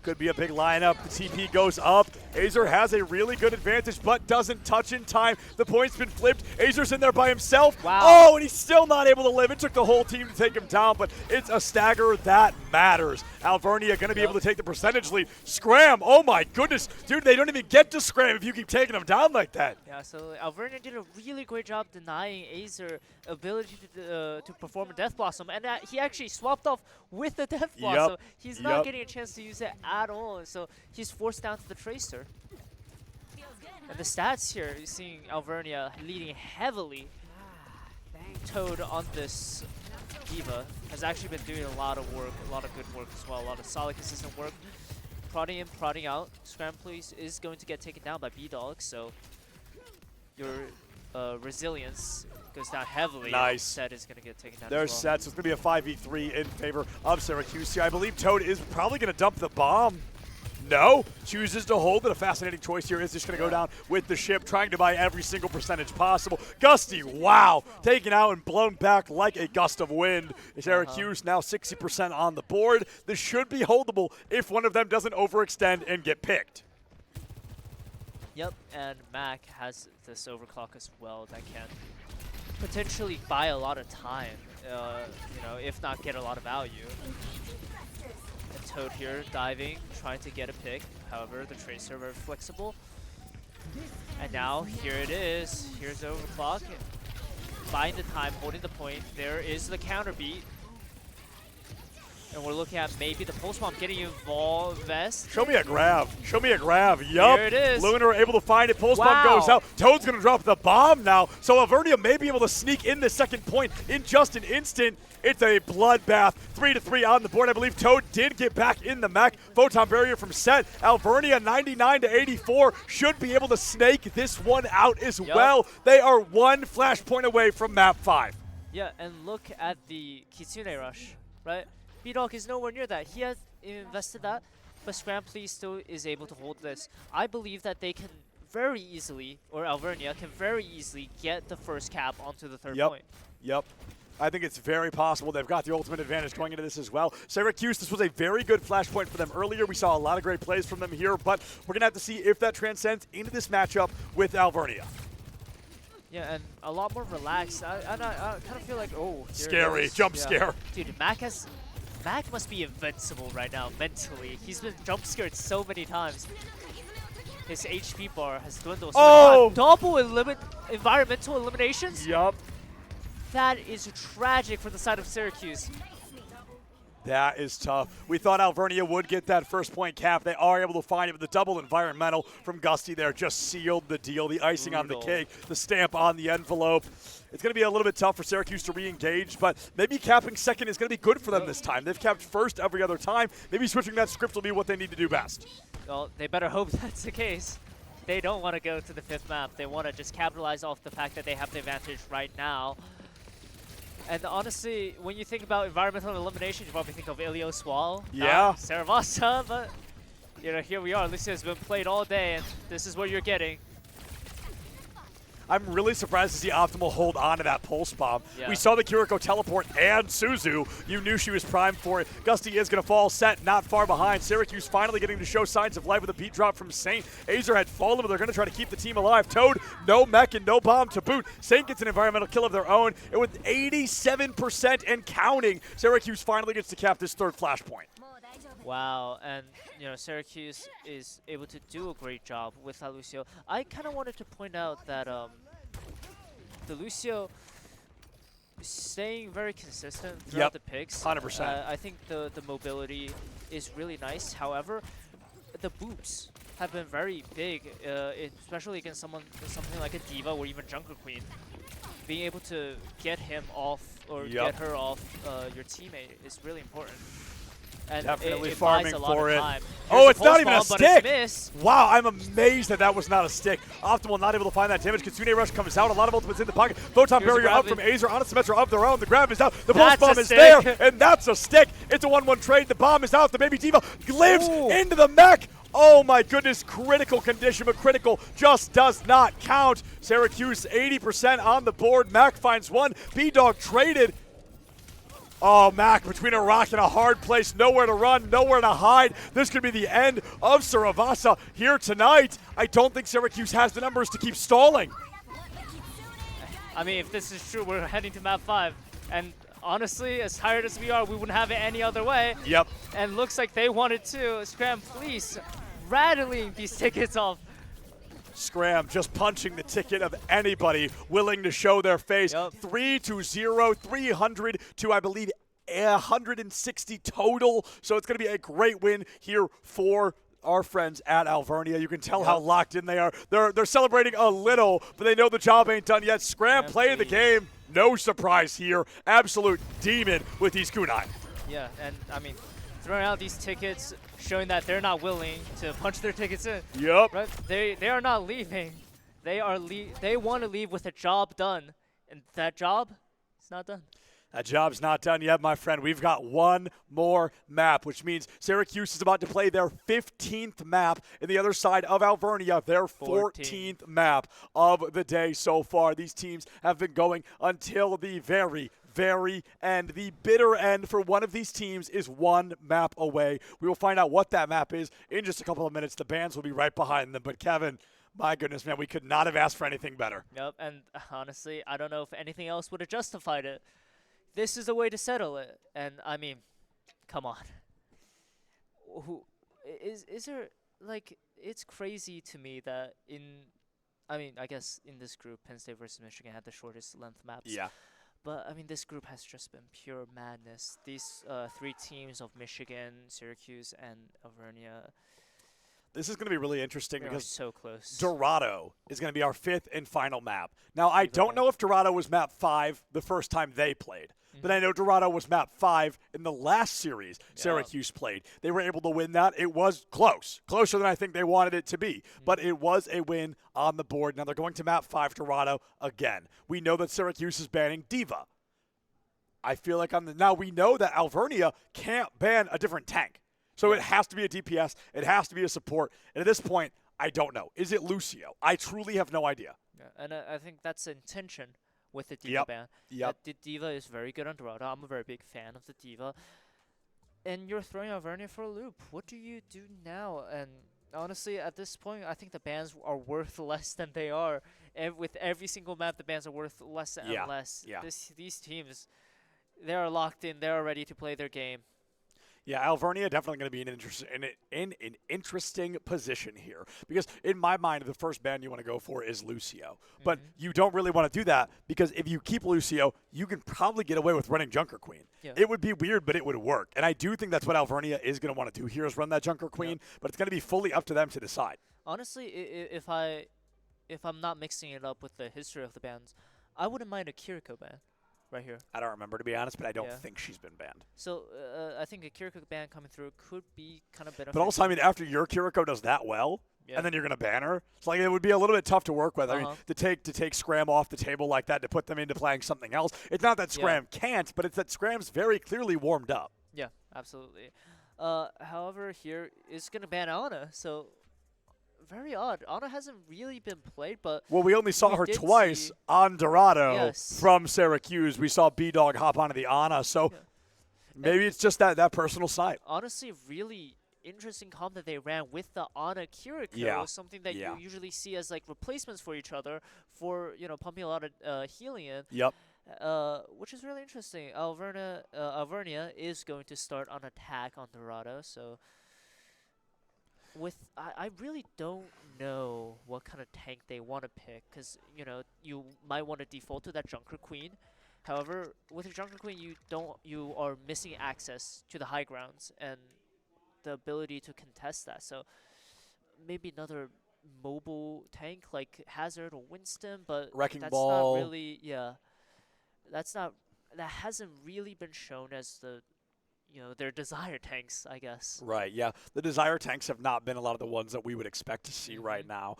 Could be a big lineup. The TP goes up. Azer has a really good advantage, but doesn't touch in time. The point's been flipped. Azer's in there by himself. Wow. Oh, and he's still not able to live. It took the whole team to take him down, but it's a stagger that matters. Alvernia going to be able to take the percentage lead. Scram. Oh, my goodness. Dude, they don't even get to scram if you keep taking them down like that. Yeah, so Alvernia did a really great job denying Azer ability to perform a Death Blossom, and he actually swapped off with the Death Blossom. He's not getting a chance to use it at all, so he's forced down to the Tracer. And the stats here, you're seeing Alvernia leading heavily. Toad on this Diva has actually been doing a lot of work, a lot of good work as well, a lot of solid, consistent work. Prodding in, prodding out. Scram Police is going to get taken down by B-Dog, so your resilience goes down heavily. Nice. Set is going to get taken down There's as well. sets. It's going to be a 5v3 in favor of Syracuse. I believe Toad is probably going to dump the bomb. No, chooses to hold it. A fascinating choice here is just going to go down with the ship, trying to buy every single percentage possible. Gusty, wow, taken out and blown back like a gust of wind. Syracuse now 60% on the board. This should be holdable if one of them doesn't overextend and get picked. Yep, and Mac has this overclock as well that can potentially buy a lot of time, if not get a lot of value. And Toad here diving, trying to get a pick. However, the Tracer very flexible. And now here it is. Here's the overclock. Buying the time, holding the point. There is the counter beat. And we're looking at maybe the pulse bomb getting involved. Vest. Show me a grab. Show me a grab. Yup. Here it is. Lunar able to find it. Pulse bomb goes out. Toad's going to drop the bomb now. So Alvernia may be able to sneak in the second point in just an instant. It's a bloodbath. 3-3 on the board. I believe Toad did get back in the mech. Photon Barrier from Set. Alvernia 99-84 should be able to snake this one out as well. They are one flashpoint away from map 5. Yeah, and look at the Kitsune Rush, right? B-Dog is nowhere near that. He has invested that, but Scrambley still is able to hold this. I believe that they can very easily, or Alvernia can very easily get the first cap onto the third point. Yep. I think it's very possible. They've got the ultimate advantage going into this as well. Syracuse, this was a very good flashpoint for them earlier. We saw a lot of great plays from them here, but we're going to have to see if that transcends into this matchup with Alvernia. Yeah, and a lot more relaxed. I kind of feel like, oh, scary jump scare. Dude, Mac must be invincible right now mentally. He's been jump scared so many times. His HP bar has dwindled so much. Double environmental eliminations? Yup. That is tragic for the side of Syracuse. That is tough. We thought Alvernia would get that first point cap. They are able to find it, but the double environmental from Gusty there just sealed the deal. The icing on the cake, the stamp on the envelope. It's going to be a little bit tough for Syracuse to re-engage, but maybe capping second is going to be good for them this time. They've capped first every other time. Maybe switching that script will be what they need to do best. Well, they better hope that's the case. They don't want to go to the 5th map. They want to just capitalize off the fact that they have the advantage right now. And honestly, when you think about environmental elimination, you probably think of Ilio Swal. Yeah. Saravasa, but you know, here we are. Lucio has been played all day, and this is what you're getting. I'm really surprised to see Optimal hold on to that pulse bomb. Yeah. We saw the Kiriko teleport and Suzu. You knew she was primed for it. Gusty is going to fall set not far behind. Syracuse finally getting to show signs of life with a beat drop from Saint. Azer had fallen, but they're going to try to keep the team alive. Toad, no mech and no bomb to boot. Saint gets an environmental kill of their own. And with 87% and counting, Syracuse finally gets to cap this third flashpoint. Wow, and you know, Syracuse is able to do a great job with Lucio. I kind of wanted to point out that the Lucio staying very consistent throughout the picks. 100%. I think the mobility is really nice. However, the boots have been very big, especially against something like a Diva or even Junker Queen. Being able to get him off or get her off your teammate is really important. And definitely it farming for it. Oh, it's not even a stick. It's wow, I'm amazed that was not a stick. Optimal not able to find that damage. Kitsune Rush comes out. A lot of ultimates in the pocket. Photon barrier up from Azer on a Symmetra of their own. The grab is out. The pulse bomb is there, and that's a stick. It's a 1-1 trade. The bomb is out. The baby Diva lives into the mech. Oh my goodness, critical condition, but critical just does not count. Syracuse 80% on the board. Mac finds one. B-Dog traded. Oh, Mac, between a rock and a hard place, nowhere to run, nowhere to hide. This could be the end of Saravasa here tonight. I don't think Syracuse has the numbers to keep stalling. I mean, if this is true, we're heading to map 5. And honestly, as tired as we are, we wouldn't have it any other way. Yep. And looks like they wanted to. Scram, please, rattling these tickets off. Scram just punching the ticket of anybody willing to show their face. 3-0, 300 to, I believe, 160 total. So it's going to be a great win here for our friends at Alvernia. You can tell how locked in they are. They're celebrating a little, but they know the job ain't done yet. Scram playing the game. No surprise here. Absolute demon with these kunai. Yeah, and I mean, throwing out these tickets, showing that they're not willing to punch their tickets in. Yep. Right? They are not leaving. They want to leave with a job done, and that job is not done. That job's not done yet, my friend. We've got one more map, which means Syracuse is about to play their 15th map in the other side of Alvernia, their 14th map of the day so far. These teams have been going until the very end. The bitter end for one of these teams is one map away. We will find out what that map is in just a couple of minutes. The bands will be right behind them. But Kevin, my goodness, man, we could not have asked for anything better. Yep, and honestly, I don't know if anything else would have justified it. This is a way to settle it. And I mean, come on. Is there, like, it's crazy to me that I guess in this group, Penn State versus Michigan had the shortest length maps. Yeah. But, I mean, this group has just been pure madness. These 3 teams of Michigan, Syracuse, and Alvernia. This is going to be really interesting because so close. Dorado is going to be our 5th and final map. Now, I don't know if Dorado was map 5 the first time they played. But I know Dorado was map 5 in the last series Syracuse played. They were able to win that. It was close. Closer than I think they wanted it to be. But it was a win on the board. Now they're going to map 5 Dorado again. We know that Syracuse is banning Diva. I feel like now we know that Alvernia can't ban a different tank. So it has to be a DPS. It has to be a support. And at this point, I don't know. Is it Lucio? I truly have no idea. Yeah, and I think that's the intention with the D.Va ban. Yep. The D.Va is very good on Dorado. I'm a very big fan of the D.Va. And you're throwing Alvernia for a loop. What do you do now? And honestly, at this point, I think the bans are worth less than they are. With every single map, the bans are worth less and less. Yeah. These teams, they are locked in. They are ready to play their game. Yeah, Alvernia definitely going to be in an interesting position here because in my mind, the first ban you want to go for is Lucio. But you don't really want to do that because if you keep Lucio, you can probably get away with running Junker Queen. Yeah. It would be weird, but it would work. And I do think that's what Alvernia is going to want to do here is run that Junker Queen, but it's going to be fully up to them to decide. Honestly, if I'm not mixing it up with the history of the bans, I wouldn't mind a Kiriko ban. Right here. I don't remember, to be honest, but I don't think she's been banned. So I think a Kiriko ban coming through could be kind of beneficial. But also, I mean, after your Kiriko does that well, and then you're going to ban her, it's like it would be a little bit tough to work with. I mean, to take Scram off the table like that, to put them into playing something else. It's not that Scram can't, but it's that Scram's very clearly warmed up. Yeah, absolutely. However, here is going to ban Ana, so very odd. Ana hasn't really been played, but well, we only saw her twice on Dorado from Syracuse. We saw B-Dog hop onto the Ana, so maybe it's just that personal side. Honestly, really interesting comp that they ran with the Ana Kiriko, something that you usually see as like replacements for each other for pumping a lot of healing in. Yep. Which is really interesting. Alvernia is going to start on attack on Dorado, so. I really don't know what kind of tank they want to pick because you might want to default to that Junker Queen. However, with your Junker Queen, you are missing access to the high grounds and the ability to contest that. So maybe another mobile tank like Hazard or Winston, but Wrecking that's Ball. not really that hasn't really been shown as their desire tanks, I guess. Right, yeah. The desire tanks have not been a lot of the ones that we would expect to see right now.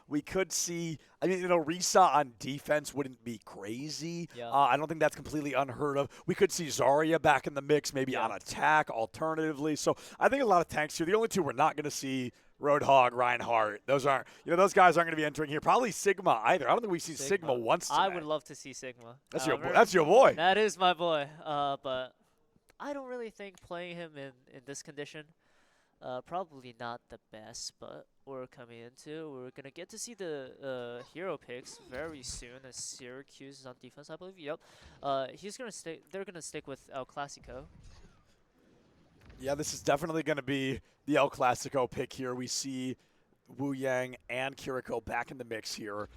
We could see, I mean, Risa on defense wouldn't be crazy. Yeah. I don't think that's completely unheard of. We could see Zarya back in the mix, maybe on attack alternatively. So I think a lot of tanks here. The only two we're not going to see, Roadhog, Reinhardt. Those aren't, those guys aren't going to be entering here. Probably Sigma either. I don't think we've seen Sigma once today. I would love to see Sigma. That's your boy. That's your boy. That is my boy. But I don't really think playing him in this condition, probably not the best, but we're coming into. We're going to get to see the hero picks very soon as Syracuse is on defense, I believe. Yep. He's going to stay. They're going to stick with El Clasico. Yeah, this is definitely going to be the El Clasico pick here. We see Wu Yang and Kiriko back in the mix here.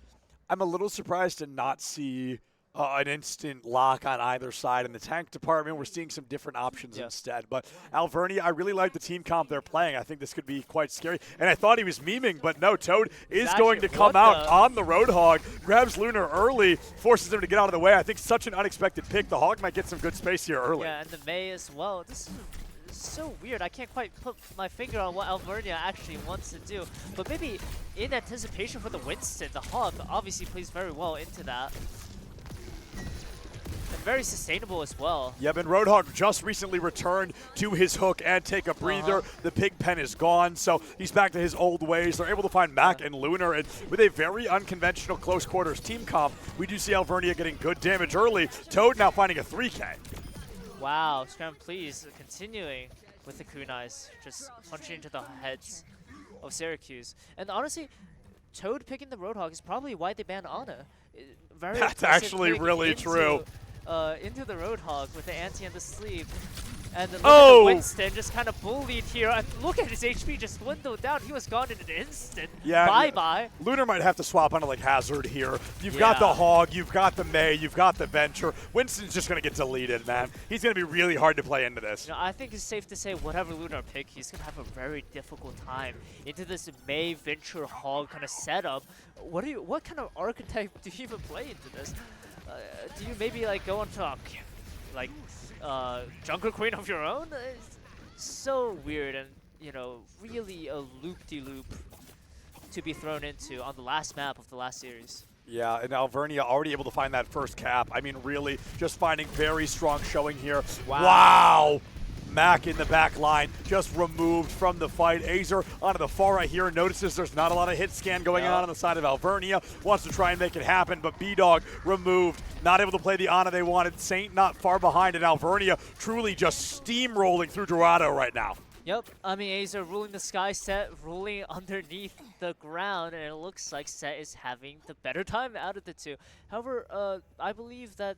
I'm a little surprised to not see an instant lock on either side in the tank department. We're seeing some different options instead. But Alvernia, I really like the team comp they're playing. I think this could be quite scary. And I thought he was memeing, but no, Toad is going to come out on the Roadhog, grabs Lunar early, forces him to get out of the way. I think such an unexpected pick. The Hog might get some good space here early. Yeah, and the Mei as well. This is so weird. I can't quite put my finger on what Alvernia actually wants to do. But maybe in anticipation for the Winston, the Hog obviously plays very well into that. And very sustainable as well. Yep, and Roadhog just recently returned to his hook and take a breather. The pig pen is gone, so he's back to his old ways. They're able to find Mac and Lunar, and with a very unconventional close quarters team comp, we do see Alvernia getting good damage early. Toad now finding a 3K. Wow, Scram, please, continuing with the kunais, just punching into the heads of Syracuse. And honestly, Toad picking the Roadhog is probably why they banned Ana. That's actually really true. Into the Roadhog with the anti and the sleeve. And then look at Winston just kind of bullied here. And look at his HP just dwindled down. He was gone in an instant. Yeah. Bye-bye. Lunar might have to swap onto like Hazard here. You've got the Hog, you've got the Mei, you've got the Venture. Winston's just going to get deleted, man. He's going to be really hard to play into this. I think it's safe to say whatever Lunar pick, he's going to have a very difficult time into this Mei, Venture, Hog kind of setup. What kind of archetype do you even play into this? Do you maybe like go into like Junker Queen of your own? It's so weird and really a loop-de-loop to be thrown into on the last map of the last series. Yeah, and Alvernia already able to find that first cap. I mean, really, just finding very strong showing here. Wow. Mac in the back line, just removed from the fight. Azer onto the far right here, notices there's not a lot of hit scan going on the side of Alvernia. Wants to try and make it happen, but B-Dog removed. Not able to play the Ana they wanted. Saint not far behind, and Alvernia truly just steamrolling through Dorado right now. Yep, I mean, Azer ruling the sky, Set ruling underneath the ground, and it looks like Set is having the better time out of the two. However, I believe that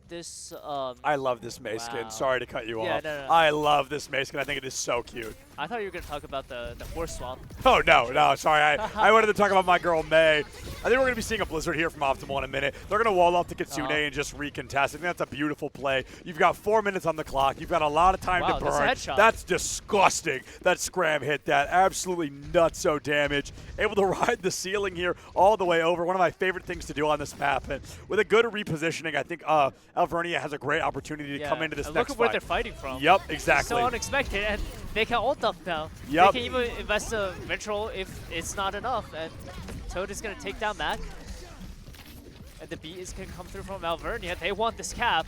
this I love this May skin. Sorry to cut you off. No. I love this May skin. I think it is so cute. I thought you were going to talk about the horse swap. Oh, no, sorry. I wanted to talk about my girl, May. I think we're going to be seeing a Blizzard here from Optimal in a minute. They're going to wall off the Kitsune and just recontest. I think that's a beautiful play. You've got 4 minutes on the clock. You've got a lot of time to burn. That's a headshot. That's disgusting. That Scram hit that. Absolutely nutso damage. Able to ride the ceiling here all the way over. One of my favorite things to do on this map. And with a good repositioning, I think Alvernia has a great opportunity to come into this next look at where fight. they're fighting from. Yep, exactly. So unexpected, and they can ult up now. Yep. They can even invest a Ventral if it's not enough, and Toad is going to take down Mac. And the beat is going to come through from Alvernia. They want this cap.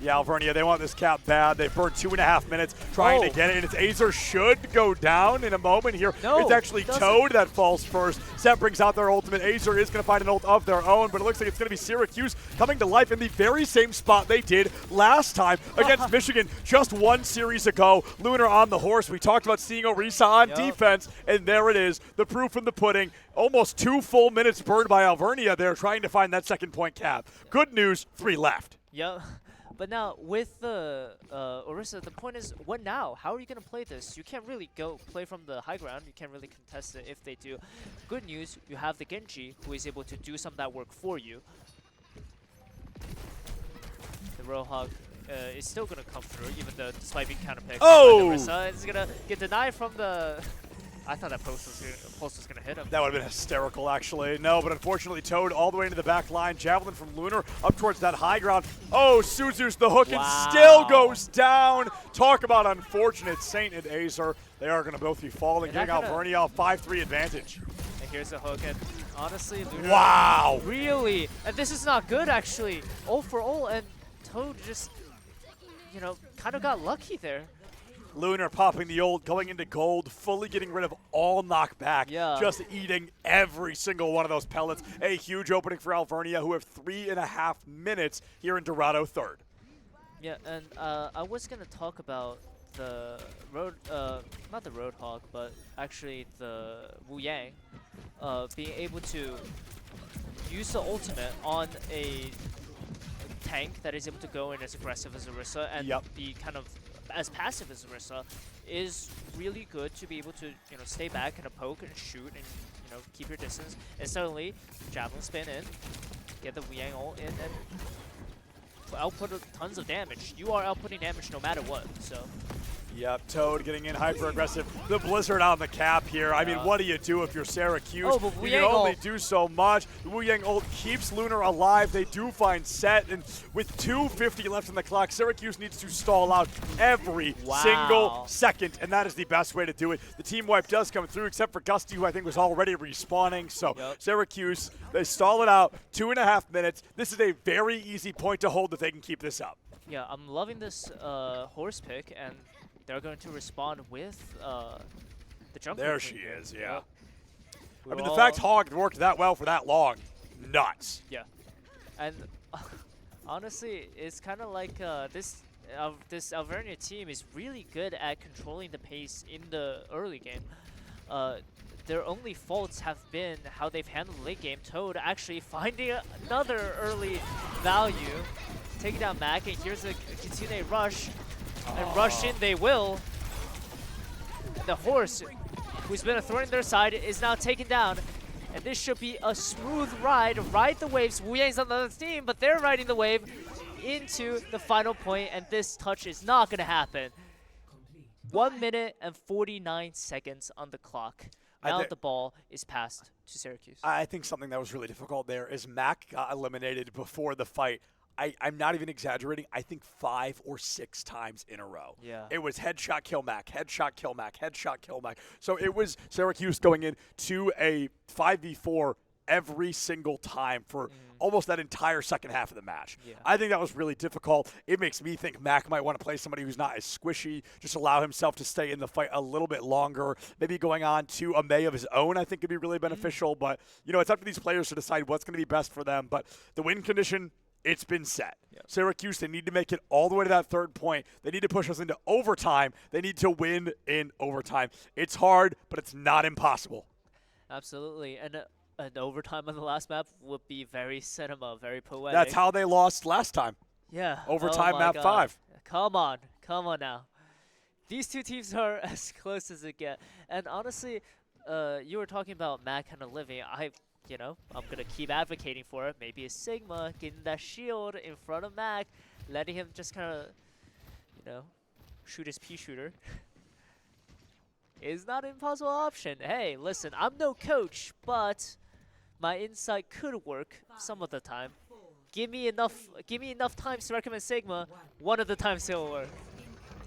Yeah, Alvernia, they want this cap bad. They've burned 2.5 minutes trying to get it, and it's Azer should go down in a moment here. No, it's actually Toad that falls first. Set brings out their ultimate. Azer is going to find an ult of their own, but it looks like it's going to be Syracuse coming to life in the very same spot they did last time against Michigan just one series ago. Lunar on the horse. We talked about seeing Orisa on defense, and there it is. The proof in the pudding. Almost 2 full minutes burned by Alvernia there trying to find that second point cap. Good news, 3 left. Yep. But now, with the Orisa, the point is, what now? How are you going to play this? You can't really go play from the high ground. You can't really contest it if they do. Good news, you have the Genji, who is able to do some of that work for you. The Roadhog is still going to come through, even though despite being counterpicked. Oh! Orisa is going to get denied from the... I thought that pulse was going to hit him. That would have been hysterical, actually. No, but unfortunately, Toad all the way into the back line. Javelin from Lunar up towards that high ground. Oh, Suzu's the hook and still goes down. Talk about unfortunate. Saint and Azer, they are going to both be falling, giving Alvernia a 5-3 advantage. And here's the hook, and honestly, Lunar... Wow! Really? And this is not good, actually. 0 for 0, and Toad just, you know, kind of got lucky there. Lunar popping the ult, going into gold, fully getting rid of all knockback, just eating every single one of those pellets. A huge opening for Alvernia, who have 3.5 minutes here in Dorado third. Yeah, and I was going to talk about the road, not the Roadhog, but actually the Wu Yang being able to use the ultimate on a tank that is able to go in as aggressive as Orisa and be kind of as passive as Orisa is really good to be able to, you know, stay back and a poke and shoot and, you know, keep your distance. And suddenly, Javelin spin in, get the Wu Yang ult in, and output tons of damage. You are outputting damage no matter what, so. Yep, Toad getting in hyper-aggressive. The Blizzard on the cap here. I mean, what do you do if you're Syracuse? Oh, but you can only do so much. The Wu Yang ult keeps Lunar alive. They do find Set, and with 2:50 left on the clock, Syracuse needs to stall out every single second, and that is the best way to do it. The team wipe does come through, except for Gusty, who I think was already respawning. So Syracuse, they stall it out, 2.5 minutes. This is a very easy point to hold if they can keep this up. Yeah, I'm loving this horse pick, and they're going to respond with the jump. There she is, yeah. I mean, the fact Hog worked that well for that long, nuts. Yeah, and honestly, it's kind of like this Alvernia team is really good at controlling the pace in the early game. Their only faults have been how they've handled the late game. Toad actually finding another early value, taking down Mac, and here's a Kitsune rush. And rush in they will. The horse, who's been a thorn in their side, is now taken down. And this should be a smooth ride. Ride the waves. Wu Yang's on the other team, but they're riding the wave into the final point, and this touch is not going to happen. 1 minute and 49 seconds on the clock. Now the ball is passed to Syracuse. I think something that was really difficult there is Mac got eliminated before the fight. I'm not even exaggerating. I think 5 or 6 times in a row. Yeah. It was headshot, kill Mac, headshot, kill Mac, headshot, kill Mac. So it was Syracuse going in to a 5v4 every single time for almost that entire second half of the match. Yeah. I think that was really difficult. It makes me think Mac might want to play somebody who's not as squishy, just allow himself to stay in the fight a little bit longer. Maybe going on to a May of his own, I think, could be really beneficial. But, you know, it's up to these players to decide what's going to be best for them. But the win condition, it's been set. Yep. Syracuse, they need to make it all the way to that third point. They need to push us into overtime. They need to win in overtime. It's hard, but it's not impossible. Absolutely. And an overtime on the last map would be very cinema, very poetic. That's how they lost last time. Yeah. Overtime oh map God. 5. Come on now. These two teams are as close as it gets. And honestly, you were talking about Mac and Olivia. I'm gonna keep advocating for it. Maybe a Sigma getting that shield in front of Mac, letting him just kind of, shoot his pea shooter. Is not an impossible option. Hey, listen, I'm no coach, but my insight could work some of the time. Give me enough times to recommend Sigma. One of the times it'll work.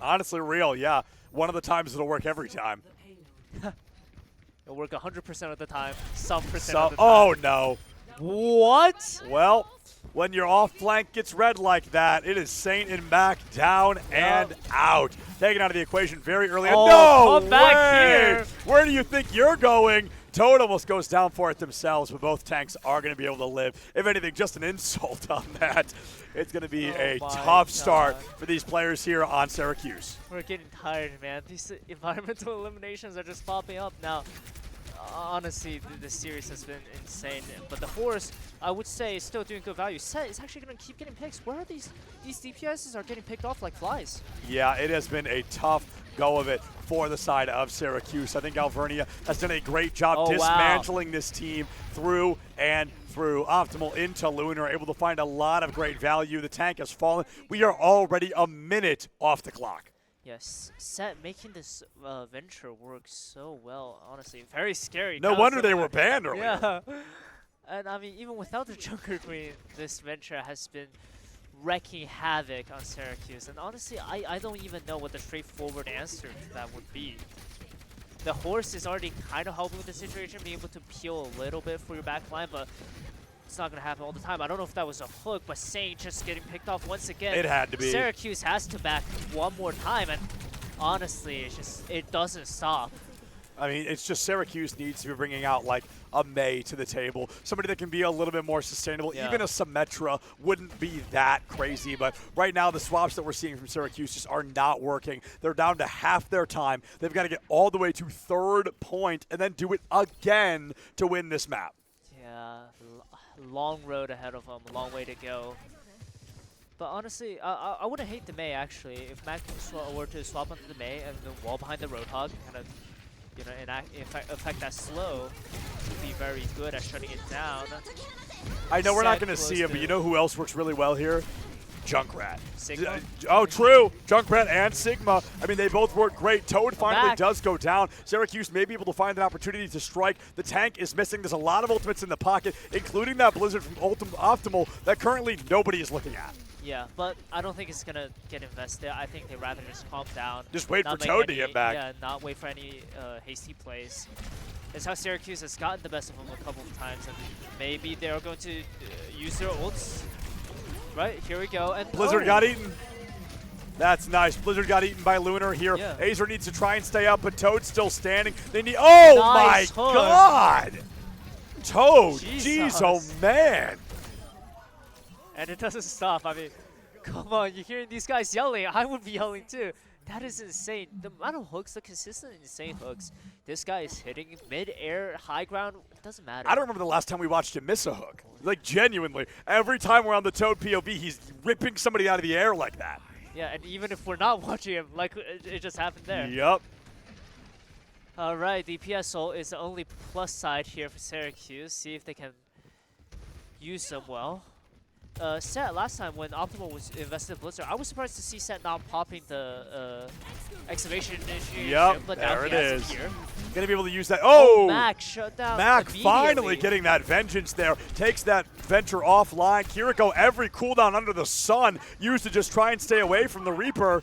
Honestly, real, yeah. One of the times it'll work every time. It'll work 100% of the time. Some percent So, of the time. oh no. What? Well, when your off flank gets red like that, it is Saint and Mac down and out. Taken out of the equation very early. Oh, no come back way! here. Where do you think you're going? Toad almost goes down for it themselves, but both tanks are going to be able to live. If anything, just an insult on that. It's going to be a tough start for these players here on Syracuse. We're getting tired, man. These environmental eliminations are just popping up now. Honestly, the series has been insane. But the Horse, I would say, is still doing good value. Set is actually going to keep getting picks. Where are these DPSs are getting picked off like flies? Yeah, it has been a tough go of it for the side of Syracuse. I think Alvernia has done a great job dismantling this team through and through. Optimal into Lunar, able to find a lot of great value. The tank has fallen. We are already a minute off the clock. Yes, Set making this venture work so well, honestly. Very scary. No wonder they were banned earlier. Yeah. And I mean, even without the Junker Queen, this venture has been wreaking havoc on Syracuse. And honestly, I don't even know what the straightforward answer to that would be. The Horse is already kind of helping with the situation, being able to peel a little bit for your back line, but it's not going to happen all the time. I don't know if that was a hook, but Saint just getting picked off once again. It had to be. Syracuse has to back one more time, and honestly, it doesn't stop. I mean, it's just Syracuse needs to be bringing out like a May to the table, somebody that can be a little bit more sustainable. Yeah. Even a Symmetra wouldn't be that crazy, but right now the swaps that we're seeing from Syracuse just are not working. They're down to half their time. They've got to get all the way to third point and then do it again to win this map. Yeah, long road ahead of them, long way to go. But honestly, I wouldn't hate the May actually. If Mac were to swap onto the May and the wall behind the Roadhog, kind of, affect that slow, would be very good at shutting it down. I know we're not going to see him, but you know who else works really well here? Junkrat. Sigma? Oh, true. Junkrat and Sigma. I mean, they both work great. Toad finally Back. does go down. Syracuse may be able to find an opportunity to strike. The tank is missing. There's a lot of ultimates in the pocket, including that Blizzard from Optimal that currently nobody is looking at. Yeah, but I don't think it's going to get invested. I think they'd rather just calm down. Just wait for Toad to get back. Yeah, not wait for any hasty plays. It's how Syracuse has gotten the best of them a couple of times, and maybe they're going to use their ults. Right, here we go. And Blizzard got eaten. That's nice. Blizzard got eaten by Lunar here. Yeah. Azer needs to try and stay up, but Toad's still standing. They need. Oh Nice my hook. God! Toad, Jesus. jeez, oh man. And it doesn't stop. I mean, come on, you're hearing these guys yelling. I would be yelling too. That is insane. The amount of hooks, the consistent insane hooks. This guy is hitting mid-air, high ground. It doesn't matter. I don't remember the last time we watched him miss a hook. Like, genuinely. Every time we're on the Toad POV, he's ripping somebody out of the air like that. Yeah, and even if we're not watching him, like it just happened there. Yep. All right, the PSO is the only plus side here for Syracuse. See if they can use them well. Set last time when Optimal was invested in Blizzard, I was surprised to see Set not popping the excavation initiation. Yep, but there now it he has is. Here. Gonna be able to use that. Oh! Mac shut down. Mac finally immediately. getting that vengeance there. Takes that venture offline. Kiriko, every cooldown under the sun used to just try and stay away from the Reaper.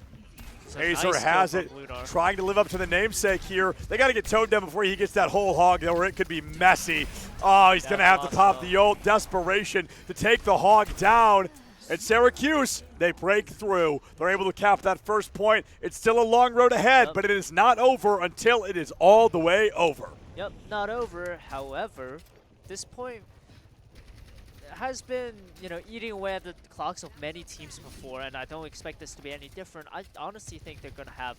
Azer nice has kill it, from Lunar. trying to live up to the namesake here. They got to get Toad down before he gets that whole hog, or it could be messy. Oh, he's going to have to pop the old desperation to take the Hog down. And Syracuse, they break through. They're able to cap that first point. It's still a long road ahead, but it is not over until it is all the way over. Yep, not over. However, this point has been, eating away at the clocks of many teams before, and I don't expect this to be any different. I honestly think they're going to have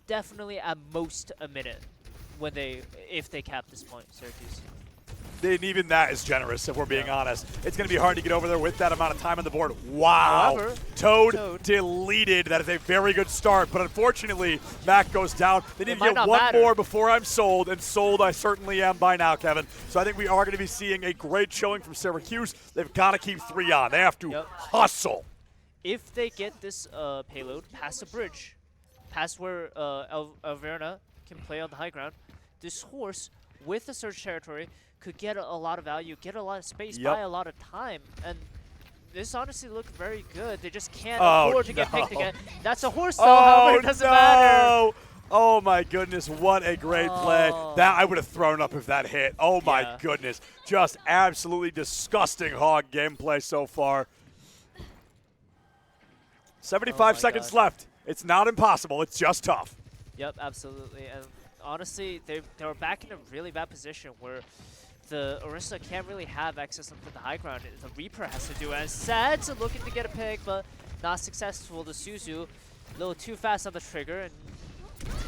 definitely at most a minute if they cap this point, Syracuse. And even that is generous, if we're being honest. It's going to be hard to get over there with that amount of time on the board. Wow. However, Toad deleted. That is a very good start, but unfortunately, Mac goes down. They need to get one more before I'm sold, and sold I certainly am by now, Kevin. So I think we are going to be seeing a great showing from Syracuse. They've got to keep 3 on. They have to hustle. If they get this payload past the bridge, past where Alvernia can play on the high ground, this horse with the surge territory could get a lot of value, get a lot of space, buy a lot of time, and this honestly looked very good. They just can't afford to get picked again. That's a horse, though, however, it doesn't matter. Oh, my goodness, what a great play. That I would have thrown up if that hit. Oh, my goodness. Just absolutely disgusting Hog gameplay so far. 75 seconds left. It's not impossible. It's just tough. Yep, absolutely. And honestly, they were back in a really bad position where the Orisa can't really have access to the high ground. The Reaper has to do it. And Sad's looking to get a pick, but not successful. The Suzu, a little too fast on the trigger, and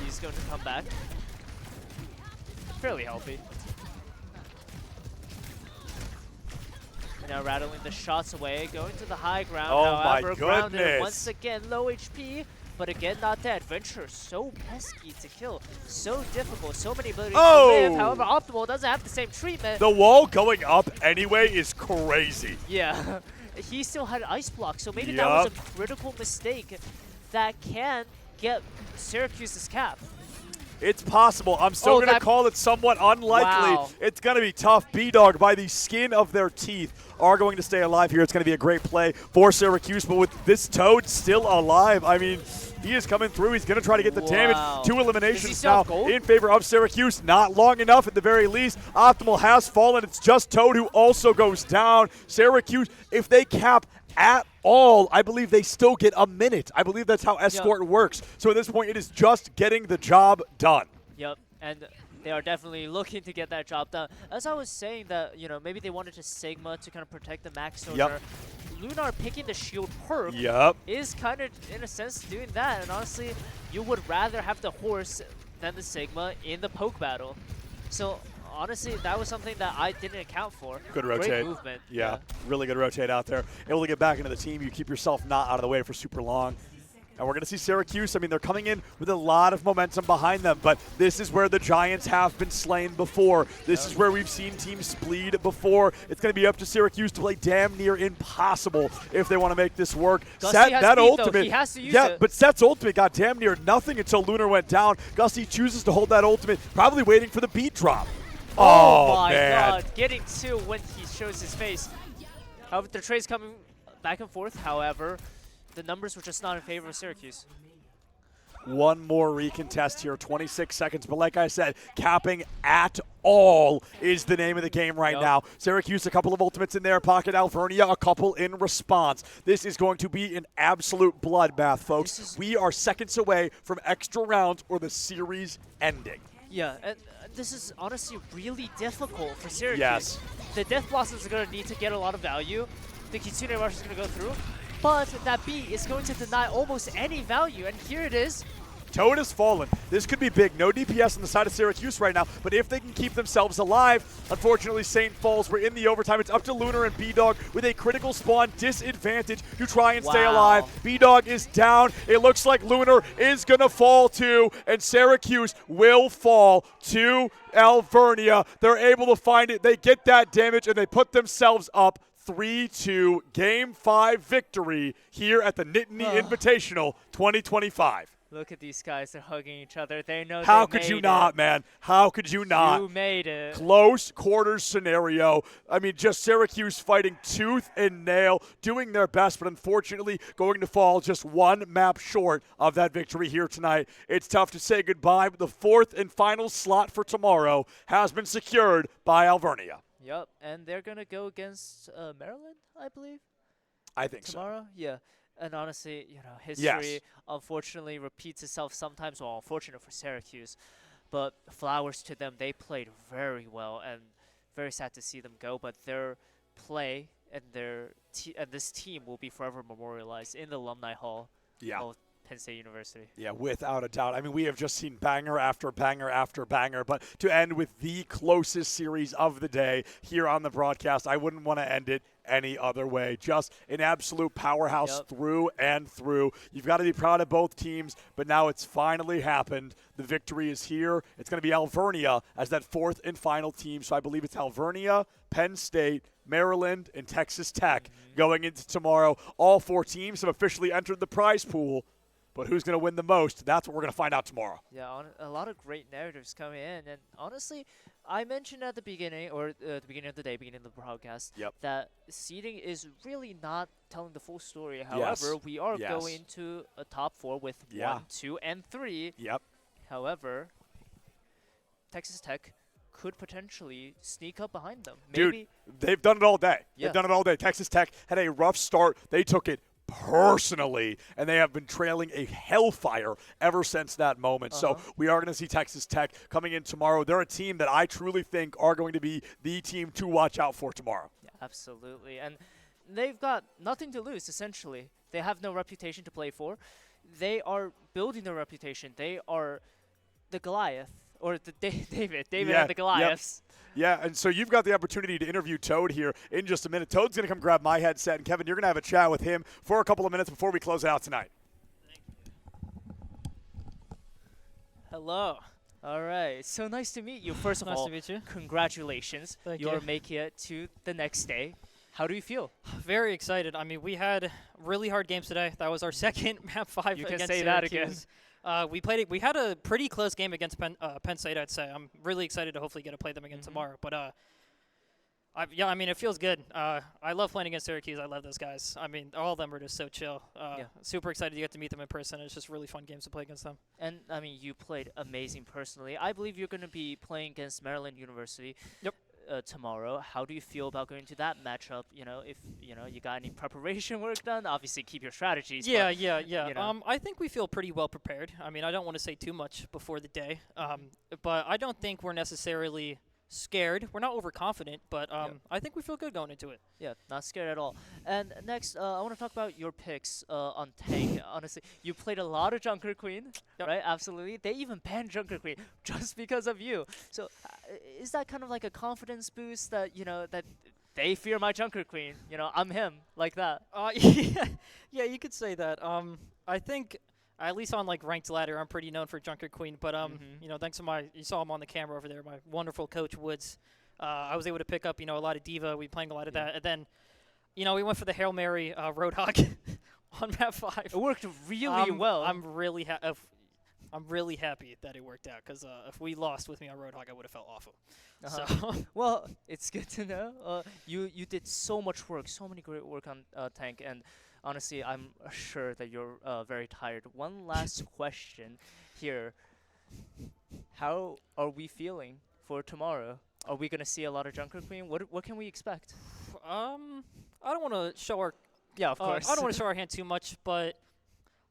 he's going to come back. Fairly healthy. Now rattling the shots away, going to the high ground. Oh, however, my grounded goodness. once again, low HP. But again, not dead. Venture, so pesky to kill. So difficult. So many abilities to live. However, Optimal doesn't have the same treatment. The wall going up anyway is crazy. Yeah. He still had Ice Block, so maybe that was a critical mistake that can get Syracuse's cap. It's possible. I'm still going to call it somewhat unlikely. Wow. It's going to be tough. B-Dog, by the skin of their teeth, are going to stay alive here. It's going to be a great play for Syracuse, but with this Toad still alive, I mean, he is coming through. He's going to try to get the damage. 2 eliminations now in favor of Syracuse. Not long enough at the very least. Optimal has fallen. It's just Toad who also goes down. Syracuse, if they cap at all, I believe they still get a minute. I believe that's how Escort works. So at this point, it is just getting the job done. Yep, and they are definitely looking to get that job done. As I was saying that, maybe they wanted to Sigma to kind of protect the Max Soldier. Lunar picking the shield perk is kind of, in a sense, doing that. And honestly, you would rather have the horse than the Sigma in the poke battle. So honestly, that was something that I didn't account for. Good rotate. Great movement. Yeah, really good rotate out there. Able to get back into the team. You keep yourself not out of the way for super long. And we're going to see Syracuse. I mean, they're coming in with a lot of momentum behind them, but this is where the Giants have been slain before. This is where we've seen teams bleed before. It's going to be up to Syracuse to play damn near impossible if they want to make this work. Gusty Set that ultimate. Though. He has to use it. But Set's ultimate got damn near nothing until Lunar went down. Gusty chooses to hold that ultimate, probably waiting for the beat drop. Oh my God, getting 2 when he shows his face. However, the trade's coming back and forth. However, the numbers were just not in favor of Syracuse. One more recontest here, 26 seconds. But like I said, capping at all is the name of the game right now. Syracuse, a couple of ultimates in their pocket. Alvernia, a couple in response. This is going to be an absolute bloodbath, folks. We are seconds away from extra rounds or the series ending. Yeah, and this is honestly really difficult for Syracuse. Yes. The Death Blossoms are going to need to get a lot of value. The Kitsune Rush is going to go through. But that beat is going to deny almost any value, and here it is. Toad has fallen. This could be big. No DPS on the side of Syracuse right now, but if they can keep themselves alive, unfortunately, St. falls. We're in the overtime. It's up to Lunar and B-Dog with a critical spawn disadvantage to try and stay alive. B-Dog is down. It looks like Lunar is going to fall too, and Syracuse will fall to Alvernia. They're able to find it. They get that damage, and they put themselves up 3-2 Game 5 victory here at the Nittany Invitational 2025. Look at these guys. They're hugging each other. They know How they could you made not, it. man? How could you not? You made it. Close quarters scenario. I mean, just Syracuse fighting tooth and nail, doing their best, but unfortunately going to fall just one map short of that victory here tonight. It's tough to say goodbye, but the fourth and final slot for tomorrow has been secured by Alvernia. Yep, and they're going to go against Maryland, I believe. I think tomorrow? Yeah. And honestly, you know, history Yes. unfortunately repeats itself sometimes. Well, unfortunate for Syracuse, but flowers to them. They played very well, and very sad to see them go. But their play and and this team will be forever memorialized in the Alumni Hall of Penn State University. Yeah, without a doubt. I mean, we have just seen banger after banger after banger, but to end with the closest series of the day here on the broadcast, I wouldn't want to end it any other way. Just an absolute powerhouse through and through. You've got to be proud of both teams, but now it's finally happened. The victory is here. It's going to be Alvernia as that fourth and final team. So I believe it's Alvernia, Penn State, Maryland, and Texas Tech going into tomorrow. All four teams have officially entered the prize pool. But who's going to win the most? That's what we're going to find out tomorrow. Yeah, a lot of great narratives coming in. And honestly, I mentioned at the beginning, or the beginning of the day, beginning of the broadcast, that seeding is really not telling the full story. However, we are going to a top 4 with 1, 2, and 3. However, Texas Tech could potentially sneak up behind them. Maybe. Dude, they've done it all day. They've done it all day. Texas Tech had a rough start. They took it personally, and they have been trailing a hellfire ever since that moment. So we are going to see Texas Tech coming in tomorrow. They're a team that I truly think are going to be the team to watch out for tomorrow. Yeah, absolutely. And they've got nothing to lose, essentially. They have no reputation to play for. They are building their reputation. They are the Goliath, or the David and the Goliaths. Yeah, and so you've got the opportunity to interview Toad here in just a minute. Toad's going to come grab my headset, and Kevin, you're going to have a chat with him for a couple of minutes before we close it out tonight. Hello. All right. So nice to meet you. First of all, to meet you. Congratulations. Thank You're you. making it to the next day. How do you feel? Very excited. I mean, we had really hard games today. That was our second map 5 you against can say Syracuse. that again. We had a pretty close game against Penn State, I'd say. I'm really excited to hopefully get to play them again tomorrow. But I mean, it feels good. I love playing against Syracuse. I love those guys. I mean, all of them are just so chill. Super excited to get to meet them in person. It's just really fun games to play against them. And I mean, you played amazing personally. I believe you're going to be playing against Maryland University. Tomorrow. How do you feel about going to that matchup? You know, if you got any preparation work done, obviously keep your strategies. Yeah. You know. I think we feel pretty well prepared. I mean, I don't want to say too much before the day, but I don't think we're necessarily scared. We're not overconfident, but I think we feel good going into it. Yeah, not scared at all. And next, I want to talk about your picks on tank. Honestly, you played a lot of Junker Queen, right? Absolutely. They even banned Junker Queen just because of you. So is that kind of like a confidence boost that, that they fear my Junker Queen? I'm him, like that. Yeah, you could say that. I think at least on like ranked ladder, I'm pretty known for Junker Queen. But thanks to you saw him on the camera over there, my wonderful coach Woods. I was able to pick up a lot of Diva. We playing a lot of that, and then we went for the Hail Mary Roadhog on map 5. It worked really well. I'm really happy that it worked out because if we lost with me on Roadhog, I would have felt awful. So well, it's good to know. You did so much work, so many great work on tank, and honestly, I'm sure that you're very tired. One last question here. How are we feeling for tomorrow? Are we going to see a lot of Junker Queen? What can we expect? I don't want to show our of course. I don't want to show our hand too much, but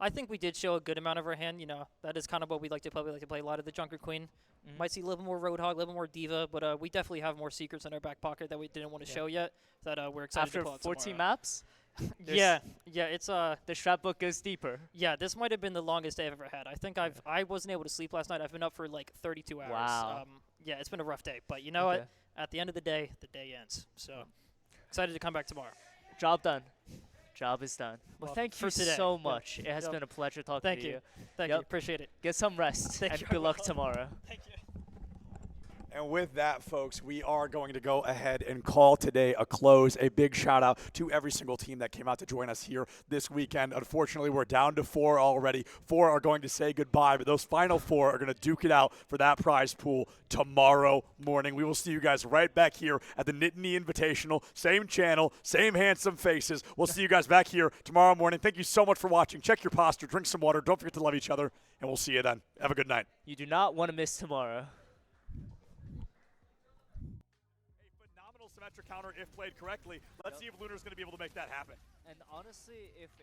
I think we did show a good amount of our hand. That is kind of what we like to play. We like to play a lot of the Junker Queen. Might see a little more Roadhog, a little more Diva, but we definitely have more secrets in our back pocket that we didn't want to show yet. That we're excited to pull out tomorrow. After 14 maps. Yeah, it's the strat book goes deeper. Yeah, this might have been the longest day I've ever had. I think I wasn't able to sleep last night. I've been up for like 32 hours. Wow. Yeah, it's been a rough day, but you know what? At the end of the day ends. So excited to come back tomorrow. Job done. Job is done. Well, thank you so much. It has been a pleasure talking to you. Thank you. Appreciate it. Get some rest and good luck tomorrow. Thank you. And with that, folks, we are going to go ahead and call today a close. A big shout out to every single team that came out to join us here this weekend. Unfortunately, we're down to 4 already. 4 are going to say goodbye, but those final 4 are going to duke it out for that prize pool tomorrow morning. We will see you guys right back here at the Nittany Invitational. Same channel, same handsome faces. We'll see you guys back here tomorrow morning. Thank you so much for watching. Check your posture, drink some water. Don't forget to love each other, and we'll see you then. Have a good night. You do not want to miss tomorrow. Symmetric counter if played correctly. Let's see if Lunar's going to be able to make that happen. And honestly, if